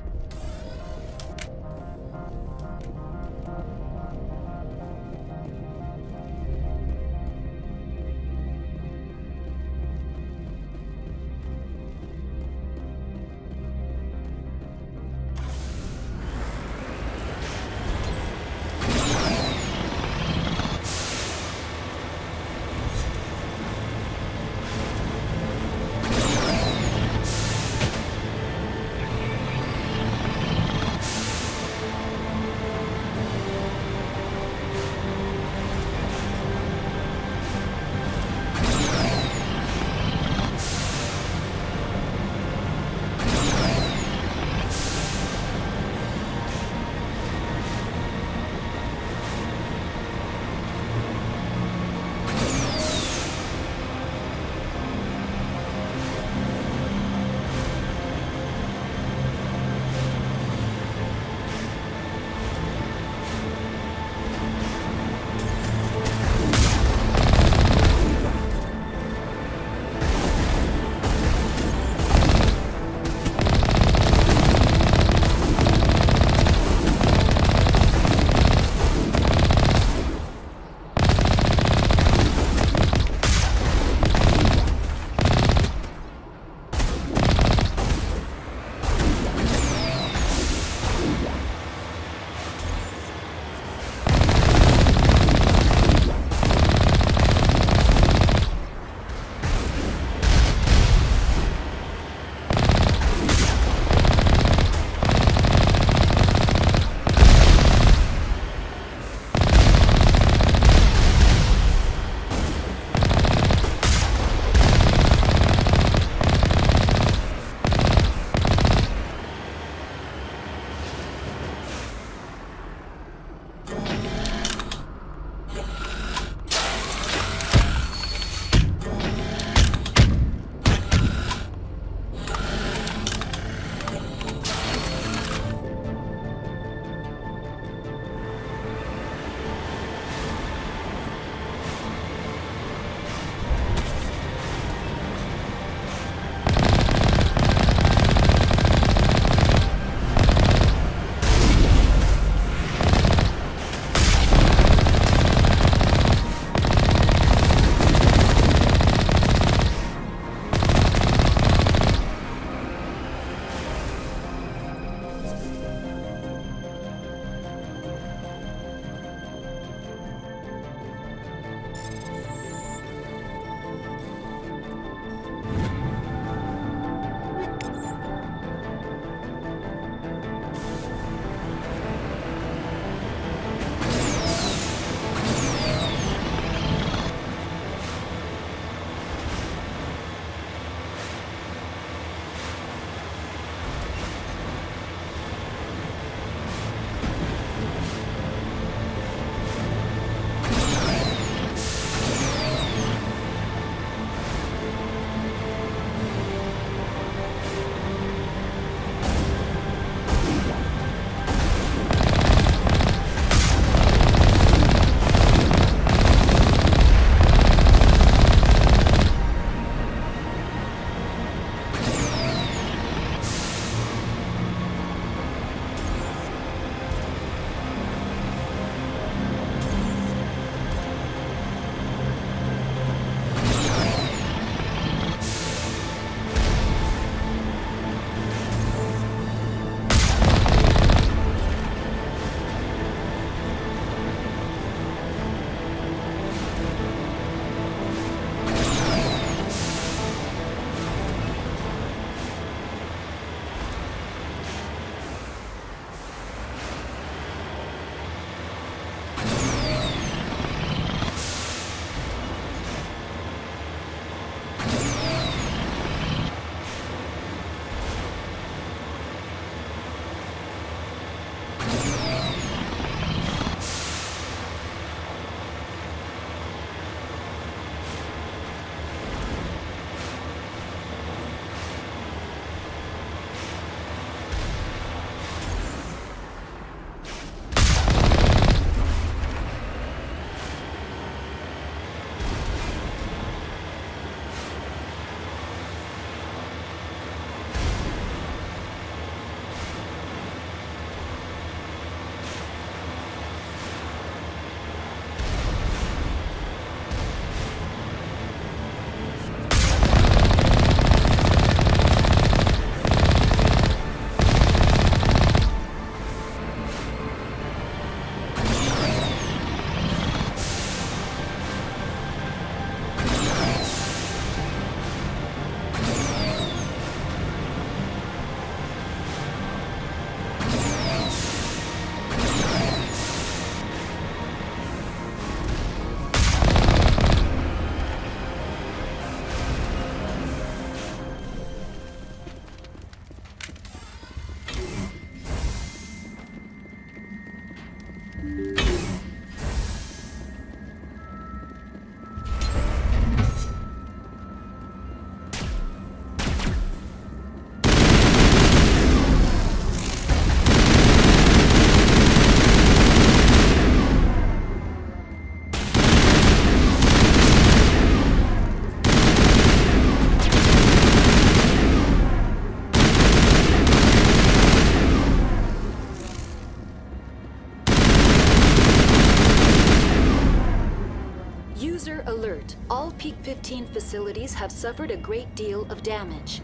15 facilities have suffered a great deal of damage.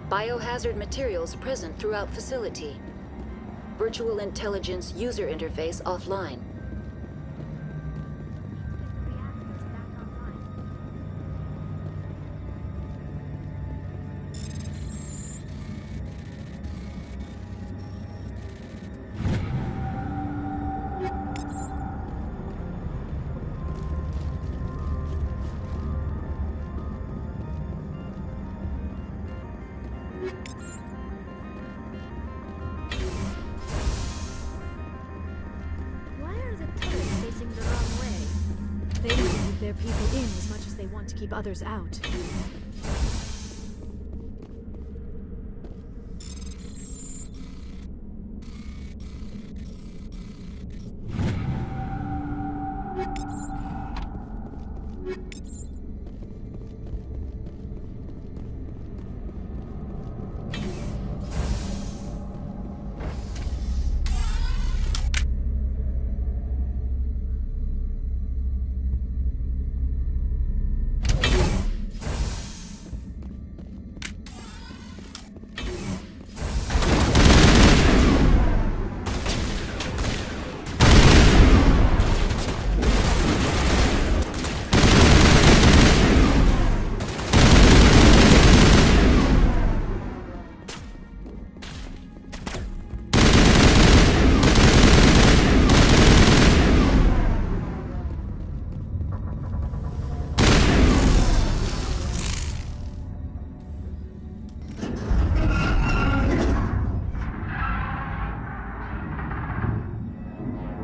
Biohazard materials present throughout facility. Virtual intelligence user interface offline. They want to keep their people in as much as they want to keep others out.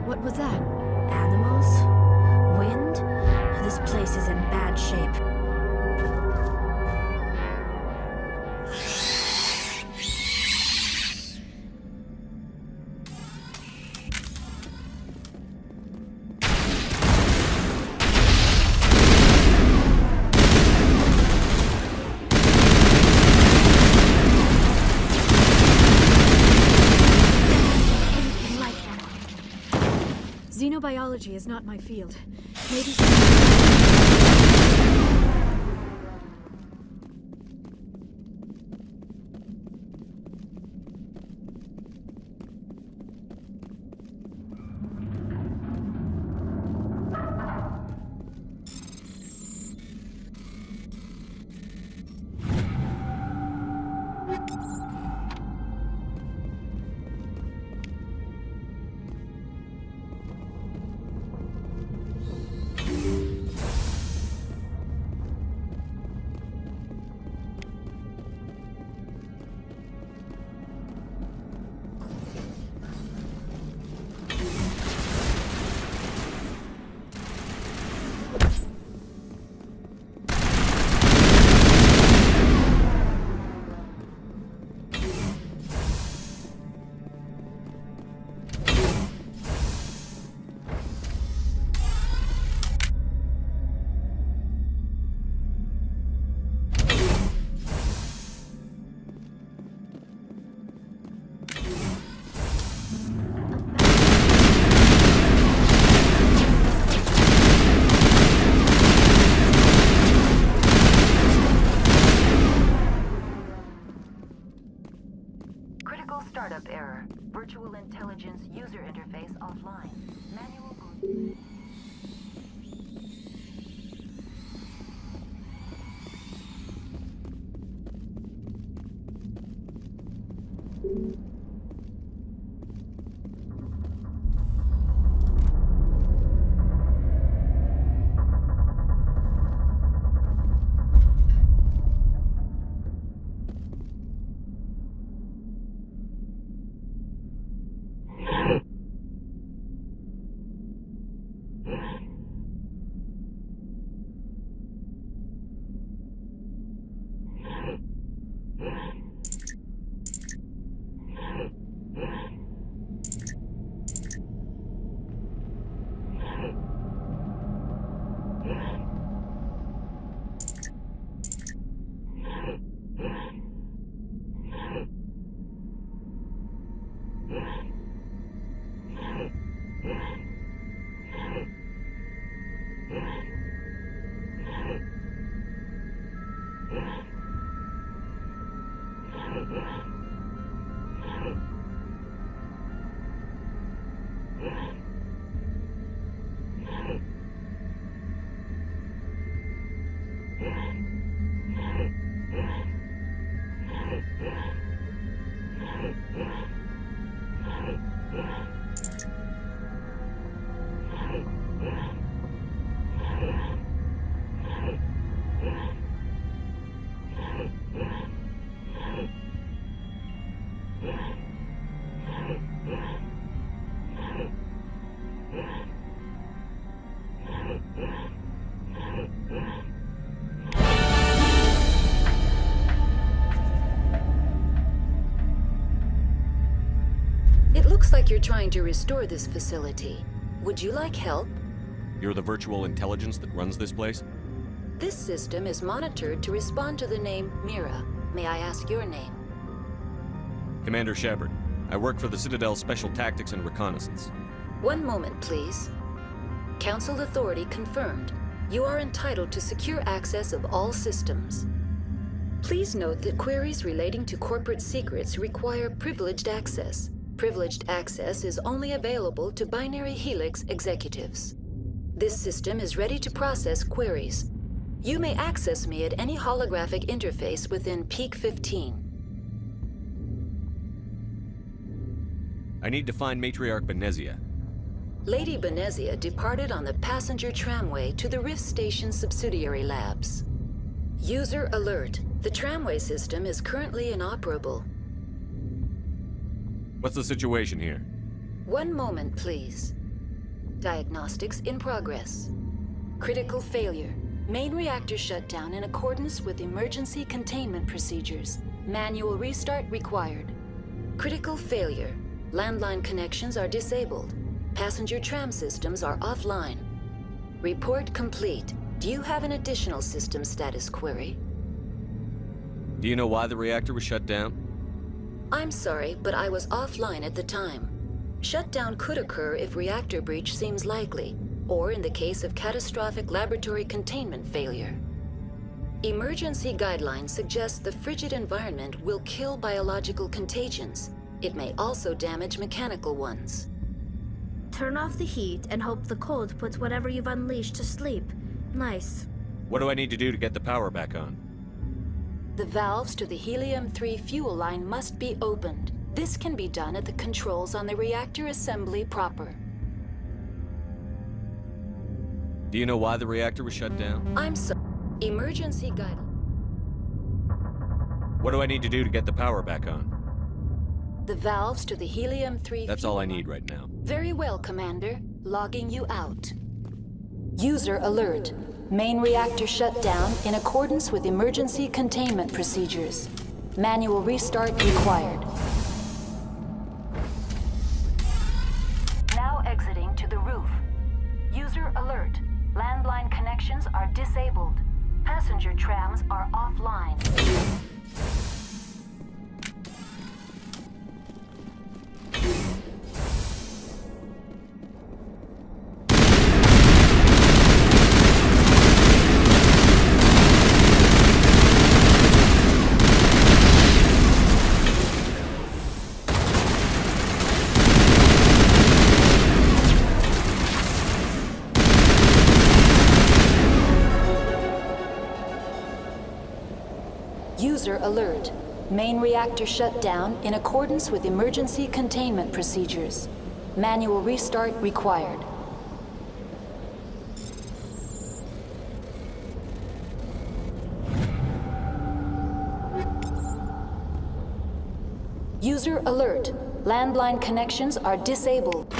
What was that? Animals? Wind? This place is in bad shape. Xenobiology is not my field. Maybe... Startup error. Virtual intelligence user interface offline. Manual boot. It looks like you're trying to restore this facility. Would you like help? You're the virtual intelligence that runs this place? This system is monitored to respond to the name Mira. May I ask your name? Commander Shepard. I work for the Citadel Special Tactics and Reconnaissance. One moment, please. Council authority confirmed. You are entitled to secure access of all systems. Please note that queries relating to corporate secrets require privileged access. Privileged access is only available to Binary Helix executives. This system is ready to process queries. You may access me at any holographic interface within Peak 15. I need to find Matriarch Benezia. Lady Benezia departed on the passenger tramway to the Rift Station subsidiary labs. User alert. The tramway system is currently inoperable. What's the situation here? One moment, please. Diagnostics in progress. Critical failure. Main reactor shut down in accordance with emergency containment procedures. Manual restart required. Critical failure. Landline connections are disabled. Passenger tram systems are offline. Report complete. Do you have an additional system status query? Do you know why the reactor was shut down? I'm sorry, but I was offline at the time. Shutdown could occur if reactor breach seems likely, or in the case of catastrophic laboratory containment failure. Emergency guidelines suggest the frigid environment will kill biological contagions. It may also damage mechanical ones. Turn off the heat and hope the cold puts whatever you've unleashed to sleep. Nice. What do I need to do to get the power back on? The valves to the helium-3 fuel line must be opened. This can be done at the controls on the reactor assembly proper. Do you know why the reactor was shut down? I'm sorry. Emergency guidelines. What do I need to do to get the power back on? The valves to the helium-3 That's all I need right now. Very well, Commander. Logging you out. User alert. Main reactor shut down in accordance with emergency containment procedures. Manual restart required. Now exiting to the roof. User alert. Landline connections are disabled. Passenger trams are offline. User alert. Main reactor shut down in accordance with emergency containment procedures. Manual restart required. User alert. Landline connections are disabled.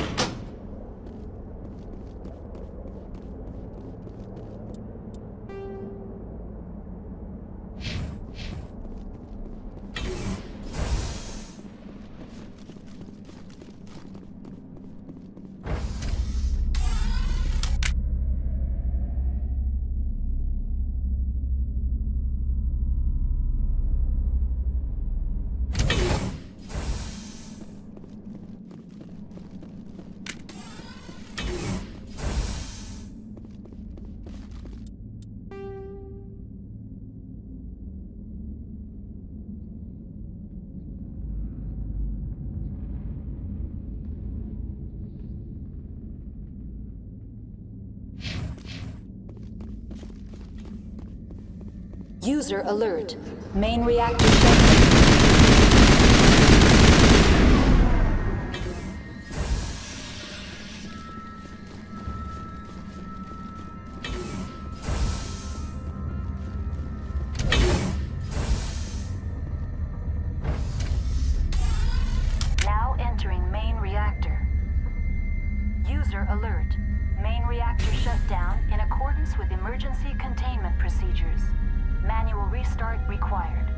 User alert. Main reactor shut down. Now entering main reactor. User alert. Main reactor shut down in accordance with emergency containment procedures. Manual restart required.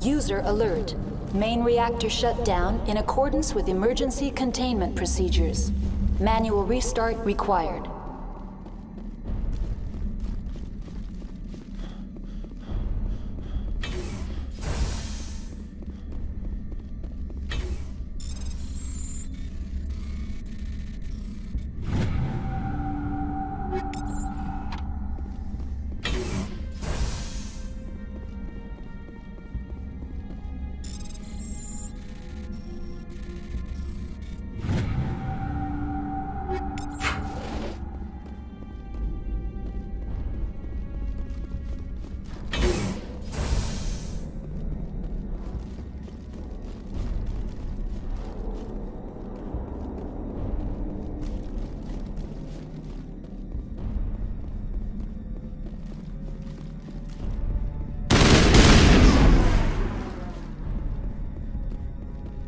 User alert. Main reactor shut down in accordance with emergency containment procedures. Manual restart required.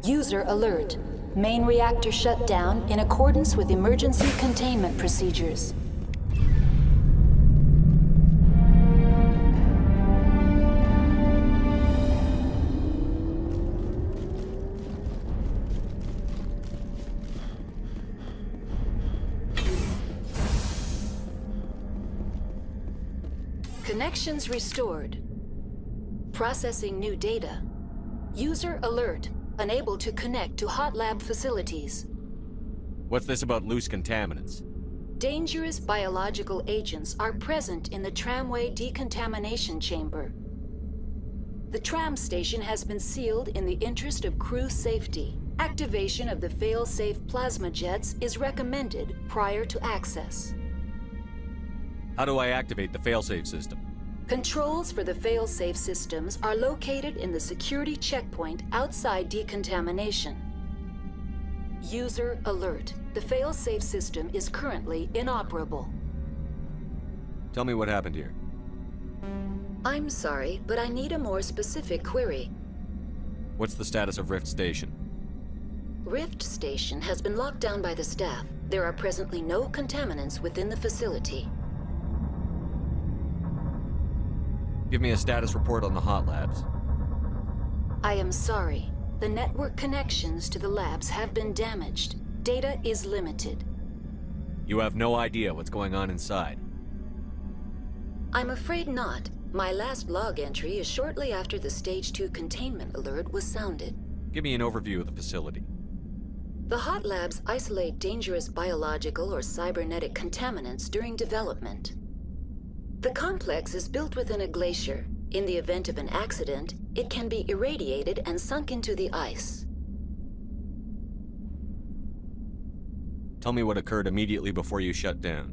User alert. Main reactor shut down in accordance with emergency containment procedures. Connections restored. Processing new data. User alert. Unable to connect to hot lab facilities. What's this about loose contaminants? Dangerous biological agents are present in the tramway decontamination chamber. The tram station has been sealed in the interest of crew safety. Activation of the fail-safe plasma jets is recommended prior to access. How do I activate the failsafe system? Controls for the fail-safe systems are located in the security checkpoint outside decontamination. User alert. The fail-safe system is currently inoperable. Tell me what happened here. I'm sorry, but I need a more specific query. What's the status of Rift Station? Rift Station has been locked down by the staff. There are presently no contaminants within the facility. Give me a status report on the hot labs. I am sorry. The network connections to the labs have been damaged. Data is limited. You have no idea what's going on inside. I'm afraid not. My last log entry is shortly after the Stage 2 containment alert was sounded. Give me an overview of the facility. The hot labs isolate dangerous biological or cybernetic contaminants during development. The complex is built within a glacier. In the event of an accident, it can be irradiated and sunk into the ice. Tell me what occurred immediately before you shut down.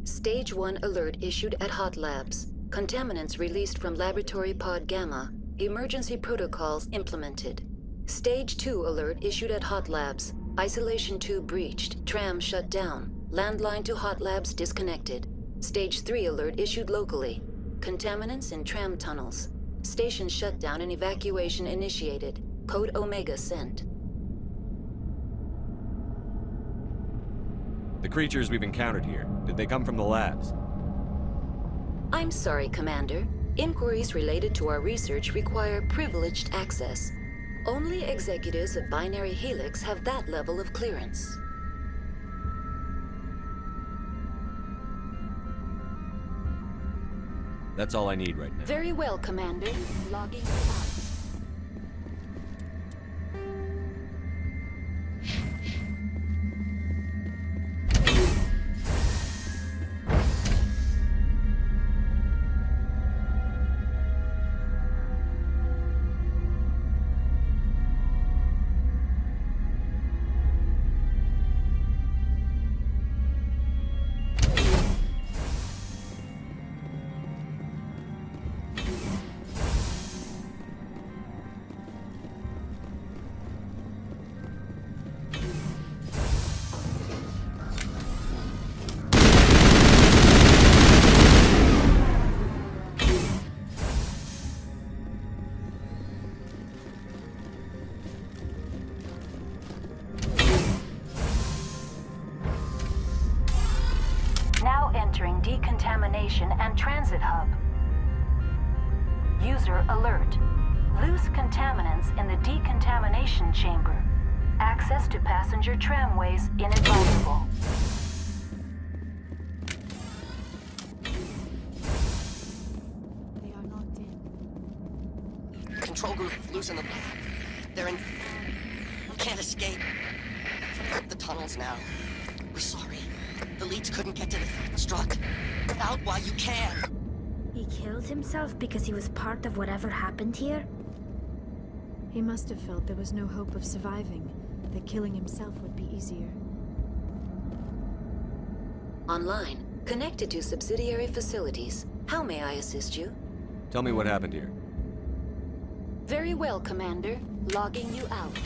Stage 1 alert issued at hot labs. Contaminants released from Laboratory Pod Gamma. Emergency protocols implemented. Stage 2 alert issued at Hot Labs. Isolation 2 breached. Tram shut down. Landline to Hot Labs disconnected. Stage 3 alert issued locally. Contaminants in tram tunnels. Station shutdown and evacuation initiated. Code Omega sent. The creatures we've encountered here, did they come from the labs? I'm sorry, Commander. Inquiries related to our research require privileged access. Only executives of Binary Helix have that level of clearance. That's all I need right now. Very well, Commander. Logging out. Entering decontamination and transit hub. User alert. Loose contaminants in the decontamination chamber. Access to passenger tramways inadvisable. They are not in. Control group loose in the... They're in... Can't escape. The tunnels now. We're sorry. The leads couldn't get to the struck. Out while you can. He killed himself because he was part of whatever happened here? He must have felt there was no hope of surviving, that killing himself would be easier. Online. Connected to subsidiary facilities. How may I assist you? Tell me what happened here. Very well, Commander. Logging you out.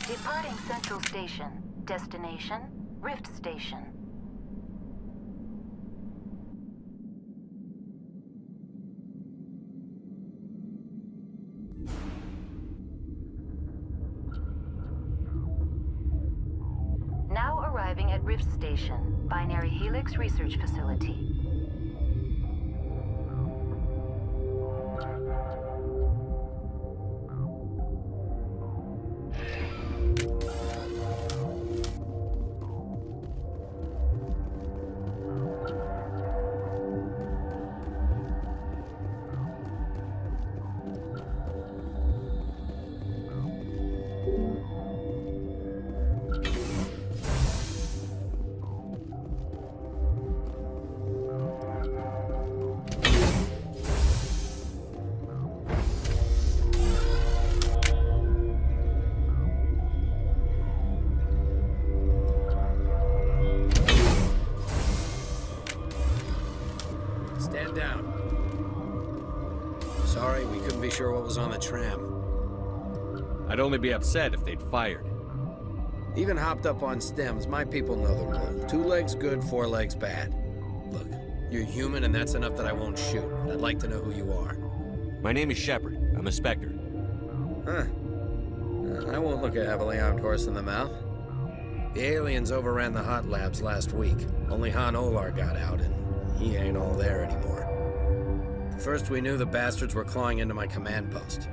Departing Central Station. Destination, Rift Station. Now arriving at Rift Station, Binary Helix Research Facility. Stand down. Sorry, we couldn't be sure what was on the tram. I'd only be upset if they'd fired. Even hopped up on stems, my people know the rule. 2 legs good, 4 legs bad. Look, You're human, and that's enough that I won't shoot. But I'd like to know who you are. My name is Shepard. I'm a Spectre. Huh. I won't look a heavily armed horse in the mouth. The aliens overran the hot labs last week. Only Han Olar got out, and he ain't all there anymore. First we knew the bastards were clawing into my command post.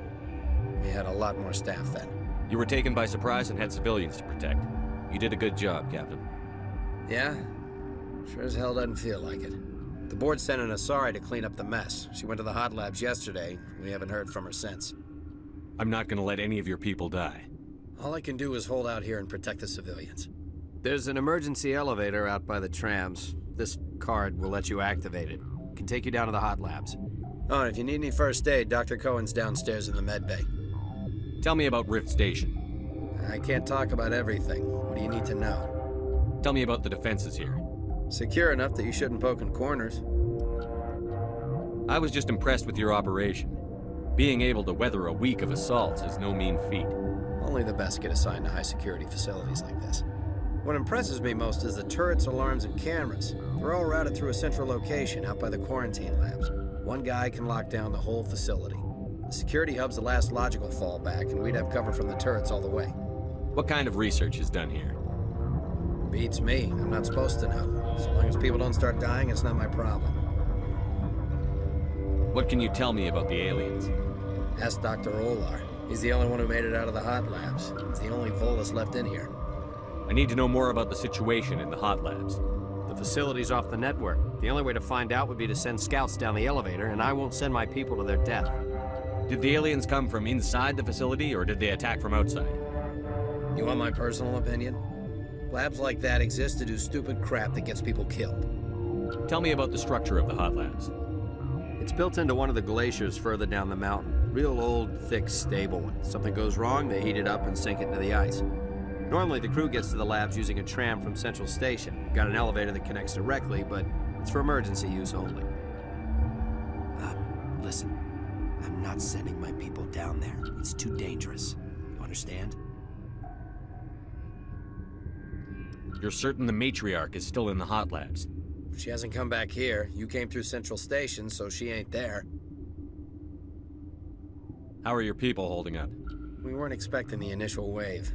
We had a lot more staff then. You were taken by surprise and had civilians to protect. You did a good job, Captain. Yeah? Sure as hell doesn't feel like it. The board sent an Asari to clean up the mess. She went to the hot labs yesterday. We haven't heard from her since. I'm not gonna let any of your people die. All I can do is hold out here and protect the civilians. There's an emergency elevator out by the trams. This card will let you activate it. It can take you down to the hot labs. Oh, and if you need any first aid, Dr. Cohen's downstairs in the med bay. Tell me about Rift Station. I can't talk about everything. What do you need to know? Tell me about the defenses here. Secure enough that you shouldn't poke in corners. I was just impressed with your operation. Being able to weather a week of assaults is no mean feat. Only the best get assigned to high-security facilities like this. What impresses me most is the turrets, alarms, and cameras. They're all routed through a central location out by the quarantine labs. One guy can lock down the whole facility. The security hub's the last logical fallback, and we'd have cover from the turrets all the way. What kind of research is done here? Beats me. I'm not supposed to know. So long as people don't start dying, it's not my problem. What can you tell me about the aliens? Ask Dr. Olar. He's the only one who made it out of the hot labs. He's the only Volus left in here. I need to know more about the situation in the hot labs. The facility's off the network. The only way to find out would be to send scouts down the elevator, and I won't send my people to their death. Did the aliens come from inside the facility, or did they attack from outside? You want my personal opinion? Labs like that exist to do stupid crap that gets people killed. Tell me about the structure of the hot labs. It's built into one of the glaciers further down the mountain. Real old, thick, stable one. Something goes wrong, they heat it up and sink it into the ice. Normally, the crew gets to the labs using a tram from Central Station. We've got an elevator that connects directly, but it's for emergency use only. Listen, I'm not sending my people down there. It's too dangerous. You understand? You're certain the matriarch is still in the hot labs? She hasn't come back here. You came through Central Station, so she ain't there. How are your people holding up? We weren't expecting the initial wave.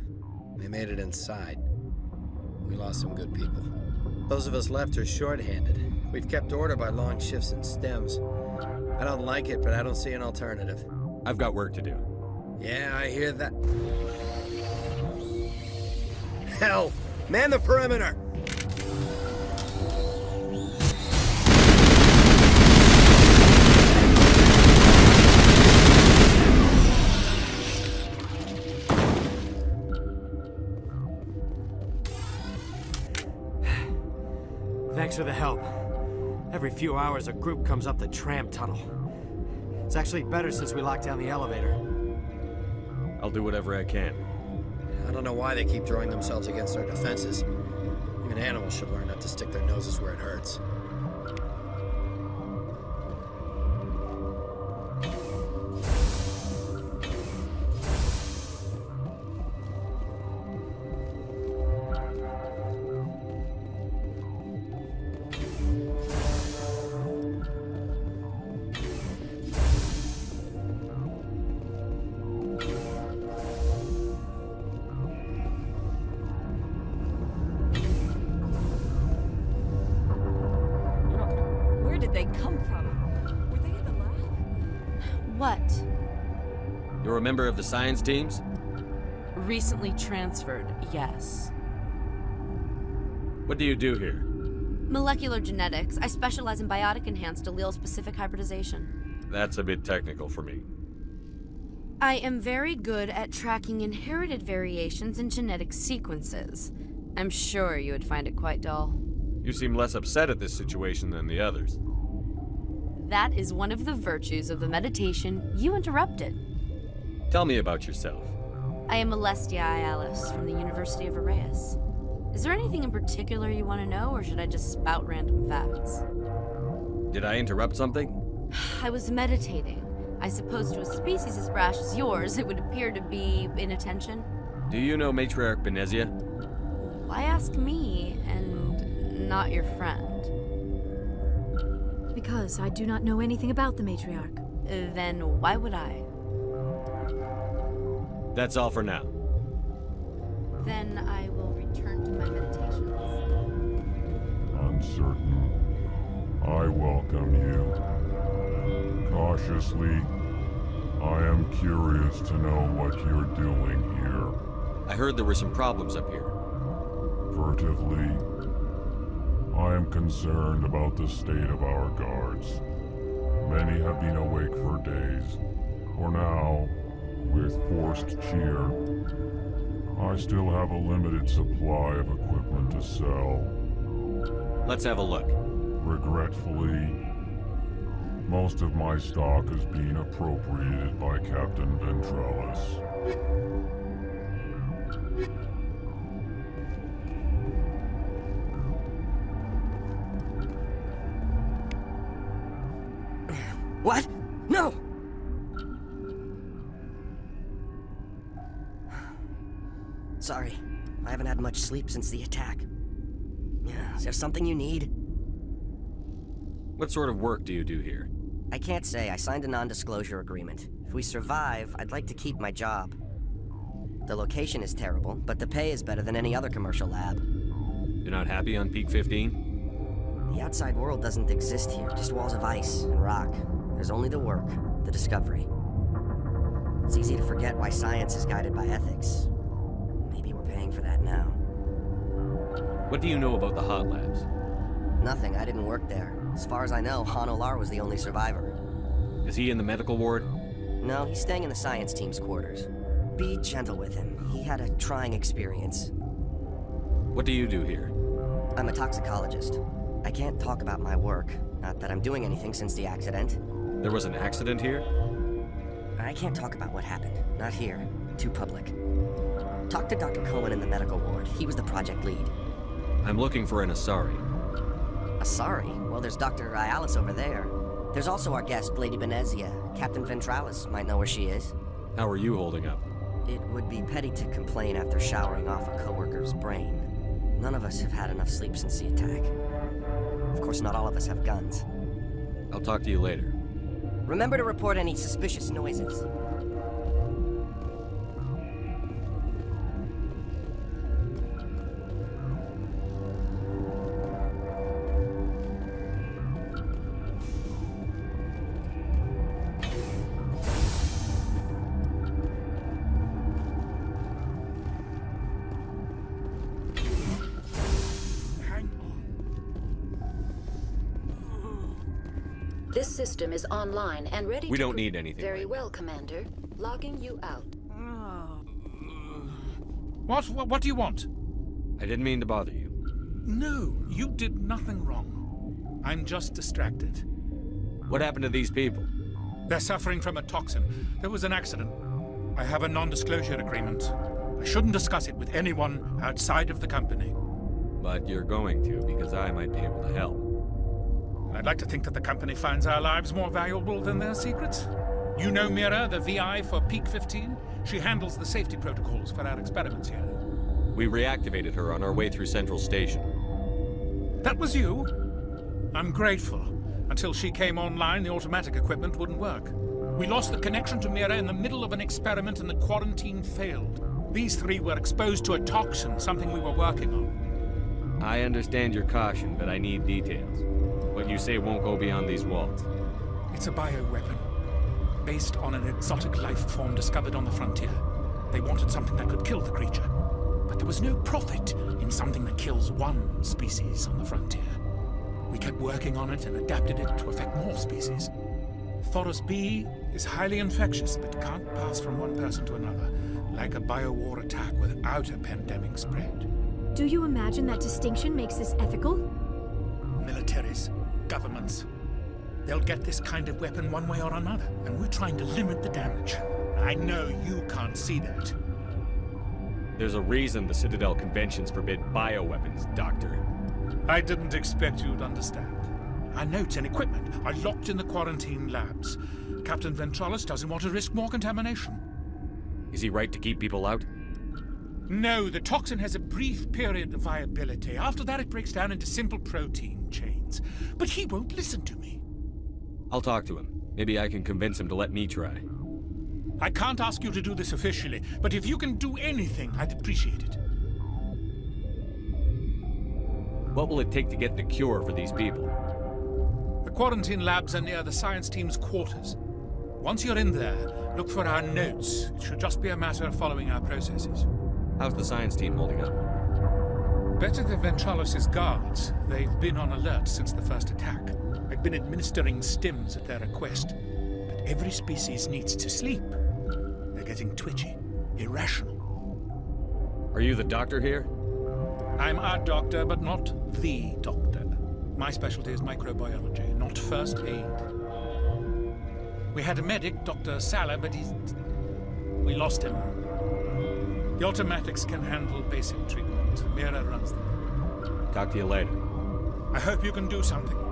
They made it inside. We lost some good people. Those of us left are short-handed. We've kept order by long shifts and stems. I don't like it, but I don't see an alternative. I've got work to do. Yeah, I hear that. Hell! Man the perimeter! Thanks for the help. Every few hours, a group comes up the tram tunnel. It's actually better since we locked down the elevator. I'll do whatever I can. I don't know why they keep throwing themselves against our defenses. Even animals should learn not to stick their noses where it hurts. You're a member of the science teams? Recently transferred, yes. What do you do here? Molecular genetics. I specialize in biotic-enhanced allele-specific hybridization. That's a bit technical for me. I am very good at tracking inherited variations in genetic sequences. I'm sure you would find it quite dull. You seem less upset at this situation than the others. That is one of the virtues of the meditation you interrupted. Tell me about yourself. I am Alestia Ialis from the University of Arraeus. Is there anything in particular you want to know, or should I just spout random facts? Did I interrupt something? I was meditating. I suppose to a species as brash as yours, it would appear to be inattention. Do you know Matriarch Benezia? Why ask me, and not your friend? because I do not know anything about the matriarch. Then why would I? That's all for now. Then I will return to my meditations. Uncertain. I welcome you. Cautiously, I am curious to know what you're doing here. I heard there were some problems up here. Furtively, I am concerned about the state of our guards. Many have been awake for days. For now, with forced cheer, I still have a limited supply of equipment to sell. Let's have a look. Regretfully, most of my stock is being appropriated by Captain Ventralis. What? No! Sorry, I haven't had much sleep since the attack. Is there something you need? What sort of work do you do here? I can't say. I signed a non-disclosure agreement. If we survive, I'd like to keep my job. The location is terrible, but the pay is better than any other commercial lab. You're not happy on Peak 15? The outside world doesn't exist here, just walls of ice and rock. There's only the work, the discovery. It's easy to forget why science is guided by ethics. Maybe we're paying for that now. What do you know about the hot labs? Nothing. I didn't work there. As far as I know, Han Olar was the only survivor. Is he in the medical ward? No, he's staying in the science team's quarters. Be gentle with him. He had a trying experience. What do you do here? I'm a toxicologist. I can't talk about my work. Not that I'm doing anything since the accident. There was an accident here? I can't talk about what happened. Not here. Too public. Talk to Dr. Cohen in the medical ward. He was the project lead. I'm looking for an Asari. Asari? Well, there's Dr. Ialis over there. There's also our guest, Lady Benezia. Captain Ventralis might know where she is. How are you holding up? It would be petty to complain after showering off a coworker's brain. None of us have had enough sleep since the attack. Of course, not all of us have guns. I'll talk to you later. Remember to report any suspicious noises. This system is online and ready to... We don't need anything. Very well, Commander. Logging you out. What do you want? I didn't mean to bother you. No, you did nothing wrong. I'm just distracted. What happened to these people? They're suffering from a toxin. There was an accident. I have a non-disclosure agreement. I shouldn't discuss it with anyone outside of the company. But you're going to, because I might be able to help. I'd like to think that the company finds our lives more valuable than their secrets. You know Mira, the VI for Peak 15? She handles the safety protocols for our experiments here. We reactivated her on our way through Central Station. That was you? I'm grateful. Until she came online, the automatic equipment wouldn't work. We lost the connection to Mira in the middle of an experiment and the quarantine failed. These three were exposed to a toxin, something we were working on. I understand your caution, but I need details. What you say won't go beyond these walls. It's a bioweapon, based on an exotic life form discovered on the frontier. They wanted something that could kill the creature, but there was no profit in something that kills one species on the frontier. We kept working on it and adapted it to affect more species. Thoros B is highly infectious, but can't pass from one person to another, like a biowar attack without a pandemic spread. Do you imagine that distinction makes this ethical? Militaries, governments, they'll get this kind of weapon one way or another, and we're trying to limit the damage. I know you can't see that. There's a reason the Citadel conventions forbid bioweapons, Doctor. I didn't expect you'd understand. Our notes and equipment are locked in the quarantine labs. Captain Ventralis doesn't want to risk more contamination. Is he right to keep people out? No, the toxin has a brief period of viability. After that, it breaks down into simple protein chains. But he won't listen to me. I'll talk to him. Maybe I can convince him to let me try. I can't ask you to do this officially, but if you can do anything, I'd appreciate it. What will it take to get the cure for these people? The quarantine labs are near the science team's quarters. Once you're in there, look for our notes. It should just be a matter of following our processes. How's the science team holding up? Better than Ventralos' guards. They've been on alert since the first attack. They've been administering stims at their request. But every species needs to sleep. They're getting twitchy, irrational. Are you the doctor here? I'm our doctor, but not the doctor. My specialty is microbiology, not first aid. We had a medic, Dr. Saga, but we lost him. The automatics can handle basic treatment. Mira runs them. Talk to you later. I hope you can do something.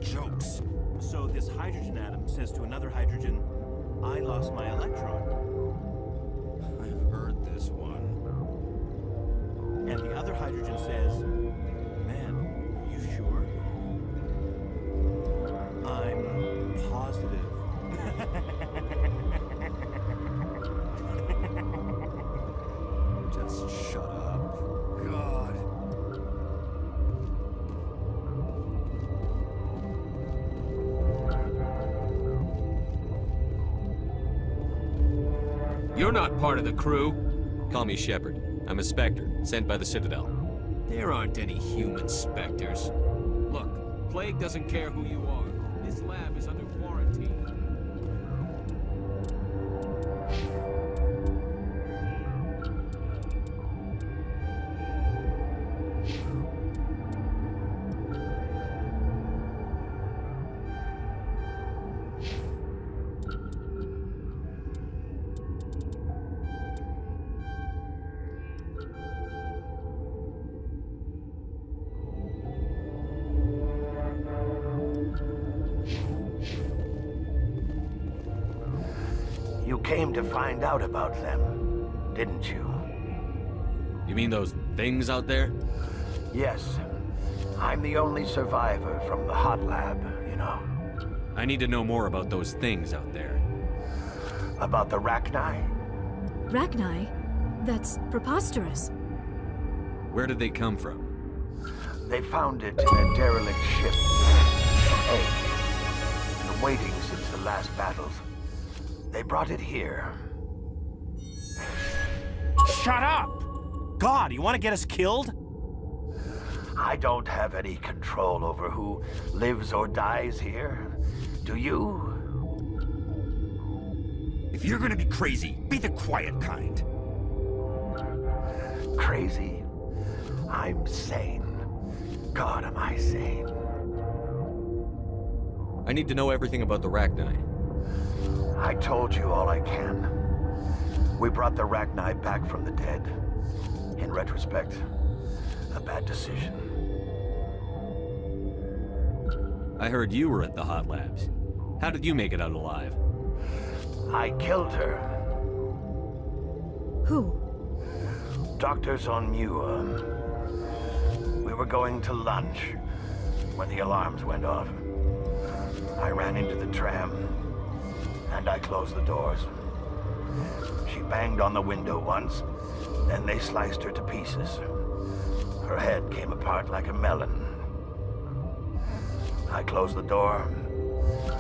Jokes. So this hydrogen atom says to another hydrogen, I lost my electron. I've heard this one. And the other hydrogen says, man, are you sure? I'm positive. Just shut up. God. You're not part of the crew. Call me Shepard. I'm a Spectre, sent by the Citadel. There aren't any human Spectres. Look, Plague doesn't care who you are. This lab is under quarantine. You came to find out about them, didn't you? You mean those things out there? Yes. I'm the only survivor from the hot lab, you know. I need to know more about those things out there. About the Rachni? Rachni? That's preposterous. Where did they come from? They found it in a derelict ship. Been waiting since the last battles. They brought it here. Shut up! God, you want to get us killed? I don't have any control over who lives or dies here. Do you? If you're gonna be crazy, be the quiet kind. Crazy? I'm sane. God, am I sane? I need to know everything about the Rachni. I told you all I can. We brought the Rachni back from the dead. In retrospect, a bad decision. I heard you were at the hot labs. How did you make it out alive? I killed her. Who? Doctors on Muir. We were going to lunch when the alarms went off. I ran into the tram, and I closed the doors. She banged on the window once, then they sliced her to pieces. Her head came apart like a melon. I closed the door.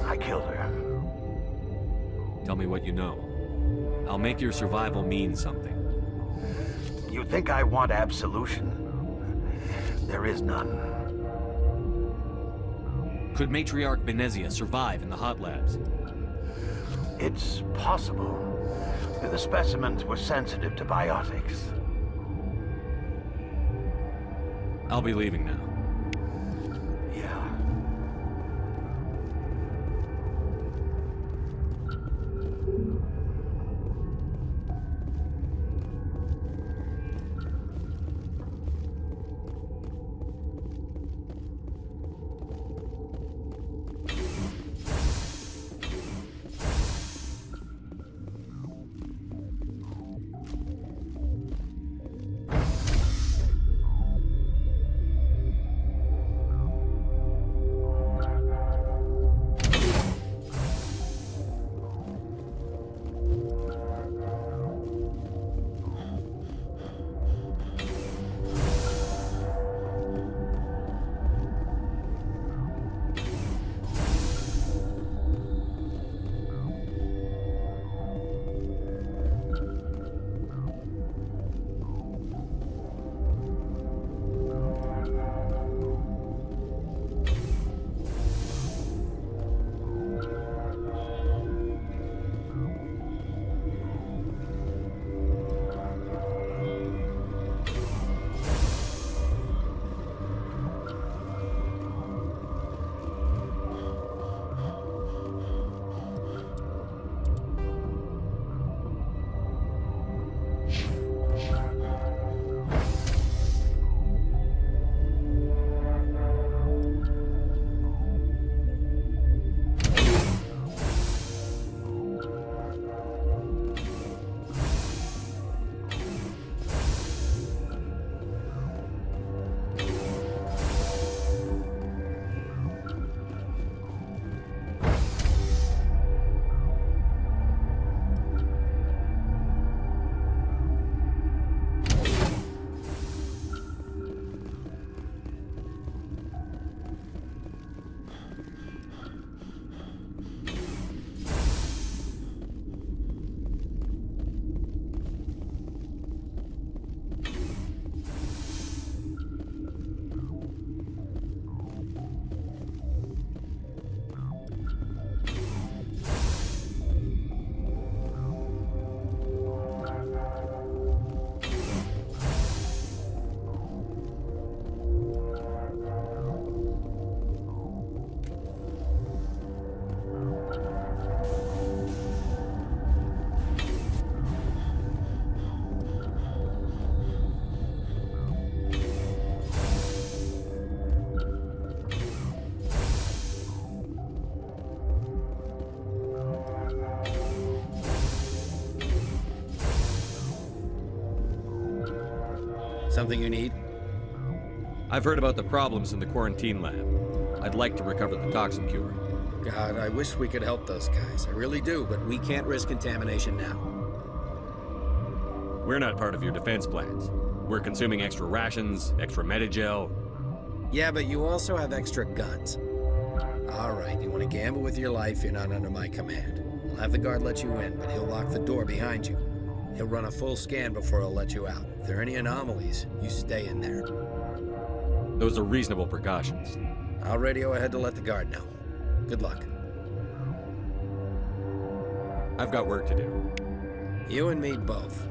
I killed her. Tell me what you know. I'll make your survival mean something. You think I want absolution? There is none. Could Matriarch Benezia survive in the hot labs? It's possible. The specimens were sensitive to biotics. I'll be leaving now. Yeah. Something you need? I've heard about the problems in the quarantine lab. I'd like to recover the toxin cure. God, I wish we could help those guys. I really do, but we can't risk contamination now. We're not part of your defense plans. We're consuming extra rations, extra Medigel. Yeah, but you also have extra guns. All right, you want to gamble with your life, you're not under my command. I'll have the guard let you in, but he'll lock the door behind you. He'll run a full scan before he'll let you out. If there are any anomalies, you stay in there. Those are reasonable precautions. I'll radio ahead to let the guard know. Good luck. I've got work to do. You and me both.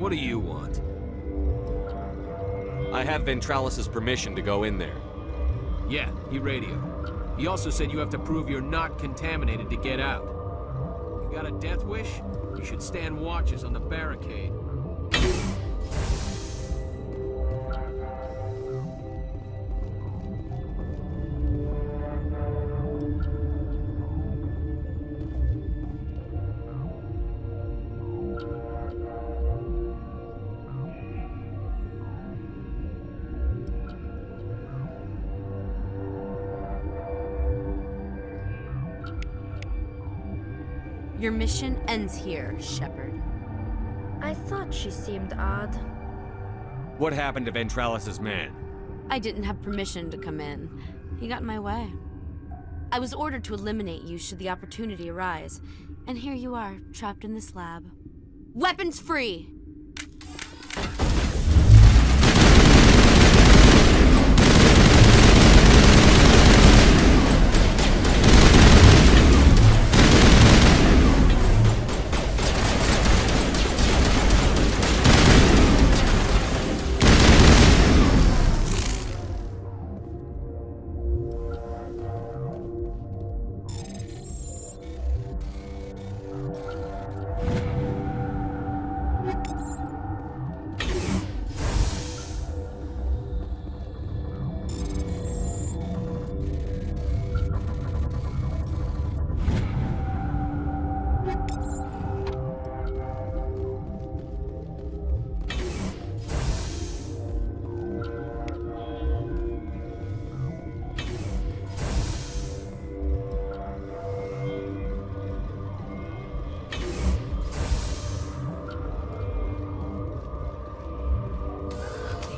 What do you want? I have Ventralis' permission to go in there. Yeah, he radioed. He also said you have to prove you're not contaminated to get out. You got a death wish? You should stand watches on the barricade. Your mission ends here, Shepard. I thought she seemed odd. What happened to Ventralis' man? I didn't have permission to come in. He got in my way. I was ordered to eliminate you should the opportunity arise. And here you are, trapped in this lab. Weapons free!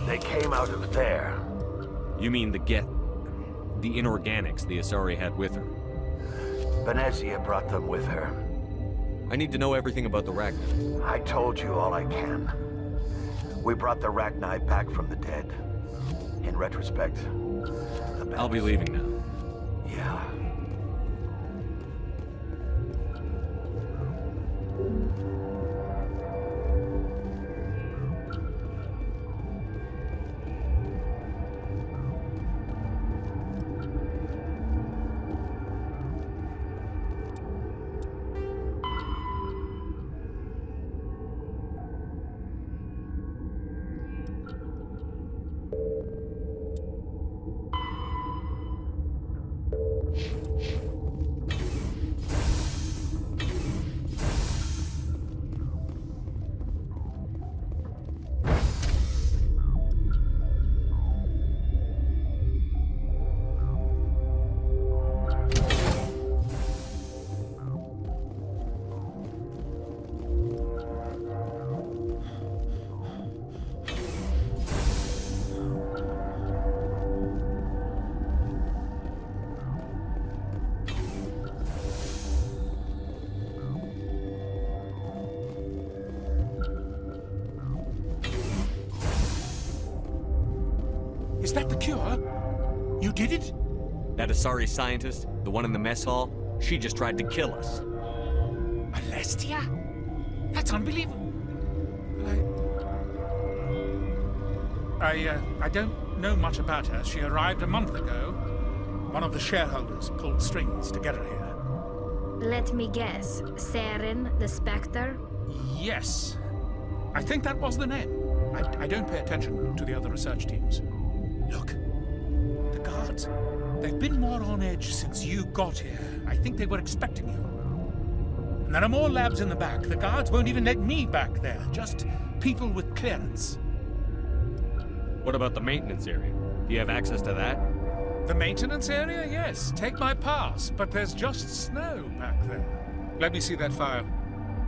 They came out of there. You mean the inorganics the Asari had with her? Venezia brought them with her. I need to know everything about the Rachni. I told you all I can. We brought the Rachni back from the dead. In retrospect, I'll be leaving now. Yeah. Is that the cure? You did it? That Asari scientist, the one in the mess hall, she just tried to kill us. Alestia? That's unbelievable. I don't know much about her. She arrived a month ago. One of the shareholders pulled strings to get her here. Let me guess. Saren, the Spectre? Yes. I think that was the name. I don't pay attention to the other research teams. Look, the guards. They've been more on edge since you got here. I think they were expecting you. And there are more labs in the back. The guards won't even let me back there. Just people with clearance. What about the maintenance area? Do you have access to that? The maintenance area? Yes. Take my pass. But there's just snow back there. Let me see that file.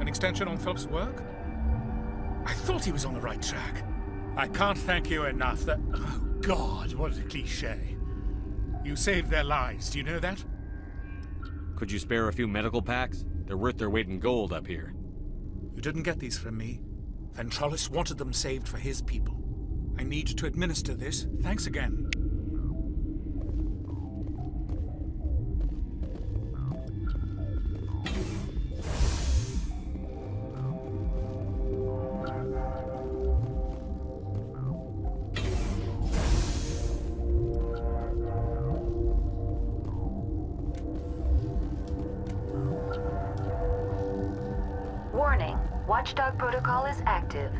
An extension on Philip's work? I thought he was on the right track. I can't thank you enough that... Oh, God, what a cliché. You saved their lives, do you know that? Could you spare a few medical packs? They're worth their weight in gold up here. You didn't get these from me. Ventralis wanted them saved for his people. I need to administer this. Thanks again. Warning, Watchdog protocol is active.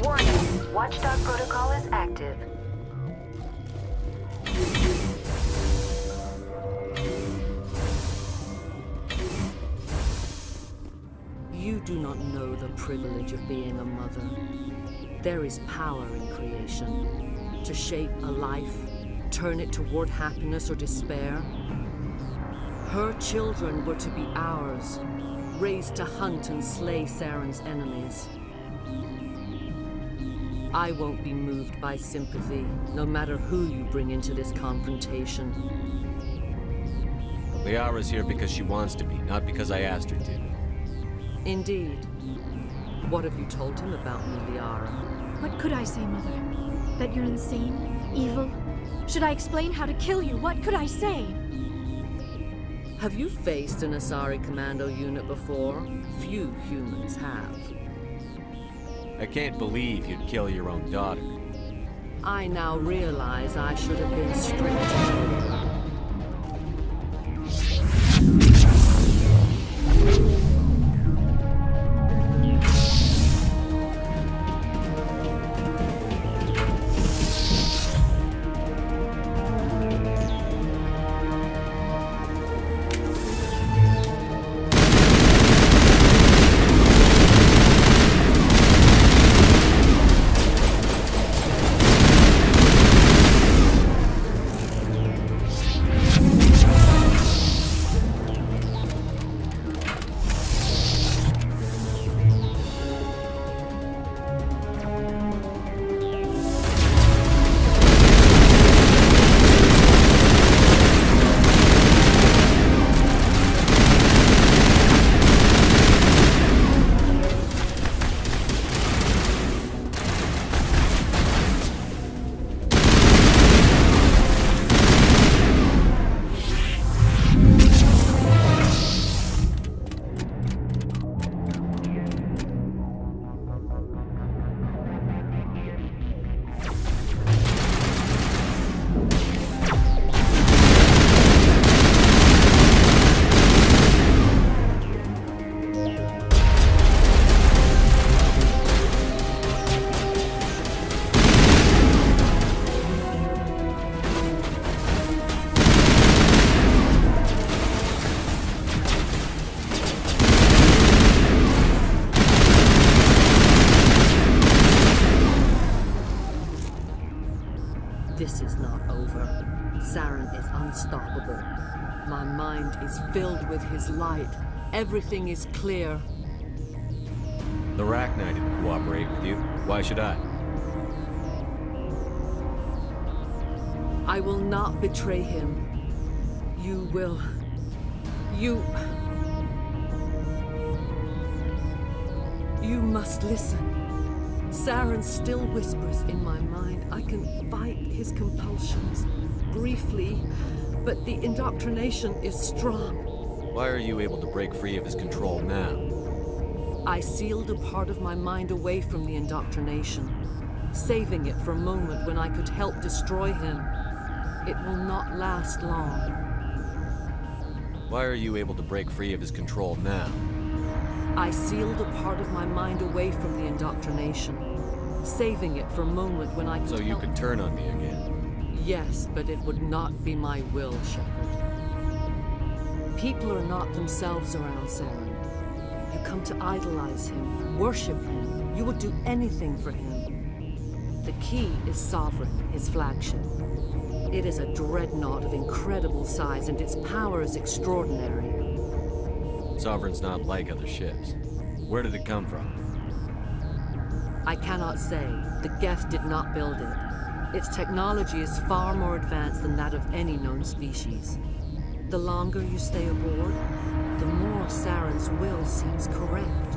Warning, Watchdog protocol is active. You do not know the privilege of being a mother. There is power in creation. To shape a life, turn it toward happiness or despair. Her children were to be ours, raised to hunt and slay Saren's enemies. I won't be moved by sympathy, no matter who you bring into this confrontation. Liara's here because she wants to be, not because I asked her to. Indeed. What have you told him about me, Liara? What could I say, Mother? That you're insane? Evil? Should I explain how to kill you? What could I say? Have you faced an Asari commando unit before? Few humans have. I can't believe you'd kill your own daughter. I now realize I should have been stricter. over. Saren is unstoppable. My mind is filled with his light. Everything is clear. The Rachni didn't cooperate with you. Why should I? I will not betray him. You will. You must listen. Saren still whispers in my mind. I can fight his compulsions. Briefly, but the indoctrination is strong. Why are you able to break free of his control now? I sealed a part of my mind away from the indoctrination, saving it for a moment when I could help destroy him. It will not last long. Why are you able to break free of his control now? I sealed a part of my mind away from the indoctrination, saving it for a moment when I could So you could turn on me again? Yes, but it would not be my will, Shepard. People are not themselves around Saren. You come to idolize him, worship him. You would do anything for him. The key is Sovereign, his flagship. It is a dreadnought of incredible size, and its power is extraordinary. Sovereign's not like other ships. Where did it come from? I cannot say. The Geth did not build it. Its technology is far more advanced than that of any known species. The longer you stay aboard, the more Saren's will seems correct.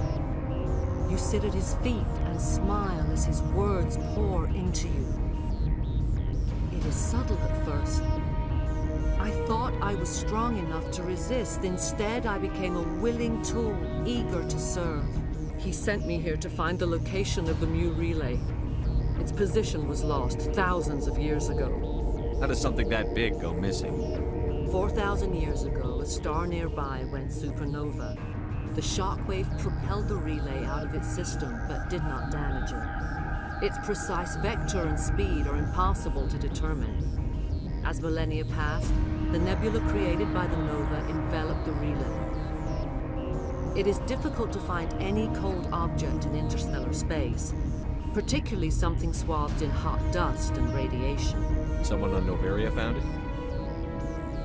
You sit at his feet and smile as his words pour into you. It is subtle at first. I thought I was strong enough to resist. Instead, I became a willing tool, eager to serve. He sent me here to find the location of the Mu relay. Its position was lost thousands of years ago. How does something that big go missing? 4,000 years ago, a star nearby went supernova. The shockwave propelled the relay out of its system, but did not damage it. Its precise vector and speed are impossible to determine. As millennia passed, the nebula created by the nova enveloped the relay. It is difficult to find any cold object in interstellar space, particularly something swathed in hot dust and radiation. Someone on Noveria found it?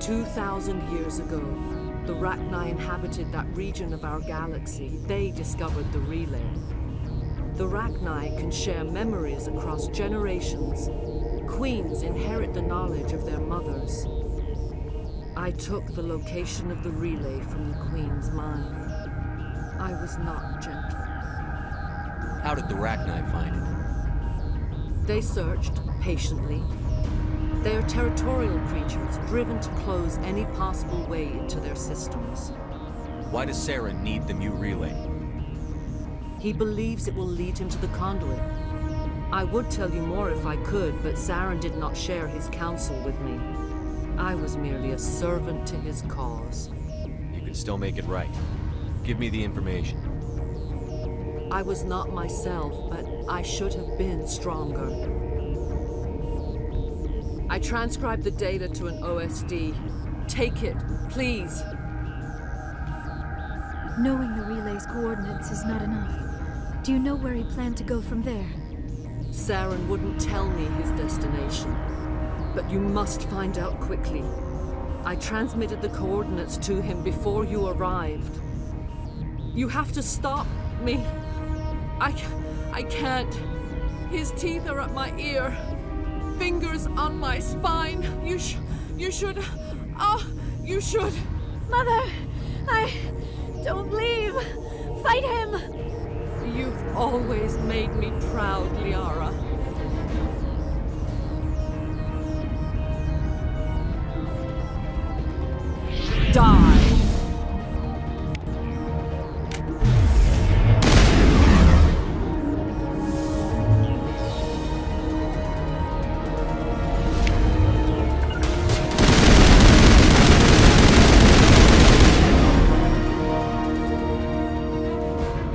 2,000 years ago, the Rachni inhabited that region of our galaxy. They discovered the relay. The Rachni can share memories across generations. Queens inherit the knowledge of their mothers. I took the location of the relay from the Queen's mind. I was not gentle. How did the Rachni find it? They searched patiently. They are territorial creatures, driven to close any possible way into their systems. Why does Saren need the Mu relay? He believes it will lead him to the conduit. I would tell you more if I could, but Saren did not share his counsel with me. I was merely a servant to his cause. You can still make it right. Give me the information. I was not myself, but I should have been stronger. I transcribed the data to an OSD. Take it, please. Knowing the relay's coordinates is not enough. Do you know where he planned to go from there? Saren wouldn't tell me his destination, but you must find out quickly. I transmitted the coordinates to him before you arrived. You have to stop me. I can't. His teeth are at my ear. Fingers on my spine. You should. You should. Mother, don't leave. Fight him. You've always made me proud, Liara. Die.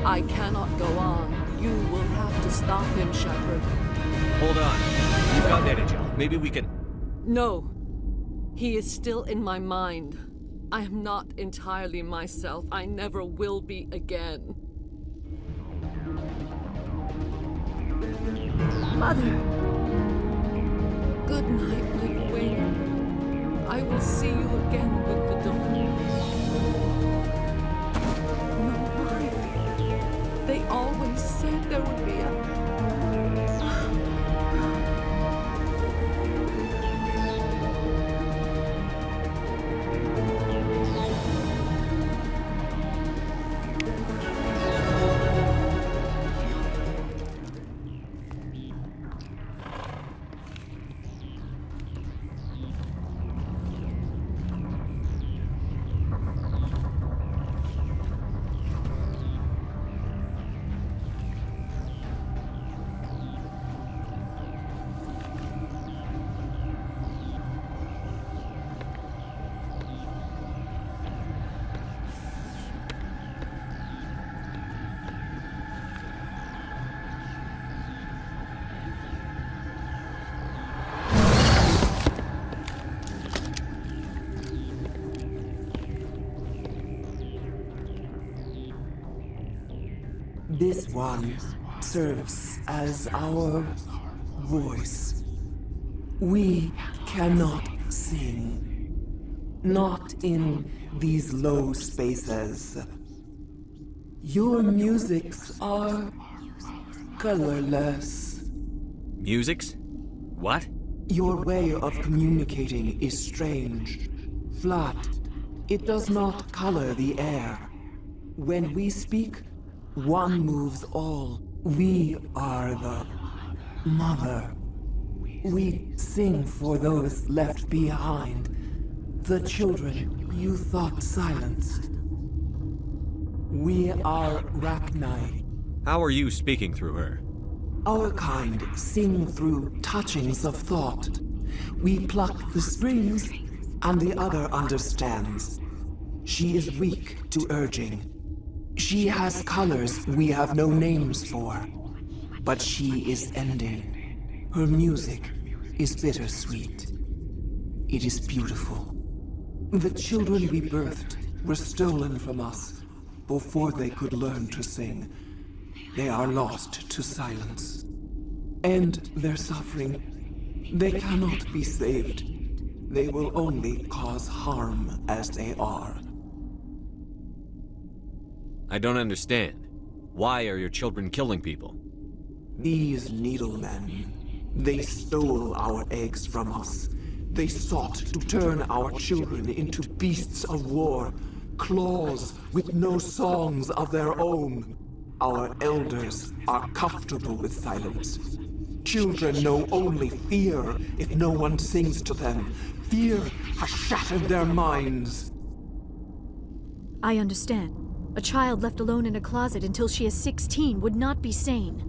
I cannot go on. You will have to stop him, Shepard. Hold on. You've got energy. Maybe we can... No. He is still in my mind. I am not entirely myself. I never will be again. Mother. Good night, little see you again with the dawn. No worry. They always said there would be a... This one serves as our voice. We cannot sing. Not in these low spaces. Your musics are colorless. Musics? What? Your way of communicating is strange. Flat. It does not color the air. When we speak, one moves all. We are the mother. We sing for those left behind. The children you thought silenced. We are Rachni. How are you speaking through her? Our kind sing through touchings of thought. We pluck the strings, and the other understands. She is weak to urging. She has colors we have no names for. But she is ending. Her music is bittersweet. It is beautiful. The children we birthed were stolen from us before they could learn to sing. They are lost to silence. And their suffering, they cannot be saved. They will only cause harm as they are. I don't understand. Why are your children killing people? These needlemen, they stole our eggs from us. They sought to turn our children into beasts of war, claws with no songs of their own. Our elders are comfortable with silence. Children know only fear if no one sings to them. Fear has shattered their minds. I understand. A child left alone in a closet until she is 16 would not be sane.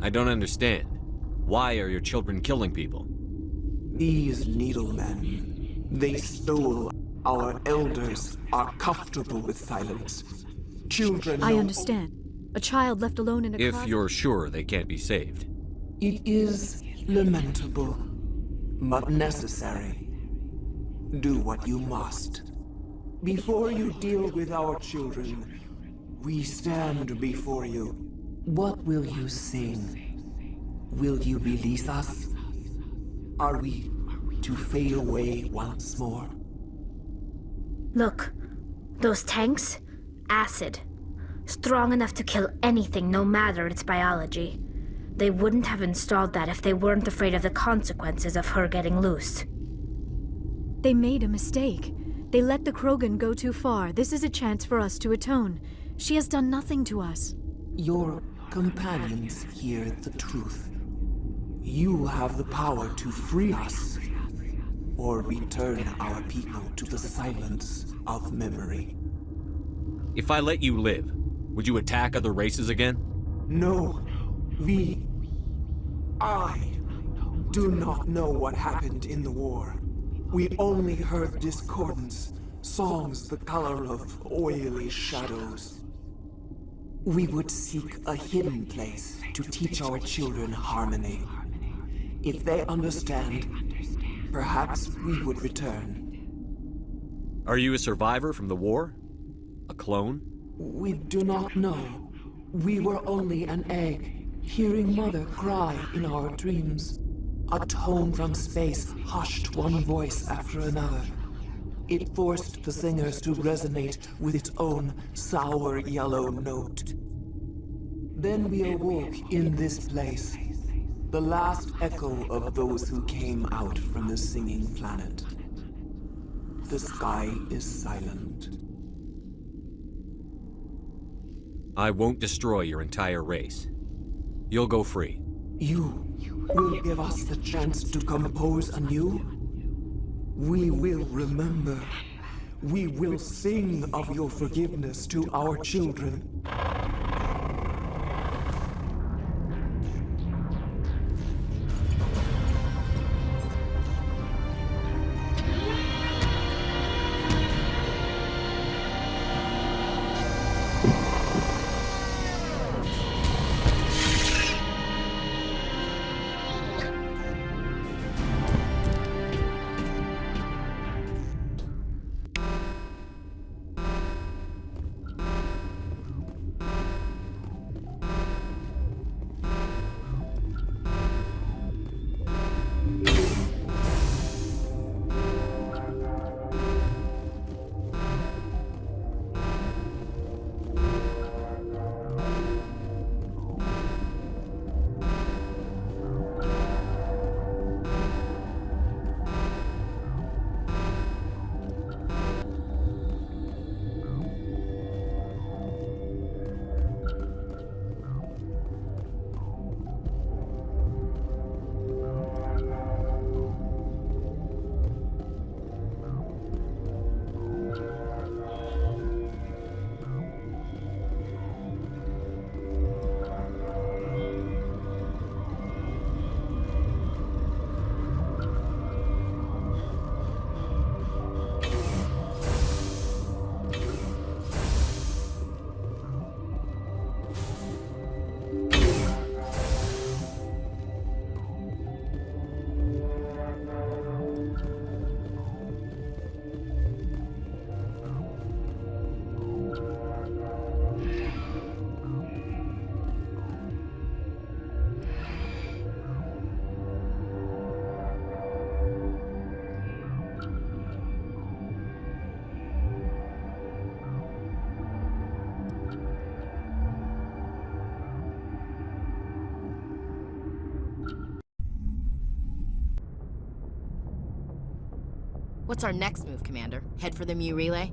I don't understand. Why are your children killing people? These needlemen, they stole. Our elders are comfortable with silence. Children I understand. A child left alone in a closet... If you're sure they can't be saved. It is lamentable, but necessary. Do what you must. Before you deal with our children, we stand before you. What will you sing? Will you release us? Are we to fade away once more? Look, those tanks? Acid. Strong enough to kill anything, no matter its biology. They wouldn't have installed that if they weren't afraid of the consequences of her getting loose. They made a mistake. They let the Krogan go too far. This is a chance for us to atone. She has done nothing to us. Your companions hear the truth. You have the power to free us, or return our people to the silence of memory. If I let you live, would you attack other races again? No. I do not know what happened in the war. We only heard discordance, songs the color of oily shadows. We would seek a hidden place to teach our children harmony. If they understand, perhaps we would return. Are you a survivor from the war? A clone? We do not know. We were only an egg, hearing Mother cry in our dreams. A tone from space hushed one voice after another. It forced the singers to resonate with its own sour yellow note. Then we awoke in this place, the last echo of those who came out from the singing planet. The sky is silent. I won't destroy your entire race. You'll go free. You will give us the chance to compose anew? We will remember. We will sing of your forgiveness to our children. What's our next move, Commander? Head for the Mu Relay?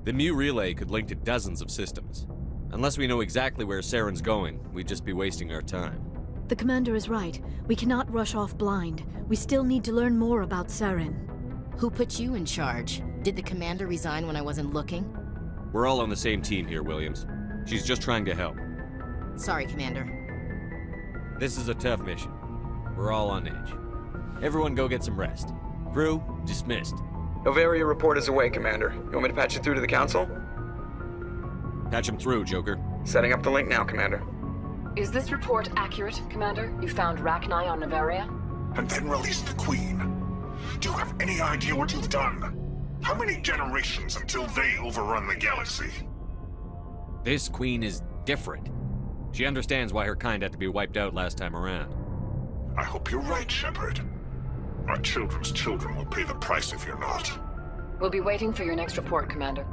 The Mu Relay could link to dozens of systems. Unless we know exactly where Saren's going, we'd just be wasting our time. The Commander is right. We cannot rush off blind. We still need to learn more about Saren. Who put you in charge? Did the Commander resign when I wasn't looking? We're all on the same team here, Williams. She's just trying to help. Sorry, Commander. This is a tough mission. We're all on edge. Everyone go get some rest. Crew, dismissed. Novaria report is away, Commander. You want me to patch you through to the Council? Patch him through, Joker. Setting up the link now, Commander. Is this report accurate, Commander? You found Rachni on Novaria? And then released the Queen. Do you have any idea what you've done? How many generations until they overrun the galaxy? This Queen is different. She understands why her kind had to be wiped out last time around. I hope you're right, Shepard. Our children's children will pay the price if you're not. We'll be waiting for your next report, Commander.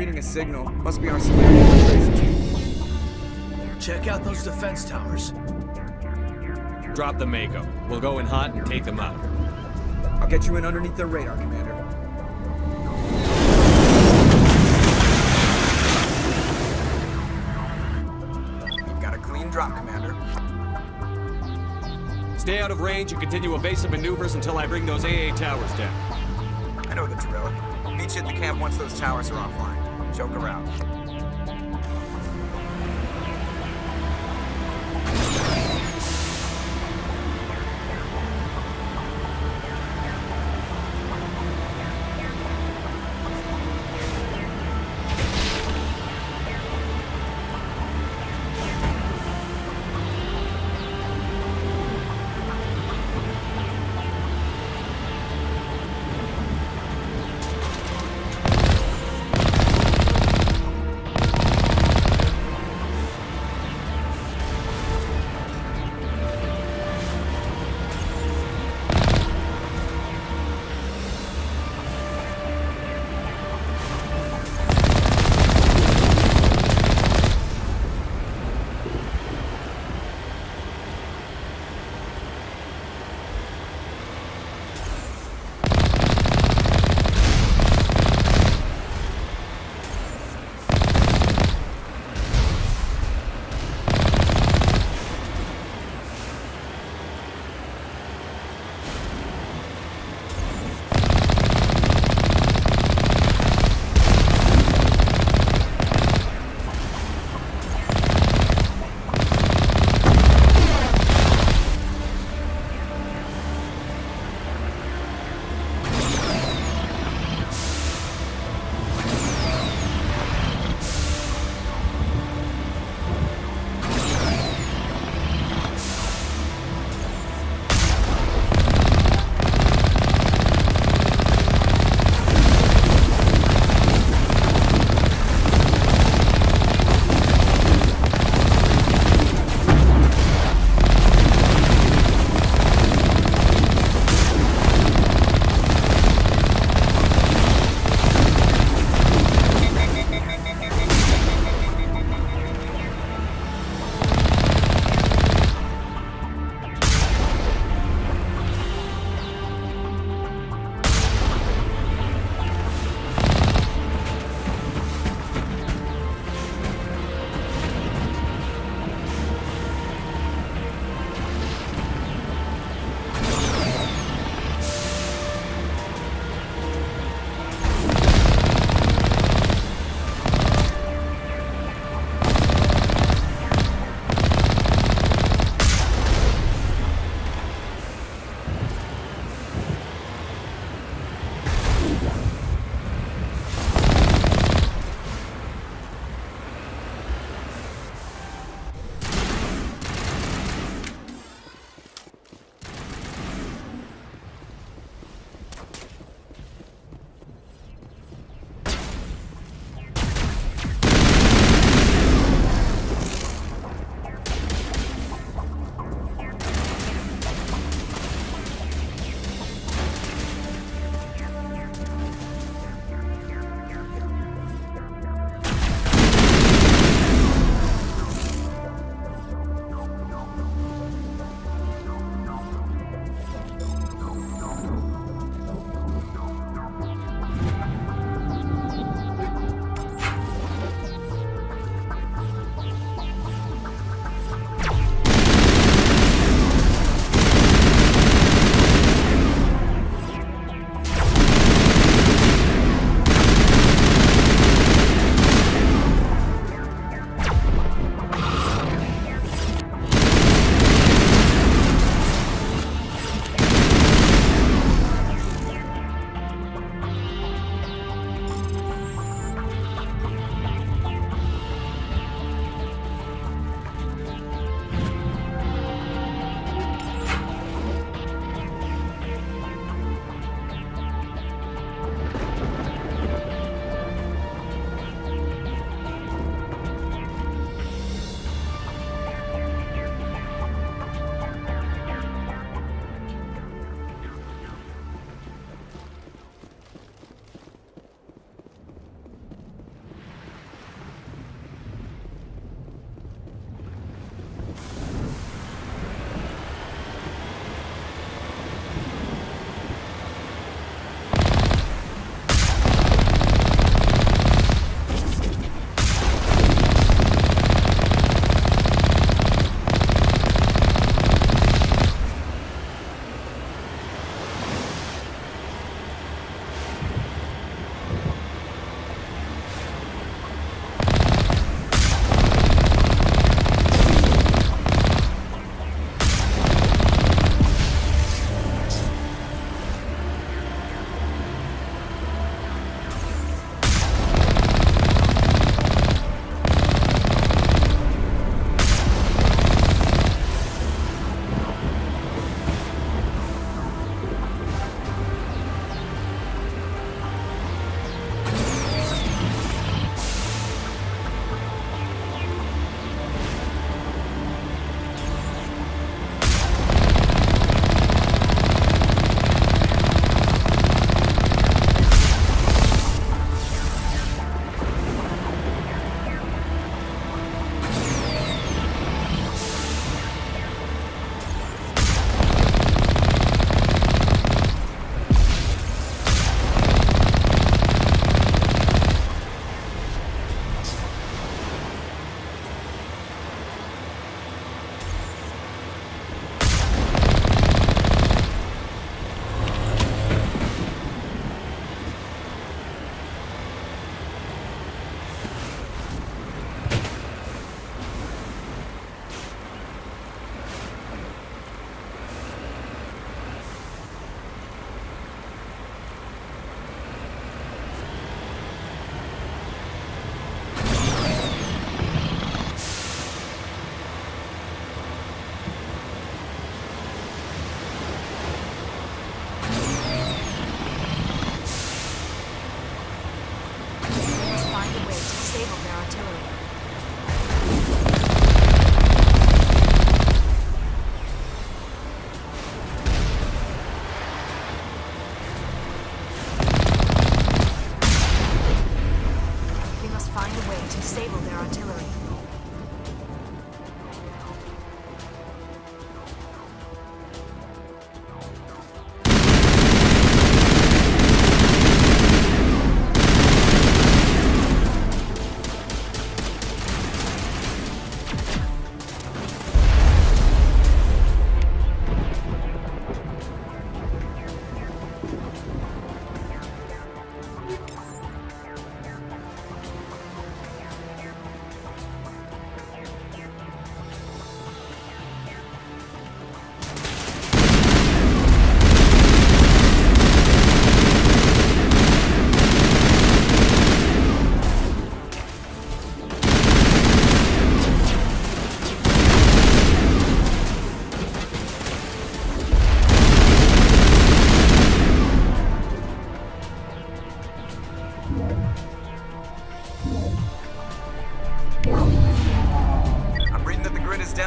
reading a signal. Must be our civilian operation team. Check out those defense towers. Drop the Mako. We'll go in hot and take them out. I'll get you in underneath their radar, Commander. You've got a clean drop, Commander. Stay out of range and continue evasive maneuvers until I bring those AA towers down. I know the drill. Meet you at the camp once those towers are offline. Joke around.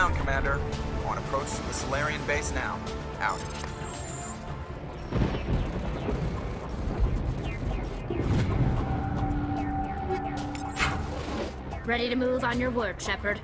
inbound, Commander. On approach to the Solarian base now. Out. Ready to move on your word, Shepard.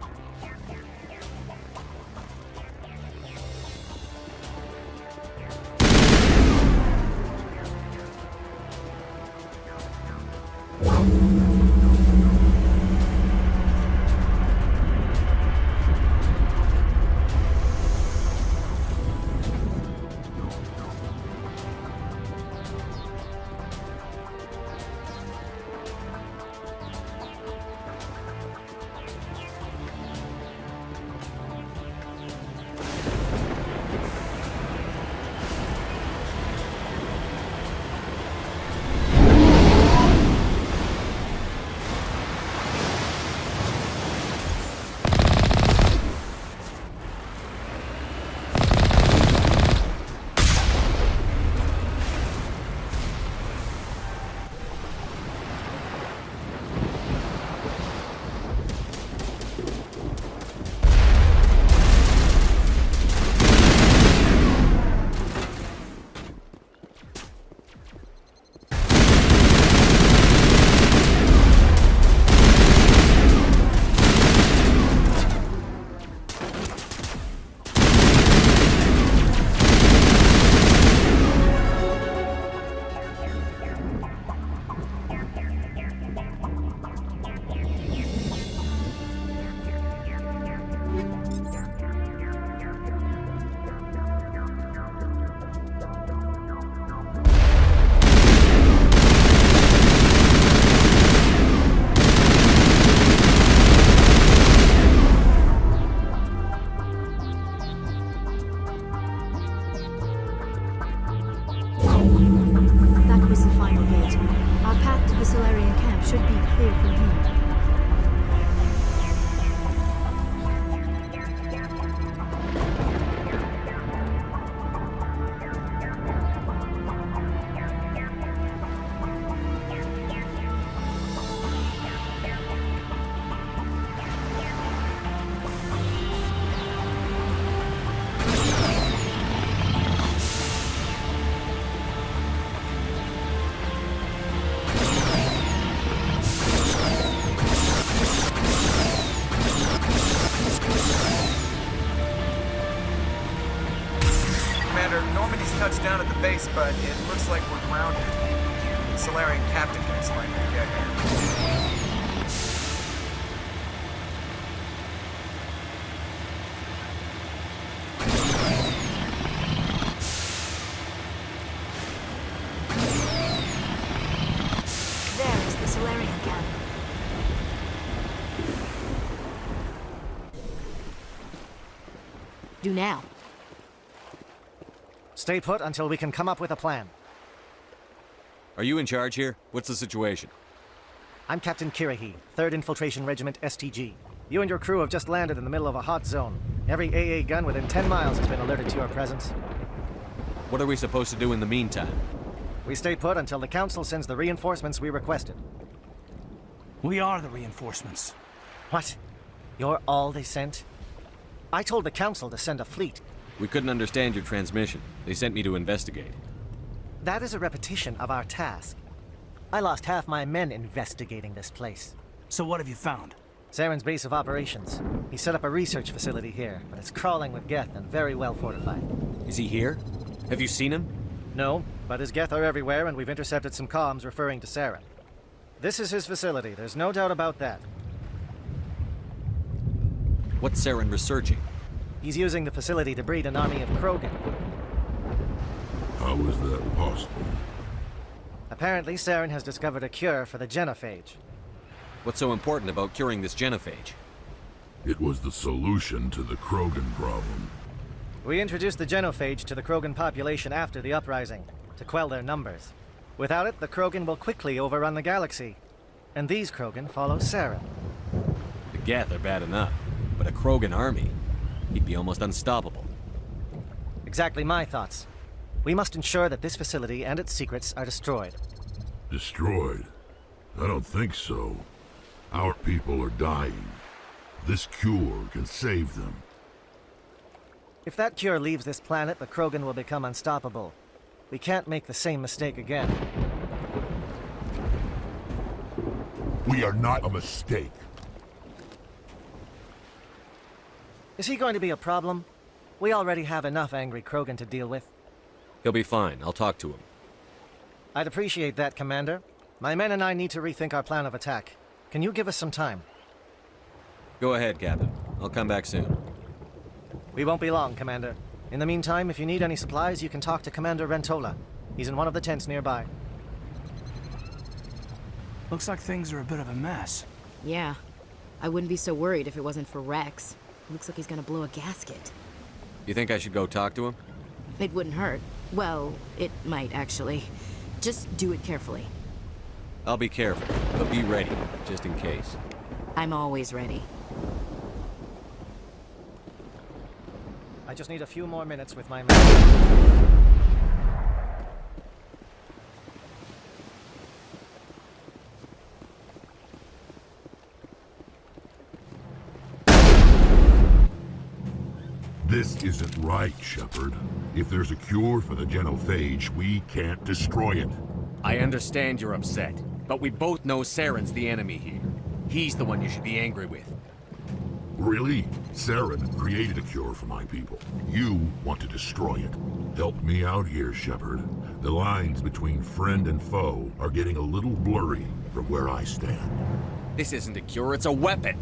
Touchdown at the base, but it looks like we're grounded. The Solarian captain can explain when we get here. There is the Solarian camp. Do now. Stay put until we can come up with a plan. Are you in charge here? What's the situation? I'm Captain Kirahi, 3rd Infiltration Regiment STG. You and your crew have just landed in the middle of a hot zone. Every AA gun within 10 miles has been alerted to your presence. What are we supposed to do in the meantime? We stay put until the Council sends the reinforcements we requested. We are the reinforcements. What? You're all they sent? I told the Council to send a fleet. We couldn't understand your transmission. They sent me to investigate. That is a repetition of our task. I lost half my men investigating this place. So what have you found? Saren's base of operations. He set up a research facility here, but it's crawling with Geth and very well fortified. Is he here? Have you seen him? No, but his Geth are everywhere and we've intercepted some comms referring to Saren. This is his facility, there's no doubt about that. What's Saren researching? He's using the facility to breed an army of Krogan. How is that possible? Apparently, Saren has discovered a cure for the genophage. What's so important about curing this genophage? It was the solution to the Krogan problem. We introduced the genophage to the Krogan population after the uprising, to quell their numbers. Without it, the Krogan will quickly overrun the galaxy. And these Krogan follow Saren. The Geth are bad enough, but a Krogan army? He'd be almost unstoppable. Exactly my thoughts. We must ensure that this facility and its secrets are destroyed. Destroyed? I don't think so. Our people are dying. This cure can save them. If that cure leaves this planet, the Krogan will become unstoppable. We can't make the same mistake again. We are not a mistake. Is he going to be a problem? We already have enough angry Krogan to deal with. He'll be fine. I'll talk to him. I'd appreciate that, Commander. My men and I need to rethink our plan of attack. Can you give us some time? Go ahead, Captain. I'll come back soon. We won't be long, Commander. In the meantime, if you need any supplies, you can talk to Commander Rentola. He's in one of the tents nearby. Looks like things are a bit of a mess. Yeah. I wouldn't be so worried if it wasn't for Rex. Looks like he's gonna blow a gasket. You think I should go talk to him? It wouldn't hurt. Well, it might, actually. Just do it carefully. I'll be careful, but be ready, just in case. I'm always ready. I just need a few more minutes with my men. This isn't right, Shepard. If there's a cure for the genophage, we can't destroy it. I understand you're upset, but we both know Saren's the enemy here. He's the one you should be angry with. Really? Saren created a cure for my people. You want to destroy it. Help me out here, Shepard. The lines between friend and foe are getting a little blurry from where I stand. This isn't a cure, it's a weapon!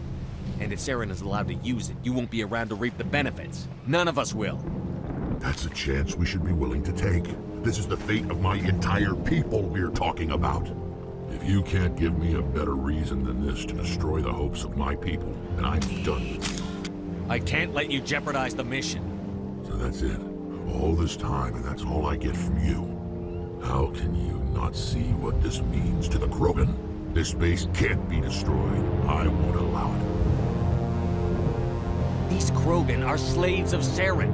And if Saren is allowed to use it, you won't be around to reap the benefits. None of us will. That's a chance we should be willing to take. This is the fate of my entire people we're talking about. If you can't give me a better reason than this to destroy the hopes of my people, then I'm done with you. I can't let you jeopardize the mission. So that's it. All this time, and that's all I get from you. How can you not see what this means to the Krogan? This base can't be destroyed. I won't allow it. These Krogan are slaves of Saren.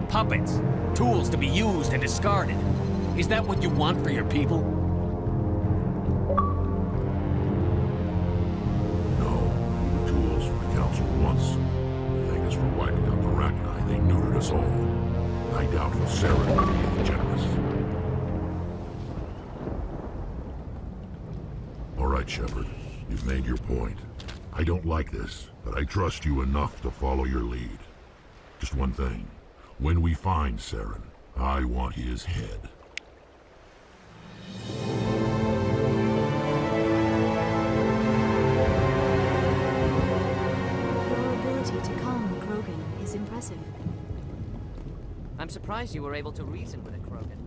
Puppets. Tools to be used and discarded. Is that what you want for your people? No. Tools for the Council once. Thank us for wiping out the Rachni. They neutered us all. I doubt Saren will be as generous. All right, Shepard. You've made your point. I don't like this, but I trust you enough to follow your lead. Just one thing. When we find Saren, I want his head. Your ability to calm the Krogan is impressive. I'm surprised you were able to reason with a Krogan.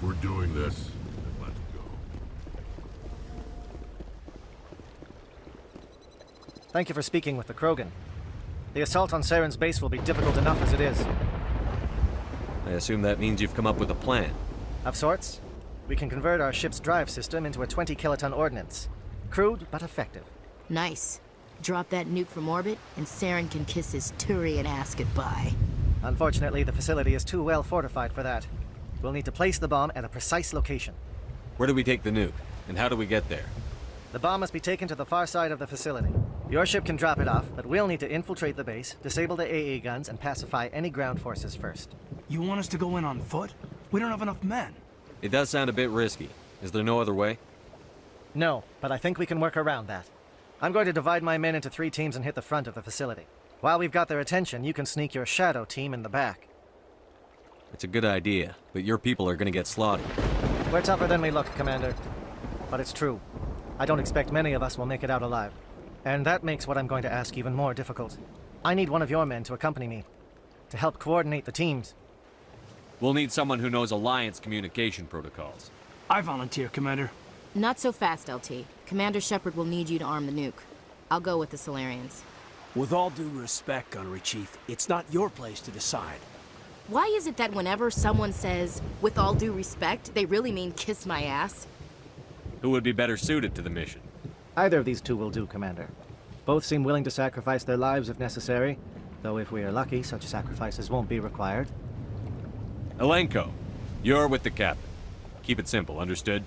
If we're doing this, then let's go. Thank you for speaking with the Krogan. The assault on Saren's base will be difficult enough as it is. I assume that means you've come up with a plan. Of sorts. We can convert our ship's drive system into a 20-kiloton ordnance. Crude, but effective. Nice. Drop that nuke from orbit, and Saren can kiss his Turian ass goodbye. Unfortunately, the facility is too well fortified for that. We'll need to place the bomb at a precise location. Where do we take the nuke? And how do we get there? The bomb must be taken to the far side of the facility. Your ship can drop it off, but we'll need to infiltrate the base, disable the AA guns, and pacify any ground forces first. You want us to go in on foot? We don't have enough men. It does sound a bit risky. Is there no other way? No, but I think we can work around that. I'm going to divide my men into 3 teams and hit the front of the facility. While we've got their attention, you can sneak your shadow team in the back. It's a good idea, but your people are gonna get slaughtered. We're tougher than we look, Commander. But it's true. I don't expect many of us will make it out alive. And that makes what I'm going to ask even more difficult. I need one of your men to accompany me, to help coordinate the teams. We'll need someone who knows Alliance communication protocols. I volunteer, Commander. Not so fast, LT. Commander Shepard will need you to arm the nuke. I'll go with the Solarians. With all due respect, Gunnery Chief, it's not your place to decide. Why is it that whenever someone says, with all due respect, they really mean kiss my ass? Who would be better suited to the mission? Either of these two will do, Commander. Both seem willing to sacrifice their lives if necessary, though if we are lucky, such sacrifices won't be required. Alenko, you're with the captain. Keep it simple, understood?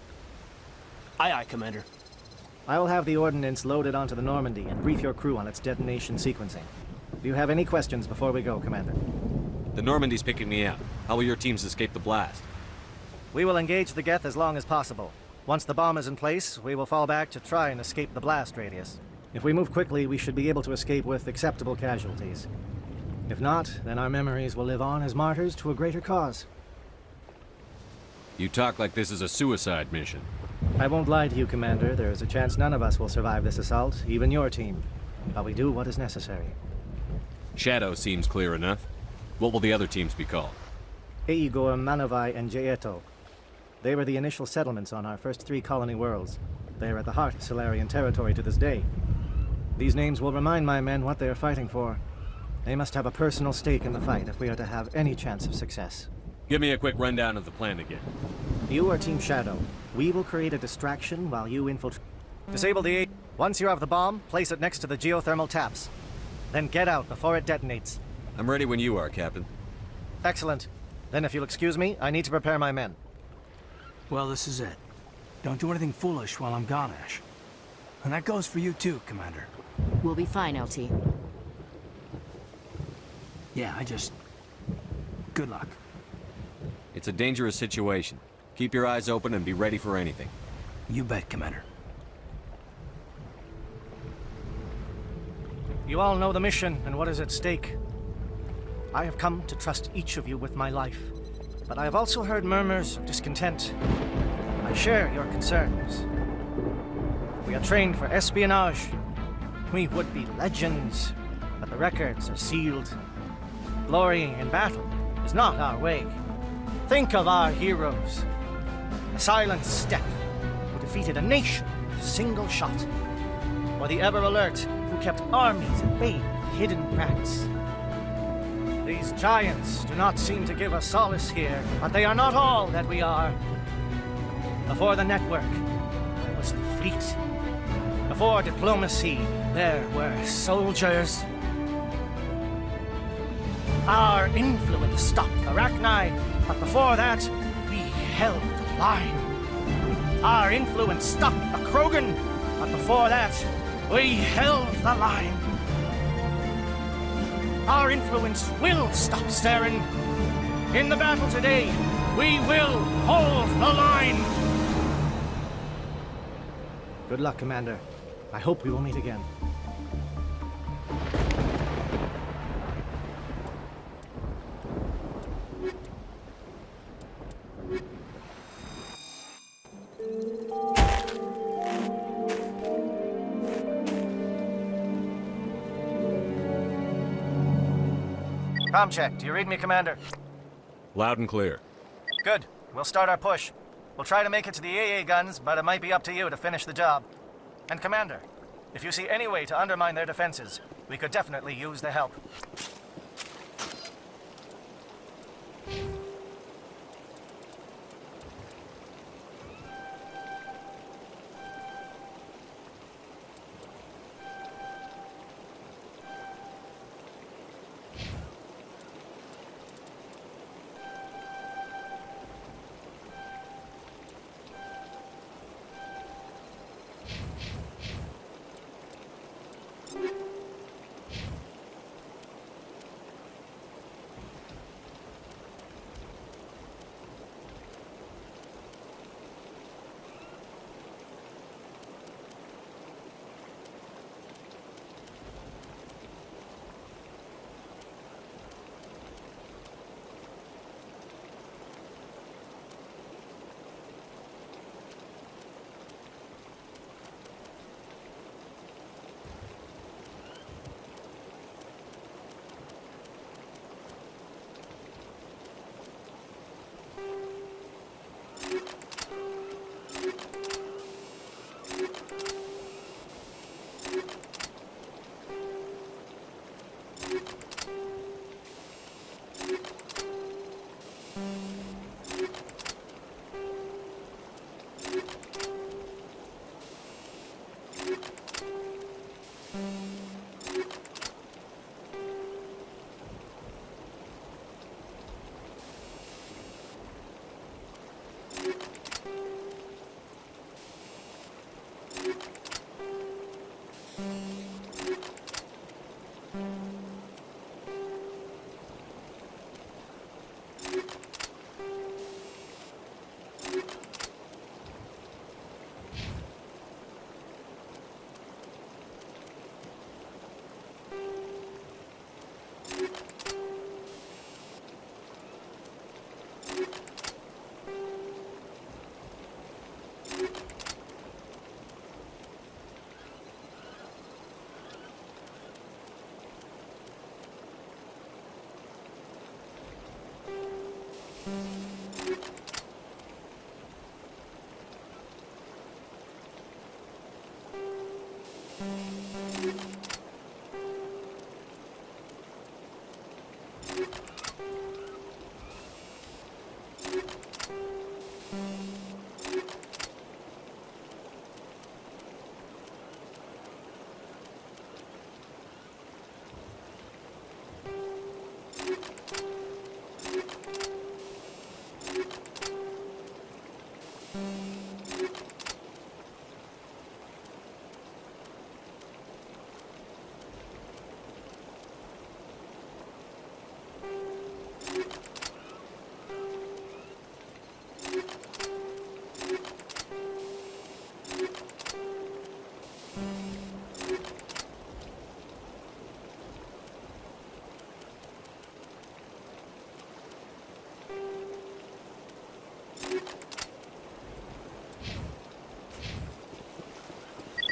Aye, aye, Commander. I will have the ordnance loaded onto the Normandy and brief your crew on its detonation sequencing. Do you have any questions before we go, Commander? The Normandy's picking me up. How will your teams escape the blast? We will engage the Geth as long as possible. Once the bomb is in place, we will fall back to try and escape the blast radius. If we move quickly, we should be able to escape with acceptable casualties. If not, then our memories will live on as martyrs to a greater cause. You talk like this is a suicide mission. I won't lie to you, Commander. There is a chance none of us will survive this assault, even your team. But we do what is necessary. Shadow seems clear enough. What will the other teams be called? Eigor, Manovai, and Jaeto. They were the initial settlements on our first 3 colony worlds. They are at the heart of Solarian territory to this day. These names will remind my men what they are fighting for. They must have a personal stake in the fight if we are to have any chance of success. Give me a quick rundown of the plan again. You are Team Shadow. We will create a distraction while you infiltrate. Disable the A. Once you have the bomb, place it next to the geothermal taps. Then get out before it detonates. I'm ready when you are, Captain. Excellent. Then if you'll excuse me, I need to prepare my men. Well, this is it. Don't do anything foolish while I'm gone, Ash. And that goes for you too, Commander. We'll be fine, LT. Yeah, good luck. It's a dangerous situation. Keep your eyes open and be ready for anything. You bet, Commander. You all know the mission and what is at stake. I have come to trust each of you with my life, but I have also heard murmurs of discontent. I share your concerns. We are trained for espionage. We would be legends, but the records are sealed. Glory in battle is not our way. Think of our heroes. The silent step who defeated a nation with a single shot. Or the ever-alert who kept armies at bay with hidden threats. These giants do not seem to give us solace here, but they are not all that we are. Before the network, there was the fleet. Before diplomacy, there were soldiers. Our influence stopped the Arachni, but before that, we held the line. Our influence stopped the Krogan, but before that, we held the line. Our influence will stop Saren. In the battle today, we will hold the line. Good luck, Commander. I hope we will meet again. Comm check. Do you read me, Commander? Loud and clear. Good. We'll start our push. We'll try to make it to the AA guns, but it might be up to you to finish the job. And Commander, if you see any way to undermine their defenses, we could definitely use the help.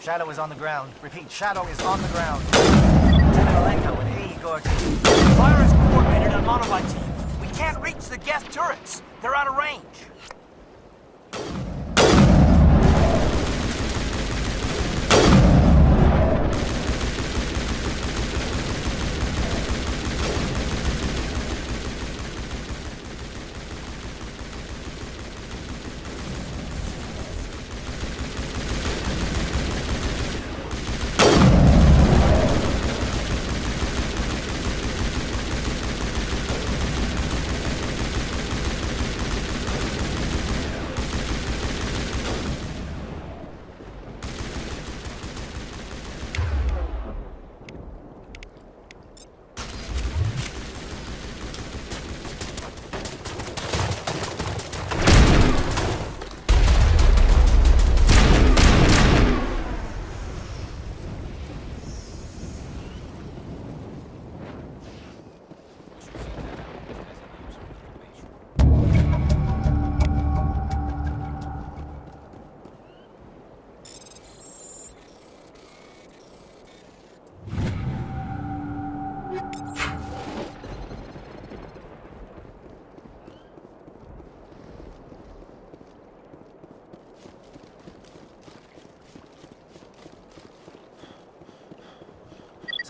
Shadow is on the ground. Repeat, Shadow is on the ground. Lieutenant Alenko and AE Gordy. Fire is coordinated on Monolite team. We can't reach the Geth turrets. They're out of range.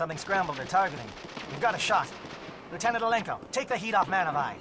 Something scrambled their targeting. We've got a shot. Lieutenant Alenko, take the heat off Man of Eye.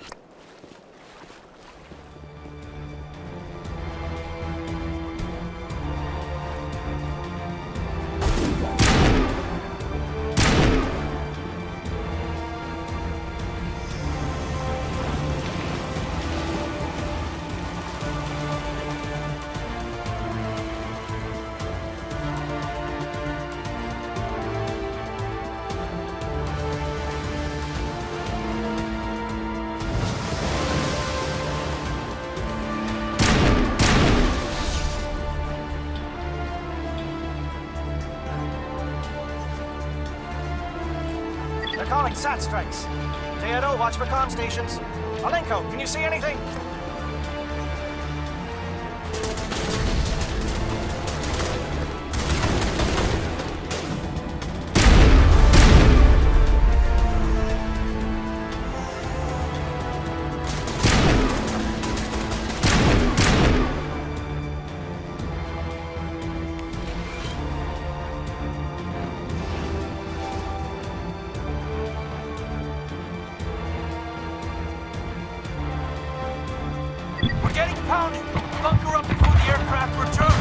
They're calling SAT strikes. J.Edo, watch for comm stations. Alenko, can you see anything? We're getting pounded! Bunker up before the aircraft return!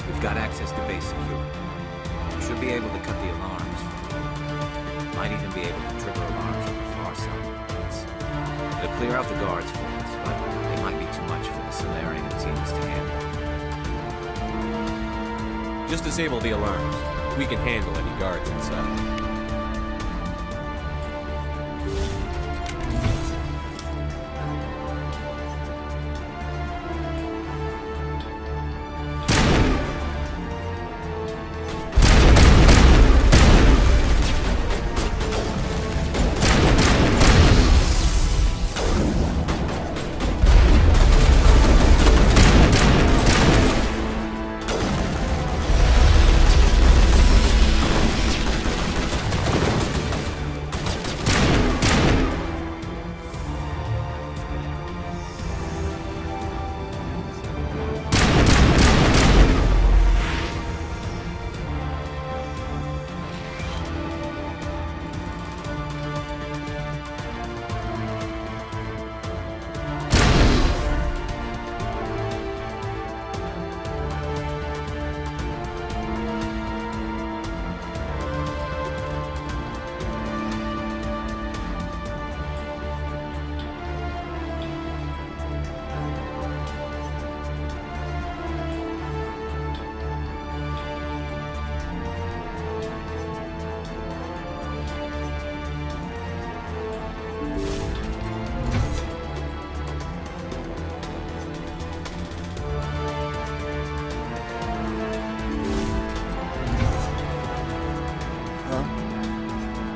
We've got access to base security. We should be able to cut the alarms. Might even be able to trigger alarms on the far side of the base. It'll clear out the guards for us, but they might be too much for the Solarian teams to handle. Just disable the alarms. We can handle any guards inside.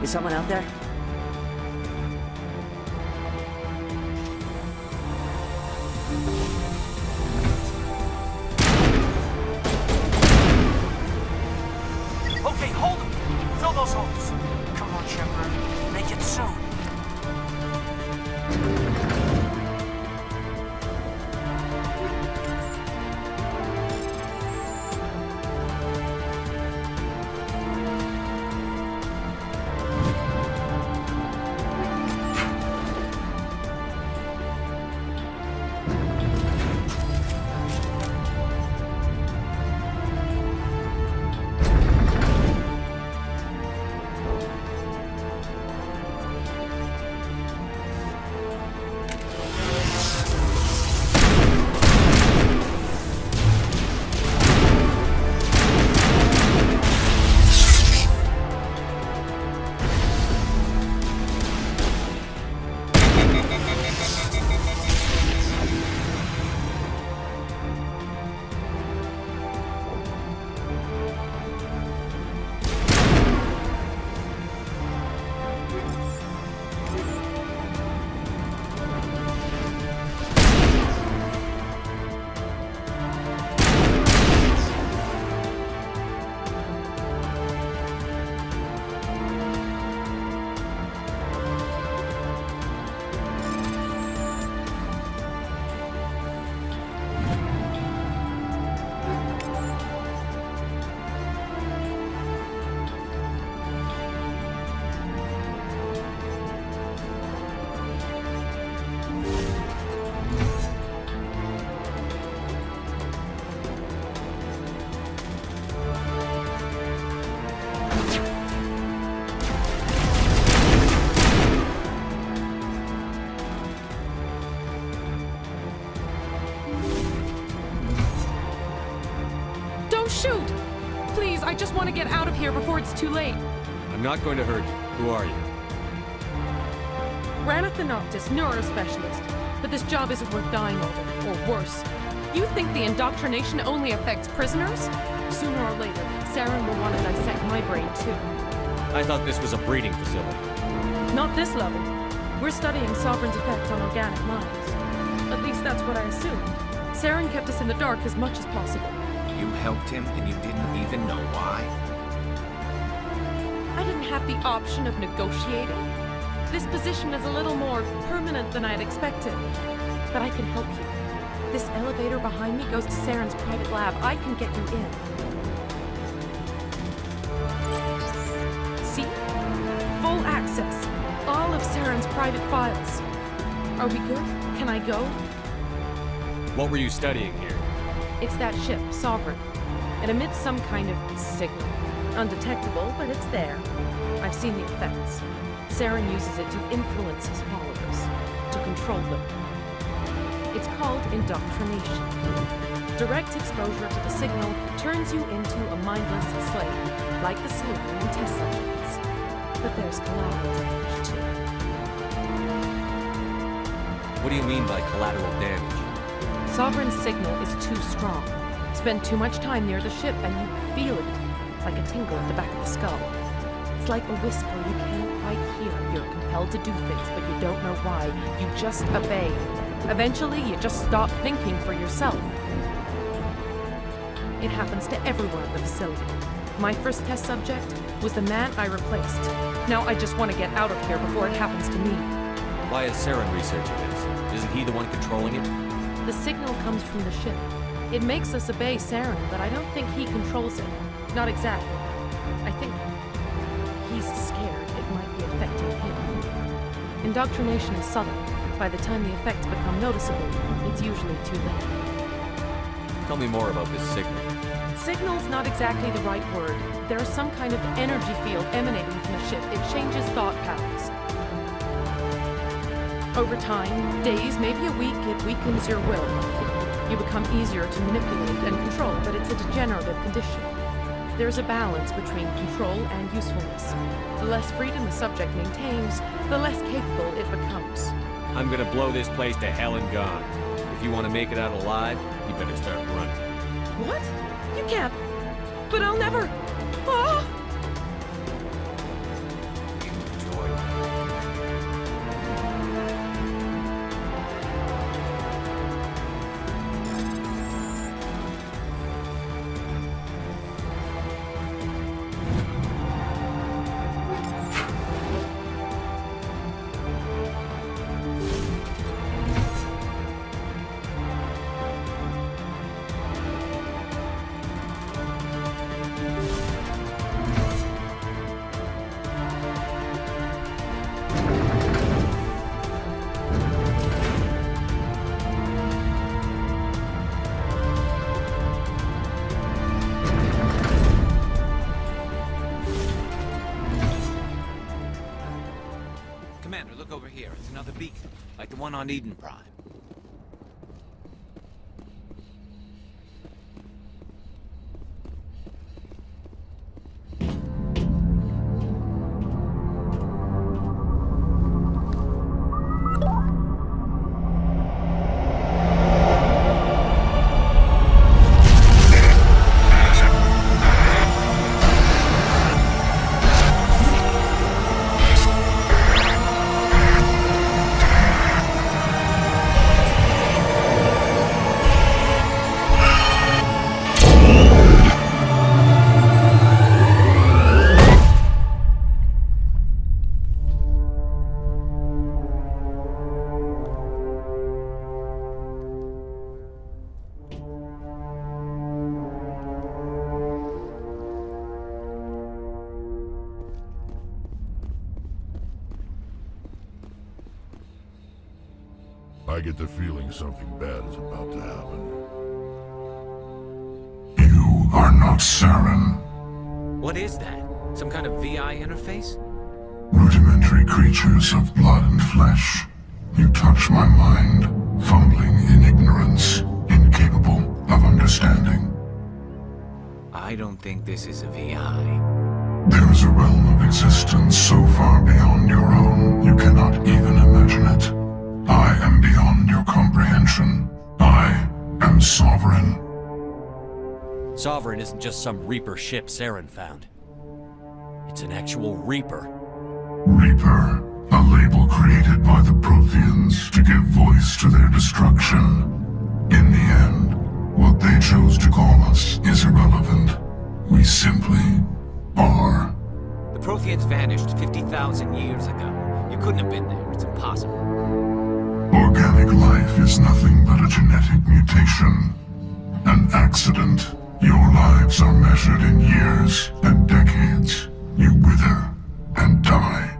Is someone out there? Okay, hold them! Fill those holes! Come on, Shepard. Make it soon. Shoot! Please, I just want to get out of here before it's too late. I'm not going to hurt you. Who are you? Ranatha Noctis, neurospecialist. But this job isn't worth dying over, or worse. You think the indoctrination only affects prisoners? Sooner or later, Saren will want to dissect my brain too. I thought this was a breeding facility. Not this level. We're studying Sovereign's effect on organic minds. At least that's what I assumed. Saren kept us in the dark as much as possible. You helped him and you didn't even know why? I didn't have the option of negotiating. This position is a little more permanent than I'd expected. But I can help you. This elevator behind me goes to Saren's private lab. I can get you in. See? Full access. All of Saren's private files. Are we good? Can I go? What were you studying here? It's that ship, Sovereign. It emits some kind of signal. Undetectable, but it's there. I've seen the effects. Saren uses it to influence his followers, to control them. It's called indoctrination. Direct exposure to the signal turns you into a mindless slave, like the Salarian test subjects. But there's collateral damage, too. What do you mean by collateral damage? Sovereign's signal is too strong. Spend too much time near the ship and you feel it, like a tingle at the back of the skull. It's like a whisper you can't quite hear. You're compelled to do things, but you don't know why. You just obey. Eventually, you just stop thinking for yourself. It happens to everyone at the facility. My first test subject was the man I replaced. Now I just want to get out of here before it happens to me. Why is Saren researching this? Isn't he the one controlling it? The signal comes from the ship. It makes us obey Saren, but I don't think he controls it. Not exactly. I think he's scared it might be affecting him. Indoctrination is subtle. By the time the effects become noticeable, it's usually too late. Tell me more about this signal. Signal's not exactly the right word. There is some kind of energy field emanating from the ship. It changes thought patterns. Over time, days, maybe a week, it weakens your will. You become easier to manipulate and control, but it's a degenerative condition. There's a balance between control and usefulness. The less freedom the subject maintains, the less capable it becomes. I'm gonna blow this place to hell and gone. If you want to make it out alive, you better start running. What? You can't. But I'll never. Ah! Commander, look over here. It's another beacon, like the one on Eden Prime. I get the feeling something bad is about to happen. You are not Saren. What is that? Some kind of VI interface? Rudimentary creatures of blood and flesh. You touch my mind, fumbling in ignorance, incapable of understanding. I don't think this is a VI. There is a realm of existence so far beyond your own, you cannot even imagine it. I am beyond your comprehension. I am Sovereign. Sovereign isn't just some Reaper ship Saren found. It's an actual Reaper. Reaper, a label created by the Protheans to give voice to their destruction. In the end, what they chose to call us is irrelevant. We simply are. The Protheans vanished 50,000 years ago. You couldn't have been there. It's impossible. Organic life is nothing but a genetic mutation. An accident. Your lives are measured in years and decades. You wither and die.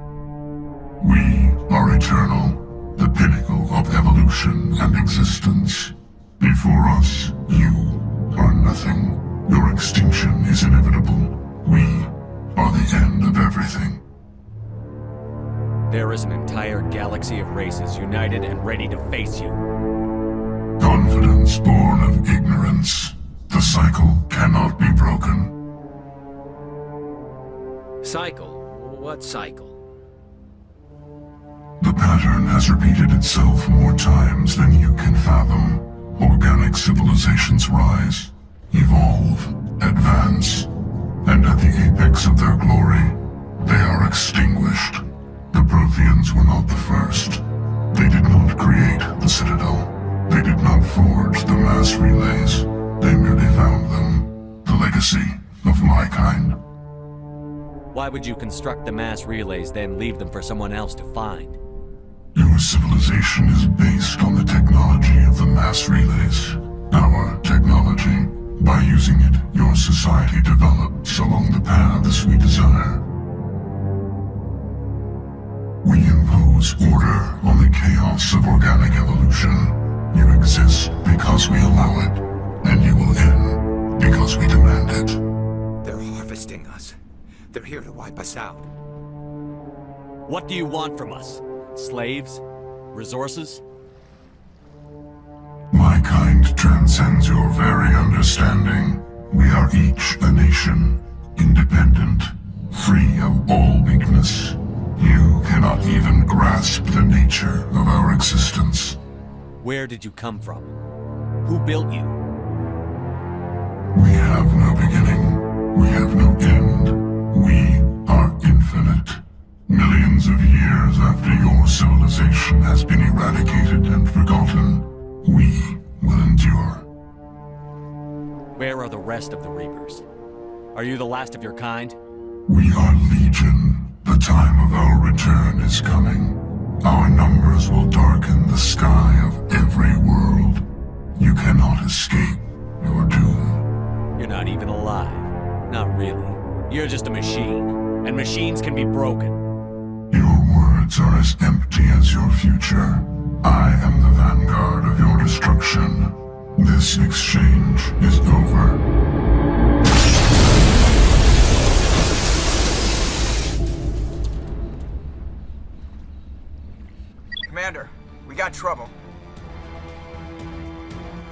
We are eternal, the pinnacle of evolution and existence. Before us, you are nothing. Your extinction is inevitable. We are the end of everything. There is an entire galaxy of races united and ready to face you. Confidence born of ignorance. The cycle cannot be broken. Cycle? What cycle? The pattern has repeated itself more times than you can fathom. Organic civilizations rise, evolve, advance, and at the apex of their glory, they are extinguished. The Protheans were not the first. They did not create the Citadel. They did not forge the mass relays. They merely found them. The legacy of my kind. Why would you construct the mass relays, then leave them for someone else to find? Your civilization is based on the technology of the mass relays. Our technology. By using it, your society develops along the paths we desire. We impose order on the chaos of organic evolution. You exist because we allow it, and you will end because we demand it. They're harvesting us. They're here to wipe us out. What do you want from us? Slaves? Resources? My kind transcends your very understanding. We are each a nation, independent, free of all weakness. You cannot even grasp the nature of our existence. Where did you come from? Who built you? We have no beginning. We have no end. We are infinite. Millions of years after your civilization has been eradicated and forgotten, we will endure. Where are the rest of the Reapers? Are you the last of your kind? We are Legion. The time of our return is coming. Our numbers will darken the sky of every world. You cannot escape your doom. You're not even alive. Not really. You're just a machine. And machines can be broken. Your words are as empty as your future. I am the vanguard of your destruction. This exchange is over. Commander, we got trouble.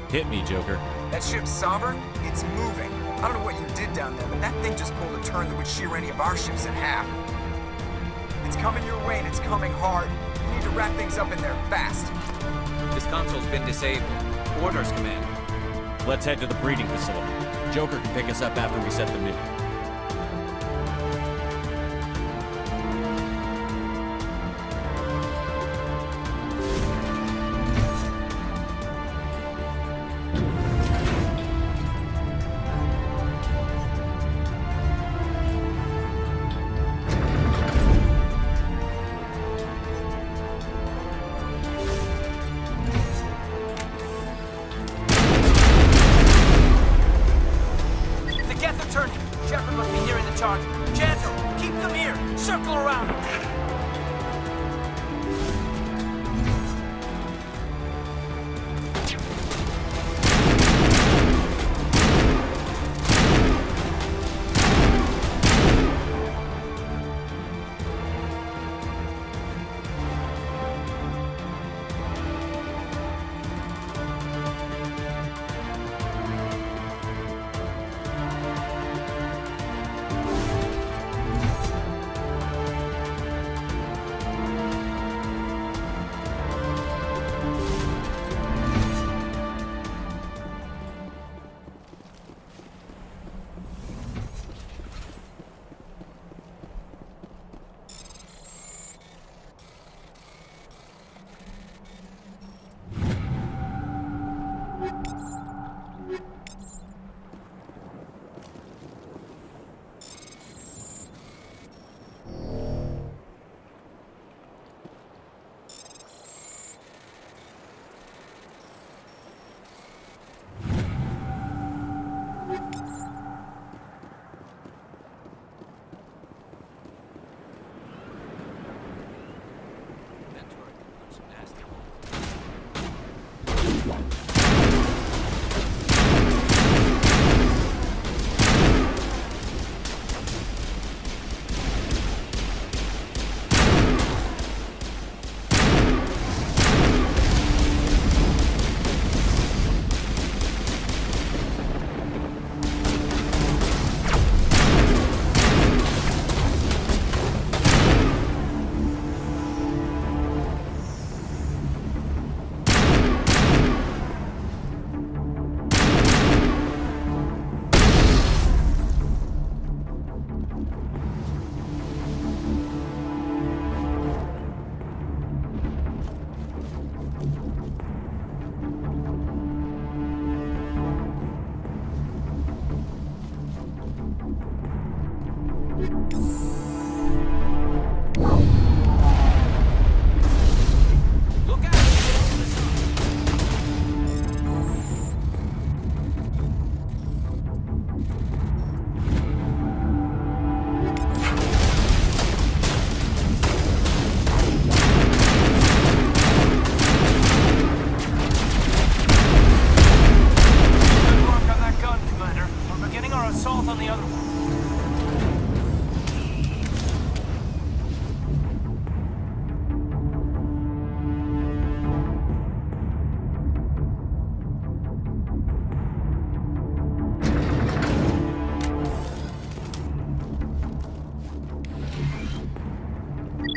Hit me, Joker. That ship Sovereign, it's moving. I don't know what you did down there, but that thing just pulled a turn that would shear any of our ships in half. It's coming your way and it's coming hard. You need to wrap things up in there fast. This console's been disabled. Orders, Commander. Let's head to the breeding facility. Joker can pick us up after we set the nuke. Shepard must be nearing the target. Gentle, keep them here. Circle around him.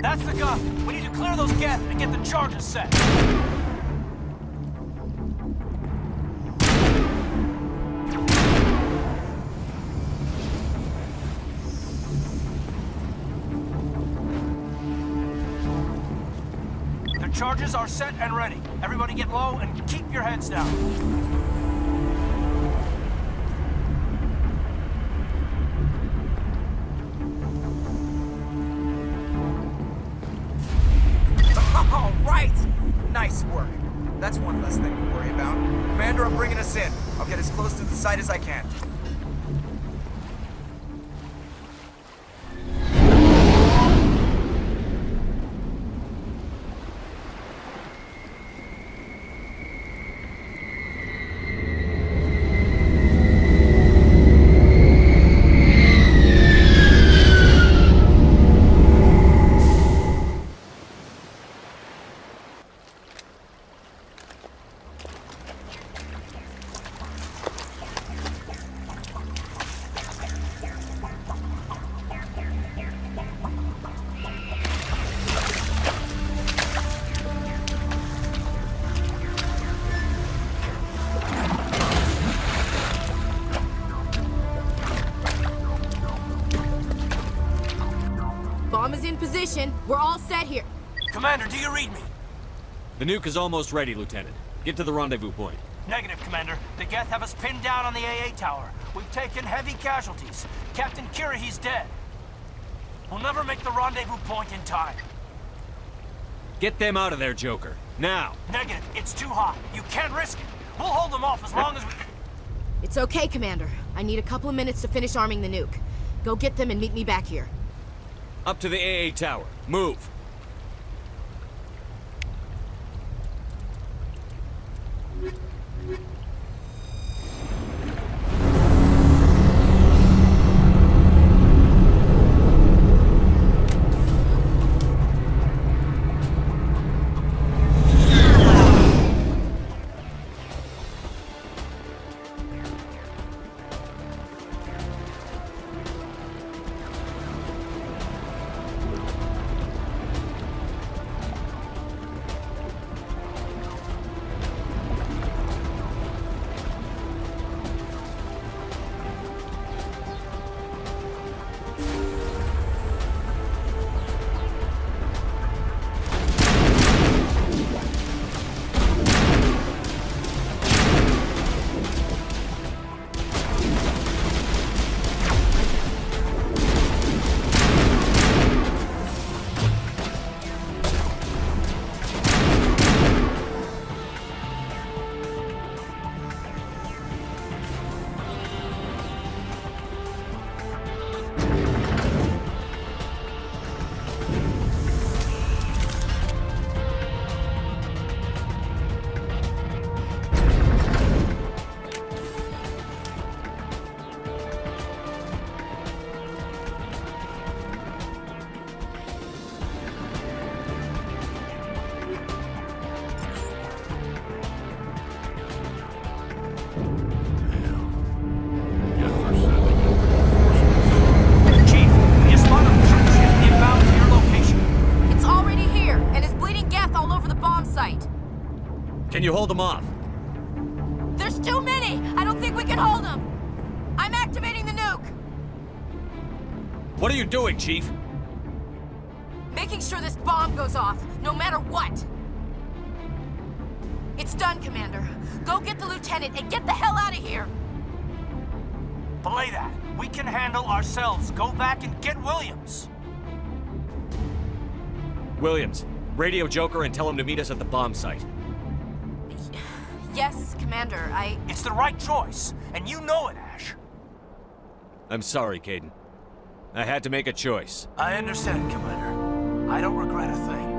That's the gun. We need to clear those gaps and get the charges set. The charges are set and ready. Everybody get low and keep your heads down. All right! Nice work. That's one less thing to worry about. Commander, I'm bringing us in. I'll get as close to the site as I can. We're all set here. Commander, do you read me? The nuke is almost ready, Lieutenant. Get to the rendezvous point. Negative, Commander. The Geth have us pinned down on the AA tower. We've taken heavy casualties. Captain Kirahi's dead. We'll never make the rendezvous point in time. Get them out of there, Joker. Now! Negative. It's too hot. You can't risk it. We'll hold them off as long as we... It's okay, Commander. I need a couple of minutes to finish arming the nuke. Go get them and meet me back here. Up to the AA tower. Move! Can you hold them off? There's too many! I don't think we can hold them! I'm activating the nuke! What are you doing, Chief? Making sure this bomb goes off, no matter what! It's done, Commander. Go get the lieutenant and get the hell out of here! Belay that. We can handle ourselves. Go back and get Williams. Williams, radio Joker and tell him to meet us at the bomb site. Yes, Commander, It's the right choice, and you know it, Ash. I'm sorry, Caden. I had to make a choice. I understand, Commander. I don't regret a thing.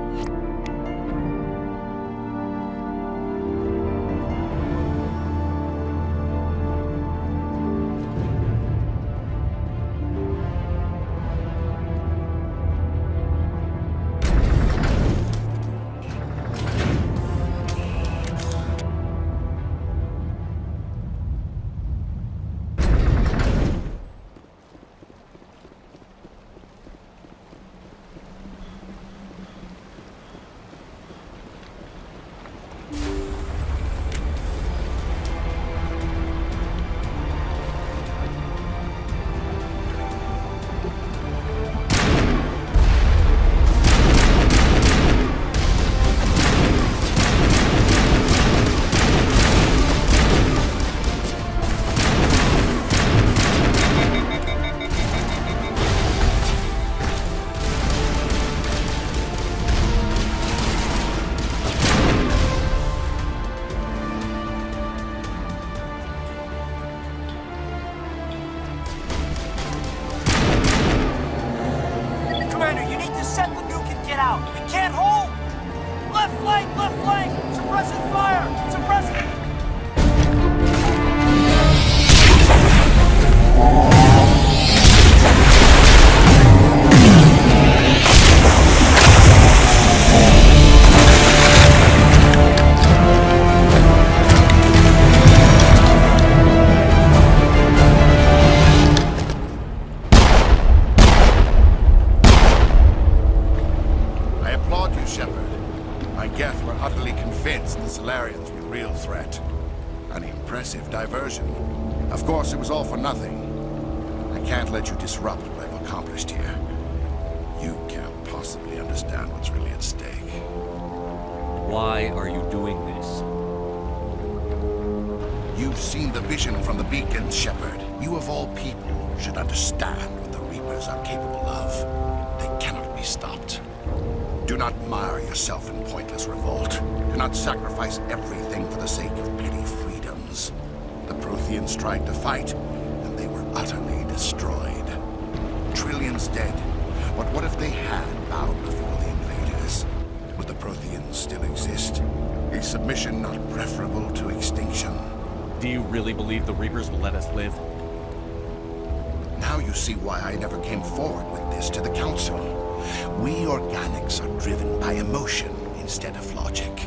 Of course, it was all for nothing. I can't let you disrupt what I've accomplished here. You can't possibly understand what's really at stake. Why are you doing this? You've seen the vision from the beacons, Shepard. You of all people should understand what the Reapers are capable of. They cannot be stopped. Do not mire yourself in pointless revolt. Do not sacrifice everything for the sake of petty freedoms. The Protheans tried to fight, and they were utterly destroyed. Trillions dead. But what if they had bowed before the invaders? Would the Protheans still exist? Is submission not preferable to extinction? Do you really believe the Reapers will let us live? Now you see why I never came forward with this to the Council. We organics are driven by emotion instead of logic.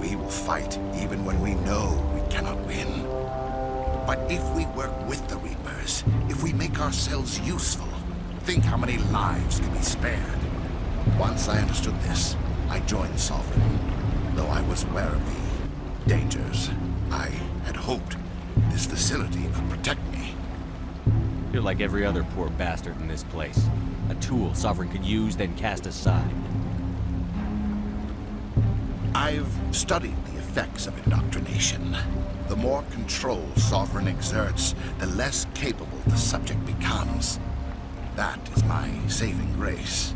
We will fight even when we know we cannot win. But if we work with the Reapers, if we make ourselves useful, think how many lives could be spared. Once I understood this, I joined Sovereign, though I was aware of the dangers. I had hoped this facility could protect me. You're like every other poor bastard in this place. A tool Sovereign could use, then cast aside. I've studied the effects of indoctrination. The more control Sovereign exerts, the less capable the subject becomes. That is my saving grace.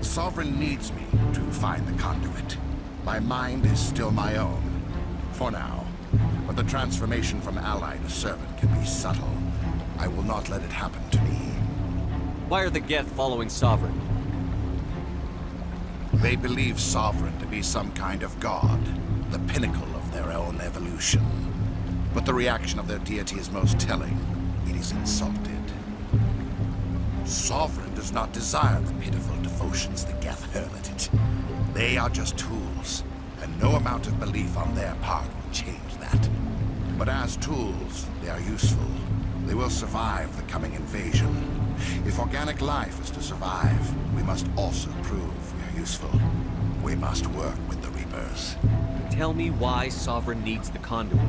Sovereign needs me to find the conduit. My mind is still my own, for now. But the transformation from ally to servant can be subtle. I will not let it happen to me. Why are the Geth following Sovereign? They believe Sovereign to be some kind of god, the pinnacle of their own evolution. But the reaction of their deity is most telling. It is insulted. Sovereign does not desire the pitiful devotions the Geth hurl at it. They are just tools, and no amount of belief on their part will change that. But as tools, they are useful. They will survive the coming invasion. If organic life is to survive, we must also prove we are useful. We must work with the Reapers. Tell me why Sovereign needs the conduit.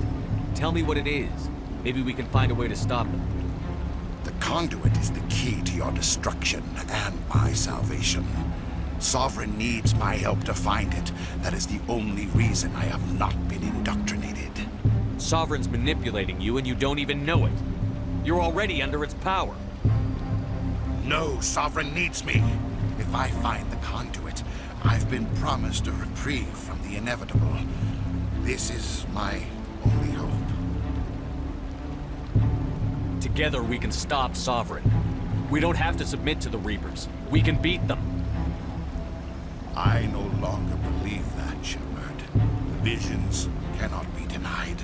Tell me what it is. Maybe we can find a way to stop them. The conduit is the key to your destruction and my salvation. Sovereign needs my help to find it. That is the only reason I have not been indoctrinated. Sovereign's manipulating you and you don't even know it. You're already under its power. No, Sovereign needs me. If I find the conduit, I've been promised a reprieve from the inevitable. This is my only hope. Together we can stop Sovereign. We don't have to submit to the Reapers. We can beat them. I no longer believe that, Shepard. Visions cannot be denied.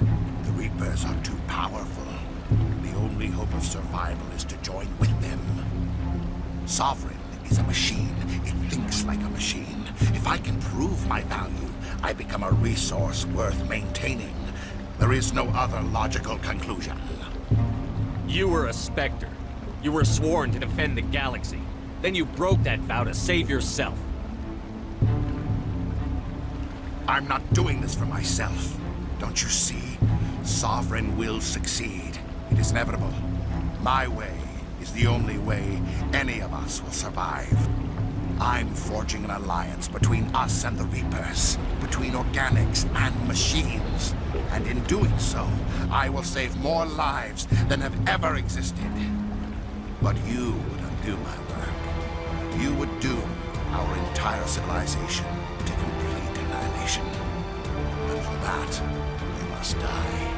The Reapers are too powerful. The only hope of survival is to join with them. Sovereign is a machine. It thinks like a machine. If I can prove my value, I become a resource worth maintaining. There is no other logical conclusion. You were a Spectre. You were sworn to defend the galaxy. Then you broke that vow to save yourself. I'm not doing this for myself. Don't you see? Sovereign will succeed. It is inevitable. My way is the only way any of us will survive. I'm forging an alliance between us and the Reapers, between organics and machines. And in doing so, I will save more lives than have ever existed. But you would undo my work. You would doom our entire civilization to complete annihilation. And for that, you must die.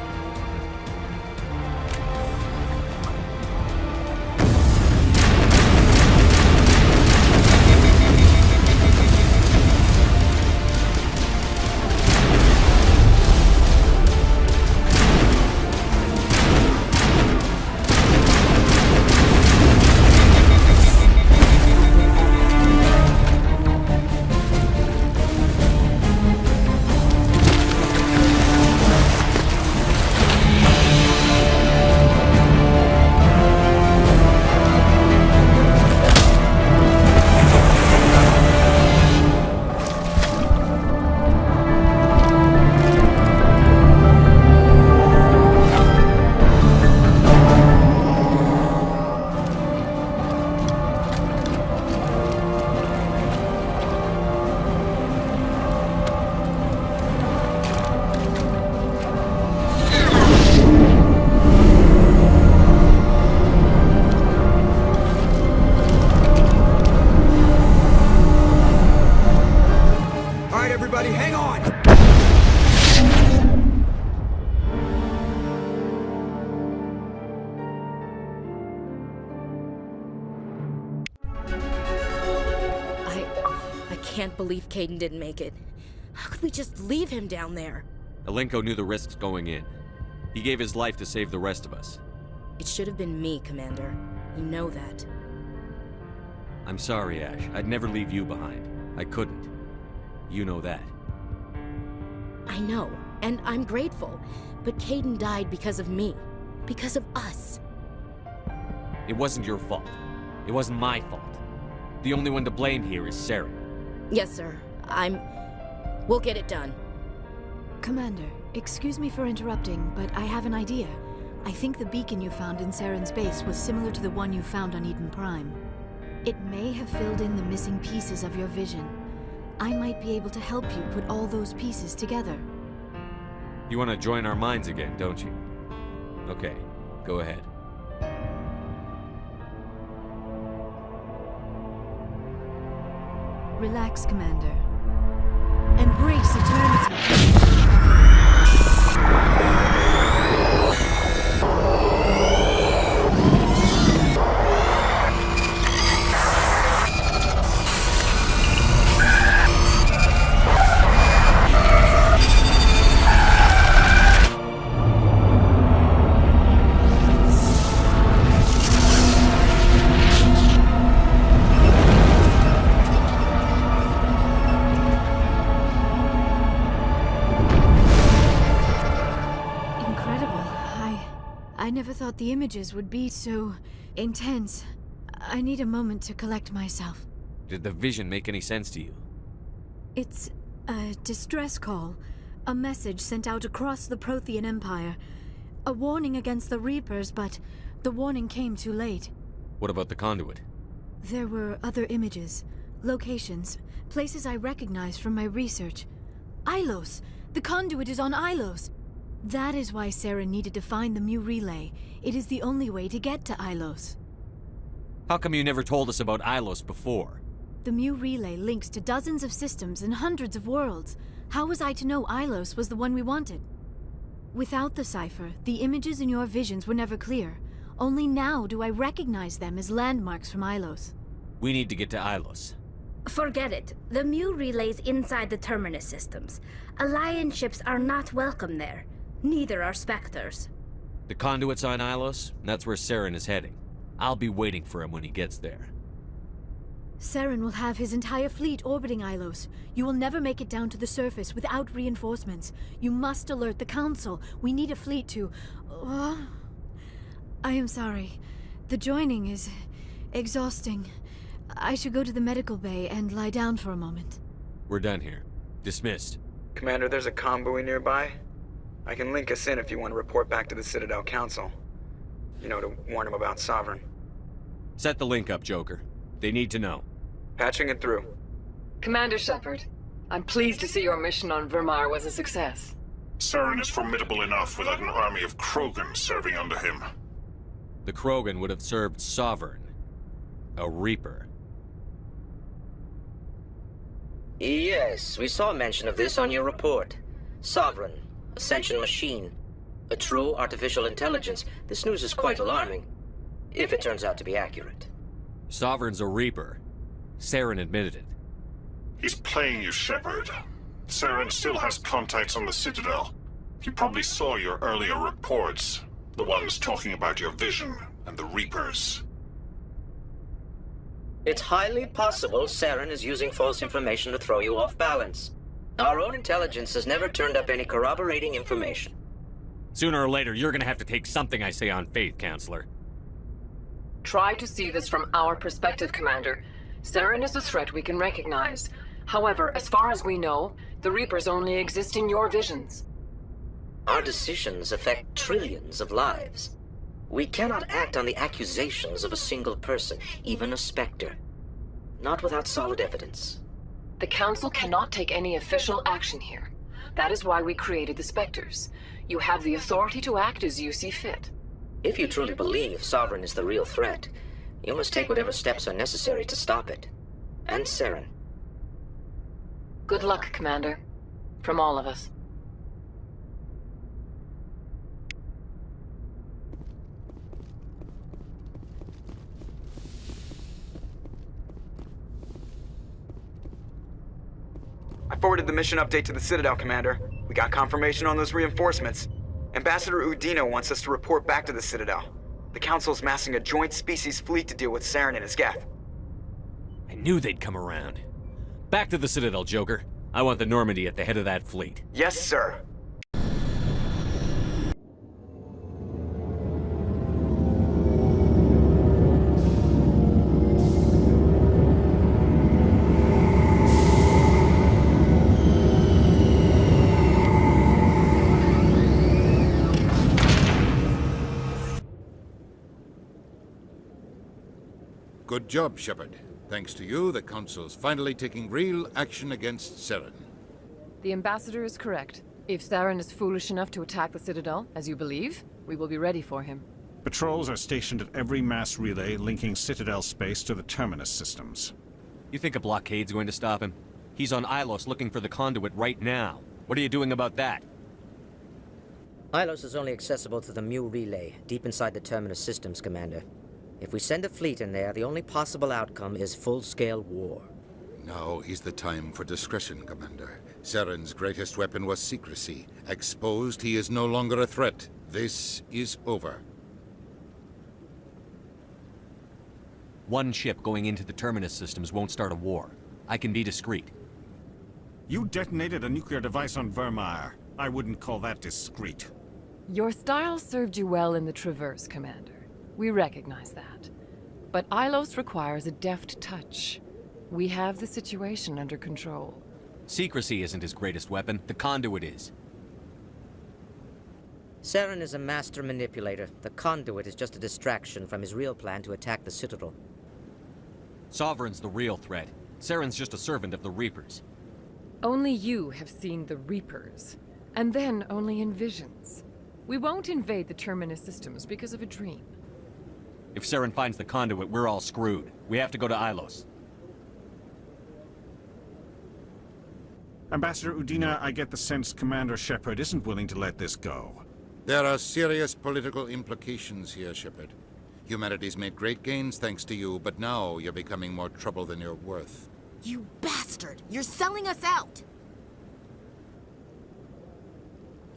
can't believe Caden didn't make it. How could we just leave him down there? Alenko knew the risks going in. He gave his life to save the rest of us. It should have been me, Commander. You know that. I'm sorry, Ash. I'd never leave you behind. I couldn't. You know that. I know, and I'm grateful. But Caden died because of me. Because of us. It wasn't your fault. It wasn't my fault. The only one to blame here is Saren. Yes, sir. We'll get it done. Commander, excuse me for interrupting, but I have an idea. I think the beacon you found in Saren's base was similar to the one you found on Eden Prime. It may have filled in the missing pieces of your vision. I might be able to help you put all those pieces together. You want to join our minds again, don't you? Okay, go ahead. Relax, Commander. Embrace eternity. I never thought the images would be so intense. I need a moment to collect myself. Did the vision make any sense to you? It's a distress call. A message sent out across the Prothean Empire. A warning against the Reapers, but the warning came too late. What about the conduit? There were other images, locations, places I recognized from my research. Ilos! The conduit is on Ilos! That is why Saren needed to find the Mu relay. It is the only way to get to Ilos. How come you never told us about Ilos before? The Mu relay links to dozens of systems and hundreds of worlds. How was I to know Ilos was the one we wanted? Without the cipher, the images in your visions were never clear. Only now do I recognize them as landmarks from Ilos. We need to get to Ilos. Forget it. The Mu relay's inside the Terminus systems. Alliance ships are not welcome there. Neither are Spectres. The conduit's on Ilos, and that's where Saren is heading. I'll be waiting for him when he gets there. Saren will have his entire fleet orbiting Ilos. You will never make it down to the surface without reinforcements. You must alert the Council. We need a fleet to... I am sorry. The joining is exhausting. I should go to the medical bay and lie down for a moment. We're done here. Dismissed. Commander, there's a comm buoy nearby. I can link us in if you want to report back to the Citadel Council. You know, to warn them about Sovereign. Set the link up, Joker. They need to know. Patching it through. Commander Shepard, I'm pleased to see your mission on Vermar was a success. Saren is formidable enough without an army of Krogan serving under him. The Krogan would have served Sovereign. A Reaper. Yes, we saw mention of this on your report. Sovereign, Ascension machine, a true artificial intelligence. This news is quite alarming, if it turns out to be accurate. Sovereign's a Reaper. Saren admitted it. He's playing you, Shepard. Saren still has contacts on the Citadel. He probably saw your earlier reports, the ones talking about your vision and the Reapers. It's highly possible Saren is using false information to throw you off balance. Our own intelligence has never turned up any corroborating information. Sooner or later, you're gonna have to take something I say on faith, Counselor. Try to see this from our perspective, Commander. Saren is a threat we can recognize. However, as far as we know, the Reapers only exist in your visions. Our decisions affect trillions of lives. We cannot act on the accusations of a single person, even a Spectre. Not without solid evidence. The Council cannot take any official action here. That is why we created the Spectres. You have the authority to act as you see fit. If you truly believe Sovereign is the real threat, you must take whatever steps are necessary to stop it. And Saren. Good luck, Commander. From all of us. forwarded the mission update to the Citadel, Commander. We got confirmation on those reinforcements. Ambassador Udina wants us to report back to the Citadel. The Council's massing a joint species fleet to deal with Saren and his Geth. I knew they'd come around. Back to the Citadel, Joker. I want the Normandy at the head of that fleet. Yes, sir. Good job, Shepard. Thanks to you, the Council's finally taking real action against Saren. The Ambassador is correct. If Saren is foolish enough to attack the Citadel, as you believe, we will be ready for him. Patrols are stationed at every mass relay linking Citadel space to the Terminus systems. You think a blockade's going to stop him? He's on Ilos looking for the conduit right now. What are you doing about that? Ilos is only accessible to the Mu relay, deep inside the Terminus systems, Commander. If we send a fleet in there, the only possible outcome is full-scale war. Now is the time for discretion, Commander. Saren's greatest weapon was secrecy. Exposed, he is no longer a threat. This is over. One ship going into the Terminus systems won't start a war. I can be discreet. You detonated a nuclear device on Vermeer. I wouldn't call that discreet. Your style served you well in the Traverse, Commander. We recognize that. But Ilos requires a deft touch. We have the situation under control. Secrecy isn't his greatest weapon. The conduit is. Saren is a master manipulator. The conduit is just a distraction from his real plan to attack the Citadel. Sovereign's the real threat. Saren's just a servant of the Reapers. Only you have seen the Reapers. And then only in visions. We won't invade the Terminus systems because of a dream. If Saren finds the conduit, we're all screwed. We have to go to Ilos. Ambassador Udina, I get the sense Commander Shepard isn't willing to let this go. There are serious political implications here, Shepard. Humanity's made great gains thanks to you, but now you're becoming more trouble than you're worth. You bastard! You're selling us out!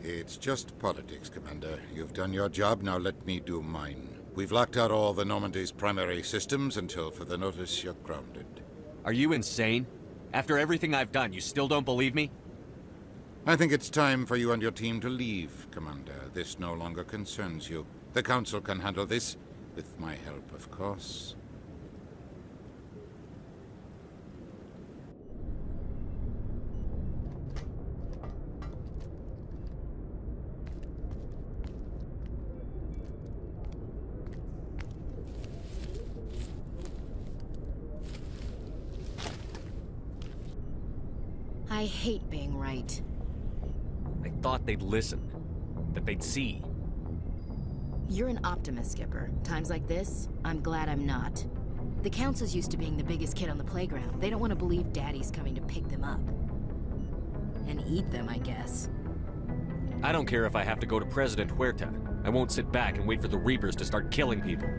It's just politics, Commander. You've done your job, now let me do mine. We've locked out all the Normandy's primary systems until further notice you're grounded. Are you insane? After everything I've done, you still don't believe me? I think it's time for you and your team to leave, Commander. This no longer concerns you. The Council can handle this, with my help, of course. I hate being right. I thought they'd listen. That they'd see. You're an optimist, Skipper. Times like this, I'm glad I'm not. The Council's used to being the biggest kid on the playground. They don't want to believe Daddy's coming to pick them up. And eat them, I guess. I don't care if I have to go to President Huerta. I won't sit back and wait for the Reapers to start killing people.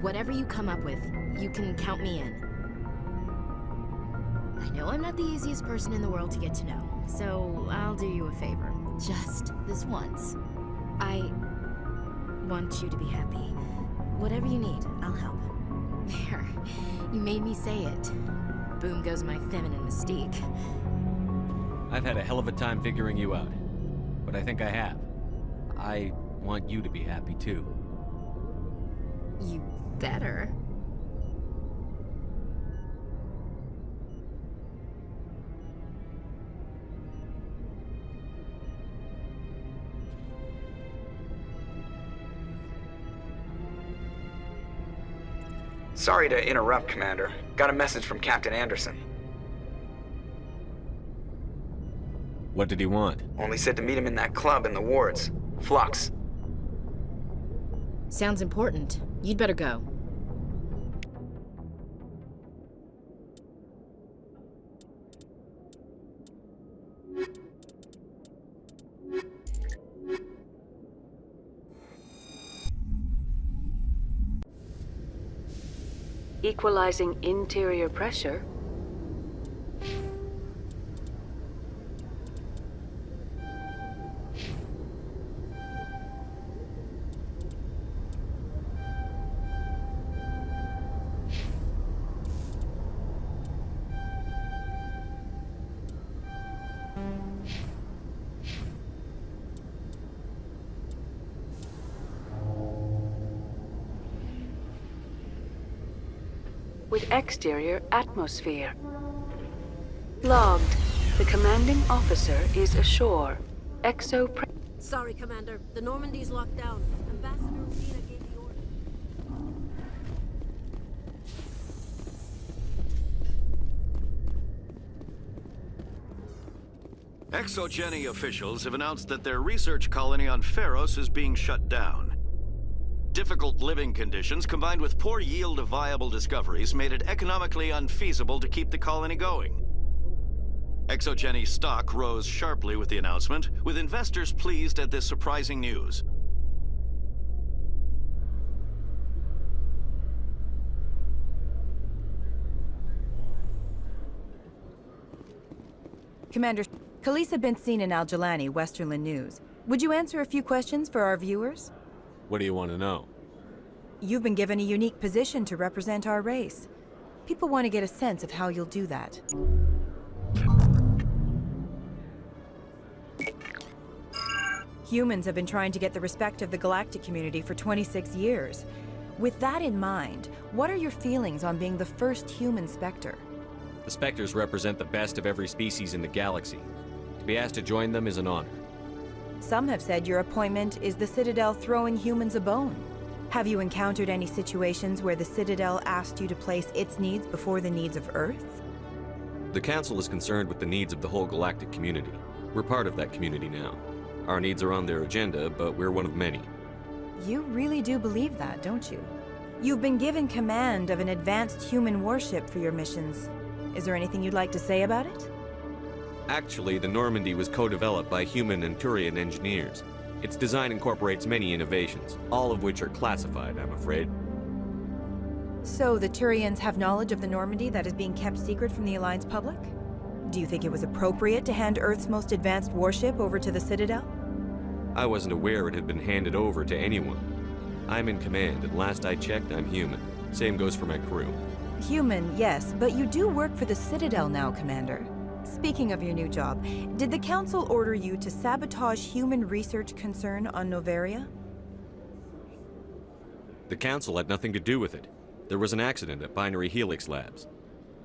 Whatever you come up with, you can count me in. I know I'm not the easiest person in the world to get to know, so I'll do you a favor. Just this once. I want you to be happy. Whatever you need, I'll help. There. You made me say it. Boom goes my feminine mystique. I've had a hell of a time figuring you out. But I think I have. I want you to be happy, too. You better. Sorry to interrupt, Commander. Got a message from Captain Anderson. What did he want? Only said to meet him in that club in the wards. Flux. Sounds important. You'd better go. Equalizing interior pressure. with exterior atmosphere. Logged. The commanding officer is ashore. Sorry, Commander. The Normandy's locked down. Ambassador Rena gave the order. Exogeny officials have announced that their research colony on Pharos is being shut down. Difficult living conditions combined with poor yield of viable discoveries made it economically unfeasible to keep the colony going. Exogeny stock rose sharply with the announcement, with investors pleased at this surprising news. Commander, Khaleesa been seen in Al-Jalani, Westerland News. Would you answer a few questions for our viewers? What do you want to know? You've been given a unique position to represent our race. People want to get a sense of how you'll do that. Humans have been trying to get the respect of the Galactic community for 26 years. With that in mind, what are your feelings on being the first human Spectre? The Spectres represent the best of every species in the galaxy. To be asked to join them is an honor. Some have said your appointment is the Citadel throwing humans a bone. Have you encountered any situations where the Citadel asked you to place its needs before the needs of Earth? The Council is concerned with the needs of the whole Galactic community. We're part of that community now. Our needs are on their agenda, but we're one of many. You really do believe that, don't you? You've been given command of an advanced human warship for your missions. Is there anything you'd like to say about it? Actually, the Normandy was co-developed by human and Turian engineers. Its design incorporates many innovations, all of which are classified, I'm afraid. So the Turians have knowledge of the Normandy that is being kept secret from the Alliance public? Do you think it was appropriate to hand Earth's most advanced warship over to the Citadel? I wasn't aware it had been handed over to anyone. I'm in command, and last I checked, I'm human. Same goes for my crew. Human, yes, but you do work for the Citadel now, Commander. Speaking of your new job, did the Council order you to sabotage human research concern on Noveria? The Council had nothing to do with it. There was an accident at Binary Helix Labs.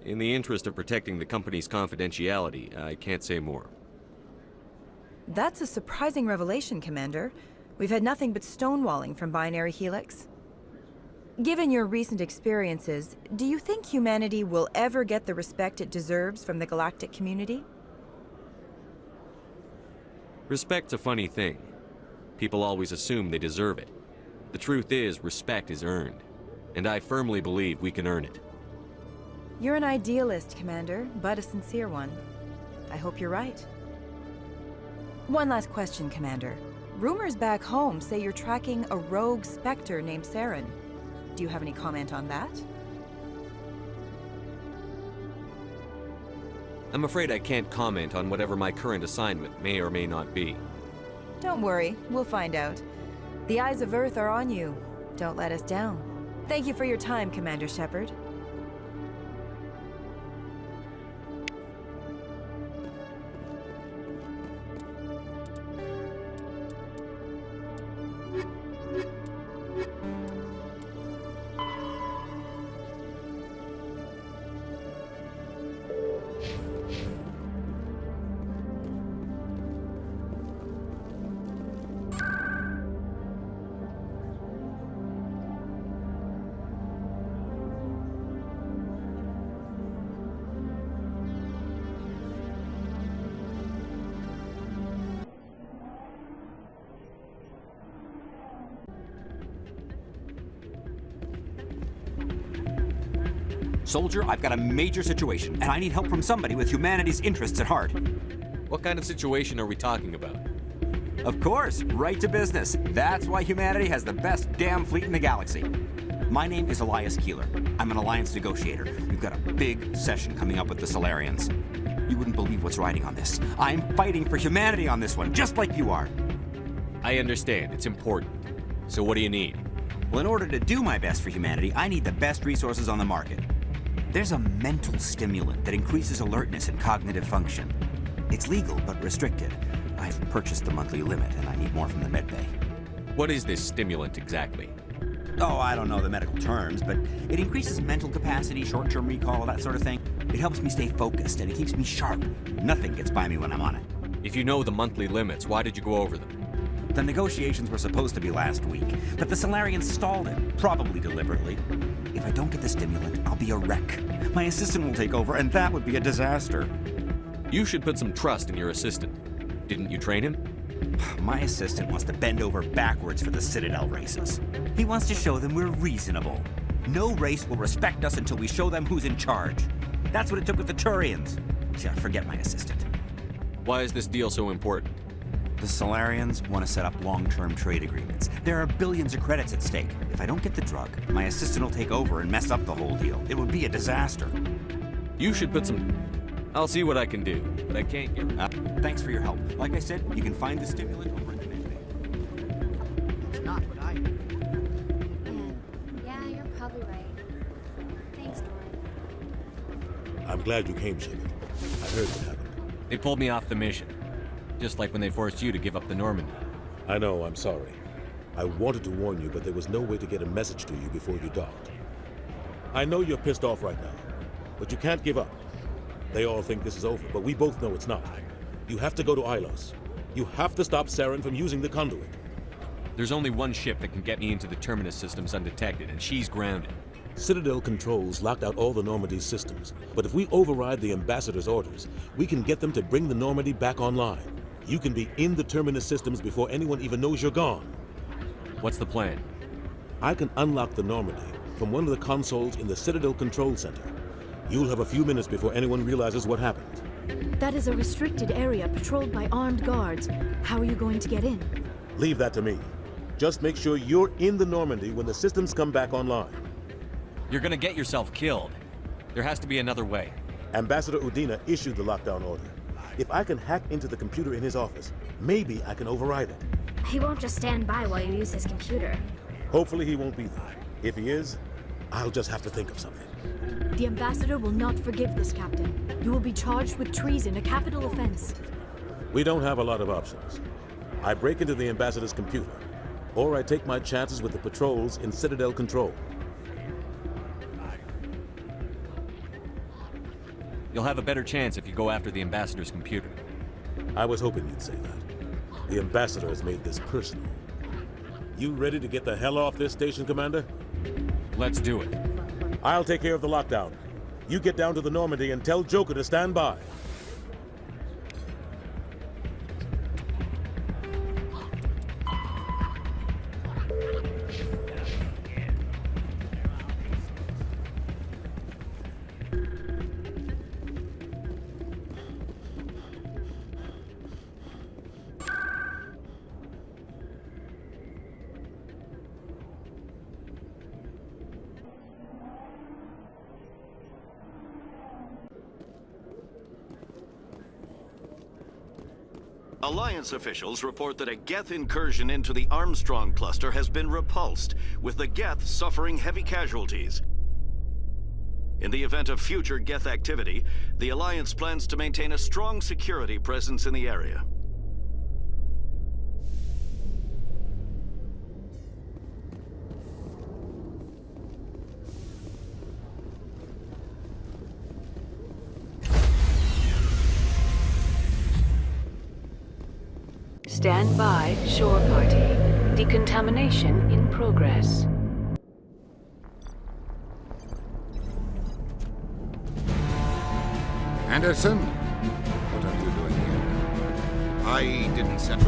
In the interest of protecting the company's confidentiality, I can't say more. That's a surprising revelation, Commander. We've had nothing but stonewalling from Binary Helix. Given your recent experiences, do you think humanity will ever get the respect it deserves from the Galactic community? Respect's a funny thing. People always assume they deserve it. The truth is, respect is earned. And I firmly believe we can earn it. You're an idealist, Commander, but a sincere one. I hope you're right. One last question, Commander. Rumors back home say you're tracking a rogue Spectre named Saren. Do you have any comment on that? I'm afraid I can't comment on whatever my current assignment may or may not be. Don't worry, we'll find out. The eyes of Earth are on you. Don't let us down. Thank you for your time, Commander Shepard. Soldier, I've got a major situation, and I need help from somebody with humanity's interests at heart. What kind of situation are we talking about? Of course, right to business. That's why humanity has the best damn fleet in the galaxy. My name is Elias Keeler. I'm an Alliance negotiator. We've got a big session coming up with the Solarians. You wouldn't believe what's riding on this. I'm fighting for humanity on this one, just like you are. I understand. It's important. So what do you need? Well, in order to do my best for humanity, I need the best resources on the market. There's a mental stimulant that increases alertness and cognitive function. It's legal, but restricted. I've purchased the monthly limit, and I need more from the medbay. What is this stimulant exactly? Oh, I don't know the medical terms, but it increases mental capacity, short-term recall, that sort of thing. It helps me stay focused, and it keeps me sharp. Nothing gets by me when I'm on it. If you know the monthly limits, why did you go over them? The negotiations were supposed to be last week, but the Solarians stalled it, probably deliberately. If I don't get the stimulant, I'll be a wreck. My assistant will take over, and that would be a disaster. You should put some trust in your assistant. Didn't you train him? My assistant wants to bend over backwards for the Citadel races. He wants to show them we're reasonable. No race will respect us until we show them who's in charge. That's what it took with the Turians. Yeah, forget my assistant. Why is this deal so important? The Solarians want to set up long-term trade agreements. There are billions of credits at stake. If I don't get the drug, my assistant will take over and mess up the whole deal. It would be a disaster. You should put some... I'll see what I can do, but I can't get... Thanks for your help. Like I said, you can find the stimulant over in the mid-bay. It's not what I heard. Yeah, you're probably right. Thanks, Doran. I'm glad you came, Shepard. I heard what happened. They pulled me off the mission. Just like when they forced you to give up the Normandy. I know, I'm sorry. I wanted to warn you, but there was no way to get a message to you before you docked. I know you're pissed off right now, but you can't give up. They all think this is over, but we both know it's not. You have to go to Ilos. You have to stop Saren from using the conduit. There's only one ship that can get me into the Terminus systems undetected, and she's grounded. Citadel controls locked out all the Normandy's systems, but if we override the Ambassador's orders, we can get them to bring the Normandy back online. You can be in the Terminus systems before anyone even knows you're gone. What's the plan? I can unlock the Normandy from one of the consoles in the Citadel Control Center. You'll have a few minutes before anyone realizes what happened. That is a restricted area patrolled by armed guards. How are you going to get in? Leave that to me. Just make sure you're in the Normandy when the systems come back online. You're gonna get yourself killed. There has to be another way. Ambassador Udina issued the lockdown order. If I can hack into the computer in his office, maybe I can override it. He won't just stand by while you use his computer. Hopefully he won't be there. If he is, I'll just have to think of something. The Ambassador will not forgive this, Captain. You will be charged with treason, a capital offense. We don't have a lot of options. I break into the Ambassador's computer, or I take my chances with the patrols in Citadel Control. You'll have a better chance if you go after the Ambassador's computer. I was hoping you'd say that. The Ambassador has made this personal. You ready to get the hell off this station, Commander? Let's do it. I'll take care of the lockdown. You get down to the Normandy and tell Joker to stand by. Alliance officials report that a Geth incursion into the Armstrong cluster has been repulsed, with the Geth suffering heavy casualties. In the event of future Geth activity, the Alliance plans to maintain a strong security presence in the area. Stand by, shore party. Decontamination in progress. Anderson? What are you doing here? I didn't send...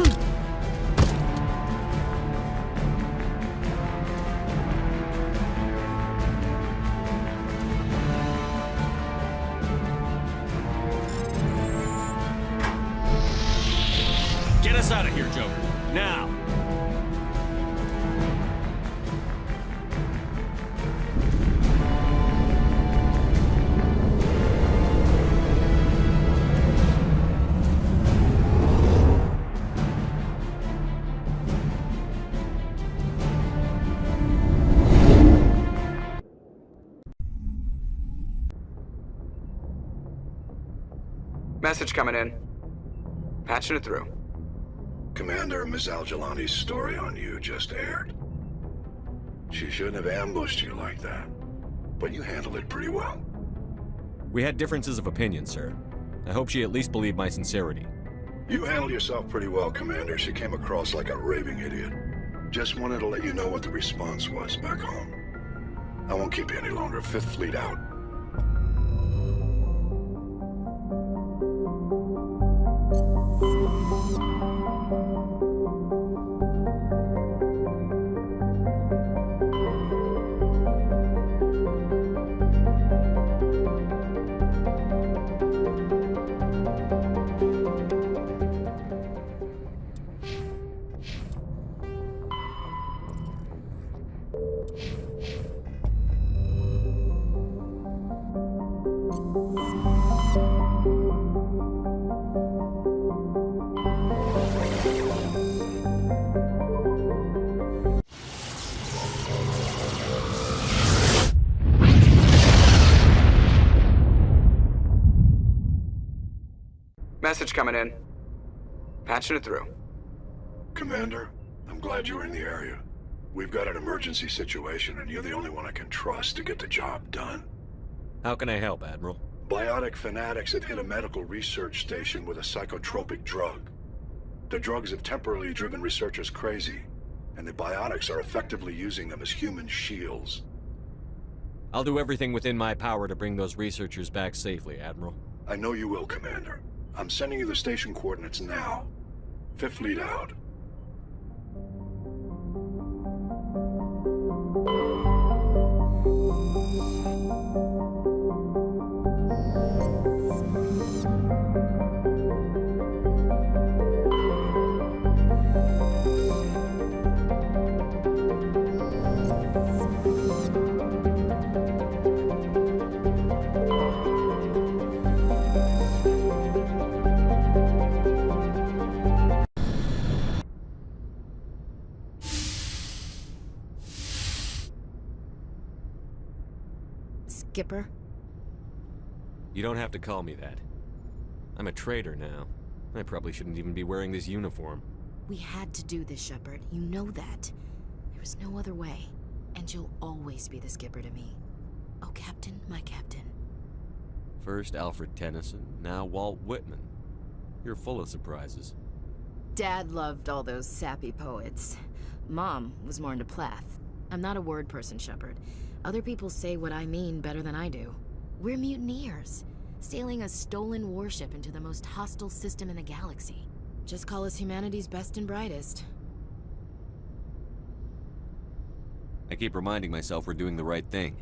Get us out of here, Joker. Now! Message coming in. Patching it through. Commander, Ms. Al-Jalani's story on you just aired. She shouldn't have ambushed you like that. But you handled it pretty well. We had differences of opinion, sir. I hope she at least believed my sincerity. You handled yourself pretty well, Commander. She came across like a raving idiot. Just wanted to let you know what the response was back home. I won't keep you any longer. Fifth Fleet out. Message coming in. Patching it through. Commander, I'm glad you were in the area. We've got an emergency situation, and you're the only one I can trust to get the job done. How can I help, Admiral? Biotic fanatics have hit a medical research station with a psychotropic drug. The drugs have temporarily driven researchers crazy, and the biotics are effectively using them as human shields. I'll do everything within my power to bring those researchers back safely, Admiral. I know you will, Commander. I'm sending you the station coordinates now. Fifth Fleet out. Skipper? You don't have to call me that. I'm a traitor now. I probably shouldn't even be wearing this uniform. We had to do this, Shepard. You know that. There was no other way. And you'll always be the skipper to me. Oh, Captain, my captain. First Alfred Tennyson, now Walt Whitman. You're full of surprises. Dad loved all those sappy poets. Mom was more into Plath. I'm not a word person, Shepard. Other people say what I mean better than I do. We're mutineers, sailing a stolen warship into the most hostile system in the galaxy. Just call us humanity's best and brightest. I keep reminding myself we're doing the right thing.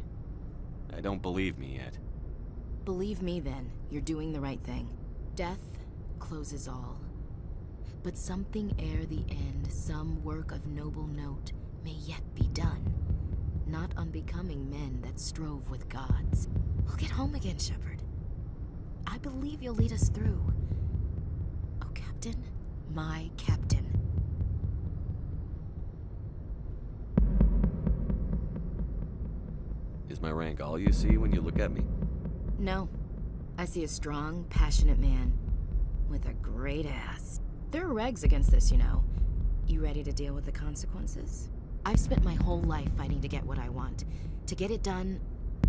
I don't believe me yet. Believe me then, you're doing the right thing. Death closes all. But something ere the end, some work of noble note, may yet be done. Not unbecoming men that strove with gods. We'll get home again, Shepard. I believe you'll lead us through. Oh, Captain, my captain. Is my rank all you see when you look at me? No. I see a strong, passionate man. With a great ass. There are regs against this, you know. You ready to deal with the consequences? I've spent my whole life fighting to get what I want. To get it done,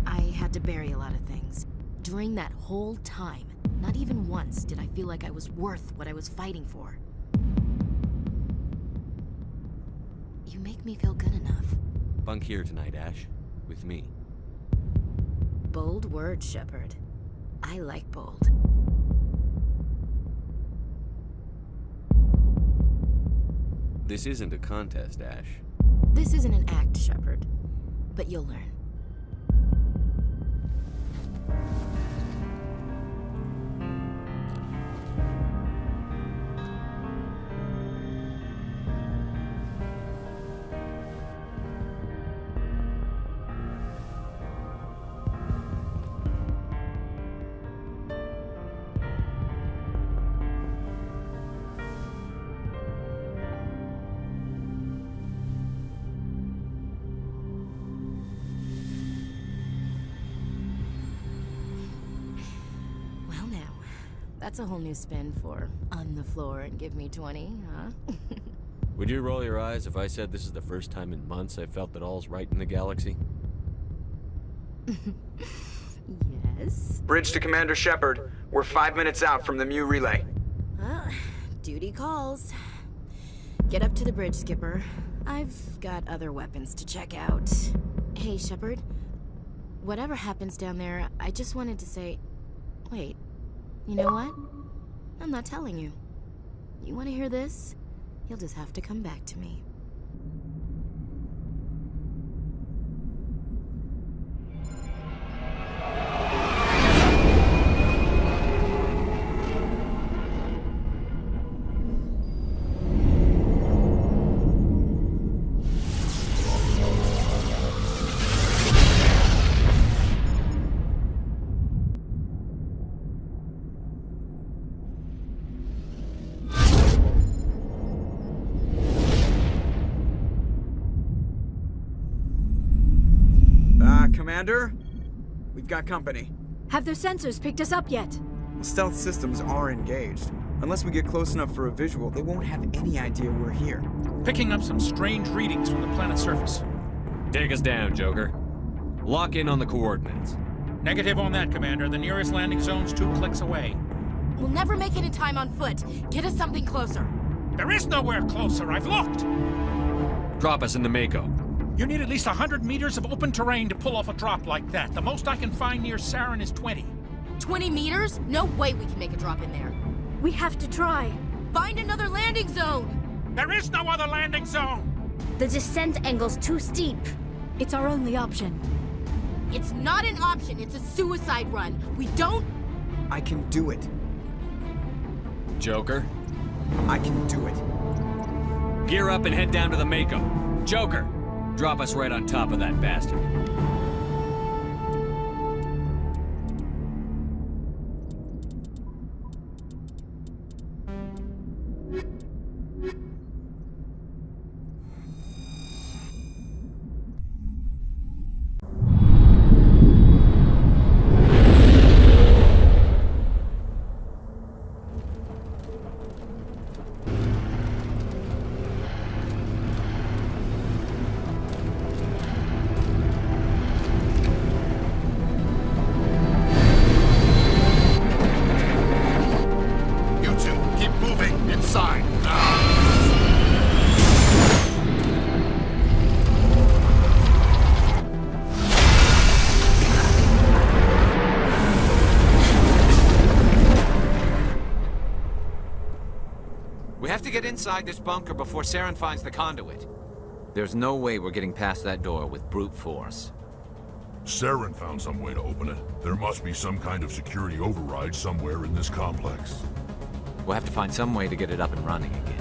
I had to bury a lot of things. During that whole time, not even once did I feel like I was worth what I was fighting for. You make me feel good enough. Bunk here tonight, Ash. With me. Bold word, Shepard. I like bold. This isn't a contest, Ash. This isn't an act, Shepard. But you'll learn. That's a whole new spin for on the floor and give me 20, huh? Would you roll your eyes if I said this is the first time in months I felt that all's right in the galaxy? Yes? Bridge to Commander Shepard. We're 5 minutes out from the Mu relay. Duty calls. Get up to the bridge, Skipper. I've got other weapons to check out. Hey, Shepard. Whatever happens down there, I just wanted to say... Wait, you know what? I'm not telling you. You want to hear this? You'll just have to come back to me. Commander? We've got company. Have their sensors picked us up yet? Stealth systems are engaged. Unless we get close enough for a visual, they won't have any idea we're here. Picking up some strange readings from the planet's surface. Take us down, Joker. Lock in on the coordinates. Negative on that, Commander. The nearest landing zone's 2 clicks away. We'll never make it in time on foot. Get us something closer. There is nowhere closer. I've looked. Drop us in the Mako. You need at least 100 meters of open terrain to pull off a drop like that. The most I can find near Saren is 20. 20 meters? No way we can make a drop in there. We have to try. Find another landing zone! There is no other landing zone! The descent angle's too steep. It's our only option. It's not an option, it's a suicide run. We don't... I can do it. Joker? I can do it. Gear up and head down to the Mako. Joker! Drop us right on top of that bastard. Get inside this bunker before Saren finds the conduit. There's no way we're getting past that door with brute force. Saren found some way to open it. There must be some kind of security override somewhere in this complex. We'll have to find some way to get it up and running again.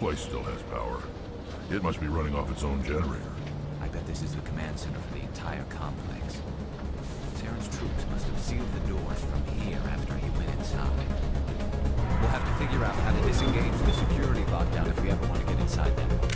place still has power. It must be running off its own generator. I bet this is the command center for the entire complex. Terran's troops must have sealed the doors from here after he went inside. We'll have to figure out how to disengage the security lockdown if we ever want to get inside that one.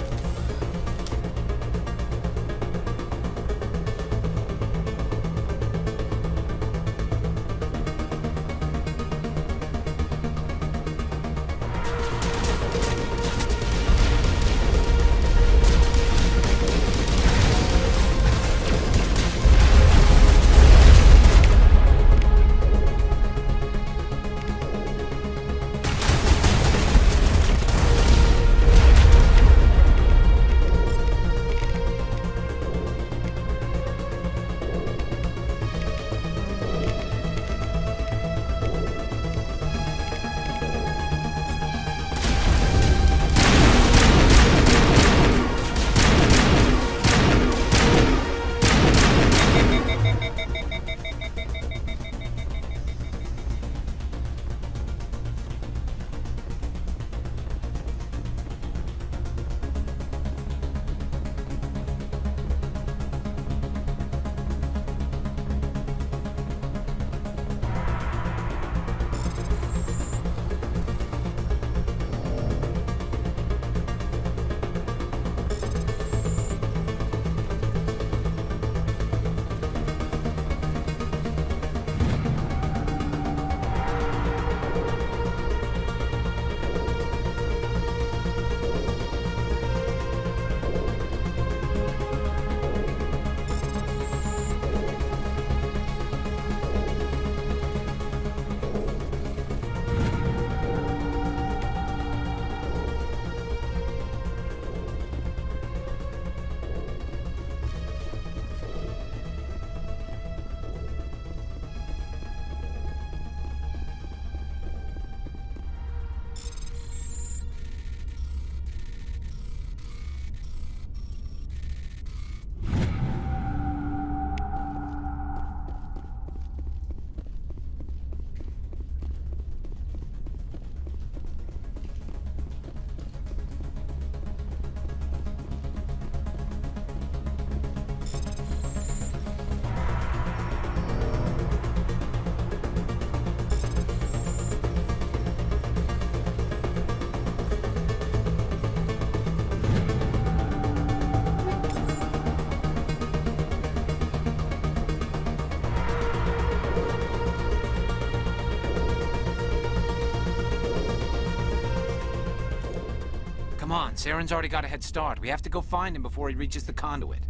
Come on, Saren's already got a head start. We have to go find him before he reaches the conduit.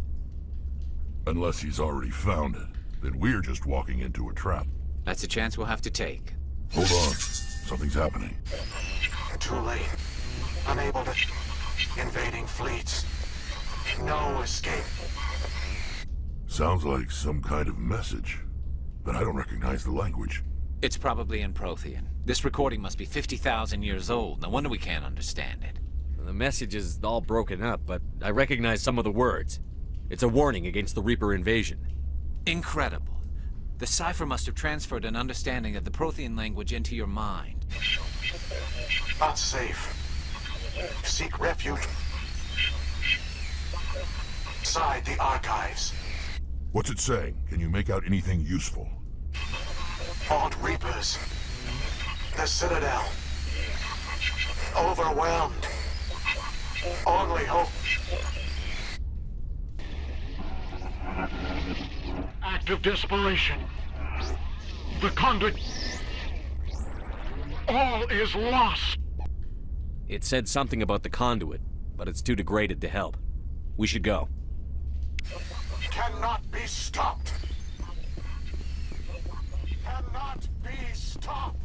Unless he's already found it, then we're just walking into a trap. That's a chance we'll have to take. Hold on. Something's happening. Too late. Unable to... Invading fleets. No escape. Sounds like some kind of message, but I don't recognize the language. It's probably in Prothean. This recording must be 50,000 years old. No wonder we can't understand it. The message is all broken up, but I recognize some of the words. It's a warning against the Reaper invasion. Incredible. The cipher must have transferred an understanding of the Prothean language into your mind. Not safe. Seek refuge. Inside the archives. What's it saying? Can you make out anything useful? Fought Reapers. The Citadel. Overwhelmed. Only hope. Act of desperation. The conduit. All is lost. It said something about the conduit, but it's too degraded to help. We should go. Cannot be stopped. Cannot be stopped.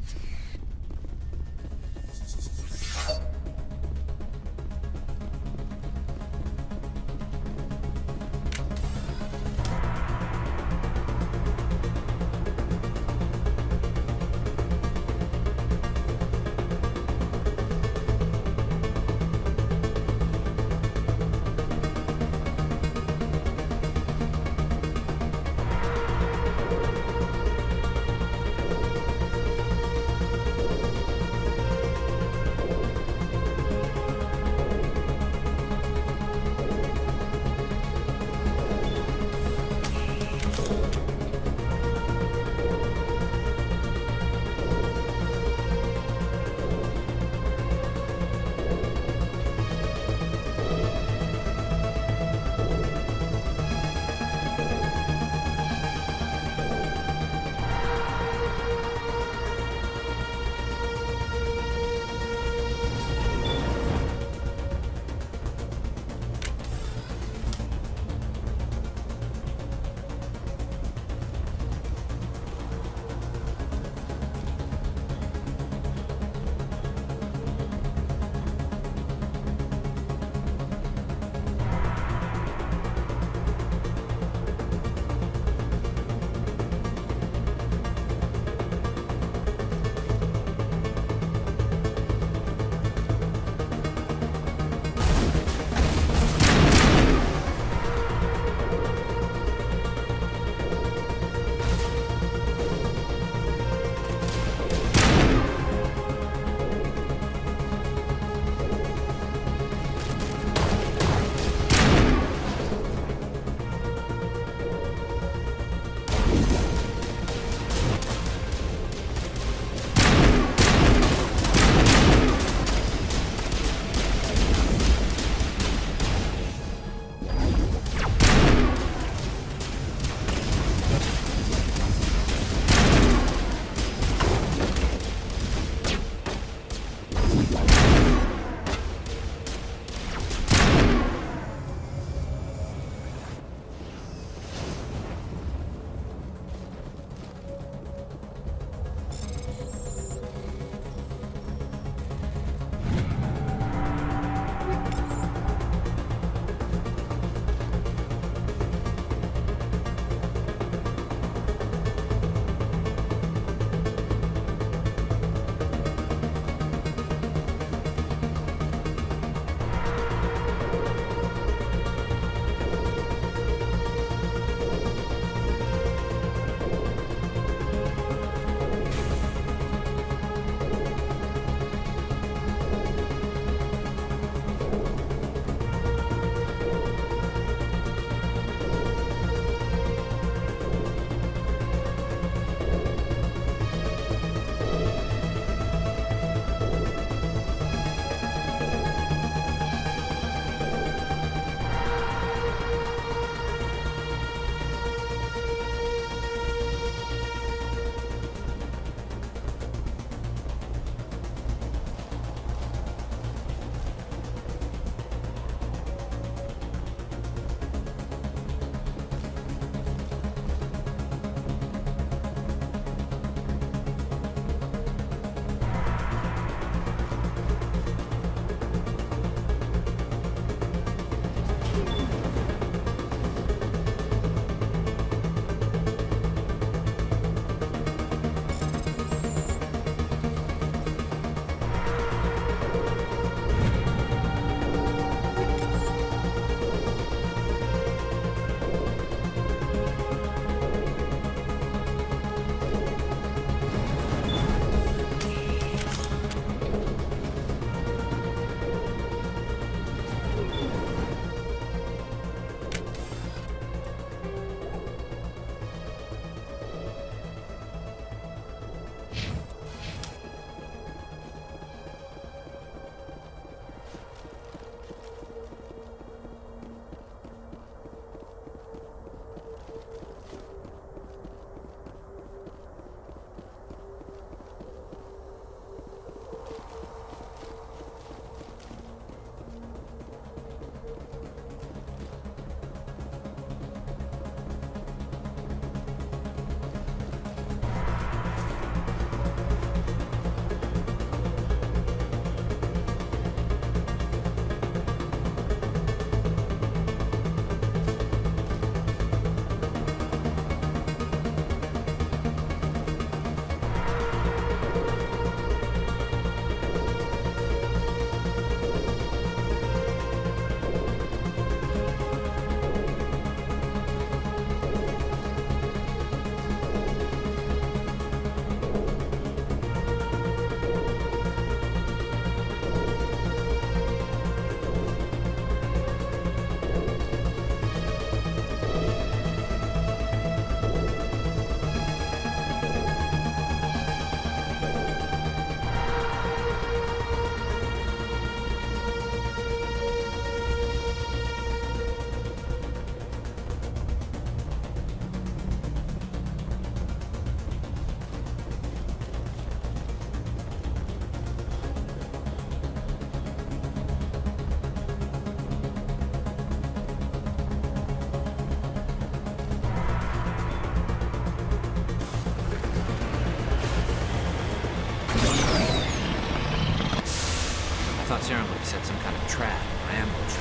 set some kind of trap or ambush.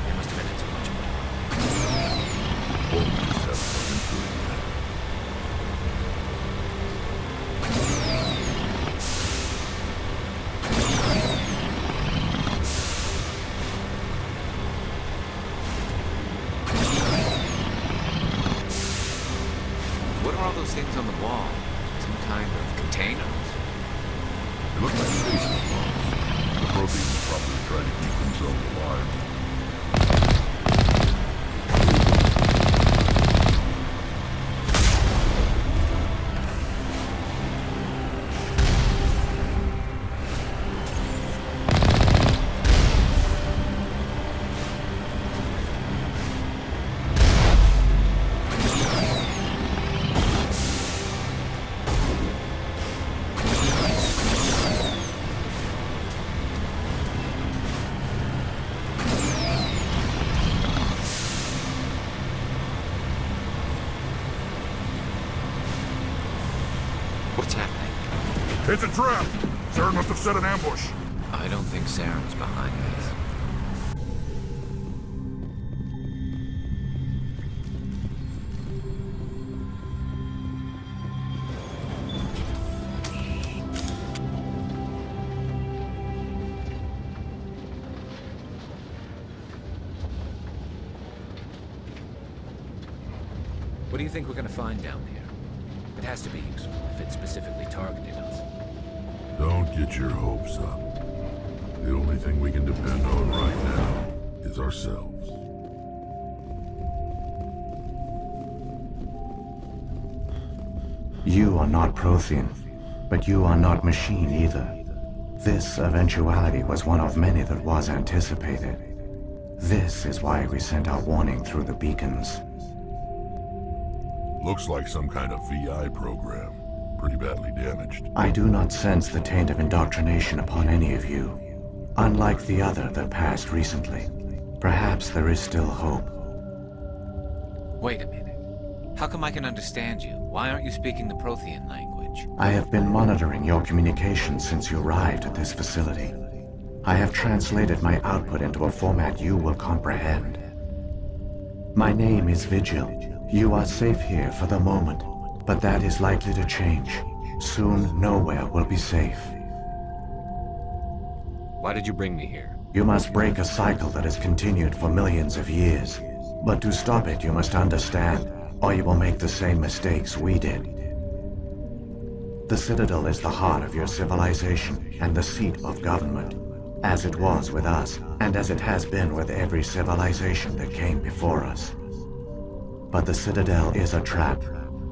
They must have been in too much of Or we just haven't run into it yet. What are all those things on the wall? Some kind of containers? They look like stasis bombs. The Protheans probably try to keep themselves alive. What's happening? It's a trap! Saren must have set an ambush. I don't think Saren's behind this. What do you think we're gonna find down here? It has to be useful if it specifically targeted us. Don't get your hopes up. The only thing we can depend on right now is ourselves. You are not Prothean, but you are not machine either. This eventuality was one of many that was anticipated. This is why we sent our warning through the beacons. Looks like some kind of VI program. Pretty badly damaged. I do not sense the taint of indoctrination upon any of you. Unlike the other that passed recently. Perhaps there is still hope. Wait a minute. How come I can understand you? Why aren't you speaking the Prothean language? I have been monitoring your communications since you arrived at this facility. I have translated my output into a format you will comprehend. My name is Vigil. You are safe here for the moment, but that is likely to change. Soon, nowhere will be safe. Why did you bring me here? You must break a cycle that has continued for millions of years. But to stop it, you must understand, or you will make the same mistakes we did. The Citadel is the heart of your civilization and the seat of government, as it was with us, and as it has been with every civilization that came before us. But the Citadel is a trap.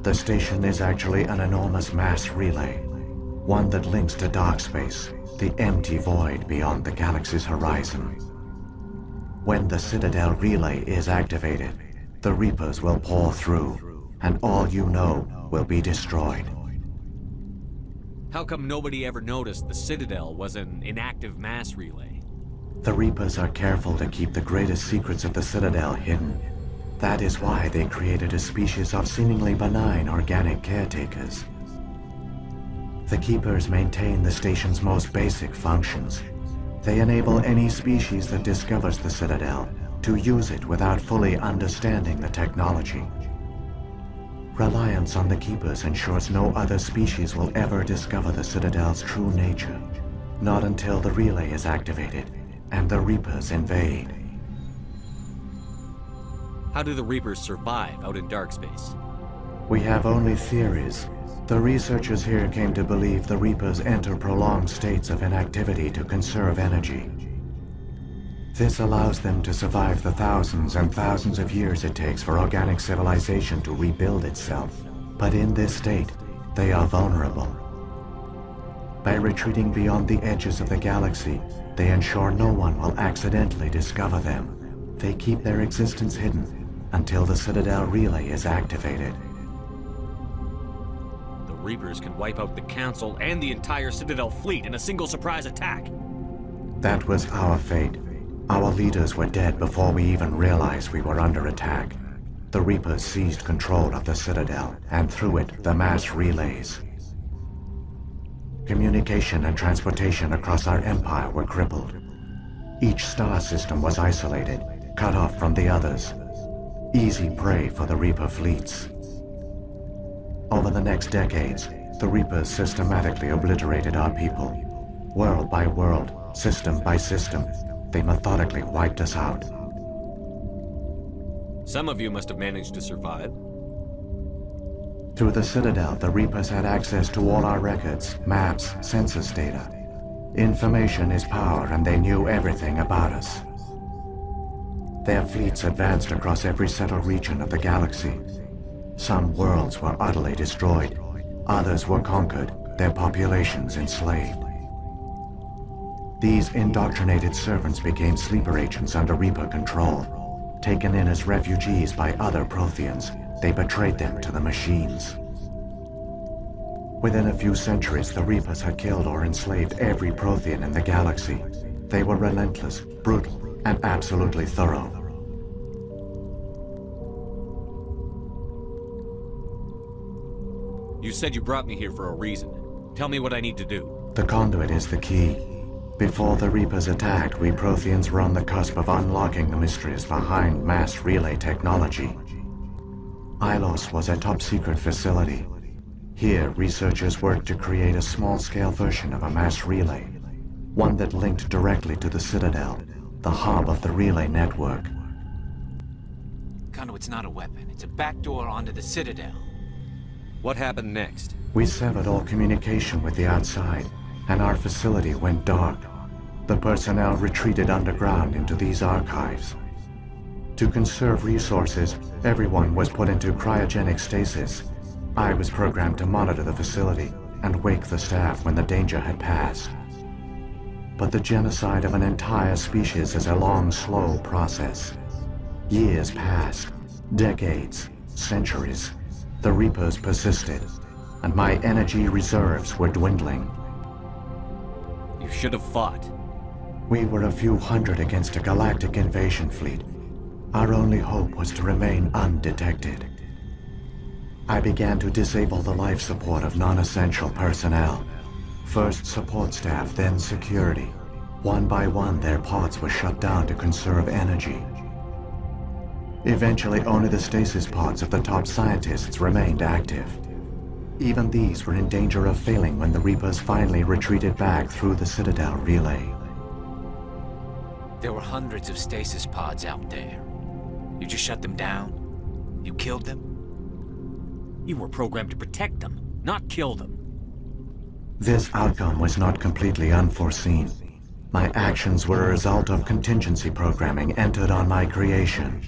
The station is actually an enormous mass relay, one that links to dark space, the empty void beyond the galaxy's horizon. When the Citadel relay is activated, the Reapers will pour through, and all you know will be destroyed. How come nobody ever noticed the Citadel was an inactive mass relay? The Reapers are careful to keep the greatest secrets of the Citadel hidden. That is why they created a species of seemingly benign organic caretakers. The Keepers maintain the station's most basic functions. They enable any species that discovers the Citadel to use it without fully understanding the technology. Reliance on the Keepers ensures no other species will ever discover the Citadel's true nature. Not until the relay is activated and the Reapers invade. How do the Reapers survive out in dark space? We have only theories. The researchers here came to believe the Reapers enter prolonged states of inactivity to conserve energy. This allows them to survive the thousands and thousands of years it takes for organic civilization to rebuild itself. But in this state, they are vulnerable. By retreating beyond the edges of the galaxy, they ensure no one will accidentally discover them. They keep their existence hidden until the Citadel relay is activated. The Reapers can wipe out the Council and the entire Citadel fleet in a single surprise attack. That was our fate. Our leaders were dead before we even realized we were under attack. The Reapers seized control of the Citadel, and through it, the mass relays. Communication and transportation across our empire were crippled. Each star system was isolated, cut off from the others. Easy prey for the Reaper fleets. Over the next decades, the Reapers systematically obliterated our people. World by world, system by system, they methodically wiped us out. Some of you must have managed to survive. Through the Citadel, the Reapers had access to all our records, maps, census data. Information is power, and they knew everything about us. Their fleets advanced across every settled region of the galaxy. Some worlds were utterly destroyed. Others were conquered, their populations enslaved. These indoctrinated servants became sleeper agents under Reaper control. Taken in as refugees by other Protheans, they betrayed them to the machines. Within a few centuries, the Reapers had killed or enslaved every Prothean in the galaxy. They were relentless, brutal, and absolutely thorough. You said you brought me here for a reason. Tell me what I need to do. The conduit is the key. Before the Reapers attacked, we Protheans were on the cusp of unlocking the mysteries behind mass relay technology. Ilos was a top-secret facility. Here, researchers worked to create a small-scale version of a mass relay, one that linked directly to the Citadel, the hub of the relay network. Conduit's not a weapon. It's a backdoor onto the Citadel. What happened next? We severed all communication with the outside, and our facility went dark. The personnel retreated underground into these archives. To conserve resources, everyone was put into cryogenic stasis. I was programmed to monitor the facility and wake the staff when the danger had passed. But the genocide of an entire species is a long, slow process. Years passed, decades, centuries. The Reapers persisted, and my energy reserves were dwindling. You should have fought. We were a few hundred against a galactic invasion fleet. Our only hope was to remain undetected. I began to disable the life support of non-essential personnel. First support staff, then security. One by one, their pods were shut down to conserve energy. Eventually, only the stasis pods of the top scientists remained active. Even these were in danger of failing when the Reapers finally retreated back through the Citadel relay. There were hundreds of stasis pods out there. You just shut them down? You killed them? You were programmed to protect them, not kill them. This outcome was not completely unforeseen. My actions were a result of contingency programming entered on my creation.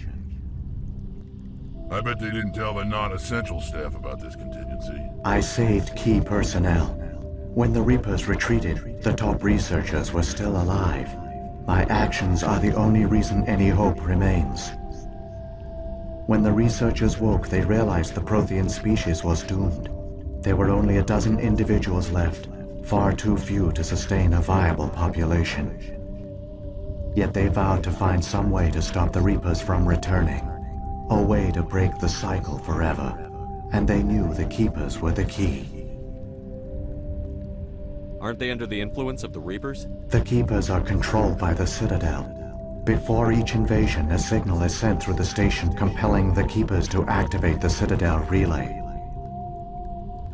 I bet they didn't tell the non-essential staff about this contingency. I saved key personnel. When the Reapers retreated, the top researchers were still alive. My actions are the only reason any hope remains. When the researchers woke, they realized the Prothean species was doomed. There were only a dozen individuals left, far too few to sustain a viable population. Yet they vowed to find some way to stop the Reapers from returning. A way to break the cycle forever. And they knew the Keepers were the key. Aren't they under the influence of the Reapers? The Keepers are controlled by the Citadel. Before each invasion, a signal is sent through the station compelling the Keepers to activate the Citadel relay.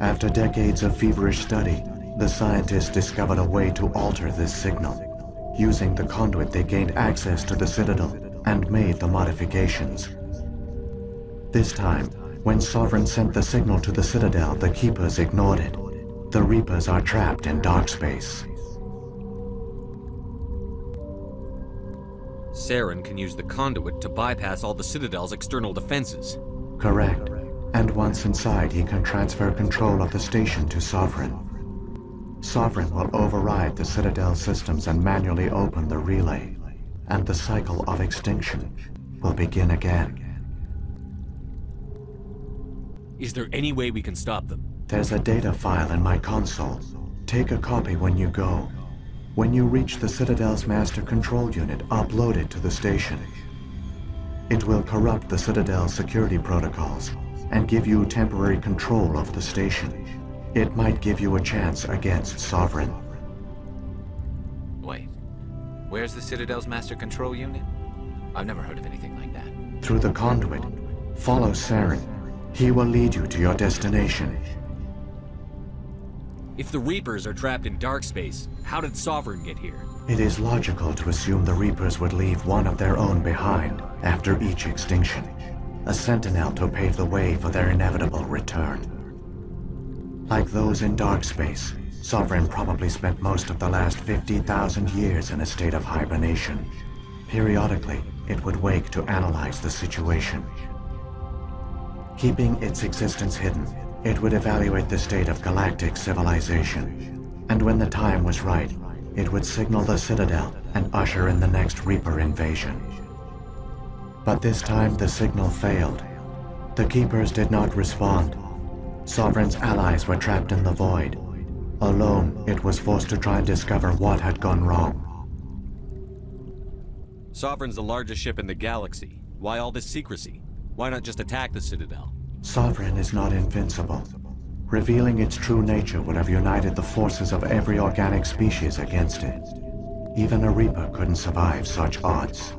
After decades of feverish study, the scientists discovered a way to alter this signal. Using the conduit, they gained access to the Citadel and made the modifications. This time, when Sovereign sent the signal to the Citadel, the Keepers ignored it. The Reapers are trapped in dark space. Saren can use the conduit to bypass all the Citadel's external defenses. Correct. And once inside, he can transfer control of the station to Sovereign. Sovereign will override the Citadel systems and manually open the relay. And the cycle of extinction will begin again. Is there any way we can stop them? There's a data file in my console. Take a copy when you go. When you reach the Citadel's master control unit, upload it to the station. It will corrupt the Citadel's security protocols and give you temporary control of the station. It might give you a chance against Sovereign. Wait Where's the Citadel's master control unit? I've never heard of anything like that. Through the conduit. Follow Saren. He will lead you to your destination. If the Reapers are trapped in dark space, how did Sovereign get here? It is logical to assume the Reapers would leave one of their own behind after each extinction. A sentinel to pave the way for their inevitable return. Like those in dark space, Sovereign probably spent most of the last 50,000 years in a state of hibernation. Periodically, it would wake to analyze the situation. Keeping its existence hidden, it would evaluate the state of galactic civilization. And when the time was right, it would signal the Citadel and usher in the next Reaper invasion. But this time the signal failed. The Keepers did not respond. Sovereign's allies were trapped in the void. Alone, it was forced to try and discover what had gone wrong. Sovereign's the largest ship in the galaxy. Why all this secrecy? Why not just attack the Citadel? Sovereign is not invincible. Revealing its true nature would have united the forces of every organic species against it. Even a Reaper couldn't survive such odds.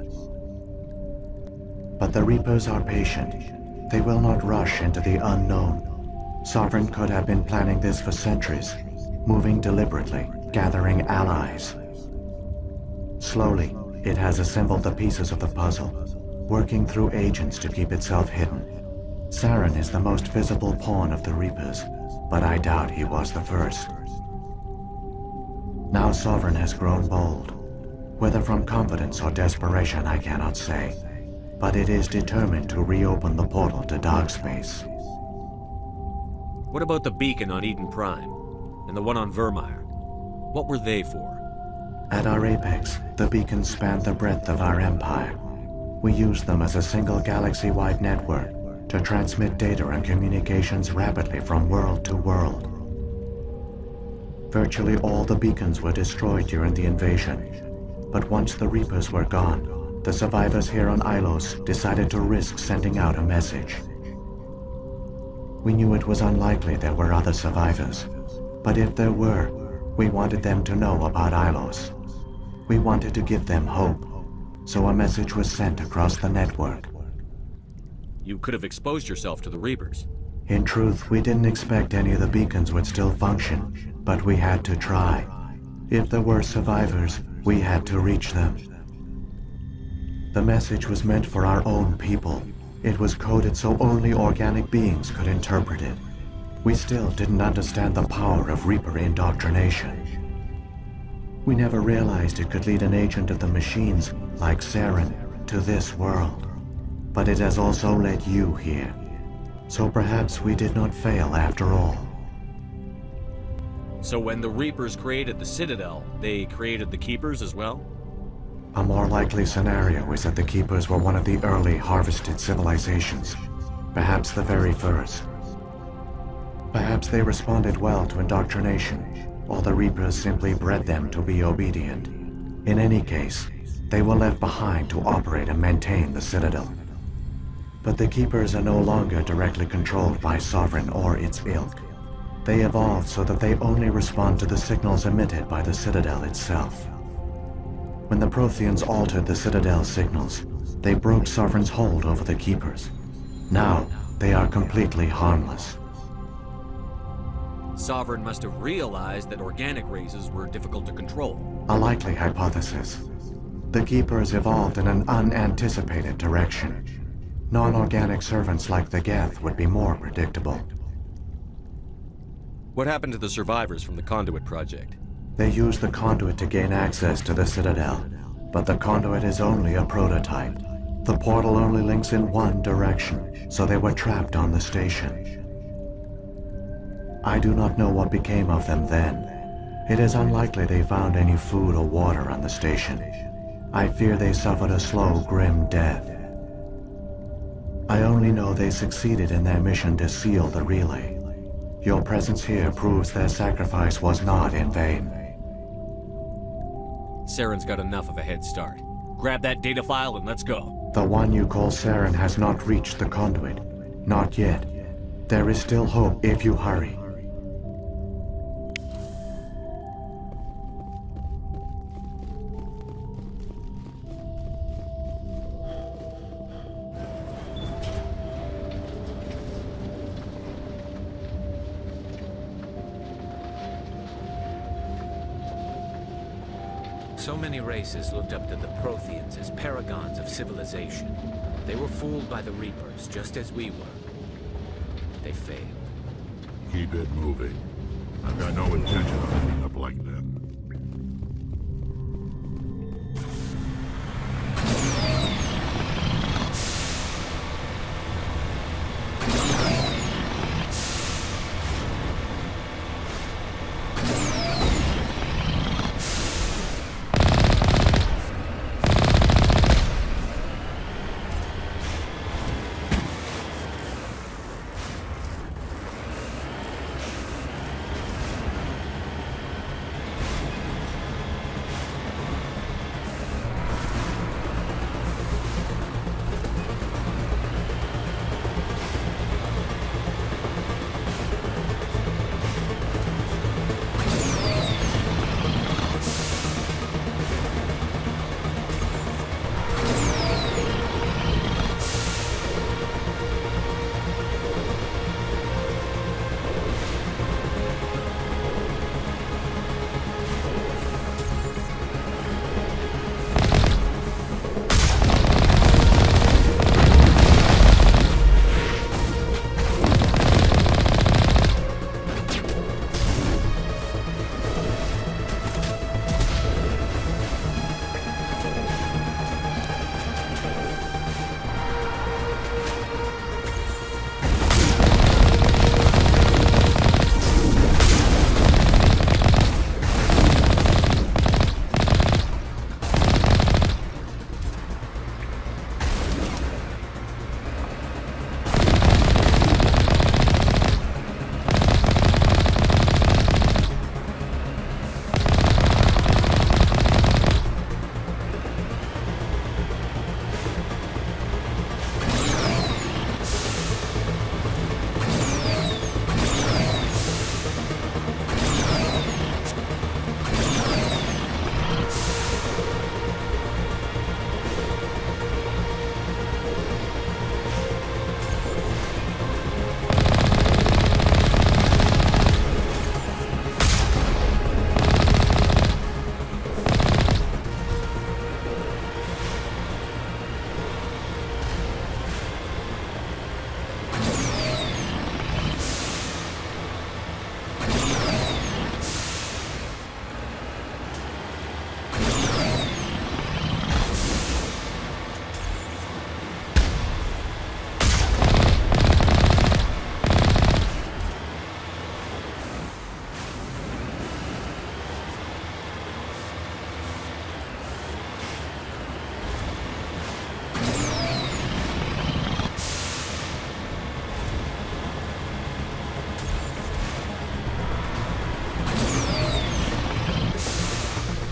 But the Reapers are patient. They will not rush into the unknown. Sovereign could have been planning this for centuries, moving deliberately, gathering allies. Slowly, it has assembled the pieces of the puzzle, working through agents to keep itself hidden. Saren is the most visible pawn of the Reapers, but I doubt he was the first. Now Sovereign has grown bold. Whether from confidence or desperation, I cannot say. But it is determined to reopen the portal to dark space. What about the beacon on Eden Prime? And the one on Vermeer? What were they for? At our apex, the beacons spanned the breadth of our empire. We used them as a single galaxy-wide network to transmit data and communications rapidly from world to world. Virtually all the beacons were destroyed during the invasion, but once the Reapers were gone, the survivors here on Ilos decided to risk sending out a message. We knew it was unlikely there were other survivors, but if there were, we wanted them to know about Ilos. We wanted to give them hope, so a message was sent across the network. You could have exposed yourself to the Reapers. In truth, we didn't expect any of the beacons would still function, but we had to try. If there were survivors, we had to reach them. The message was meant for our own people. It was coded so only organic beings could interpret it. We still didn't understand the power of Reaper indoctrination. We never realized it could lead an agent of the machines, like Saren, to this world. But it has also led you here. So perhaps we did not fail after all. So when the Reapers created the Citadel, they created the Keepers as well? A more likely scenario is that the Keepers were one of the early harvested civilizations. Perhaps the very first. Perhaps they responded well to indoctrination, or the Reapers simply bred them to be obedient. In any case, they were left behind to operate and maintain the Citadel. But the Keepers are no longer directly controlled by Sovereign or its ilk. They evolved so that they only respond to the signals emitted by the Citadel itself. When the Protheans altered the Citadel's signals, they broke Sovereign's hold over the Keepers. Now, they are completely harmless. Sovereign must have realized that organic races were difficult to control. A likely hypothesis. The Keepers evolved in an unanticipated direction. Non-organic servants like the Geth would be more predictable. What happened to the survivors from the Conduit project? They used the Conduit to gain access to the Citadel, but the Conduit is only a prototype. The portal only links in one direction, so they were trapped on the station. I do not know what became of them then. It is unlikely they found any food or water on the station. I fear they suffered a slow, grim death. I only know they succeeded in their mission to seal the relay. Your presence here proves their sacrifice was not in vain. Saren's got enough of a head start. Grab that data file and let's go. The one you call Saren has not reached the Conduit. Not yet. There is still hope if you hurry. So many races looked up to the Protheans as paragons of civilization. They were fooled by the Reapers, just as we were. They failed. Keep it moving. I've got no intention of ending up like them.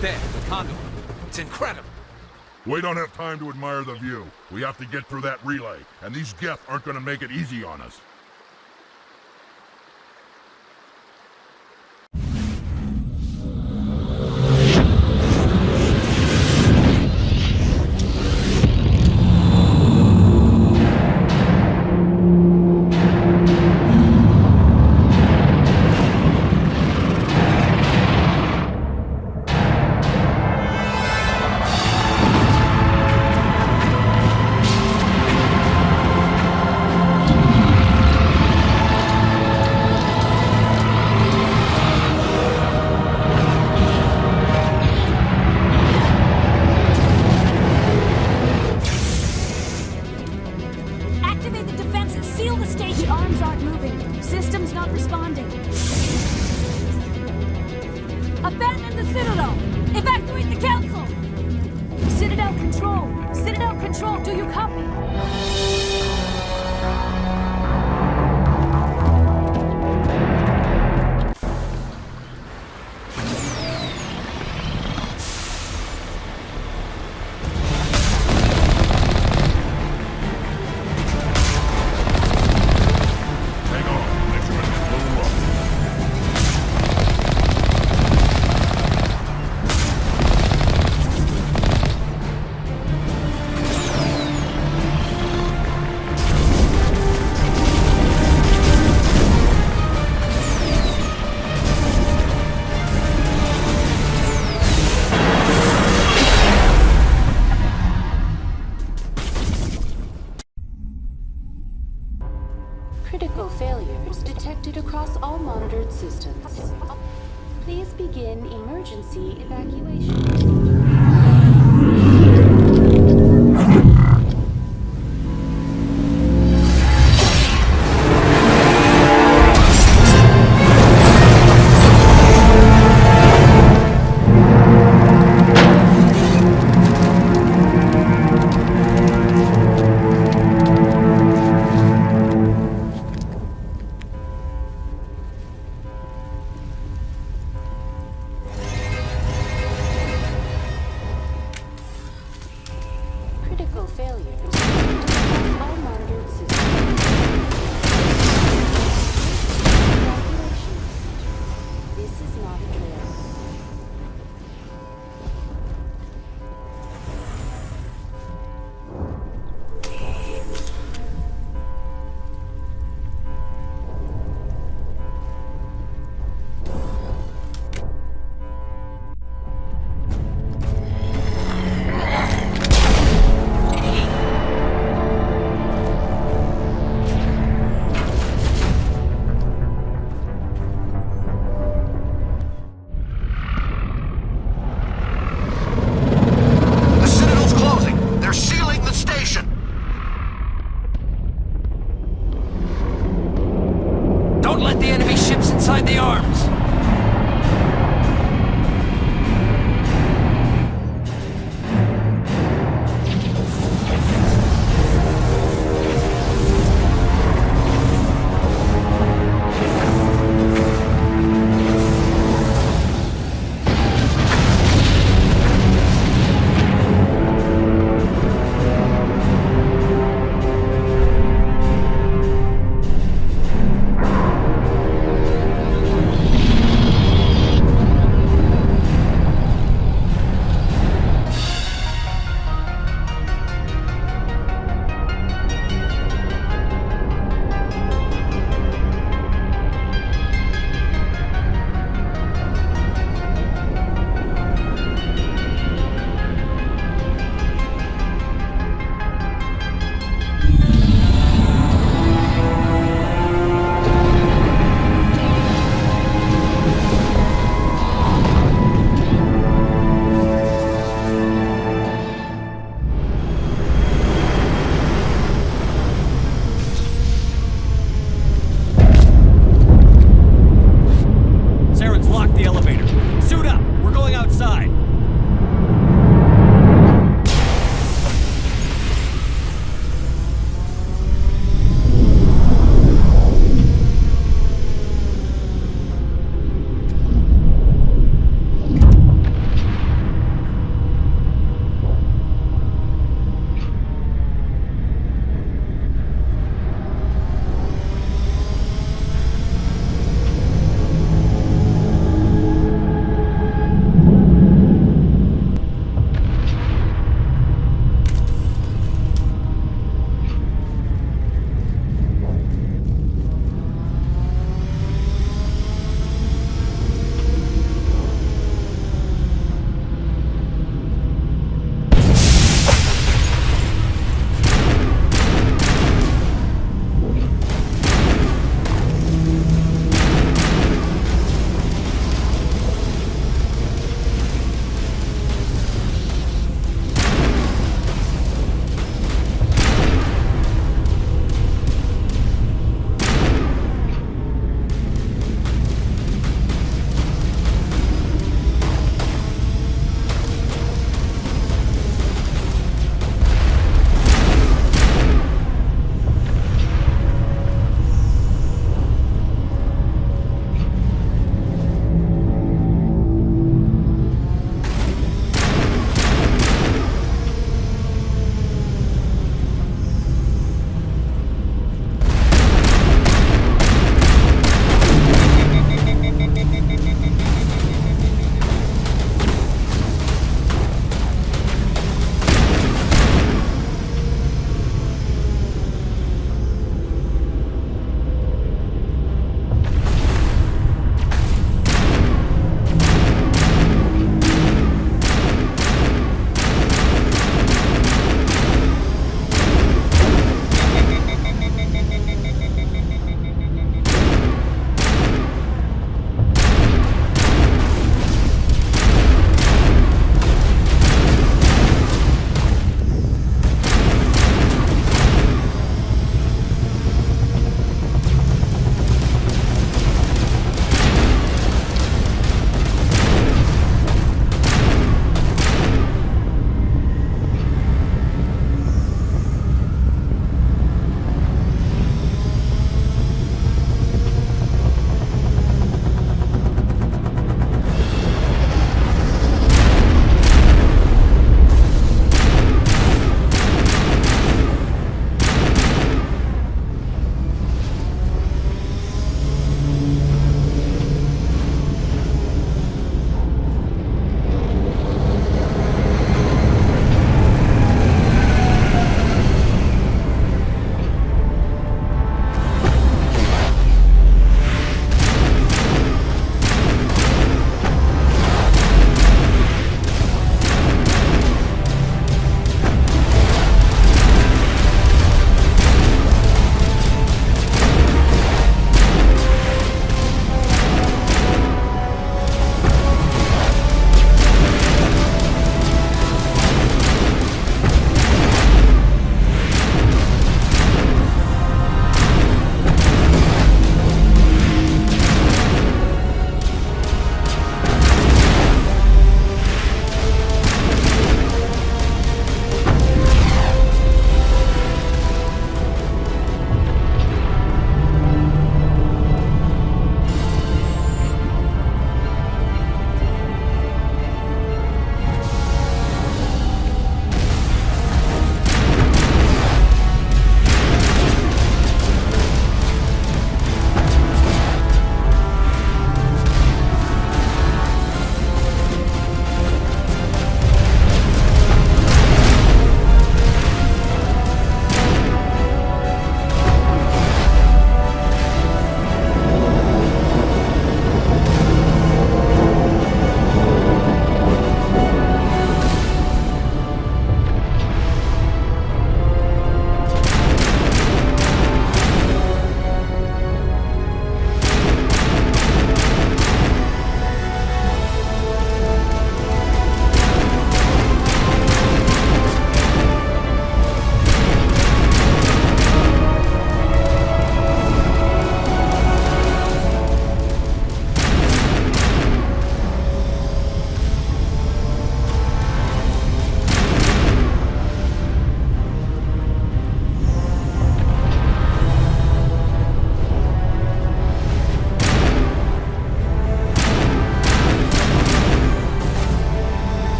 There, the conduit. It's incredible. We don't have time to admire the view. We have to get through that relay, and these Geth aren't gonna make it easy on us. Abandon the Citadel! Evacuate the Council! Citadel Control! Citadel Control, do you copy? failures detected across all monitored systems. Please begin emergency evacuation. Critical failures across all monitored systems. Evacuation procedure. This is not a drill. The Citadel's closing. They're sealing the station. Don't let the enemy ships inside the arms!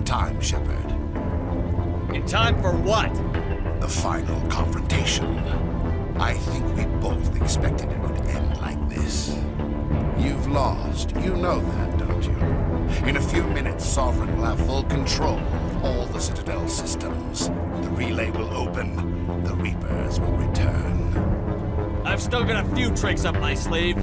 time, Shepard. In time for what? The final confrontation. I think we both expected it would end like this. You've lost. You know that, don't you? In a few minutes, Sovereign will have full control of all the Citadel systems. The relay will open. The Reapers will return. I've still got a few tricks up my sleeve.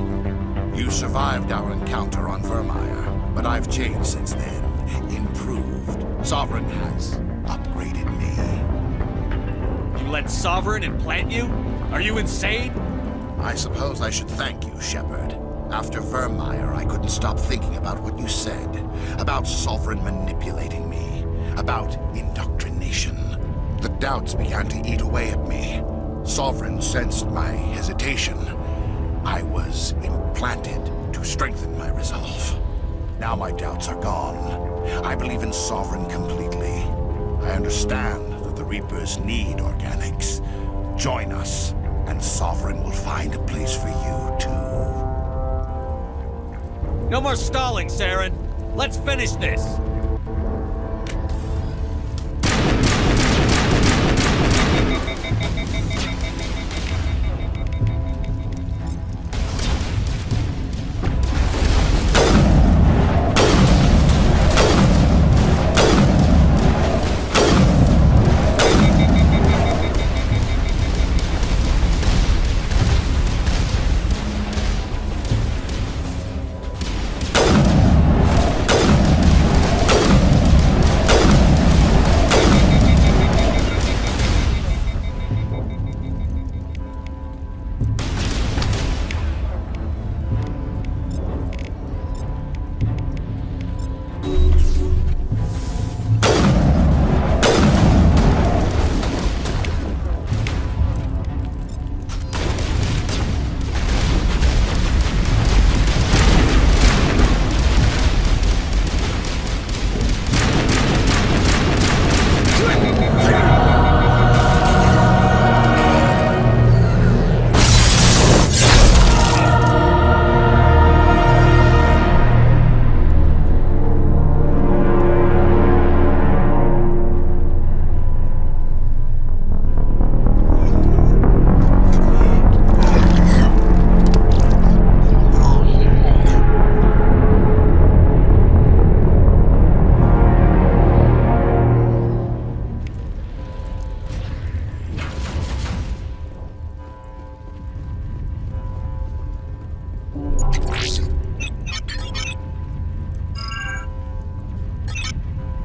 You survived our encounter on Vermeer, but I've changed since then. Improved. Sovereign has upgraded me. You let Sovereign implant you? Are you insane? I suppose I should thank you, Shepard. After Vermeer, I couldn't stop thinking about what you said. About Sovereign manipulating me. About indoctrination. The doubts began to eat away at me. Sovereign sensed my hesitation. I was implanted to strengthen my resolve. Now my doubts are gone. I believe in Sovereign completely. I understand that the Reapers need organics. Join us, and Sovereign will find a place for you, too. No more stalling, Saren. Let's finish this.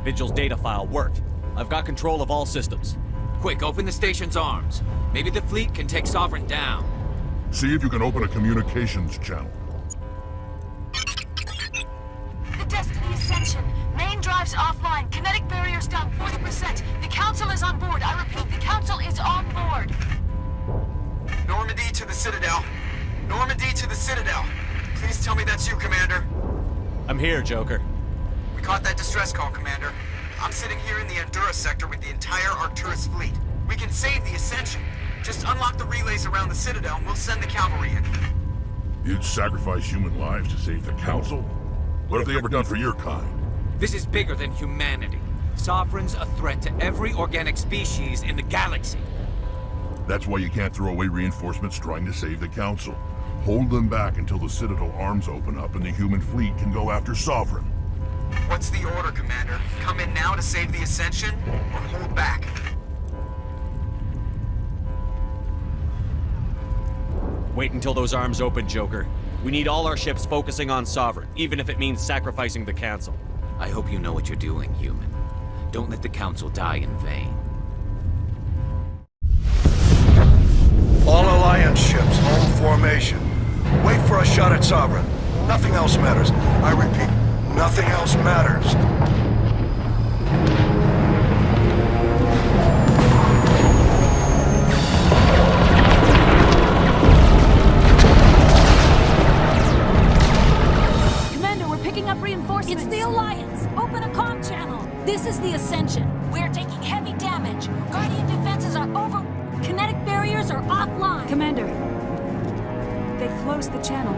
Vigil's data file worked. I've got control of all systems. Quick, open the station's arms. Maybe the fleet can take Sovereign down. See if you can open a communications channel. The Destiny Ascension. Main drives offline. Kinetic barriers down 40%. The Council is on board. I repeat, the Council is on board. Normandy to the Citadel. Normandy to the Citadel. Please tell me that's you, Commander. I'm here, Joker. We caught that distress call, Commander. I'm sitting here in the Endura sector with the entire Arcturus fleet. We can save the Ascension. Just unlock the relays around the Citadel and we'll send the cavalry in. You'd sacrifice human lives to save the Council? What have they ever done for your kind? This is bigger than humanity. Sovereign's a threat to every organic species in the galaxy. That's why you can't throw away reinforcements trying to save the Council. Hold them back until the Citadel arms open up and the human fleet can go after Sovereign. What's the order, Commander? Come in now to save the Ascension, or hold back? Wait until those arms open, Joker. We need all our ships focusing on Sovereign, even if it means sacrificing the Council. I hope you know what you're doing, human. Don't let the Council die in vain. All Alliance ships, hold formation. Wait for a shot at Sovereign. Nothing else matters. I repeat, nothing else matters. Commander, we're picking up reinforcements. It's the Alliance. Open a comm channel. This is the Ascension. We're taking heavy damage. Guardian defenses are over. Kinetic barriers are offline. Commander, they closed the channel.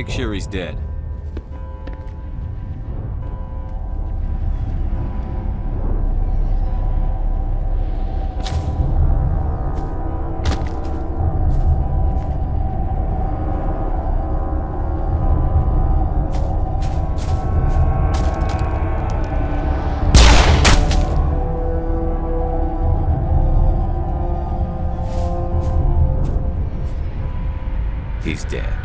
Make sure he's dead. He's dead.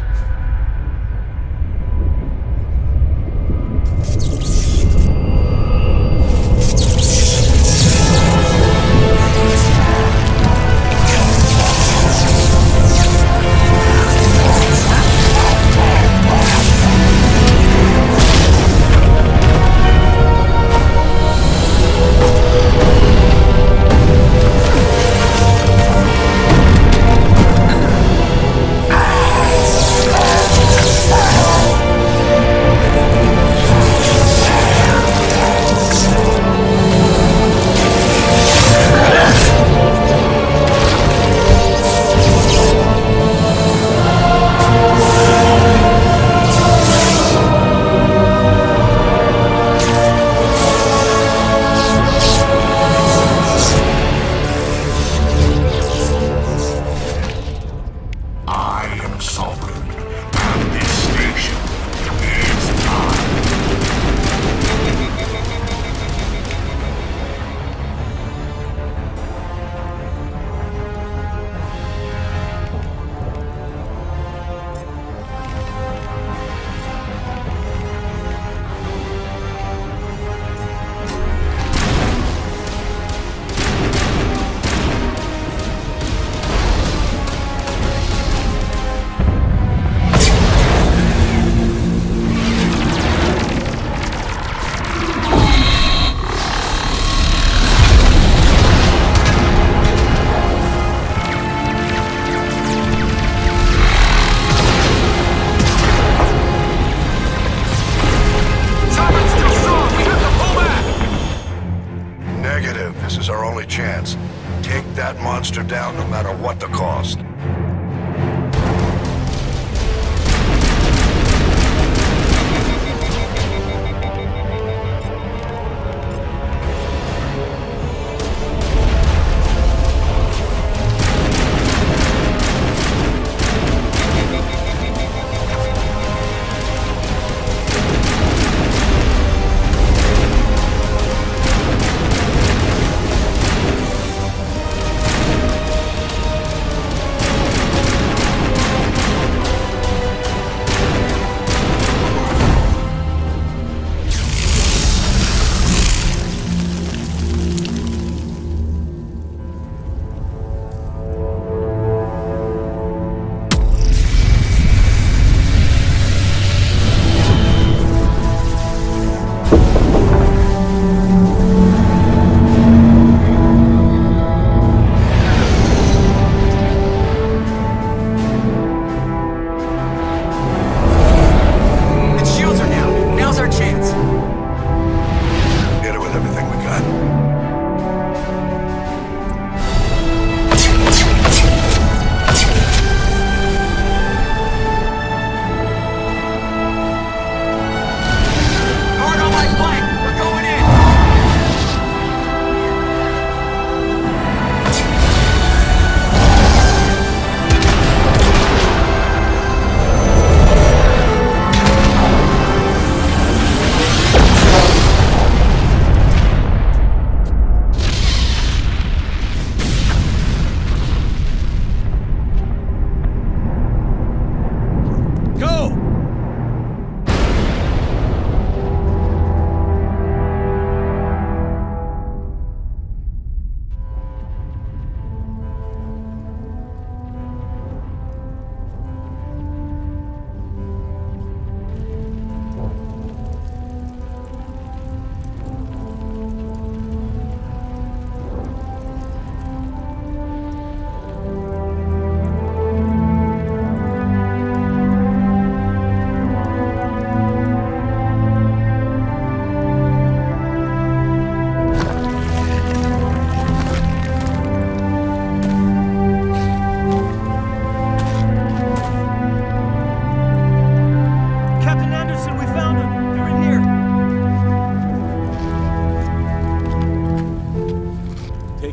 This is our only chance. Take that monster down no matter what the cost.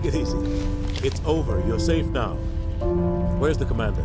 Take it easy. It's over. You're safe now. Where's the commander?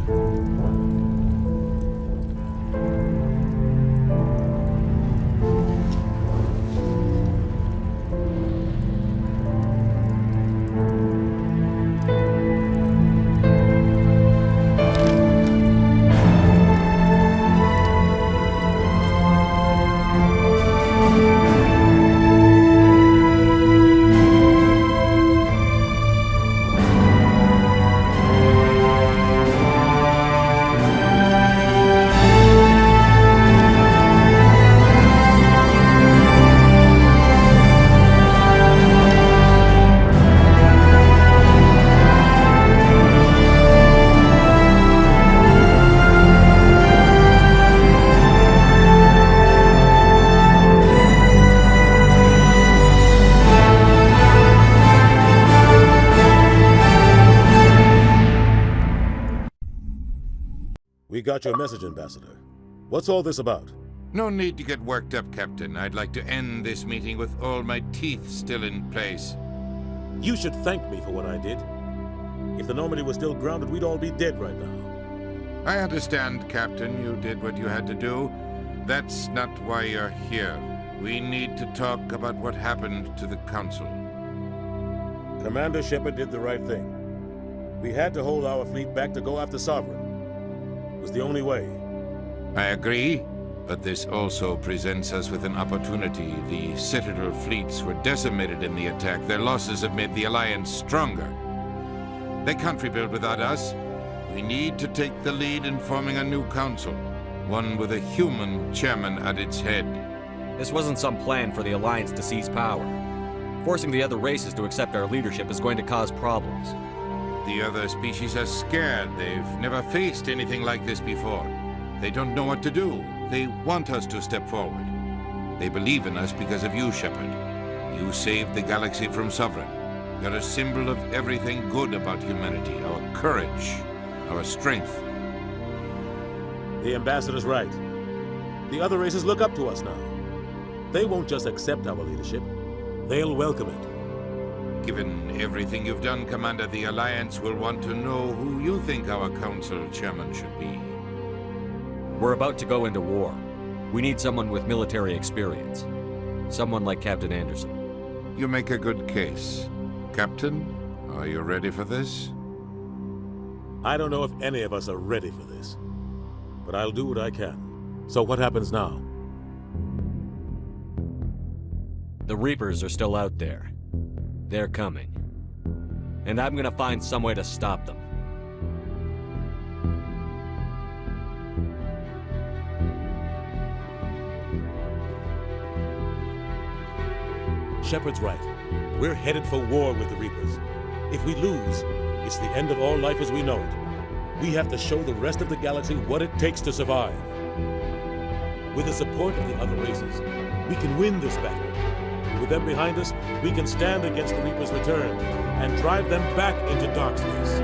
We got your message, Ambassador. What's all this about? No need to get worked up, Captain. I'd like to end this meeting with all my teeth still in place. You should thank me for what I did. If the Normandy was still grounded, we'd all be dead right now. I understand, Captain. You did what you had to do. That's not why you're here. We need to talk about what happened to the Council. Commander Shepard did the right thing. We had to hold our fleet back to go after Sovereign. It was the only way. I agree, but this also presents us with an opportunity. The Citadel fleets were decimated in the attack. Their losses have made the Alliance stronger. They can't rebuild without us. We need to take the lead in forming a new council, one with a human chairman at its head. This wasn't some plan for the Alliance to seize power. Forcing the other races to accept our leadership is going to cause problems. The other species are scared. They've never faced anything like this before. They don't know what to do. They want us to step forward. They believe in us because of you, Shepard. You saved the galaxy from Sovereign. You're a symbol of everything good about humanity, our courage, our strength. The Ambassador's right. The other races look up to us now. They won't just accept our leadership. They'll welcome it. Given everything you've done, Commander, the Alliance will want to know who you think our Council Chairman should be. We're about to go into war. We need someone with military experience. Someone like Captain Anderson. You make a good case. Captain, are you ready for this? I don't know if any of us are ready for this, but I'll do what I can. So what happens now? The Reapers are still out there. They're coming. And I'm gonna find some way to stop them. Shepard's right. We're headed for war with the Reapers. If we lose, it's the end of all life as we know it. We have to show the rest of the galaxy what it takes to survive. With the support of the other races, we can win this battle. With them behind us, we can stand against the Reapers' return and drive them back into dark space.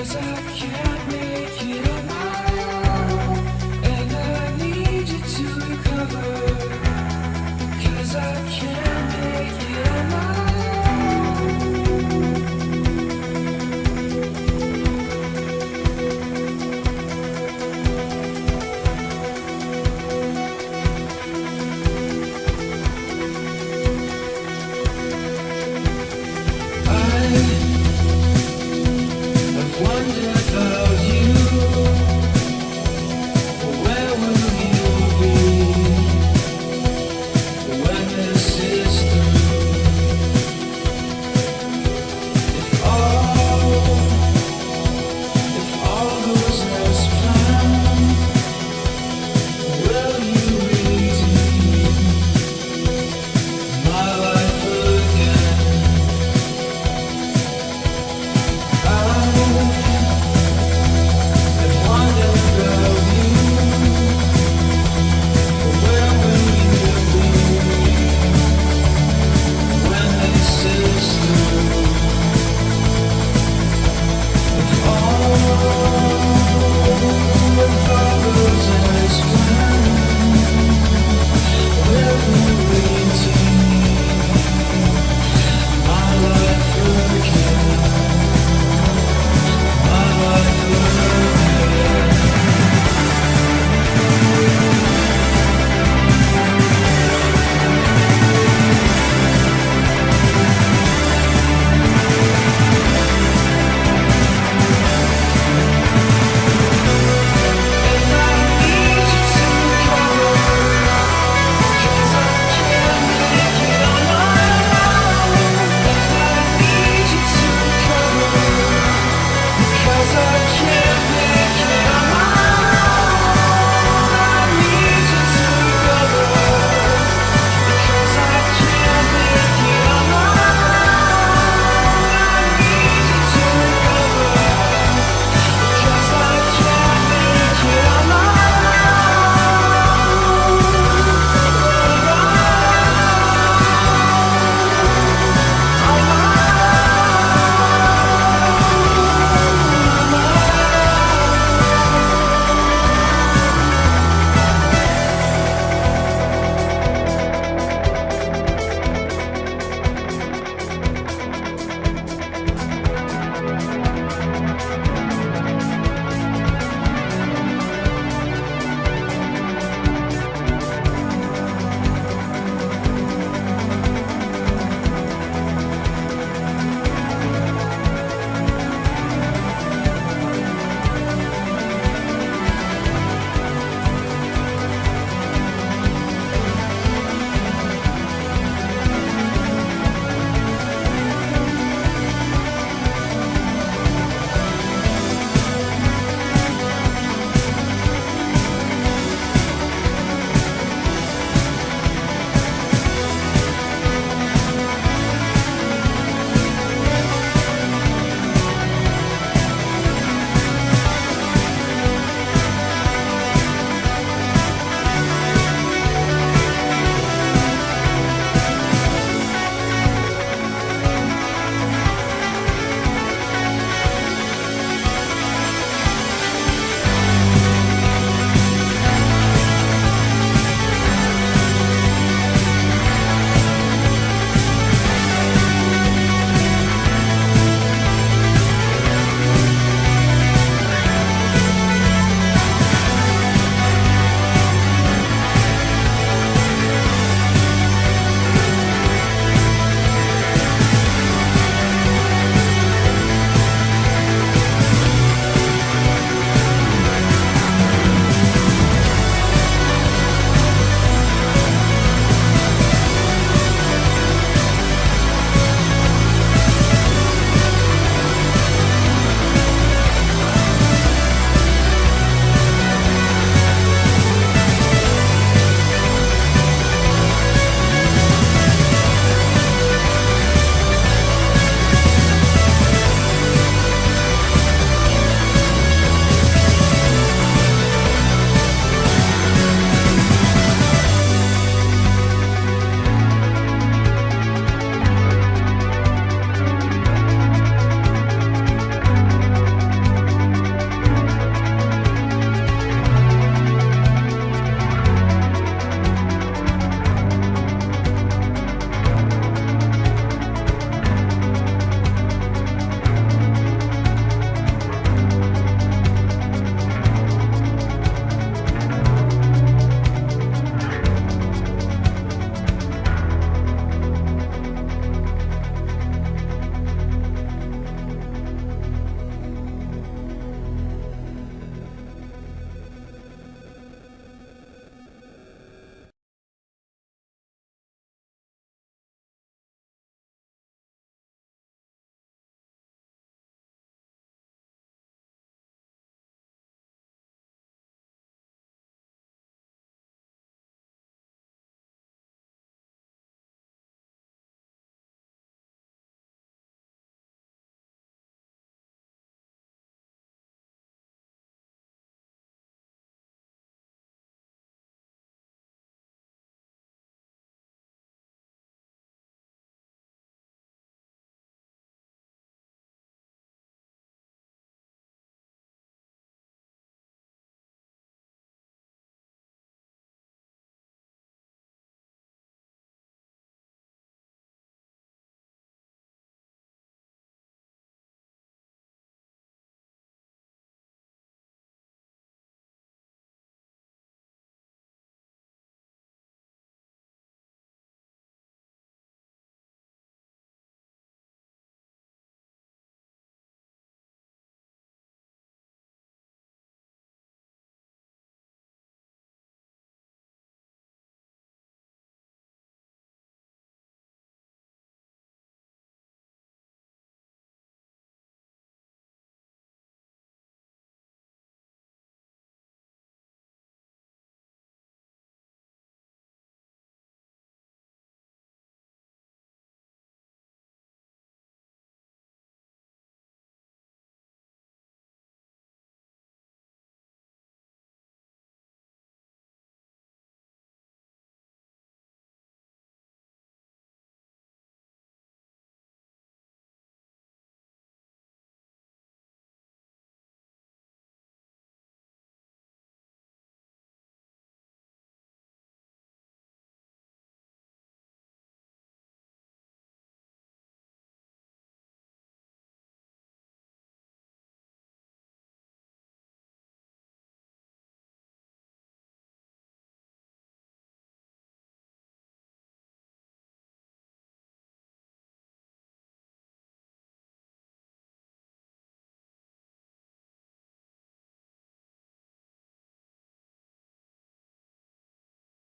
'cause I can't